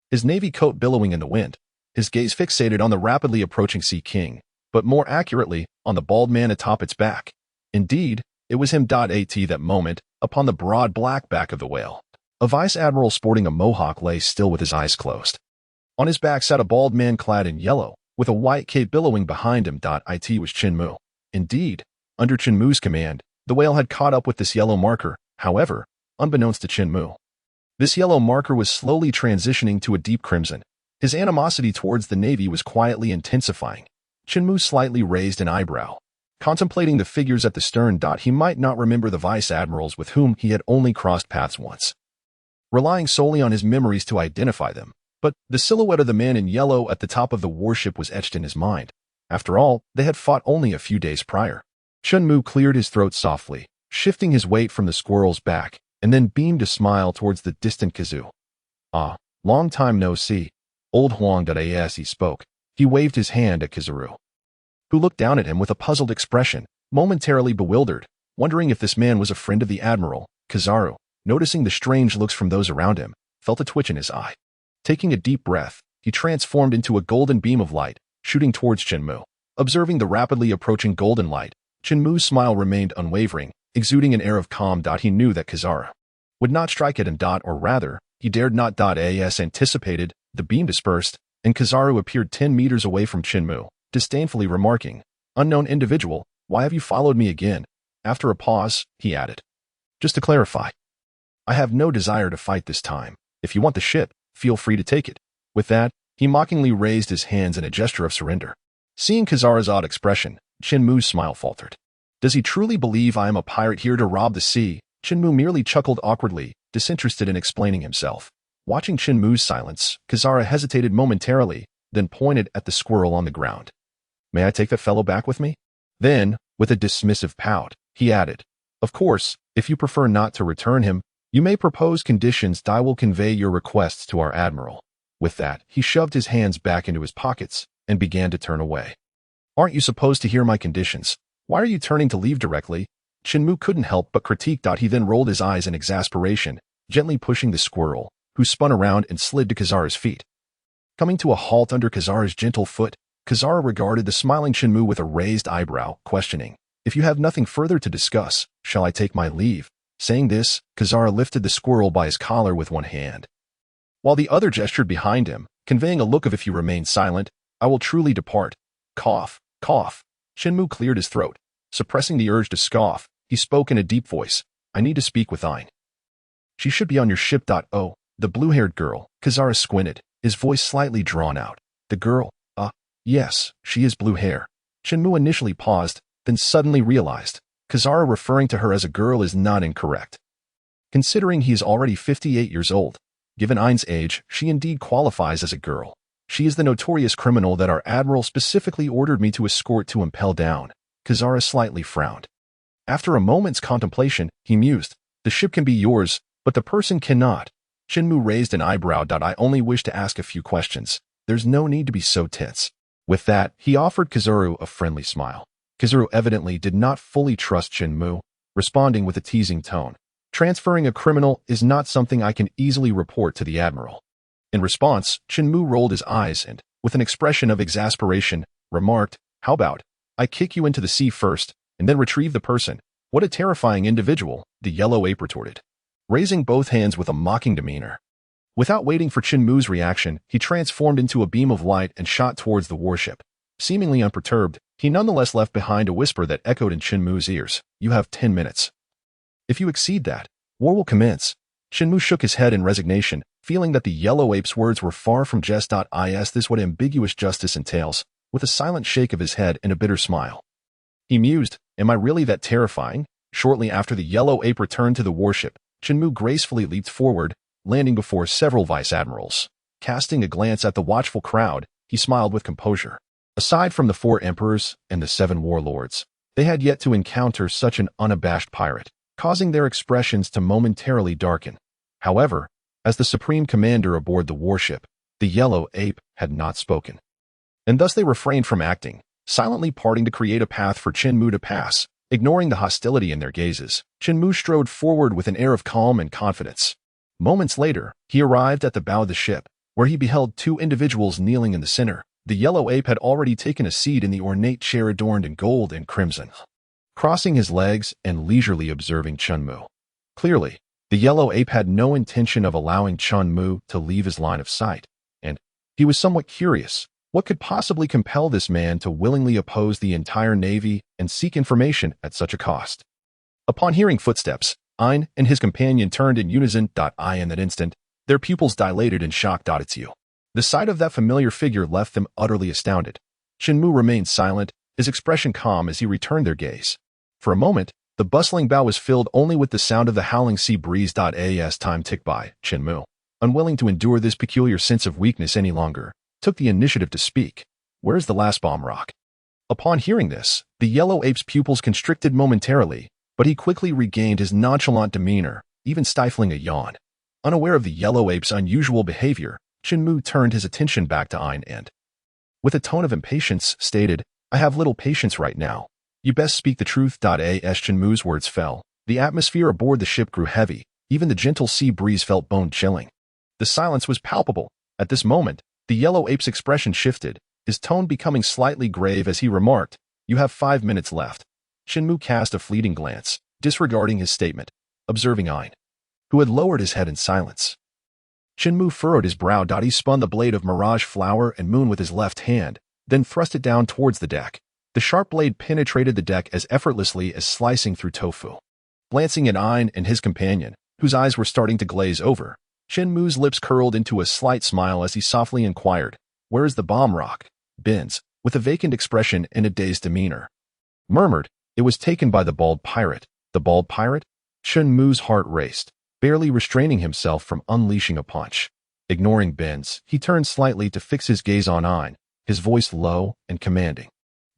his navy coat billowing in the wind, his gaze fixated on the rapidly approaching Sea King, but more accurately, on the bald man atop its back. Indeed, it was him. At that moment, upon the broad black back of the whale, a vice admiral sporting a mohawk lay still with his eyes closed. On his back sat a bald man clad in yellow, with a white cape billowing behind him. It was Chen Mu. Indeed, under Chen Mu's command, the whale had caught up with this yellow marker. However, unbeknownst to Chen Mu, this yellow marker was slowly transitioning to a deep crimson. His animosity towards the Navy was quietly intensifying. Chen Mu slightly raised an eyebrow, contemplating the figures at the stern. He might not remember the vice admirals with whom he had only crossed paths once, relying solely on his memories to identify them, but the silhouette of the man in yellow at the top of the warship was etched in his mind. After all, they had fought only a few days prior. Chen Mu cleared his throat softly, shifting his weight from the squirrel's back, and then beamed a smile towards the distant Kizu. Ah, long time no see. Old Huang. As he spoke, he waved his hand at Kizaru, who looked down at him with a puzzled expression, momentarily bewildered, wondering if this man was a friend of the admiral. Kizaru, noticing the strange looks from those around him, felt a twitch in his eye. Taking a deep breath, he transformed into a golden beam of light, shooting towards Chen Mu. Observing the rapidly approaching golden light, Chen Mu's smile remained unwavering, exuding an air of calm. He knew that Kizaru would not strike at him. Or rather, he dared not. As anticipated, the beam dispersed, and Kizaru appeared 10 meters away from Chen Mu, disdainfully remarking, Unknown individual, why have you followed me again? After a pause, he added. Just to clarify, I have no desire to fight this time. If you want the ship, feel free to take it. With that, he mockingly raised his hands in a gesture of surrender. Seeing Kizaru's odd expression, Chen Mu's smile faltered. Does he truly believe I am a pirate here to rob the sea? Chen Mu merely chuckled awkwardly, disinterested in explaining himself. Watching Chen Mu's silence, Kizaru hesitated momentarily, then pointed at the squirrel on the ground. May I take that fellow back with me? Then, with a dismissive pout, he added, Of course, if you prefer not to return him, you may propose conditions that I will convey your requests to our admiral. With that, he shoved his hands back into his pockets and began to turn away. Aren't you supposed to hear my conditions? Why are you turning to leave directly? Chen Mu couldn't help but critique. He then rolled his eyes in exasperation, gently pushing the squirrel, who spun around and slid to Kizaru's feet. Coming to a halt under Kizaru's gentle foot, Kizaru regarded the smiling Chen Mu with a raised eyebrow, questioning, If you have nothing further to discuss, shall I take my leave? Saying this, Kizaru lifted the squirrel by his collar with one hand, while the other gestured behind him, conveying a look of if you remain silent, I will truly depart. Cough, cough. Chen Mu cleared his throat. Suppressing the urge to scoff, he spoke in a deep voice. I need to speak with Aine. She should be on your ship. Oh, the blue-haired girl. Kizaru squinted, his voice slightly drawn out. The girl, yes, she is blue hair. Chen Mu initially paused, then suddenly realized, Kizaru referring to her as a girl is not incorrect. Considering he is already 58 years old, given Aine's age, she indeed qualifies as a girl. She is the notorious criminal that our admiral specifically ordered me to escort to impel down. Kizaru slightly frowned. After a moment's contemplation, he mused, The ship can be yours, but the person cannot. Chen Mu raised an eyebrow. I only wish to ask a few questions. There's no need to be so tense. With that, he offered Kizaru a friendly smile. Kizaru evidently did not fully trust Chen Mu, responding with a teasing tone. Transferring a criminal is not something I can easily report to the admiral. In response, Chen Mu rolled his eyes and, with an expression of exasperation, remarked, How about, I kick you into the sea first, and then retrieve the person? What a terrifying individual, the yellow ape retorted, raising both hands with a mocking demeanor. Without waiting for Chen Mu's reaction, he transformed into a beam of light and shot towards the warship. Seemingly unperturbed, he nonetheless left behind a whisper that echoed in Chen Mu's ears. You have 10 minutes. If you exceed that, war will commence. Chen Mu shook his head in resignation, feeling that the yellow ape's words were far from jest. Is this what ambiguous justice entails? With a silent shake of his head and a bitter smile. He mused, Am I really that terrifying? Shortly after the yellow ape returned to the warship, Chen Mu gracefully leaped forward, landing before several vice-admirals. Casting a glance at the watchful crowd, he smiled with composure. Aside from the 4 emperors and the 7 warlords, they had yet to encounter such an unabashed pirate, causing their expressions to momentarily darken. However, as the supreme commander aboard the warship, the yellow ape had not spoken. And thus they refrained from acting, silently parting to create a path for Chen Mu to pass. Ignoring the hostility in their gazes, Chen Mu strode forward with an air of calm and confidence. Moments later, he arrived at the bow of the ship, where he beheld 2 individuals kneeling in the center. The yellow ape had already taken a seat in the ornate chair adorned in gold and crimson, crossing his legs and leisurely observing Chen Mu. Clearly, the yellow ape had no intention of allowing Chen Mu to leave his line of sight, and he was somewhat curious. What could possibly compel this man to willingly oppose the entire navy and seek information at such a cost? Upon hearing footsteps, Aine and his companion turned in unison. In that instant, their pupils dilated in shock. It's you. The sight of that familiar figure left them utterly astounded. Chen Mu remained silent, his expression calm as he returned their gaze. For a moment, the bustling bow was filled only with the sound of the howling sea breeze. As time ticked by, Chen Mu, unwilling to endure this peculiar sense of weakness any longer, took the initiative to speak. Where's the last bomb rock? Upon hearing this, the yellow ape's pupils constricted momentarily, but he quickly regained his nonchalant demeanor, even stifling a yawn. Unaware of the yellow ape's unusual behavior, Chen Mu turned his attention back to Aine and, with a tone of impatience, stated, I have little patience right now. You best speak the truth. As Chen Mu's words fell, the atmosphere aboard the ship grew heavy. Even the gentle sea breeze felt bone-chilling. The silence was palpable. At this moment, the yellow ape's expression shifted, his tone becoming slightly grave as he remarked, You have 5 minutes left. Chen Mu cast a fleeting glance, disregarding his statement, observing Aine, who had lowered his head in silence. Chen Mu furrowed his brow. He spun the blade of mirage flower and moon with his left hand, then thrust it down towards the deck. The sharp blade penetrated the deck as effortlessly as slicing through tofu. Glancing at Ain and his companion, whose eyes were starting to glaze over, Chen Mu's lips curled into a slight smile as he softly inquired, "Where is the bomb rock?" Bins, with a vacant expression and a dazed demeanor, murmured, "It was taken by the bald pirate." The bald pirate? Chen Mu's heart raced, barely restraining himself from unleashing a punch. Ignoring Bins, he turned slightly to fix his gaze on Ain, his voice low and commanding.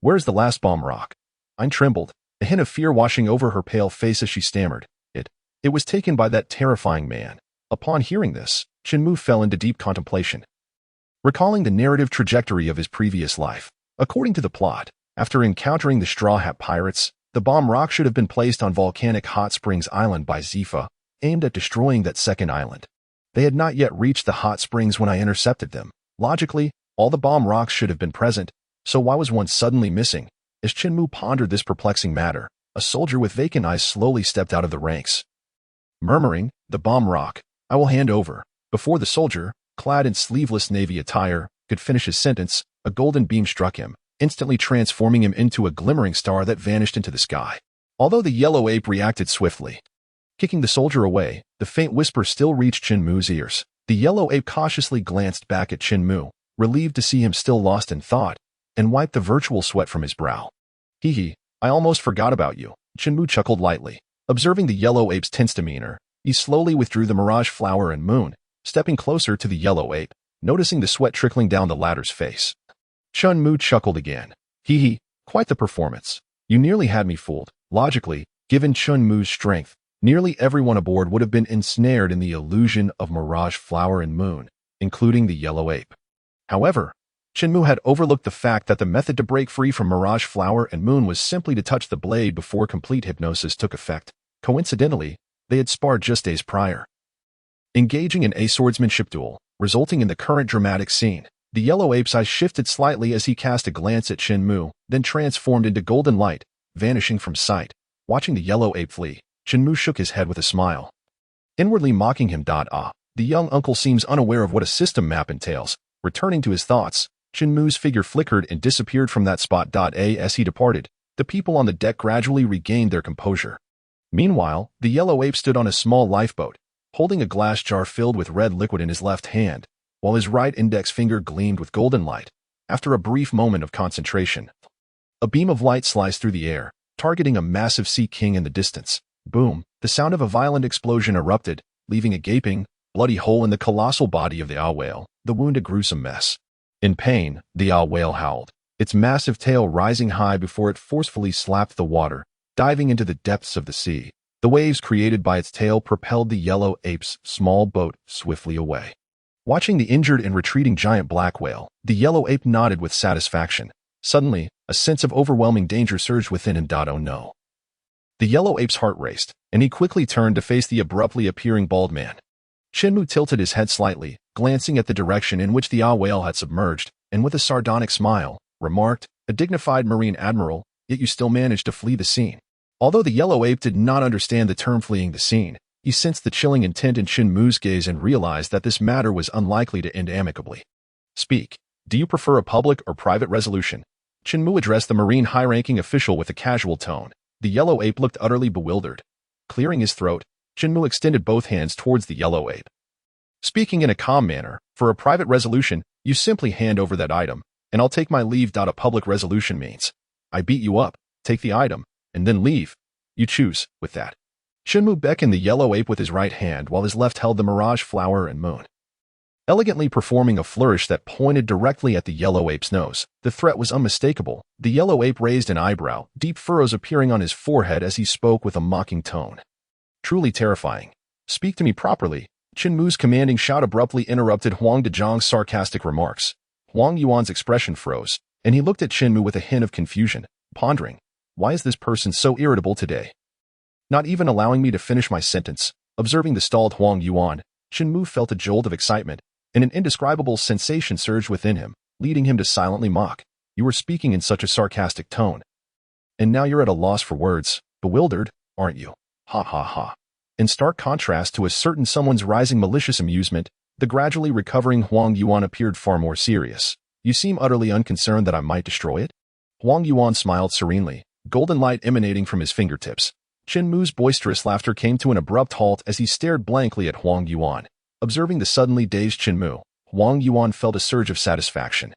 "Where's the last bomb rock?" Ain trembled, a hint of fear washing over her pale face as she stammered, It was taken by that terrifying man." Upon hearing this, Chen Mu fell into deep contemplation. Recalling the narrative trajectory of his previous life, according to the plot, after encountering the Straw Hat Pirates, the bomb rock should have been placed on volcanic Hot Springs Island by Zifa, aimed at destroying that second island. They had not yet reached the hot springs when I intercepted them. Logically, all the bomb rocks should have been present, so why was one suddenly missing? As Chen Mu pondered this perplexing matter, a soldier with vacant eyes slowly stepped out of the ranks. Murmuring, "The bomb rock, I will hand over." Before the soldier, clad in sleeveless navy attire, could finish his sentence, a golden beam struck him, instantly transforming him into a glimmering star that vanished into the sky. Although the yellow ape reacted swiftly, kicking the soldier away, the faint whisper still reached Chen Mu's ears. The yellow ape cautiously glanced back at Chen Mu, relieved to see him still lost in thought, and wiped the virtual sweat from his brow. "Hee, I almost forgot about you." Chen Mu chuckled lightly. Observing the yellow ape's tense demeanor, he slowly withdrew the mirage flower and moon, stepping closer to the yellow ape, noticing the sweat trickling down the latter's face. Chen Mu chuckled again. "Hee, quite the performance. You nearly had me fooled." Logically, given Chen Mu's strength, nearly everyone aboard would have been ensnared in the illusion of mirage flower and moon, including the yellow ape. However, Chen Mu had overlooked the fact that the method to break free from mirage flower and moon was simply to touch the blade before complete hypnosis took effect. Coincidentally, they had sparred just days prior, engaging in a swordsmanship duel, resulting in the current dramatic scene. The yellow ape's eyes shifted slightly as he cast a glance at Chen Mu, then transformed into golden light, vanishing from sight. Watching the yellow ape flee, Chen Mu shook his head with a smile, inwardly mocking him. The young uncle seems unaware of what a system map entails. Returning to his thoughts, Chen Mu's figure flickered and disappeared from that spot. As he departed, the people on the deck gradually regained their composure. Meanwhile, the yellow ape stood on a small lifeboat, holding a glass jar filled with red liquid in his left hand, while his right index finger gleamed with golden light. After a brief moment of concentration, a beam of light sliced through the air, targeting a massive sea king in the distance. Boom! The sound of a violent explosion erupted, leaving a gaping, bloody hole in the colossal body of the ah whale, the wound a gruesome mess. In pain, the ah whale howled, its massive tail rising high before it forcefully slapped the water, diving into the depths of the sea. The waves created by its tail propelled the yellow ape's small boat swiftly away. Watching the injured and retreating giant black whale, the yellow ape nodded with satisfaction. Suddenly, a sense of overwhelming danger surged within him. Oh no. The yellow ape's heart raced, and he quickly turned to face the abruptly appearing bald man. Chen Mu tilted his head slightly, glancing at the direction in which the ah whale had submerged, and with a sardonic smile, remarked, "A dignified marine admiral, yet you still managed to flee the scene." Although the yellow ape did not understand the term fleeing the scene, he sensed the chilling intent in Chen Mu's gaze and realized that this matter was unlikely to end amicably. "Speak. Do you prefer a public or private resolution?" Chen Mu addressed the marine high-ranking official with a casual tone. The yellow ape looked utterly bewildered. Clearing his throat, Chen Mu extended both hands towards the yellow ape. Speaking in a calm manner, for a private resolution, you simply hand over that item, and I'll take my leave. A public resolution means I beat you up, take the item, and then leave. You choose, with that. Chen Mu beckoned the yellow ape with his right hand while his left held the mirage flower and moon, elegantly performing a flourish that pointed directly at the yellow ape's nose. The threat was unmistakable. The yellow ape raised an eyebrow, deep furrows appearing on his forehead as he spoke with a mocking tone. Truly terrifying. "Speak to me properly." Chen Mu's commanding shout abruptly interrupted Huang Dezhang's sarcastic remarks. Huang Yuan's expression froze, and he looked at Chen Mu with a hint of confusion, pondering, why is this person so irritable today? Not even allowing me to finish my sentence. Observing the stalled Huang Yuan, Chen Mu felt a jolt of excitement, and an indescribable sensation surged within him, leading him to silently mock. "You were speaking in such a sarcastic tone. And now you're at a loss for words. Bewildered, aren't you? Ha ha ha." In stark contrast to a certain someone's rising malicious amusement, the gradually recovering Huang Yuan appeared far more serious. "You seem utterly unconcerned that I might destroy it?" Huang Yuan smiled serenely, golden light emanating from his fingertips. Chen Mu's boisterous laughter came to an abrupt halt as he stared blankly at Huang Yuan. Observing the suddenly dazed Chen Mu, Huang Yuan felt a surge of satisfaction.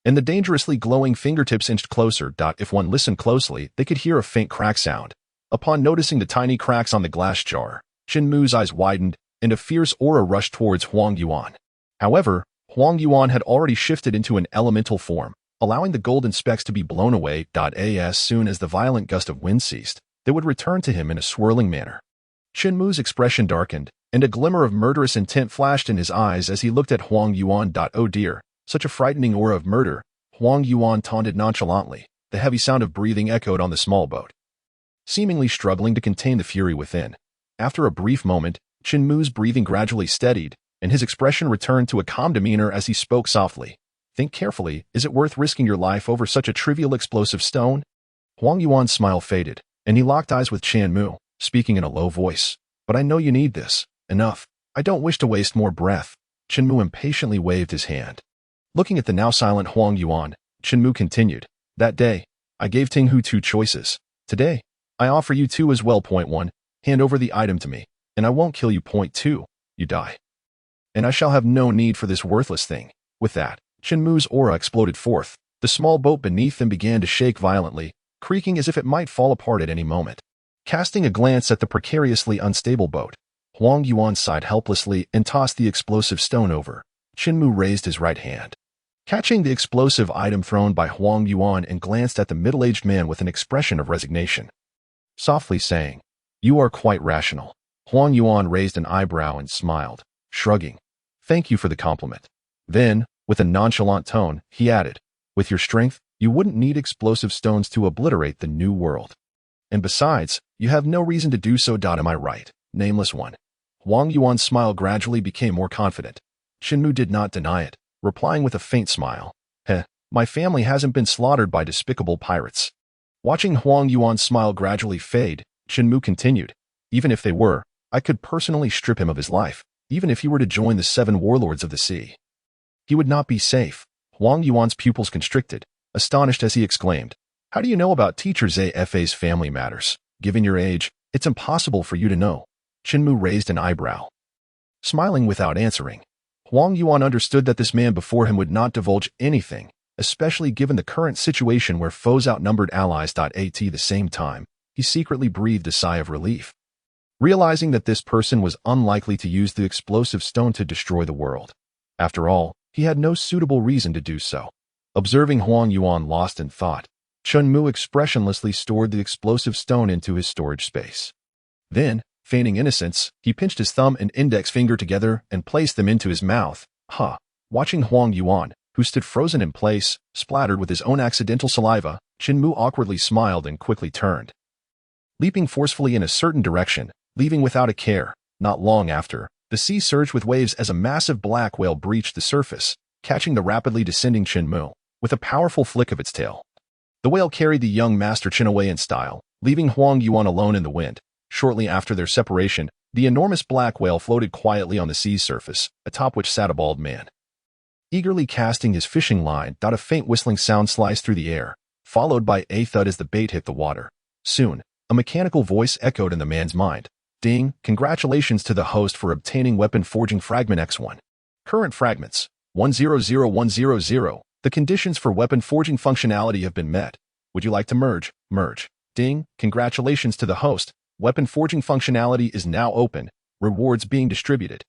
And the dangerously glowing fingertips inched closer. If one listened closely, they could hear a faint crack sound. Upon noticing the tiny cracks on the glass jar, Chen Mu's eyes widened, and a fierce aura rushed towards Huang Yuan. However, Huang Yuan had already shifted into an elemental form, allowing the golden specks to be blown away. As soon as the violent gust of wind ceased, they would return to him in a swirling manner. Chen Mu's expression darkened, and a glimmer of murderous intent flashed in his eyes as he looked at Huang Yuan. Oh dear, such a frightening aura of murder, Huang Yuan taunted nonchalantly. The heavy sound of breathing echoed on the small boat, seemingly struggling to contain the fury within. After a brief moment, Chen Mu's breathing gradually steadied, and his expression returned to a calm demeanor as he spoke softly. Think carefully, is it worth risking your life over such a trivial explosive stone? Huang Yuan's smile faded, and he locked eyes with Chen Mu, speaking in a low voice. But I know you need this. Enough. I don't wish to waste more breath. Chen Mu impatiently waved his hand. Looking at the now silent Huang Yuan, Chen Mu continued. That day, I gave Ting Hu 2 choices. Today, I offer you 2 as well. Point 1, hand over the item to me, and I won't kill you. Point 2, you die. And I shall have no need for this worthless thing. With that, Chen Mu's aura exploded forth. The small boat beneath them began to shake violently, creaking as if it might fall apart at any moment. Casting a glance at the precariously unstable boat, Huang Yuan sighed helplessly and tossed the explosive stone over. Chen Mu raised his right hand, catching the explosive item thrown by Huang Yuan, and glanced at the middle-aged man with an expression of resignation, softly saying, "You are quite rational." Huang Yuan raised an eyebrow and smiled, shrugging. "Thank you for the compliment." Then, with a nonchalant tone, he added, "With your strength, you wouldn't need explosive stones to obliterate the new world. And besides, you have no reason to do so. Am I right, nameless one?" Huang Yuan's smile gradually became more confident. Chen Mu did not deny it, replying with a faint smile. My family hasn't been slaughtered by despicable pirates." Watching Huang Yuan's smile gradually fade, Chen Mu continued, "Even if they were, I could personally strip him of his life, even if he were to join the 7 warlords of the sea. He would not be safe." Huang Yuan's pupils constricted, astonished as he exclaimed, "How do you know about Teacher Zfa's family matters? Given your age, it's impossible for you to know." Chen Mu raised an eyebrow, smiling without answering. Huang Yuan understood that this man before him would not divulge anything, especially given the current situation where foes outnumbered allies. At the same time, he secretly breathed a sigh of relief, realizing that this person was unlikely to use the explosive stone to destroy the world. After all, he had no suitable reason to do so. Observing Huang Yuan lost in thought, Chen Mu expressionlessly stored the explosive stone into his storage space. Then, feigning innocence, he pinched his thumb and index finger together and placed them into his mouth. Watching Huang Yuan, who stood frozen in place, splattered with his own accidental saliva, Chen Mu awkwardly smiled and quickly turned, leaping forcefully in a certain direction, leaving without a care. Not long after, the sea surged with waves as a massive black whale breached the surface, catching the rapidly descending Chen Mu with a powerful flick of its tail. The whale carried the young Master Chen away in style, leaving Huang Yuan alone in the wind. Shortly after their separation, the enormous black whale floated quietly on the sea's surface, atop which sat a bald man, eagerly casting his fishing line. A faint whistling sound sliced through the air, followed by a thud as the bait hit the water. Soon, a mechanical voice echoed in the man's mind. "Ding, congratulations to the host for obtaining weapon forging fragment X1. Current fragments, 100100. The conditions for weapon forging functionality have been met. Would you like to merge? Merge. Ding, congratulations to the host. Weapon forging functionality is now open. Rewards being distributed.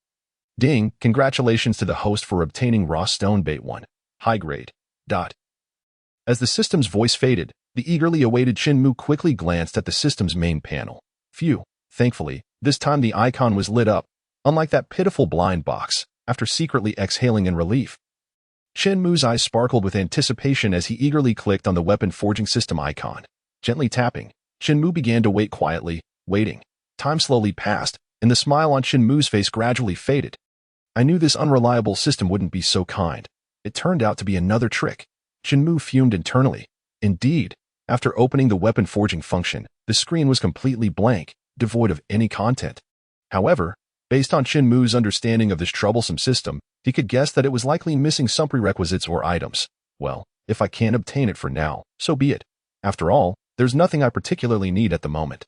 Ding, congratulations to the host for obtaining raw stone bait 1. High grade. As the system's voice faded, the eagerly awaited Chen Mu quickly glanced at the system's main panel. Phew, thankfully, this time the icon was lit up, unlike that pitiful blind box. After secretly exhaling in relief, Chen Mu's eyes sparkled with anticipation as he eagerly clicked on the weapon forging system icon. Gently tapping, Chen Mu began to wait quietly, waiting. Time slowly passed, and the smile on Chen Mu's face gradually faded. I knew this unreliable system wouldn't be so kind. It turned out to be another trick. Chen Mu fumed internally. Indeed, after opening the weapon forging function, the screen was completely blank, devoid of any content. However, based on Chen Mu's understanding of this troublesome system, he could guess that it was likely missing some prerequisites or items. Well, If I can't obtain it for now, so be it. After all, there's nothing I particularly need at the moment.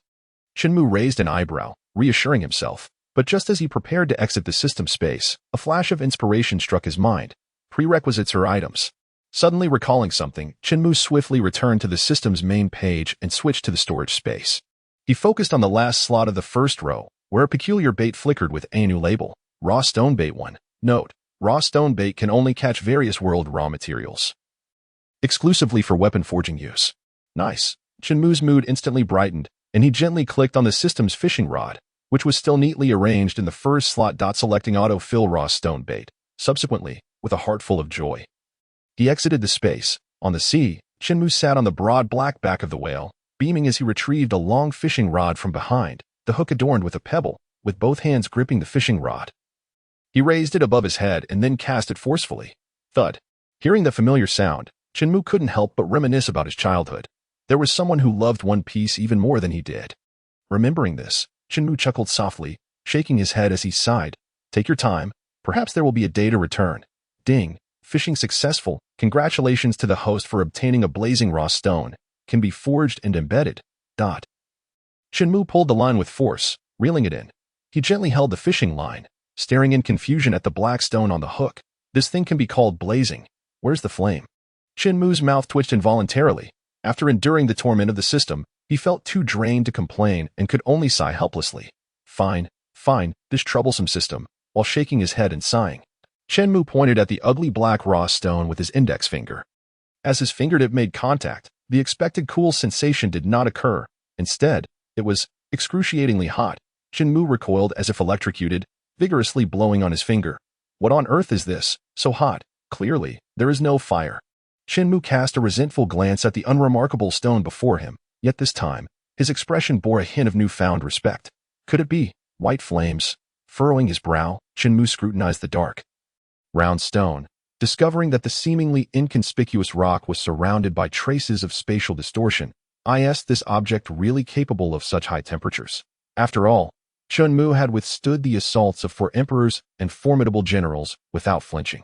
Chen Mu raised an eyebrow, reassuring himself. But just as he prepared to exit the system space, a flash of inspiration struck his mind. Prerequisites or items. Suddenly recalling something, Chen Mu swiftly returned to the system's main page and switched to the storage space. He focused on the last slot of the first row, where a peculiar bait flickered with Akainu label, Raw Stone Bait 1. Note: Raw stone bait can only catch various world raw materials. Exclusively for weapon forging use. Nice. Chen Mu's mood instantly brightened, and he gently clicked on the system's fishing rod, which was still neatly arranged in the first slot. Selecting auto-fill raw stone bait. Subsequently, with a heart full of joy, he exited the space. On the sea, Chen Mu sat on the broad black back of the whale, beaming as he retrieved a long fishing rod from behind, the hook adorned with a pebble, with both hands gripping the fishing rod. He raised it above his head and then cast it forcefully. Thud. Hearing the familiar sound, Chen Mu couldn't help but reminisce about his childhood. There was someone who loved One Piece even more than he did. Remembering this, Chen Mu chuckled softly, shaking his head as he sighed. Take your time. Perhaps there will be a day to return. Ding. Fishing successful. Congratulations to the host for obtaining a blazing raw stone. Can be forged and embedded. Chen Mu pulled the line with force, reeling it in. He gently held the fishing line, staring in confusion at the black stone on the hook. This thing can be called blazing. Where's the flame? Chen Mu's mouth twitched involuntarily. After enduring the torment of the system, he felt too drained to complain and could only sigh helplessly. Fine, this troublesome system, while shaking his head and sighing. Chen Mu pointed at the ugly black raw stone with his index finger. As his fingertip made contact, the expected cool sensation did not occur. Instead, it was excruciatingly hot. Chen Mu recoiled as if electrocuted, vigorously blowing on his finger. What on earth is this? So hot. Clearly, there is no fire. Chen Mu cast a resentful glance at the unremarkable stone before him, yet this time, his expression bore a hint of newfound respect. Could it be white flames? Furrowing his brow, Chen Mu scrutinized the dark, round stone, discovering that the seemingly inconspicuous rock was surrounded by traces of spatial distortion. Is this object really capable of such high temperatures? After all, Chen Mu had withstood the assaults of 4 emperors and formidable generals without flinching.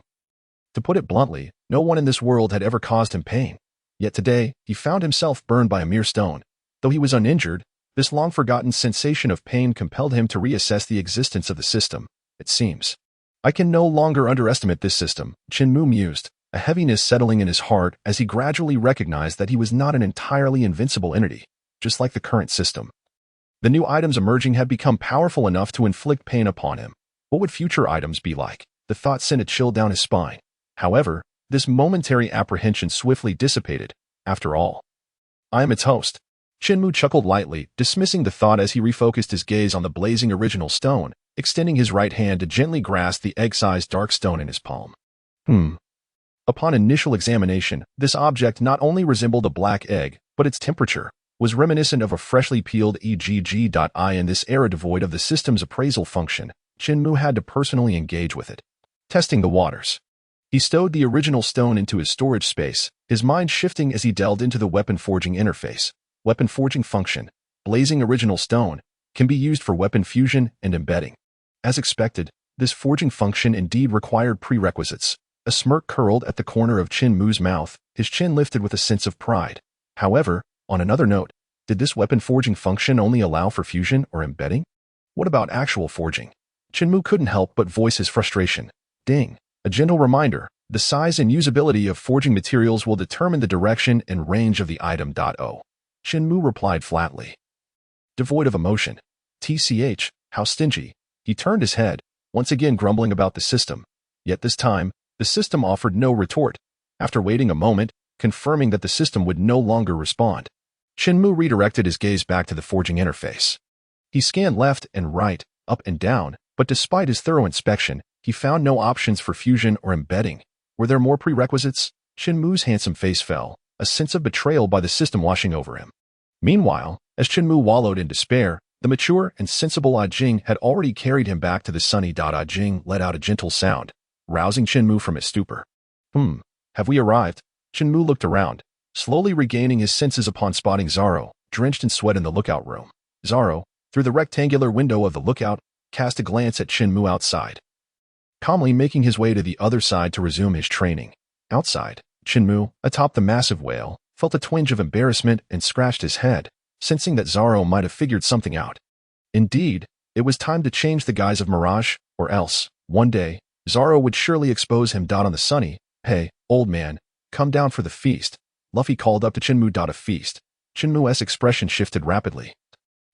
To put it bluntly, no one in this world had ever caused him pain. Yet today, he found himself burned by a mere stone. Though he was uninjured, this long-forgotten sensation of pain compelled him to reassess the existence of the system. It seems I can no longer underestimate this system, Chen Mu mused, a heaviness settling in his heart as he gradually recognized that he was not an entirely invincible entity, just like the current system. The new items emerging had become powerful enough to inflict pain upon him. What would future items be like? The thought sent a chill down his spine. However, this momentary apprehension swiftly dissipated. After all, I am its host. Chen Mu chuckled lightly, dismissing the thought as he refocused his gaze on the blazing original stone, extending his right hand to gently grasp the egg-sized dark stone in his palm. Upon initial examination, this object not only resembled a black egg, but its temperature was reminiscent of a freshly peeled egg.I. In this era devoid of the system's appraisal function, Chen Mu had to personally engage with it. Testing the waters. He stowed the original stone into his storage space, his mind shifting as he delved into the weapon forging interface. Weapon forging function. Blazing original stone can be used for weapon fusion and embedding. As expected, this forging function indeed required prerequisites. A smirk curled at the corner of Chen Mu's mouth, his chin lifted with a sense of pride. However, on another note, did this weapon forging function only allow for fusion or embedding? What about actual forging? Chen Mu couldn't help but voice his frustration. Ding. A gentle reminder, the size and usability of forging materials will determine the direction and range of the item. Chen Mu replied flatly, devoid of emotion. TCH, how stingy. He turned his head, once again grumbling about the system. Yet this time, the system offered no retort. After waiting a moment, confirming that the system would no longer respond, Chen Mu redirected his gaze back to the forging interface. He scanned left and right, up and down, but despite his thorough inspection, he found no options for fusion or embedding. Were there more prerequisites? Chen Mu's handsome face fell, a sense of betrayal by the system washing over him. Meanwhile, as Chen Mu wallowed in despair, the mature and sensible Ajing had already carried him back to the sunny. Ajing let out a gentle sound, rousing Chen Mu from his stupor. Have we arrived? Chen Mu looked around, slowly regaining his senses upon spotting Zoro, drenched in sweat in the lookout room. Zoro, through the rectangular window of the lookout, cast a glance at Chen Mu outside, calmly making his way to the other side to resume his training. Outside, Chen Mu, atop the massive whale, felt a twinge of embarrassment and scratched his head, sensing that Zoro might have figured something out. Indeed, it was time to change the guise of Mirage, or else, one day, Zoro would surely expose him. On the sunny, "Hey, old man, come down for the feast," Luffy called up to Chen Mu. A feast. Chen Mu's expression shifted rapidly,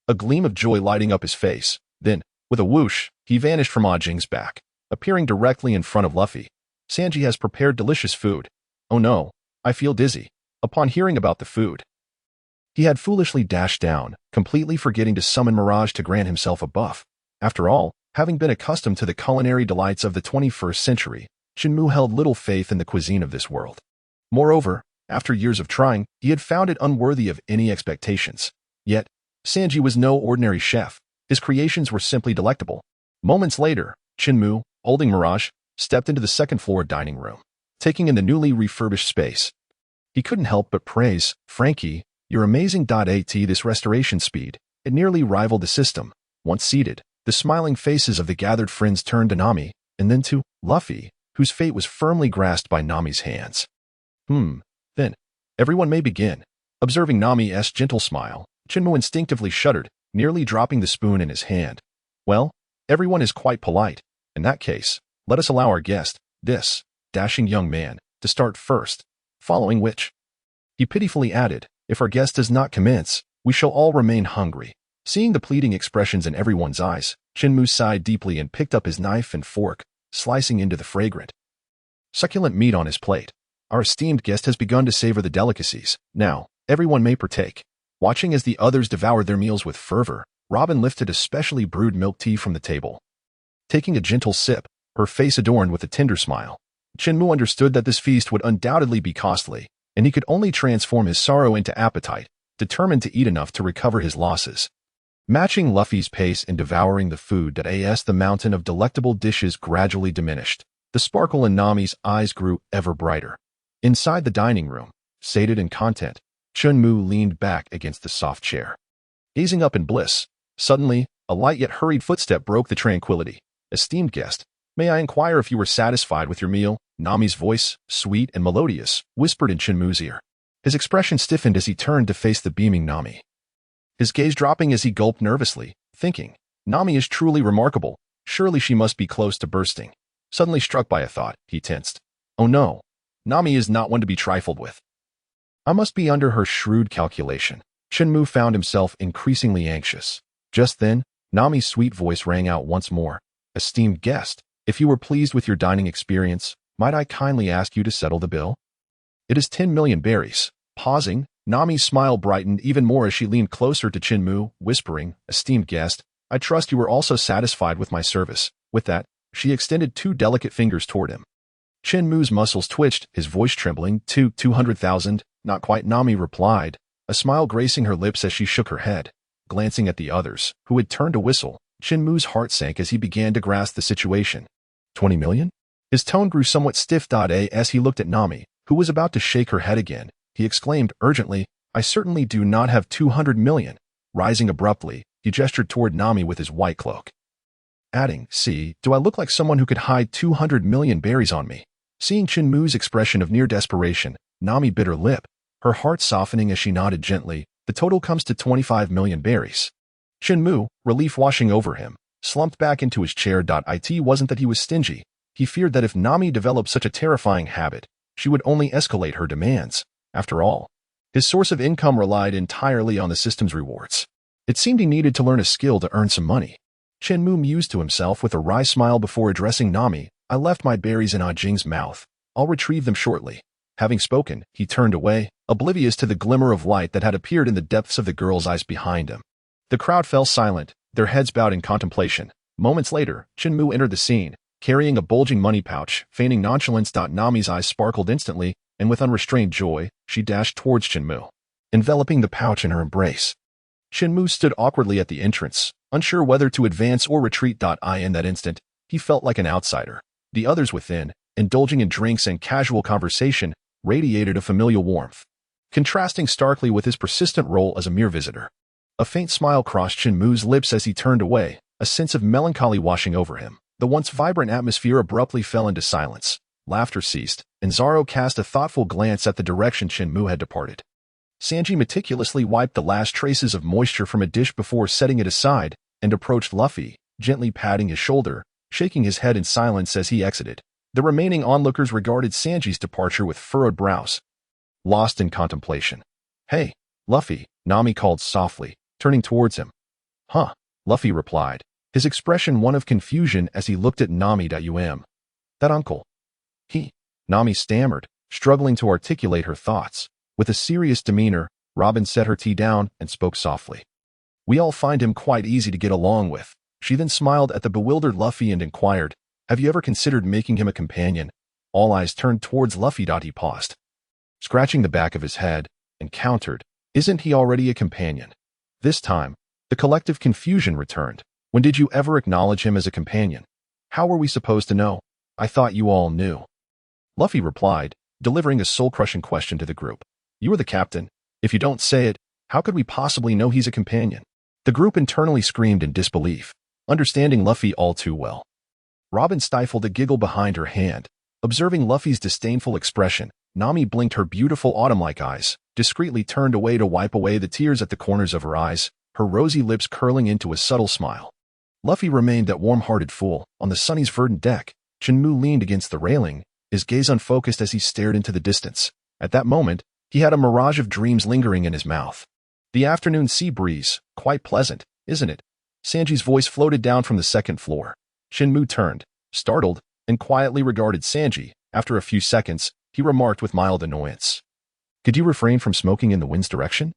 a gleam of joy lighting up his face. Then, with a whoosh, he vanished from Ajing's back, appearing directly in front of Luffy. "Sanji has prepared delicious food. Oh no, I feel dizzy." Upon hearing about the food, he had foolishly dashed down, completely forgetting to summon Mirage to grant himself a buff. After all, having been accustomed to the culinary delights of the 21st century, Chen Mu held little faith in the cuisine of this world. Moreover, after years of trying, he had found it unworthy of any expectations. Yet, Sanji was no ordinary chef. His creations were simply delectable. Moments later, Chen Mu, holding Mirage, stepped into the second-floor dining room, taking in the newly refurbished space. He couldn't help but praise, "Frankie, you're amazing." This restoration speed, it nearly rivaled the system. Once seated, the smiling faces of the gathered friends turned to Nami, and then to Luffy, whose fate was firmly grasped by Nami's hands. Then, everyone may begin." Observing Nami's gentle smile, Chen Mu instinctively shuddered, nearly dropping the spoon in his hand. "Well, everyone is quite polite. In that case, let us allow our guest, this dashing young man, to start first." Following which, he pitifully added, "If our guest does not commence, we shall all remain hungry." Seeing the pleading expressions in everyone's eyes, Chen Mu sighed deeply and picked up his knife and fork, slicing into the fragrant, succulent meat on his plate. Our esteemed guest has begun to savor the delicacies. Now, everyone may partake. Watching as the others devoured their meals with fervor, Robin lifted a specially brewed milk tea from the table. Taking a gentle sip, her face adorned with a tender smile, Chen Mu understood that this feast would undoubtedly be costly, and he could only transform his sorrow into appetite, determined to eat enough to recover his losses. Matching Luffy's pace in devouring the food, the mountain of delectable dishes gradually diminished. The sparkle in Nami's eyes grew ever brighter. Inside the dining room, sated and content, Chen Mu leaned back against the soft chair, gazing up in bliss. Suddenly, a light yet hurried footstep broke the tranquility. "Esteemed guest, may I inquire if you were satisfied with your meal?" Nami's voice, sweet and melodious, whispered in Chen Mu's ear. His expression stiffened as he turned to face the beaming Nami, his gaze dropping as he gulped nervously, thinking, "Nami is truly remarkable. Surely she must be close to bursting." Suddenly struck by a thought, he tensed. "Oh no, Nami is not one to be trifled with. I must be under her shrewd calculation." Chen Mu found himself increasingly anxious. Just then, Nami's sweet voice rang out once more. "Esteemed guest, if you were pleased with your dining experience, might I kindly ask you to settle the bill? It is 10 million berries." Pausing, Nami's smile brightened even more as she leaned closer to Chen Mu, whispering, "Esteemed guest, I trust you were also satisfied with my service." With that, she extended 2 delicate fingers toward him. Chen Mu's muscles twitched, his voice trembling. 200,000, not quite," Nami replied, a smile gracing her lips as she shook her head. Glancing at the others, who had turned to whistle, Chen Mu's heart sank as he began to grasp the situation. 20 million? His tone grew somewhat stiff. As he looked at Nami, who was about to shake her head again, he exclaimed urgently, "I certainly do not have 200 million. Rising abruptly, he gestured toward Nami with his white cloak, adding, "See, do I look like someone who could hide 200 million berries on me?" Seeing Chen Mu's expression of near desperation, Nami bit her lip, her heart softening as she nodded gently. "The total comes to 25 million berries." Chen Mu, relief washing over him, slumped back into his chair. It wasn't that he was stingy. He feared that if Nami developed such a terrifying habit, she would only escalate her demands. After all, his source of income relied entirely on the system's rewards. It seemed he needed to learn a skill to earn some money. Chen Mu mused to himself with a wry smile before addressing Nami. "I left my berries in Ajing's mouth. I'll retrieve them shortly." Having spoken, he turned away, oblivious to the glimmer of light that had appeared in the depths of the girl's eyes behind him. The crowd fell silent, their heads bowed in contemplation. Moments later, Chen Mu entered the scene, carrying a bulging money pouch, feigning nonchalance. Nami's eyes sparkled instantly, and with unrestrained joy, she dashed towards Chen Mu, enveloping the pouch in her embrace. Chen Mu stood awkwardly at the entrance, unsure whether to advance or retreat. In that instant, he felt like an outsider. The others within, indulging in drinks and casual conversation, radiated a familial warmth, contrasting starkly with his persistent role as a mere visitor. A faint smile crossed Chen Mu's lips as he turned away, a sense of melancholy washing over him. The once vibrant atmosphere abruptly fell into silence. Laughter ceased, and Zoro cast a thoughtful glance at the direction Chen Mu had departed. Sanji meticulously wiped the last traces of moisture from a dish before setting it aside and approached Luffy, gently patting his shoulder, shaking his head in silence as he exited. The remaining onlookers regarded Sanji's departure with furrowed brows, lost in contemplation. "Hey, Luffy," Nami called softly, turning towards him. "Huh," Luffy replied, his expression one of confusion as he looked at Nami. "That uncle." Nami stammered, struggling to articulate her thoughts. With a serious demeanor, Robin set her tea down and spoke softly. "We all find him quite easy to get along with." She then smiled at the bewildered Luffy and inquired, "Have you ever considered making him a companion?" All eyes turned towards Luffy. He paused, scratching the back of his head, and countered, "Isn't he already a companion?" This time, the collective confusion returned. "When did you ever acknowledge him as a companion? How were we supposed to know? I thought you all knew." Luffy replied, delivering a soul-crushing question to the group. "You are the captain. If you don't say it, how could we possibly know he's a companion?" The group internally screamed in disbelief, understanding Luffy all too well. Robin stifled a giggle behind her hand. Observing Luffy's disdainful expression, Nami blinked her beautiful autumn-like eyes, discreetly turned away to wipe away the tears at the corners of her eyes, her rosy lips curling into a subtle smile. Luffy remained that warm-hearted fool on the Sunny's verdant deck. Chen Mu leaned against the railing, his gaze unfocused as he stared into the distance. At that moment, he had a mirage of dreams lingering in his mouth. "The afternoon sea breeze, quite pleasant, isn't it?" Sanji's voice floated down from the second floor. Chen Mu turned, startled, and quietly regarded Sanji. After a few seconds, he remarked with mild annoyance, "Could you refrain from smoking in the wind's direction?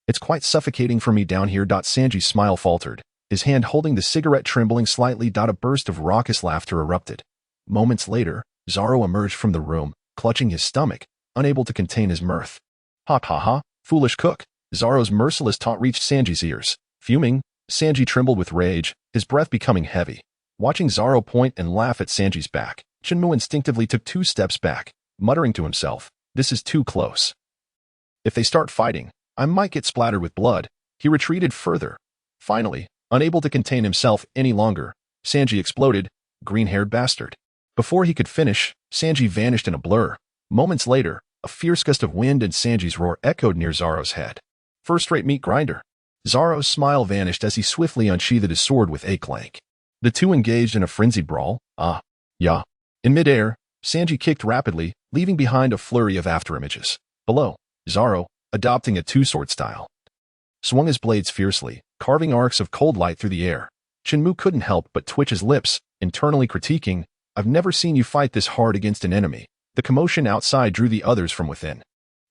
It's quite suffocating for me down here." Sanji's smile faltered, his hand holding the cigarette trembling slightly. A burst of raucous laughter erupted. Moments later, Zoro emerged from the room, clutching his stomach, unable to contain his mirth. "Ha ha ha, foolish cook." Zoro's merciless taunt reached Sanji's ears. Fuming, Sanji trembled with rage, his breath becoming heavy. Watching Zoro point and laugh at Sanji's back, Chen Mu instinctively took 2 steps back, muttering to himself, "This is too close. If they start fighting, I might get splattered with blood." He retreated further. Finally, unable to contain himself any longer, Sanji exploded, "Green-haired bastard." Before he could finish, Sanji vanished in a blur. Moments later, a fierce gust of wind and Sanji's roar echoed near Zoro's head. "First-rate meat grinder." Zoro's smile vanished as he swiftly unsheathed his sword with a clank. The two engaged in a frenzied brawl. Yeah. In midair, Sanji kicked rapidly, leaving behind a flurry of afterimages. Below, Zoro, adopting a two-sword style, swung his blades fiercely, carving arcs of cold light through the air. Chen Mu couldn't help but twitch his lips, internally critiquing, "I've never seen you fight this hard against an enemy." The commotion outside drew the others from within.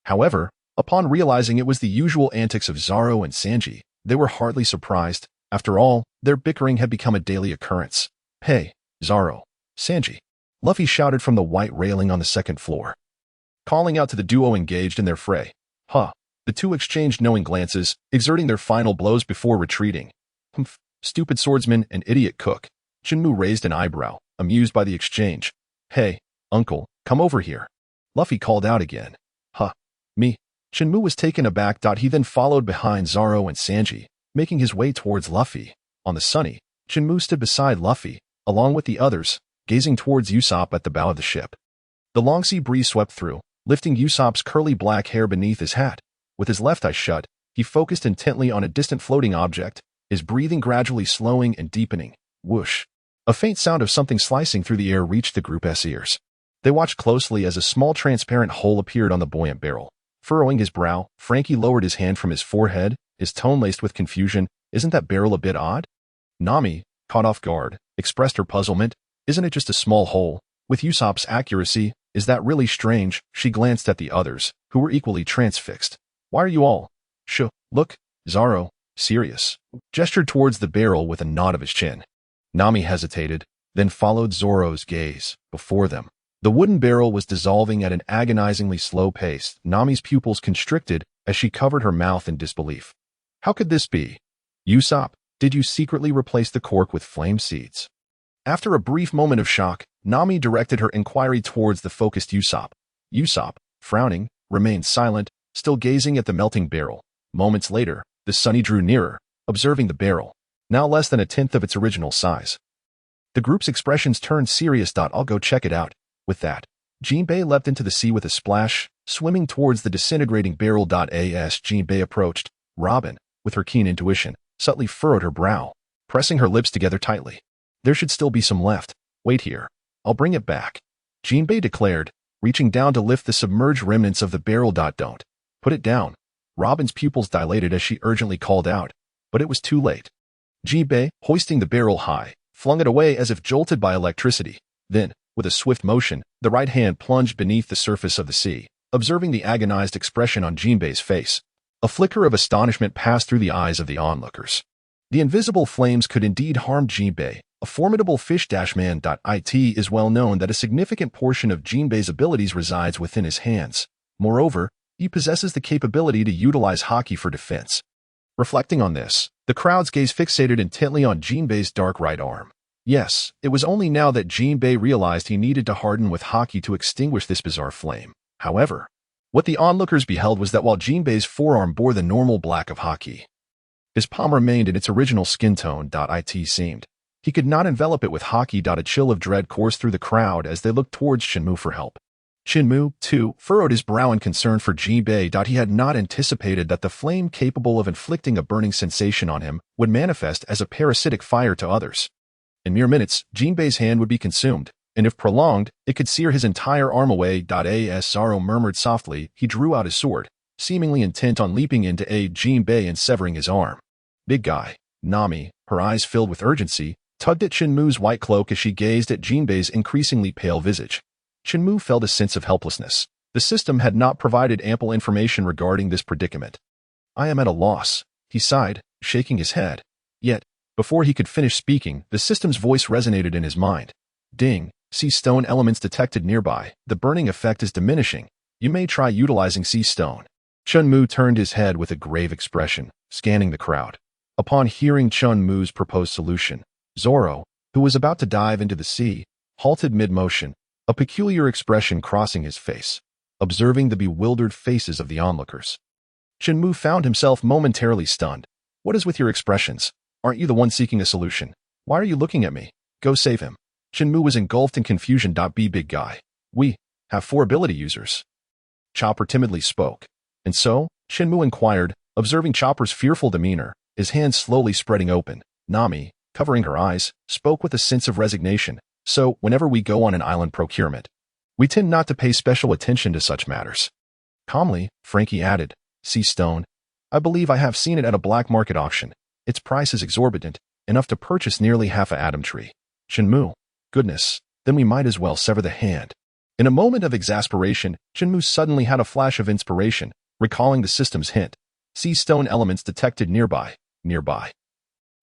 However, upon realizing it was the usual antics of Zoro and Sanji, they were hardly surprised. After all, their bickering had become a daily occurrence. "Hey, Zoro, Sanji," Luffy shouted from the white railing on the second floor, calling out to the duo engaged in their fray. "Huh." The two exchanged knowing glances, exerting their final blows before retreating. "Humph, stupid swordsman and idiot cook." Chen Mu raised an eyebrow, amused by the exchange. "Hey, uncle, come over here." Luffy called out again. "Huh, me?" Chen Mu was taken aback. He then followed behind Zoro and Sanji, making his way towards Luffy. On the Sunny, Chen Mu stood beside Luffy, along with the others, gazing towards Usopp at the bow of the ship. The long sea breeze swept through, lifting Usopp's curly black hair beneath his hat. With his left eye shut, he focused intently on a distant floating object, his breathing gradually slowing and deepening. Whoosh. A faint sound of something slicing through the air reached the group's ears. They watched closely as a small transparent hole appeared on the buoyant barrel. Furrowing his brow, Frankie lowered his hand from his forehead, his tone laced with confusion. "Isn't that barrel a bit odd?" Nami, caught off guard, expressed her puzzlement. "Isn't it just a small hole?" With Usopp's accuracy, "Is that really strange?" She glanced at the others, who were equally transfixed. "Why are you all look?" Zoro, serious, gestured towards the barrel with a nod of his chin. Nami hesitated, then followed Zoro's gaze. Before them, the wooden barrel was dissolving at an agonizingly slow pace. Nami's pupils constricted as she covered her mouth in disbelief. "How could this be? Usopp, did you secretly replace the cork with flame seeds?" After a brief moment of shock, Nami directed her inquiry towards the focused Usopp. Usopp, frowning, remained silent, still gazing at the melting barrel. Moments later, the Sunny drew nearer, observing the barrel, now less than a tenth of its original size. The group's expressions turned serious. "I'll go check it out." With that, Jinbei leapt into the sea with a splash, swimming towards the disintegrating barrel. As Jinbei approached, Robin, with her keen intuition, subtly furrowed her brow, pressing her lips together tightly. There should still be some left. Wait here. I'll bring it back, Jinbei declared, reaching down to lift the submerged remnants of the barrel. Don't put it down. Robin's pupils dilated as she urgently called out, but it was too late. Jinbei, hoisting the barrel high, flung it away as if jolted by electricity. Then, with a swift motion, the right hand plunged beneath the surface of the sea, observing the agonized expression on Jinbei's face. A flicker of astonishment passed through the eyes of the onlookers. The invisible flames could indeed harm Jinbei, a formidable fish-man. It is well known that a significant portion of Jinbei's abilities resides within his hands. Moreover, he possesses the capability to utilize Haki for defense. Reflecting on this, the crowd's gaze fixated intently on Jinbei's dark right arm. Yes, it was only now that Jinbei realized he needed to harden with Haki to extinguish this bizarre flame. However, what the onlookers beheld was that while Jinbei's forearm bore the normal black of Haki, his palm remained in its original skin tone. It seemed he could not envelop it with Haki. A chill of dread coursed through the crowd as they looked towards Chen Mu for help. Chen Mu, too, furrowed his brow in concern for Jinbei. He had not anticipated that the flame capable of inflicting a burning sensation on him would manifest as a parasitic fire to others. In mere minutes, Jinbei's hand would be consumed, and if prolonged, it could sear his entire arm away. As Zoro murmured softly, he drew out his sword, seemingly intent on leaping in to aid Jinbei and severing his arm. Big guy, Nami, her eyes filled with urgency, tugged at Chen Mu's white cloak as she gazed at Jinbei's increasingly pale visage. Chen Mu felt a sense of helplessness. The system had not provided ample information regarding this predicament. I am at a loss, he sighed, shaking his head. Yet, before he could finish speaking, the system's voice resonated in his mind. Ding, sea stone elements detected nearby. The burning effect is diminishing. You may try utilizing sea stone. Chen Mu turned his head with a grave expression, scanning the crowd. Upon hearing Chen Mu's proposed solution, Zoro, who was about to dive into the sea, halted mid-motion, a peculiar expression crossing his face, observing the bewildered faces of the onlookers. Chen Mu found himself momentarily stunned. What is with your expressions? Aren't you the one seeking a solution? Why are you looking at me? Go save him. Chen Mu was engulfed in confusion. Be big guy. We have 4 ability users. Chopper timidly spoke. And so, Chen Mu inquired, observing Chopper's fearful demeanor, his hands slowly spreading open. Nami, covering her eyes, spoke with a sense of resignation. So, whenever we go on an island procurement, we tend not to pay special attention to such matters. Calmly, Frankie added, sea stone. I believe I have seen it at a black market auction. Its price is exorbitant, enough to purchase nearly half a atom tree. Chen Mu, goodness, then we might as well sever the hand. In a moment of exasperation, Chen Mu suddenly had a flash of inspiration, recalling the system's hint. Sea stone elements detected nearby.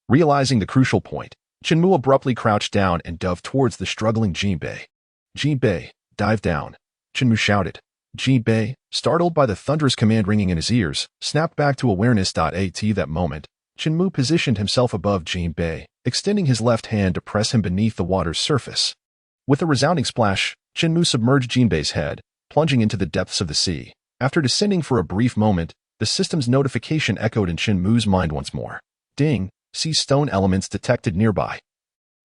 Realizing the crucial point, Chen Mu abruptly crouched down and dove towards the struggling Jinbei. Jinbei, dive down, Chen Mu shouted. Jinbei, startled by the thunderous command ringing in his ears, snapped back to awareness. At that moment, Chen Mu positioned himself above Jinbei, extending his left hand to press him beneath the water's surface. With a resounding splash, Chen Mu submerged Jinbei's head, plunging into the depths of the sea. After descending for a brief moment, the system's notification echoed in Chen Mu's mind once more. Ding, sea stone elements detected nearby.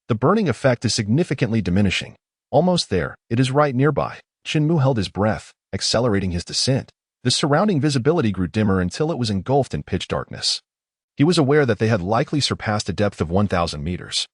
The burning effect is significantly diminishing. Almost there, it is right nearby. Chen Mu held his breath, accelerating his descent. The surrounding visibility grew dimmer until it was engulfed in pitch darkness. He was aware that they had likely surpassed a depth of 1,000 meters.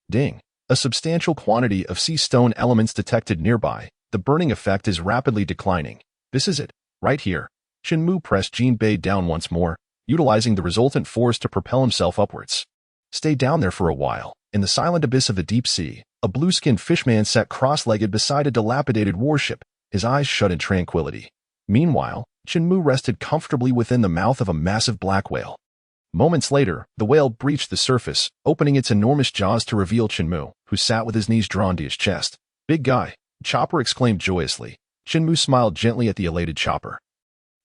Ding, a substantial quantity of sea stone elements detected nearby. The burning effect is rapidly declining. This is it, right here. Chen Mu pressed Jinbei down once more, utilizing the resultant force to propel himself upwards. Stay down there for a while. In the silent abyss of the deep sea, a blue-skinned fishman sat cross-legged beside a dilapidated warship, his eyes shut in tranquility. Meanwhile, Chen Mu rested comfortably within the mouth of a massive black whale. Moments later, the whale breached the surface, opening its enormous jaws to reveal Chen Mu, who sat with his knees drawn to his chest. Big guy, Chopper exclaimed joyously. Chen Mu smiled gently at the elated Chopper.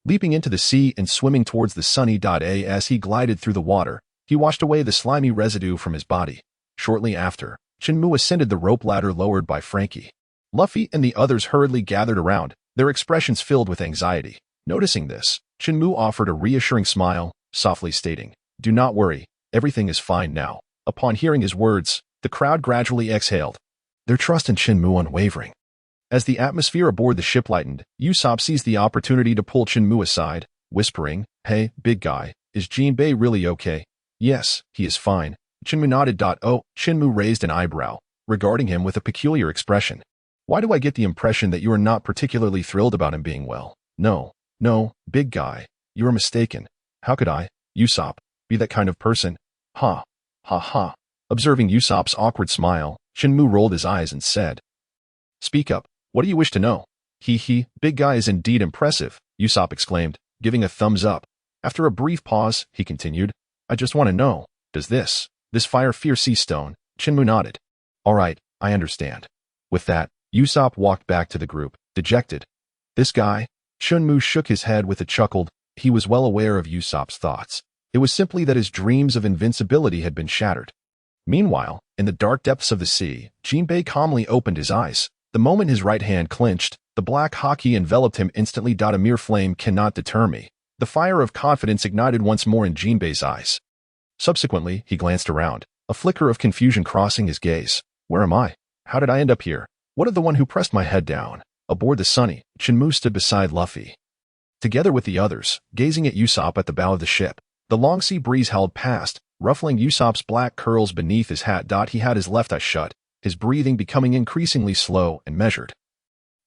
Leaping into the sea and swimming towards the sunny. As he glided through the water, he washed away the slimy residue from his body. Shortly after, Chen Mu ascended the rope ladder lowered by Frankie. Luffy and the others hurriedly gathered around, their expressions filled with anxiety. Noticing this, Chen Mu offered a reassuring smile, softly stating, "Do not worry, everything is fine now." Upon hearing his words, the crowd gradually exhaled, their trust in Chen Mu unwavering. As the atmosphere aboard the ship lightened, Usopp seized the opportunity to pull Chen Mu aside, whispering, "Hey, big guy, is Jinbei really okay?" "Yes, he is fine." Chen Mu nodded. Oh, Chen Mu raised an eyebrow, regarding him with a peculiar expression. "Why do I get the impression that you are not particularly thrilled about him being well?" No, big guy, you are mistaken. How could I, Usopp, be that kind of person?" Ha ha. Observing Usopp's awkward smile, Chen Mu rolled his eyes and said, "Speak up, what do you wish to know?" He, big guy is indeed impressive," Usopp exclaimed, giving a thumbs up. After a brief pause, he continued, "I just want to know, does this fire fear sea stone?" Chen Mu nodded. "All right, I understand." With that, Usopp walked back to the group, dejected. "This guy?" Chen Mu shook his head with a chuckle. He was well aware of Usopp's thoughts. It was simply that his dreams of invincibility had been shattered. Meanwhile, in the dark depths of the sea, Jinbei calmly opened his eyes. The moment his right hand clenched, the black Haki enveloped him instantly. A mere flame cannot deter me. The fire of confidence ignited once more in Jinbei's eyes. Subsequently, he glanced around, a flicker of confusion crossing his gaze. "Where am I? How did I end up here? What of the one who pressed my head down?" Aboard the Sunny, Chen Mu stood beside Luffy. Together with the others, gazing at Usopp at the bow of the ship, the long sea breeze howled past, ruffling Usopp's black curls beneath his hat. He had his left eye shut, his breathing becoming increasingly slow and measured.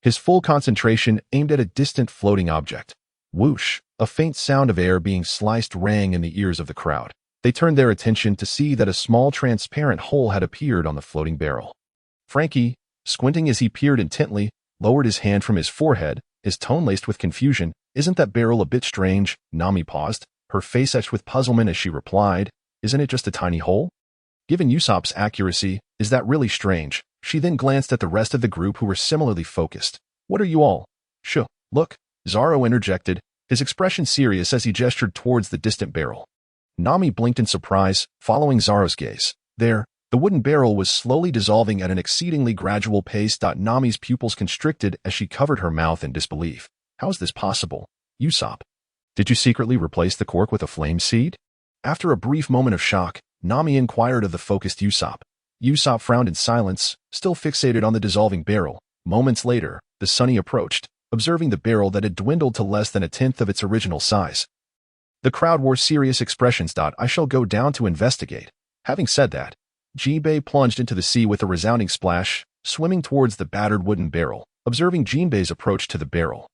His full concentration aimed at a distant floating object. Whoosh! A faint sound of air being sliced rang in the ears of the crowd. They turned their attention to see that a small transparent hole had appeared on the floating barrel. Frankie, squinting as he peered intently, lowered his hand from his forehead, his tone laced with confusion. "Isn't that barrel a bit strange?" Nami paused, her face etched with puzzlement as she replied, "Isn't it just a tiny hole?" Given Usopp's accuracy, is that really strange? She then glanced at the rest of the group who were similarly focused. "What are you all? Look," Zoro interjected, his expression serious as he gestured towards the distant barrel. Nami blinked in surprise, following Zoro's gaze. There, the wooden barrel was slowly dissolving at an exceedingly gradual pace. Nami's pupils constricted as she covered her mouth in disbelief. "How is this possible? Usopp, did you secretly replace the cork with a flame seed?" After a brief moment of shock, Nami inquired of the focused Usopp. Usopp frowned in silence, still fixated on the dissolving barrel. Moments later, the Sunny approached, observing the barrel that had dwindled to less than a tenth of its original size. The crowd wore serious expressions. "I shall go down to investigate." Having said that, Jinbei plunged into the sea with a resounding splash, swimming towards the battered wooden barrel. Observing Jinbei's approach to the barrel,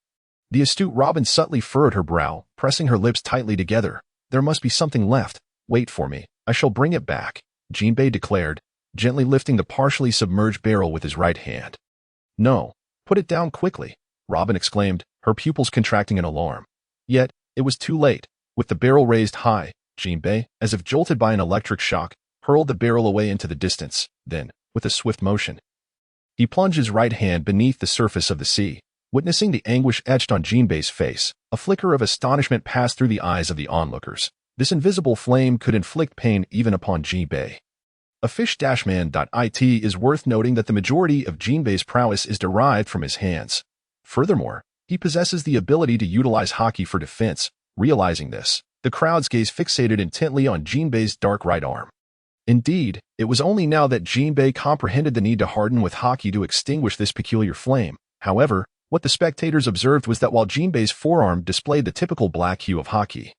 the astute Robin subtly furrowed her brow, pressing her lips tightly together. "There must be something left. Wait for me. I shall bring it back," Jinbei declared, gently lifting the partially submerged barrel with his right hand. "No, put it down quickly," Robin exclaimed, her pupils contracting in alarm. Yet, it was too late. With the barrel raised high, Jinbei, as if jolted by an electric shock, hurled the barrel away into the distance. Then, with a swift motion, he plunged his right hand beneath the surface of the sea. Witnessing the anguish etched on Jinbei's face, a flicker of astonishment passed through the eyes of the onlookers. This invisible flame could inflict pain even upon Jinbei. A fish-man.it is worth noting that the majority of Jinbei's prowess is derived from his hands. Furthermore, he possesses the ability to utilize Haki for defense. Realizing this, the crowd's gaze fixated intently on Jinbei's dark right arm. Indeed, it was only now that Jinbei comprehended the need to harden with Haki to extinguish this peculiar flame. However, what the spectators observed was that while Jinbei's forearm displayed the typical black hue of Haki,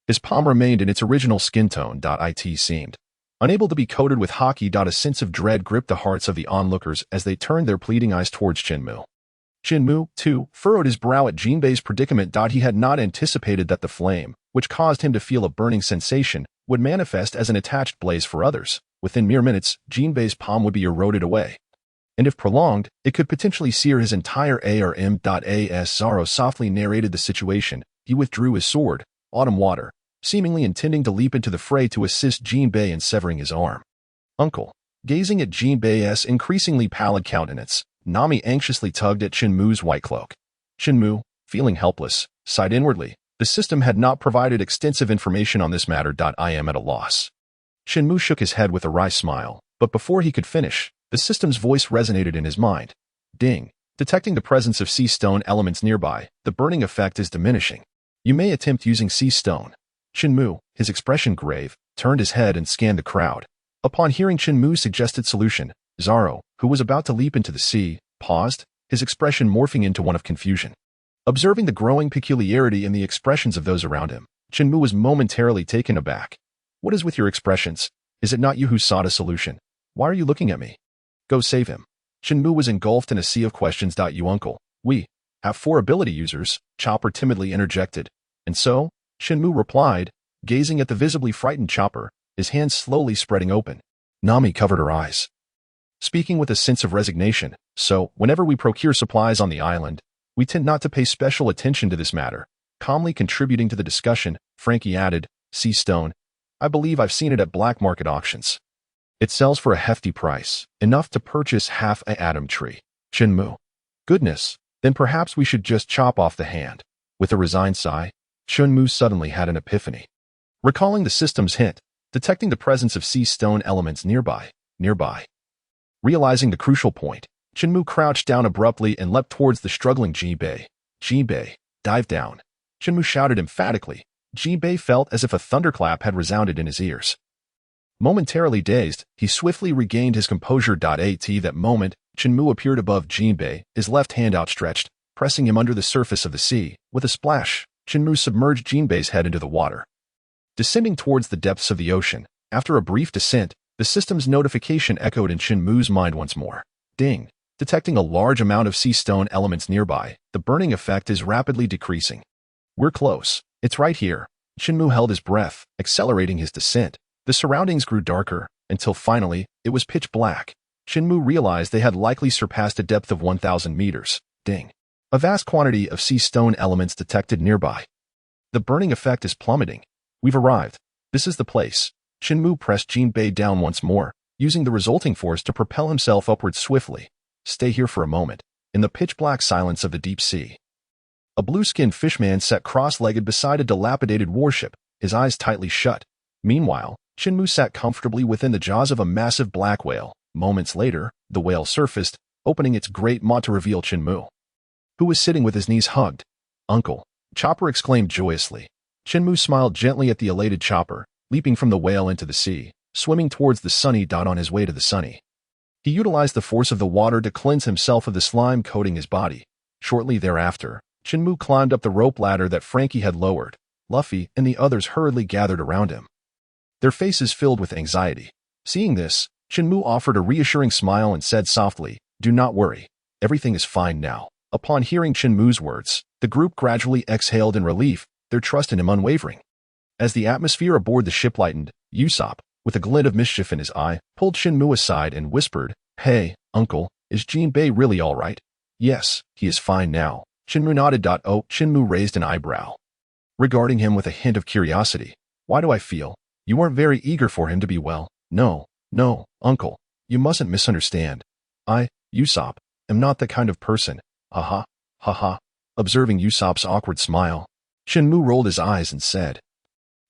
his palm remained in its original skin tone. It seemed unable to be coated with Haki. A sense of dread gripped the hearts of the onlookers as they turned their pleading eyes towards Chen Mu. Chen Mu, too, furrowed his brow at Jinbei's predicament. He had not anticipated that the flame, which caused him to feel a burning sensation, would manifest as an attached blaze for others. Within mere minutes, Jinbei's palm would be eroded away. And if prolonged, it could potentially sear his entire arm. As Zoro softly narrated the situation, he withdrew his sword, Autumn Water, seemingly intending to leap into the fray to assist Jinbei in severing his arm. "Uncle." Gazing at Jinbei's increasingly pallid countenance, Nami anxiously tugged at Chen Mu's white cloak. Chen Mu, feeling helpless, sighed inwardly. The system had not provided extensive information on this matter. I am at a loss. Chen Mu shook his head with a wry smile, but before he could finish, the system's voice resonated in his mind. Ding. Detecting the presence of sea stone elements nearby, the burning effect is diminishing. You may attempt using sea stone. Chen Mu, his expression grave, turned his head and scanned the crowd. Upon hearing Chen Mu's suggested solution, Zoro, who was about to leap into the sea, paused, his expression morphing into one of confusion. Observing the growing peculiarity in the expressions of those around him, Chen Mu was momentarily taken aback. What is with your expressions? Is it not you who sought a solution? Why are you looking at me? Go save him. Chen Mu was engulfed in a sea of questions. You uncle. We have 4 ability users, Chopper timidly interjected. And so? Chen Mu replied, gazing at the visibly frightened Chopper, his hands slowly spreading open. Nami covered her eyes, speaking with a sense of resignation. So, whenever we procure supplies on the island, we tend not to pay special attention to this matter. Calmly contributing to the discussion, Frankie added, sea stone. I believe I've seen it at black market auctions. It sells for a hefty price, enough to purchase half an atom tree. Chen Mu. Goodness, then perhaps we should just chop off the hand. With a resigned sigh, Chen Mu suddenly had an epiphany. Recalling the system's hint, detecting the presence of sea stone elements nearby. Realizing the crucial point, Chen Mu crouched down abruptly and leapt towards the struggling Jinbei. Jinbei, dive down. Chen Mu shouted emphatically. Jinbei felt as if a thunderclap had resounded in his ears. Momentarily dazed, he swiftly regained his composure. At that moment, Chen Mu appeared above Jinbei, his left hand outstretched, pressing him under the surface of the sea. With a splash, Chen Mu submerged Jinbei's head into the water. Descending towards the depths of the ocean, after a brief descent, the system's notification echoed in Chen Mu's mind once more. Ding! Detecting a large amount of sea stone elements nearby, the burning effect is rapidly decreasing. We're close. It's right here. Chen Mu held his breath, accelerating his descent. The surroundings grew darker, until finally, it was pitch black. Chen Mu realized they had likely surpassed a depth of 1,000 meters. Ding! A vast quantity of sea stone elements detected nearby. The burning effect is plummeting. We've arrived. This is the place. Chen Mu pressed Jinbei down once more, using the resulting force to propel himself upward swiftly. Stay here for a moment, in the pitch-black silence of the deep sea. A blue-skinned fishman sat cross-legged beside a dilapidated warship, his eyes tightly shut. Meanwhile, Chen Mu sat comfortably within the jaws of a massive black whale. Moments later, the whale surfaced, opening its great maw to reveal Chen Mu, who was sitting with his knees hugged. Uncle! Chopper exclaimed joyously. Chen Mu smiled gently at the elated Chopper, leaping from the whale into the sea, swimming towards the sunny dot on his way to the sunny. He utilized the force of the water to cleanse himself of the slime coating his body. Shortly thereafter, Chen Mu climbed up the rope ladder that Frankie had lowered. Luffy and the others hurriedly gathered around him, their faces filled with anxiety. Seeing this, Chen Mu offered a reassuring smile and said softly, "Do not worry. Everything is fine now." Upon hearing Chen Mu's words, the group gradually exhaled in relief, their trust in him unwavering. As the atmosphere aboard the ship lightened, Usopp, with a glint of mischief in his eye, pulled Chen Mu aside and whispered, "Hey, uncle, is Jinbei really all right?" "Yes, he is fine now." Chen Mu nodded. Oh, Chen Mu raised an eyebrow, regarding him with a hint of curiosity. "Why do I feel you weren't very eager for him to be well?" No, uncle, you mustn't misunderstand. I, Usopp, am not that kind of person. Ha ha. Observing Usopp's awkward smile, Chen Mu rolled his eyes and said,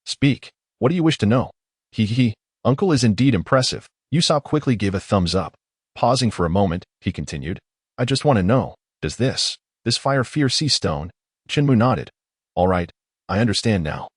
"Speak, what do you wish to know?" He, uncle is indeed impressive." Usopp quickly gave a thumbs up. Pausing for a moment, he continued, "I just want to know, does this fire fear sea stone?" Chen Mu nodded. "All right, I understand now."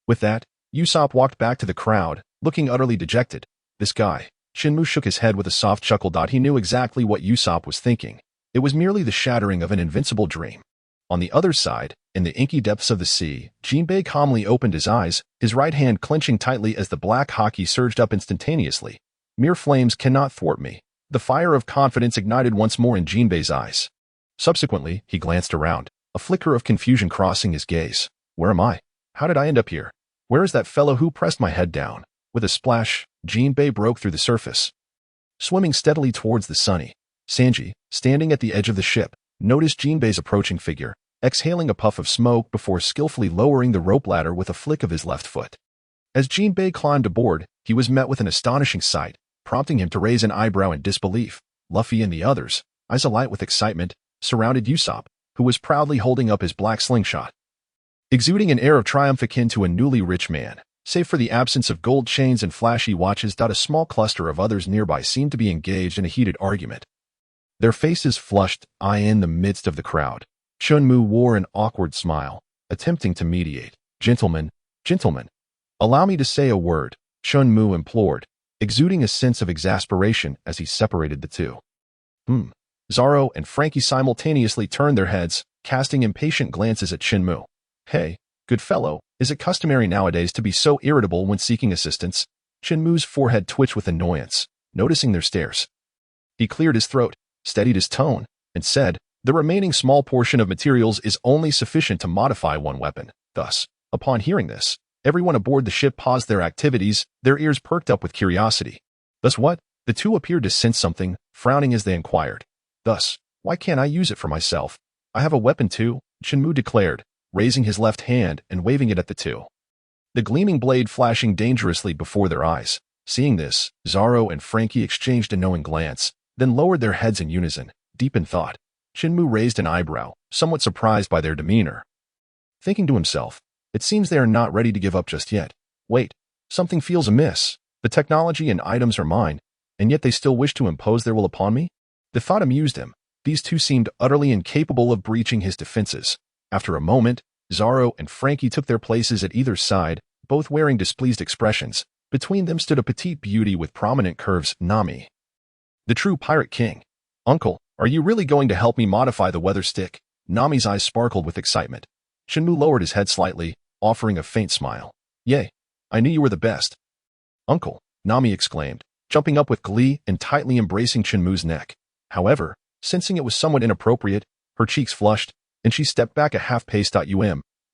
With that, Usopp walked back to the crowd, looking utterly dejected. This guy. Chen Mu shook his head with a soft chuckle. He knew exactly what Usopp was thinking. It was merely the shattering of an invincible dream. On the other side, in the inky depths of the sea, Jinbei calmly opened his eyes, his right hand clenching tightly as the black Haki surged up instantaneously. Mere flames cannot thwart me. The fire of confidence ignited once more in Jinbei's eyes. Subsequently, he glanced around, a flicker of confusion crossing his gaze. Where am I? How did I end up here? Where is that fellow who pressed my head down? With a splash, Jinbei broke through the surface, swimming steadily towards the sunny. Sanji, standing at the edge of the ship, noticed Jinbei's approaching figure, exhaling a puff of smoke before skillfully lowering the rope ladder with a flick of his left foot. As Jinbei climbed aboard, he was met with an astonishing sight, prompting him to raise an eyebrow in disbelief. Luffy and the others, eyes alight with excitement, surrounded Usopp, who was proudly holding up his black slingshot, exuding an air of triumph akin to a newly rich man. Save for the absence of gold chains and flashy watches, a small cluster of others nearby seemed to be engaged in a heated argument, their faces flushed. In the midst of the crowd, Chen Mu wore an awkward smile, attempting to mediate. Gentlemen, allow me to say a word," Chen Mu implored, exuding a sense of exasperation as he separated the two. Zoro and Frankie simultaneously turned their heads, casting impatient glances at Chen Mu. Hey, good fellow, is it customary nowadays to be so irritable when seeking assistance? Chen Mu's forehead twitched with annoyance, noticing their stares. He cleared his throat, steadied his tone, and said, the remaining small portion of materials is only sufficient to modify one weapon. Thus, upon hearing this, everyone aboard the ship paused their activities, their ears perked up with curiosity. Thus what? The two appeared to sense something, frowning as they inquired. Thus, why can't I use it for myself? I have a weapon too, Chen Mu declared, raising his left hand and waving it at the two. The gleaming blade flashing dangerously before their eyes. Seeing this, Zoro and Frankie exchanged a knowing glance, then lowered their heads in unison, deep in thought. Chen Mu raised an eyebrow, somewhat surprised by their demeanor. Thinking to himself, it seems they are not ready to give up just yet. Wait, something feels amiss. The technology and items are mine, and yet they still wish to impose their will upon me? The thought amused him. These two seemed utterly incapable of breaching his defenses. After a moment, Zoro and Frankie took their places at either side, both wearing displeased expressions. Between them stood a petite beauty with prominent curves, Nami. The true pirate king. Uncle, are you really going to help me modify the weather stick? Nami's eyes sparkled with excitement. Chen Mu lowered his head slightly, offering a faint smile. Yay, I knew you were the best. Uncle, Nami exclaimed, jumping up with glee and tightly embracing Chen Mu's neck. However, sensing it was somewhat inappropriate, her cheeks flushed, and she stepped back a half-pace.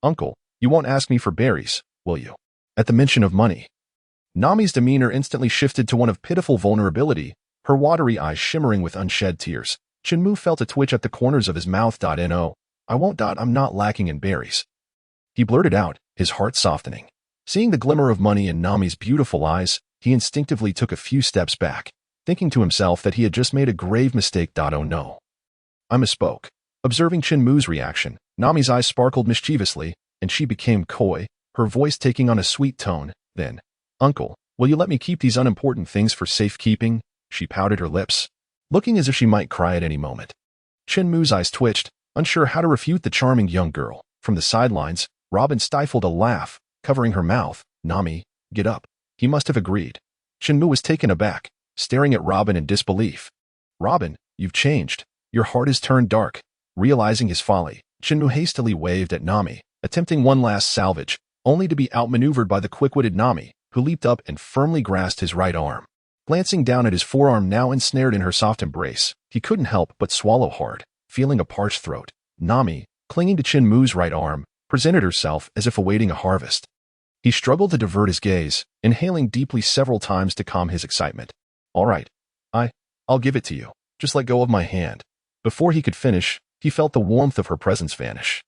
Uncle, you won't ask me for berries, will you? At the mention of money. Nami's demeanor instantly shifted to one of pitiful vulnerability, her watery eyes shimmering with unshed tears. Chen Mu felt a twitch at the corners of his mouth. No, I won't. I'm not lacking in berries. He blurted out, his heart softening. Seeing the glimmer of money in Nami's beautiful eyes, he instinctively took a few steps back, thinking to himself that he had just made a grave mistake. Oh no. I misspoke. Observing Chen Mu's reaction, Nami's eyes sparkled mischievously, and she became coy, her voice taking on a sweet tone. Then, Uncle, will you let me keep these unimportant things for safekeeping? She pouted her lips, looking as if she might cry at any moment. Chen Mu's eyes twitched, unsure how to refute the charming young girl. From the sidelines, Robin stifled a laugh, covering her mouth. Nami, get up. He must have agreed. Chen Mu was taken aback, staring at Robin in disbelief. Robin, you've changed. Your heart has turned dark. Realizing his folly, Chen Mu hastily waved at Nami, attempting one last salvage, only to be outmaneuvered by the quick-witted Nami, who leaped up and firmly grasped his right arm. Glancing down at his forearm now ensnared in her soft embrace, he couldn't help but swallow hard, feeling a parched throat. Nami, clinging to Chen Mu's right arm, presented herself as if awaiting a harvest. He struggled to divert his gaze, inhaling deeply several times to calm his excitement. All right. I'll give it to you. Just let go of my hand. Before he could finish, he felt the warmth of her presence vanish,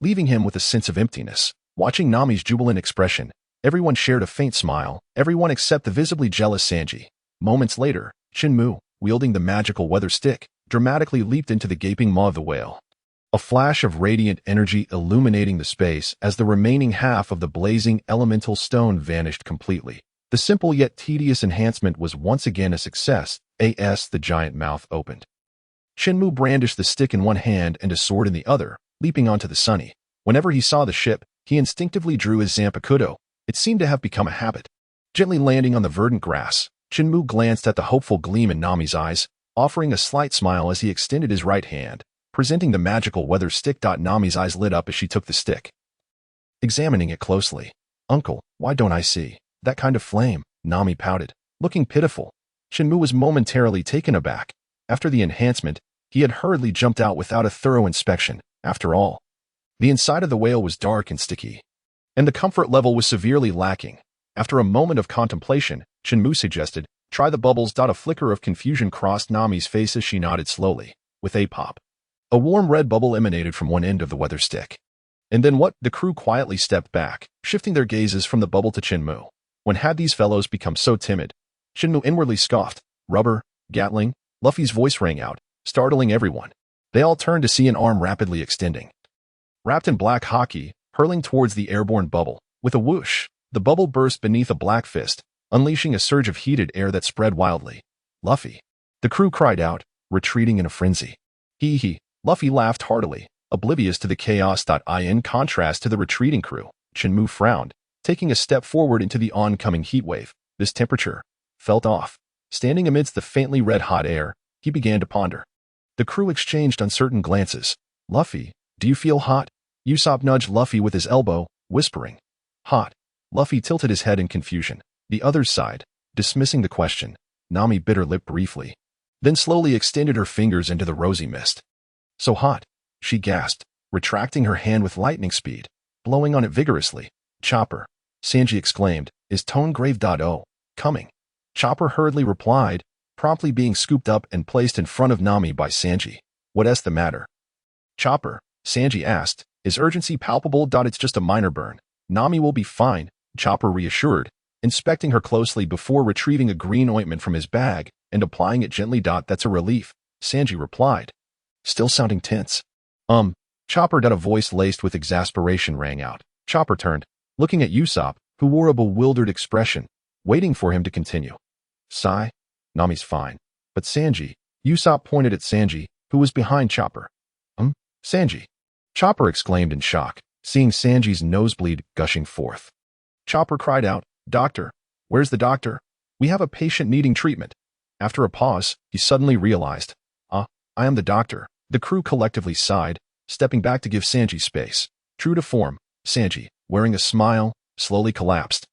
leaving him with a sense of emptiness. Watching Nami's jubilant expression, everyone shared a faint smile, everyone except the visibly jealous Sanji. Moments later, Chen Mu, wielding the magical weather stick, dramatically leaped into the gaping maw of the whale. A flash of radiant energy illuminating the space as the remaining half of the blazing elemental stone vanished completely. The simple yet tedious enhancement was once again a success. The giant mouth opened. Chen Mu brandished the stick in one hand and a sword in the other, leaping onto the sunny. Whenever he saw the ship, he instinctively drew his Zanpakuto. It seemed to have become a habit. Gently landing on the verdant grass, Chen Mu glanced at the hopeful gleam in Nami's eyes, offering a slight smile as he extended his right hand, presenting the magical weather stick. Nami's eyes lit up as she took the stick, examining it closely. Uncle, why don't I see that kind of flame? Nami pouted, looking pitiful. Chen Mu was momentarily taken aback. After the enhancement, he had hurriedly jumped out without a thorough inspection. After all, the inside of the whale was dark and sticky, and the comfort level was severely lacking. After a moment of contemplation, Chen Mu suggested, try the bubbles. A flicker of confusion crossed Nami's face as she nodded slowly. With a pop, a warm red bubble emanated from one end of the weather stick. And then what? The crew quietly stepped back, shifting their gazes from the bubble to Chen Mu. When had these fellows become so timid? Chen Mu inwardly scoffed. Rubber, Gatling, Luffy's voice rang out, startling everyone. They all turned to see an arm rapidly extending, wrapped in black Haki, hurling towards the airborne bubble. With a whoosh, the bubble burst beneath a black fist, unleashing a surge of heated air that spread wildly. Luffy! The crew cried out, retreating in a frenzy. Hee. Luffy laughed heartily, oblivious to the chaos. In contrast to the retreating crew, Chen Mu frowned, taking a step forward into the oncoming heat wave. This temperature felt off. Standing amidst the faintly red-hot air, he began to ponder. The crew exchanged uncertain glances. Luffy, do you feel hot? Usopp nudged Luffy with his elbow, whispering. Hot. Luffy tilted his head in confusion. The others sighed, dismissing the question. Nami bit her lip briefly, then slowly extended her fingers into the rosy mist. So hot, she gasped, retracting her hand with lightning speed, blowing on it vigorously. Chopper, Sanji exclaimed, his tone grave. Oh, coming. Chopper hurriedly replied, promptly being scooped up and placed in front of Nami by Sanji. What's the matter? Chopper, Sanji asked, is urgency palpable? It's just a minor burn. Nami will be fine, Chopper reassured, inspecting her closely before retrieving a green ointment from his bag and applying it gently. That's a relief, Sanji replied, still sounding tense. Chopper. A voice laced with exasperation rang out. Chopper turned, looking at Usopp, who wore a bewildered expression, waiting for him to continue. Sigh. Nami's fine. But Sanji. Usopp pointed at Sanji, who was behind Chopper. Sanji. Chopper exclaimed in shock, seeing Sanji's nosebleed gushing forth. Chopper cried out, Doctor, where's the doctor? We have a patient needing treatment. After a pause, he suddenly realized. I am the doctor. The crew collectively sighed, stepping back to give Sanji space. True to form, Sanji, wearing a smile, slowly collapsed.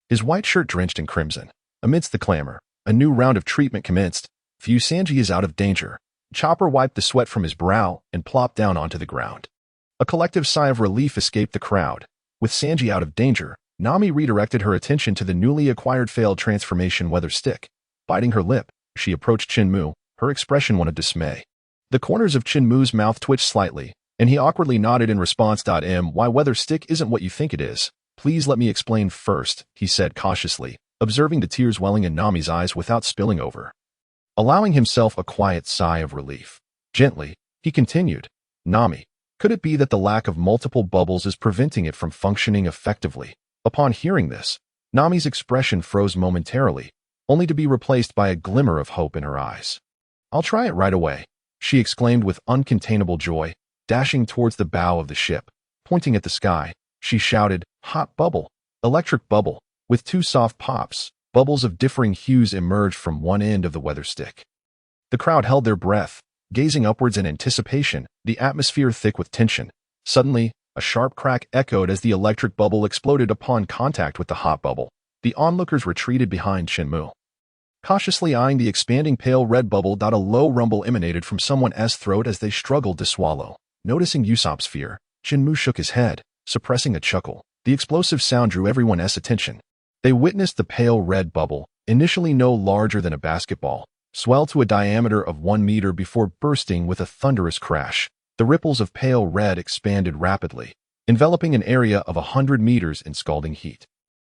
His white shirt drenched in crimson. Amidst the clamor, a new round of treatment commenced. Phew, Sanji is out of danger. Chopper wiped the sweat from his brow and plopped down onto the ground. A collective sigh of relief escaped the crowd. With Sanji out of danger, Nami redirected her attention to the newly acquired failed transformation weather stick. Biting her lip, she approached Chen Mu, her expression one of dismay. The corners of Chen Mu's mouth twitched slightly, and he awkwardly nodded in response. My weather stick isn't what you think it is. Please let me explain first, he said cautiously, observing the tears welling in Nami's eyes without spilling over. Allowing himself a quiet sigh of relief. Gently, he continued. Nami, could it be that the lack of multiple bubbles is preventing it from functioning effectively? Upon hearing this, Nami's expression froze momentarily, only to be replaced by a glimmer of hope in her eyes. I'll try it right away, she exclaimed with uncontainable joy, dashing towards the bow of the ship. Pointing at the sky, she shouted, Hot bubble, electric bubble. With two soft pops, bubbles of differing hues emerged from one end of the weather stick. The crowd held their breath, gazing upwards in anticipation, the atmosphere thick with tension. Suddenly, a sharp crack echoed as the electric bubble exploded upon contact with the hot bubble. The onlookers retreated behind Chen Mu, cautiously eyeing the expanding pale red bubble. A low rumble emanated from someone's throat as they struggled to swallow. Noticing Usopp's fear, Chen Mu shook his head, suppressing a chuckle. The explosive sound drew everyone's attention. They witnessed the pale red bubble, initially no larger than a basketball, swell to a diameter of 1 meter before bursting with a thunderous crash. The ripples of pale red expanded rapidly, enveloping an area of 100 meters in scalding heat.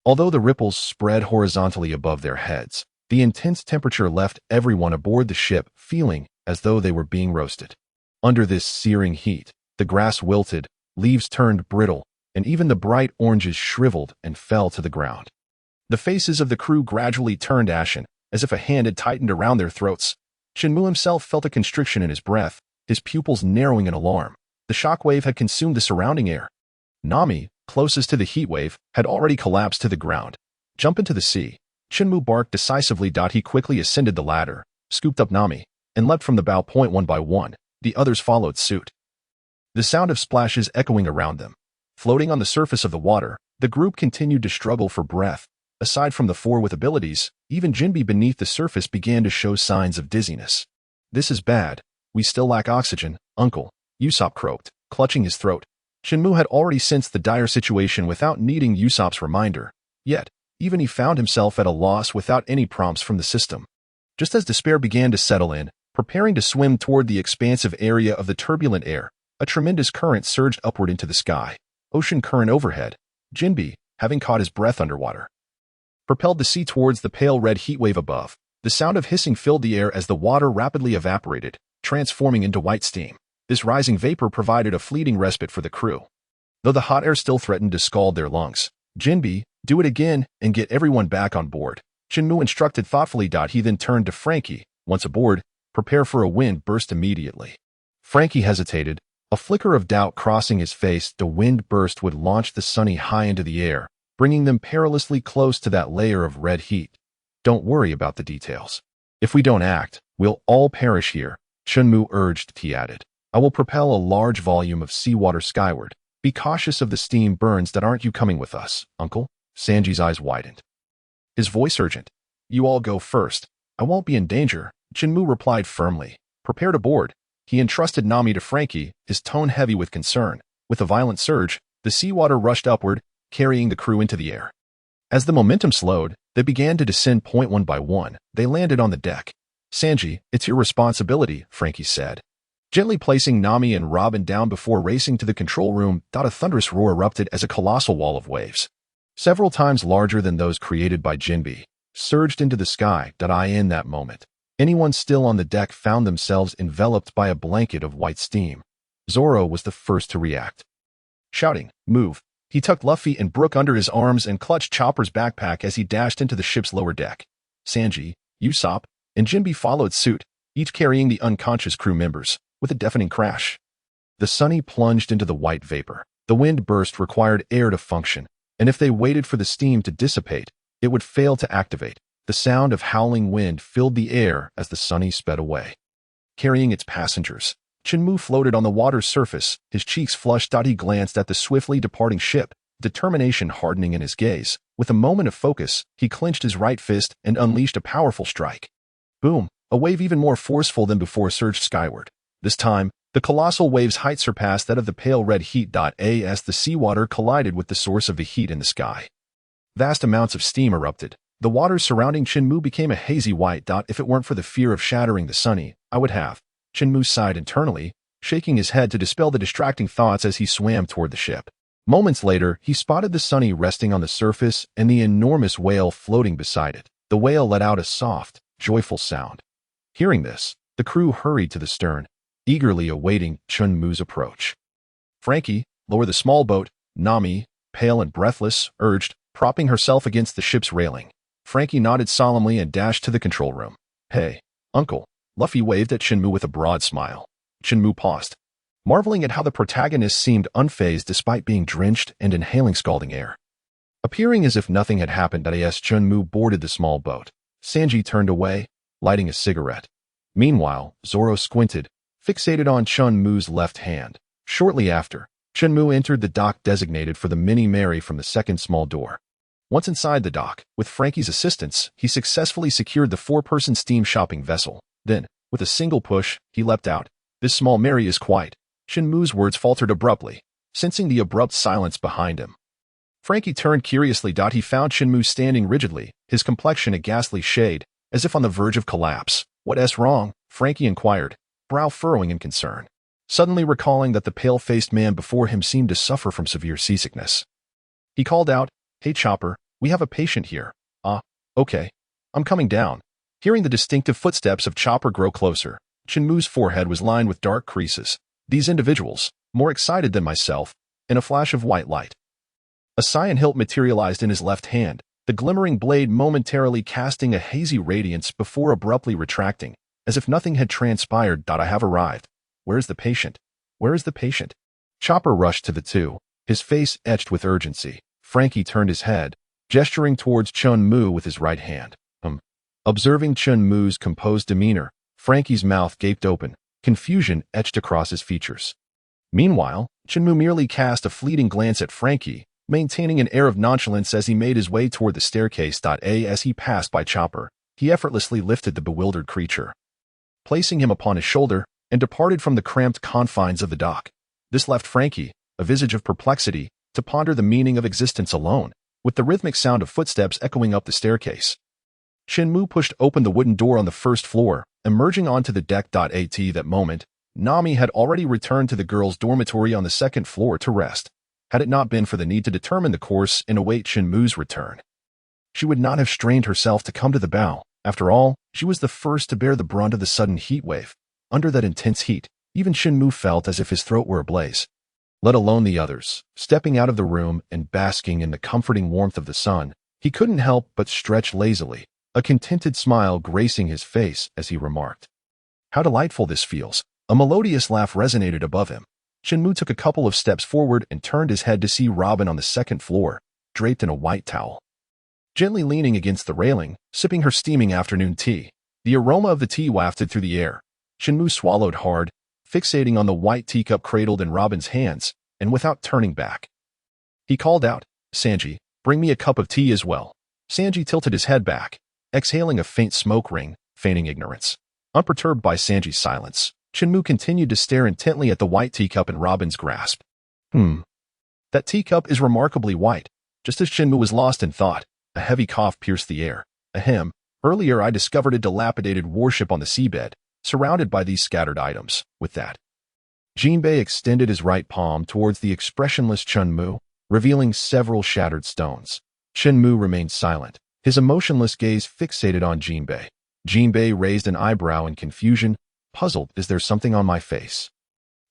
Although the ripples spread horizontally above their heads, the intense temperature left everyone aboard the ship feeling as though they were being roasted. Under this searing heat, the grass wilted, leaves turned brittle, and even the bright oranges shriveled and fell to the ground. The faces of the crew gradually turned ashen, as if a hand had tightened around their throats. Chen Mu himself felt a constriction in his breath, his pupils narrowing in alarm. The shockwave had consumed the surrounding air. Nami, closest to the heat wave, had already collapsed to the ground. Jump into the sea. Chen Mu barked decisively. He quickly ascended the ladder, scooped up Nami, and leapt from the bow point one by one. The others followed suit. The sound of splashes echoing around them. Floating on the surface of the water, the group continued to struggle for breath. Aside from the four with abilities, even Jinbe beneath the surface began to show signs of dizziness. This is bad. We still lack oxygen, uncle, Usopp croaked, clutching his throat. Chen Mu had already sensed the dire situation without needing Usopp's reminder. Yet, even he found himself at a loss without any prompts from the system. Just as despair began to settle in, preparing to swim toward the expansive area of the turbulent air, a tremendous current surged upward into the sky. Ocean current overhead. Jinbe, having caught his breath underwater, propelled the sea towards the pale red heatwave above. The sound of hissing filled the air as the water rapidly evaporated, transforming into white steam. This rising vapor provided a fleeting respite for the crew, though the hot air still threatened to scald their lungs. Jinbe, do it again and get everyone back on board, Chen Mu instructed thoughtfully. He then turned to Frankie. Once aboard, prepare for a wind burst immediately. Frankie hesitated, a flicker of doubt crossing his face. The wind burst would launch the Sunny high into the air, bringing them perilously close to that layer of red heat. Don't worry about the details. If we don't act, we'll all perish here, Chen Mu urged, he added. I will propel a large volume of seawater skyward. Be cautious of the steam burns that aren't you coming with us, uncle? Sanji's eyes widened. His voice urgent. You all go first. I won't be in danger, Chen Mu replied firmly. Prepare to board. He entrusted Nami to Frankie, his tone heavy with concern. With a violent surge, the seawater rushed upward, carrying the crew into the air. As the momentum slowed, they began to descend one by one. They landed on the deck. Sanji, it's your responsibility, Frankie said. Gently placing Nami and Robin down before racing to the control room, a thunderous roar erupted as a colossal wall of waves, several times larger than those created by Jinbe, surged into the sky. In that moment, anyone still on the deck found themselves enveloped by a blanket of white steam. Zoro was the first to react. Shouting, move, he tucked Luffy and Brook under his arms and clutched Chopper's backpack as he dashed into the ship's lower deck. Sanji, Usopp, and Jinbe followed suit, each carrying the unconscious crew members. With a deafening crash, the Sunny plunged into the white vapor. The wind burst required air to function, and if they waited for the steam to dissipate, it would fail to activate. The sound of howling wind filled the air as the Sunny sped away. Carrying its passengers, Chen Mu floated on the water's surface, his cheeks flushed. He glanced at the swiftly departing ship, determination hardening in his gaze. With a moment of focus, he clenched his right fist and unleashed a powerful strike. Boom! A wave even more forceful than before surged skyward. This time, the colossal wave's height surpassed that of the pale red heat. As the seawater collided with the source of the heat in the sky, vast amounts of steam erupted. The waters surrounding Chen Mu became a hazy white. If it weren't for the fear of shattering the Sunny, I would have. Chen Mu sighed internally, shaking his head to dispel the distracting thoughts as he swam toward the ship. Moments later, he spotted the Sunny resting on the surface and the enormous whale floating beside it. The whale let out a soft, joyful sound. Hearing this, the crew hurried to the stern, eagerly awaiting Chen Mu's approach. Frankie, lower the small boat, Nami, pale and breathless, urged, propping herself against the ship's railing. Frankie nodded solemnly and dashed to the control room. Hey, uncle. Luffy waved at Chen Mu with a broad smile. Chen Mu paused, marveling at how the protagonist seemed unfazed despite being drenched and inhaling scalding air. Appearing as if nothing had happened, as Chen Mu boarded the small boat, Sanji turned away, lighting a cigarette. Meanwhile, Zoro squinted, fixated on Chen Mu's left hand. Shortly after, Chen Mu entered the dock designated for the Mini Mary from the second small door. Once inside the dock, with Frankie's assistance, he successfully secured the four-person steam shopping vessel. Then, with a single push, he leapt out. This small Mary is quiet. Chen Mu's words faltered abruptly, sensing the abrupt silence behind him. Frankie turned curiously. He found Chen Mu standing rigidly, his complexion a ghastly shade, as if on the verge of collapse. What's wrong? Frankie inquired, brow furrowing in concern, suddenly recalling that the pale-faced man before him seemed to suffer from severe seasickness. He called out, Hey Chopper, we have a patient here. Okay. I'm coming down. Hearing the distinctive footsteps of Chopper grow closer, Chen Mu's forehead was lined with dark creases. These individuals, more excited than myself, in a flash of white light. A cyan hilt materialized in his left hand, the glimmering blade momentarily casting a hazy radiance before abruptly retracting, as if nothing had transpired. I have arrived. Where is the patient? Where is the patient? Chopper rushed to the two, his face etched with urgency. Frankie turned his head, gesturing towards Chen Mu with his right hand. Observing Chen Mu's composed demeanor, Frankie's mouth gaped open, confusion etched across his features. Meanwhile, Chen Mu merely cast a fleeting glance at Frankie, maintaining an air of nonchalance as he made his way toward the staircase. As he passed by Chopper, he effortlessly lifted the bewildered creature, placing him upon his shoulder, and departed from the cramped confines of the dock. This left Frankie, a visage of perplexity, to ponder the meaning of existence alone, with the rhythmic sound of footsteps echoing up the staircase. Chen Mu pushed open the wooden door on the first floor, emerging onto the deck. At that moment, Nami had already returned to the girls' dormitory on the second floor to rest. Had it not been for the need to determine the course and await Chen Mu's return, she would not have strained herself to come to the bow. After all, she was the first to bear the brunt of the sudden heat wave. Under that intense heat, even Chen Mu felt as if his throat were ablaze. Let alone the others. Stepping out of the room and basking in the comforting warmth of the sun, he couldn't help but stretch lazily, a contented smile gracing his face as he remarked, How delightful this feels. A melodious laugh resonated above him. Chen Mu took a couple of steps forward and turned his head to see Robin on the second floor, draped in a white towel, gently leaning against the railing, sipping her steaming afternoon tea. The aroma of the tea wafted through the air, Chen Mu swallowed hard, fixating on the white teacup cradled in Robin's hands, and without turning back. He called out, "Sanji, bring me a cup of tea as well." Sanji tilted his head back, exhaling a faint smoke ring, feigning ignorance. Unperturbed by Sanji's silence, Chen Mu continued to stare intently at the white teacup in Robin's grasp. That teacup is remarkably white. Just as Chen Mu was lost in thought, a heavy cough pierced the air. Ahem, earlier I discovered a dilapidated warship on the seabed, surrounded by these scattered items. With that, Jinbei extended his right palm towards the expressionless Chen Mu, revealing several shattered stones. Chen Mu remained silent, his emotionless gaze fixated on Jinbei. Jinbei raised an eyebrow in confusion, puzzled. Is there something on my face?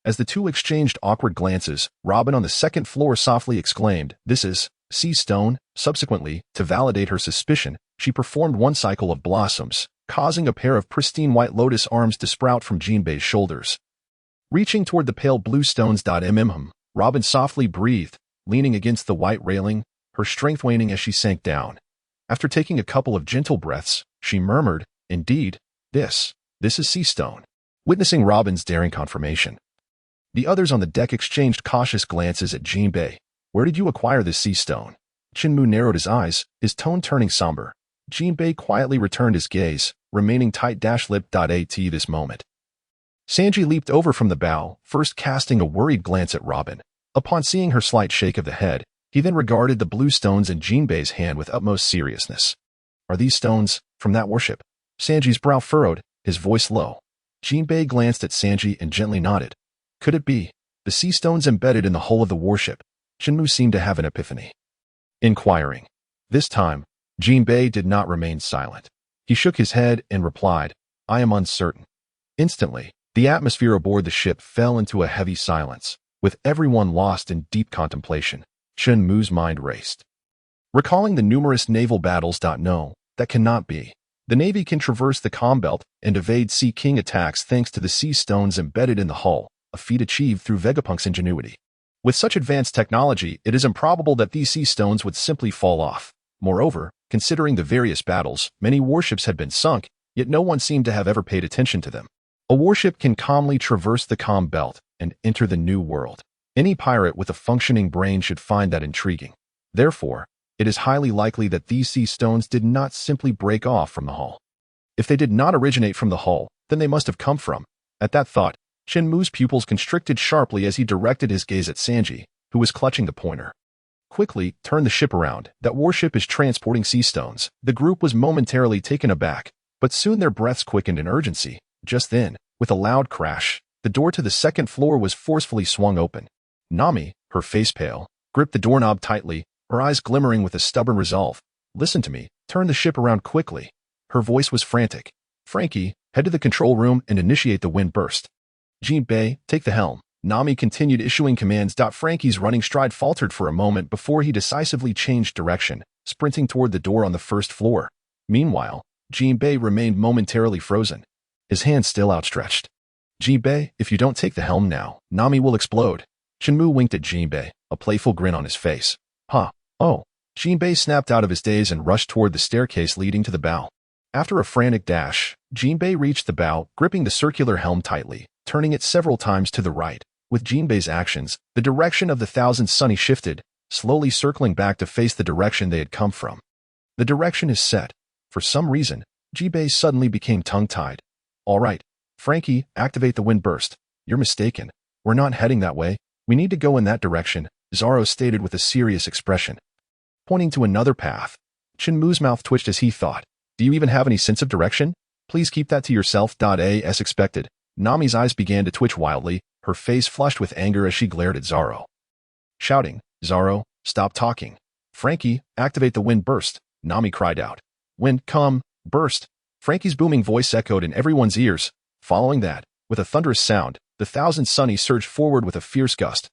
As the two exchanged awkward glances, Robin on the second floor softly exclaimed, "This is sea stone." Subsequently, to validate her suspicion, she performed one cycle of blossoms, causing a pair of pristine white lotus arms to sprout from Jinbei's shoulders. Reaching toward the pale blue stones. Robin softly breathed, leaning against the white railing, her strength waning as she sank down. After taking a couple of gentle breaths, she murmured, "Indeed, this is sea stone." Witnessing Robin's daring confirmation, the others on the deck exchanged cautious glances at Jinbei. "Where did you acquire this sea stone?" Chen Mu narrowed his eyes, his tone turning somber. Jinbei quietly returned his gaze, remaining tight-lipped. At this moment, Sanji leaped over from the bow, first casting a worried glance at Robin. Upon seeing her slight shake of the head, he then regarded the blue stones in Jinbei's hand with utmost seriousness. "Are these stones from that warship?" Sanji's brow furrowed, his voice low. Jinbei glanced at Sanji and gently nodded. Could it be the sea stones embedded in the hull of the warship? Chen Mu seemed to have an epiphany. Inquiring. This time, Jinbei did not remain silent. He shook his head and replied, "I am uncertain." Instantly, the atmosphere aboard the ship fell into a heavy silence, with everyone lost in deep contemplation. Chen Mu's mind raced, recalling the numerous naval battles. No, that cannot be. The Navy can traverse the calm belt and evade Sea King attacks thanks to the sea stones embedded in the hull, a feat achieved through Vegapunk's ingenuity. With such advanced technology, it is improbable that these sea stones would simply fall off. Moreover, considering the various battles, many warships had been sunk, yet no one seemed to have ever paid attention to them. A warship can calmly traverse the calm belt and enter the new world. Any pirate with a functioning brain should find that intriguing. Therefore, it is highly likely that these sea stones did not simply break off from the hull. If they did not originate from the hull, then they must have come from. At that thought, Chen Mu's pupils constricted sharply as he directed his gaze at Sanji, who was clutching the pointer. Quickly, turn the ship around. That warship is transporting sea stones. The group was momentarily taken aback, but soon their breaths quickened in urgency. Just then, with a loud crash, the door to the second floor was forcefully swung open. Nami, her face pale, gripped the doorknob tightly, her eyes glimmering with a stubborn resolve. "Listen to me. Turn the ship around quickly." Her voice was frantic. "Frankie, head to the control room and initiate the wind burst." "Jinbei, take the helm." Nami continued issuing commands. Frankie's running stride faltered for a moment before he decisively changed direction, sprinting toward the door on the first floor. Meanwhile, Jinbei remained momentarily frozen, his hand still outstretched. "Jinbei, if you don't take the helm now, Nami will explode." Chen Mu winked at Jinbei, a playful grin on his face. "Huh. Oh." Jinbei snapped out of his daze and rushed toward the staircase leading to the bow. After a frantic dash, Jinbei reached the bow, gripping the circular helm tightly, turning it several times to the right. With Jinbei's actions, the direction of the Thousand Sunny shifted, slowly circling back to face the direction they had come from. The direction is set. For some reason, Jinbei suddenly became tongue-tied. "All right, Frankie, activate the wind burst." "You're mistaken. We're not heading that way. We need to go in that direction," Zoro stated with a serious expression, pointing to another path. Chen Mu's mouth twitched as he thought, "Do you even have any sense of direction? Please keep that to yourself." As expected, Nami's eyes began to twitch wildly, her face flushed with anger as she glared at Zoro. Shouting, "Zoro, stop talking. Frankie, activate the wind burst," Nami cried out. "Wind, come, burst." Frankie's booming voice echoed in everyone's ears. Following that, with a thunderous sound, the Thousand Sunny surged forward with a fierce gust,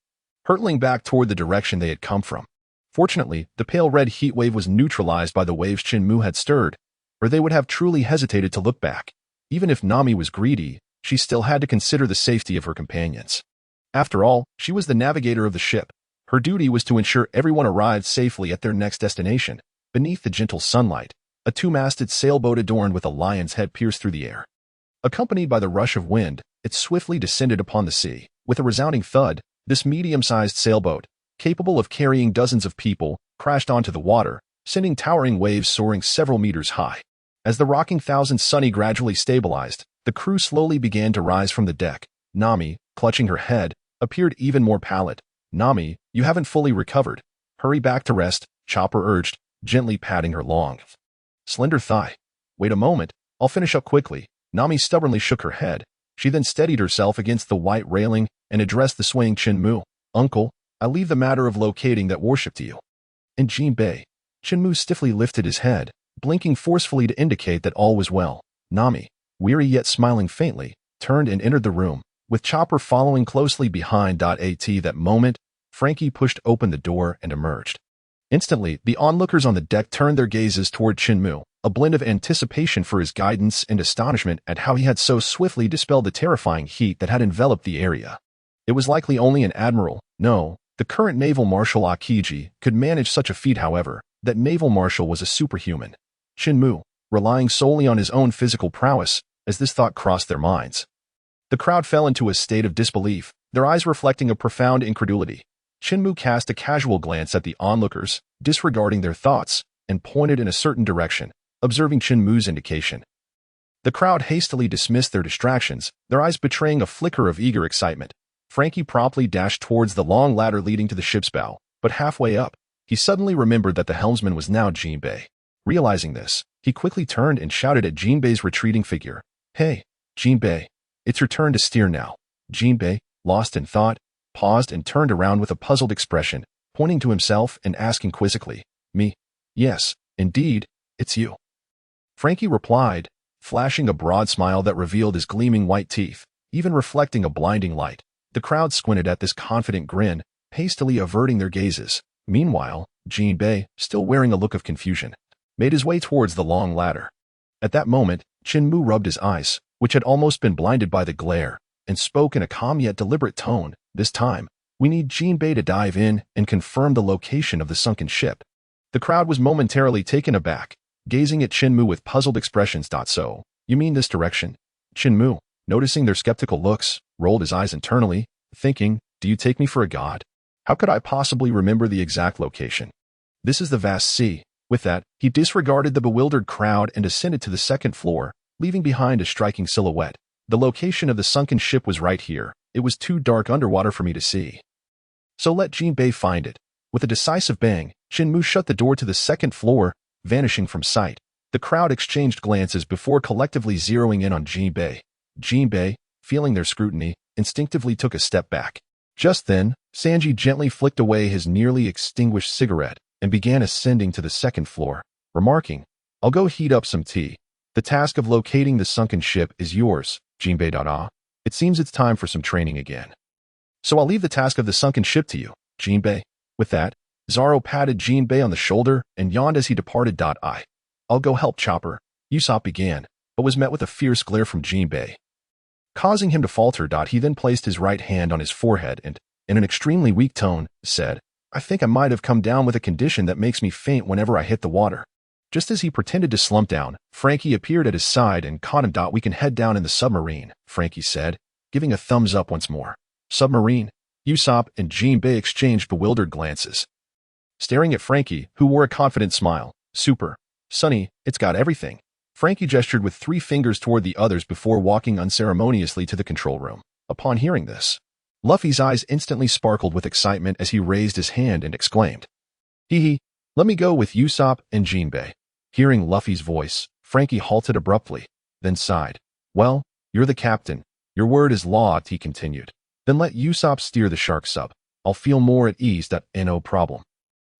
hurtling back toward the direction they had come from. Fortunately, the pale red heat wave was neutralized by the waves Chen Mu had stirred, or they would have truly hesitated to look back. Even if Nami was greedy, she still had to consider the safety of her companions. After all, she was the navigator of the ship. Her duty was to ensure everyone arrived safely at their next destination. Beneath the gentle sunlight, a two-masted sailboat adorned with a lion's head pierced through the air. Accompanied by the rush of wind, it swiftly descended upon the sea. With a resounding thud, this medium-sized sailboat, capable of carrying dozens of people, crashed onto the water, sending towering waves soaring several meters high. As the rocking Thousand Sunny gradually stabilized, the crew slowly began to rise from the deck. Nami, clutching her head, appeared even more pallid. "Nami, you haven't fully recovered. Hurry back to rest," Chopper urged, gently patting her long, slender thigh. "Wait a moment, I'll finish up quickly." Nami stubbornly shook her head. She then steadied herself against the white railing and addressed the swaying Chen Mu. "Uncle, I leave the matter of locating that warship to you." And Jinbei. Chen Mu stiffly lifted his head, blinking forcefully to indicate that all was well. Nami, weary yet smiling faintly, turned and entered the room, with Chopper following closely behind. At that moment, Frankie pushed open the door and emerged. Instantly, the onlookers on the deck turned their gazes toward Chen Mu, a blend of anticipation for his guidance and astonishment at how he had so swiftly dispelled the terrifying heat that had enveloped the area. It was likely only an admiral, no, the current naval marshal Akiji, could manage such a feat. However, that naval marshal was a superhuman. Chen Mu, relying solely on his own physical prowess, as this thought crossed their minds. The crowd fell into a state of disbelief, their eyes reflecting a profound incredulity. Chen Mu cast a casual glance at the onlookers, disregarding their thoughts, and pointed in a certain direction, observing Chen Mu's indication. The crowd hastily dismissed their distractions, their eyes betraying a flicker of eager excitement. Frankie promptly dashed towards the long ladder leading to the ship's bow, but halfway up, he suddenly remembered that the helmsman was now Jinbei. Realizing this, he quickly turned and shouted at Jinbei's retreating figure. "Hey, Jinbei, it's your turn to steer now." Jinbei, lost in thought, paused and turned around with a puzzled expression, pointing to himself and asking quizzically, "Me? Yes, indeed, it's you." Frankie replied, flashing a broad smile that revealed his gleaming white teeth, even reflecting a blinding light. The crowd squinted at this confident grin, hastily averting their gazes. Meanwhile, Jinbei, still wearing a look of confusion, made his way towards the long ladder. At that moment, Chen Mu rubbed his eyes, which had almost been blinded by the glare, and spoke in a calm yet deliberate tone. "This time, we need Jinbei to dive in and confirm the location of the sunken ship." The crowd was momentarily taken aback, gazing at Chen Mu with puzzled expressions. "So, you mean this direction?" Chen Mu, noticing their skeptical looks, rolled his eyes internally, thinking, "Do you take me for a god? How could I possibly remember the exact location? This is the vast sea." With that, he disregarded the bewildered crowd and ascended to the second floor, leaving behind a striking silhouette. The location of the sunken ship was right here. It was too dark underwater for me to see. "So let Jinbei find it." With a decisive bang, Chen Mu shut the door to the second floor, vanishing from sight. The crowd exchanged glances before collectively zeroing in on Jinbei. Jinbei, feeling their scrutiny, instinctively took a step back. Just then, Sanji gently flicked away his nearly extinguished cigarette and began ascending to the second floor, remarking, "I'll go heat up some tea. The task of locating the sunken ship is yours, Jinbei. It seems it's time for some training again. So I'll leave the task of the sunken ship to you, Jinbei." With that, Zoro patted Jinbei on the shoulder and yawned as he departed. "I'll go help Chopper," Usopp began, but was met with a fierce glare from Jinbei, causing him to falter. He then placed his right hand on his forehead and, in an extremely weak tone, said, "I think I might have come down with a condition that makes me faint whenever I hit the water." Just as he pretended to slump down, Frankie appeared at his side and caught him. "We can head down in the submarine," Frankie said, giving a thumbs up once more. "Submarine?" Usopp and Jinbei exchanged bewildered glances, staring at Frankie, who wore a confident smile. "Super. Sonny, it's got everything." Frankie gestured with 3 fingers toward the others before walking unceremoniously to the control room. Upon hearing this, Luffy's eyes instantly sparkled with excitement as he raised his hand and exclaimed, "Hee, let me go with Usopp and Jinbei." Hearing Luffy's voice, Frankie halted abruptly, then sighed. "Well, you're the captain. Your word is law," he continued. "Then let Usopp steer the shark sub. I'll feel more at ease. No problem."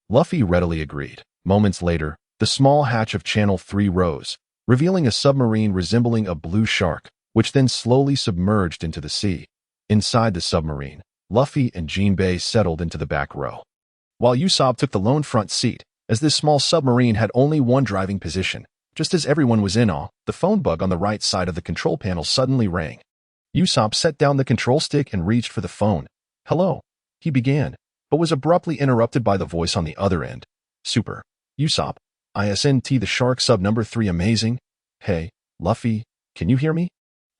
Luffy readily agreed. Moments later, the small hatch of Channel 3 rose, revealing a submarine resembling a blue shark, which then slowly submerged into the sea. Inside the submarine, Luffy and Jinbei settled into the back row, while Usopp took the lone front seat, as this small submarine had only one driving position. Just as everyone was in awe, the phone bug on the right side of the control panel suddenly rang. Usopp set down the control stick and reached for the phone. "Hello," he began, but was abruptly interrupted by the voice on the other end. "Super. Usopp, ISNT the shark sub number 3 amazing. Hey, Luffy, can you hear me?"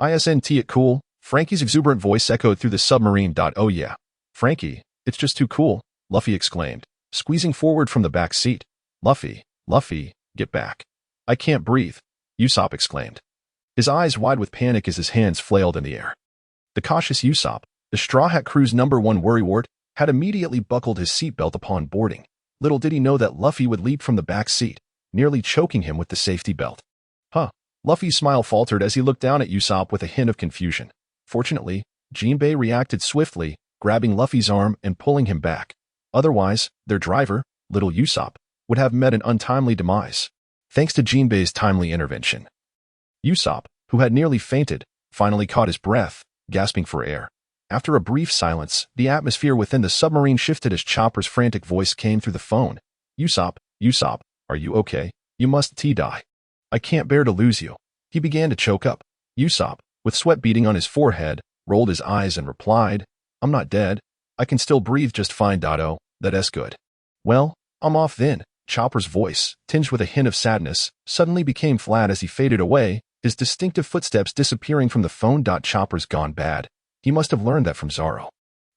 Isn't it cool? Frankie's exuberant voice echoed through the submarine. Oh yeah. Frankie, it's just too cool, Luffy exclaimed, squeezing forward from the back seat. Luffy, get back. I can't breathe, Usopp exclaimed, his eyes wide with panic as his hands flailed in the air. The cautious Usopp, the Straw Hat Crew's #1 worrywart, had immediately buckled his seatbelt upon boarding. Little did he know that Luffy would leap from the back seat, nearly choking him with the safety belt. Huh. Luffy's smile faltered as he looked down at Usopp with a hint of confusion. Fortunately, Jinbei reacted swiftly, grabbing Luffy's arm and pulling him back. Otherwise, their driver, little Usopp, would have met an untimely demise. Thanks to Jinbei's timely intervention, Usopp, who had nearly fainted, finally caught his breath, gasping for air. After a brief silence, the atmosphere within the submarine shifted as Chopper's frantic voice came through the phone. Usopp, are you okay? You must die. I can't bear to lose you. He began to choke up. Usopp, with sweat beading on his forehead, rolled his eyes and replied, I'm not dead. I can still breathe just fine. Oh, that's good. Well, I'm off then. Chopper's voice, tinged with a hint of sadness, suddenly became flat as he faded away, his distinctive footsteps disappearing from the phone. Chopper's gone bad. He must have learned that from Zoro.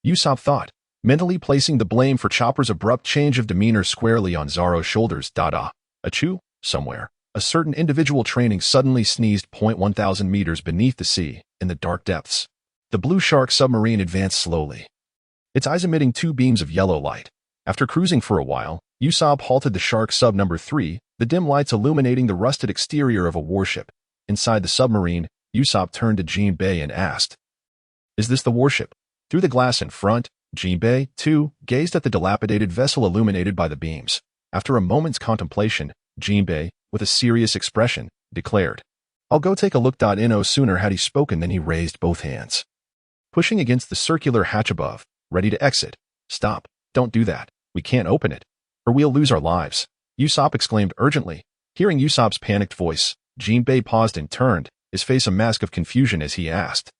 Usopp thought, mentally placing the blame for Chopper's abrupt change of demeanor squarely on Zoro's shoulders. Achoo, somewhere, a certain individual training suddenly sneezed. 1,000 meters beneath the sea, in the dark depths. The Blue Shark submarine advanced slowly, its eyes emitting 2 beams of yellow light. After cruising for a while, Usopp halted the Shark Sub #3, the dim lights illuminating the rusted exterior of a warship. Inside the submarine, Usopp turned to Jinbei and asked, Is this the warship? Through the glass in front, Jinbei, too, gazed at the dilapidated vessel illuminated by the beams. After a moment's contemplation, Jinbei, with a serious expression, declared, I'll go take a look. No sooner had he spoken than he raised both hands, pushing against the circular hatch above, ready to exit. Stop, don't do that. We can't open it, or we'll lose our lives, Usopp exclaimed urgently. Hearing Usopp's panicked voice, Jinbei paused and turned, his face a mask of confusion as he asked,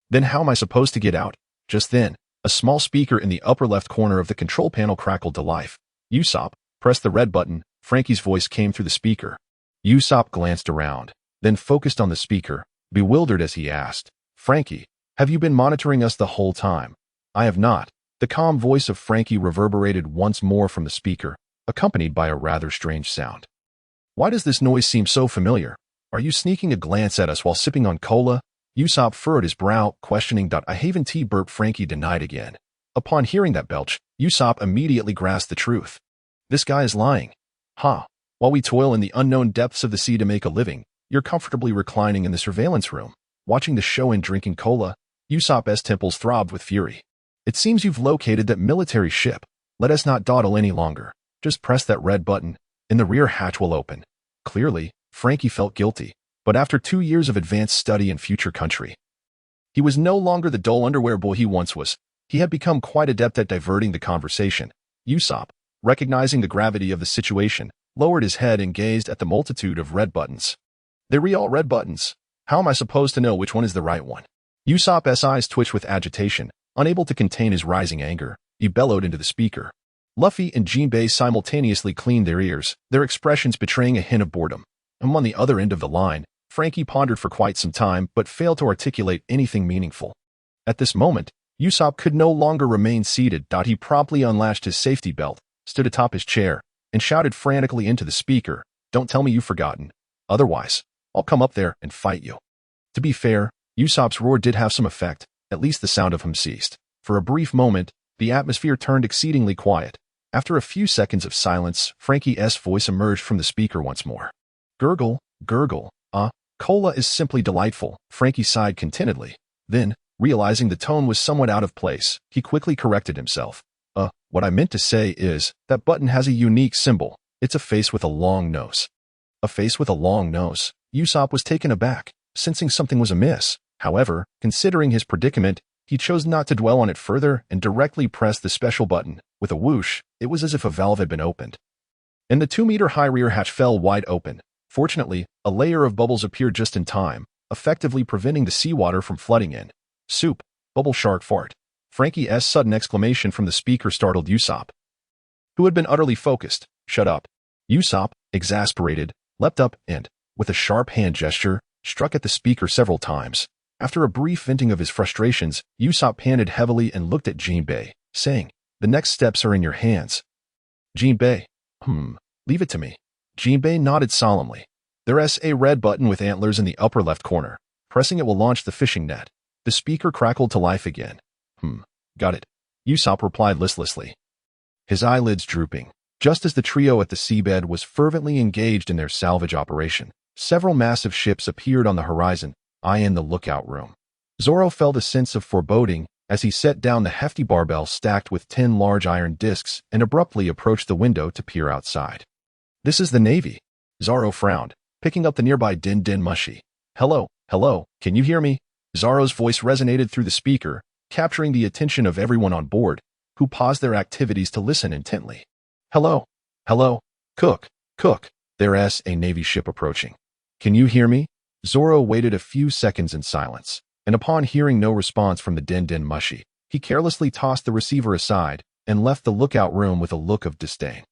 Then how am I supposed to get out? Just then, a small speaker in the upper left corner of the control panel crackled to life. Usopp, press the red button, Frankie's voice came through the speaker. Usopp glanced around, then focused on the speaker, bewildered as he asked, Frankie, have you been monitoring us the whole time? I have not. The calm voice of Frankie reverberated once more from the speaker, accompanied by a rather strange sound. Why does this noise seem so familiar? Are you sneaking a glance at us while sipping on cola? Usopp furrowed his brow, questioning. I haven't burp. Frankie denied again. Upon hearing that belch, Usopp immediately grasped the truth. This guy is lying. While we toil in the unknown depths of the sea to make a living, you're comfortably reclining in the surveillance room, watching the show and drinking cola. Usopp's temples throbbed with fury. It seems you've located that military ship. Let us not dawdle any longer. Just press that red button, and the rear hatch will open. Clearly, Frankie felt guilty, but after 2 years of advanced study in future country, he was no longer the dull underwear boy he once was. He had become quite adept at diverting the conversation. Usopp, recognizing the gravity of the situation, lowered his head and gazed at the multitude of red buttons. They're all red buttons. How am I supposed to know which one is the right one? Usopp's eyes twitched with agitation. Unable to contain his rising anger, he bellowed into the speaker. Luffy and Jinbei simultaneously cleaned their ears, their expressions betraying a hint of boredom. On the other end of the line, Frankie pondered for quite some time but failed to articulate anything meaningful. At this moment, Usopp could no longer remain seated. He promptly unlatched his safety belt, stood atop his chair, and shouted frantically into the speaker, Don't tell me you've forgotten. Otherwise, I'll come up there and fight you. To be fair, Usopp's roar did have some effect. At least the sound of him ceased. For a brief moment, the atmosphere turned exceedingly quiet. After a few seconds of silence, Frankie's voice emerged from the speaker once more. Gurgle, gurgle, cola is simply delightful, Frankie sighed contentedly. Then, realizing the tone was somewhat out of place, he quickly corrected himself. What I meant to say is, that button has a unique symbol. It's a face with a long nose. A face with a long nose. Usopp was taken aback, sensing something was amiss. However, considering his predicament, he chose not to dwell on it further and directly pressed the special button. With a whoosh, it was as if a valve had been opened, and the 2-meter-high rear hatch fell wide open. Fortunately, a layer of bubbles appeared just in time, effectively preventing the seawater from flooding in. Soup, bubble shark fart. Frankie's sudden exclamation from the speaker startled Usopp, who had been utterly focused. Shut up. Usopp, exasperated, leapt up and, with a sharp hand gesture, struck at the speaker several times. After a brief venting of his frustrations, Usopp panted heavily and looked at Jinbei, saying, "The next steps are in your hands." Jinbei, leave it to me. Jinbei nodded solemnly. There's a red button with antlers in the upper left corner. Pressing it will launch the fishing net. The speaker crackled to life again. Got it. Usopp replied listlessly, his eyelids drooping. Just as the trio at the seabed was fervently engaged in their salvage operation, several massive ships appeared on the horizon, eyeing the lookout room. Zoro felt a sense of foreboding as he set down the hefty barbell stacked with 10 large iron discs and abruptly approached the window to peer outside. "This is the Navy." Zoro frowned, picking up the nearby Din Din Mushi. Hello, can you hear me?" Zoro's voice resonated through the speaker, capturing the attention of everyone on board, who paused their activities to listen intently. Hello, Cook, there's a Navy ship approaching. Can you hear me?" Zoro waited a few seconds in silence, and upon hearing no response from the Din Din Mushi, he carelessly tossed the receiver aside and left the lookout room with a look of disdain.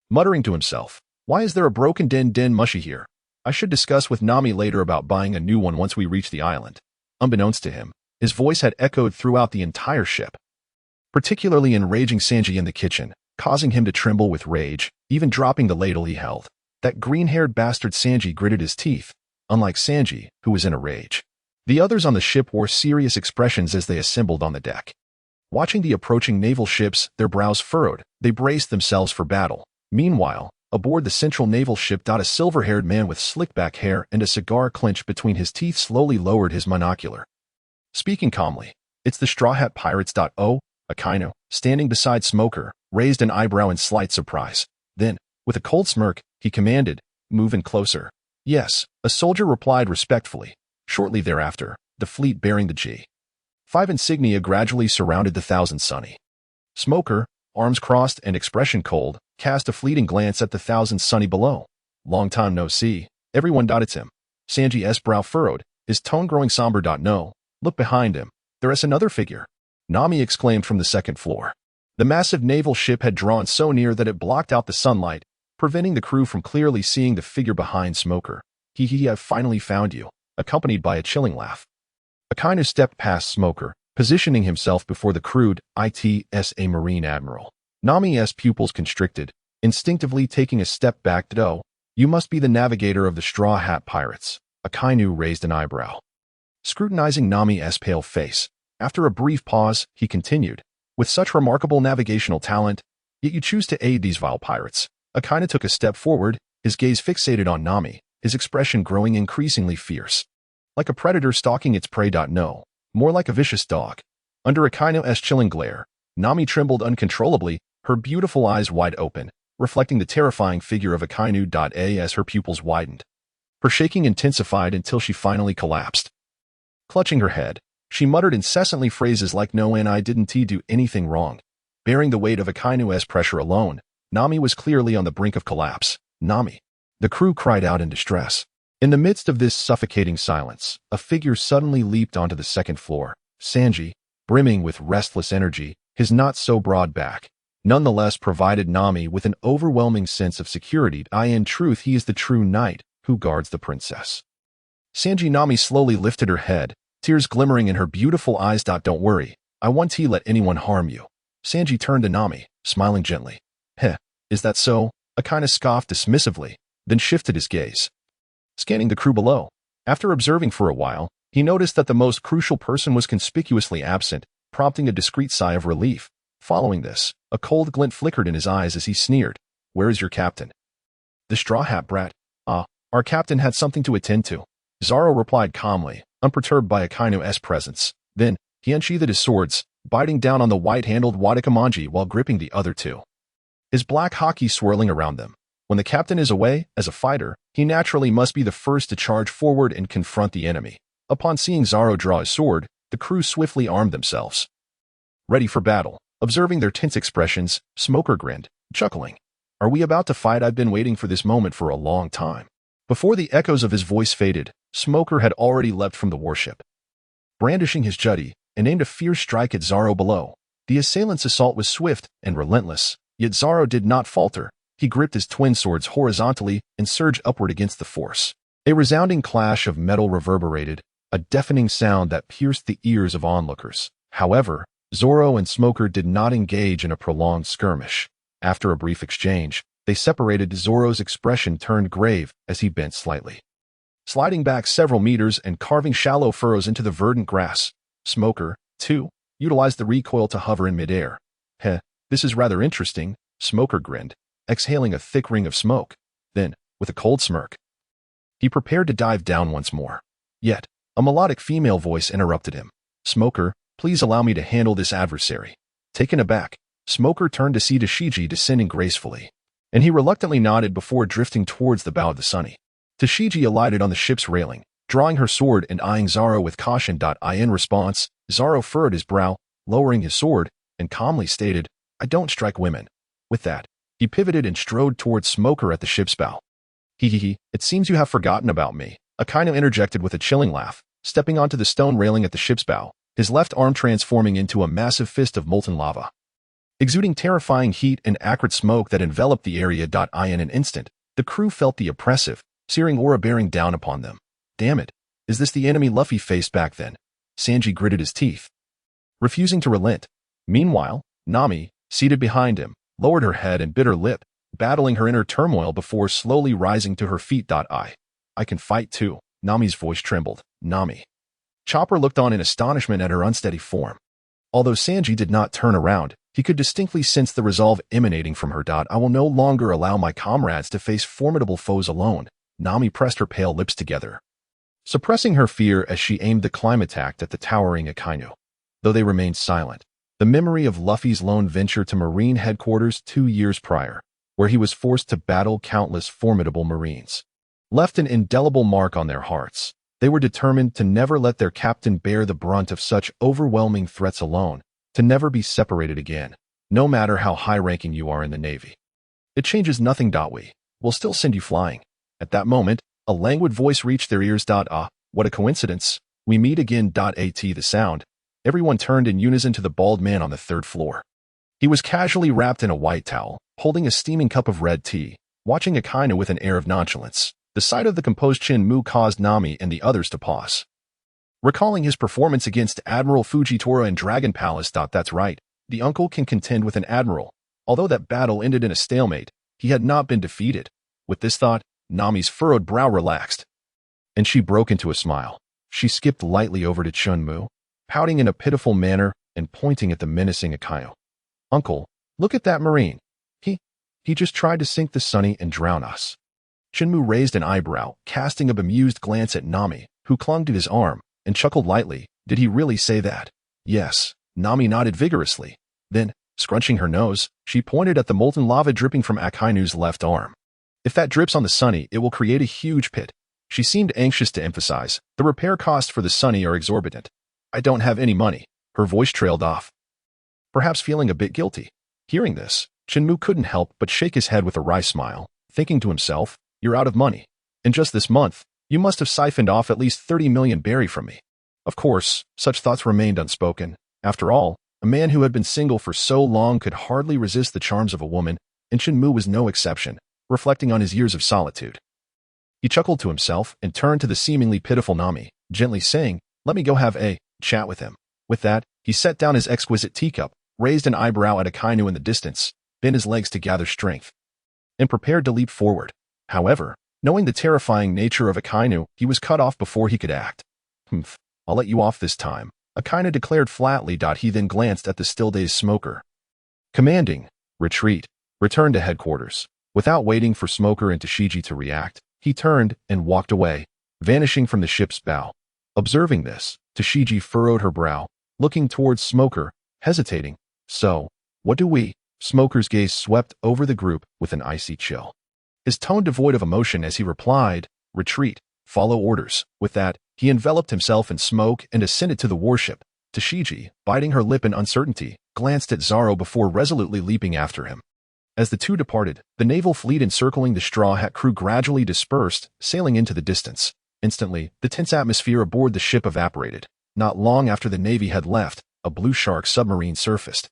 Muttering to himself, "Why is there a broken Din Din Mushi here? I should discuss with Nami later about buying a new one once we reach the island." Unbeknownst to him, his voice had echoed throughout the entire ship, particularly enraging Sanji in the kitchen, causing him to tremble with rage, even dropping the ladle he held. That green-haired bastard Sanji gritted his teeth, unlike Sanji, who was in a rage. The others on the ship wore serious expressions as they assembled on the deck. Watching the approaching naval ships, their brows furrowed, they braced themselves for battle. Meanwhile, aboard the central naval ship, a silver-haired man with slick-back hair and a cigar clenched between his teeth slowly lowered his monocular. Speaking calmly, "It's the Straw Hat Pirates. Akainu, standing beside Smoker, raised an eyebrow in slight surprise. Then, with a cold smirk, he commanded, "Move in closer." "Yes," a soldier replied respectfully. Shortly thereafter, the fleet bearing the G5 insignia gradually surrounded the Thousand Sunny. Smoker, arms crossed and expression cold, cast a fleeting glance at the Thousand Sunny below. "Long time no see." Everyone dotted him. Sanji's brow furrowed, his tone growing somber. "No, look behind him. There is another figure," Nami exclaimed from the second floor. The massive naval ship had drawn so near that it blocked out the sunlight, preventing the crew from clearly seeing the figure behind Smoker. I've finally found you," accompanied by a chilling laugh. Akainu stepped past Smoker, positioning himself before the crude, it's a Marine Admiral. Nami's pupils constricted, instinctively taking a step back. "You must be the navigator of the Straw Hat Pirates." Akainu raised an eyebrow, scrutinizing Nami's pale face. After a brief pause, he continued, "With such remarkable navigational talent, yet you choose to aid these vile pirates." Akainu took a step forward, his gaze fixated on Nami, his expression growing increasingly fierce. Like a predator stalking its prey. No, more like a vicious dog. Under Akainu's chilling glare, Nami trembled uncontrollably, her beautiful eyes wide open, reflecting the terrifying figure of Akainu. As her pupils widened, her shaking intensified until she finally collapsed. Clutching her head, she muttered incessantly phrases like "No, and I didn't do anything wrong." Bearing the weight of Akainu's pressure alone, Nami was clearly on the brink of collapse. "Nami!" The crew cried out in distress. In the midst of this suffocating silence, a figure suddenly leaped onto the second floor. Sanji, brimming with restless energy, his not-so-broad back, nonetheless provided Nami with an overwhelming sense of security. In truth, he is the true knight who guards the princess. Sanji. Nami slowly lifted her head, tears glimmering in her beautiful eyes. "Don't worry, I won't let anyone harm you." Sanji turned to Nami, smiling gently. Is that so?" Akainu scoffed dismissively, then shifted his gaze, scanning the crew below. After observing for a while, he noticed that the most crucial person was conspicuously absent, prompting a discreet sigh of relief. Following this, a cold glint flickered in his eyes as he sneered, "Where is your captain?" "The Straw Hat brat. Our captain had something to attend to." Zoro replied calmly, unperturbed by Akainu's presence. Then, he unsheathed his swords, biting down on the white-handled Wadakamanji while gripping the other two, his black haki swirling around them. When the captain is away, as a fighter, he naturally must be the first to charge forward and confront the enemy. Upon seeing Zoro draw his sword, the crew swiftly armed themselves, ready for battle. Observing their tense expressions, Smoker grinned, chuckling. "Are we about to fight? I've been waiting for this moment for a long time." Before the echoes of his voice faded, Smoker had already leapt from the warship, brandishing his jutty, and aimed a fierce strike at Zoro below. The assailant's assault was swift and relentless, yet Zoro did not falter. He gripped his twin swords horizontally and surged upward against the force. A resounding clash of metal reverberated, a deafening sound that pierced the ears of onlookers. However, Zoro and Smoker did not engage in a prolonged skirmish. After a brief exchange, they separated. Zoro's expression turned grave as he bent slightly, sliding back several meters and carving shallow furrows into the verdant grass. Smoker, too, utilized the recoil to hover in midair. Heh, this is rather interesting, Smoker grinned, exhaling a thick ring of smoke. Then, with a cold smirk, he prepared to dive down once more. Yet, a melodic female voice interrupted him. Smoker, please allow me to handle this adversary. Taken aback, Smoker turned to see Tashigi descending gracefully, and he reluctantly nodded before drifting towards the bow of the Sunny. Tashigi alighted on the ship's railing, drawing her sword and eyeing Zoro with caution. In response, Zoro furrowed his brow, lowering his sword, and calmly stated, I don't strike women. With that, he pivoted and strode towards Smoker at the ship's bow. Hee, it seems you have forgotten about me, Akainu interjected with a chilling laugh, stepping onto the stone railing at the ship's bow, his left arm transforming into a massive fist of molten lava, exuding terrifying heat and acrid smoke that enveloped the area. In an instant, the crew felt the oppressive, searing aura bearing down upon them. Damn it, is this the enemy Luffy faced back then? Sanji gritted his teeth, refusing to relent. Meanwhile, Nami, seated behind him, lowered her head and bit her lip, battling her inner turmoil before slowly rising to her feet. I can fight too. Nami's voice trembled. Nami. Chopper looked on in astonishment at her unsteady form. Although Sanji did not turn around, he could distinctly sense the resolve emanating from her. I will no longer allow my comrades to face formidable foes alone. Nami pressed her pale lips together, suppressing her fear as she aimed the climb attack at the towering Akainu. Though they remained silent, the memory of Luffy's lone venture to Marine headquarters 2 years prior, where he was forced to battle countless formidable Marines, left an indelible mark on their hearts. They were determined to never let their captain bear the brunt of such overwhelming threats alone, to never be separated again, no matter how high-ranking you are in the Navy. It changes nothing. We'll still send you flying. At that moment, a languid voice reached their ears. What a coincidence. We meet again. At the sound, everyone turned in unison to the bald man on the third floor. He was casually wrapped in a white towel, holding a steaming cup of red tea, watching Akainu with an air of nonchalance. The sight of the composed Chen Mu caused Nami and the others to pause, recalling his performance against Admiral Fujitora in Dragon Palace. That's right, the uncle can contend with an admiral. Although that battle ended in a stalemate, he had not been defeated. With this thought, Nami's furrowed brow relaxed, and she broke into a smile. She skipped lightly over to Chen Mu, pouting in a pitiful manner and pointing at the menacing Akainu. Uncle, look at that Marine. He just tried to sink the Sunny and drown us. Chen Mu raised an eyebrow, casting a bemused glance at Nami, who clung to his arm, and chuckled lightly. Did he really say that? Yes. Nami nodded vigorously. Then, scrunching her nose, she pointed at the molten lava dripping from Akainu's left arm. If that drips on the Sunny, it will create a huge pit. She seemed anxious to emphasize, the repair costs for the Sunny are exorbitant. I don't have any money. Her voice trailed off, perhaps feeling a bit guilty. Hearing this, Chen Mu couldn't help but shake his head with a wry smile, thinking to himself, you're out of money. In just this month, you must have siphoned off at least 30 million berry from me. Of course, such thoughts remained unspoken. After all, a man who had been single for so long could hardly resist the charms of a woman, and Chen Mu was no exception, reflecting on his years of solitude. He chuckled to himself and turned to the seemingly pitiful Nami, gently saying, let me go have a chat with him. With that, he set down his exquisite teacup, raised an eyebrow at Akainu in the distance, bent his legs to gather strength, and prepared to leap forward. However, knowing the terrifying nature of Akainu, he was cut off before he could act. I'll let you off this time, Akainu declared flatly. He then glanced at the still-dazed Smoker, commanding, retreat, return to headquarters. Without waiting for Smoker and Tashigi to react, he turned and walked away, vanishing from the ship's bow. Observing this, Tashigi furrowed her brow, looking towards Smoker, hesitating. So, what do we? Smoker's gaze swept over the group with an icy chill, his tone devoid of emotion as he replied, retreat, follow orders. With that, he enveloped himself in smoke and ascended to the warship. Tashigi, biting her lip in uncertainty, glanced at Zoro before resolutely leaping after him. As the two departed, the naval fleet encircling the Straw Hat crew gradually dispersed, sailing into the distance. Instantly, the tense atmosphere aboard the ship evaporated. Not long after the Navy had left, a Blue Shark submarine surfaced,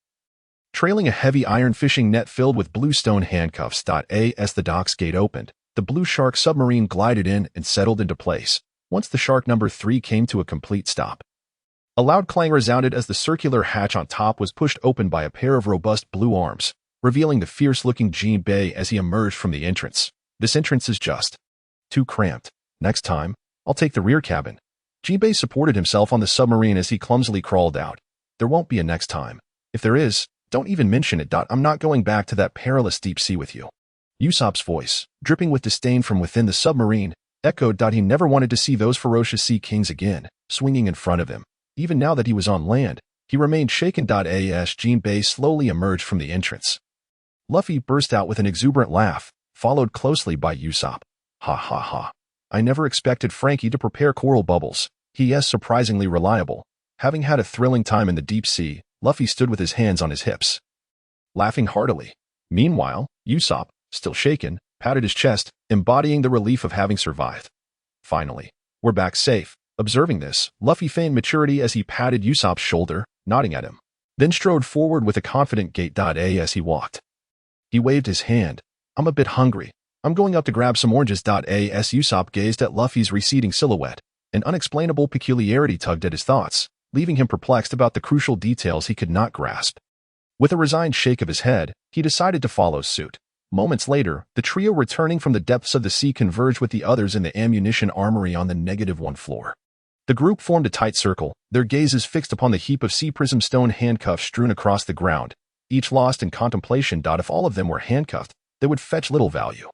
trailing a heavy iron fishing net filled with bluestone handcuffs. As the dock's gate opened, the Blue Shark submarine glided in and settled into place, once the shark number 3 came to a complete stop. A loud clang resounded as the circular hatch on top was pushed open by a pair of robust blue arms, revealing the fierce-looking Jinbei as he emerged from the entrance. This entrance is just too cramped. Next time, I'll take the rear cabin. Jinbei supported himself on the submarine as he clumsily crawled out. There won't be a next time. If there is, don't even mention it. I'm not going back to that perilous deep sea with you. Usopp's voice, dripping with disdain from within the submarine, echoed. He never wanted to see those ferocious sea kings again, swinging in front of him. Even now that he was on land, he remained shaken. As Jinbei slowly emerged from the entrance, Luffy burst out with an exuberant laugh, followed closely by Usopp. Ha ha ha. I never expected Frankie to prepare coral bubbles. He is surprisingly reliable. Having had a thrilling time in the deep sea, Luffy stood with his hands on his hips, laughing heartily. Meanwhile, Usopp, still shaken, patted his chest, embodying the relief of having survived. Finally, we're back safe. Observing this, Luffy feigned maturity as he patted Usopp's shoulder, nodding at him, then strode forward with a confident gait. As he walked, he waved his hand. I'm a bit hungry. I'm going up to grab some oranges. As Usopp gazed at Luffy's receding silhouette, an unexplainable peculiarity tugged at his thoughts, leaving him perplexed about the crucial details he could not grasp. With a resigned shake of his head, he decided to follow suit. Moments later, the trio returning from the depths of the sea converged with the others in the ammunition armory on the -1 floor. The group formed a tight circle, their gazes fixed upon the heap of sea prism stone handcuffs strewn across the ground, each lost in contemplation. If all of them were handcuffed, they would fetch little value.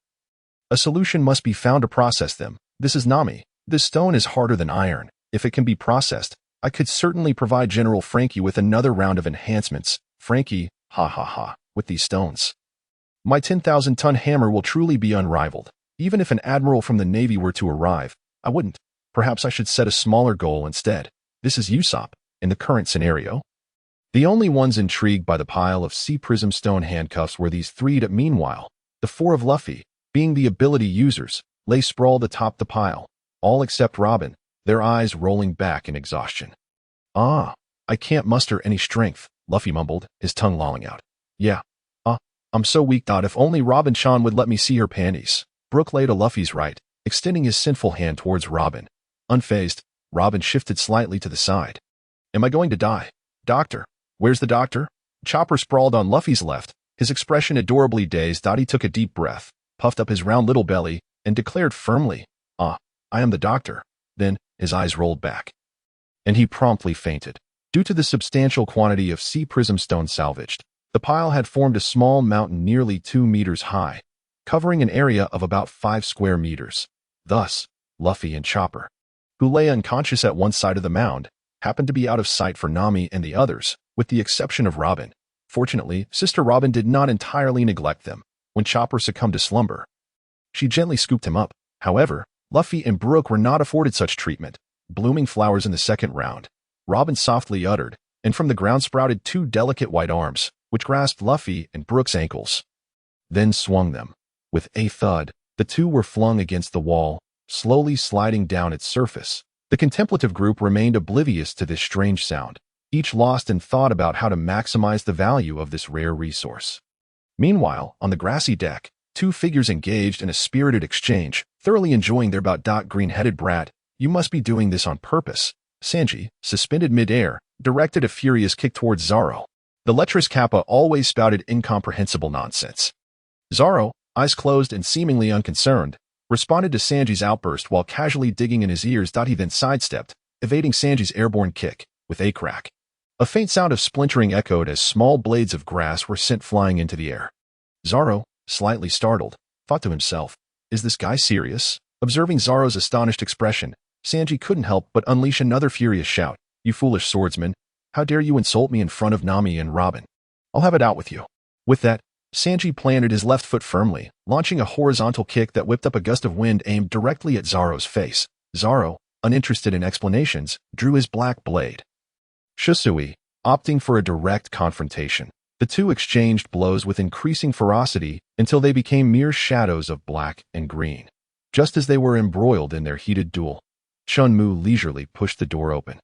A solution must be found to process them. This is Nami. This stone is harder than iron. If it can be processed, I could certainly provide General Frankie with another round of enhancements. Frankie, ha ha ha, with these stones. My 10,000-ton hammer will truly be unrivaled. Even if an admiral from the Navy were to arrive, I wouldn't. Perhaps I should set a smaller goal instead. This is Usopp, in the current scenario. The only ones intrigued by the pile of sea prism stone handcuffs were these three. Meanwhile, the four of Luffy, being the ability users, lay sprawled atop the pile, all except Robin, their eyes rolling back in exhaustion. I can't muster any strength, Luffy mumbled, his tongue lolling out. Yeah. I'm so weak. If only Robin-chan would let me see her panties. Brook lay to Luffy's right, extending his sinful hand towards Robin. Unfazed, Robin shifted slightly to the side. Am I going to die? Doctor. Where's the doctor? Chopper sprawled on Luffy's left, his expression adorably dazed. He took a deep breath, puffed up his round little belly, and declared firmly, I am the doctor. Then, his eyes rolled back, and he promptly fainted. Due to the substantial quantity of sea prism stone salvaged, the pile had formed a small mountain nearly 2 meters high, covering an area of about 5 square meters. Thus, Luffy and Chopper, who lay unconscious at one side of the mound, happened to be out of sight for Nami and the others, with the exception of Robin. Fortunately, Sister Robin did not entirely neglect them. When Chopper succumbed to slumber, she gently scooped him up. However, Luffy and Brook were not afforded such treatment. Blooming flowers in the second round, Robin softly uttered, and from the ground sprouted 2 delicate white arms, which grasped Luffy and Brook's ankles, then swung them. With a thud, the two were flung against the wall, slowly sliding down its surface. The contemplative group remained oblivious to this strange sound, each lost in thought about how to maximize the value of this rare resource. Meanwhile, on the grassy deck, 2 figures engaged in a spirited exchange, thoroughly enjoying their bout. Green-headed brat, you must be doing this on purpose. Sanji, suspended mid-air, directed a furious kick towards Zoro. The lecherous Kappa always spouted incomprehensible nonsense. Zoro, eyes closed and seemingly unconcerned, responded to Sanji's outburst while casually digging in his ears. He then sidestepped, evading Sanji's airborne kick, with a crack. A faint sound of splintering echoed as small blades of grass were sent flying into the air. Zoro, slightly startled, thought to himself, is this guy serious? Observing Zoro's astonished expression, Sanji couldn't help but unleash another furious shout. You foolish swordsman. How dare you insult me in front of Nami and Robin? I'll have it out with you. With that, Sanji planted his left foot firmly, launching a horizontal kick that whipped up a gust of wind aimed directly at Zoro's face. Zoro, uninterested in explanations, drew his black blade. Shusui, opting for a direct confrontation. The two exchanged blows with increasing ferocity until they became mere shadows of black and green. Just as they were embroiled in their heated duel, Chen Mu leisurely pushed the door open.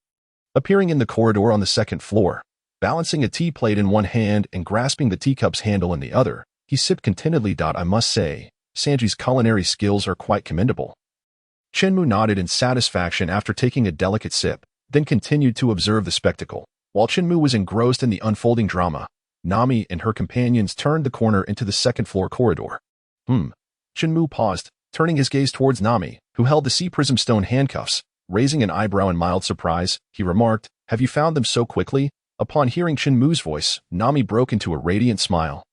Appearing in the corridor on the second floor, balancing a tea plate in one hand and grasping the teacup's handle in the other, he sipped contentedly. I must say, Sanji's culinary skills are quite commendable. Chen Mu nodded in satisfaction after taking a delicate sip, then continued to observe the spectacle. While Chen Mu was engrossed in the unfolding drama, Nami and her companions turned the corner into the second-floor corridor. Chen Mu paused, turning his gaze towards Nami, who held the sea prism stone handcuffs. Raising an eyebrow in mild surprise, he remarked, "Have you found them so quickly?" Upon hearing Chen Mu's voice, Nami broke into a radiant smile.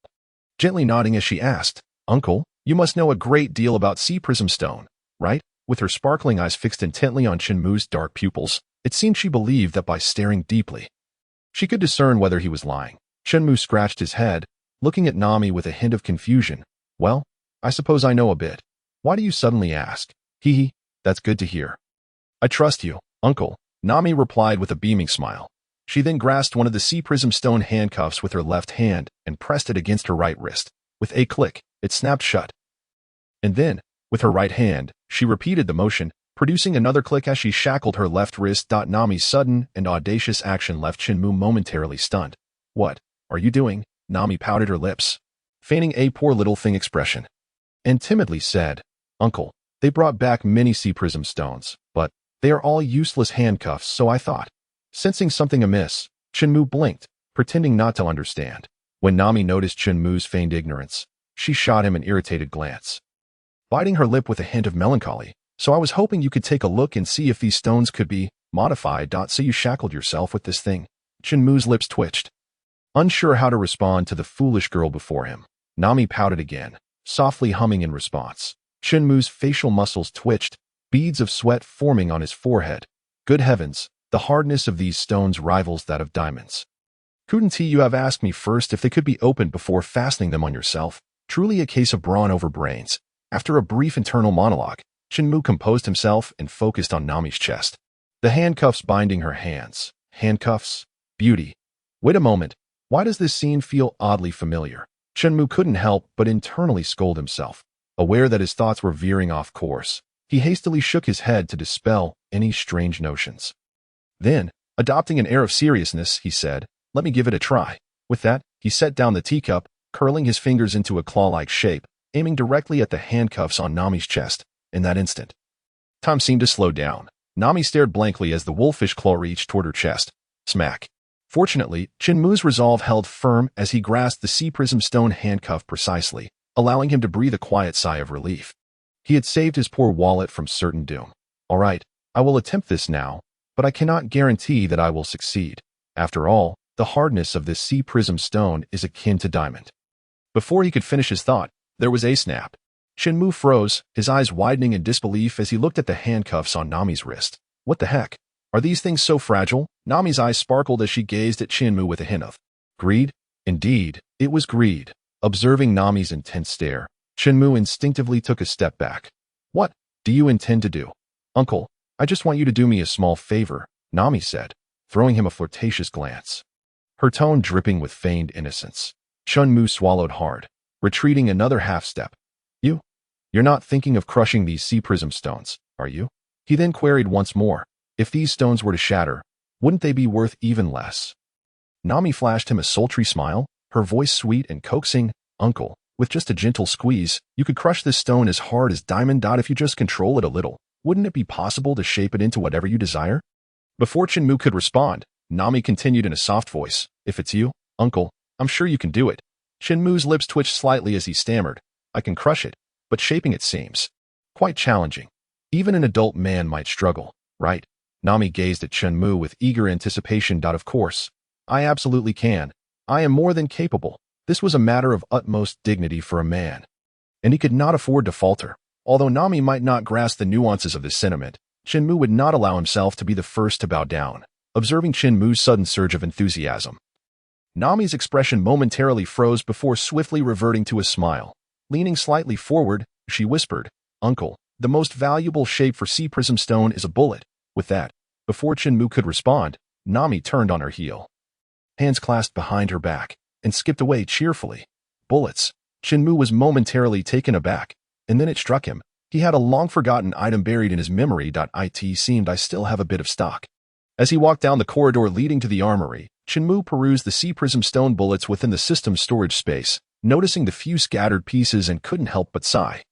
Gently nodding as she asked, "Uncle, you must know a great deal about sea prism stone, right?" With her sparkling eyes fixed intently on Chen Mu's dark pupils, it seemed she believed that by staring deeply, she could discern whether he was lying. Chen Mu scratched his head, looking at Nami with a hint of confusion. "Well, I suppose I know a bit. Why do you suddenly ask?" "Hee, that's good to hear." "I trust you, Uncle," Nami replied with a beaming smile. She then grasped one of the sea prism stone handcuffs with her left hand and pressed it against her right wrist. With a click, it snapped shut. And then, with her right hand, she repeated the motion, producing another click as she shackled her left wrist. Nami's sudden and audacious action left Chen Mu momentarily stunned. "What are you doing?" Nami pouted her lips, feigning a poor little thing expression, and timidly said, "Uncle, they brought back many sea prism stones, but they are all useless handcuffs, so I thought." Sensing something amiss, Chen Mu blinked, pretending not to understand. When Nami noticed Chen Mu's feigned ignorance, she shot him an irritated glance, biting her lip with a hint of melancholy. "So I was hoping you could take a look and see if these stones could be modified. So you shackled yourself with this thing?" Chen Mu's lips twitched, unsure how to respond to the foolish girl before him. Nami pouted again, softly humming in response. Chen Mu's facial muscles twitched, beads of sweat forming on his forehead. "Good heavens, the hardness of these stones rivals that of diamonds. Couldn't you have asked me first if they could be opened before fastening them on yourself?" Truly a case of brawn over brains. After a brief internal monologue, Chen Mu composed himself and focused on Nami's chest, the handcuffs binding her hands. Handcuffs? Beauty. Wait a moment. Why does this scene feel oddly familiar? Chen Mu couldn't help but internally scold himself. Aware that his thoughts were veering off course, he hastily shook his head to dispel any strange notions. Then, adopting an air of seriousness, he said, "Let me give it a try." With that, he set down the teacup, curling his fingers into a claw-like shape, aiming directly at the handcuffs on Nami's chest. In that instant, time seemed to slow down. Nami stared blankly as the wolfish claw reached toward her chest. Smack. Fortunately, Chen Mu's resolve held firm as he grasped the sea prism stone handcuff precisely, allowing him to breathe a quiet sigh of relief. He had saved his poor wallet from certain doom. "All right, I will attempt this now, but I cannot guarantee that I will succeed. After all, the hardness of this sea prism stone is akin to diamond." Before he could finish his thought, there was a snap. Chen Mu froze, his eyes widening in disbelief as he looked at the handcuffs on Nami's wrist. "What the heck? Are these things so fragile?" Nami's eyes sparkled as she gazed at Chen Mu with a hint of greed. Indeed, it was greed. Observing Nami's intense stare, Chen Mu instinctively took a step back. "What do you intend to do?" "Uncle, I just want you to do me a small favor," Nami said, throwing him a flirtatious glance, her tone dripping with feigned innocence. Chen Mu swallowed hard, retreating another half step. You're not thinking of crushing these sea prism stones, are you?" He then queried once more. "If these stones were to shatter, wouldn't they be worth even less?" Nami flashed him a sultry smile, her voice sweet and coaxing. "Uncle, with just a gentle squeeze, you could crush this stone as hard as diamond. If you just control it a little, wouldn't it be possible to shape it into whatever you desire?" Before Chen Mu could respond, Nami continued in a soft voice, "If it's you, Uncle, I'm sure you can do it." Chen Mu's lips twitched slightly as he stammered, "I can crush it, but shaping it seems quite challenging. Even an adult man might struggle, right?" Nami gazed at Chen Mu with eager anticipation. "Of course, I absolutely can. I am more than capable." This was a matter of utmost dignity for a man, and he could not afford to falter. Although Nami might not grasp the nuances of this sentiment, Chen Mu would not allow himself to be the first to bow down. Observing Chen Mu's sudden surge of enthusiasm, Nami's expression momentarily froze before swiftly reverting to a smile. Leaning slightly forward, she whispered, "Uncle, the most valuable shape for sea prism stone is a bullet." With that, before Chen Mu could respond, Nami turned on her heel, hands clasped behind her back, and skipped away cheerfully. Bullets. Chen Mu was momentarily taken aback, and then it struck him. He had a long-forgotten item buried in his memory. It seemed I still have a bit of stock. As he walked down the corridor leading to the armory, Chen Mu perused the sea prism stone bullets within the system's storage space, noticing the few scattered pieces and couldn't help but sigh.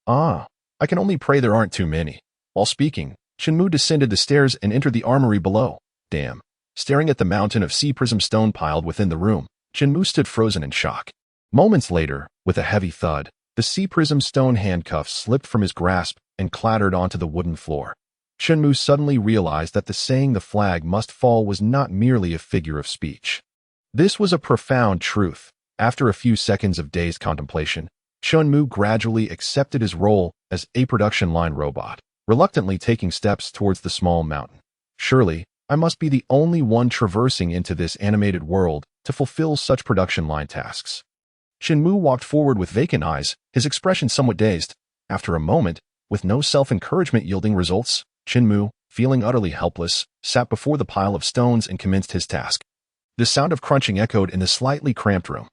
"I can only pray there aren't too many." While speaking, Chen Mu descended the stairs and entered the armory below. Damn. Staring at the mountain of sea prism stone piled within the room, Chen Mu stood frozen in shock. Moments later, with a heavy thud, the sea prism stone handcuffs slipped from his grasp and clattered onto the wooden floor. Chen Mu suddenly realized that the saying the flag must fall was not merely a figure of speech. This was a profound truth. After a few seconds of dazed contemplation, Chen Mu gradually accepted his role as a production line robot, reluctantly taking steps towards the small mountain. Surely, I must be the only one traversing into this animated world to fulfill such production line tasks. Chen Mu walked forward with vacant eyes, his expression somewhat dazed. After a moment, with no self-encouragement yielding results, Chen Mu, feeling utterly helpless, sat before the pile of stones and commenced his task. The sound of crunching echoed in the slightly cramped room.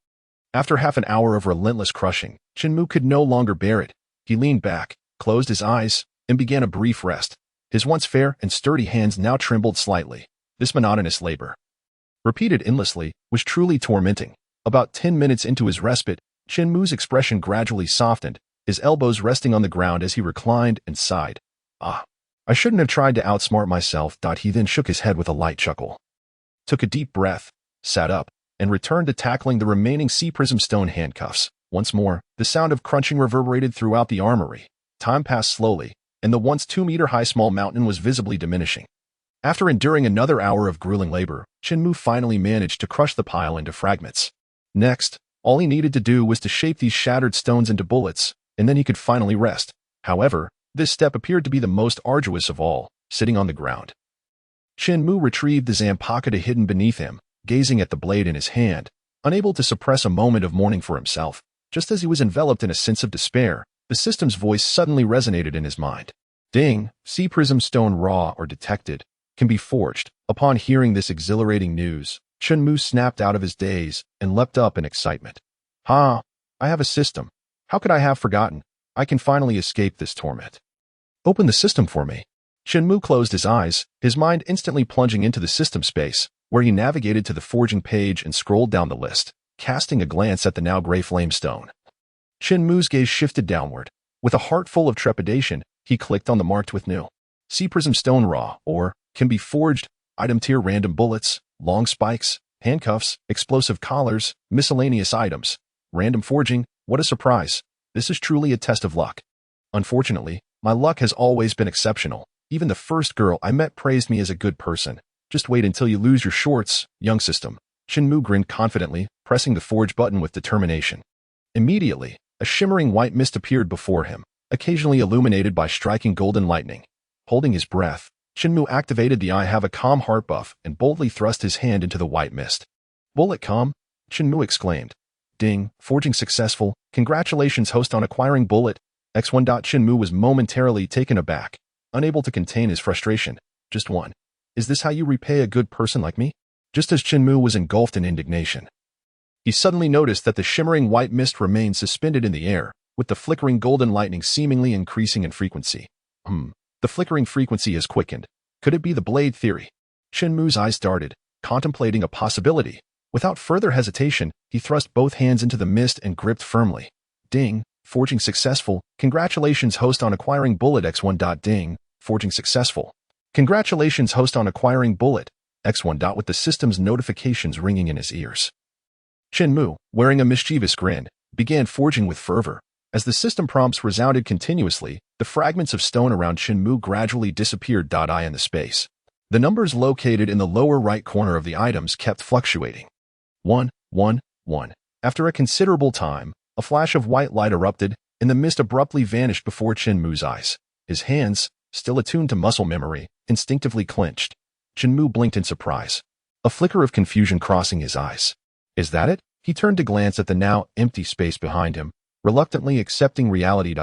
After half an hour of relentless crushing, Chen Mu could no longer bear it. He leaned back, closed his eyes, and began a brief rest. His once fair and sturdy hands now trembled slightly. This monotonous labor, repeated endlessly, was truly tormenting. About 10 minutes into his respite, Chen Mu's expression gradually softened, his elbows resting on the ground as he reclined and sighed. I shouldn't have tried to outsmart myself. He then shook his head with a light chuckle, took a deep breath, sat up, and returned to tackling the remaining sea prism stone handcuffs. Once more, the sound of crunching reverberated throughout the armory. Time passed slowly, and the once 2-meter-high small mountain was visibly diminishing. After enduring another hour of grueling labor, Chen Mu finally managed to crush the pile into fragments. Next, all he needed to do was to shape these shattered stones into bullets, and then he could finally rest. However, this step appeared to be the most arduous of all, sitting on the ground. Chen Mu retrieved the Zanpakuto hidden beneath him, gazing at the blade in his hand, unable to suppress a moment of mourning for himself. Just as he was enveloped in a sense of despair, the system's voice suddenly resonated in his mind. Ding, sea prism stone raw or detected, can be forged. Upon hearing this exhilarating news, Chen Mu snapped out of his daze and leapt up in excitement. I have a system. How could I have forgotten? I can finally escape this torment. Open the system for me. Chen Mu closed his eyes, his mind instantly plunging into the system space, where he navigated to the forging page and scrolled down the list, casting a glance at the now gray flame stone. Chen Mu's gaze shifted downward. With a heart full of trepidation, he clicked on the marked with new. Sea prism stone raw, or, can be forged, item tier random bullets, long spikes, handcuffs, explosive collars, miscellaneous items. Random forging, what a surprise. This is truly a test of luck. Unfortunately, my luck has always been exceptional. Even the first girl I met praised me as a good person. Just wait until you lose your shorts, young system. Chen Mu grinned confidently, pressing the forge button with determination. Immediately, a shimmering white mist appeared before him, occasionally illuminated by striking golden lightning. Holding his breath, Chen Mu activated the I have a calm heart buff and boldly thrust his hand into the white mist. Bullet calm? Chen Mu exclaimed. Ding, forging successful. Congratulations, host, on acquiring bullet. X1. Chen Mu was momentarily taken aback, unable to contain his frustration. Just one. Is this how you repay a good person like me? Just as Chen Mu was engulfed in indignation, he suddenly noticed that the shimmering white mist remained suspended in the air, with the flickering golden lightning seemingly increasing in frequency. The flickering frequency has quickened. Could it be the blade theory? Chen Mu's eyes darted, contemplating a possibility. Without further hesitation, he thrust both hands into the mist and gripped firmly. Ding, forging successful. Congratulations, host, on acquiring bullet. X1. Ding, forging successful. Congratulations, host, on acquiring bullet. X1. With the system's notifications ringing in his ears. Chen Mu, wearing a mischievous grin, began forging with fervor. As the system prompts resounded continuously, the fragments of stone around Chen Mu gradually disappeared. I in the space. The numbers located in the lower right corner of the items kept fluctuating. 1, 1, 1. After a considerable time, a flash of white light erupted, and the mist abruptly vanished before Chen Mu's eyes. His hands, still attuned to muscle memory, instinctively clenched. Chen Mu blinked in surprise, a flicker of confusion crossing his eyes. Is that it? He turned to glance at the now empty space behind him, reluctantly accepting reality.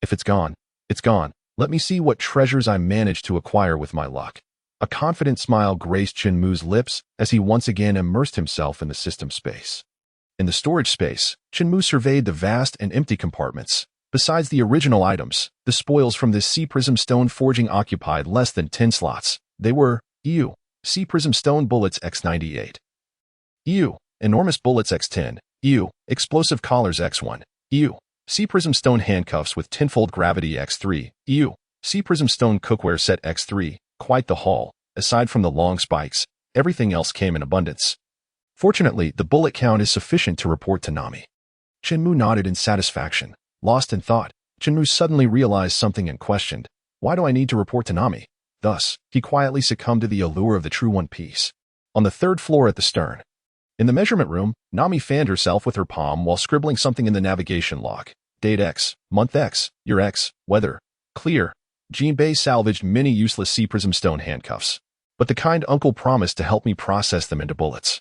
If it's gone, it's gone. Let me see what treasures I managed to acquire with my luck. A confident smile graced Chen Mu's lips as he once again immersed himself in the system space. In the storage space, Chen Mu surveyed the vast and empty compartments. Besides the original items, the spoils from this sea prism stone forging occupied less than 10 slots. They were sea prism stone bullets X98, enormous bullets X10, explosive collars X1, sea prism stone handcuffs with tenfold gravity X3, Sea Prism Stone Cookware Set X3, quite the haul. Aside from the long spikes, everything else came in abundance. Fortunately, the bullet count is sufficient to report to Nami. Chen Mu nodded in satisfaction. Lost in thought, Chen Mu suddenly realized something and questioned, why do I need to report to Nami? Thus, he quietly succumbed to the allure of the true One Piece. On the third floor at the stern. In the measurement room, Nami fanned herself with her palm while scribbling something in the navigation log. Date X, month X, year X, weather, clear. Jinbei salvaged many useless Sea Prism Stone handcuffs, but the kind uncle promised to help me process them into bullets.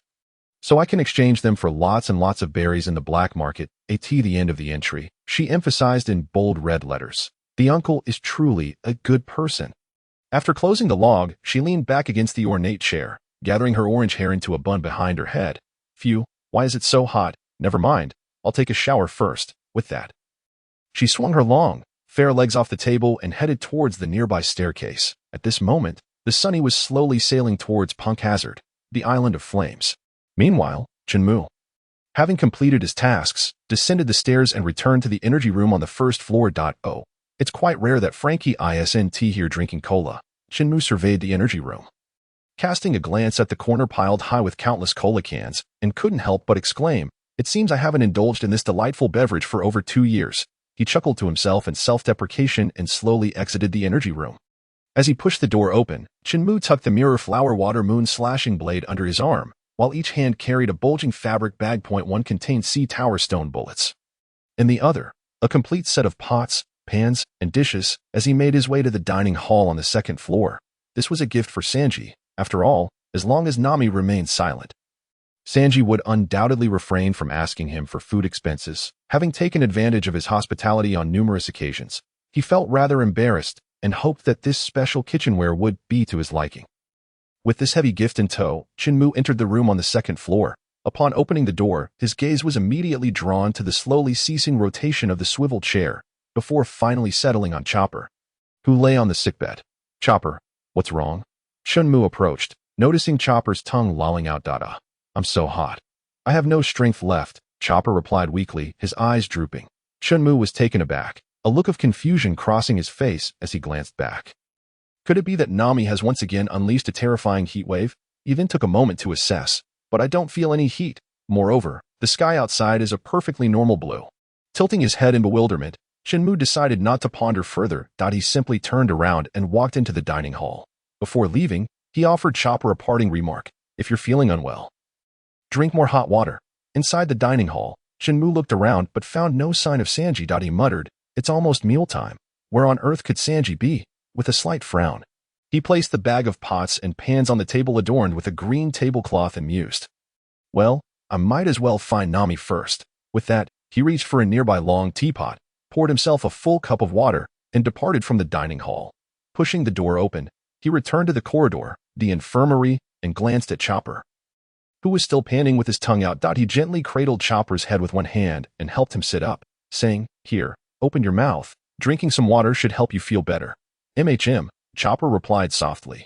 So I can exchange them for lots and lots of berries in the black market. At the end of the entry, she emphasized in bold red letters. The uncle is truly a good person. After closing the log, she leaned back against the ornate chair, gathering her orange hair into a bun behind her head. Phew, why is it so hot? Never mind, I'll take a shower first. With that, she swung her long, fair legs off the table and headed towards the nearby staircase. At this moment, the Sunny was slowly sailing towards Punk Hazard, the island of flames. Meanwhile, Chen Mu, having completed his tasks, descended the stairs and returned to the energy room on the first floor. Oh, it's quite rare that Frankie isn't here drinking cola. Chen Mu surveyed the energy room, casting a glance at the corner piled high with countless cola cans, and couldn't help but exclaim, it seems I haven't indulged in this delightful beverage for over 2 years. He chuckled to himself in self-deprecation and slowly exited the energy room. As he pushed the door open, Chen Mu tucked the mirror flower water moon slashing blade under his arm, while each hand carried a bulging fabric bag. One contained sea tower stone bullets. In the other, a complete set of pots, pans, and dishes. As he made his way to the dining hall on the second floor, this was a gift for Sanji. After all, as long as Nami remained silent, Sanji would undoubtedly refrain from asking him for food expenses. Having taken advantage of his hospitality on numerous occasions, he felt rather embarrassed and hoped that this special kitchenware would be to his liking. With this heavy gift in tow, Chen Mu entered the room on the second floor. Upon opening the door, his gaze was immediately drawn to the slowly ceasing rotation of the swivel chair, before finally settling on Chopper, who lay on the sickbed. Chopper, what's wrong? Chen Mu approached, noticing Chopper's tongue lolling out. I'm so hot. I have no strength left, Chopper replied weakly, his eyes drooping. Chen Mu was taken aback, a look of confusion crossing his face as he glanced back. Could it be that Nami has once again unleashed a terrifying heat wave? He then took a moment to assess, but I don't feel any heat. Moreover, the sky outside is a perfectly normal blue. Tilting his head in bewilderment, Chen Mu decided not to ponder further. He simply turned around and walked into the dining hall. Before leaving, he offered Chopper a parting remark. If you're feeling unwell, drink more hot water. Inside the dining hall, Chen Mu looked around but found no sign of Sanji. He muttered, it's almost mealtime. Where on earth could Sanji be? With a slight frown, he placed the bag of pots and pans on the table adorned with a green tablecloth and mused. Well, I might as well find Nami first. With that, he reached for a nearby long teapot, poured himself a full cup of water, and departed from the dining hall. Pushing the door open, he returned to the corridor, the infirmary, and glanced at Chopper, who was still panting with his tongue out. He gently cradled Chopper's head with one hand and helped him sit up, saying, Here, open your mouth. Drinking some water should help you feel better. Chopper replied softly.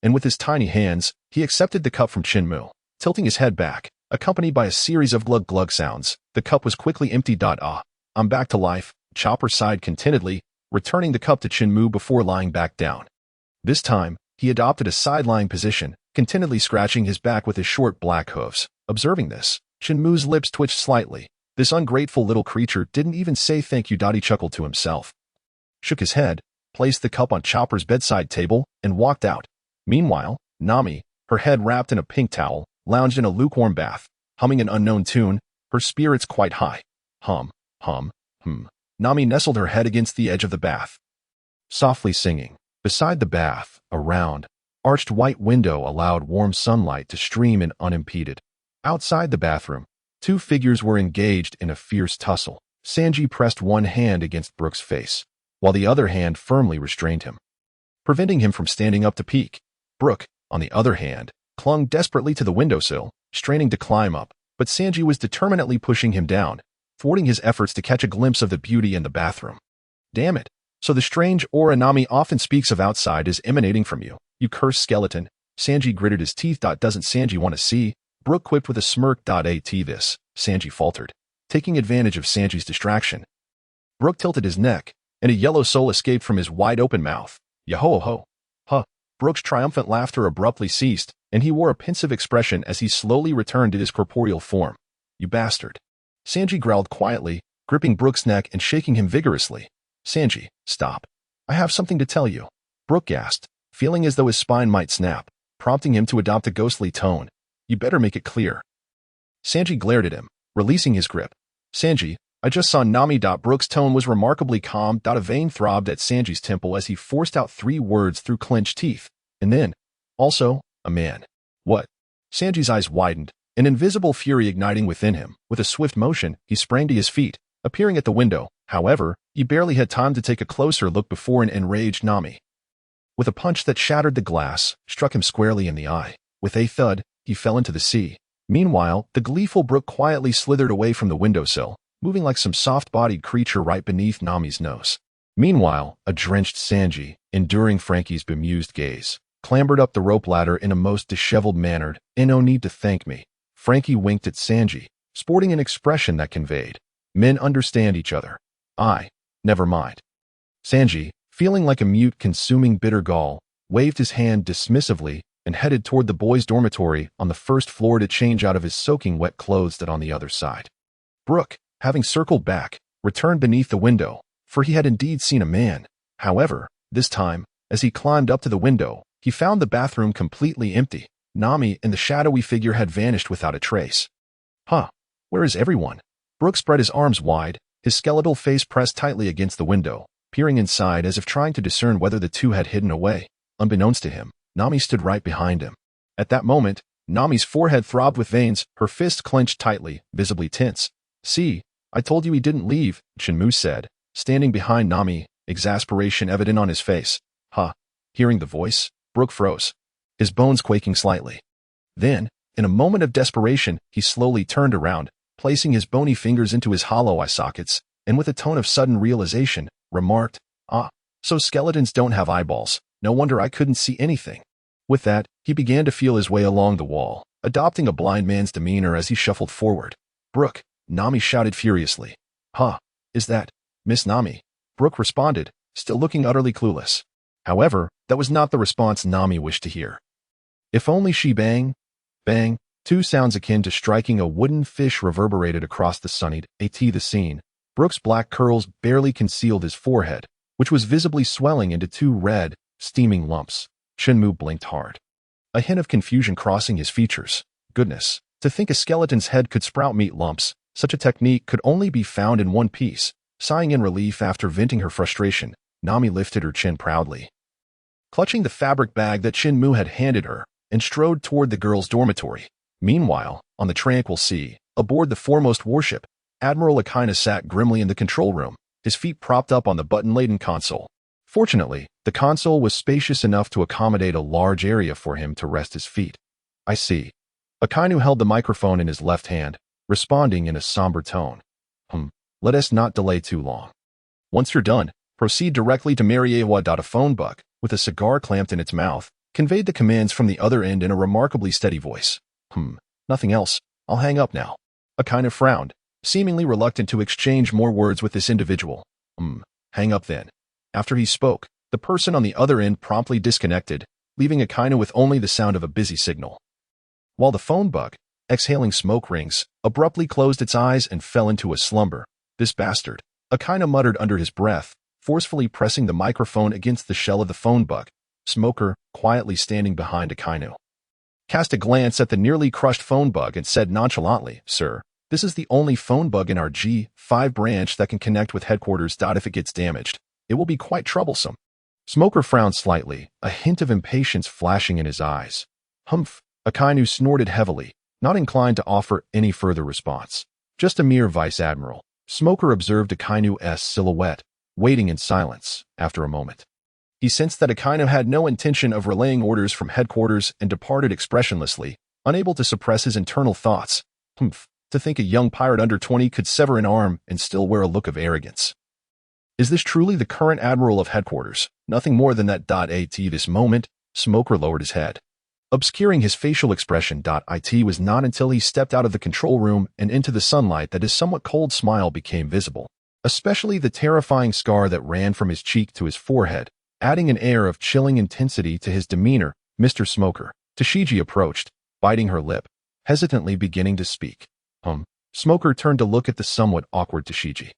And with his tiny hands, he accepted the cup from Chen Mu, tilting his head back, accompanied by a series of glug-glug sounds. The cup was quickly emptied. I'm back to life, Chopper sighed contentedly, returning the cup to Chen Mu before lying back down. This time, he adopted a side-lying position, contentedly scratching his back with his short black hooves. Observing this, Chen Mu's lips twitched slightly. This ungrateful little creature didn't even say thank you. He chuckled to himself, shook his head, placed the cup on Chopper's bedside table, and walked out. Meanwhile, Nami, her head wrapped in a pink towel, lounged in a lukewarm bath, humming an unknown tune, her spirits quite high. Hum. Nami nestled her head against the edge of the bath, softly singing. Beside the bath, a round, arched white window allowed warm sunlight to stream in unimpeded. Outside the bathroom, 2 figures were engaged in a fierce tussle. Sanji pressed one hand against Brook's face, while the other hand firmly restrained him, preventing him from standing up to peek. Brook, on the other hand, clung desperately to the windowsill, straining to climb up, but Sanji was determinedly pushing him down, thwarting his efforts to catch a glimpse of the beauty in the bathroom. Damn it. So the strange aura Nami often speaks of outside is emanating from you, you cursed skeleton. Sanji gritted his teeth. Doesn't Sanji want to see? Brook quipped with a smirk. At this, Sanji faltered, taking advantage of Sanji's distraction. Brook tilted his neck, and a yellow soul escaped from his wide-open mouth. Yo-ho-ho. Huh. Brooks' triumphant laughter abruptly ceased, and he wore a pensive expression as he slowly returned to his corporeal form. You bastard. Sanji growled quietly, gripping Brooks' neck and shaking him vigorously. Sanji, stop. I have something to tell you. Brook gasped, feeling as though his spine might snap, prompting him to adopt a ghostly tone. You better make it clear. Sanji glared at him, releasing his grip. Sanji, I just saw Nami. Brooks' tone was remarkably calm. A vein throbbed at Sanji's temple as he forced out 3 words through clenched teeth. And then, also, a man. What? Sanji's eyes widened, an invisible fury igniting within him. With a swift motion, he sprang to his feet, appearing at the window. However, he barely had time to take a closer look before an enraged Nami, with a punch that shattered the glass, struck him squarely in the eye. With a thud, he fell into the sea. Meanwhile, the gleeful Brook quietly slithered away from the windowsill, moving like some soft-bodied creature right beneath Nami's nose. Meanwhile, a drenched Sanji, enduring Frankie's bemused gaze, clambered up the rope ladder in a most disheveled manner. No need to thank me. Frankie winked at Sanji, sporting an expression that conveyed, men understand each other. Never mind. Sanji, feeling like a mute consuming bitter gall, waved his hand dismissively and headed toward the boys' dormitory on the first floor to change out of his soaking wet clothes that on the other side. Brook, having circled back, returned beneath the window, for he had indeed seen a man. However, this time, as he climbed up to the window, he found the bathroom completely empty. Nami and the shadowy figure had vanished without a trace. Huh, where is everyone? Brook spread his arms wide, his skeletal face pressed tightly against the window, peering inside as if trying to discern whether the two had hidden away. Unbeknownst to him, Nami stood right behind him. At that moment, Nami's forehead throbbed with veins, her fists clenched tightly, visibly tense. See, I told you he didn't leave, Chen Mu said, standing behind Nami, exasperation evident on his face. Huh. Hearing the voice, Brook froze, his bones quaking slightly. Then, in a moment of desperation, he slowly turned around, placing his bony fingers into his hollow eye sockets, and with a tone of sudden realization, remarked, so skeletons don't have eyeballs. No wonder I couldn't see anything. With that, he began to feel his way along the wall, adopting a blind man's demeanor as he shuffled forward. Brook, Nami shouted furiously. Huh, is that Miss Nami? Brook responded, still looking utterly clueless. However, that was not the response Nami wished to hear. If only she bang, 2 sounds akin to striking a wooden fish reverberated across the sunnied, the scene. Brook's black curls barely concealed his forehead, which was visibly swelling into 2 red, steaming lumps. Chen Mu blinked hard, a hint of confusion crossing his features. Goodness, to think a skeleton's head could sprout meat lumps. Such a technique could only be found in one piece. Sighing in relief after venting her frustration, Nami lifted her chin proudly, clutching the fabric bag that Chen Mu had handed her, and strode toward the girls' dormitory. Meanwhile, on the tranquil sea, aboard the foremost warship, Admiral Akainu sat grimly in the control room, his feet propped up on the button-laden console. Fortunately, the console was spacious enough to accommodate a large area for him to rest his feet. I see. Akainu held the microphone in his left hand, responding in a somber tone. Let us not delay too long. Once you're done, proceed directly to Mariawa. A phone buck, with a cigar clamped in its mouth, conveyed the commands from the other end in a remarkably steady voice. Nothing else. I'll hang up now. Akainu frowned, seemingly reluctant to exchange more words with this individual. Hang up then. After he spoke, the person on the other end promptly disconnected, leaving Akainu with only the sound of a busy signal. While the phone bug, exhaling smoke rings, abruptly closed its eyes and fell into a slumber. This bastard, Akainu muttered under his breath, forcefully pressing the microphone against the shell of the phone bug. Smoker, quietly standing behind Akainu, cast a glance at the nearly crushed phone bug and said nonchalantly, Sir, this is the only phone bug in our G5 branch that can connect with headquarters. If it gets damaged, it will be quite troublesome. Smoker frowned slightly, a hint of impatience flashing in his eyes. Akainu snorted heavily, not inclined to offer any further response. Just a mere vice admiral. Smoker observed Akainu's silhouette, waiting in silence. After a moment, he sensed that Akainu had no intention of relaying orders from headquarters and departed expressionlessly, unable to suppress his internal thoughts. To think a young pirate under 20 could sever an arm and still wear a look of arrogance. Is this truly the current admiral of headquarters? Nothing more than that. At this moment, Smoker lowered his head, obscuring his facial expression. It was not until he stepped out of the control room and into the sunlight that his somewhat cold smile became visible. especially the terrifying scar that ran from his cheek to his forehead, adding an air of chilling intensity to his demeanor. Mr. Smoker, Tashigi approached, biting her lip, hesitantly beginning to speak. Smoker turned to look at the somewhat awkward Tashigi.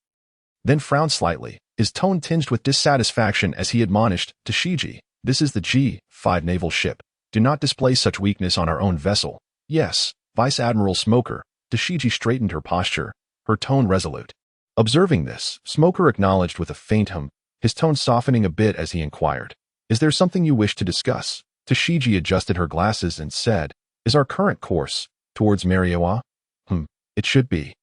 Then frowned slightly, his tone tinged with dissatisfaction as he admonished, Tashigi, this is the G5 naval ship. Do not display such weakness on our own vessel. Yes, Vice Admiral Smoker. Tashigi straightened her posture, her tone resolute. Observing this, Smoker acknowledged with a faint hum, his tone softening a bit as he inquired, is there something you wish to discuss? Tashigi adjusted her glasses and said, is our current course towards Mariewa? It should be.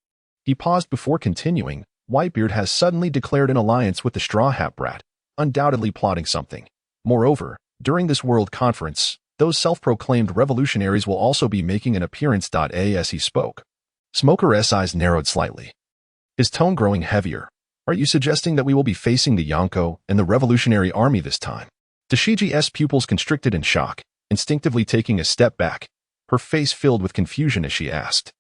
He paused before continuing. Whitebeard has suddenly declared an alliance with the Straw Hat Brat, undoubtedly plotting something. Moreover, during this world conference, those self-proclaimed revolutionaries will also be making an appearance. As he spoke, Smoker's eyes narrowed slightly, his tone growing heavier. Are you suggesting that we will be facing the Yonko and the Revolutionary Army this time? Tashigi's pupils constricted in shock, instinctively taking a step back, her face filled with confusion as she asked,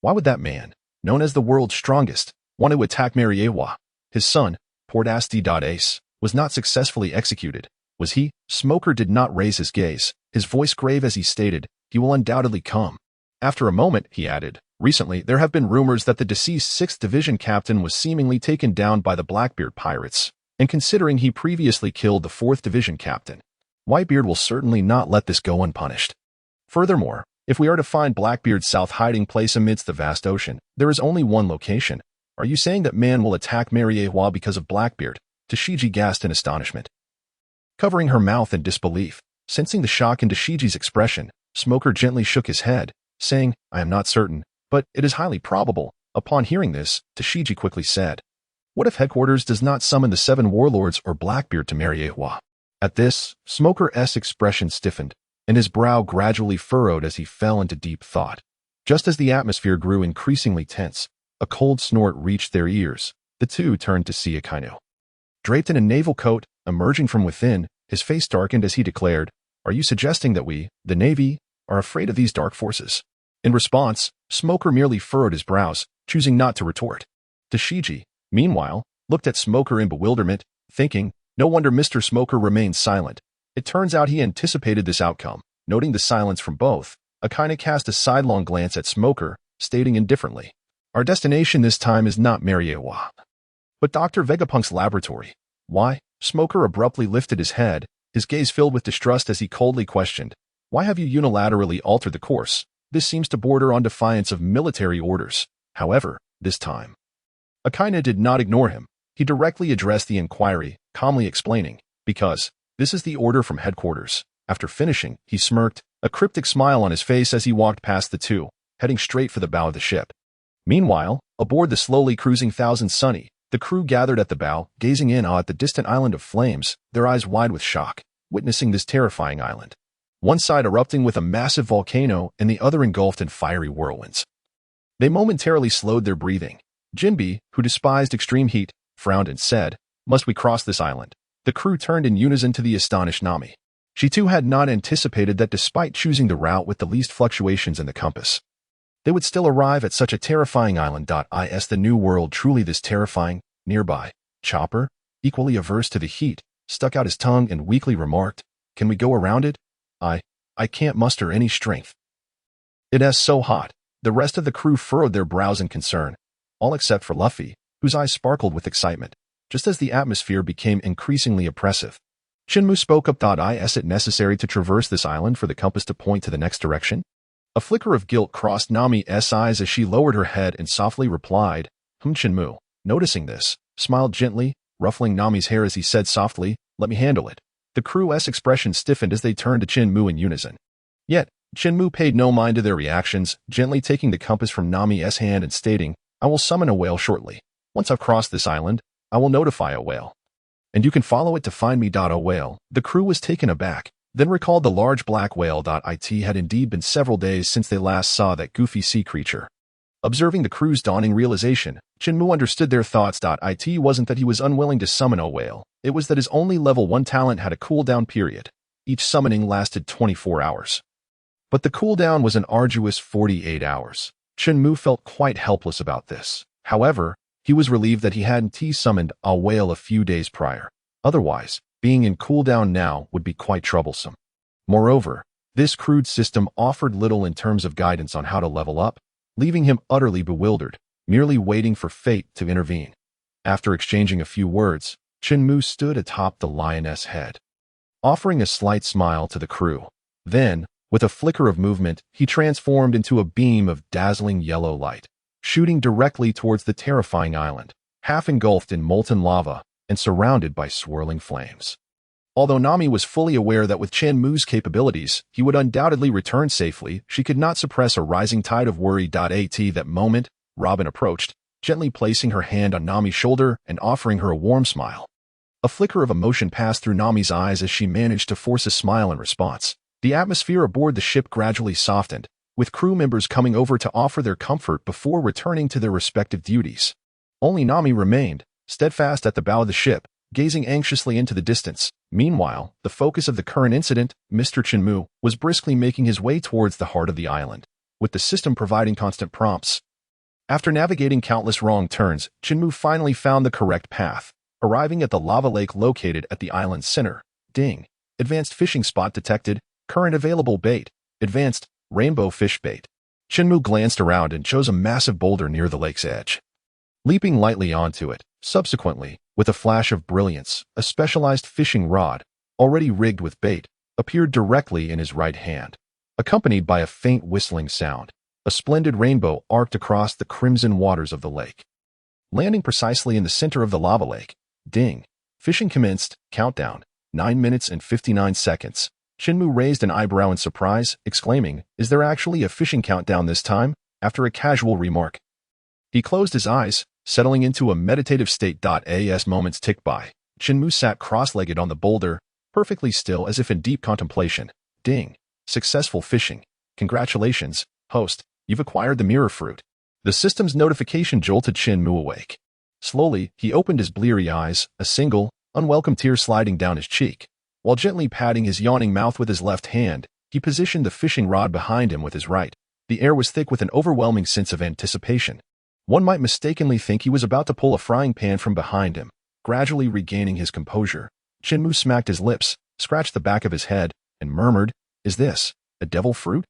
why would that man, known as the world's strongest, want to attack Mariewa? His son, Ace, was not successfully executed, was he? Smoker did not raise his gaze, his voice grave as he stated, he will undoubtedly come. After a moment, he added, recently there have been rumors that the deceased 6th Division captain was seemingly taken down by the Blackbeard pirates, and considering he previously killed the 4th Division captain, Whitebeard will certainly not let this go unpunished. Furthermore, if we are to find Blackbeard's south hiding place amidst the vast ocean, there is only one location. Are you saying that man will attack Mariewa because of Blackbeard? Tashigi gasped in astonishment, covering her mouth in disbelief. Sensing the shock in Tashigi's expression, Smoker gently shook his head, saying, I am not certain, but it is highly probable. Upon hearing this, Tashigi quickly said, what if headquarters does not summon the 7 warlords or Blackbeard to Mariewa? At this, Smoker's expression stiffened, and his brow gradually furrowed as he fell into deep thought. Just as the atmosphere grew increasingly tense, a cold snort reached their ears. The two turned to see Akainu, draped in a naval coat, emerging from within. His face darkened as he declared, are you suggesting that we, the Navy, are afraid of these dark forces? In response, Smoker merely furrowed his brows, choosing not to retort. Tashigi, meanwhile, looked at Smoker in bewilderment, thinking, no wonder Mr. Smoker remained silent. It turns out he anticipated this outcome. Noting the silence from both, Akainu cast a sidelong glance at Smoker, stating indifferently, our destination this time is not Mariewa, but Dr. Vegapunk's laboratory. Why? Smoker abruptly lifted his head, his gaze filled with distrust as he coldly questioned, why have you unilaterally altered the course? This seems to border on defiance of military orders. However, this time, Akainu did not ignore him. He directly addressed the inquiry, calmly explaining, because this is the order from headquarters. After finishing, he smirked, a cryptic smile on his face as he walked past the two, heading straight for the bow of the ship. Meanwhile, aboard the slowly cruising Thousand Sunny, the crew gathered at the bow, gazing in awe at the distant island of flames, their eyes wide with shock, witnessing this terrifying island. One side erupting with a massive volcano and the other engulfed in fiery whirlwinds. They momentarily slowed their breathing. Jinbe, who despised extreme heat, frowned and said, must we cross this island? The crew turned in unison to the astonished Nami. She too had not anticipated that despite choosing the route with the least fluctuations in the compass, they would still arrive at such a terrifying island. Is the new world truly this terrifying? Nearby, Chopper, equally averse to the heat, stuck out his tongue and weakly remarked, can we go around it? I can't muster any strength. It is so hot. The rest of the crew furrowed their brows in concern, all except for Luffy, whose eyes sparkled with excitement. Just as the atmosphere became increasingly oppressive, Chen Mu spoke up. Is it necessary to traverse this island for the compass to point to the next direction? A flicker of guilt crossed Nami's eyes as she lowered her head and softly replied, Chen Mu, noticing this, smiled gently, ruffling Nami's hair as he said softly, let me handle it. The crew's expression stiffened as they turned to Chen Mu in unison. Yet, Chen Mu paid no mind to their reactions, gently taking the compass from Nami's hand and stating, I will summon a whale shortly. Once I've crossed this island, I will notify a whale. And you can follow it to find me. A whale. The crew was taken aback, then recalled the large black whale. It had indeed been several days since they last saw that goofy sea creature. Observing the crew's dawning realization, Chen Mu understood their thoughts. It wasn't that he was unwilling to summon a whale, it was that his only level 1 talent had a cooldown period. Each summoning lasted 24 hours. But the cooldown was an arduous 48 hours. Chen Mu felt quite helpless about this. However, He was relieved that he hadn't summoned a whale a few days prior. Otherwise, being in cooldown now would be quite troublesome. Moreover, this crude system offered little in terms of guidance on how to level up, leaving him utterly bewildered, merely waiting for fate to intervene. After exchanging a few words, Chen Mu stood atop the lioness head, offering a slight smile to the crew. Then, with a flicker of movement, he transformed into a beam of dazzling yellow light, shooting directly towards the terrifying island, half engulfed in molten lava and surrounded by swirling flames. Although Nami was fully aware that with Chen Mu's capabilities, he would undoubtedly return safely, she could not suppress a rising tide of worry. That moment, Robin approached, gently placing her hand on Nami's shoulder and offering her a warm smile. A flicker of emotion passed through Nami's eyes as she managed to force a smile in response. The atmosphere aboard the ship gradually softened, with crew members coming over to offer their comfort before returning to their respective duties. Only Nami remained, steadfast at the bow of the ship, gazing anxiously into the distance. Meanwhile, the focus of the current incident, Mr. Chen Mu, was briskly making his way towards the heart of the island, with the system providing constant prompts. After navigating countless wrong turns, Chen Mu finally found the correct path, arriving at the lava lake located at the island's center. Ding. Advanced fishing spot detected. Current available bait. Advanced rainbow fish bait. Chen Mu glanced around and chose a massive boulder near the lake's edge, leaping lightly onto it. Subsequently, with a flash of brilliance, a specialized fishing rod, already rigged with bait, appeared directly in his right hand, accompanied by a faint whistling sound. A splendid rainbow arced across the crimson waters of the lake, landing precisely in the center of the lava lake. Ding. Fishing commenced. Countdown. 9 minutes and 59 seconds. Chen Mu raised an eyebrow in surprise, exclaiming, "Is there actually a fishing countdown this time?" After a casual remark, he closed his eyes, settling into a meditative state. As moments ticked by, Chen Mu sat cross-legged on the boulder, perfectly still as if in deep contemplation. Ding. Successful fishing. Congratulations, host. You've acquired the mirror fruit. The system's notification jolted Chen Mu awake. Slowly, he opened his bleary eyes, a single, unwelcome tear sliding down his cheek. While gently patting his yawning mouth with his left hand, he positioned the fishing rod behind him with his right. The air was thick with an overwhelming sense of anticipation. One might mistakenly think he was about to pull a frying pan from behind him. Gradually regaining his composure, Chen Mu smacked his lips, scratched the back of his head, and murmured, "Is this a devil fruit?"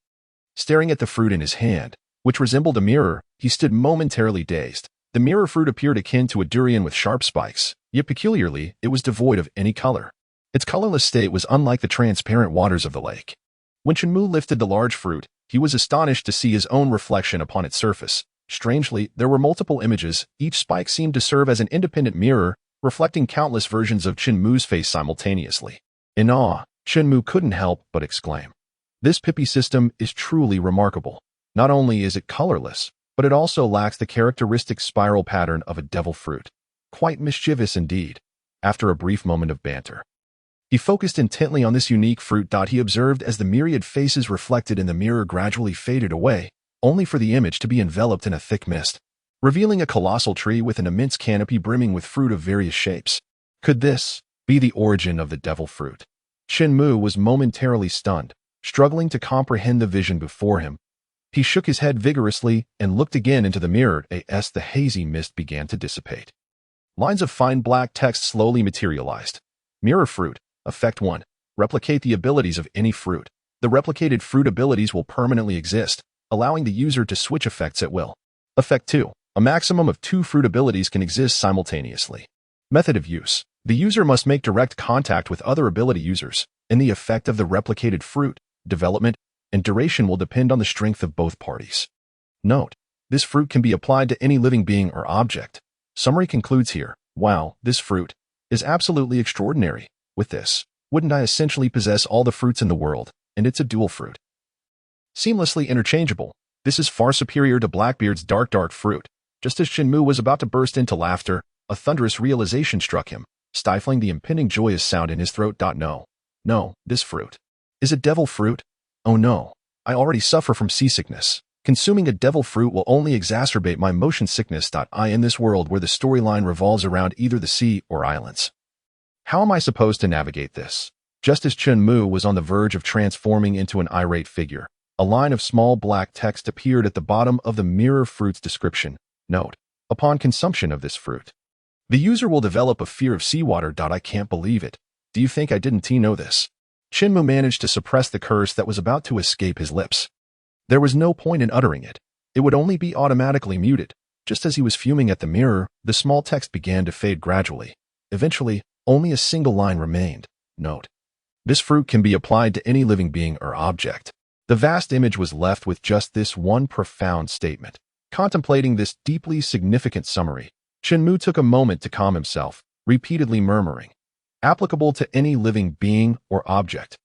Staring at the fruit in his hand, which resembled a mirror, he stood momentarily dazed. The mirror fruit appeared akin to a durian with sharp spikes, yet peculiarly, it was devoid of any color. Its colorless state was unlike the transparent waters of the lake. When Chen Mu lifted the large fruit, he was astonished to see his own reflection upon its surface. Strangely, there were multiple images. Each spike seemed to serve as an independent mirror, reflecting countless versions of Chen Mu's face simultaneously. In awe, Chen Mu couldn't help but exclaim, "This pippy system is truly remarkable. Not only is it colorless, but it also lacks the characteristic spiral pattern of a devil fruit. Quite mischievous indeed." After a brief moment of banter, he focused intently on this unique fruit. He observed as the myriad faces reflected in the mirror gradually faded away, only for the image to be enveloped in a thick mist, revealing a colossal tree with an immense canopy brimming with fruit of various shapes. Could this be the origin of the devil fruit? Chen Mu was momentarily stunned, struggling to comprehend the vision before him. He shook his head vigorously and looked again into the mirror as the hazy mist began to dissipate. Lines of fine black text slowly materialized. Mirror fruit. Effect 1. Replicate the abilities of any fruit. The replicated fruit abilities will permanently exist, allowing the user to switch effects at will. Effect 2. A maximum of 2 fruit abilities can exist simultaneously. Method of use. The user must make direct contact with other ability users, and the effect of the replicated fruit, development, and duration will depend on the strength of both parties. Note: this fruit can be applied to any living being or object. Summary concludes here. Wow, this fruit is absolutely extraordinary. With this, wouldn't I essentially possess all the fruits in the world, and it's a dual fruit. Seamlessly interchangeable. This is far superior to Blackbeard's dark fruit. Just as Chen Mu was about to burst into laughter, a thunderous realization struck him, stifling the impending joyous sound in his throat. No, this fruit is a devil fruit. Oh no, I already suffer from seasickness. Consuming a devil fruit will only exacerbate my motion sickness. I in this world where the storyline revolves around either the sea or islands. How am I supposed to navigate this? Just as Chen Mu was on the verge of transforming into an irate figure, a line of small black text appeared at the bottom of the mirror fruit's description. Note: upon consumption of this fruit. The user will develop a fear of seawater. I can't believe it. Do you think I didn't know this? Chen Mu managed to suppress the curse that was about to escape his lips. There was no point in uttering it. It would only be automatically muted. Just as he was fuming at the mirror, the small text began to fade gradually. Eventually, only a single line remained. Note: this fruit can be applied to any living being or object. The vast image was left with just this one profound statement. Contemplating this deeply significant summary, Chen Mu took a moment to calm himself, repeatedly murmuring, applicable to any living being or object.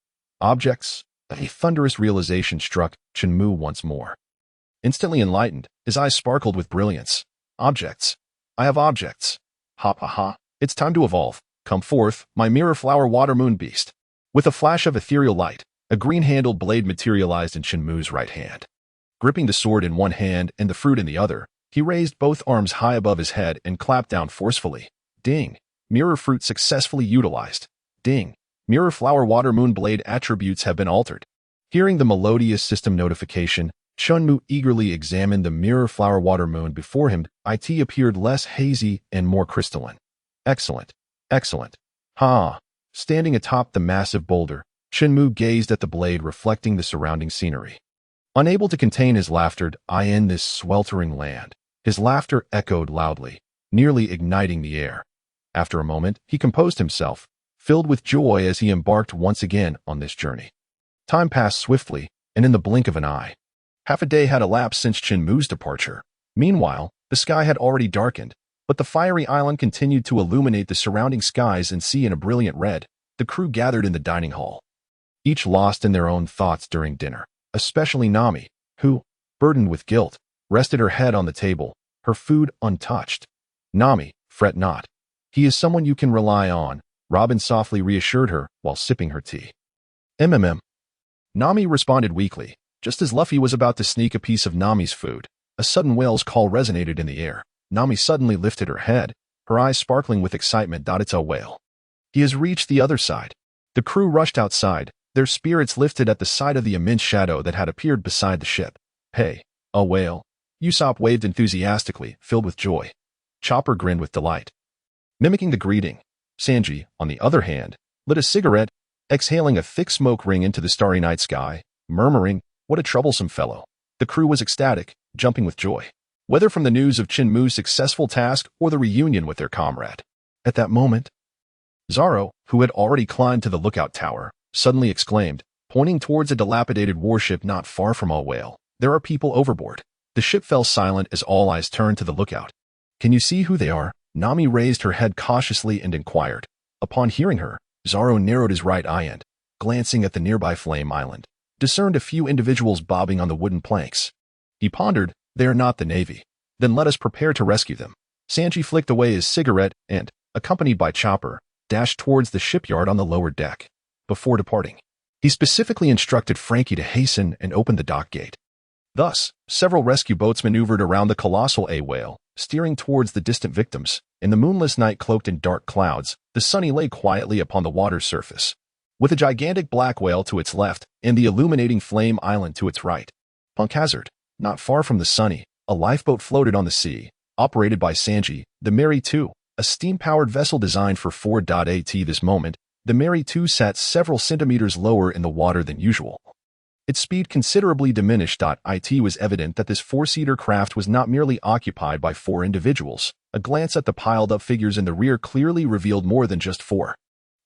Objects? A thunderous realization struck Chen Mu once more. Instantly enlightened, his eyes sparkled with brilliance. Objects. I have objects. Ha ha ha. It's time to evolve. Come forth, my mirror flower water moon beast. With a flash of ethereal light, a green-handled blade materialized in Chen Mu's right hand. Gripping the sword in one hand and the fruit in the other, he raised both arms high above his head and clapped down forcefully. Ding. Mirror fruit successfully utilized. Ding. Mirror flower water moon blade attributes have been altered. Hearing the melodious system notification, Chen Mu eagerly examined the mirror flower water moon before him. It appeared less hazy and more crystalline. Excellent. Excellent. Ha! Standing atop the massive boulder, Chen Mu gazed at the blade reflecting the surrounding scenery. Unable to contain his laughter in this sweltering land, his laughter echoed loudly, nearly igniting the air. After a moment, he composed himself, filled with joy as he embarked once again on this journey. Time passed swiftly, and in the blink of an eye. Half a day had elapsed since Chen Mu's departure. Meanwhile, the sky had already darkened, but the fiery island continued to illuminate the surrounding skies and sea in a brilliant red. The crew gathered in the dining hall, each lost in their own thoughts during dinner, especially Nami, who, burdened with guilt, rested her head on the table, her food untouched. Nami, fret not. He is someone you can rely on, Robin softly reassured her while sipping her tea. Nami responded weakly. Just as Luffy was about to sneak a piece of Nami's food, a sudden whale's call resonated in the air. Nami suddenly lifted her head, her eyes sparkling with excitement. It's a whale. He has reached the other side. The crew rushed outside, their spirits lifted at the sight of the immense shadow that had appeared beside the ship. Hey, a whale. Usopp waved enthusiastically, filled with joy. Chopper grinned with delight. Mimicking the greeting, Sanji, on the other hand, lit a cigarette, exhaling a thick smoke ring into the starry night sky, murmuring, what a troublesome fellow. The crew was ecstatic, jumping with joy, whether from the news of Chen Mu's successful task or the reunion with their comrade. At that moment, Zoro, who had already climbed to the lookout tower, suddenly exclaimed, pointing towards a dilapidated warship not far from a whale, there are people overboard. The ship fell silent as all eyes turned to the lookout. Can you see who they are? Nami raised her head cautiously and inquired. Upon hearing her, Zoro narrowed his right eye and, glancing at the nearby flame island, discerned a few individuals bobbing on the wooden planks. He pondered, they are not the Navy. Then let us prepare to rescue them. Sanji flicked away his cigarette and, accompanied by Chopper, dashed towards the shipyard on the lower deck. Before departing, he specifically instructed Frankie to hasten and open the dock gate. Thus, several rescue boats maneuvered around the colossal A-whale, steering towards the distant victims. In the moonless night cloaked in dark clouds, the sunny lay quietly upon the water's surface, with a gigantic black whale to its left and the illuminating flame island to its right. Punk Hazard, not far from the sunny, a lifeboat floated on the sea, operated by Sanji, the Mary 2, a steam-powered vessel designed for 4.AT. This moment, the Mary 2 sat several centimeters lower in the water than usual. Its speed considerably diminished. It was evident that this four-seater craft was not merely occupied by 4 individuals. A glance at the piled-up figures in the rear clearly revealed more than just 4.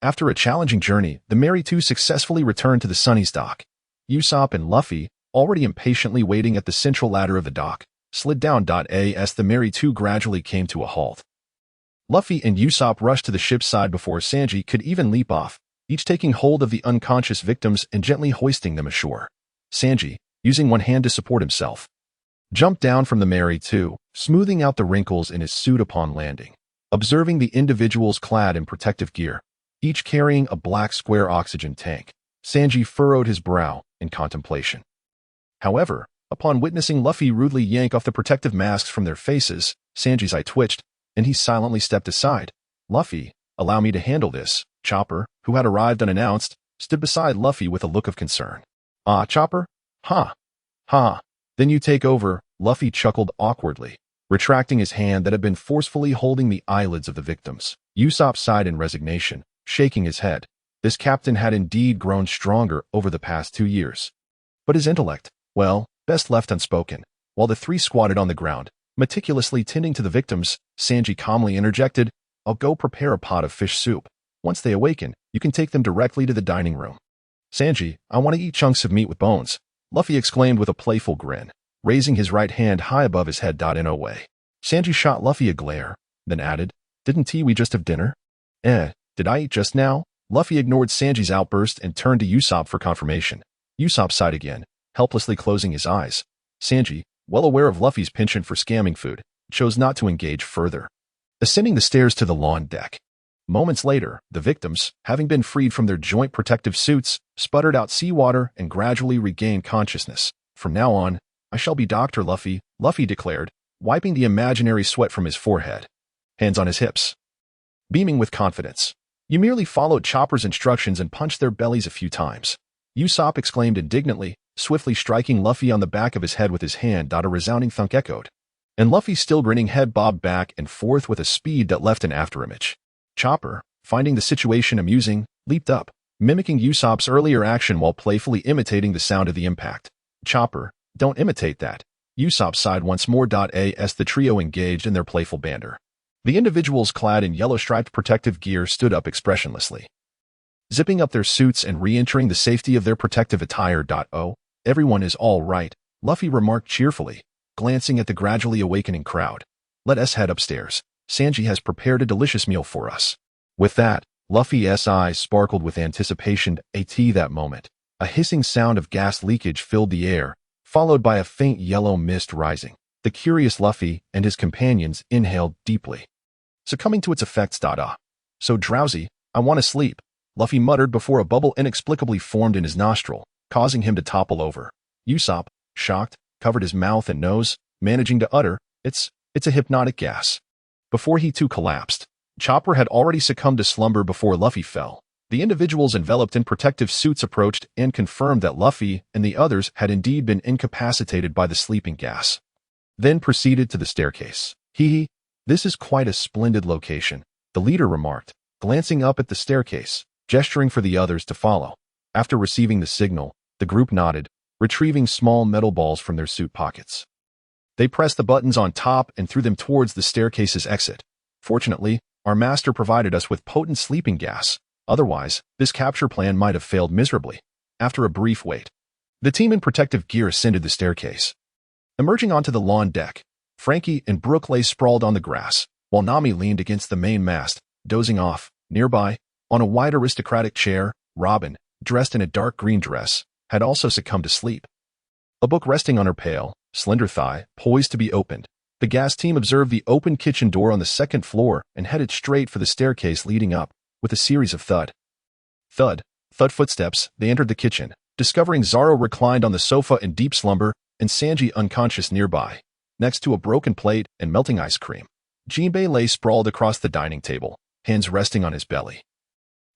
After a challenging journey, the Mary 2 successfully returned to the Sunny's dock. Usopp and Luffy, already impatiently waiting at the central ladder of the dock, slid down. As the Mary 2 gradually came to a halt, Luffy and Usopp rushed to the ship's side before Sanji could even leap off, each taking hold of the unconscious victims and gently hoisting them ashore. Sanji, using one hand to support himself, jumped down from the Mary 2, smoothing out the wrinkles in his suit upon landing. Observing the individuals clad in protective gear, each carrying a black square oxygen tank, Sanji furrowed his brow in contemplation. However, upon witnessing Luffy rudely yank off the protective masks from their faces, Sanji's eye twitched, and he silently stepped aside. Luffy, allow me to handle this. Chopper, who had arrived unannounced, stood beside Luffy with a look of concern. Ah, Chopper? Ha. Ha. Then you take over, Luffy chuckled awkwardly, retracting his hand that had been forcefully holding the eyelids of the victims. Usopp sighed in resignation, shaking his head. This captain had indeed grown stronger over the past 2 years. But his intellect, well, best left unspoken. While the three squatted on the ground, meticulously tending to the victims, Sanji calmly interjected, "I'll go prepare a pot of fish soup. Once they awaken, you can take them directly to the dining room." "Sanji, I want to eat chunks of meat with bones," Luffy exclaimed with a playful grin, raising his right hand high above his head. In a way. Sanji shot Luffy a glare, then added, "Didn't we just have dinner?" Did I eat just now?" Luffy ignored Sanji's outburst and turned to Usopp for confirmation. Usopp sighed again, helplessly closing his eyes. Sanji, well aware of Luffy's penchant for scamming food, chose not to engage further. Ascending the stairs to the lawn deck. Moments later, the victims, having been freed from their joint protective suits, sputtered out seawater and gradually regained consciousness. "From now on, I shall be Dr. Luffy," Luffy declared, wiping the imaginary sweat from his forehead. Hands on his hips. Beaming with confidence. "You merely followed Chopper's instructions and punched their bellies a few times," Usopp exclaimed indignantly, swiftly striking Luffy on the back of his head with his hand. A resounding thunk echoed. And Luffy's still grinning head bobbed back and forth with a speed that left an afterimage. Chopper, finding the situation amusing, leaped up, mimicking Usopp's earlier action while playfully imitating the sound of the impact. "Chopper, don't imitate that." Usopp sighed once more. As the trio engaged in their playful banter. The individuals clad in yellow-striped protective gear stood up expressionlessly, zipping up their suits and re-entering the safety of their protective attire. "Oh, everyone is all right," Luffy remarked cheerfully, glancing at the gradually awakening crowd. "Let us head upstairs. Sanji has prepared a delicious meal for us." With that, Luffy's eyes sparkled with anticipation. That moment, a hissing sound of gas leakage filled the air, followed by a faint yellow mist rising. The curious Luffy and his companions inhaled deeply, succumbing to its effects. "So drowsy, I want to sleep," Luffy muttered before a bubble inexplicably formed in his nostril, causing him to topple over. Usopp, shocked, covered his mouth and nose, managing to utter, It's a hypnotic gas." Before he too collapsed, Chopper had already succumbed to slumber before Luffy fell. The individuals enveloped in protective suits approached and confirmed that Luffy and the others had indeed been incapacitated by the sleeping gas. Then proceeded to the staircase. This is quite a splendid location," the leader remarked, glancing up at the staircase, gesturing for the others to follow. After receiving the signal, the group nodded, retrieving small metal balls from their suit pockets. They pressed the buttons on top and threw them towards the staircase's exit. "Fortunately, our master provided us with potent sleeping gas. Otherwise, this capture plan might have failed miserably." After a brief wait, the team in protective gear ascended the staircase. Emerging onto the lawn deck, Frankie and Brook lay sprawled on the grass, while Nami leaned against the main mast, dozing off. Nearby, on a white aristocratic chair, Robin, dressed in a dark green dress, had also succumbed to sleep. A book resting on her pale, slender thigh, poised to be opened. The gas team observed the open kitchen door on the second floor and headed straight for the staircase leading up, with a series of thud footsteps. They entered the kitchen, discovering Zoro reclined on the sofa in deep slumber and Sanji unconscious nearby, next to a broken plate and melting ice cream. Jinbei lay sprawled across the dining table, hands resting on his belly,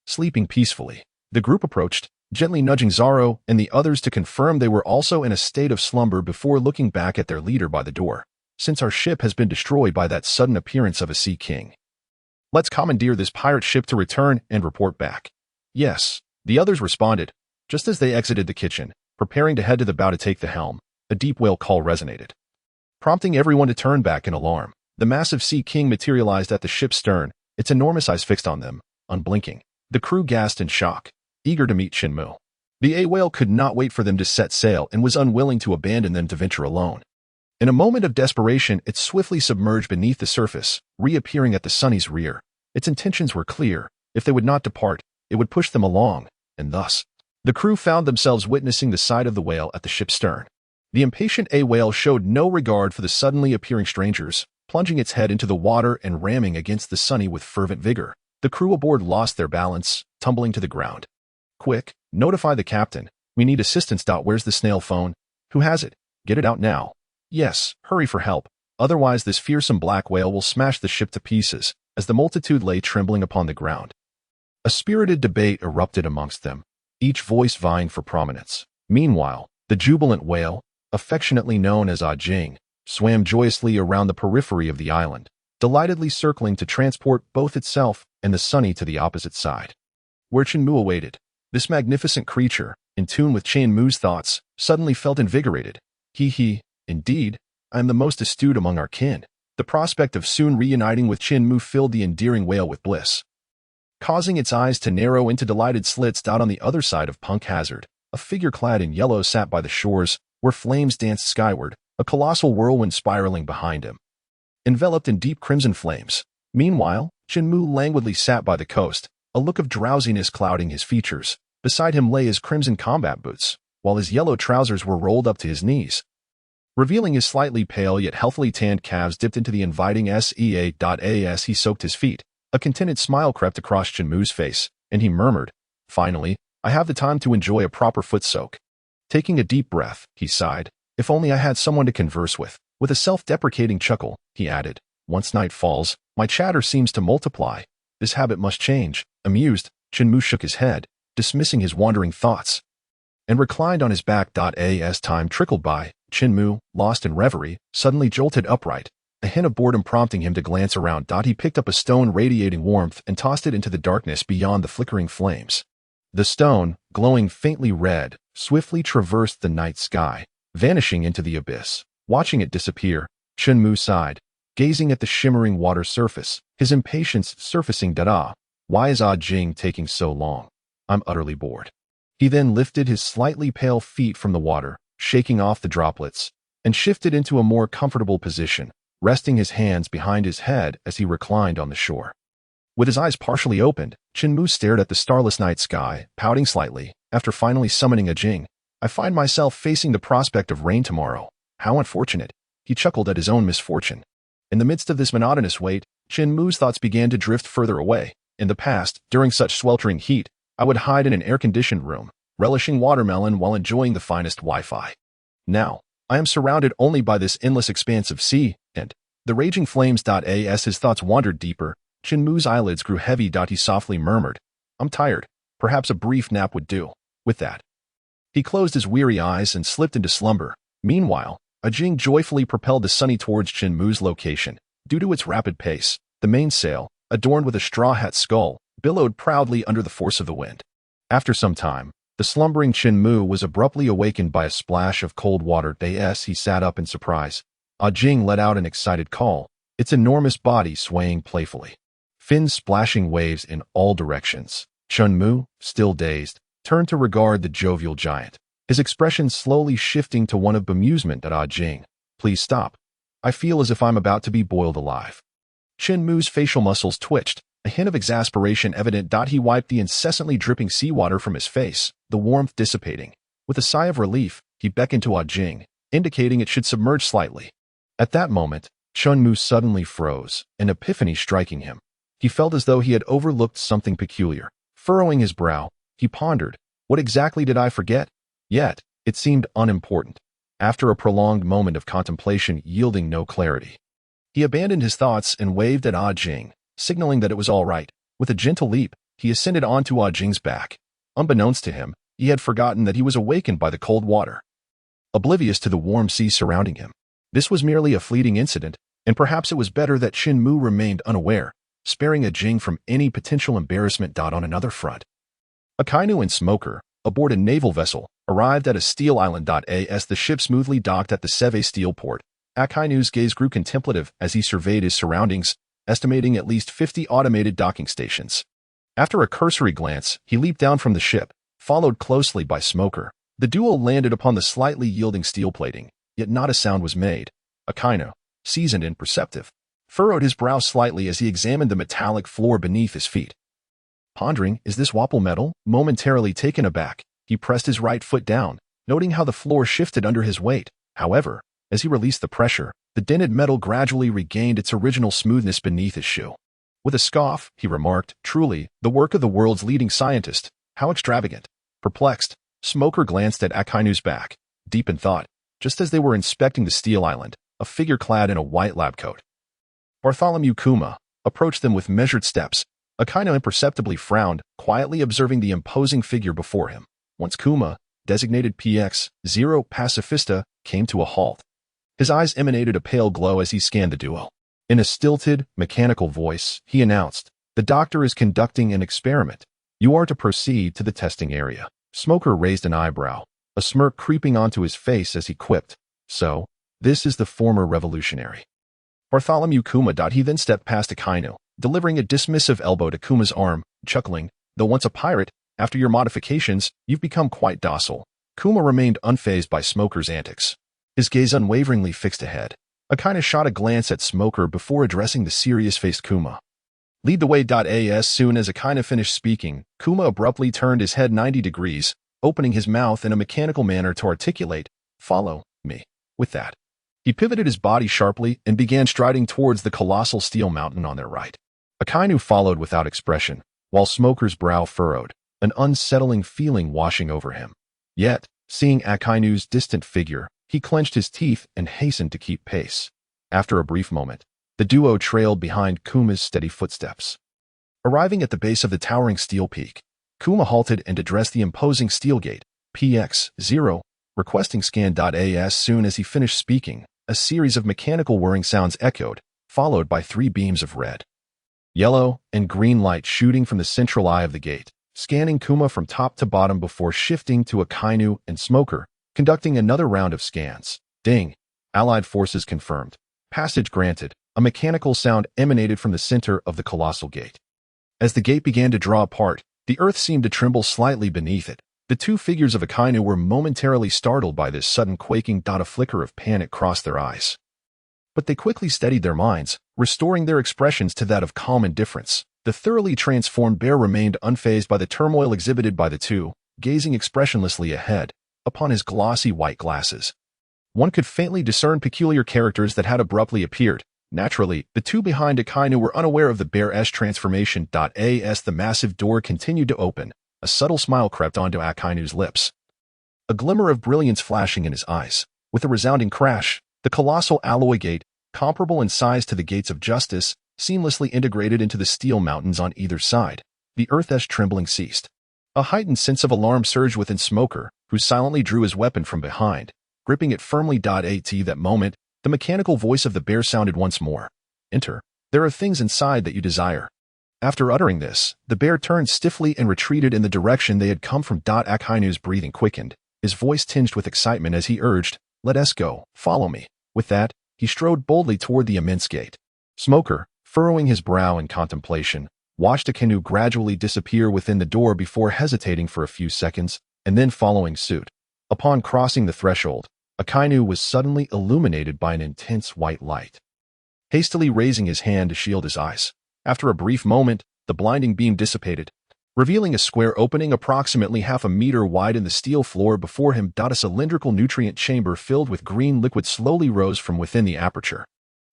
sleeping peacefully. The group approached, gently nudging Zoro and the others to confirm they were also in a state of slumber before looking back at their leader by the door. "Since our ship has been destroyed by that sudden appearance of a sea king, let's commandeer this pirate ship to return and report back." "Yes," the others responded. Just as they exited the kitchen, preparing to head to the bow to take the helm, a deep whale call resonated, prompting everyone to turn back in alarm. The massive sea king materialized at the ship's stern, its enormous eyes fixed on them, unblinking. The crew gasped in shock, eager to meet Chen Mu. The A-whale could not wait for them to set sail and was unwilling to abandon them to venture alone. In a moment of desperation, it swiftly submerged beneath the surface, reappearing at the Sunny's rear. Its intentions were clear. If they would not depart, it would push them along, and thus, the crew found themselves witnessing the sight of the whale at the ship's stern. The impatient A-whale showed no regard for the suddenly appearing strangers, plunging its head into the water and ramming against the Sunny with fervent vigor. The crew aboard lost their balance, tumbling to the ground. "Quick, notify the captain. We need assistance. Where's the snail phone? Who has it? Get it out now." "Yes, hurry for help. Otherwise this fearsome black whale will smash the ship to pieces," as the multitude lay trembling upon the ground. A spirited debate erupted amongst them, each voice vying for prominence. Meanwhile, the jubilant whale, affectionately known as Ah Jing, swam joyously around the periphery of the island, delightedly circling to transport both itself and the Sunny to the opposite side, where Chen Mu awaited. This magnificent creature, in tune with Chen Mu's thoughts, suddenly felt invigorated. Indeed, I am the most astute among our kin. The prospect of soon reuniting with Chen Mu filled the endearing whale with bliss, causing its eyes to narrow into delighted slits. On the other side of Punk Hazard, a figure clad in yellow sat by the shores, where flames danced skyward, a colossal whirlwind spiraling behind him, enveloped in deep crimson flames. Meanwhile, Chen Mu languidly sat by the coast, a look of drowsiness clouding his features. Beside him lay his crimson combat boots, while his yellow trousers were rolled up to his knees, revealing his slightly pale yet healthily tanned calves dipped into the inviting sea. As he soaked his feet, a contented smile crept across Chen Mu's face, and he murmured, "Finally, I have the time to enjoy a proper foot soak." Taking a deep breath, he sighed, "If only I had someone to converse with." With a self-deprecating chuckle, he added, "Once night falls, my chatter seems to multiply. This habit must change." Amused, Chen Mu shook his head, dismissing his wandering thoughts, and reclined on his back. As time trickled by, Chen Mu, lost in reverie, suddenly jolted upright, a hint of boredom prompting him to glance around. He picked up a stone radiating warmth and tossed it into the darkness beyond the flickering flames. The stone, glowing faintly red, swiftly traversed the night sky, vanishing into the abyss. Watching it disappear, Chen Mu sighed, gazing at the shimmering water surface, his impatience surfacing. Why is Jing taking so long? I'm utterly bored. He then lifted his slightly pale feet from the water, shaking off the droplets, and shifted into a more comfortable position, resting his hands behind his head as he reclined on the shore. With his eyes partially opened, Chen Mu stared at the starless night sky, pouting slightly. After finally summoning a Jing, I find myself facing the prospect of rain tomorrow. How unfortunate. He chuckled at his own misfortune. In the midst of this monotonous wait, Chen Mu's thoughts began to drift further away. In the past, during such sweltering heat, I would hide in an air-conditioned room, relishing watermelon while enjoying the finest Wi-Fi. Now, I am surrounded only by this endless expanse of sea and the raging flames. As his thoughts wandered deeper, Chen Mu's eyelids grew heavy. He softly murmured, "I'm tired. Perhaps a brief nap would do." With that, he closed his weary eyes and slipped into slumber. Meanwhile, a Jing joyfully propelled the Sunny towards Chen Mu's location. Due to its rapid pace, the mainsail, adorned with a straw hat skull, billowed proudly under the force of the wind. After some time, the slumbering Chen Mu was abruptly awakened by a splash of cold water. He sat up in surprise. Jing let out an excited call, its enormous body swaying playfully, fins splashing waves in all directions. Chen Mu, still dazed, turned to regard the jovial giant, his expression slowly shifting to one of bemusement. Jing, please stop. I feel as if I'm about to be boiled alive. Chen Mu's facial muscles twitched, a hint of exasperation evident. He wiped the incessantly dripping seawater from his face, the warmth dissipating. With a sigh of relief, he beckoned to Jing, indicating it should submerge slightly. At that moment, Chen Mu suddenly froze, an epiphany striking him. He felt as though he had overlooked something peculiar. Furrowing his brow, he pondered, what exactly did I forget? Yet, it seemed unimportant. After a prolonged moment of contemplation yielding no clarity, he abandoned his thoughts and waved at Jing, signaling that it was all right. With a gentle leap, he ascended onto Jing's back. Unbeknownst to him, he had forgotten that he was awakened by the cold water, oblivious to the warm sea surrounding him. This was merely a fleeting incident, and perhaps it was better that Chen Mu remained unaware, sparing Jing from any potential embarrassment. On another front, Akainu and Smoker, aboard a naval vessel, arrived at a steel island. As the ship smoothly docked at the Seve steel port, Akainu's gaze grew contemplative as he surveyed his surroundings, estimating at least 50 automated docking stations. After a cursory glance, he leaped down from the ship, followed closely by Smoker. The duo landed upon the slightly yielding steel plating, yet not a sound was made. Akainu, seasoned and perceptive, furrowed his brow slightly as he examined the metallic floor beneath his feet. Pondering, is this Wapple metal? Momentarily taken aback, he pressed his right foot down, noting how the floor shifted under his weight. However, as he released the pressure, the dented metal gradually regained its original smoothness beneath his shoe. With a scoff, he remarked, truly, the work of the world's leading scientist. How extravagant. Perplexed, Smoker glanced at Akainu's back, deep in thought, just as they were inspecting the steel island. A figure clad in a white lab coat, Bartholomew Kuma, approached them with measured steps. Akainu imperceptibly frowned, quietly observing the imposing figure before him. Once Kuma, designated PX-0 Pacifista, came to a halt. His eyes emanated a pale glow as he scanned the duo. In a stilted, mechanical voice, he announced, "The doctor is conducting an experiment. You are to proceed to the testing area." Smoker raised an eyebrow, a smirk creeping onto his face as he quipped, "So, this is the former revolutionary Bartholomew Kuma." He then stepped past Akainu, delivering a dismissive elbow to Kuma's arm, chuckling, "Though once a pirate, after your modifications, you've become quite docile." Kuma remained unfazed by Smoker's antics. His gaze unwaveringly fixed ahead. Akainu shot a glance at Smoker before addressing the serious-faced Kuma. "Lead the way." As soon as Akainu finished speaking, Kuma abruptly turned his head 90 degrees, opening his mouth in a mechanical manner to articulate, "Follow me." With that, he pivoted his body sharply and began striding towards the colossal steel mountain on their right. Akainu followed without expression, while Smoker's brow furrowed, an unsettling feeling washing over him. Yet, seeing Akainu's distant figure, he clenched his teeth and hastened to keep pace. After a brief moment, the duo trailed behind Kuma's steady footsteps. Arriving at the base of the towering steel peak, Kuma halted and addressed the imposing steel gate, PX0, requesting scan. As soon as he finished speaking, a series of mechanical whirring sounds echoed, followed by 3 beams of red, yellow, and green light shooting from the central eye of the gate, scanning Kuma from top to bottom before shifting to Akainu and Smoker, conducting another round of scans. Ding! Allied forces confirmed. Passage granted. A mechanical sound emanated from the center of the colossal gate. As the gate began to draw apart, the earth seemed to tremble slightly beneath it. The 2 figures of Akainu were momentarily startled by this sudden quaking. A flicker of panic crossed their eyes. But they quickly steadied their minds, restoring their expressions to that of calm indifference. The thoroughly transformed bear remained unfazed by the turmoil exhibited by the 2, gazing expressionlessly ahead, upon his glossy white glasses. One could faintly discern peculiar characters that had abruptly appeared. Naturally, the 2 behind Akainu were unaware of the bear's transformation. As the massive door continued to open, a subtle smile crept onto Akainu's lips, a glimmer of brilliance flashing in his eyes. With a resounding crash, the colossal alloy gate, comparable in size to the gates of justice, seamlessly integrated into the steel mountains on either side. The earth's trembling ceased. A heightened sense of alarm surged within Smoker, who silently drew his weapon from behind, gripping it firmly. At that moment, the mechanical voice of the bear sounded once more. "Enter. There are things inside that you desire." After uttering this, the bear turned stiffly and retreated in the direction they had come from. Akainu's breathing quickened, his voice tinged with excitement as he urged, "Let us go. Follow me." With that, he strode boldly toward the immense gate. Smoker, furrowing his brow in contemplation, watched Akainu gradually disappear within the door before hesitating for a few seconds, and then following suit. Upon crossing the threshold, Akainu was suddenly illuminated by an intense white light. Hastily raising his hand to shield his eyes, after a brief moment, the blinding beam dissipated, revealing a square opening approximately half a meter wide in the steel floor before him. A cylindrical nutrient chamber filled with green liquid slowly rose from within the aperture.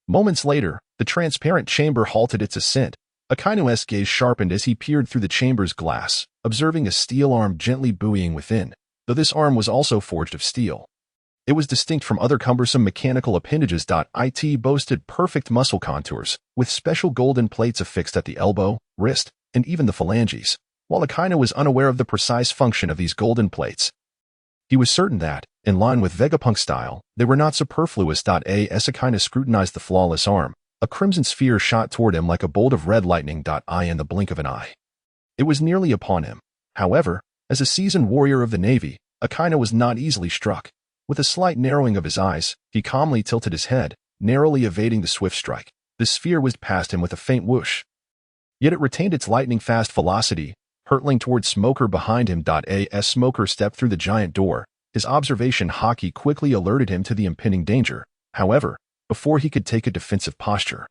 Moments later, the transparent chamber halted its ascent. Akainu's gaze sharpened as he peered through the chamber's glass, observing a steel arm gently buoying within, though this arm was also forged of steel. It was distinct from other cumbersome mechanical appendages. It boasted perfect muscle contours, with special golden plates affixed at the elbow, wrist, and even the phalanges. While Akainu was unaware of the precise function of these golden plates, he was certain that, in line with Vegapunk style, they were not superfluous. As Akainu scrutinized the flawless arm, a crimson sphere shot toward him like a bolt of red lightning. In the blink of an eye, it was nearly upon him. However, as a seasoned warrior of the Navy, Akainu was not easily struck. With a slight narrowing of his eyes, he calmly tilted his head, narrowly evading the swift strike. The sphere whizzed past him with a faint whoosh. Yet it retained its lightning-fast velocity, hurtling towards Smoker behind him. As Smoker stepped through the giant door, his observation Haki quickly alerted him to the impending danger. However, before he could take a defensive posture,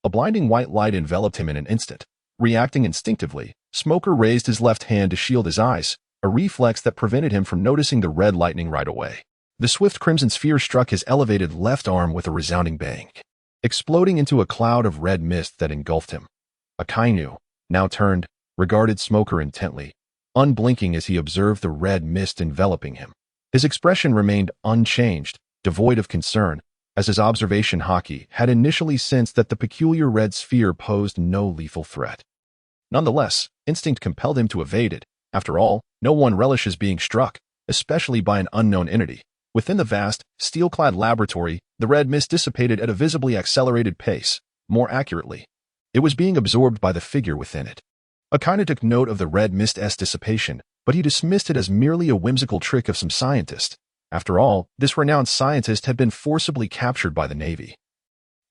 a blinding white light enveloped him in an instant. Reacting instinctively, Smoker raised his left hand to shield his eyes, a reflex that prevented him from noticing the red lightning right away. The swift crimson sphere struck his elevated left arm with a resounding bang, exploding into a cloud of red mist that engulfed him. Akainu, now turned, regarded Smoker intently, unblinking as he observed the red mist enveloping him. His expression remained unchanged, devoid of concern, as his observation Haki had initially sensed that the peculiar red sphere posed no lethal threat. Nonetheless, instinct compelled him to evade it. After all, no one relishes being struck, especially by an unknown entity. Within the vast, steel-clad laboratory, The red mist dissipated at a visibly accelerated pace. More accurately, it was being absorbed by the figure within it. Akainu took note of the red mist's dissipation, but he dismissed it as merely a whimsical trick of some scientist. After all, this renowned scientist had been forcibly captured by the Navy,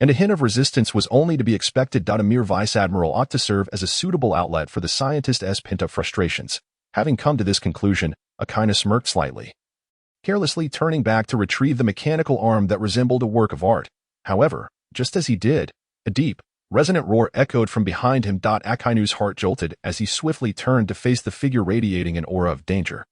and a hint of resistance was only to be expected. A mere vice admiral ought to serve as a suitable outlet for the scientist's pent-up frustrations. Having come to this conclusion, Akainu smirked slightly, carelessly turning back to retrieve the mechanical arm that resembled a work of art. However, just as he did, a deep, resonant roar echoed from behind him. Akainu's heart jolted as he swiftly turned to face the figure radiating an aura of danger.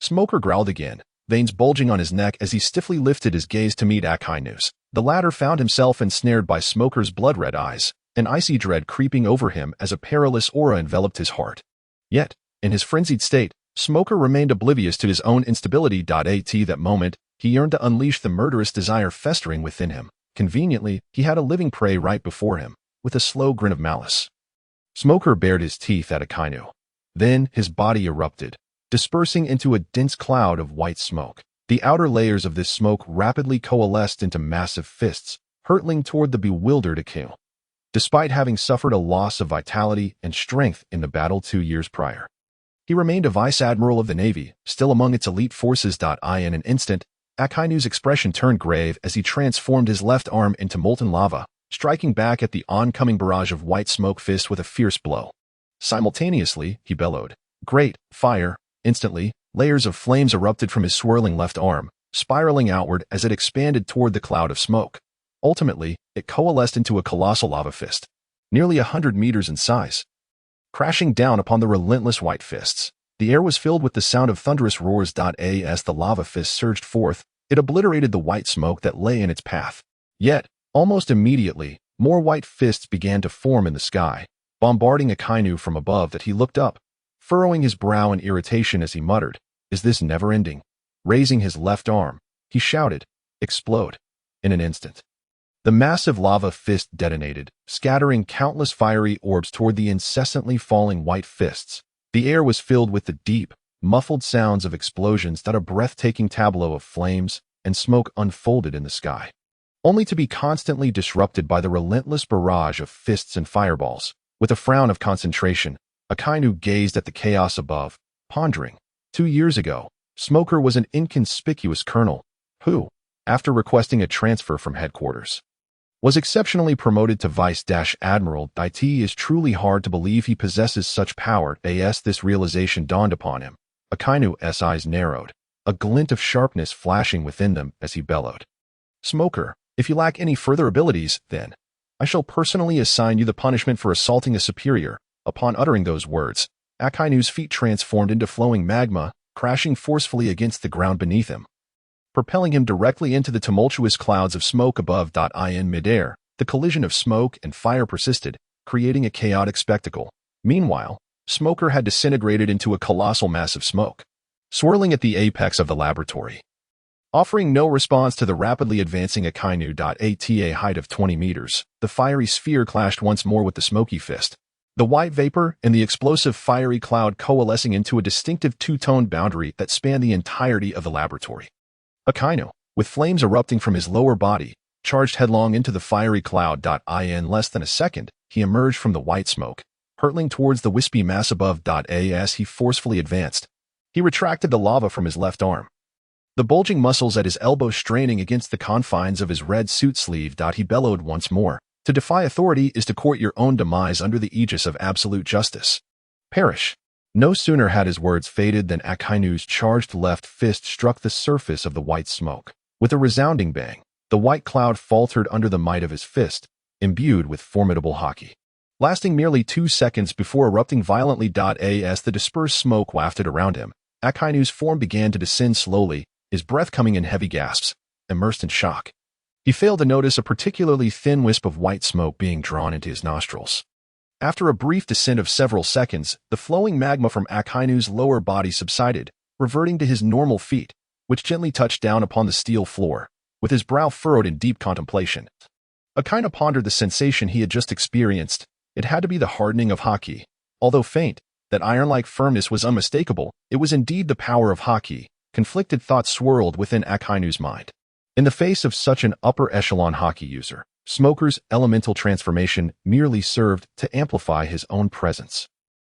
Smoker growled again, veins bulging on his neck as he stiffly lifted his gaze to meet Akainu's. The latter found himself ensnared by Smoker's blood-red eyes, an icy dread creeping over him as a perilous aura enveloped his heart. Yet, in his frenzied state, Smoker remained oblivious to his own instability. At that moment, he yearned to unleash the murderous desire festering within him. Conveniently, he had a living prey right before him, with a slow grin of malice. Smoker bared his teeth at Akainu. Then his body erupted, dispersing into a dense cloud of white smoke. The outer layers of this smoke rapidly coalesced into massive fists, hurtling toward the bewildered Akainu. Despite having suffered a loss of vitality and strength in the battle 2 years prior, he remained a vice admiral of the Navy, still among its elite forces. In an instant, Akainu's expression turned grave as he transformed his left arm into molten lava, striking back at the oncoming barrage of white smoke fists with a fierce blow. Simultaneously, he bellowed, "Great fire!" Instantly, layers of flames erupted from his swirling left arm, spiraling outward as it expanded toward the cloud of smoke. Ultimately, it coalesced into a colossal lava fist, nearly 100 meters in size. Crashing down upon the relentless white fists, the air was filled with the sound of thunderous roars. As the lava fist surged forth, it obliterated the white smoke that lay in its path. Yet, almost immediately, more white fists began to form in the sky, bombarding Akainu from above. He looked up, furrowing his brow in irritation as he muttered, "Is this never ending?" Raising his left arm, he shouted, "Explode!" In an instant, the massive lava fist detonated, scattering countless fiery orbs toward the incessantly falling white fists. The air was filled with the deep, muffled sounds of explosions. A breathtaking tableau of flames and smoke unfolded in the sky, only to be constantly disrupted by the relentless barrage of fists and fireballs. With a frown of concentration, Akainu gazed at the chaos above, pondering. 2 years ago, Smoker was an inconspicuous colonel who, after requesting a transfer from headquarters, was exceptionally promoted to vice-admiral. It is truly hard to believe he possesses such power. As this realization dawned upon him, Akainu's eyes narrowed, a glint of sharpness flashing within them as he bellowed, "Smoker, if you lack any further abilities, then I shall personally assign you the punishment for assaulting a superior." Upon uttering those words, Akainu's feet transformed into flowing magma, crashing forcefully against the ground beneath him, propelling him directly into the tumultuous clouds of smoke above. In midair, the collision of smoke and fire persisted, creating a chaotic spectacle. Meanwhile, Smoker had disintegrated into a colossal mass of smoke, swirling at the apex of the laboratory. Offering no response to the rapidly advancing Akainu. At a height of 20 meters, the fiery sphere clashed once more with the smoky fist, the white vapor and the explosive fiery cloud coalescing into a distinctive two-toned boundary that spanned the entirety of the laboratory. Akainu, with flames erupting from his lower body, charged headlong into the fiery cloud. In less than a second, he emerged from the white smoke, hurtling towards the wispy mass above. As he forcefully advanced, he retracted the lava from his left arm, the bulging muscles at his elbow straining against the confines of his red suit sleeve. He bellowed once more, "To defy authority is to court your own demise under the aegis of absolute justice. Perish." No sooner had his words faded than Akainu's charged left fist struck the surface of the white smoke. With a resounding bang, the white cloud faltered under the might of his fist, imbued with formidable Haki, lasting merely 2 seconds before erupting violently. As the dispersed smoke wafted around him, Akainu's form began to descend slowly, his breath coming in heavy gasps. Immersed in shock, he failed to notice a particularly thin wisp of white smoke being drawn into his nostrils. After a brief descent of several seconds, the flowing magma from Akainu's lower body subsided, reverting to his normal feet, which gently touched down upon the steel floor, with his brow furrowed in deep contemplation. Akainu pondered the sensation he had just experienced. It had to be the hardening of Haki. Although faint, that iron-like firmness was unmistakable. It was indeed the power of Haki. Conflicted thoughts swirled within Akainu's mind. In the face of such an upper-echelon Haki user, Smoker's elemental transformation merely served to amplify his own presence.